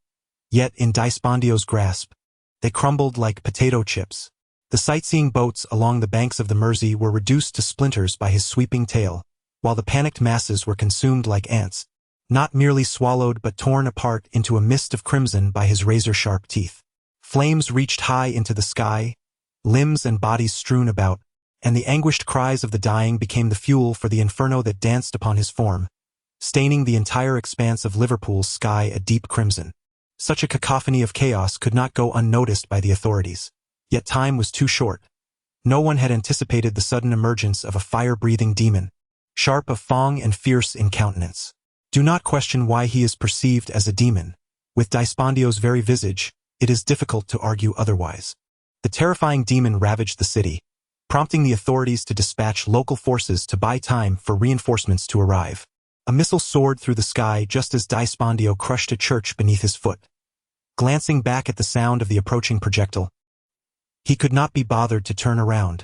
yet in Dispondio's grasp, they crumbled like potato chips. The sightseeing boats along the banks of the Mersey were reduced to splinters by his sweeping tail, while the panicked masses were consumed like ants, not merely swallowed but torn apart into a mist of crimson by his razor-sharp teeth. Flames reached high into the sky, limbs and bodies strewn about, and the anguished cries of the dying became the fuel for the inferno that danced upon his form, staining the entire expanse of Liverpool's sky a deep crimson. Such a cacophony of chaos could not go unnoticed by the authorities. Yet time was too short. No one had anticipated the sudden emergence of a fire-breathing demon, sharp of fang and fierce in countenance. Do not question why he is perceived as a demon. With Dispondio's very visage, it is difficult to argue otherwise. The terrifying demon ravaged the city, prompting the authorities to dispatch local forces to buy time for reinforcements to arrive. A missile soared through the sky just as Dispondio crushed a church beneath his foot. Glancing back at the sound of the approaching projectile, he could not be bothered to turn around,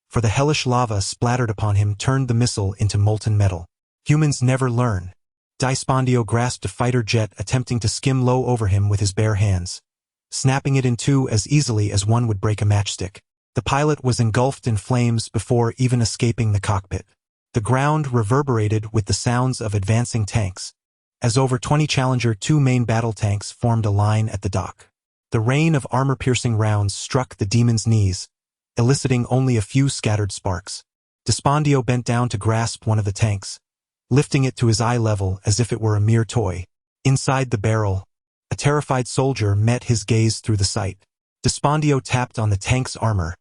for the hellish lava splattered upon him turned the missile into molten metal. Humans never learn. Dispondio grasped a fighter jet attempting to skim low over him with his bare hands, snapping it in two as easily as one would break a matchstick. The pilot was engulfed in flames before even escaping the cockpit. The ground reverberated with the sounds of advancing tanks, as over 20 Challenger 2 main battle tanks formed a line at the dock. The rain of armor-piercing rounds struck the demon's knees, eliciting only a few scattered sparks. Dispondio bent down to grasp one of the tanks, lifting it to his eye level as if it were a mere toy. Inside the barrel, a terrified soldier met his gaze through the sight. Dispondio tapped on the tank's armor,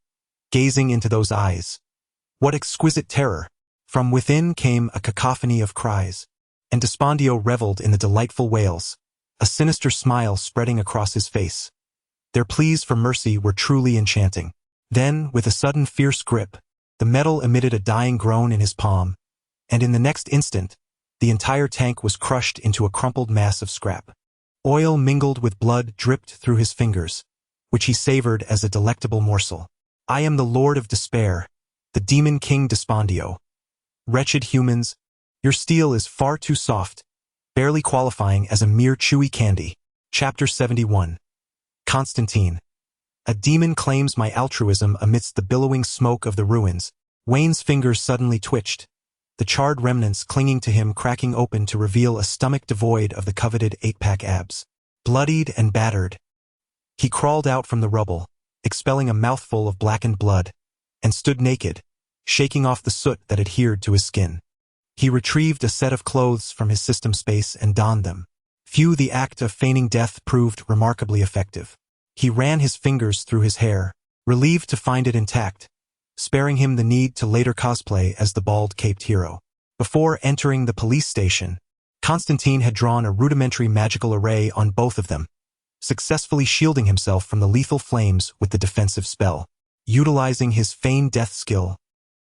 gazing into those eyes. What exquisite terror! From within came a cacophony of cries, and Dispondio reveled in the delightful wails, a sinister smile spreading across his face. Their pleas for mercy were truly enchanting. Then, with a sudden fierce grip, the metal emitted a dying groan in his palm, and in the next instant, the entire tank was crushed into a crumpled mass of scrap. Oil mingled with blood dripped through his fingers, which he savored as a delectable morsel. I am the Lord of Despair, the Demon King Dispondio. Wretched humans, your steel is far too soft, barely qualifying as a mere chewy candy. Chapter 71. Constantine. A demon claims my altruism amidst the billowing smoke of the ruins. Wayne's fingers suddenly twitched, the charred remnants clinging to him cracking open to reveal a stomach devoid of the coveted 8-pack abs. Bloodied and battered, he crawled out from the rubble, expelling a mouthful of blackened blood, and stood naked, shaking off the soot that adhered to his skin. He retrieved a set of clothes from his system space and donned them. The act of feigning death proved remarkably effective. He ran his fingers through his hair, relieved to find it intact, sparing him the need to later cosplay as the bald-caped hero. Before entering the police station, Constantine had drawn a rudimentary magical array on both of them, successfully shielding himself from the lethal flames with the defensive spell. Utilizing his feigned death skill,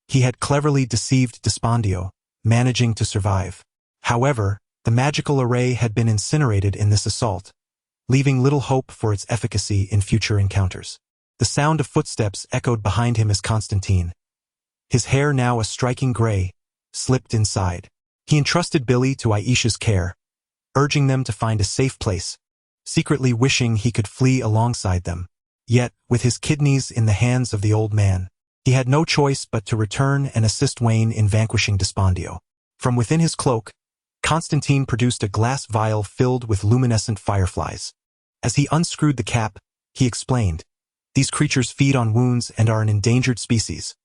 he had cleverly deceived Dispondio, managing to survive. However, The magical array had been incinerated in this assault, leaving little hope for its efficacy in future encounters. The sound of footsteps echoed behind him as Constantine, his hair now a striking gray, slipped inside. He entrusted Billy to Aisha's care, urging them to find a safe place, secretly wishing he could flee alongside them. Yet, with his kidneys in the hands of the old man, he had no choice but to return and assist Wayne in vanquishing Despondio. From within his cloak, Constantine produced a glass vial filled with luminescent fireflies. As he unscrewed the cap, he explained, "These creatures feed on wounds and are an endangered species.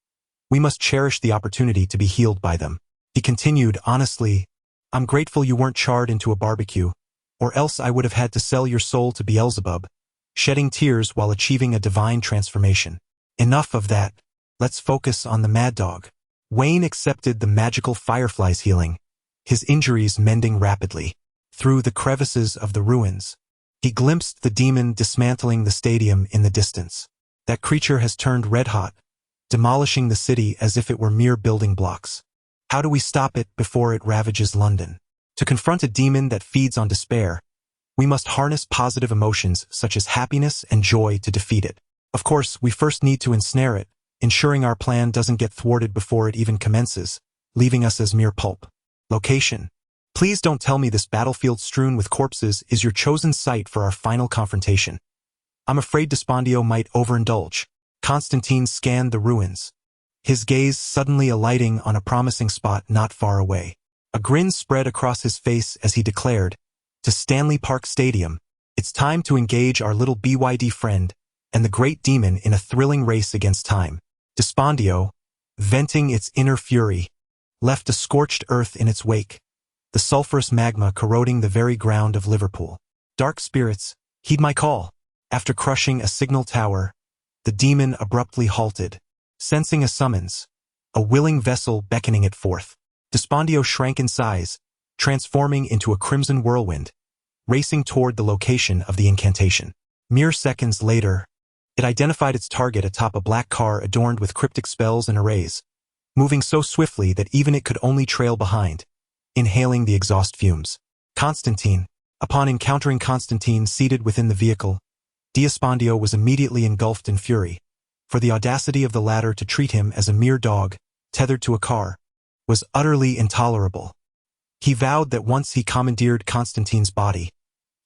We must cherish the opportunity to be healed by them." He continued, "Honestly, I'm grateful you weren't charred into a barbecue, or else I would have had to sell your soul to Beelzebub, shedding tears while achieving a divine transformation. Enough of that, let's focus on the mad dog." Wayne accepted the magical firefly's healing, his injuries mending rapidly. Through the crevices of the ruins, he glimpsed the demon dismantling the stadium in the distance. That creature has turned red-hot, demolishing the city as if it were mere building blocks. How do we stop it before it ravages London? To confront a demon that feeds on despair, we must harness positive emotions such as happiness and joy to defeat it. Of course, we first need to ensnare it, ensuring our plan doesn't get thwarted before it even commences, leaving us as mere pulp. Location. Please don't tell me this battlefield strewn with corpses is your chosen site for our final confrontation. I'm afraid Despondio might overindulge. Constantine scanned the ruins, his gaze suddenly alighting on a promising spot not far away. A grin spread across his face as he declared, "To Stanley Park Stadium, it's time to engage our little BYD friend and the great demon in a thrilling race against time." Despondio, venting its inner fury, left a scorched earth in its wake, the sulphurous magma corroding the very ground of Liverpool. "Dark spirits, heed my call." After crushing a signal tower, the demon abruptly halted, sensing a summons, a willing vessel beckoning it forth. Despondio shrank in size, transforming into a crimson whirlwind, racing toward the location of the incantation. Mere seconds later, it identified its target atop a black car adorned with cryptic spells and arrays, moving so swiftly that even it could only trail behind, inhaling the exhaust fumes. Constantine. Upon encountering Constantine seated within the vehicle, Despondio was immediately engulfed in fury, for the audacity of the latter to treat him as a mere dog, tethered to a car, was utterly intolerable. He vowed that once he commandeered Constantine's body,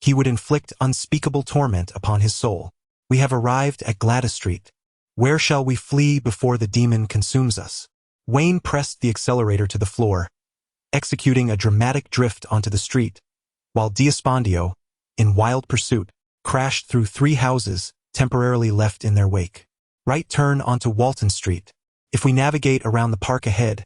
he would inflict unspeakable torment upon his soul. "We have arrived at Gladys Street. Where shall we flee before the demon consumes us?" Wayne pressed the accelerator to the floor, executing a dramatic drift onto the street, while Despondio, in wild pursuit, crashed through 3 houses, temporarily left in their wake. "Right turn onto Walton Street. If we navigate around the park ahead,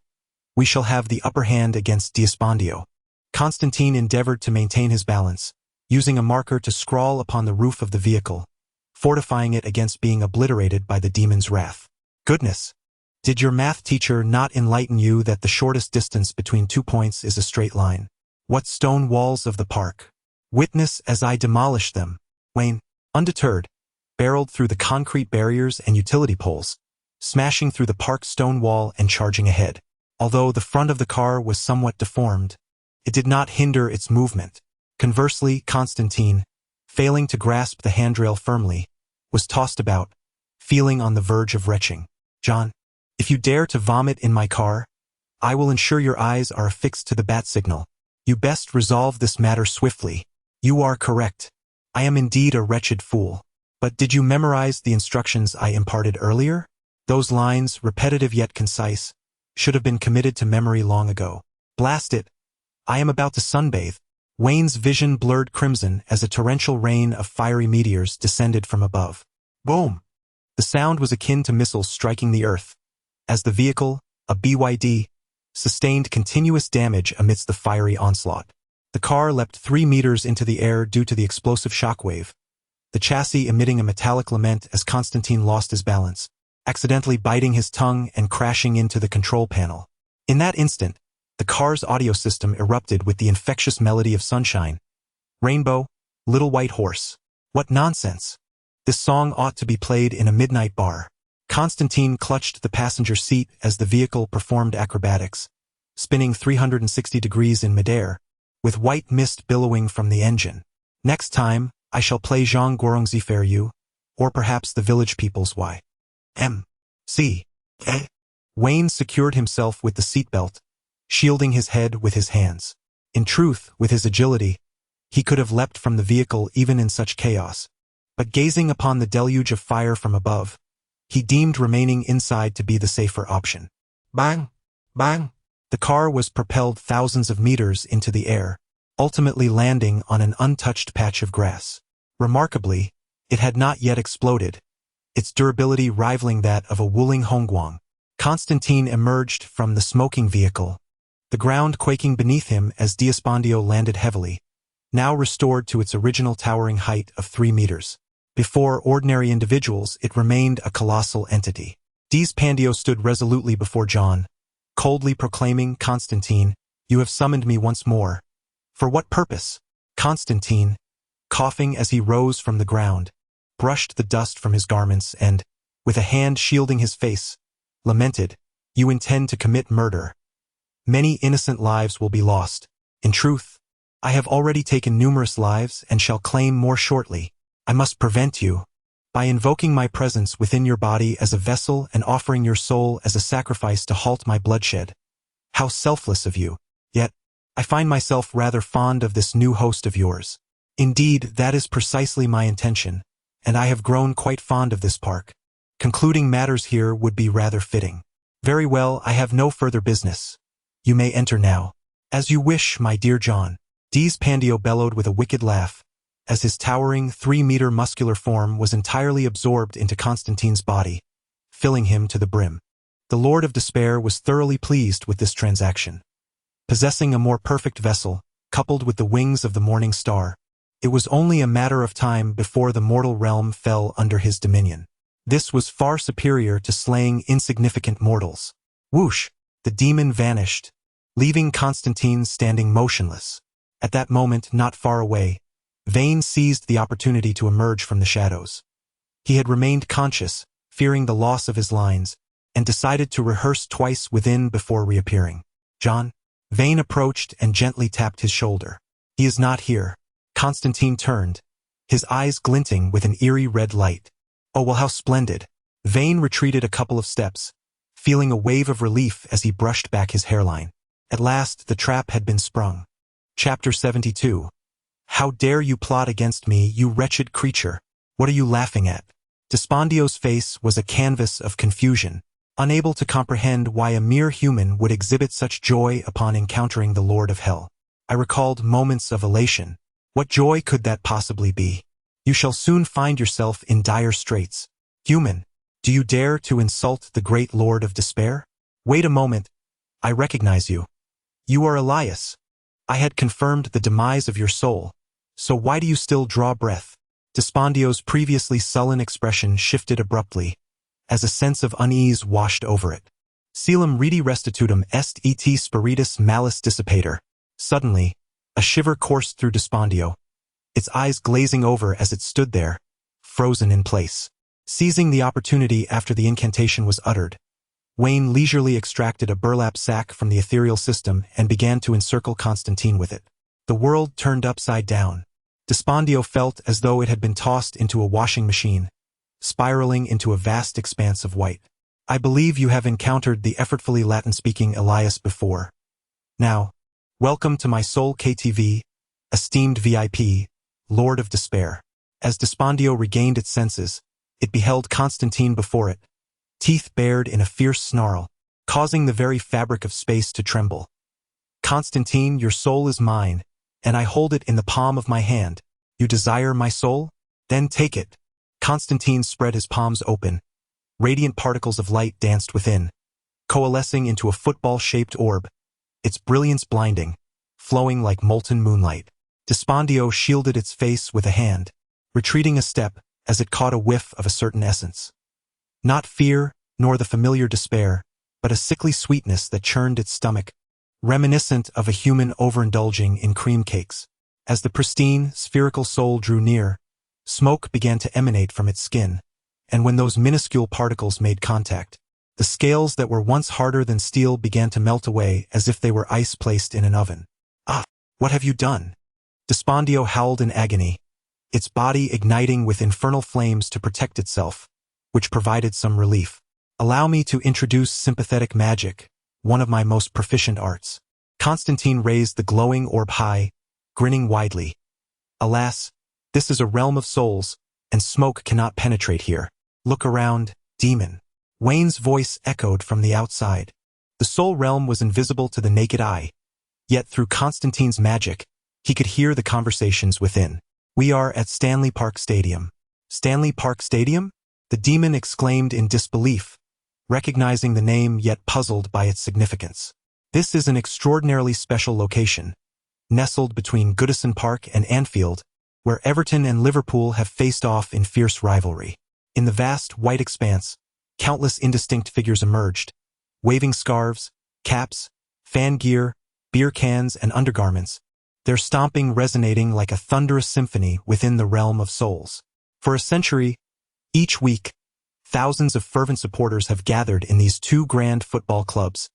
we shall have the upper hand against Despondio." Constantine endeavored to maintain his balance, using a marker to scrawl upon the roof of the vehicle, fortifying it against being obliterated by the demon's wrath. "Goodness! Did your math teacher not enlighten you that the shortest distance between 2 points is a straight line? What stone walls of the park! Witness as I demolish them." Wayne, undeterred, barreled through the concrete barriers and utility poles, smashing through the park's stone wall and charging ahead. Although the front of the car was somewhat deformed, it did not hinder its movement. Conversely, Constantine, failing to grasp the handrail firmly, was tossed about, feeling on the verge of retching. "John, if you dare to vomit in my car, I will ensure your eyes are affixed to the bat signal. You best resolve this matter swiftly." "You are correct. I am indeed a wretched fool. But did you memorize the instructions I imparted earlier? Those lines, repetitive yet concise, should have been committed to memory long ago. Blast it! I am about to sunbathe." Wayne's vision blurred crimson as a torrential rain of fiery meteors descended from above. Boom! The sound was akin to missiles striking the earth, as the vehicle, a BYD, sustained continuous damage amidst the fiery onslaught. The car leapt 3 meters into the air due to the explosive shockwave, the chassis emitting a metallic lament as Constantine lost his balance, accidentally biting his tongue and crashing into the control panel. In that instant, the car's audio system erupted with the infectious melody of Sunshine, Rainbow, Little White Horse. What nonsense! This song ought to be played in a midnight bar. Constantine clutched the passenger seat as the vehicle performed acrobatics, spinning 360 degrees in midair, with white mist billowing from the engine. Next time, I shall play Zhang Guorongzi Fair You, or perhaps the village people's Y.M.C. Wayne secured himself with the seatbelt, shielding his head with his hands. In truth, with his agility, he could have leapt from the vehicle even in such chaos. But gazing upon the deluge of fire from above, he deemed remaining inside to be the safer option. Bang! Bang! The car was propelled thousands of meters into the air, ultimately landing on an untouched patch of grass. Remarkably, it had not yet exploded, its durability rivaling that of a Wuling Hongguang. Constantine emerged from the smoking vehicle, the ground quaking beneath him as Diospandio landed heavily, now restored to its original towering height of 3 meters. Before ordinary individuals, it remained a colossal entity. Diospandio stood resolutely before John, coldly proclaiming, "Constantine, you have summoned me once more. For what purpose?" Constantine, coughing as he rose from the ground, brushed the dust from his garments and, with a hand shielding his face, lamented, "You intend to commit murder. Many innocent lives will be lost. In truth, I have already taken numerous lives and shall claim more shortly. I must prevent you, by invoking my presence within your body as a vessel and offering your soul as a sacrifice to halt my bloodshed. How selfless of you. Yet, I find myself rather fond of this new host of yours. Indeed, that is precisely my intention, and I have grown quite fond of this park. Concluding matters here would be rather fitting. Very well, I have no further business. You may enter now." "As you wish, my dear John." Diospandio bellowed with a wicked laugh, as his towering 3-meter muscular form was entirely absorbed into Constantine's body, filling him to the brim. The Lord of Despair was thoroughly pleased with this transaction. Possessing a more perfect vessel, coupled with the wings of the morning star, it was only a matter of time before the mortal realm fell under his dominion. This was far superior to slaying insignificant mortals. Whoosh! The demon vanished, leaving Constantine standing motionless. At that moment, not far away, Vane seized the opportunity to emerge from the shadows. He had remained conscious, fearing the loss of his lines, and decided to rehearse twice within before reappearing. "John?" Vane approached and gently tapped his shoulder. "He is not here." Constantine turned, his eyes glinting with an eerie red light. "Oh, well, how splendid." Vane retreated a couple of steps, feeling a wave of relief as he brushed back his hairline. At last, the trap had been sprung. Chapter 72. "How dare you plot against me, you wretched creature? What are you laughing at?" Dispandio's face was a canvas of confusion, unable to comprehend why a mere human would exhibit such joy upon encountering the Lord of Hell. I recalled moments of elation. What joy could that possibly be? "You shall soon find yourself in dire straits. Human, do you dare to insult the great Lord of Despair? Wait a moment. I recognize you. You are Elias. I had confirmed the demise of your soul, so why do you still draw breath?" Dispandio's previously sullen expression shifted abruptly, as a sense of unease washed over it. "Celum redi restitutum est et spiritus malis dissipator." Suddenly, a shiver coursed through Diospandio, its eyes glazing over as it stood there, frozen in place. Seizing the opportunity after the incantation was uttered, Wayne leisurely extracted a burlap sack from the ethereal system and began to encircle Constantine with it. The world turned upside down. Diospandio felt as though it had been tossed into a washing machine, spiraling into a vast expanse of white. "I believe you have encountered the effortfully Latin-speaking Elias before. Now, welcome to my soul KTV, esteemed VIP, Lord of Despair." As Diospandio regained its senses, it beheld Constantine before it, teeth bared in a fierce snarl, causing the very fabric of space to tremble. "Constantine, your soul is mine, and I hold it in the palm of my hand. You desire my soul? Then take it." Constantine spread his palms open. Radiant particles of light danced within, coalescing into a football-shaped orb, its brilliance blinding, flowing like molten moonlight. Diospandio shielded its face with a hand, retreating a step as it caught a whiff of a certain essence. Not fear, nor the familiar despair, but a sickly sweetness that churned its stomach, reminiscent of a human overindulging in cream cakes. As the pristine, spherical soul drew near, smoke began to emanate from its skin, and when those minuscule particles made contact, the scales that were once harder than steel began to melt away as if they were ice placed in an oven. "Ah, What have you done? Despondio howled in agony, its body igniting with infernal flames to protect itself, which provided some relief. Allow me to introduce sympathetic magic, one of my most proficient arts. Constantine raised the glowing orb high, grinning widely. Alas, this is a realm of souls, and smoke cannot penetrate here. Look around, demon. Wayne's voice echoed from the outside. The soul realm was invisible to the naked eye, yet through Constantine's magic, he could hear the conversations within. We are at Stanley Park Stadium. Stanley Park Stadium? The demon exclaimed in disbelief, recognizing the name yet puzzled by its significance. This is an extraordinarily special location, nestled between Goodison Park and Anfield, where Everton and Liverpool have faced off in fierce rivalry. In the vast, white expanse, countless indistinct figures emerged, waving scarves, caps, fan gear, beer cans, and undergarments, their stomping resonating like a thunderous symphony within the realm of souls. For a century, each week, thousands of fervent supporters have gathered in these two grand football clubs,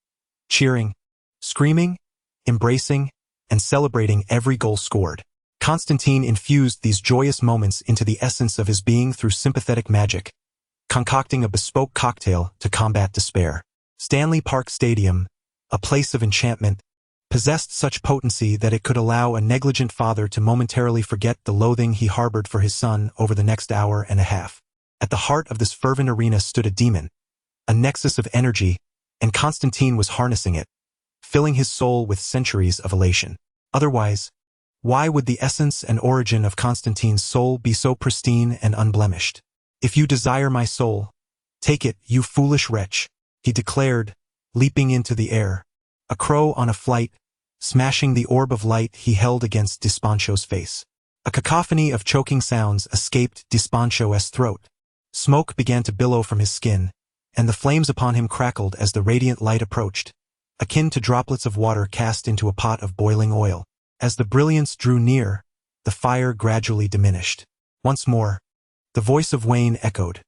cheering, screaming, embracing, and celebrating every goal scored. Constantine infused these joyous moments into the essence of his being through sympathetic magic, concocting a bespoke cocktail to combat despair. Stanley Park Stadium, a place of enchantment, possessed such potency that it could allow a negligent father to momentarily forget the loathing he harbored for his son over the next hour and a half. At the heart of this fervent arena stood a demon, a nexus of energy, and Constantine was harnessing it, filling his soul with centuries of elation. Otherwise, why would the essence and origin of Constantine's soul be so pristine and unblemished? If you desire my soul, take it, you foolish wretch, he declared, leaping into the air, a crow on a flight, smashing the orb of light he held against Desponcho's face. A cacophony of choking sounds escaped Desponcho's throat. Smoke began to billow from his skin, and the flames upon him crackled as the radiant light approached, akin to droplets of water cast into a pot of boiling oil. As the brilliance drew near, the fire gradually diminished. Once more, the voice of Wayne echoed.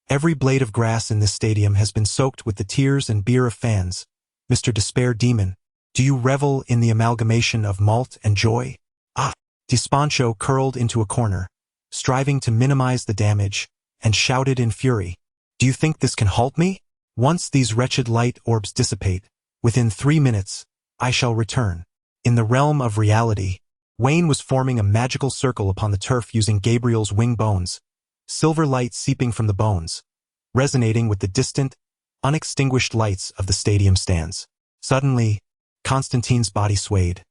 Every blade of grass in this stadium has been soaked with the tears and beer of fans. Mr. Despair Demon, do you revel in the amalgamation of malt and joy? Ah! Desponcho curled into a corner, striving to minimize the damage, and shouted in fury. Do you think this can halt me? Once these wretched light orbs dissipate, within 3 minutes, I shall return. In the realm of reality, Wayne was forming a magical circle upon the turf using Gabriel's wing bones, silver light seeping from the bones, resonating with the distant, unextinguished lights of the stadium stands. Suddenly, Constantine's body swayed.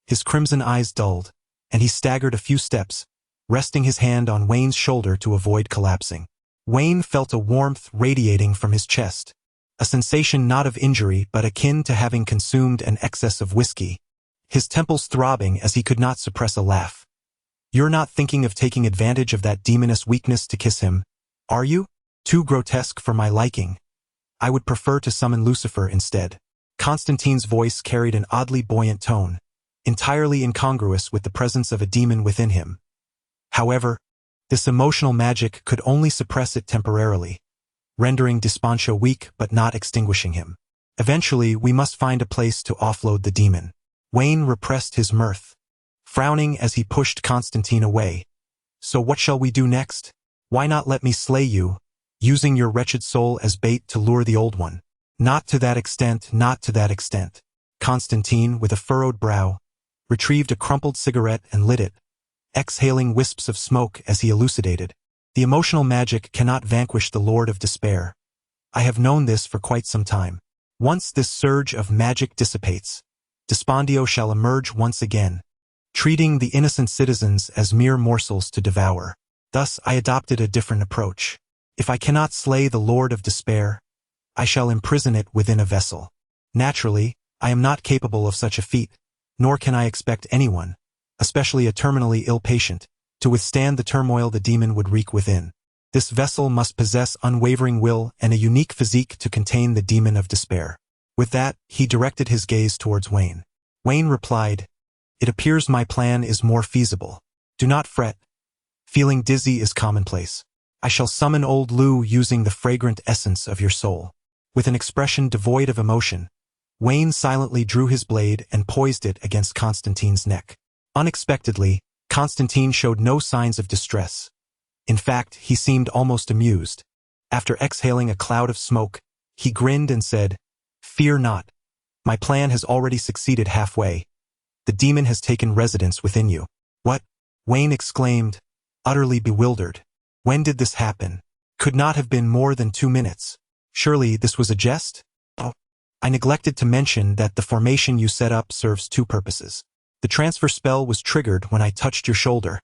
His crimson eyes dulled, and he staggered a few steps, resting his hand on Wayne's shoulder to avoid collapsing. Wayne felt a warmth radiating from his chest, a sensation not of injury but akin to having consumed an excess of whiskey, his temples throbbing as he could not suppress a laugh. You're not thinking of taking advantage of that demoness weakness to kiss him, are you? Too grotesque for my liking. I would prefer to summon Lucifer instead. Constantine's voice carried an oddly buoyant tone, entirely incongruous with the presence of a demon within him. However, this emotional magic could only suppress it temporarily, rendering Desponcho weak but not extinguishing him. Eventually, we must find a place to offload the demon. Wayne repressed his mirth, frowning as he pushed Constantine away. So what shall we do next? Why not let me slay you, using your wretched soul as bait to lure the old one? Not to that extent, not to that extent. Constantine, with a furrowed brow, retrieved a crumpled cigarette and lit it, exhaling wisps of smoke as he elucidated. The emotional magic cannot vanquish the Lord of Despair. I have known this for quite some time. Once this surge of magic dissipates, Despondio shall emerge once again, treating the innocent citizens as mere morsels to devour. Thus I adopted a different approach. If I cannot slay the Lord of Despair, I shall imprison it within a vessel. Naturally, I am not capable of such a feat, nor can I expect anyone, especially a terminally ill patient, to withstand the turmoil the demon would wreak within. This vessel must possess unwavering will and a unique physique to contain the demon of despair. With that, he directed his gaze towards Wayne. Wayne replied, "It appears my plan is more feasible. Do not fret. Feeling dizzy is commonplace. I shall summon old Lou using the fragrant essence of your soul." With an expression devoid of emotion, Wayne silently drew his blade and poised it against Constantine's neck. Unexpectedly, Constantine showed no signs of distress. In fact, he seemed almost amused. After exhaling a cloud of smoke, he grinned and said, "Fear not. My plan has already succeeded halfway. The demon has taken residence within you." "What?" Wayne exclaimed, utterly bewildered. "When did this happen? Could not have been more than 2 minutes. Surely this was a jest?" "Oh, I neglected to mention that the formation you set up serves 2 purposes. The transfer spell was triggered when I touched your shoulder,"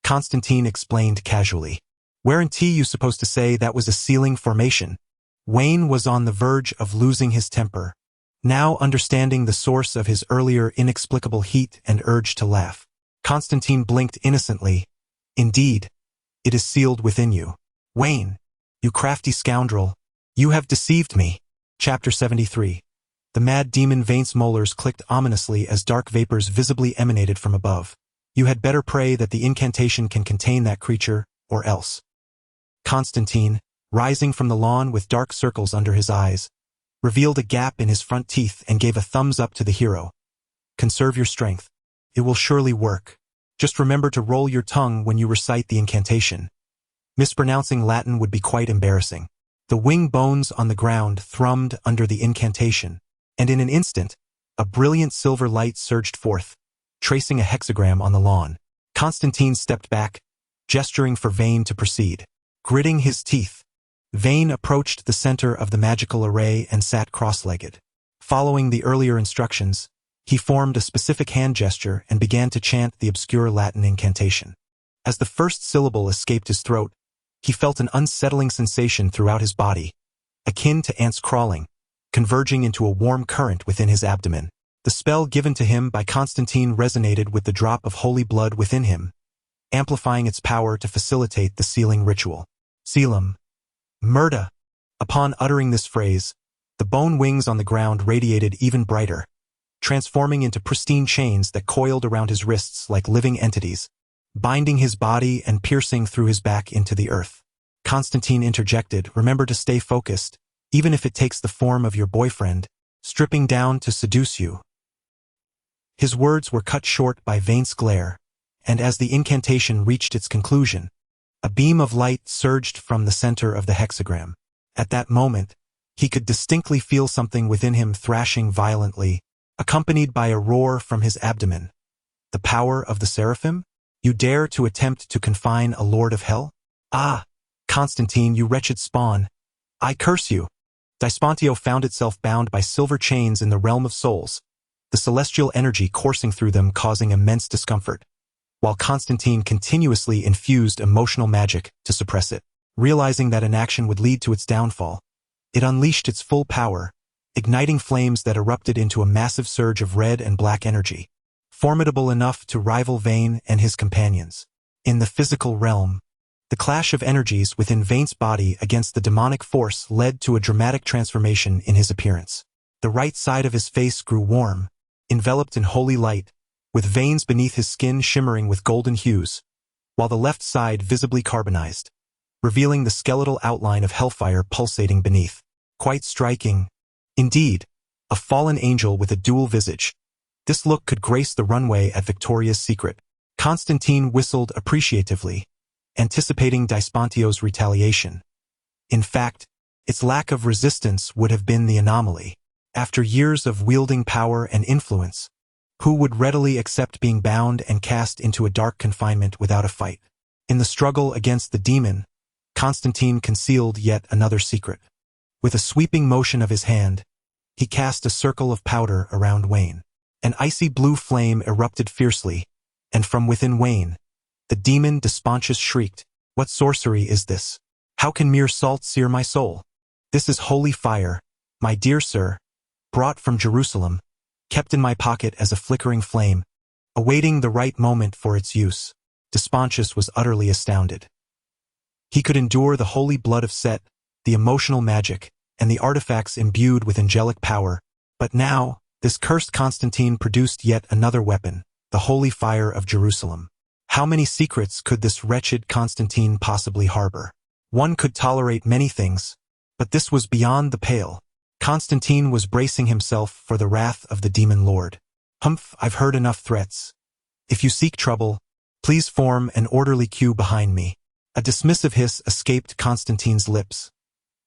Constantine explained casually. "Guarantee you supposed to say that was a sealing formation?" Wayne was on the verge of losing his temper, now understanding the source of his earlier inexplicable heat and urge to laugh. Constantine blinked innocently. "Indeed, it is sealed within you. Wayne, you crafty scoundrel, you have deceived me." Chapter 73. The mad demon Vane's molars clicked ominously as dark vapors visibly emanated from above. "You had better pray that the incantation can contain that creature, or else." Constantine, rising from the lawn with dark circles under his eyes, revealed a gap in his front teeth and gave a thumbs up to the hero. "Conserve your strength. It will surely work. Just remember to roll your tongue when you recite the incantation. Mispronouncing Latin would be quite embarrassing." The wing bones on the ground thrummed under the incantation, and in an instant, a brilliant silver light surged forth, tracing a hexagram on the lawn. Constantine stepped back, gesturing for Vane to proceed. Gritting his teeth, Vane approached the center of the magical array and sat cross-legged. Following the earlier instructions, he formed a specific hand gesture and began to chant the obscure Latin incantation. As the first syllable escaped his throat, he felt an unsettling sensation throughout his body, akin to ants crawling, converging into a warm current within his abdomen. The spell given to him by Constantine resonated with the drop of holy blood within him, amplifying its power to facilitate the sealing ritual. "Sealum. Murda." Upon uttering this phrase, the bone wings on the ground radiated even brighter, transforming into pristine chains that coiled around his wrists like living entities, binding his body and piercing through his back into the earth. Constantine interjected, "Remember to stay focused, even if it takes the form of your boyfriend, stripping down to seduce you." His words were cut short by Vane's glare, and as the incantation reached its conclusion, a beam of light surged from the center of the hexagram. At that moment, he could distinctly feel something within him thrashing violently, accompanied by a roar from his abdomen. The power of the seraphim? You dare to attempt to confine a lord of hell? Ah, Constantine, you wretched spawn. I curse you. Dyspantio found itself bound by silver chains in the realm of souls, the celestial energy coursing through them causing immense discomfort, while Constantine continuously infused emotional magic to suppress it. Realizing that inaction would lead to its downfall, it unleashed its full power, igniting flames that erupted into a massive surge of red and black energy, formidable enough to rival Vane and his companions. In the physical realm, the clash of energies within Vane's body against the demonic force led to a dramatic transformation in his appearance. The right side of his face grew warm, enveloped in holy light, with veins beneath his skin shimmering with golden hues, while the left side visibly carbonized, revealing the skeletal outline of hellfire pulsating beneath. Quite striking. Indeed, a fallen angel with a dual visage. This look could grace the runway at Victoria's Secret. Constantine whistled appreciatively, anticipating Dyspantio's retaliation. In fact, its lack of resistance would have been the anomaly. After years of wielding power and influence, who would readily accept being bound and cast into a dark confinement without a fight? In the struggle against the demon, Constantine concealed yet another secret. With a sweeping motion of his hand, he cast a circle of powder around Wayne. An icy blue flame erupted fiercely, and from within Wayne, the demon Despontius shrieked, "What sorcery is this? How can mere salt sear my soul? This is holy fire, my dear sir, brought from Jerusalem, kept in my pocket as a flickering flame, awaiting the right moment for its use." Despontius was utterly astounded. He could endure the holy blood of Set, the emotional magic, and the artifacts imbued with angelic power, but now, this cursed Constantine produced yet another weapon, the holy fire of Jerusalem. How many secrets could this wretched Constantine possibly harbor? One could tolerate many things, but this was beyond the pale. Constantine was bracing himself for the wrath of the demon lord. "Humph, I've heard enough threats. If you seek trouble, please form an orderly queue behind me." A dismissive hiss escaped Constantine's lips.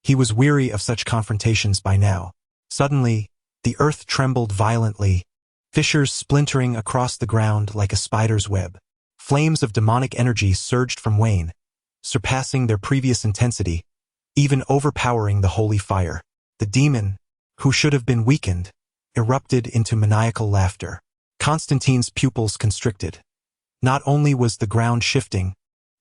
He was weary of such confrontations by now. Suddenly, the earth trembled violently, fissures splintering across the ground like a spider's web. Flames of demonic energy surged from Wayne, surpassing their previous intensity, even overpowering the holy fire. The demon, who should have been weakened, erupted into maniacal laughter. Constantine's pupils constricted. Not only was the ground shifting,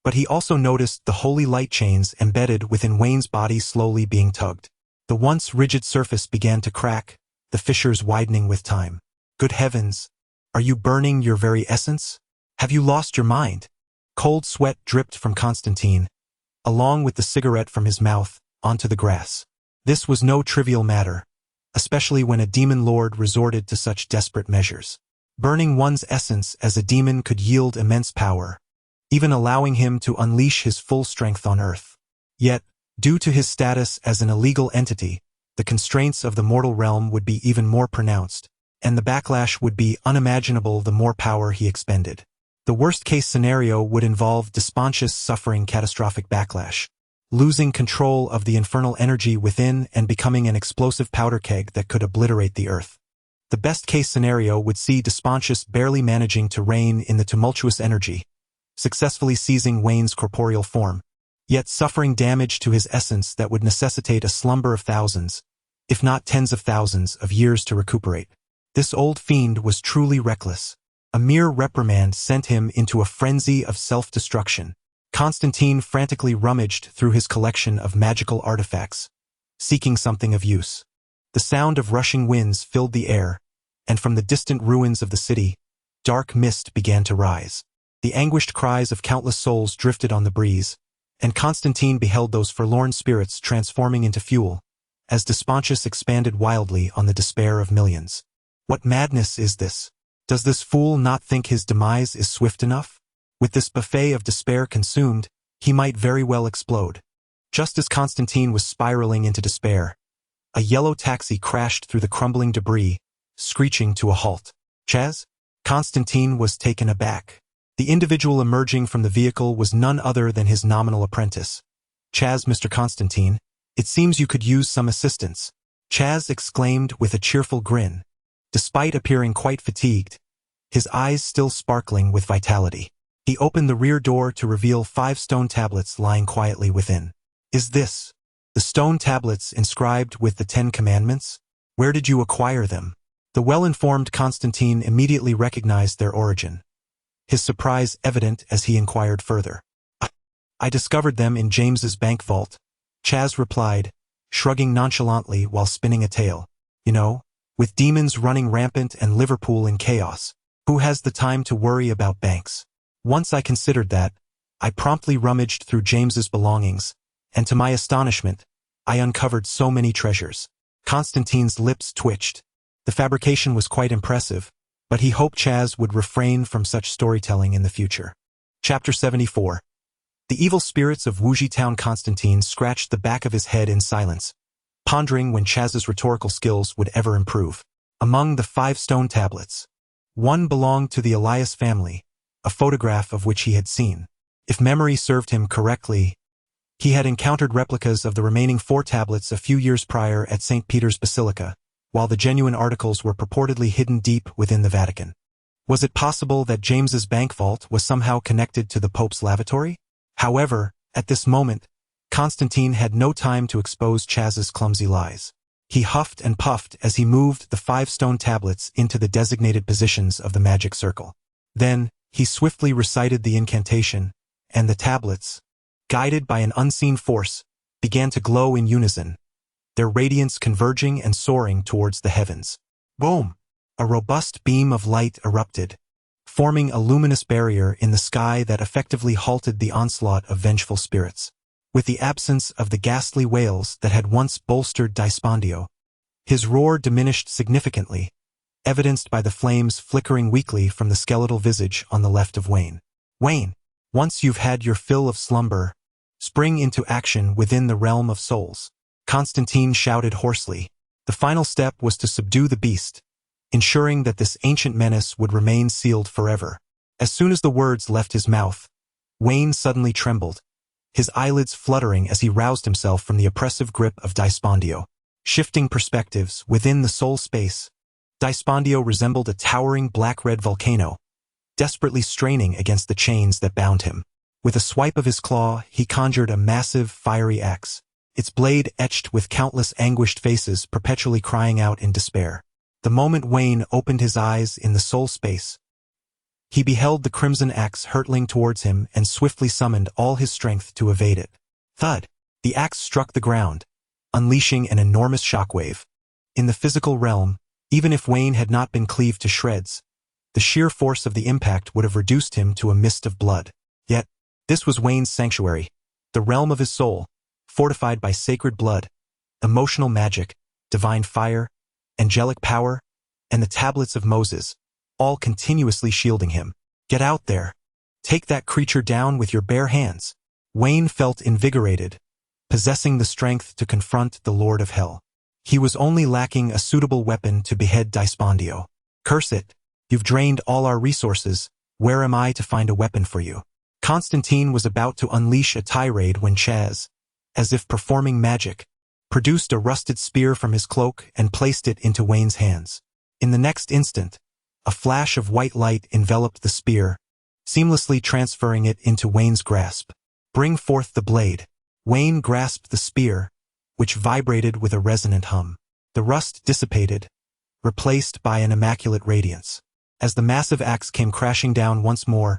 but he also noticed the holy light chains embedded within Wayne's body slowly being tugged. The once rigid surface began to crack, the fissures widening with time. "Good heavens! Are you burning your very essence? Have you lost your mind?" Cold sweat dripped from Constantine, along with the cigarette from his mouth, onto the grass. This was no trivial matter, especially when a demon lord resorted to such desperate measures. Burning one's essence as a demon could yield immense power, even allowing him to unleash his full strength on earth. Yet, due to his status as an illegal entity, the constraints of the mortal realm would be even more pronounced, and the backlash would be unimaginable the more power he expended. The worst-case scenario would involve Despontius suffering catastrophic backlash, losing control of the infernal energy within and becoming an explosive powder keg that could obliterate the earth. The best-case scenario would see Despontius barely managing to reign in the tumultuous energy, successfully seizing Wayne's corporeal form, yet suffering damage to his essence that would necessitate a slumber of thousands, if not tens of thousands, of years to recuperate. This old fiend was truly reckless. A mere reprimand sent him into a frenzy of self-destruction. Constantine frantically rummaged through his collection of magical artifacts, seeking something of use. The sound of rushing winds filled the air, and from the distant ruins of the city, dark mist began to rise. The anguished cries of countless souls drifted on the breeze, and Constantine beheld those forlorn spirits transforming into fuel, as Despontius expanded wildly on the despair of millions. What madness is this? Does this fool not think his demise is swift enough? With this buffet of despair consumed, he might very well explode. Just as Constantine was spiraling into despair, a yellow taxi crashed through the crumbling debris, screeching to a halt. "Chaz?" Constantine was taken aback. The individual emerging from the vehicle was none other than his nominal apprentice. "Chaz, Mr. Constantine, it seems you could use some assistance," Chaz exclaimed with a cheerful grin, despite appearing quite fatigued, his eyes still sparkling with vitality. He opened the rear door to reveal 5 stone tablets lying quietly within. "Is this the stone tablets inscribed with the 10 Commandments? Where did you acquire them?" The well-informed Constantine immediately recognized their origin, his surprise evident as he inquired further. "I discovered them in James's bank vault," Chaz replied, shrugging nonchalantly while spinning a tale. "You know, with demons running rampant and Liverpool in chaos, who has the time to worry about banks? Once I considered that, I promptly rummaged through James's belongings, and to my astonishment, I uncovered so many treasures." Constantine's lips twitched. The fabrication was quite impressive, but he hoped Chaz would refrain from such storytelling in the future. Chapter 74. The evil spirits of Wuji Town. Constantine scratched the back of his head in silence, pondering when Chaz's rhetorical skills would ever improve. Among the 5 stone tablets, one belonged to the Elias family, a photograph of which he had seen. If memory served him correctly, he had encountered replicas of the remaining 4 tablets a few years prior at St. Peter's Basilica, while the genuine articles were purportedly hidden deep within the Vatican. Was it possible that James's bank vault was somehow connected to the Pope's lavatory? However, at this moment, Constantine had no time to expose Chaz's clumsy lies. He huffed and puffed as he moved the 5 stone tablets into the designated positions of the magic circle. Then, he swiftly recited the incantation, and the tablets, guided by an unseen force, began to glow in unison, their radiance converging and soaring towards the heavens. Boom! A robust beam of light erupted, forming a luminous barrier in the sky that effectively halted the onslaught of vengeful spirits. With the absence of the ghastly wails that had once bolstered Despondio, his roar diminished significantly, evidenced by the flames flickering weakly from the skeletal visage on the left of Wayne. "Wayne, once you've had your fill of slumber, spring into action within the realm of souls," Constantine shouted hoarsely. The The final step was to subdue the beast, ensuring that this ancient menace would remain sealed forever. As soon as the words left his mouth, Wayne suddenly trembled, his eyelids fluttering as he roused himself from the oppressive grip of Dispondio. Shifting perspectives within the soul space, Dispondio resembled a towering black-red volcano, desperately straining against the chains that bound him. With a swipe of his claw, he conjured a massive, fiery axe, its blade etched with countless anguished faces perpetually crying out in despair. The moment Wayne opened his eyes in the soul space, he beheld the crimson axe hurtling towards him and swiftly summoned all his strength to evade it. Thud! The axe struck the ground, unleashing an enormous shockwave. In the physical realm, even if Wayne had not been cleaved to shreds, the sheer force of the impact would have reduced him to a mist of blood. Yet, this was Wayne's sanctuary, the realm of his soul, fortified by sacred blood, emotional magic, divine fire, angelic power, and the tablets of Moses, all continuously shielding him. Get out there. Take that creature down with your bare hands. Wayne felt invigorated, possessing the strength to confront the Lord of Hell. He was only lacking a suitable weapon to behead Dispondio. Curse it! You've drained all our resources. Where am I to find a weapon for you? Constantine was about to unleash a tirade when Chaz, as if performing magic, produced a rusted spear from his cloak and placed it into Wayne's hands. In the next instant, a flash of white light enveloped the spear, seamlessly transferring it into Wayne's grasp. Bring forth the blade. Wayne grasped the spear, which vibrated with a resonant hum. The rust dissipated, replaced by an immaculate radiance. As the massive axe came crashing down once more,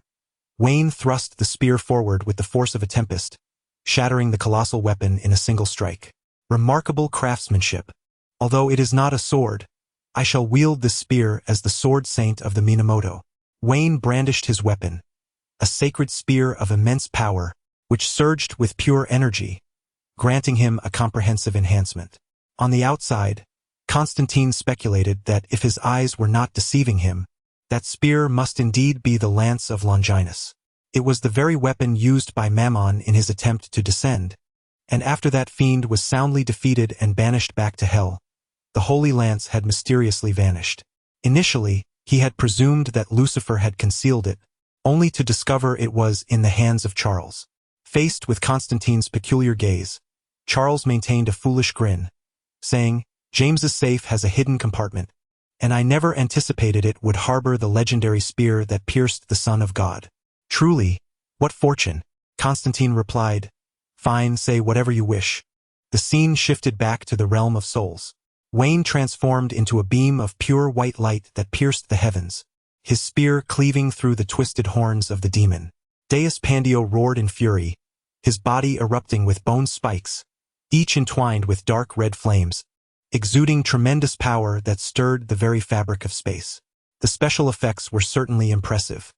Wayne thrust the spear forward with the force of a tempest, shattering the colossal weapon in a single strike. Remarkable craftsmanship. Although it is not a sword, I shall wield this spear as the sword saint of the Minamoto. Wayne brandished his weapon, a sacred spear of immense power, which surged with pure energy, granting him a comprehensive enhancement. On the outside, Constantine speculated that if his eyes were not deceiving him, that spear must indeed be the lance of Longinus. It was the very weapon used by Mammon in his attempt to descend, and after that fiend was soundly defeated and banished back to hell, the holy lance had mysteriously vanished. Initially, he had presumed that Lucifer had concealed it, only to discover it was in the hands of Charles. Faced with Constantine's peculiar gaze, Charles maintained a foolish grin, saying, "James's safe has a hidden compartment, and I never anticipated it would harbor the legendary spear that pierced the Son of God." "Truly, what fortune?" Constantine replied. "Fine, say whatever you wish." The scene shifted back to the realm of souls. Wayne transformed into a beam of pure white light that pierced the heavens, his spear cleaving through the twisted horns of the demon. Deus Pandio roared in fury, his body erupting with bone spikes, each entwined with dark red flames, exuding tremendous power that stirred the very fabric of space. The special effects were certainly impressive.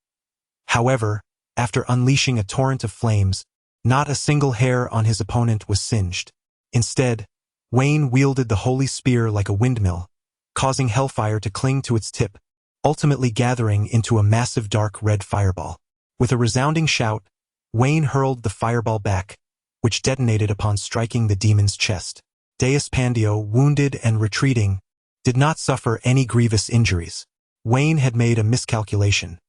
However, after unleashing a torrent of flames, not a single hair on his opponent was singed. Instead, Wayne wielded the holy spear like a windmill, causing hellfire to cling to its tip, ultimately gathering into a massive dark red fireball. With a resounding shout, Wayne hurled the fireball back, which detonated upon striking the demon's chest. Deus Pandio, wounded and retreating, did not suffer any grievous injuries. Wayne had made a miscalculation.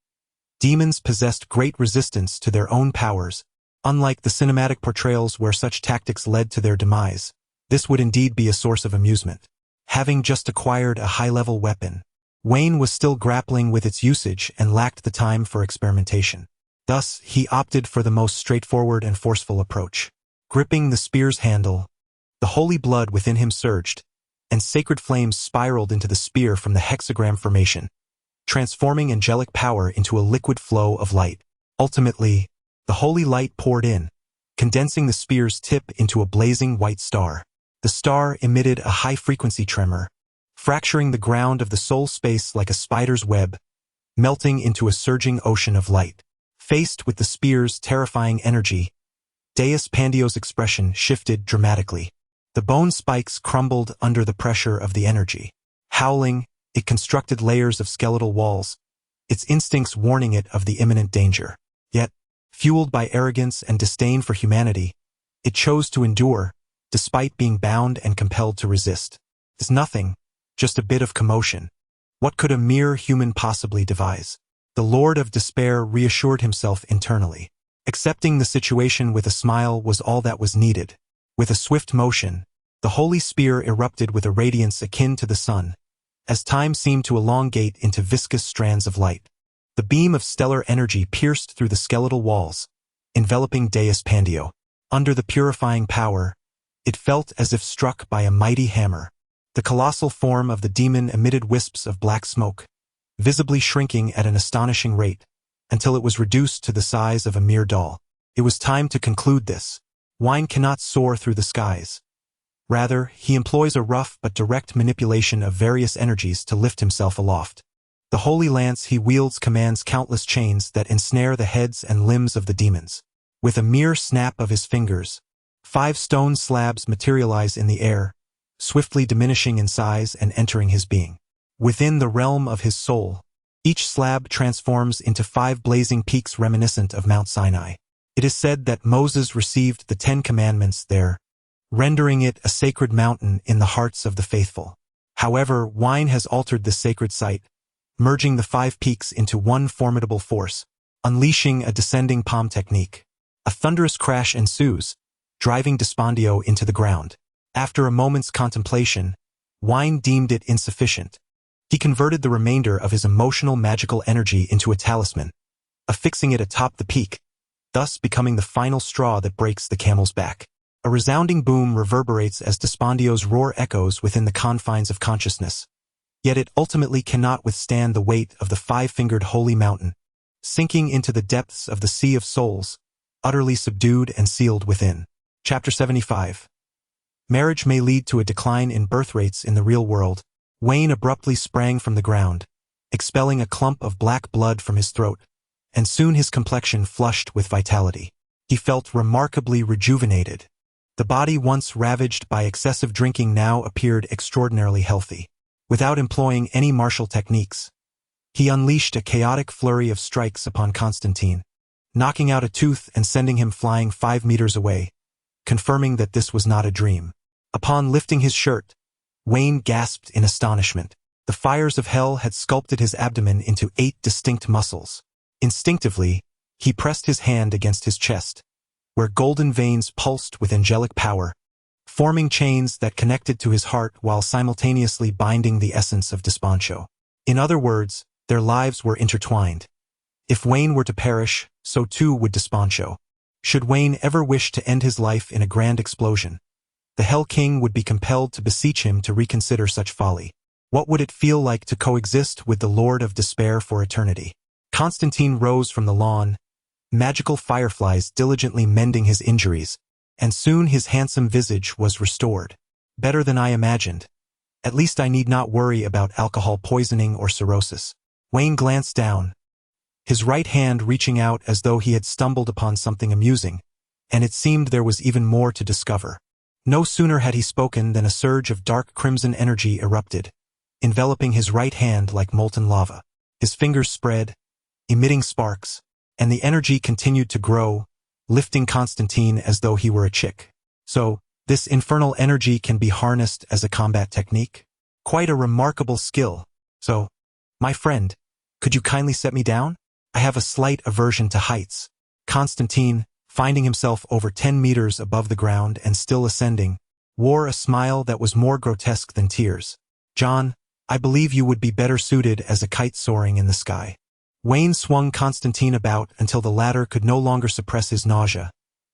Demons possessed great resistance to their own powers, unlike the cinematic portrayals where such tactics led to their demise. This would indeed be a source of amusement. Having just acquired a high-level weapon, Wayne was still grappling with its usage and lacked the time for experimentation. Thus, he opted for the most straightforward and forceful approach. Gripping the spear's handle, the holy blood within him surged, and sacred flames spiraled into the spear from the hexagram formation, transforming angelic power into a liquid flow of light. Ultimately, the holy light poured in, condensing the spear's tip into a blazing white star. The star emitted a high-frequency tremor, fracturing the ground of the soul space like a spider's web, melting into a surging ocean of light. Faced with the spear's terrifying energy, Deus Pandio's expression shifted dramatically. The bone spikes crumbled under the pressure of the energy. Howling, it constructed layers of skeletal walls, its instincts warning it of the imminent danger. Yet, fueled by arrogance and disdain for humanity, it chose to endure, despite being bound and compelled to resist. is nothing, just a bit of commotion. What could a mere human possibly devise? The Lord of Despair reassured himself internally. Accepting the situation with a smile was all that was needed. With a swift motion, the holy spear erupted with a radiance akin to the sun, as time seemed to elongate into viscous strands of light. The beam of stellar energy pierced through the skeletal walls, enveloping Deus Pandio. Under the purifying power, it felt as if struck by a mighty hammer. The colossal form of the demon emitted wisps of black smoke, visibly shrinking at an astonishing rate, until it was reduced to the size of a mere doll. It was time to conclude this. Wine cannot soar through the skies. Rather, he employs a rough but direct manipulation of various energies to lift himself aloft. The holy lance he wields commands countless chains that ensnare the heads and limbs of the demons. With a mere snap of his fingers, 5 stone slabs materialize in the air, swiftly diminishing in size and entering his being. Within the realm of his soul, each slab transforms into 5 blazing peaks reminiscent of Mount Sinai. It is said that Moses received the 10 Commandments there, rendering it a sacred mountain in the hearts of the faithful. However, wine has altered this sacred site, merging the 5 peaks into one formidable force, unleashing a descending palm technique. A thunderous crash ensues, driving Despondio into the ground. After a moment's contemplation, Wine deemed it insufficient. He converted the remainder of his emotional magical energy into a talisman, affixing it atop the peak, thus becoming the final straw that breaks the camel's back. A resounding boom reverberates as Despondio's roar echoes within the confines of consciousness. Yet it ultimately cannot withstand the weight of the 5-fingered holy mountain, sinking into the depths of the sea of souls, utterly subdued and sealed within. Chapter 75. Marriage may lead to a decline in birth rates in the real world. Wayne abruptly sprang from the ground, expelling a clump of black blood from his throat, and soon his complexion flushed with vitality. He felt remarkably rejuvenated. The body once ravaged by excessive drinking now appeared extraordinarily healthy. Without employing any martial techniques, he unleashed a chaotic flurry of strikes upon Constantine, knocking out a tooth and sending him flying 5 meters away, confirming that this was not a dream. Upon lifting his shirt, Wayne gasped in astonishment. The fires of hell had sculpted his abdomen into 8 distinct muscles. Instinctively, he pressed his hand against his chest, where golden veins pulsed with angelic power, forming chains that connected to his heart while simultaneously binding the essence of Desponcio. In other words, their lives were intertwined. If Wayne were to perish, so too would Desponcio. Should Wayne ever wish to end his life in a grand explosion, the Hell King would be compelled to beseech him to reconsider such folly. What would it feel like to coexist with the Lord of Despair for eternity? Constantine rose from the lawn, magical fireflies diligently mending his injuries, and soon his handsome visage was restored. Better than I imagined. At least I need not worry about alcohol poisoning or cirrhosis. Wayne glanced down, his right hand reaching out as though he had stumbled upon something amusing, and it seemed there was even more to discover. No sooner had he spoken than a surge of dark crimson energy erupted, enveloping his right hand like molten lava. His fingers spread, emitting sparks, and the energy continued to grow, lifting Constantine as though he were a chick. So, this infernal energy can be harnessed as a combat technique? Quite a remarkable skill. So, my friend, could you kindly set me down? I have a slight aversion to heights. Constantine, finding himself over 10 meters above the ground and still ascending, wore a smile that was more grotesque than tears. John, I believe you would be better suited as a kite soaring in the sky. Wayne swung Constantine about until the latter could no longer suppress his nausea,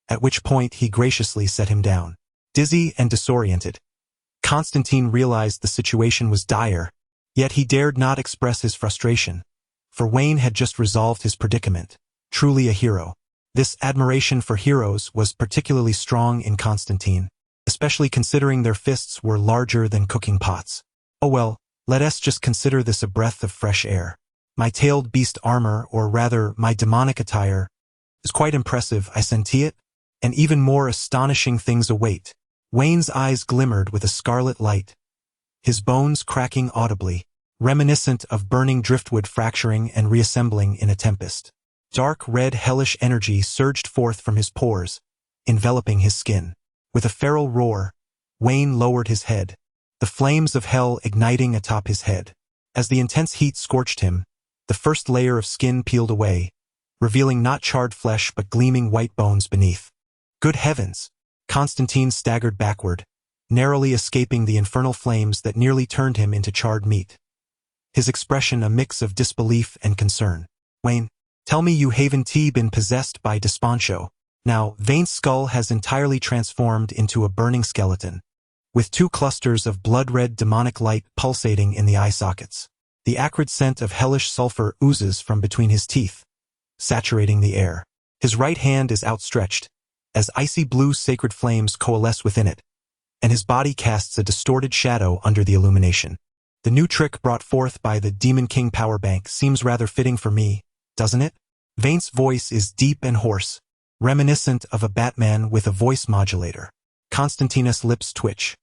at which point he graciously set him down. Dizzy and disoriented, Constantine realized the situation was dire, yet he dared not express his frustration, for Wayne had just resolved his predicament. Truly a hero. This admiration for heroes was particularly strong in Constantine, especially considering their fists were larger than cooking pots. Oh well, let us just consider this a breath of fresh air. My tailed beast armor, or rather my demonic attire, is quite impressive, I senti it, and even more astonishing things await. Wayne's eyes glimmered with a scarlet light, his bones cracking audibly, reminiscent of burning driftwood fracturing and reassembling in a tempest. Dark red hellish energy surged forth from his pores, enveloping his skin. With a feral roar, Wayne lowered his head, the flames of hell igniting atop his head. As the intense heat scorched him, the first layer of skin peeled away, revealing not charred flesh but gleaming white bones beneath. Good heavens! Constantine staggered backward, narrowly escaping the infernal flames that nearly turned him into charred meat. His expression a mix of disbelief and concern. Wayne, tell me you haven't been possessed by Desponcho. Now, Vane's skull has entirely transformed into a burning skeleton, with 2 clusters of blood-red demonic light pulsating in the eye sockets. The acrid scent of hellish sulfur oozes from between his teeth, saturating the air. His right hand is outstretched, as icy blue sacred flames coalesce within it, and his body casts a distorted shadow under the illumination. The new trick brought forth by the Demon King power bank seems rather fitting for me, doesn't it? Vane's voice is deep and hoarse, reminiscent of a Batman with a voice modulator. Constantinus' lips twitch.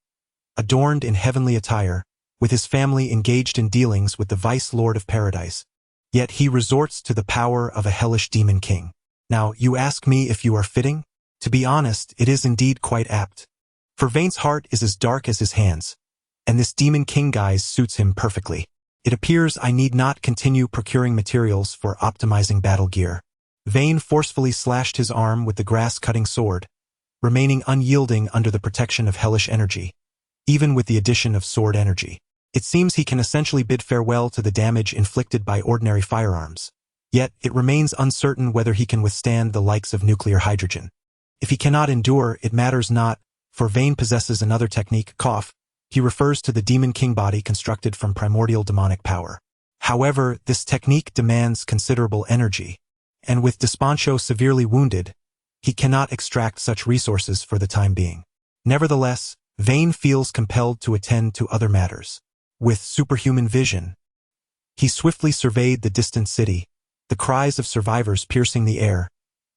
Adorned in heavenly attire, with his family engaged in dealings with the Vice Lord of Paradise, yet he resorts to the power of a hellish Demon King. Now, you ask me if you are fitting? To be honest, it is indeed quite apt. For Vane's heart is as dark as his hands, and this Demon King guise suits him perfectly. It appears I need not continue procuring materials for optimizing battle gear. Vane forcefully slashed his arm with the grass-cutting sword, remaining unyielding under the protection of hellish energy, even with the addition of sword energy. It seems he can essentially bid farewell to the damage inflicted by ordinary firearms. Yet, it remains uncertain whether he can withstand the likes of nuclear hydrogen. If he cannot endure, it matters not, for Vane possesses another technique, cough. He refers to the Demon King body constructed from primordial demonic power. However, this technique demands considerable energy, and with Desponcho severely wounded, he cannot extract such resources for the time being. Nevertheless, Vane feels compelled to attend to other matters. With superhuman vision, he swiftly surveyed the distant city, the cries of survivors piercing the air,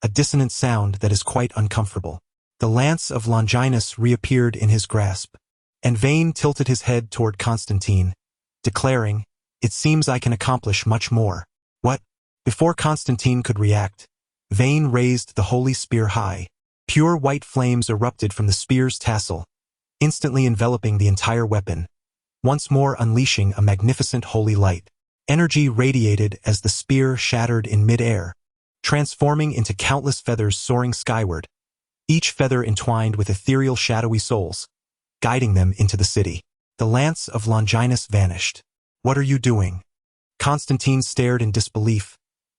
a dissonant sound that is quite uncomfortable. The lance of Longinus reappeared in his grasp, and Vane tilted his head toward Constantine, declaring, "It seems I can accomplish much more." What? Before Constantine could react, Vane raised the holy spear high. Pure white flames erupted from the spear's tassel, instantly enveloping the entire weapon, once more unleashing a magnificent holy light. Energy radiated as the spear shattered in mid-air, transforming into countless feathers soaring skyward, each feather entwined with ethereal shadowy souls, guiding them into the city. The lance of Longinus vanished. "What are you doing?" Constantine stared in disbelief,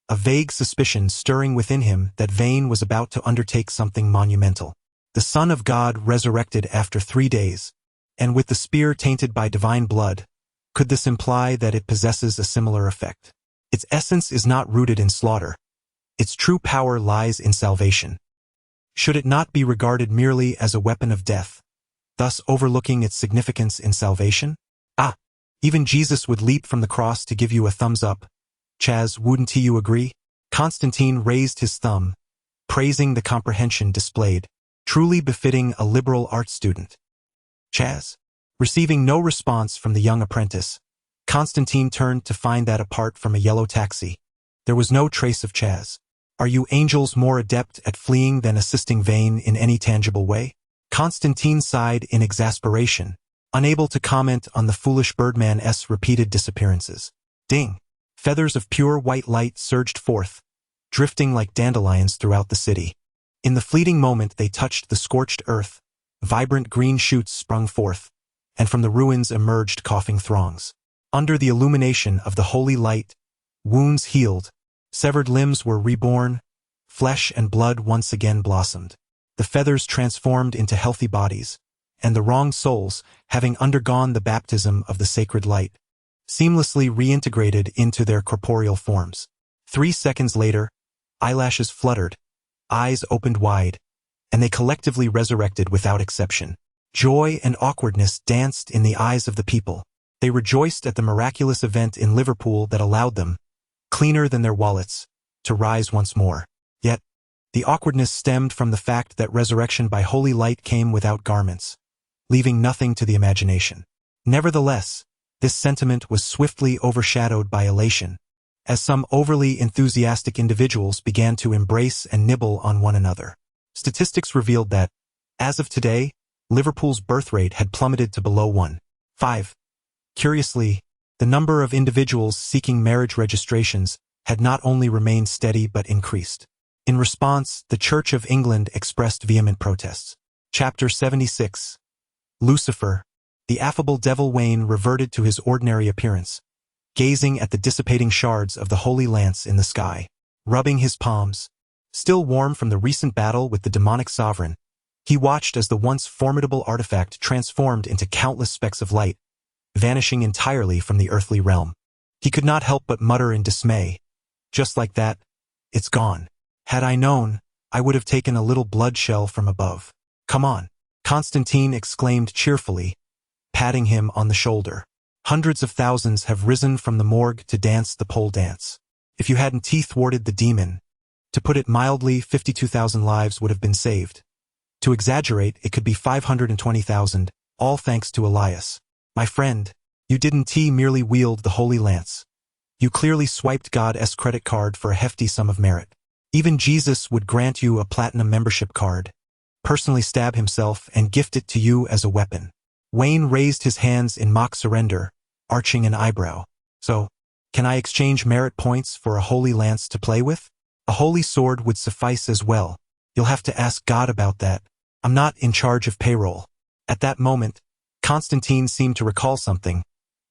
a vague suspicion stirring within him that Vane was about to undertake something monumental. The Son of God resurrected after 3 days, and with the spear tainted by divine blood, could this imply that it possesses a similar effect? Its essence is not rooted in slaughter. Its true power lies in salvation. Should it not be regarded merely as a weapon of death, thus overlooking its significance in salvation? Ah, even Jesus would leap from the cross to give you a thumbs up. Chaz, wouldn't you agree? Constantine raised his thumb, praising the comprehension displayed, truly befitting a liberal arts student. Chaz? Receiving no response from the young apprentice, Constantine turned to find that apart from a yellow taxi, there was no trace of Chaz. Are you angels more adept at fleeing than assisting Vane in any tangible way? Constantine sighed in exasperation, unable to comment on the foolish Birdman's repeated disappearances. Ding! Feathers of pure white light surged forth, drifting like dandelions throughout the city. In the fleeting moment they touched the scorched earth, vibrant green shoots sprung forth, and from the ruins emerged coughing throngs. Under the illumination of the holy light, wounds healed, severed limbs were reborn, flesh and blood once again blossomed. The feathers transformed into healthy bodies, and the wronged souls, having undergone the baptism of the sacred light, seamlessly reintegrated into their corporeal forms. 3 seconds later, eyelashes fluttered, eyes opened wide, and they collectively resurrected without exception. Joy and awkwardness danced in the eyes of the people. They rejoiced at the miraculous event in Liverpool that allowed them, cleaner than their wallets, to rise once more. Yet, the awkwardness stemmed from the fact that resurrection by holy light came without garments, leaving nothing to the imagination. Nevertheless, this sentiment was swiftly overshadowed by elation, as some overly enthusiastic individuals began to embrace and nibble on one another. Statistics revealed that, as of today, Liverpool's birth rate had plummeted to below 1. 5. Curiously, the number of individuals seeking marriage registrations had not only remained steady but increased. In response, the Church of England expressed vehement protests. Chapter 76. Lucifer. The affable devil Wayne reverted to his ordinary appearance, gazing at the dissipating shards of the holy lance in the sky. Rubbing his palms, still warm from the recent battle with the demonic sovereign, he watched as the once formidable artifact transformed into countless specks of light, vanishing entirely from the earthly realm. He could not help but mutter in dismay, "Just like that, it's gone. Had I known, I would have taken a little blood shell from above. Come on," Constantine exclaimed cheerfully, patting him on the shoulder. "Hundreds of thousands have risen from the morgue to dance the pole dance. If you hadn't thwarted the demon, to put it mildly, 52,000 lives would have been saved. To exaggerate, it could be 520,000, all thanks to Elias. My friend, you didn't merely wield the holy lance. You clearly swiped God's credit card for a hefty sum of merit. Even Jesus would grant you a platinum membership card, personally stab himself and gift it to you as a weapon." Wayne raised his hands in mock surrender, arching an eyebrow. "So, can I exchange merit points for a holy lance to play with? A holy sword would suffice as well. You'll have to ask God about that. I'm not in charge of payroll." At that moment, Constantine seemed to recall something,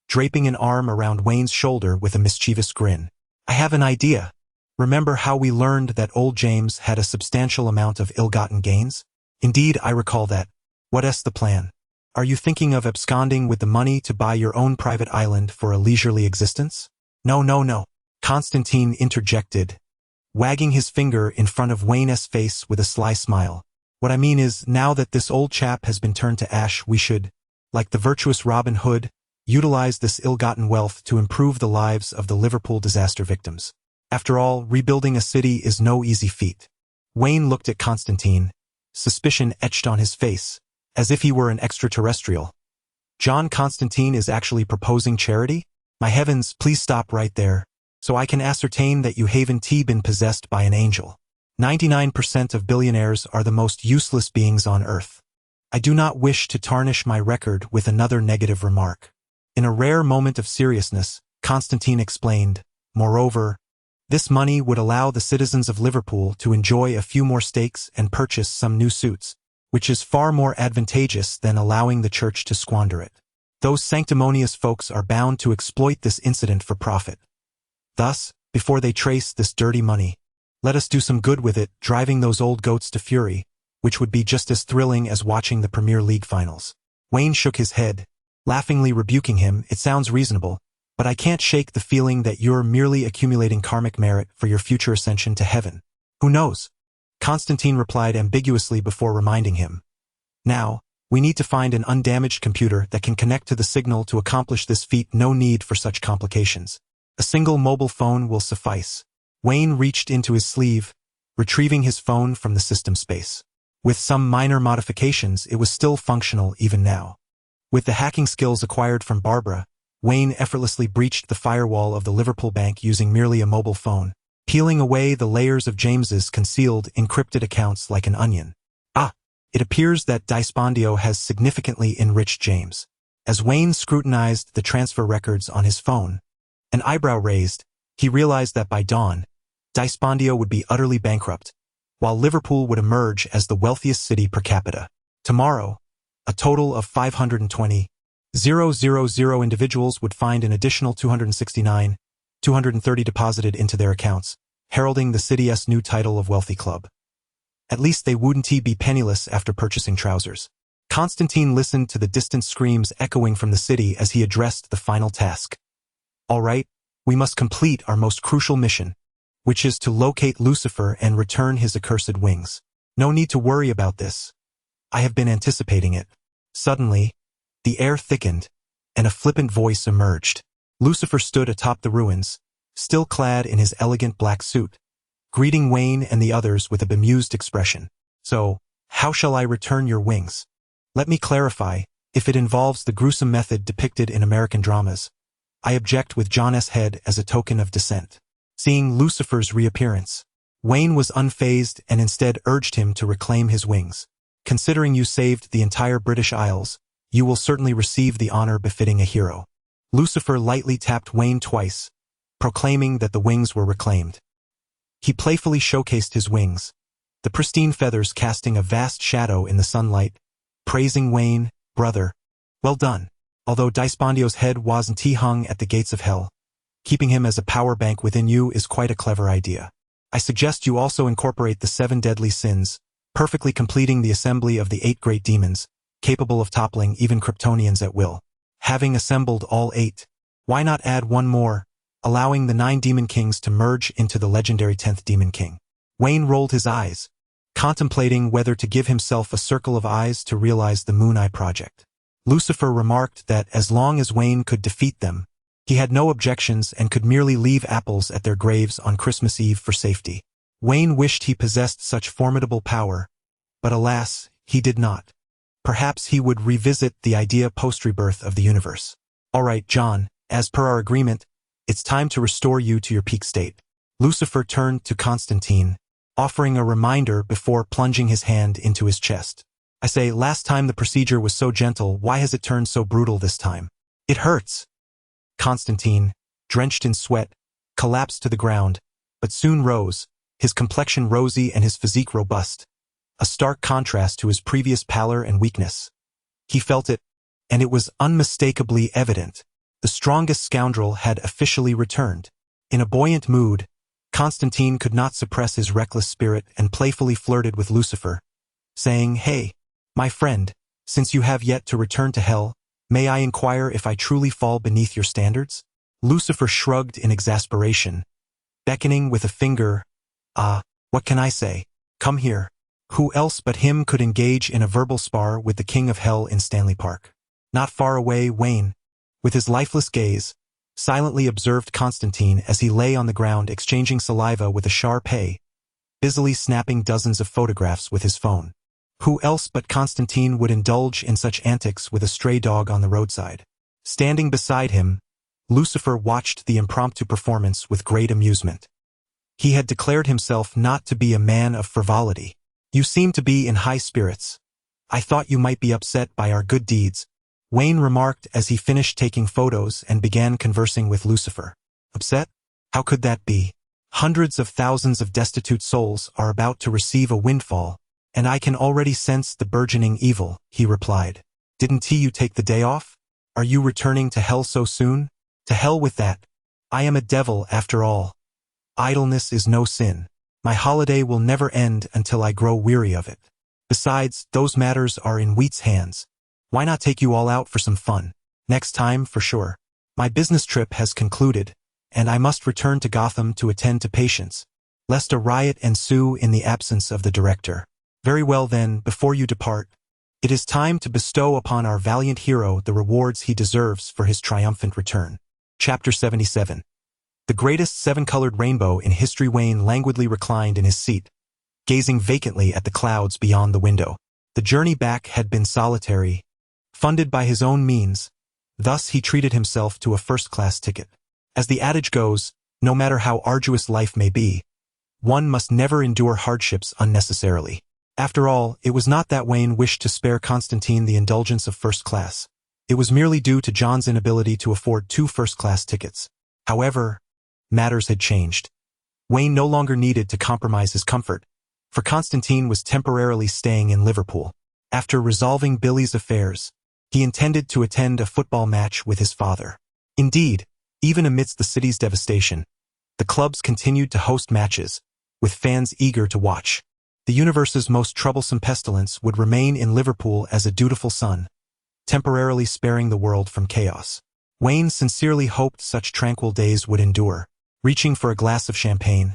draping an arm around Wayne's shoulder with a mischievous grin. "I have an idea. Remember how we learned that old James had a substantial amount of ill-gotten gains? Indeed, I recall that. What's the plan? Are you thinking of absconding with the money to buy your own private island for a leisurely existence?" No, Constantine interjected, wagging his finger in front of Wayne's face with a sly smile. "What I mean is, now that this old chap has been turned to ash, we should, like the virtuous Robin Hood, utilize this ill-gotten wealth to improve the lives of the Liverpool disaster victims. After all, rebuilding a city is no easy feat." Wayne looked at Constantine, suspicion etched on his face, as if he were an extraterrestrial. "John Constantine is actually proposing charity? My heavens, please stop right there, so I can ascertain that you haven't been possessed by an angel. 99% of billionaires are the most useless beings on earth. I do not wish to tarnish my record with another negative remark." In a rare moment of seriousness, Constantine explained, "Moreover, this money would allow the citizens of Liverpool to enjoy a few more steaks and purchase some new suits, which is far more advantageous than allowing the church to squander it. Those sanctimonious folks are bound to exploit this incident for profit. Thus, before they trace this dirty money, let us do some good with it, driving those old goats to fury, which would be just as thrilling as watching the Premier League finals." Wayne shook his head, laughingly rebuking him. "It sounds reasonable, but I can't shake the feeling that you're merely accumulating karmic merit for your future ascension to heaven." "Who knows?" Constantine replied ambiguously before reminding him. "Now, we need to find an undamaged computer that can connect to the signal to accomplish this feat. No need for such complications. A single mobile phone will suffice." Wayne reached into his sleeve, retrieving his phone from the system space. With some minor modifications, it was still functional even now. With the hacking skills acquired from Barbara, Wayne effortlessly breached the firewall of the Liverpool bank using merely a mobile phone, peeling away the layers of James's concealed, encrypted accounts like an onion. It appears that Dispondio has significantly enriched James. As Wayne scrutinized the transfer records on his phone, an eyebrow raised, he realized that by dawn, Dispondio would be utterly bankrupt, while Liverpool would emerge as the wealthiest city per capita. Tomorrow, a total of 520,000 individuals would find an additional 230 deposited into their accounts, heralding the city's new title of Wealthy Club. At least they wouldn't be penniless after purchasing trousers. Constantine listened to the distant screams echoing from the city as he addressed the final task. "All right, we must complete our most crucial mission, which is to locate Lucifer and return his accursed wings. No need to worry about this. I have been anticipating it." Suddenly, the air thickened, and a flippant voice emerged. Lucifer stood atop the ruins, still clad in his elegant black suit, greeting Wayne and the others with a bemused expression. "So, how shall I return your wings? Let me clarify, if it involves the gruesome method depicted in American dramas, I object with John's head as a token of dissent." Seeing Lucifer's reappearance, Wayne was unfazed and instead urged him to reclaim his wings. "Considering you saved the entire British Isles, You will certainly receive the honor befitting a hero. Lucifer lightly tapped Wayne twice, proclaiming that the wings were reclaimed. He playfully showcased his wings, the pristine feathers casting a vast shadow in the sunlight, praising Wayne, brother, well done. Although Dispondio's head wasn't hung at the gates of hell, keeping him as a power bank within you is quite a clever idea. I suggest you also incorporate the 7 deadly sins, perfectly completing the assembly of the 8 great demons, capable of toppling even Kryptonians at will. Having assembled all 8, why not add one more, allowing the 9 demon kings to merge into the legendary 10th demon king? Wayne rolled his eyes, contemplating whether to give himself a circle of eyes to realize the Moon Eye project. Lucifer remarked that as long as Wayne could defeat them, he had no objections and could merely leave apples at their graves on Christmas Eve for safety. Wayne wished he possessed such formidable power, but alas, he did not. Perhaps he would revisit the idea post-rebirth of the universe. All right, John, as per our agreement, it's time to restore you to your peak state. Lucifer turned to Constantine, offering a reminder before plunging his hand into his chest. I say, last time the procedure was so gentle, why has it turned so brutal this time? It hurts. Constantine, drenched in sweat, collapsed to the ground, but soon rose, his complexion rosy and his physique robust, a stark contrast to his previous pallor and weakness. He felt it, and it was unmistakably evident. The strongest scoundrel had officially returned. In a buoyant mood, Constantine could not suppress his reckless spirit and playfully flirted with Lucifer, saying, "Hey, my friend, since you have yet to return to hell, may I inquire if I truly fall beneath your standards?" Lucifer shrugged in exasperation, beckoning with a finger. What can I say? Come here." Who else but him could engage in a verbal spar with the king of hell in Stanley Park? Not far away, Wayne, with his lifeless gaze, silently observed Constantine as he lay on the ground exchanging saliva with a Shar-Pei, busily snapping dozens of photographs with his phone. Who else but Constantine would indulge in such antics with a stray dog on the roadside? Standing beside him, Lucifer watched the impromptu performance with great amusement. He had declared himself not to be a man of frivolity. "You seem to be in high spirits. I thought you might be upset by our good deeds," Wayne remarked as he finished taking photos and began conversing with Lucifer. "Upset? How could that be? Hundreds of thousands of destitute souls are about to receive a windfall, and I can already sense the burgeoning evil," he replied. "Didn't you take the day off? Are you returning to hell so soon? To hell with that. I am a devil after all. Idleness is no sin. My holiday will never end until I grow weary of it. Besides, those matters are in Wheat's hands. Why not take you all out for some fun? Next time, for sure. My business trip has concluded, and I must return to Gotham to attend to patients, lest a riot ensue in the absence of the director. Very well then, before you depart, it is time to bestow upon our valiant hero the rewards he deserves for his triumphant return." Chapter 77. The greatest 7-colored rainbow in history. Wayne languidly reclined in his seat, gazing vacantly at the clouds beyond the window. The journey back had been solitary, funded by his own means, thus he treated himself to a first-class ticket. As the adage goes, no matter how arduous life may be, one must never endure hardships unnecessarily. After all, it was not that Wayne wished to spare Constantine the indulgence of first class. It was merely due to John's inability to afford 2 first-class tickets. However, matters had changed. Wayne no longer needed to compromise his comfort, for Constantine was temporarily staying in Liverpool. After resolving Billy's affairs, he intended to attend a football match with his father. Indeed, even amidst the city's devastation, the clubs continued to host matches, with fans eager to watch. The universe's most troublesome pestilence would remain in Liverpool as a dutiful son, temporarily sparing the world from chaos. Wayne sincerely hoped such tranquil days would endure. Reaching for a glass of champagne,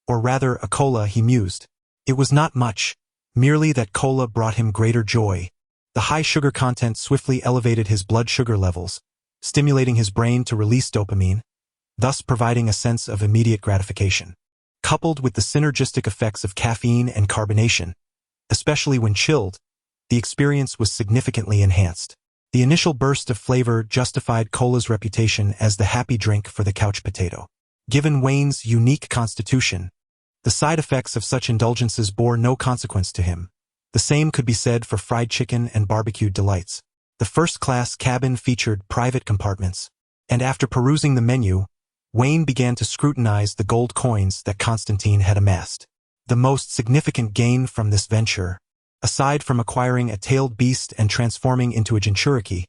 or rather a cola, he mused. It was not much, merely that cola brought him greater joy. The high sugar content swiftly elevated his blood sugar levels, stimulating his brain to release dopamine, thus providing a sense of immediate gratification. Coupled with the synergistic effects of caffeine and carbonation, especially when chilled, the experience was significantly enhanced. The initial burst of flavor justified cola's reputation as the happy drink for the couch potato. Given Wayne's unique constitution, the side effects of such indulgences bore no consequence to him. The same could be said for fried chicken and barbecued delights. The first-class cabin featured private compartments, and after perusing the menu, Wayne began to scrutinize the gold coins that Constantine had amassed. The most significant gain from this venture, aside from acquiring a tailed beast and transforming into a jinchuriki,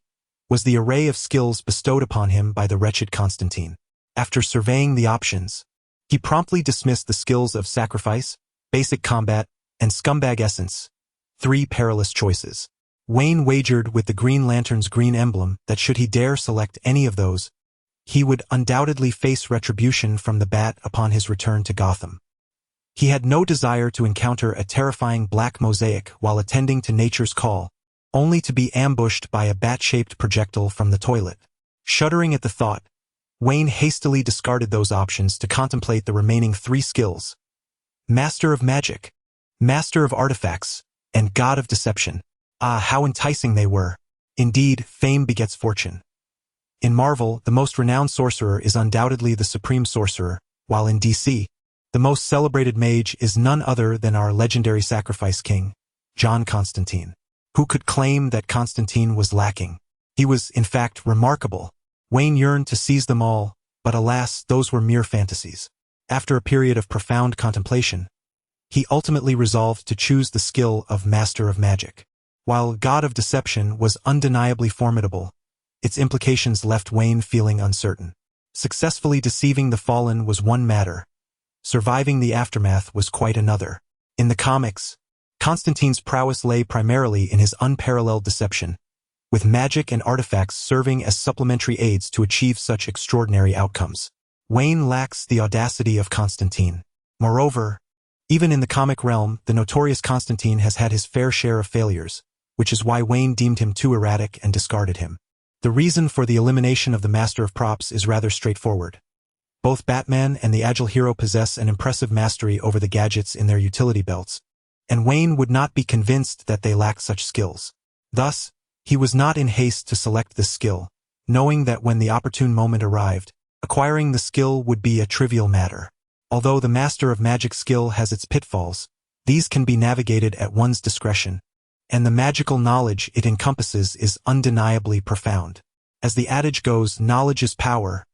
was the array of skills bestowed upon him by the wretched Constantine. After surveying the options, he promptly dismissed the skills of sacrifice, basic combat, and scumbag essence, 3 perilous choices. Wayne wagered with the Green Lantern's green emblem that should he dare select any of those, he would undoubtedly face retribution from the Bat upon his return to Gotham. He had no desire to encounter a terrifying black mosaic while attending to nature's call, only to be ambushed by a bat-shaped projectile from the toilet. Shuddering at the thought, Wayne hastily discarded those options to contemplate the remaining 3 skills: Master of Magic, Master of Artifacts, and God of Deception. Ah, how enticing they were! Indeed, fame begets fortune. In Marvel, the most renowned sorcerer is undoubtedly the Supreme Sorcerer, while in DC, the most celebrated mage is none other than our legendary sacrifice king, John Constantine. Who could claim that Constantine was lacking? He was, in fact, remarkable. Wayne yearned to seize them all, but alas, those were mere fantasies. After a period of profound contemplation, he ultimately resolved to choose the skill of Master of Magic. While God of Deception was undeniably formidable, its implications left Wayne feeling uncertain. Successfully deceiving the fallen was one matter. Surviving the aftermath was quite another. In the comics, Constantine's prowess lay primarily in his unparalleled deception, with magic and artifacts serving as supplementary aids to achieve such extraordinary outcomes. Wayne lacks the audacity of Constantine. Moreover, even in the comic realm, the notorious Constantine has had his fair share of failures, which is why Wayne deemed him too erratic and discarded him. The reason for the elimination of the Master of Props is rather straightforward. Both Batman and the Agile Hero possess an impressive mastery over the gadgets in their utility belts, and Wayne would not be convinced that they lack such skills. Thus, he was not in haste to select this skill, knowing that when the opportune moment arrived, acquiring the skill would be a trivial matter. Although the Master of Magic skill has its pitfalls, these can be navigated at one's discretion, and the magical knowledge it encompasses is undeniably profound. As the adage goes, knowledge is power,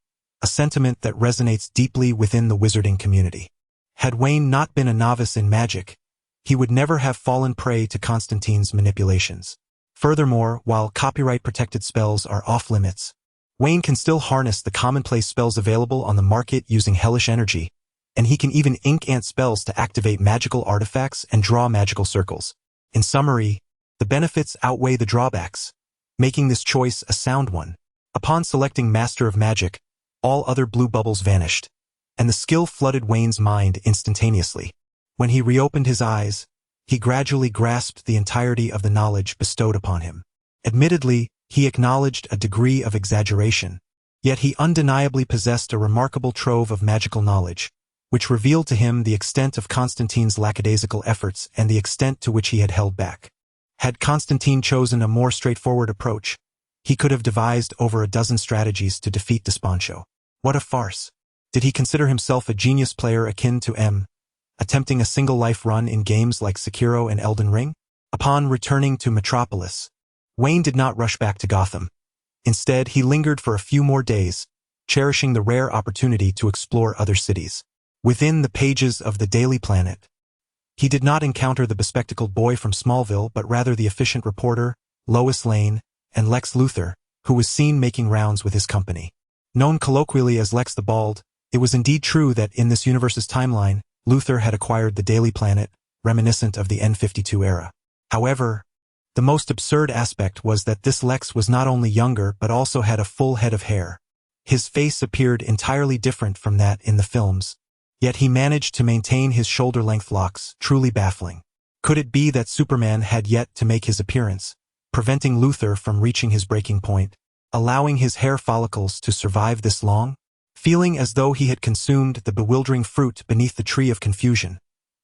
a sentiment that resonates deeply within the wizarding community. Had Wayne not been a novice in magic, he would never have fallen prey to Constantine's manipulations. Furthermore, while copyright-protected spells are off-limits, Wayne can still harness the commonplace spells available on the market using hellish energy, and he can even ink ant spells to activate magical artifacts and draw magical circles. In summary, the benefits outweigh the drawbacks, making this choice a sound one. Upon selecting Master of Magic, all other blue bubbles vanished, and the skill flooded Wayne's mind instantaneously. When he reopened his eyes, he gradually grasped the entirety of the knowledge bestowed upon him. Admittedly, he acknowledged a degree of exaggeration, yet he undeniably possessed a remarkable trove of magical knowledge, which revealed to him the extent of Constantine's lackadaisical efforts and the extent to which he had held back. Had Constantine chosen a more straightforward approach, he could have devised over a dozen strategies to defeat Desponcho. What a farce! Did he consider himself a genius player akin to M, attempting a single-life run in games like Sekiro and Elden Ring? Upon returning to Metropolis, Wayne did not rush back to Gotham. Instead, he lingered for a few more days, cherishing the rare opportunity to explore other cities. Within the pages of the Daily Planet, he did not encounter the bespectacled boy from Smallville but rather the efficient reporter, Lois Lane, and Lex Luthor, who was seen making rounds with his company. Known colloquially as Lex the Bald, it was indeed true that in this universe's timeline, Luthor had acquired the Daily Planet, reminiscent of the N52 era. However, the most absurd aspect was that this Lex was not only younger but also had a full head of hair. His face appeared entirely different from that in the films, yet he managed to maintain his shoulder-length locks, truly baffling. Could it be that Superman had yet to make his appearance, preventing Luthor from reaching his breaking point, allowing his hair follicles to survive this long? Feeling as though he had consumed the bewildering fruit beneath the tree of confusion,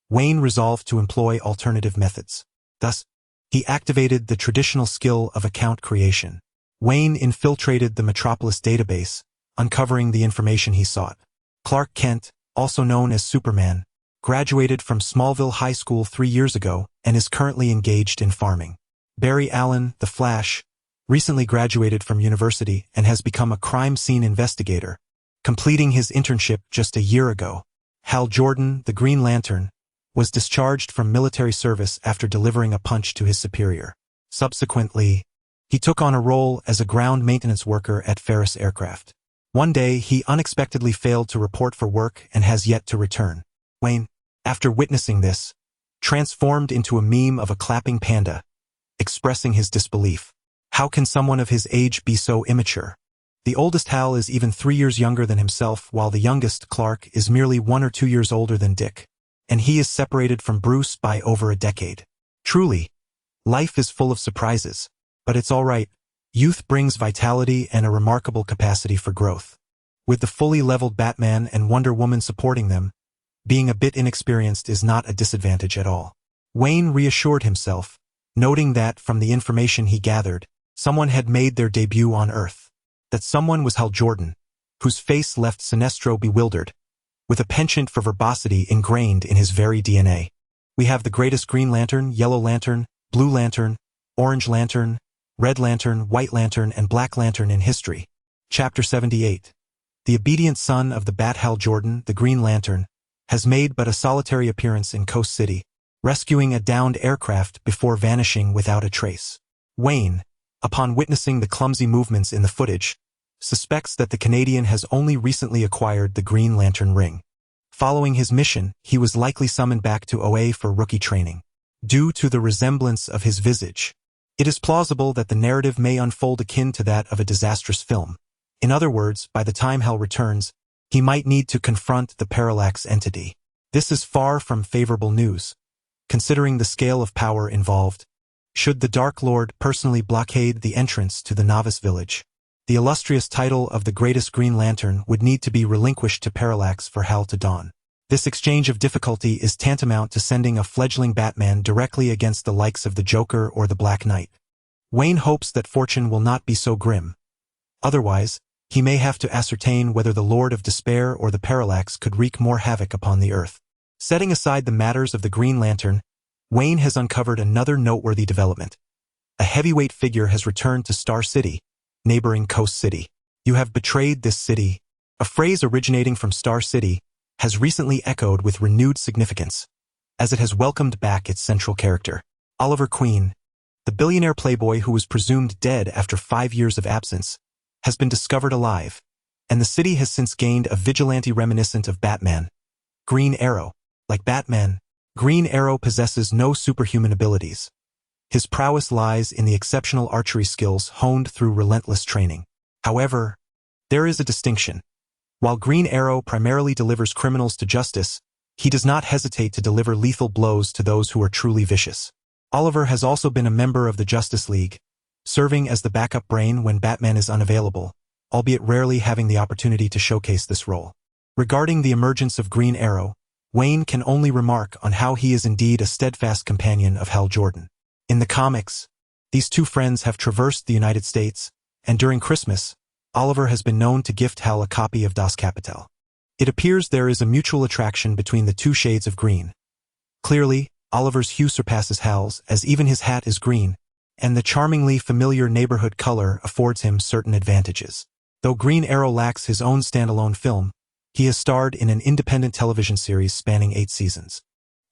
Wayne resolved to employ alternative methods. Thus, he activated the traditional skill of account creation. Wayne infiltrated the Metropolis database, uncovering the information he sought. Clark Kent, also known as Superman, graduated from Smallville High School 3 years ago and is currently engaged in farming. Barry Allen, the Flash, recently graduated from university and has become a crime scene investigator, completing his internship just a year ago. Hal Jordan, the Green Lantern, was discharged from military service after delivering a punch to his superior. Subsequently, he took on a role as a ground maintenance worker at Ferris Aircraft. One day, he unexpectedly failed to report for work and has yet to return. Wayne, after witnessing this, transformed into a meme of a clapping panda, expressing his disbelief. How can someone of his age be so immature? The oldest Hal is even 3 years younger than himself, while the youngest, Clark, is merely 1 or 2 years older than Dick. And he is separated from Bruce by over a decade. Truly, life is full of surprises. But it's all right. Youth brings vitality and a remarkable capacity for growth. With the fully leveled Batman and Wonder Woman supporting them, being a bit inexperienced is not a disadvantage at all. Wayne reassured himself, noting that, from the information he gathered, someone had made their debut on Earth. That someone was Hal Jordan, whose face left Sinestro bewildered, with a penchant for verbosity ingrained in his very DNA. We have the greatest Green Lantern, Yellow Lantern, Blue Lantern, Orange Lantern, Red Lantern, White Lantern, and Black Lantern in history. Chapter 78. The obedient son of the Bat Hal Jordan, the Green Lantern, has made but a solitary appearance in Coast City, rescuing a downed aircraft before vanishing without a trace. Wayne, upon witnessing the clumsy movements in the footage, suspects that the Canadian has only recently acquired the Green Lantern ring. Following his mission, he was likely summoned back to OA for rookie training. Due to the resemblance of his visage, it is plausible that the narrative may unfold akin to that of a disastrous film. In other words, by the time Hal returns, he might need to confront the Parallax entity. This is far from favorable news, considering the scale of power involved. Should the Dark Lord personally blockade the entrance to the Novice Village, the illustrious title of the greatest Green Lantern would need to be relinquished to Parallax for Hal to don. This exchange of difficulty is tantamount to sending a fledgling Batman directly against the likes of the Joker or the Black Knight. Wayne hopes that fortune will not be so grim. Otherwise, he may have to ascertain whether the Lord of Despair or the Parallax could wreak more havoc upon the Earth. Setting aside the matters of the Green Lantern, Wayne has uncovered another noteworthy development. A heavyweight figure has returned to Star City, neighboring Coast City. "You have betrayed this city." A phrase originating from Star City has recently echoed with renewed significance, as it has welcomed back its central character. Oliver Queen, the billionaire playboy who was presumed dead after 5 years of absence, has been discovered alive, and the city has since gained a vigilante reminiscent of Batman, Green Arrow. Like Batman, Green Arrow possesses no superhuman abilities. His prowess lies in the exceptional archery skills honed through relentless training. However, there is a distinction. While Green Arrow primarily delivers criminals to justice, he does not hesitate to deliver lethal blows to those who are truly vicious. Oliver has also been a member of the Justice League, serving as the backup brain when Batman is unavailable, albeit rarely having the opportunity to showcase this role. Regarding the emergence of Green Arrow, Wayne can only remark on how he is indeed a steadfast companion of Hal Jordan. In the comics, these two friends have traversed the United States, and during Christmas, Oliver has been known to gift Hal a copy of Das Kapital. It appears there is a mutual attraction between the two shades of green. Clearly, Oliver's hue surpasses Hal's, as even his hat is green, and the charmingly familiar neighborhood color affords him certain advantages. Though Green Arrow lacks his own standalone film, he has starred in an independent television series spanning 8 seasons.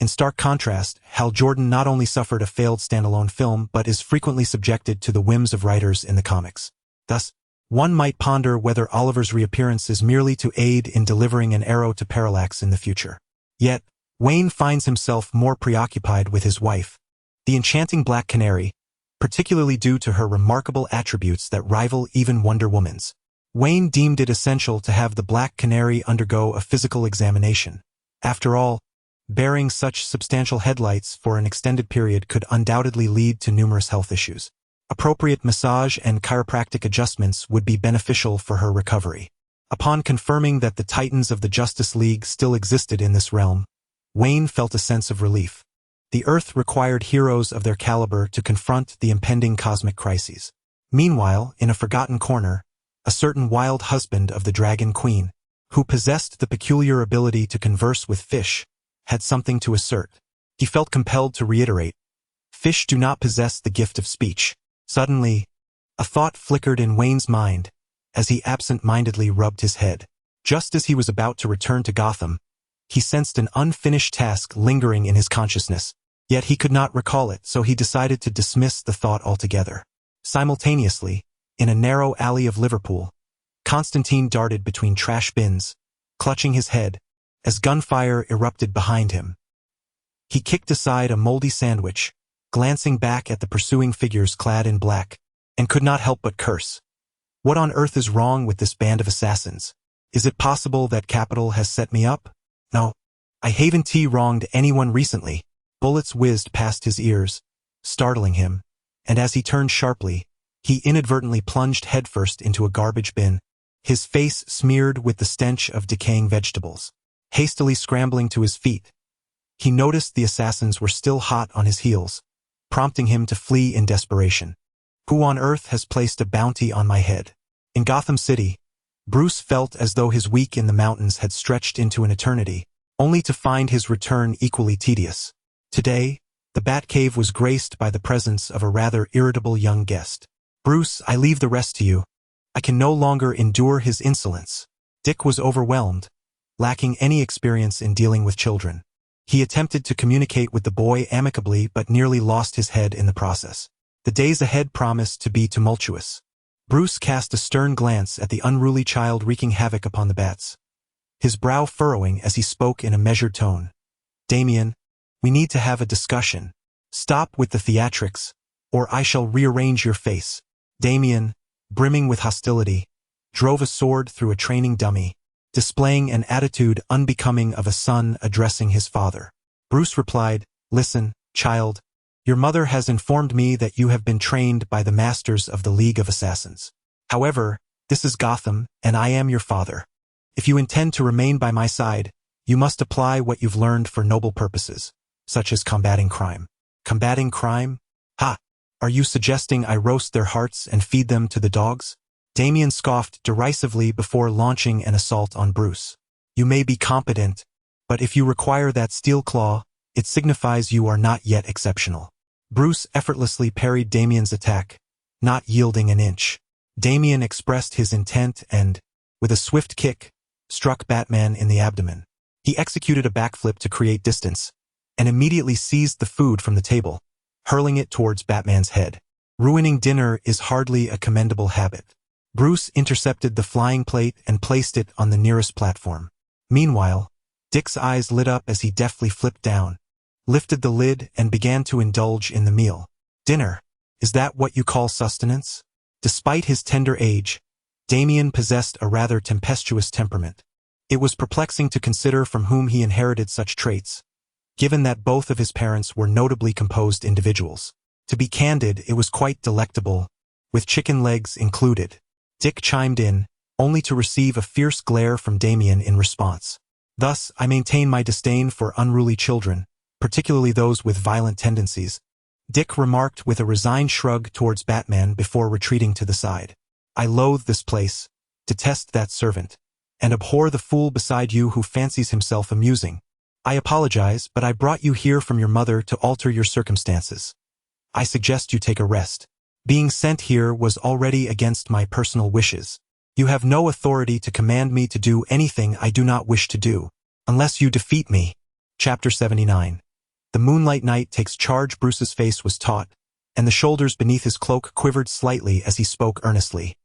In stark contrast, Hal Jordan not only suffered a failed standalone film but is frequently subjected to the whims of writers in the comics. Thus, one might ponder whether Oliver's reappearance is merely to aid in delivering an arrow to Parallax in the future. Yet, Wayne finds himself more preoccupied with his wife, the enchanting Black Canary, particularly due to her remarkable attributes that rival even Wonder Woman's. Wayne deemed it essential to have the Black Canary undergo a physical examination. After all, bearing such substantial headlights for an extended period could undoubtedly lead to numerous health issues. Appropriate massage and chiropractic adjustments would be beneficial for her recovery. Upon confirming that the Titans of the Justice League still existed in this realm, Wayne felt a sense of relief. The Earth required heroes of their caliber to confront the impending cosmic crises. Meanwhile, in a forgotten corner, a certain wild husband of the Dragon Queen, who possessed the peculiar ability to converse with fish, had something to assert. He felt compelled to reiterate, "Fish do not possess the gift of speech." Suddenly, A thought flickered in Wayne's mind as he absent-mindedly rubbed his head. Just as he was about to return to Gotham, he sensed an unfinished task lingering in his consciousness. Yet he could not recall it, so he decided to dismiss the thought altogether. Simultaneously, in a narrow alley of Liverpool, Constantine darted between trash bins, clutching his head, as gunfire erupted behind him. He kicked aside a moldy sandwich, glancing back at the pursuing figures clad in black, and could not help but curse. What on earth is wrong with this band of assassins? Is it possible that Capital has set me up? No, I haven't wronged anyone recently. Bullets whizzed past his ears, startling him, and as he turned sharply, he inadvertently plunged headfirst into a garbage bin, his face smeared with the stench of decaying vegetables. Hastily scrambling to his feet, he noticed the assassins were still hot on his heels, prompting him to flee in desperation. Who on earth has placed a bounty on my head? In Gotham City, Bruce felt as though his week in the mountains had stretched into an eternity, only to find his return equally tedious. Today, the Batcave was graced by the presence of a rather irritable young guest. Bruce, I leave the rest to you. I can no longer endure his insolence. Dick was overwhelmed, lacking any experience in dealing with children. He attempted to communicate with the boy amicably but nearly lost his head in the process. The days ahead promised to be tumultuous. Bruce cast a stern glance at the unruly child wreaking havoc upon the bats, his brow furrowing as he spoke in a measured tone. Damien, we need to have a discussion. Stop with the theatrics, or I shall rearrange your face. Damien, brimming with hostility, drove a sword through a training dummy, displaying an attitude unbecoming of a son addressing his father. Bruce replied, Listen, child, your mother has informed me that you have been trained by the masters of the League of Assassins. However, this is Gotham, and I am your father. If you intend to remain by my side, you must apply what you've learned for noble purposes, such as combating crime. Combating crime? Ha! Are you suggesting I roast their hearts and feed them to the dogs? Damien scoffed derisively before launching an assault on Bruce. You may be competent, but if you require that steel claw, it signifies you are not yet exceptional. Bruce effortlessly parried Damien's attack, not yielding an inch. Damien expressed his intent and, with a swift kick, struck Batman in the abdomen. He executed a backflip to create distance, and immediately seized the food from the table, hurling it towards Batman's head. Ruining dinner is hardly a commendable habit. Bruce intercepted the flying plate and placed it on the nearest platform. Meanwhile, Dick's eyes lit up as he deftly flipped down, lifted the lid and began to indulge in the meal. Dinner? Is that what you call sustenance? Despite his tender age, Damien possessed a rather tempestuous temperament. It was perplexing to consider from whom he inherited such traits, given that both of his parents were notably composed individuals. To be candid, it was quite delectable, with chicken legs included. Dick chimed in, only to receive a fierce glare from Damien in response. Thus, I maintain my disdain for unruly children, particularly those with violent tendencies, Dick remarked with a resigned shrug towards Batman before retreating to the side. I loathe this place, detest that servant, and abhor the fool beside you who fancies himself amusing. I apologize, but I brought you here from your mother to alter your circumstances. I suggest you take a rest. Being sent here was already against my personal wishes. You have no authority to command me to do anything I do not wish to do, unless you defeat me. Chapter 79. The moonlight knight takes charge. Bruce's face was taut, and the shoulders beneath his cloak quivered slightly as he spoke earnestly.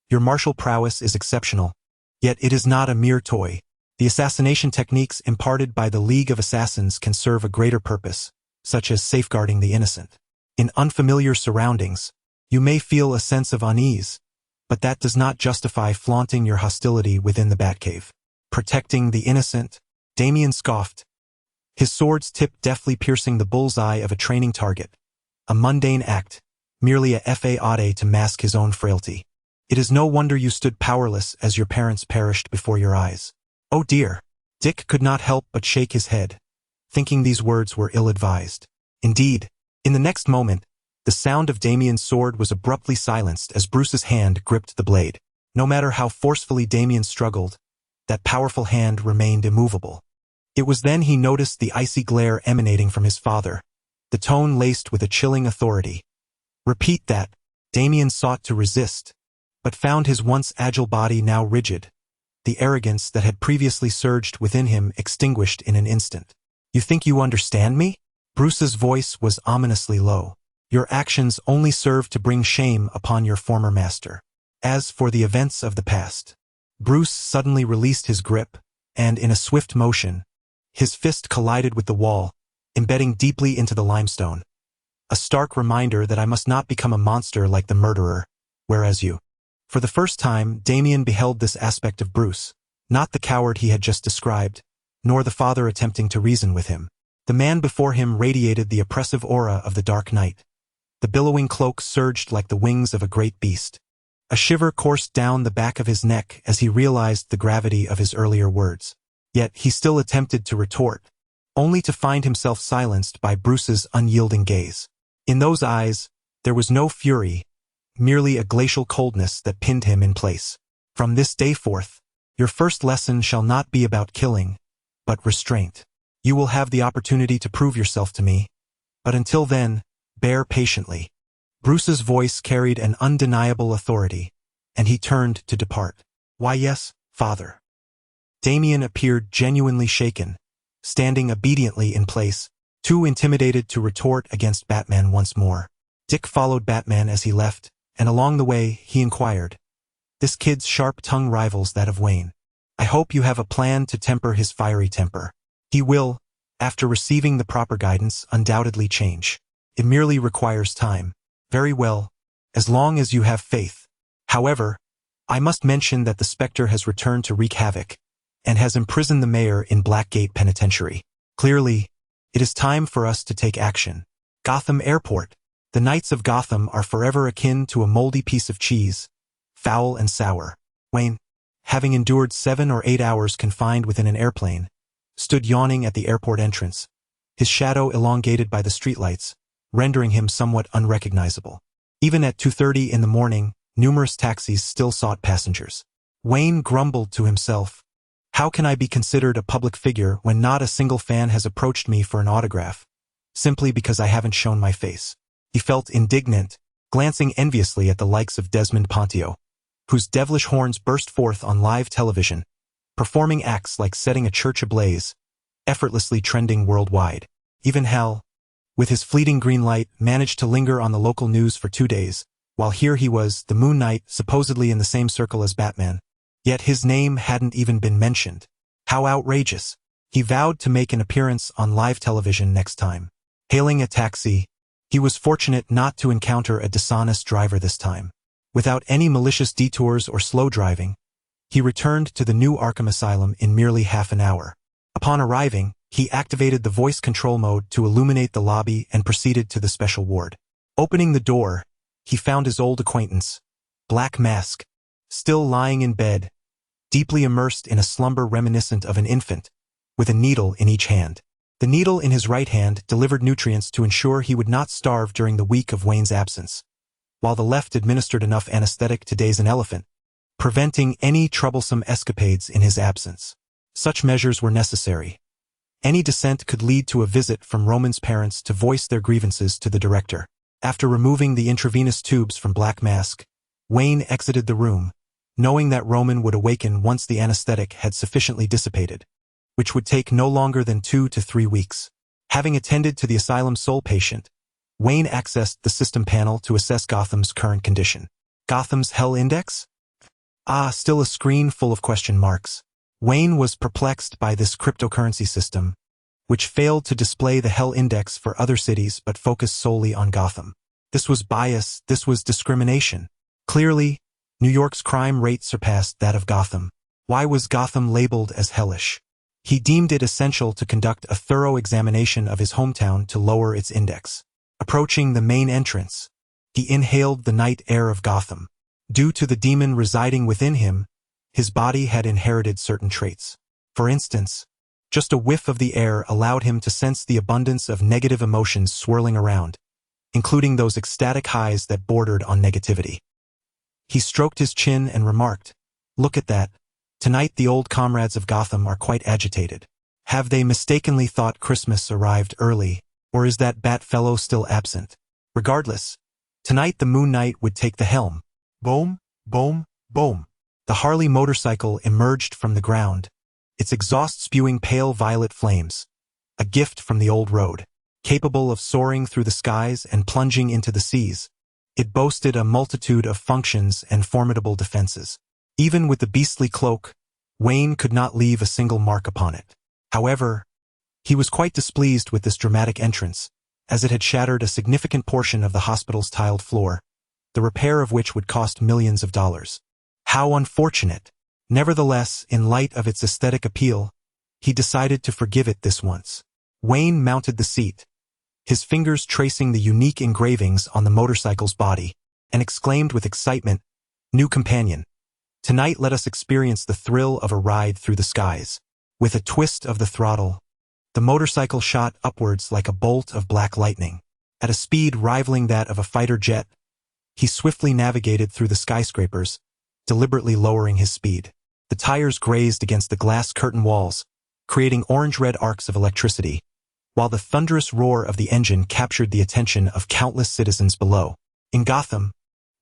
Your martial prowess is exceptional, yet it is not a mere toy. The assassination techniques imparted by the League of Assassins can serve a greater purpose, such as safeguarding the innocent. In unfamiliar surroundings, you may feel a sense of unease, but that does not justify flaunting your hostility within the Batcave. Protecting the innocent? Damien scoffed, his sword's tip deftly piercing the bullseye of a training target. A mundane act, merely a fade to mask his own frailty. It is no wonder you stood powerless as your parents perished before your eyes. Oh dear. Dick could not help but shake his head, thinking these words were ill-advised. Indeed, in the next moment, the sound of Damien's sword was abruptly silenced as Bruce's hand gripped the blade. No matter how forcefully Damien struggled, that powerful hand remained immovable. It was then he noticed the icy glare emanating from his father, the tone laced with a chilling authority. Repeat that. Damien sought to resist, but found his once agile body now rigid, the arrogance that had previously surged within him extinguished in an instant. You think you understand me? Bruce's voice was ominously low. Your actions only serve to bring shame upon your former master. As for the events of the past. Bruce suddenly released his grip, and in a swift motion, his fist collided with the wall, embedding deeply into the limestone. A stark reminder that I must not become a monster like the murderer, whereas you. For the first time, Damien beheld this aspect of Bruce, not the coward he had just described, nor the father attempting to reason with him. The man before him radiated the oppressive aura of the dark night. The billowing cloak surged like the wings of a great beast. A shiver coursed down the back of his neck as he realized the gravity of his earlier words. Yet he still attempted to retort, only to find himself silenced by Bruce's unyielding gaze. In those eyes, there was no fury, merely a glacial coldness that pinned him in place. From this day forth, your first lesson shall not be about killing, but restraint. You will have the opportunity to prove yourself to me, but until then, bear patiently. Bruce's voice carried an undeniable authority, and he turned to depart. Why yes, father. Damien appeared genuinely shaken, standing obediently in place, too intimidated to retort against Batman once more. Dick followed Batman as he left, and along the way, he inquired, "This kid's sharp tongue rivals that of Wayne. I hope you have a plan to temper his fiery temper. He will, after receiving the proper guidance, undoubtedly change. It merely requires time. Very well, as long as you have faith. However, I must mention that the Spectre has returned to wreak havoc, and has imprisoned the mayor in Blackgate Penitentiary. Clearly, it is time for us to take action. Gotham Airport. The Knights of Gotham are forever akin to a moldy piece of cheese, foul and sour. Wayne, having endured 7 or 8 hours confined within an airplane, stood yawning at the airport entrance, his shadow elongated by the streetlights, rendering him somewhat unrecognizable. Even at 2:30 in the morning, numerous taxis still sought passengers. Wayne grumbled to himself, "How can I be considered a public figure when not a single fan has approached me for an autograph, simply because I haven't shown my face?" He felt indignant, glancing enviously at the likes of Desmond Pontio, whose devilish horns burst forth on live television, performing acts like setting a church ablaze, effortlessly trending worldwide. Even Hal, with his fleeting green light, managed to linger on the local news for 2 days, while here he was, the Moon Knight, supposedly in the same circle as Batman. Yet his name hadn't even been mentioned. How outrageous. He vowed to make an appearance on live television next time. Hailing a taxi, he was fortunate not to encounter a dishonest driver this time. Without any malicious detours or slow driving, he returned to the new Arkham Asylum in merely half an hour. Upon arriving, he activated the voice control mode to illuminate the lobby and proceeded to the special ward. Opening the door, he found his old acquaintance, Black Mask, still lying in bed, deeply immersed in a slumber reminiscent of an infant, with a needle in each hand. The needle in his right hand delivered nutrients to ensure he would not starve during the week of Wayne's absence, while the left administered enough anesthetic to daze an elephant, preventing any troublesome escapades in his absence. Such measures were necessary. Any dissent could lead to a visit from Roman's parents to voice their grievances to the director. After removing the intravenous tubes from Black Mask, Wayne exited the room, knowing that Roman would awaken once the anesthetic had sufficiently dissipated, which would take no longer than 2 to 3 weeks. Having attended to the asylum's sole patient, Wayne accessed the system panel to assess Gotham's current condition. Gotham's Hell Index? Still a screen full of question marks. Wayne was perplexed by this cryptocurrency system, which failed to display the Hell Index for other cities but focused solely on Gotham. This was bias, this was discrimination. Clearly, New York's crime rate surpassed that of Gotham. Why was Gotham labeled as hellish? He deemed it essential to conduct a thorough examination of his hometown to lower its index. Approaching the main entrance, he inhaled the night air of Gotham. Due to the demon residing within him, his body had inherited certain traits. For instance, just a whiff of the air allowed him to sense the abundance of negative emotions swirling around, including those ecstatic highs that bordered on negativity. He stroked his chin and remarked, "Look at that. Tonight the old comrades of Gotham are quite agitated. Have they mistakenly thought Christmas arrived early, or is that bat fellow still absent? Regardless, Tonight the Moon Knight would take the helm. Boom, boom, boom. The Harley motorcycle emerged from the ground, its exhaust spewing pale violet flames, a gift from the old road. Capable of soaring through the skies and plunging into the seas, it boasted a multitude of functions and formidable defenses. Even with the beastly cloak, Wayne could not leave a single mark upon it. However, he was quite displeased with this dramatic entrance, as it had shattered a significant portion of the hospital's tiled floor, the repair of which would cost millions of dollars. How unfortunate! Nevertheless, in light of its aesthetic appeal, he decided to forgive it this once. Wayne mounted the seat, his fingers tracing the unique engravings on the motorcycle's body, and exclaimed with excitement, "New companion, tonight let us experience the thrill of a ride through the skies." With a twist of the throttle, the motorcycle shot upwards like a bolt of black lightning. At a speed rivaling that of a fighter jet, he swiftly navigated through the skyscrapers, deliberately lowering his speed. The tires grazed against the glass curtain walls, creating orange-red arcs of electricity, while the thunderous roar of the engine captured the attention of countless citizens below. In Gotham,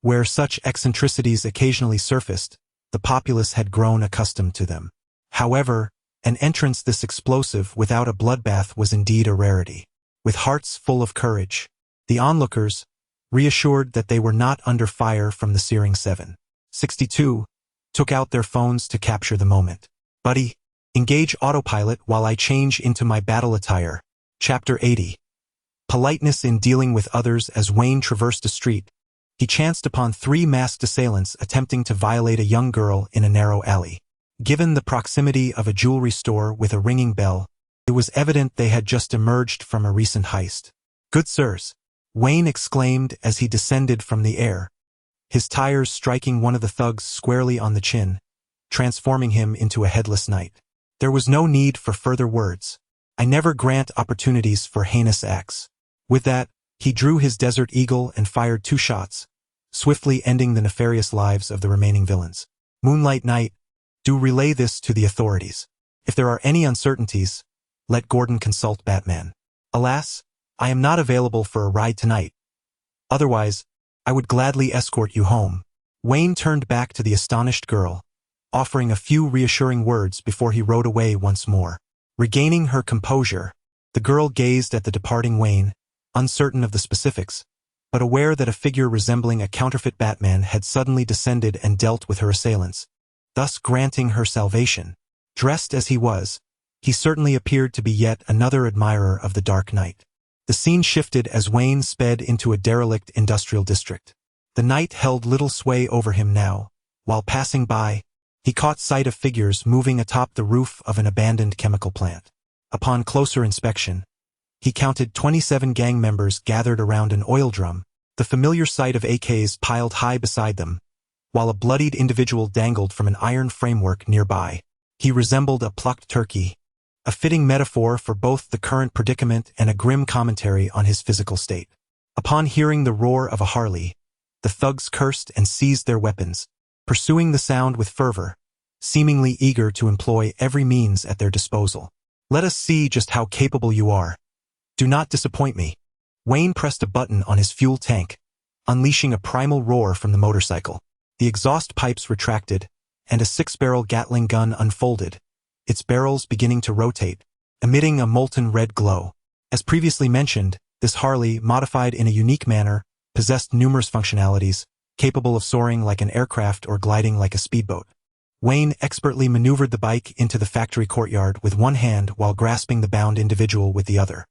where such eccentricities occasionally surfaced, the populace had grown accustomed to them. However, an entrance this explosive without a bloodbath was indeed a rarity. With hearts full of courage, the onlookers, reassured that they were not under fire from the searing 7.62, took out their phones to capture the moment. "Buddy, engage autopilot while I change into my battle attire." Chapter 80. Politeness in dealing with others. As Wayne traversed a street, he chanced upon 3 masked assailants attempting to violate a young girl in a narrow alley. Given the proximity of a jewelry store with a ringing bell, it was evident they had just emerged from a recent heist. "Good sirs," Wayne exclaimed as he descended from the air, his tires striking one of the thugs squarely on the chin, transforming him into a headless knight. There was no need for further words. "I never grant opportunities for heinous acts." With that, he drew his Desert Eagle and fired 2 shots, swiftly ending the nefarious lives of the remaining villains. "Moonlight Knight, do relay this to the authorities. If there are any uncertainties, let Gordon consult Batman. Alas, I am not available for a ride tonight. Otherwise, I would gladly escort you home." Wayne turned back to the astonished girl, offering a few reassuring words before he rode away once more. Regaining her composure, the girl gazed at the departing Wayne, uncertain of the specifics, but aware that a figure resembling a counterfeit Batman had suddenly descended and dealt with her assailants, thus granting her salvation. Dressed as he was, he certainly appeared to be yet another admirer of the Dark Knight. The scene shifted as Wayne sped into a derelict industrial district. The night held little sway over him now. While passing by, he caught sight of figures moving atop the roof of an abandoned chemical plant. Upon closer inspection, he counted 27 gang members gathered around an oil drum, the familiar sight of AKs piled high beside them, while a bloodied individual dangled from an iron framework nearby. He resembled a plucked turkey, a fitting metaphor for both the current predicament and a grim commentary on his physical state. Upon hearing the roar of a Harley, the thugs cursed and seized their weapons, pursuing the sound with fervor, seemingly eager to employ every means at their disposal. "Let us see just how capable you are. Do not disappoint me." Wayne pressed a button on his fuel tank, unleashing a primal roar from the motorcycle. The exhaust pipes retracted, and a 6-barrel Gatling gun unfolded, its barrels beginning to rotate, emitting a molten red glow. As previously mentioned, this Harley, modified in a unique manner, possessed numerous functionalities, capable of soaring like an aircraft or gliding like a speedboat. Wayne expertly maneuvered the bike into the factory courtyard with one hand while grasping the bound individual with the other.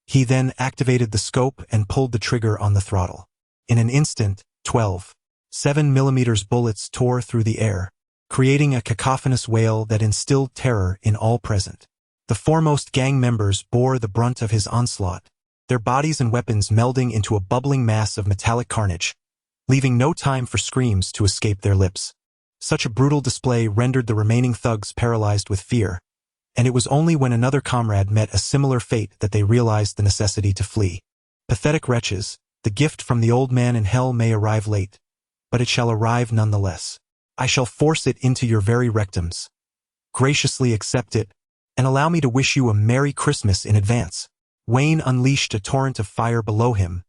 He then activated the scope and pulled the trigger on the throttle. In an instant, 12 7mm bullets tore through the air, creating a cacophonous wail that instilled terror in all present. The foremost gang members bore the brunt of his onslaught, their bodies and weapons melding into a bubbling mass of metallic carnage, leaving no time for screams to escape their lips. Such a brutal display rendered the remaining thugs paralyzed with fear, and it was only when another comrade met a similar fate that they realized the necessity to flee. Pathetic wretches, the gift from the old man in hell may arrive late, but it shall arrive nonetheless. I shall force it into your very rectums. Graciously accept it, and allow me to wish you a Merry Christmas in advance. Wayne unleashed a torrent of fire below him,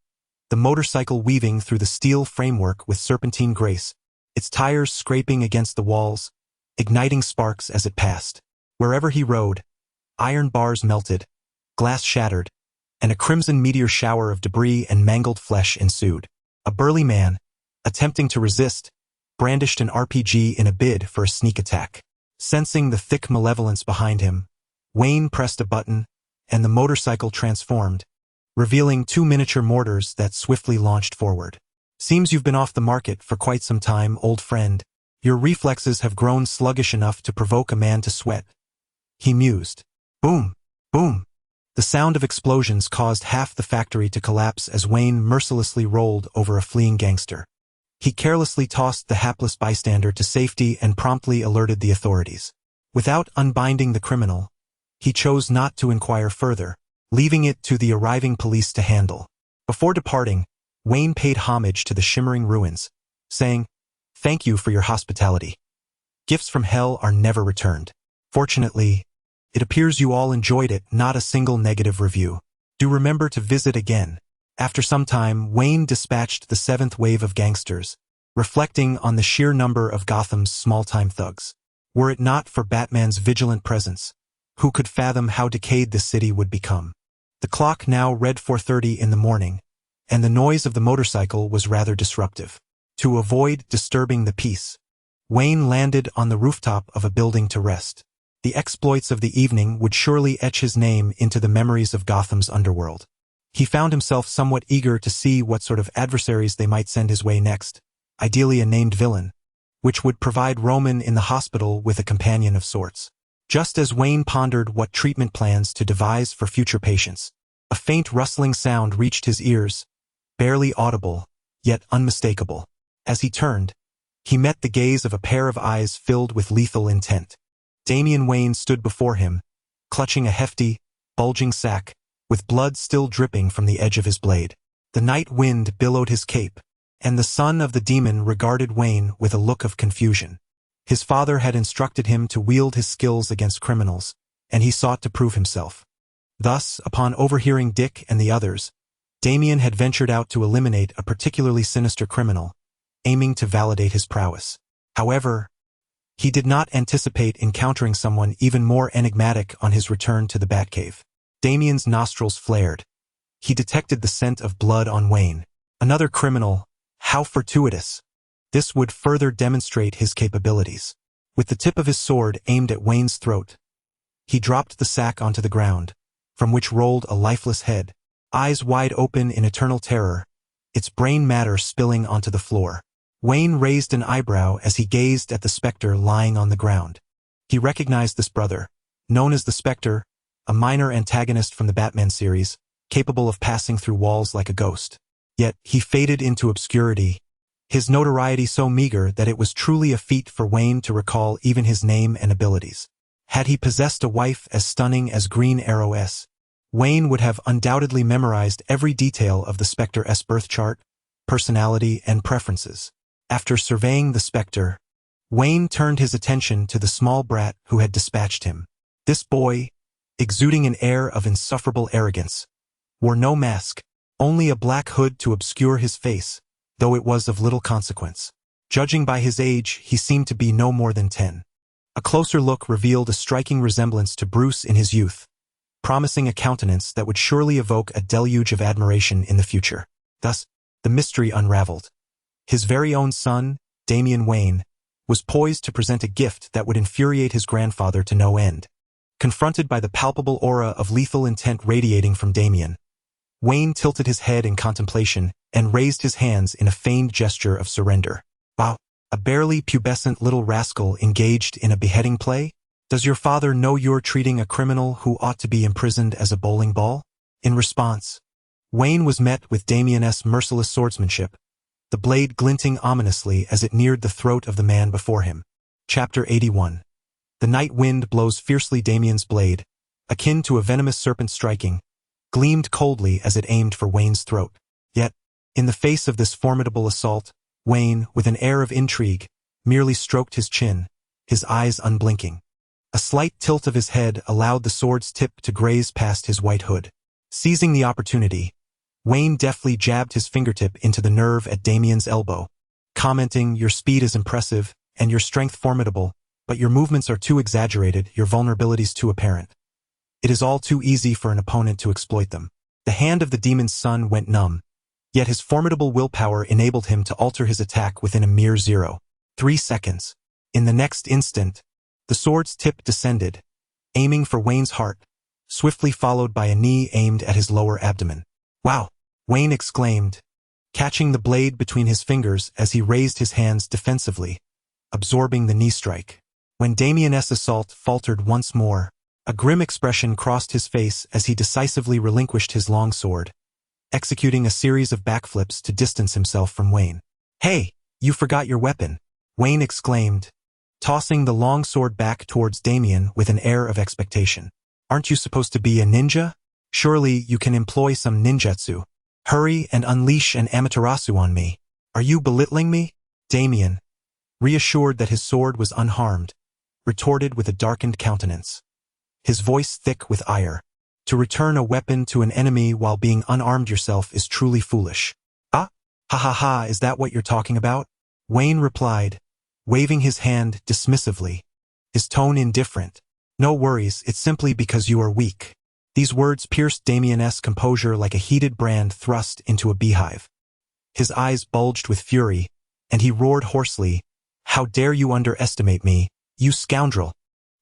the motorcycle weaving through the steel framework with serpentine grace, its tires scraping against the walls, igniting sparks as it passed. Wherever he rode, iron bars melted, glass shattered, and a crimson meteor shower of debris and mangled flesh ensued. A burly man, attempting to resist, brandished an RPG in a bid for a sneak attack. Sensing the thick malevolence behind him, Wayne pressed a button, and the motorcycle transformed, revealing 2 miniature mortars that swiftly launched forward. Seems you've been off the market for quite some time, old friend. Your reflexes have grown sluggish enough to provoke a man to sweat. He mused. Boom! Boom! The sound of explosions caused half the factory to collapse as Wayne mercilessly rolled over a fleeing gangster. He carelessly tossed the hapless bystander to safety and promptly alerted the authorities. Without unbinding the criminal, he chose not to inquire further, leaving it to the arriving police to handle. Before departing, Wayne paid homage to the shimmering ruins, saying, "Thank you for your hospitality. Gifts from hell are never returned. Fortunately, it appears you all enjoyed it, not a single negative review. Do remember to visit again." After some time, Wayne dispatched the 7th wave of gangsters, reflecting on the sheer number of Gotham's small-time thugs. Were it not for Batman's vigilant presence, who could fathom how decayed this city would become? The clock now read 4:30 in the morning, and the noise of the motorcycle was rather disruptive. To avoid disturbing the peace, Wayne landed on the rooftop of a building to rest. The exploits of the evening would surely etch his name into the memories of Gotham's underworld. He found himself somewhat eager to see what sort of adversaries they might send his way next, ideally a named villain, which would provide Roman in the hospital with a companion of sorts. Just as Wayne pondered what treatment plans to devise for future patients, a faint rustling sound reached his ears, barely audible, yet unmistakable. As he turned, he met the gaze of a pair of eyes filled with lethal intent. Damian Wayne stood before him, clutching a hefty, bulging sack, with blood still dripping from the edge of his blade. The night wind billowed his cape, and the son of the demon regarded Wayne with a look of confusion. His father had instructed him to wield his skills against criminals, and he sought to prove himself. Thus, upon overhearing Dick and the others, Damian had ventured out to eliminate a particularly sinister criminal, aiming to validate his prowess. However, he did not anticipate encountering someone even more enigmatic on his return to the Batcave. Damian's nostrils flared. He detected the scent of blood on Wayne. Another criminal. How fortuitous. This would further demonstrate his capabilities. With the tip of his sword aimed at Wayne's throat, he dropped the sack onto the ground, from which rolled a lifeless head, eyes wide open in eternal terror, its brain matter spilling onto the floor. Wayne raised an eyebrow as he gazed at the specter lying on the ground. He recognized this brother, known as the Spectre, a minor antagonist from the Batman series, capable of passing through walls like a ghost. Yet, he faded into obscurity, his notoriety so meager that it was truly a feat for Wayne to recall even his name and abilities. Had he possessed a wife as stunning as Green Arrow S, Wayne would have undoubtedly memorized every detail of the Spectre's birth chart, personality, and preferences. After surveying the Spectre, Wayne turned his attention to the small brat who had dispatched him. This boy, exuding an air of insufferable arrogance, wore no mask, only a black hood to obscure his face, though it was of little consequence. Judging by his age, he seemed to be no more than 10. A closer look revealed a striking resemblance to Bruce in his youth, promising a countenance that would surely evoke a deluge of admiration in the future. Thus, the mystery unraveled. His very own son, Damian Wayne, was poised to present a gift that would infuriate his grandfather to no end. Confronted by the palpable aura of lethal intent radiating from Damian, Wayne tilted his head in contemplation and raised his hands in a feigned gesture of surrender. Wow, a barely pubescent little rascal engaged in a beheading play? Does your father know you're treating a criminal who ought to be imprisoned as a bowling ball? In response, Wayne was met with Damian's merciless swordsmanship, the blade glinting ominously as it neared the throat of the man before him. Chapter 81. The night wind blows fiercely. Damian's blade, akin to a venomous serpent striking, gleamed coldly as it aimed for Wayne's throat. Yet, in the face of this formidable assault, Wayne, with an air of intrigue, merely stroked his chin, his eyes unblinking. A slight tilt of his head allowed the sword's tip to graze past his white hood. Seizing the opportunity, Wayne deftly jabbed his fingertip into the nerve at Damien's elbow, commenting, "Your speed is impressive, and your strength formidable, but your movements are too exaggerated, your vulnerabilities too apparent. It is all too easy for an opponent to exploit them." The hand of the demon's son went numb, yet his formidable willpower enabled him to alter his attack within a mere 0.3 seconds. In the next instant, the sword's tip descended, aiming for Wayne's heart, swiftly followed by a knee aimed at his lower abdomen. "Wow!" Wayne exclaimed, catching the blade between his fingers as he raised his hands defensively, absorbing the knee strike. When Damien's assault faltered once more, a grim expression crossed his face as he decisively relinquished his long sword, executing a series of backflips to distance himself from Wayne. "Hey, you forgot your weapon," Wayne exclaimed, tossing the long sword back towards Damien with an air of expectation. "Aren't you supposed to be a ninja? Surely you can employ some ninjutsu. Hurry and unleash an amaterasu on me. Are you belittling me?" Damien, reassured that his sword was unharmed, retorted with a darkened countenance, his voice thick with ire. "To return a weapon to an enemy while being unarmed yourself is truly foolish." "Ah? Ha ha ha, is that what you're talking about?" Wayne replied, waving his hand dismissively, his tone indifferent. "No worries, it's simply because you are weak." These words pierced Damien's composure like a heated brand thrust into a beehive. His eyes bulged with fury, and he roared hoarsely, "How dare you underestimate me, you scoundrel!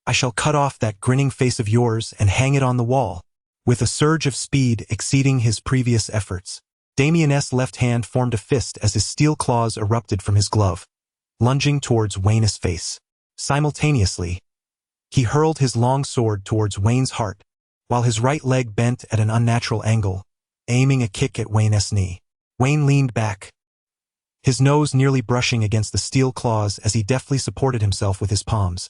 I shall cut off that grinning face of yours and hang it on the wall." With a surge of speed exceeding his previous efforts, Damien's left hand formed a fist as his steel claws erupted from his glove, lunging towards Wayne's face. Simultaneously, he hurled his long sword towards Wayne's heart, while his right leg bent at an unnatural angle, aiming a kick at Wayne's knee. Wayne leaned back, his nose nearly brushing against the steel claws as he deftly supported himself with his palms,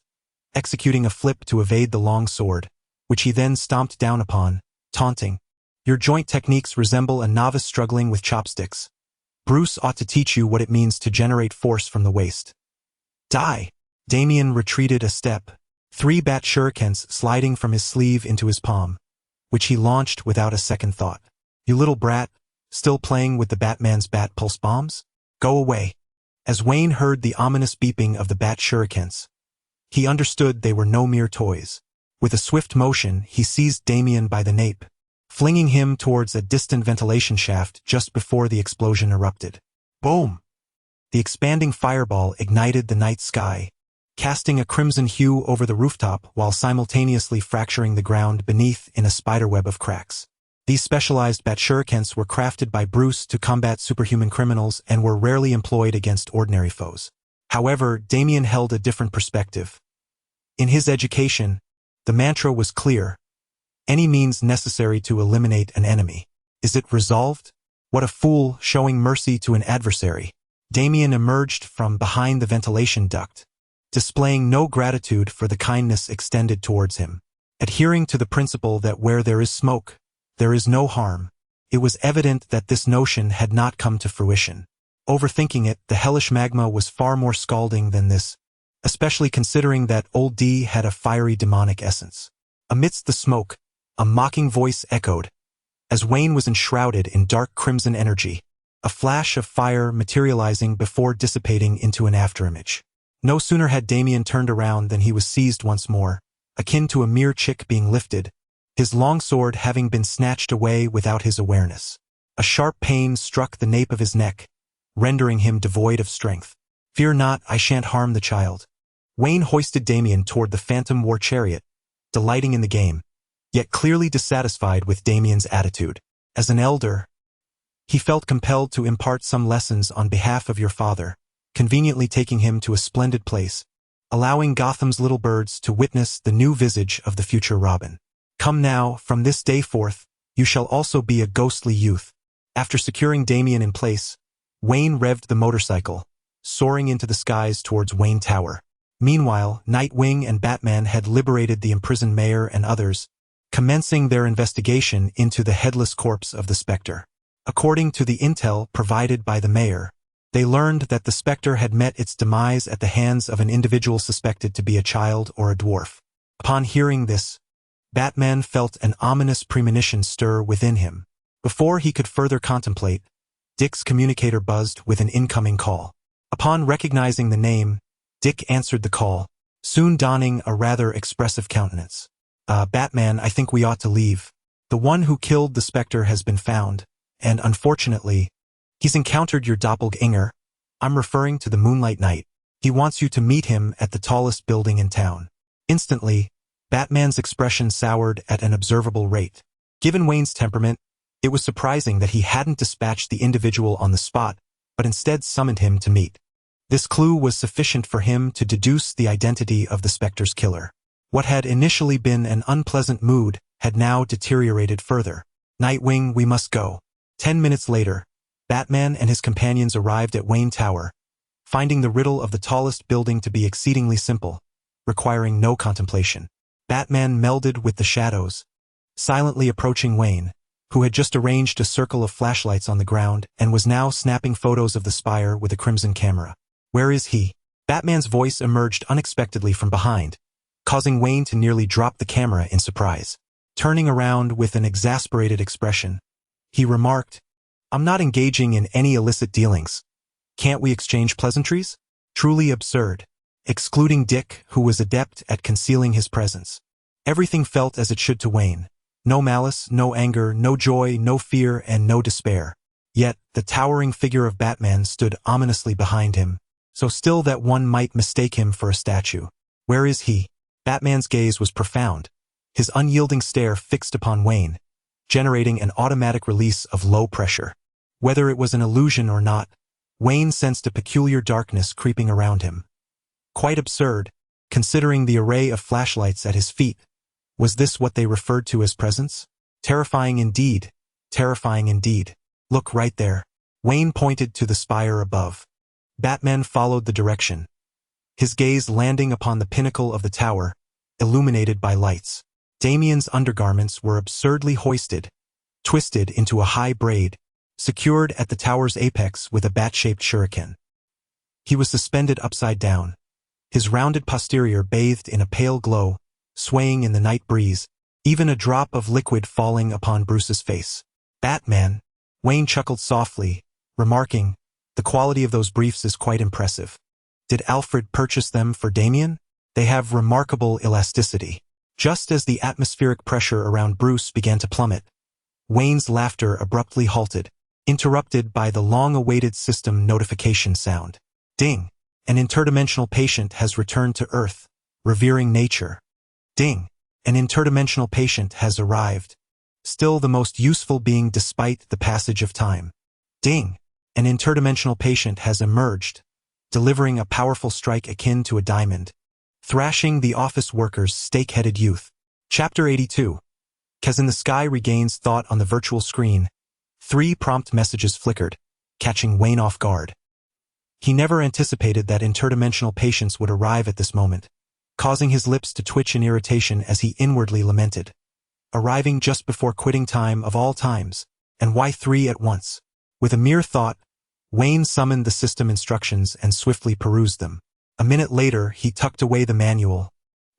executing a flip to evade the long sword, which he then stomped down upon, taunting, "Your joint techniques resemble a novice struggling with chopsticks. Bruce ought to teach you what it means to generate force from the waist." "Die!" Damien retreated a step, 3 bat shurikens sliding from his sleeve into his palm, which he launched without a second thought. "You little brat, still playing with the Batman's bat pulse bombs? Go away." As Wayne heard the ominous beeping of the bat shurikens, he understood they were no mere toys. With a swift motion, he seized Damien by the nape, flinging him towards a distant ventilation shaft just before the explosion erupted. Boom! The expanding fireball ignited the night sky, casting a crimson hue over the rooftop while simultaneously fracturing the ground beneath in a spiderweb of cracks. These specialized bat shurikens were crafted by Bruce to combat superhuman criminals and were rarely employed against ordinary foes. However, Damien held a different perspective. In his education, the mantra was clear: any means necessary to eliminate an enemy. Is it resolved? What a fool, showing mercy to an adversary. Damien emerged from behind the ventilation duct, displaying no gratitude for the kindness extended towards him. Adhering to the principle that where there is smoke, there is no harm, it was evident that this notion had not come to fruition. Overthinking it, the hellish magma was far more scalding than this, especially considering that Old D had a fiery demonic essence. Amidst the smoke, a mocking voice echoed, as Wayne was enshrouded in dark crimson energy, a flash of fire materializing before dissipating into an afterimage. No sooner had Damien turned around than he was seized once more, akin to a mere chick being lifted, his long sword having been snatched away without his awareness. A sharp pain struck the nape of his neck, rendering him devoid of strength. "Fear not, I shan't harm the child." Wayne hoisted Damien toward the Phantom War Chariot, delighting in the game, yet clearly dissatisfied with Damien's attitude. As an elder, he felt compelled to impart some lessons on behalf of your father, conveniently taking him to a splendid place, allowing Gotham's little birds to witness the new visage of the future Robin. "Come now, from this day forth, you shall also be a ghostly youth." After securing Damien in place, Wayne revved the motorcycle, soaring into the skies towards Wayne Tower. Meanwhile, Nightwing and Batman had liberated the imprisoned mayor and others, commencing their investigation into the headless corpse of the Spectre. According to the intel provided by the mayor, they learned that the Spectre had met its demise at the hands of an individual suspected to be a child or a dwarf. Upon hearing this, Batman felt an ominous premonition stir within him. Before he could further contemplate, Dick's communicator buzzed with an incoming call. Upon recognizing the name, Dick answered the call, soon donning a rather expressive countenance. Batman, I think we ought to leave. The one who killed the Spectre has been found, and unfortunately, he's encountered your doppelganger. I'm referring to the Moonlight Knight. He wants you to meet him at the tallest building in town. Instantly, Batman's expression soured at an observable rate. Given Wayne's temperament, it was surprising that he hadn't dispatched the individual on the spot, but instead summoned him to meet. This clue was sufficient for him to deduce the identity of the Spectre's killer. What had initially been an unpleasant mood had now deteriorated further. Nightwing, we must go. 10 minutes later, Batman and his companions arrived at Wayne Tower, finding the riddle of the tallest building to be exceedingly simple, requiring no contemplation. Batman melded with the shadows, silently approaching Wayne, who had just arranged a circle of flashlights on the ground and was now snapping photos of the spire with a crimson camera. Where is he? Batman's voice emerged unexpectedly from behind, causing Wayne to nearly drop the camera in surprise. Turning around with an exasperated expression, he remarked, I'm not engaging in any illicit dealings. Can't we exchange pleasantries? Truly absurd. Excluding Dick, who was adept at concealing his presence. Everything felt as it should to Wayne. No malice, no anger, no joy, no fear, and no despair. Yet, the towering figure of Batman stood ominously behind him, so still that one might mistake him for a statue. Where is he? Batman's gaze was profound, his unyielding stare fixed upon Wayne, generating an automatic release of low pressure. Whether it was an illusion or not, Wayne sensed a peculiar darkness creeping around him. Quite absurd, considering the array of flashlights at his feet. Was this what they referred to as presence? Terrifying indeed, terrifying indeed. Look right there. Wayne pointed to the spire above. Batman followed the direction, his gaze landing upon the pinnacle of the tower, illuminated by lights. Damien's undergarments were absurdly hoisted, twisted into a high braid, secured at the tower's apex with a bat-shaped shuriken. He was suspended upside down, his rounded posterior bathed in a pale glow, swaying in the night breeze, even a drop of liquid falling upon Bruce's face. Batman, Wayne chuckled softly, remarking, the quality of those briefs is quite impressive. Did Alfred purchase them for Damien? They have remarkable elasticity. Just as the atmospheric pressure around Bruce began to plummet, Wayne's laughter abruptly halted, interrupted by the long-awaited system notification sound. Ding! An interdimensional patient has returned to Earth, revering nature. Ding! An interdimensional patient has arrived, still the most useful being despite the passage of time. Ding! An interdimensional patient has emerged, delivering a powerful strike akin to a diamond, thrashing the office worker's stake-headed youth. Chapter 82. As in the sky regains thought on the virtual screen, 3 prompt messages flickered, catching Wayne off guard. He never anticipated that interdimensional patients would arrive at this moment, causing his lips to twitch in irritation as he inwardly lamented. Arriving just before quitting time of all times, and why 3 at once? With a mere thought, Wayne summoned the system instructions and swiftly perused them. A minute later, he tucked away the manual,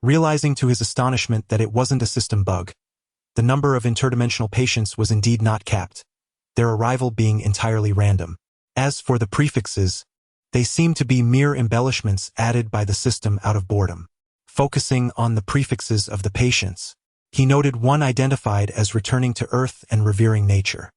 realizing to his astonishment that it wasn't a system bug. The number of interdimensional patients was indeed not capped, their arrival being entirely random. As for the prefixes, they seemed to be mere embellishments added by the system out of boredom. Focusing on the prefixes of the patients, he noted one identified as returning to Earth and revering nature.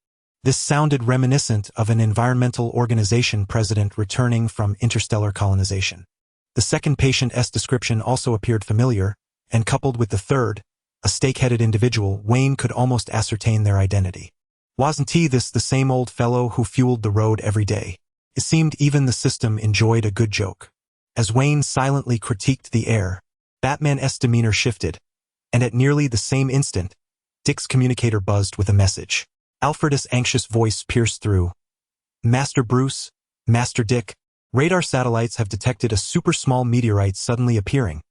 This sounded reminiscent of an environmental organization president returning from interstellar colonization. The second patient's description also appeared familiar, and coupled with the third, a stake-headed individual, Wayne could almost ascertain their identity. Wasn't he this the same old fellow who fueled the road every day? It seemed even the system enjoyed a good joke. As Wayne silently critiqued the air, Batman's demeanor shifted, and at nearly the same instant, Dick's communicator buzzed with a message. Alfred's anxious voice pierced through. Master Bruce, Master Dick, radar satellites have detected a super-small meteorite suddenly appearing,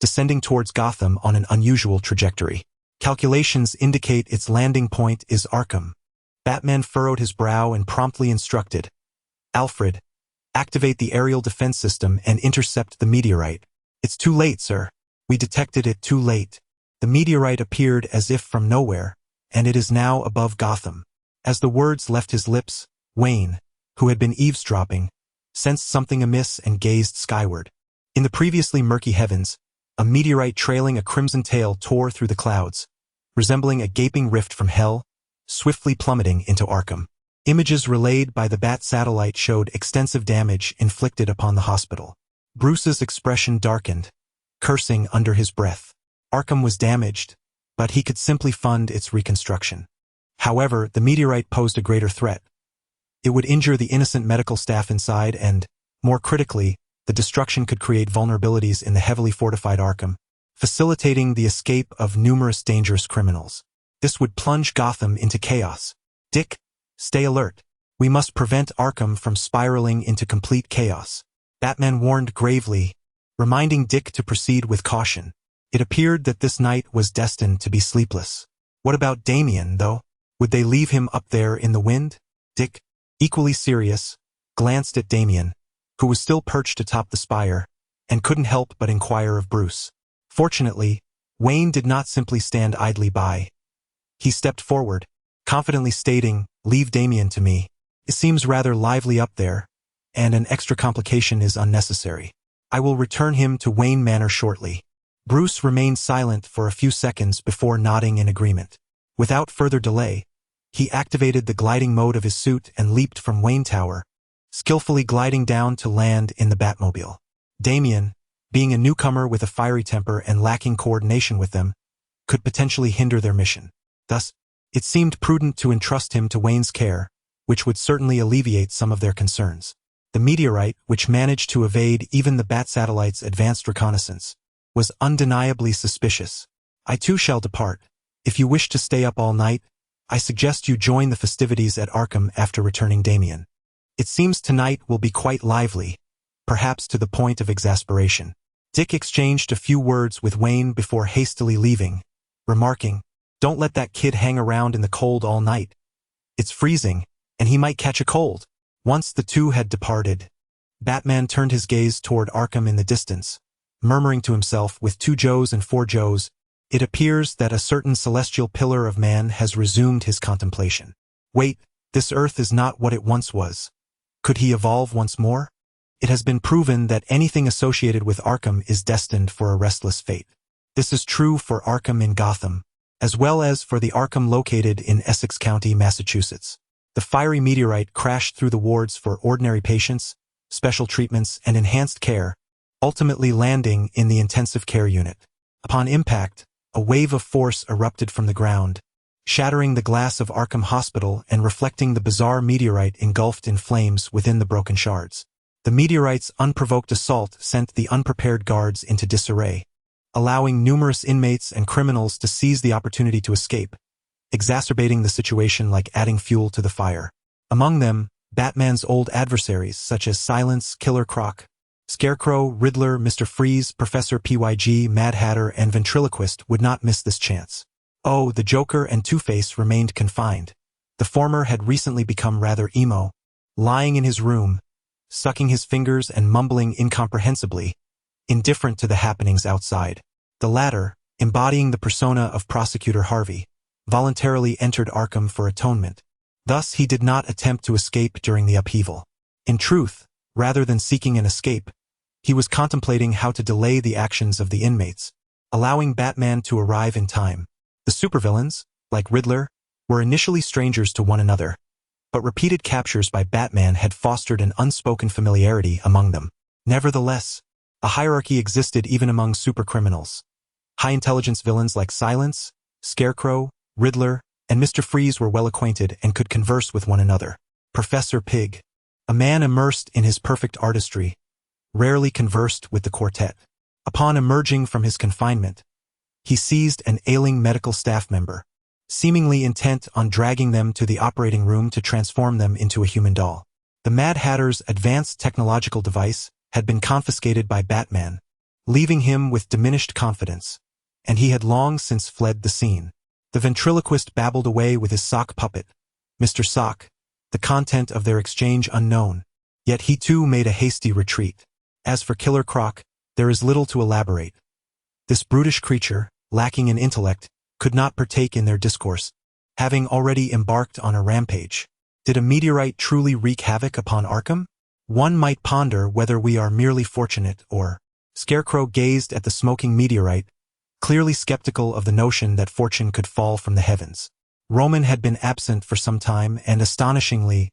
descending towards Gotham on an unusual trajectory. Calculations indicate its landing point is Arkham. Batman furrowed his brow and promptly instructed, Alfred, activate the aerial defense system and intercept the meteorite. It's too late, sir. We detected it too late. The meteorite appeared as if from nowhere, and it is now above Gotham. As the words left his lips, Wayne, who had been eavesdropping, sensed something amiss and gazed skyward. In the previously murky heavens, a meteorite trailing a crimson tail tore through the clouds, resembling a gaping rift from hell, swiftly plummeting into Arkham. Images relayed by the Bat satellite showed extensive damage inflicted upon the hospital. Bruce's expression darkened, cursing under his breath. Arkham was damaged, but he could simply fund its reconstruction. However, the meteorite posed a greater threat. It would injure the innocent medical staff inside and, more critically, the destruction could create vulnerabilities in the heavily fortified Arkham, facilitating the escape of numerous dangerous criminals. This would plunge Gotham into chaos. Dick, stay alert. We must prevent Arkham from spiraling into complete chaos. Batman warned gravely, reminding Dick to proceed with caution. It appeared that this night was destined to be sleepless. What about Damian, though? Would they leave him up there in the wind? Dick, equally serious, glanced at Damian, who was still perched atop the spire, and couldn't help but inquire of Bruce. Fortunately, Wayne did not simply stand idly by. He stepped forward, confidently stating, "Leave Damian to me. It seems rather lively up there, and an extra complication is unnecessary. I will return him to Wayne Manor shortly." Bruce remained silent for a few seconds before nodding in agreement. Without further delay, he activated the gliding mode of his suit and leaped from Wayne Tower, skillfully gliding down to land in the Batmobile. Damian, being a newcomer with a fiery temper and lacking coordination with them, could potentially hinder their mission. Thus, it seemed prudent to entrust him to Wayne's care, which would certainly alleviate some of their concerns. The meteorite, which managed to evade even the Bat satellite's advanced reconnaissance, was undeniably suspicious. "I too shall depart. If you wish to stay up all night, I suggest you join the festivities at Arkham after returning Damian. It seems tonight will be quite lively, perhaps to the point of exasperation." Dick exchanged a few words with Wayne before hastily leaving, remarking, "Don't let that kid hang around in the cold all night. It's freezing, and he might catch a cold." Once the two had departed, Batman turned his gaze toward Arkham in the distance, murmuring to himself, "With 2 Joes and 4 Joes, it appears that a certain celestial pillar of man has resumed his contemplation. Wait, this Earth is not what it once was. Could he evolve once more? It has been proven that anything associated with Arkham is destined for a restless fate. This is true for Arkham in Gotham, as well as for the Arkham located in Essex County, Massachusetts. The fiery meteorite crashed through the wards for ordinary patients, special treatments, and enhanced care, ultimately landing in the intensive care unit. Upon impact, a wave of force erupted from the ground, shattering the glass of Arkham Hospital and reflecting the bizarre meteorite engulfed in flames within the broken shards. The meteorite's unprovoked assault sent the unprepared guards into disarray, allowing numerous inmates and criminals to seize the opportunity to escape, exacerbating the situation like adding fuel to the fire. Among them, Batman's old adversaries such as Silence, Killer Croc, Scarecrow, Riddler, Mr. Freeze, Professor PYG, Mad Hatter, and Ventriloquist would not miss this chance. Oh, the Joker and Two-Face remained confined. The former had recently become rather emo, lying in his room, sucking his fingers and mumbling incomprehensibly, indifferent to the happenings outside. The latter, embodying the persona of Prosecutor Harvey, voluntarily entered Arkham for atonement. Thus he did not attempt to escape during the upheaval. In truth, rather than seeking an escape, he was contemplating how to delay the actions of the inmates, allowing Batman to arrive in time. The supervillains, like Riddler, were initially strangers to one another, but repeated captures by Batman had fostered an unspoken familiarity among them. Nevertheless, a hierarchy existed even among supercriminals. High-intelligence villains like Silence, Scarecrow, Riddler, and Mr. Freeze were well acquainted and could converse with one another. Professor Pig, a man immersed in his perfect artistry, rarely conversed with the quartet. Upon emerging from his confinement, he seized an ailing medical staff member, seemingly intent on dragging them to the operating room to transform them into a human doll. The Mad Hatter's advanced technological device had been confiscated by Batman, leaving him with diminished confidence, and he had long since fled the scene. The ventriloquist babbled away with his sock puppet, Mr. Sock, the content of their exchange unknown, yet he too made a hasty retreat. As for Killer Croc, there is little to elaborate. This brutish creature, lacking in intellect, could not partake in their discourse, having already embarked on a rampage. Did a meteorite truly wreak havoc upon Arkham? One might ponder whether we are merely fortunate or... Scarecrow gazed at the smoking meteorite, clearly skeptical of the notion that fortune could fall from the heavens. Roman had been absent for some time, and astonishingly,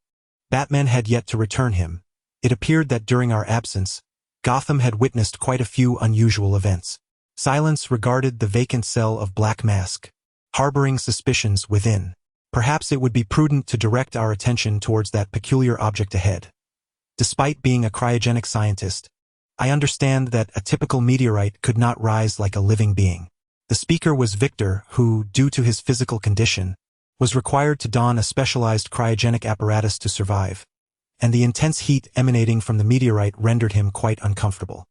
Batman had yet to return him. It appeared that during our absence, Gotham had witnessed quite a few unusual events. Silence regarded the vacant cell of Black Mask, harboring suspicions within. Perhaps it would be prudent to direct our attention towards that peculiar object ahead. Despite being a cryogenic scientist, I understand that a typical meteorite could not rise like a living being. The speaker was Victor, who, due to his physical condition, was required to don a specialized cryogenic apparatus to survive, and the intense heat emanating from the meteorite rendered him quite uncomfortable.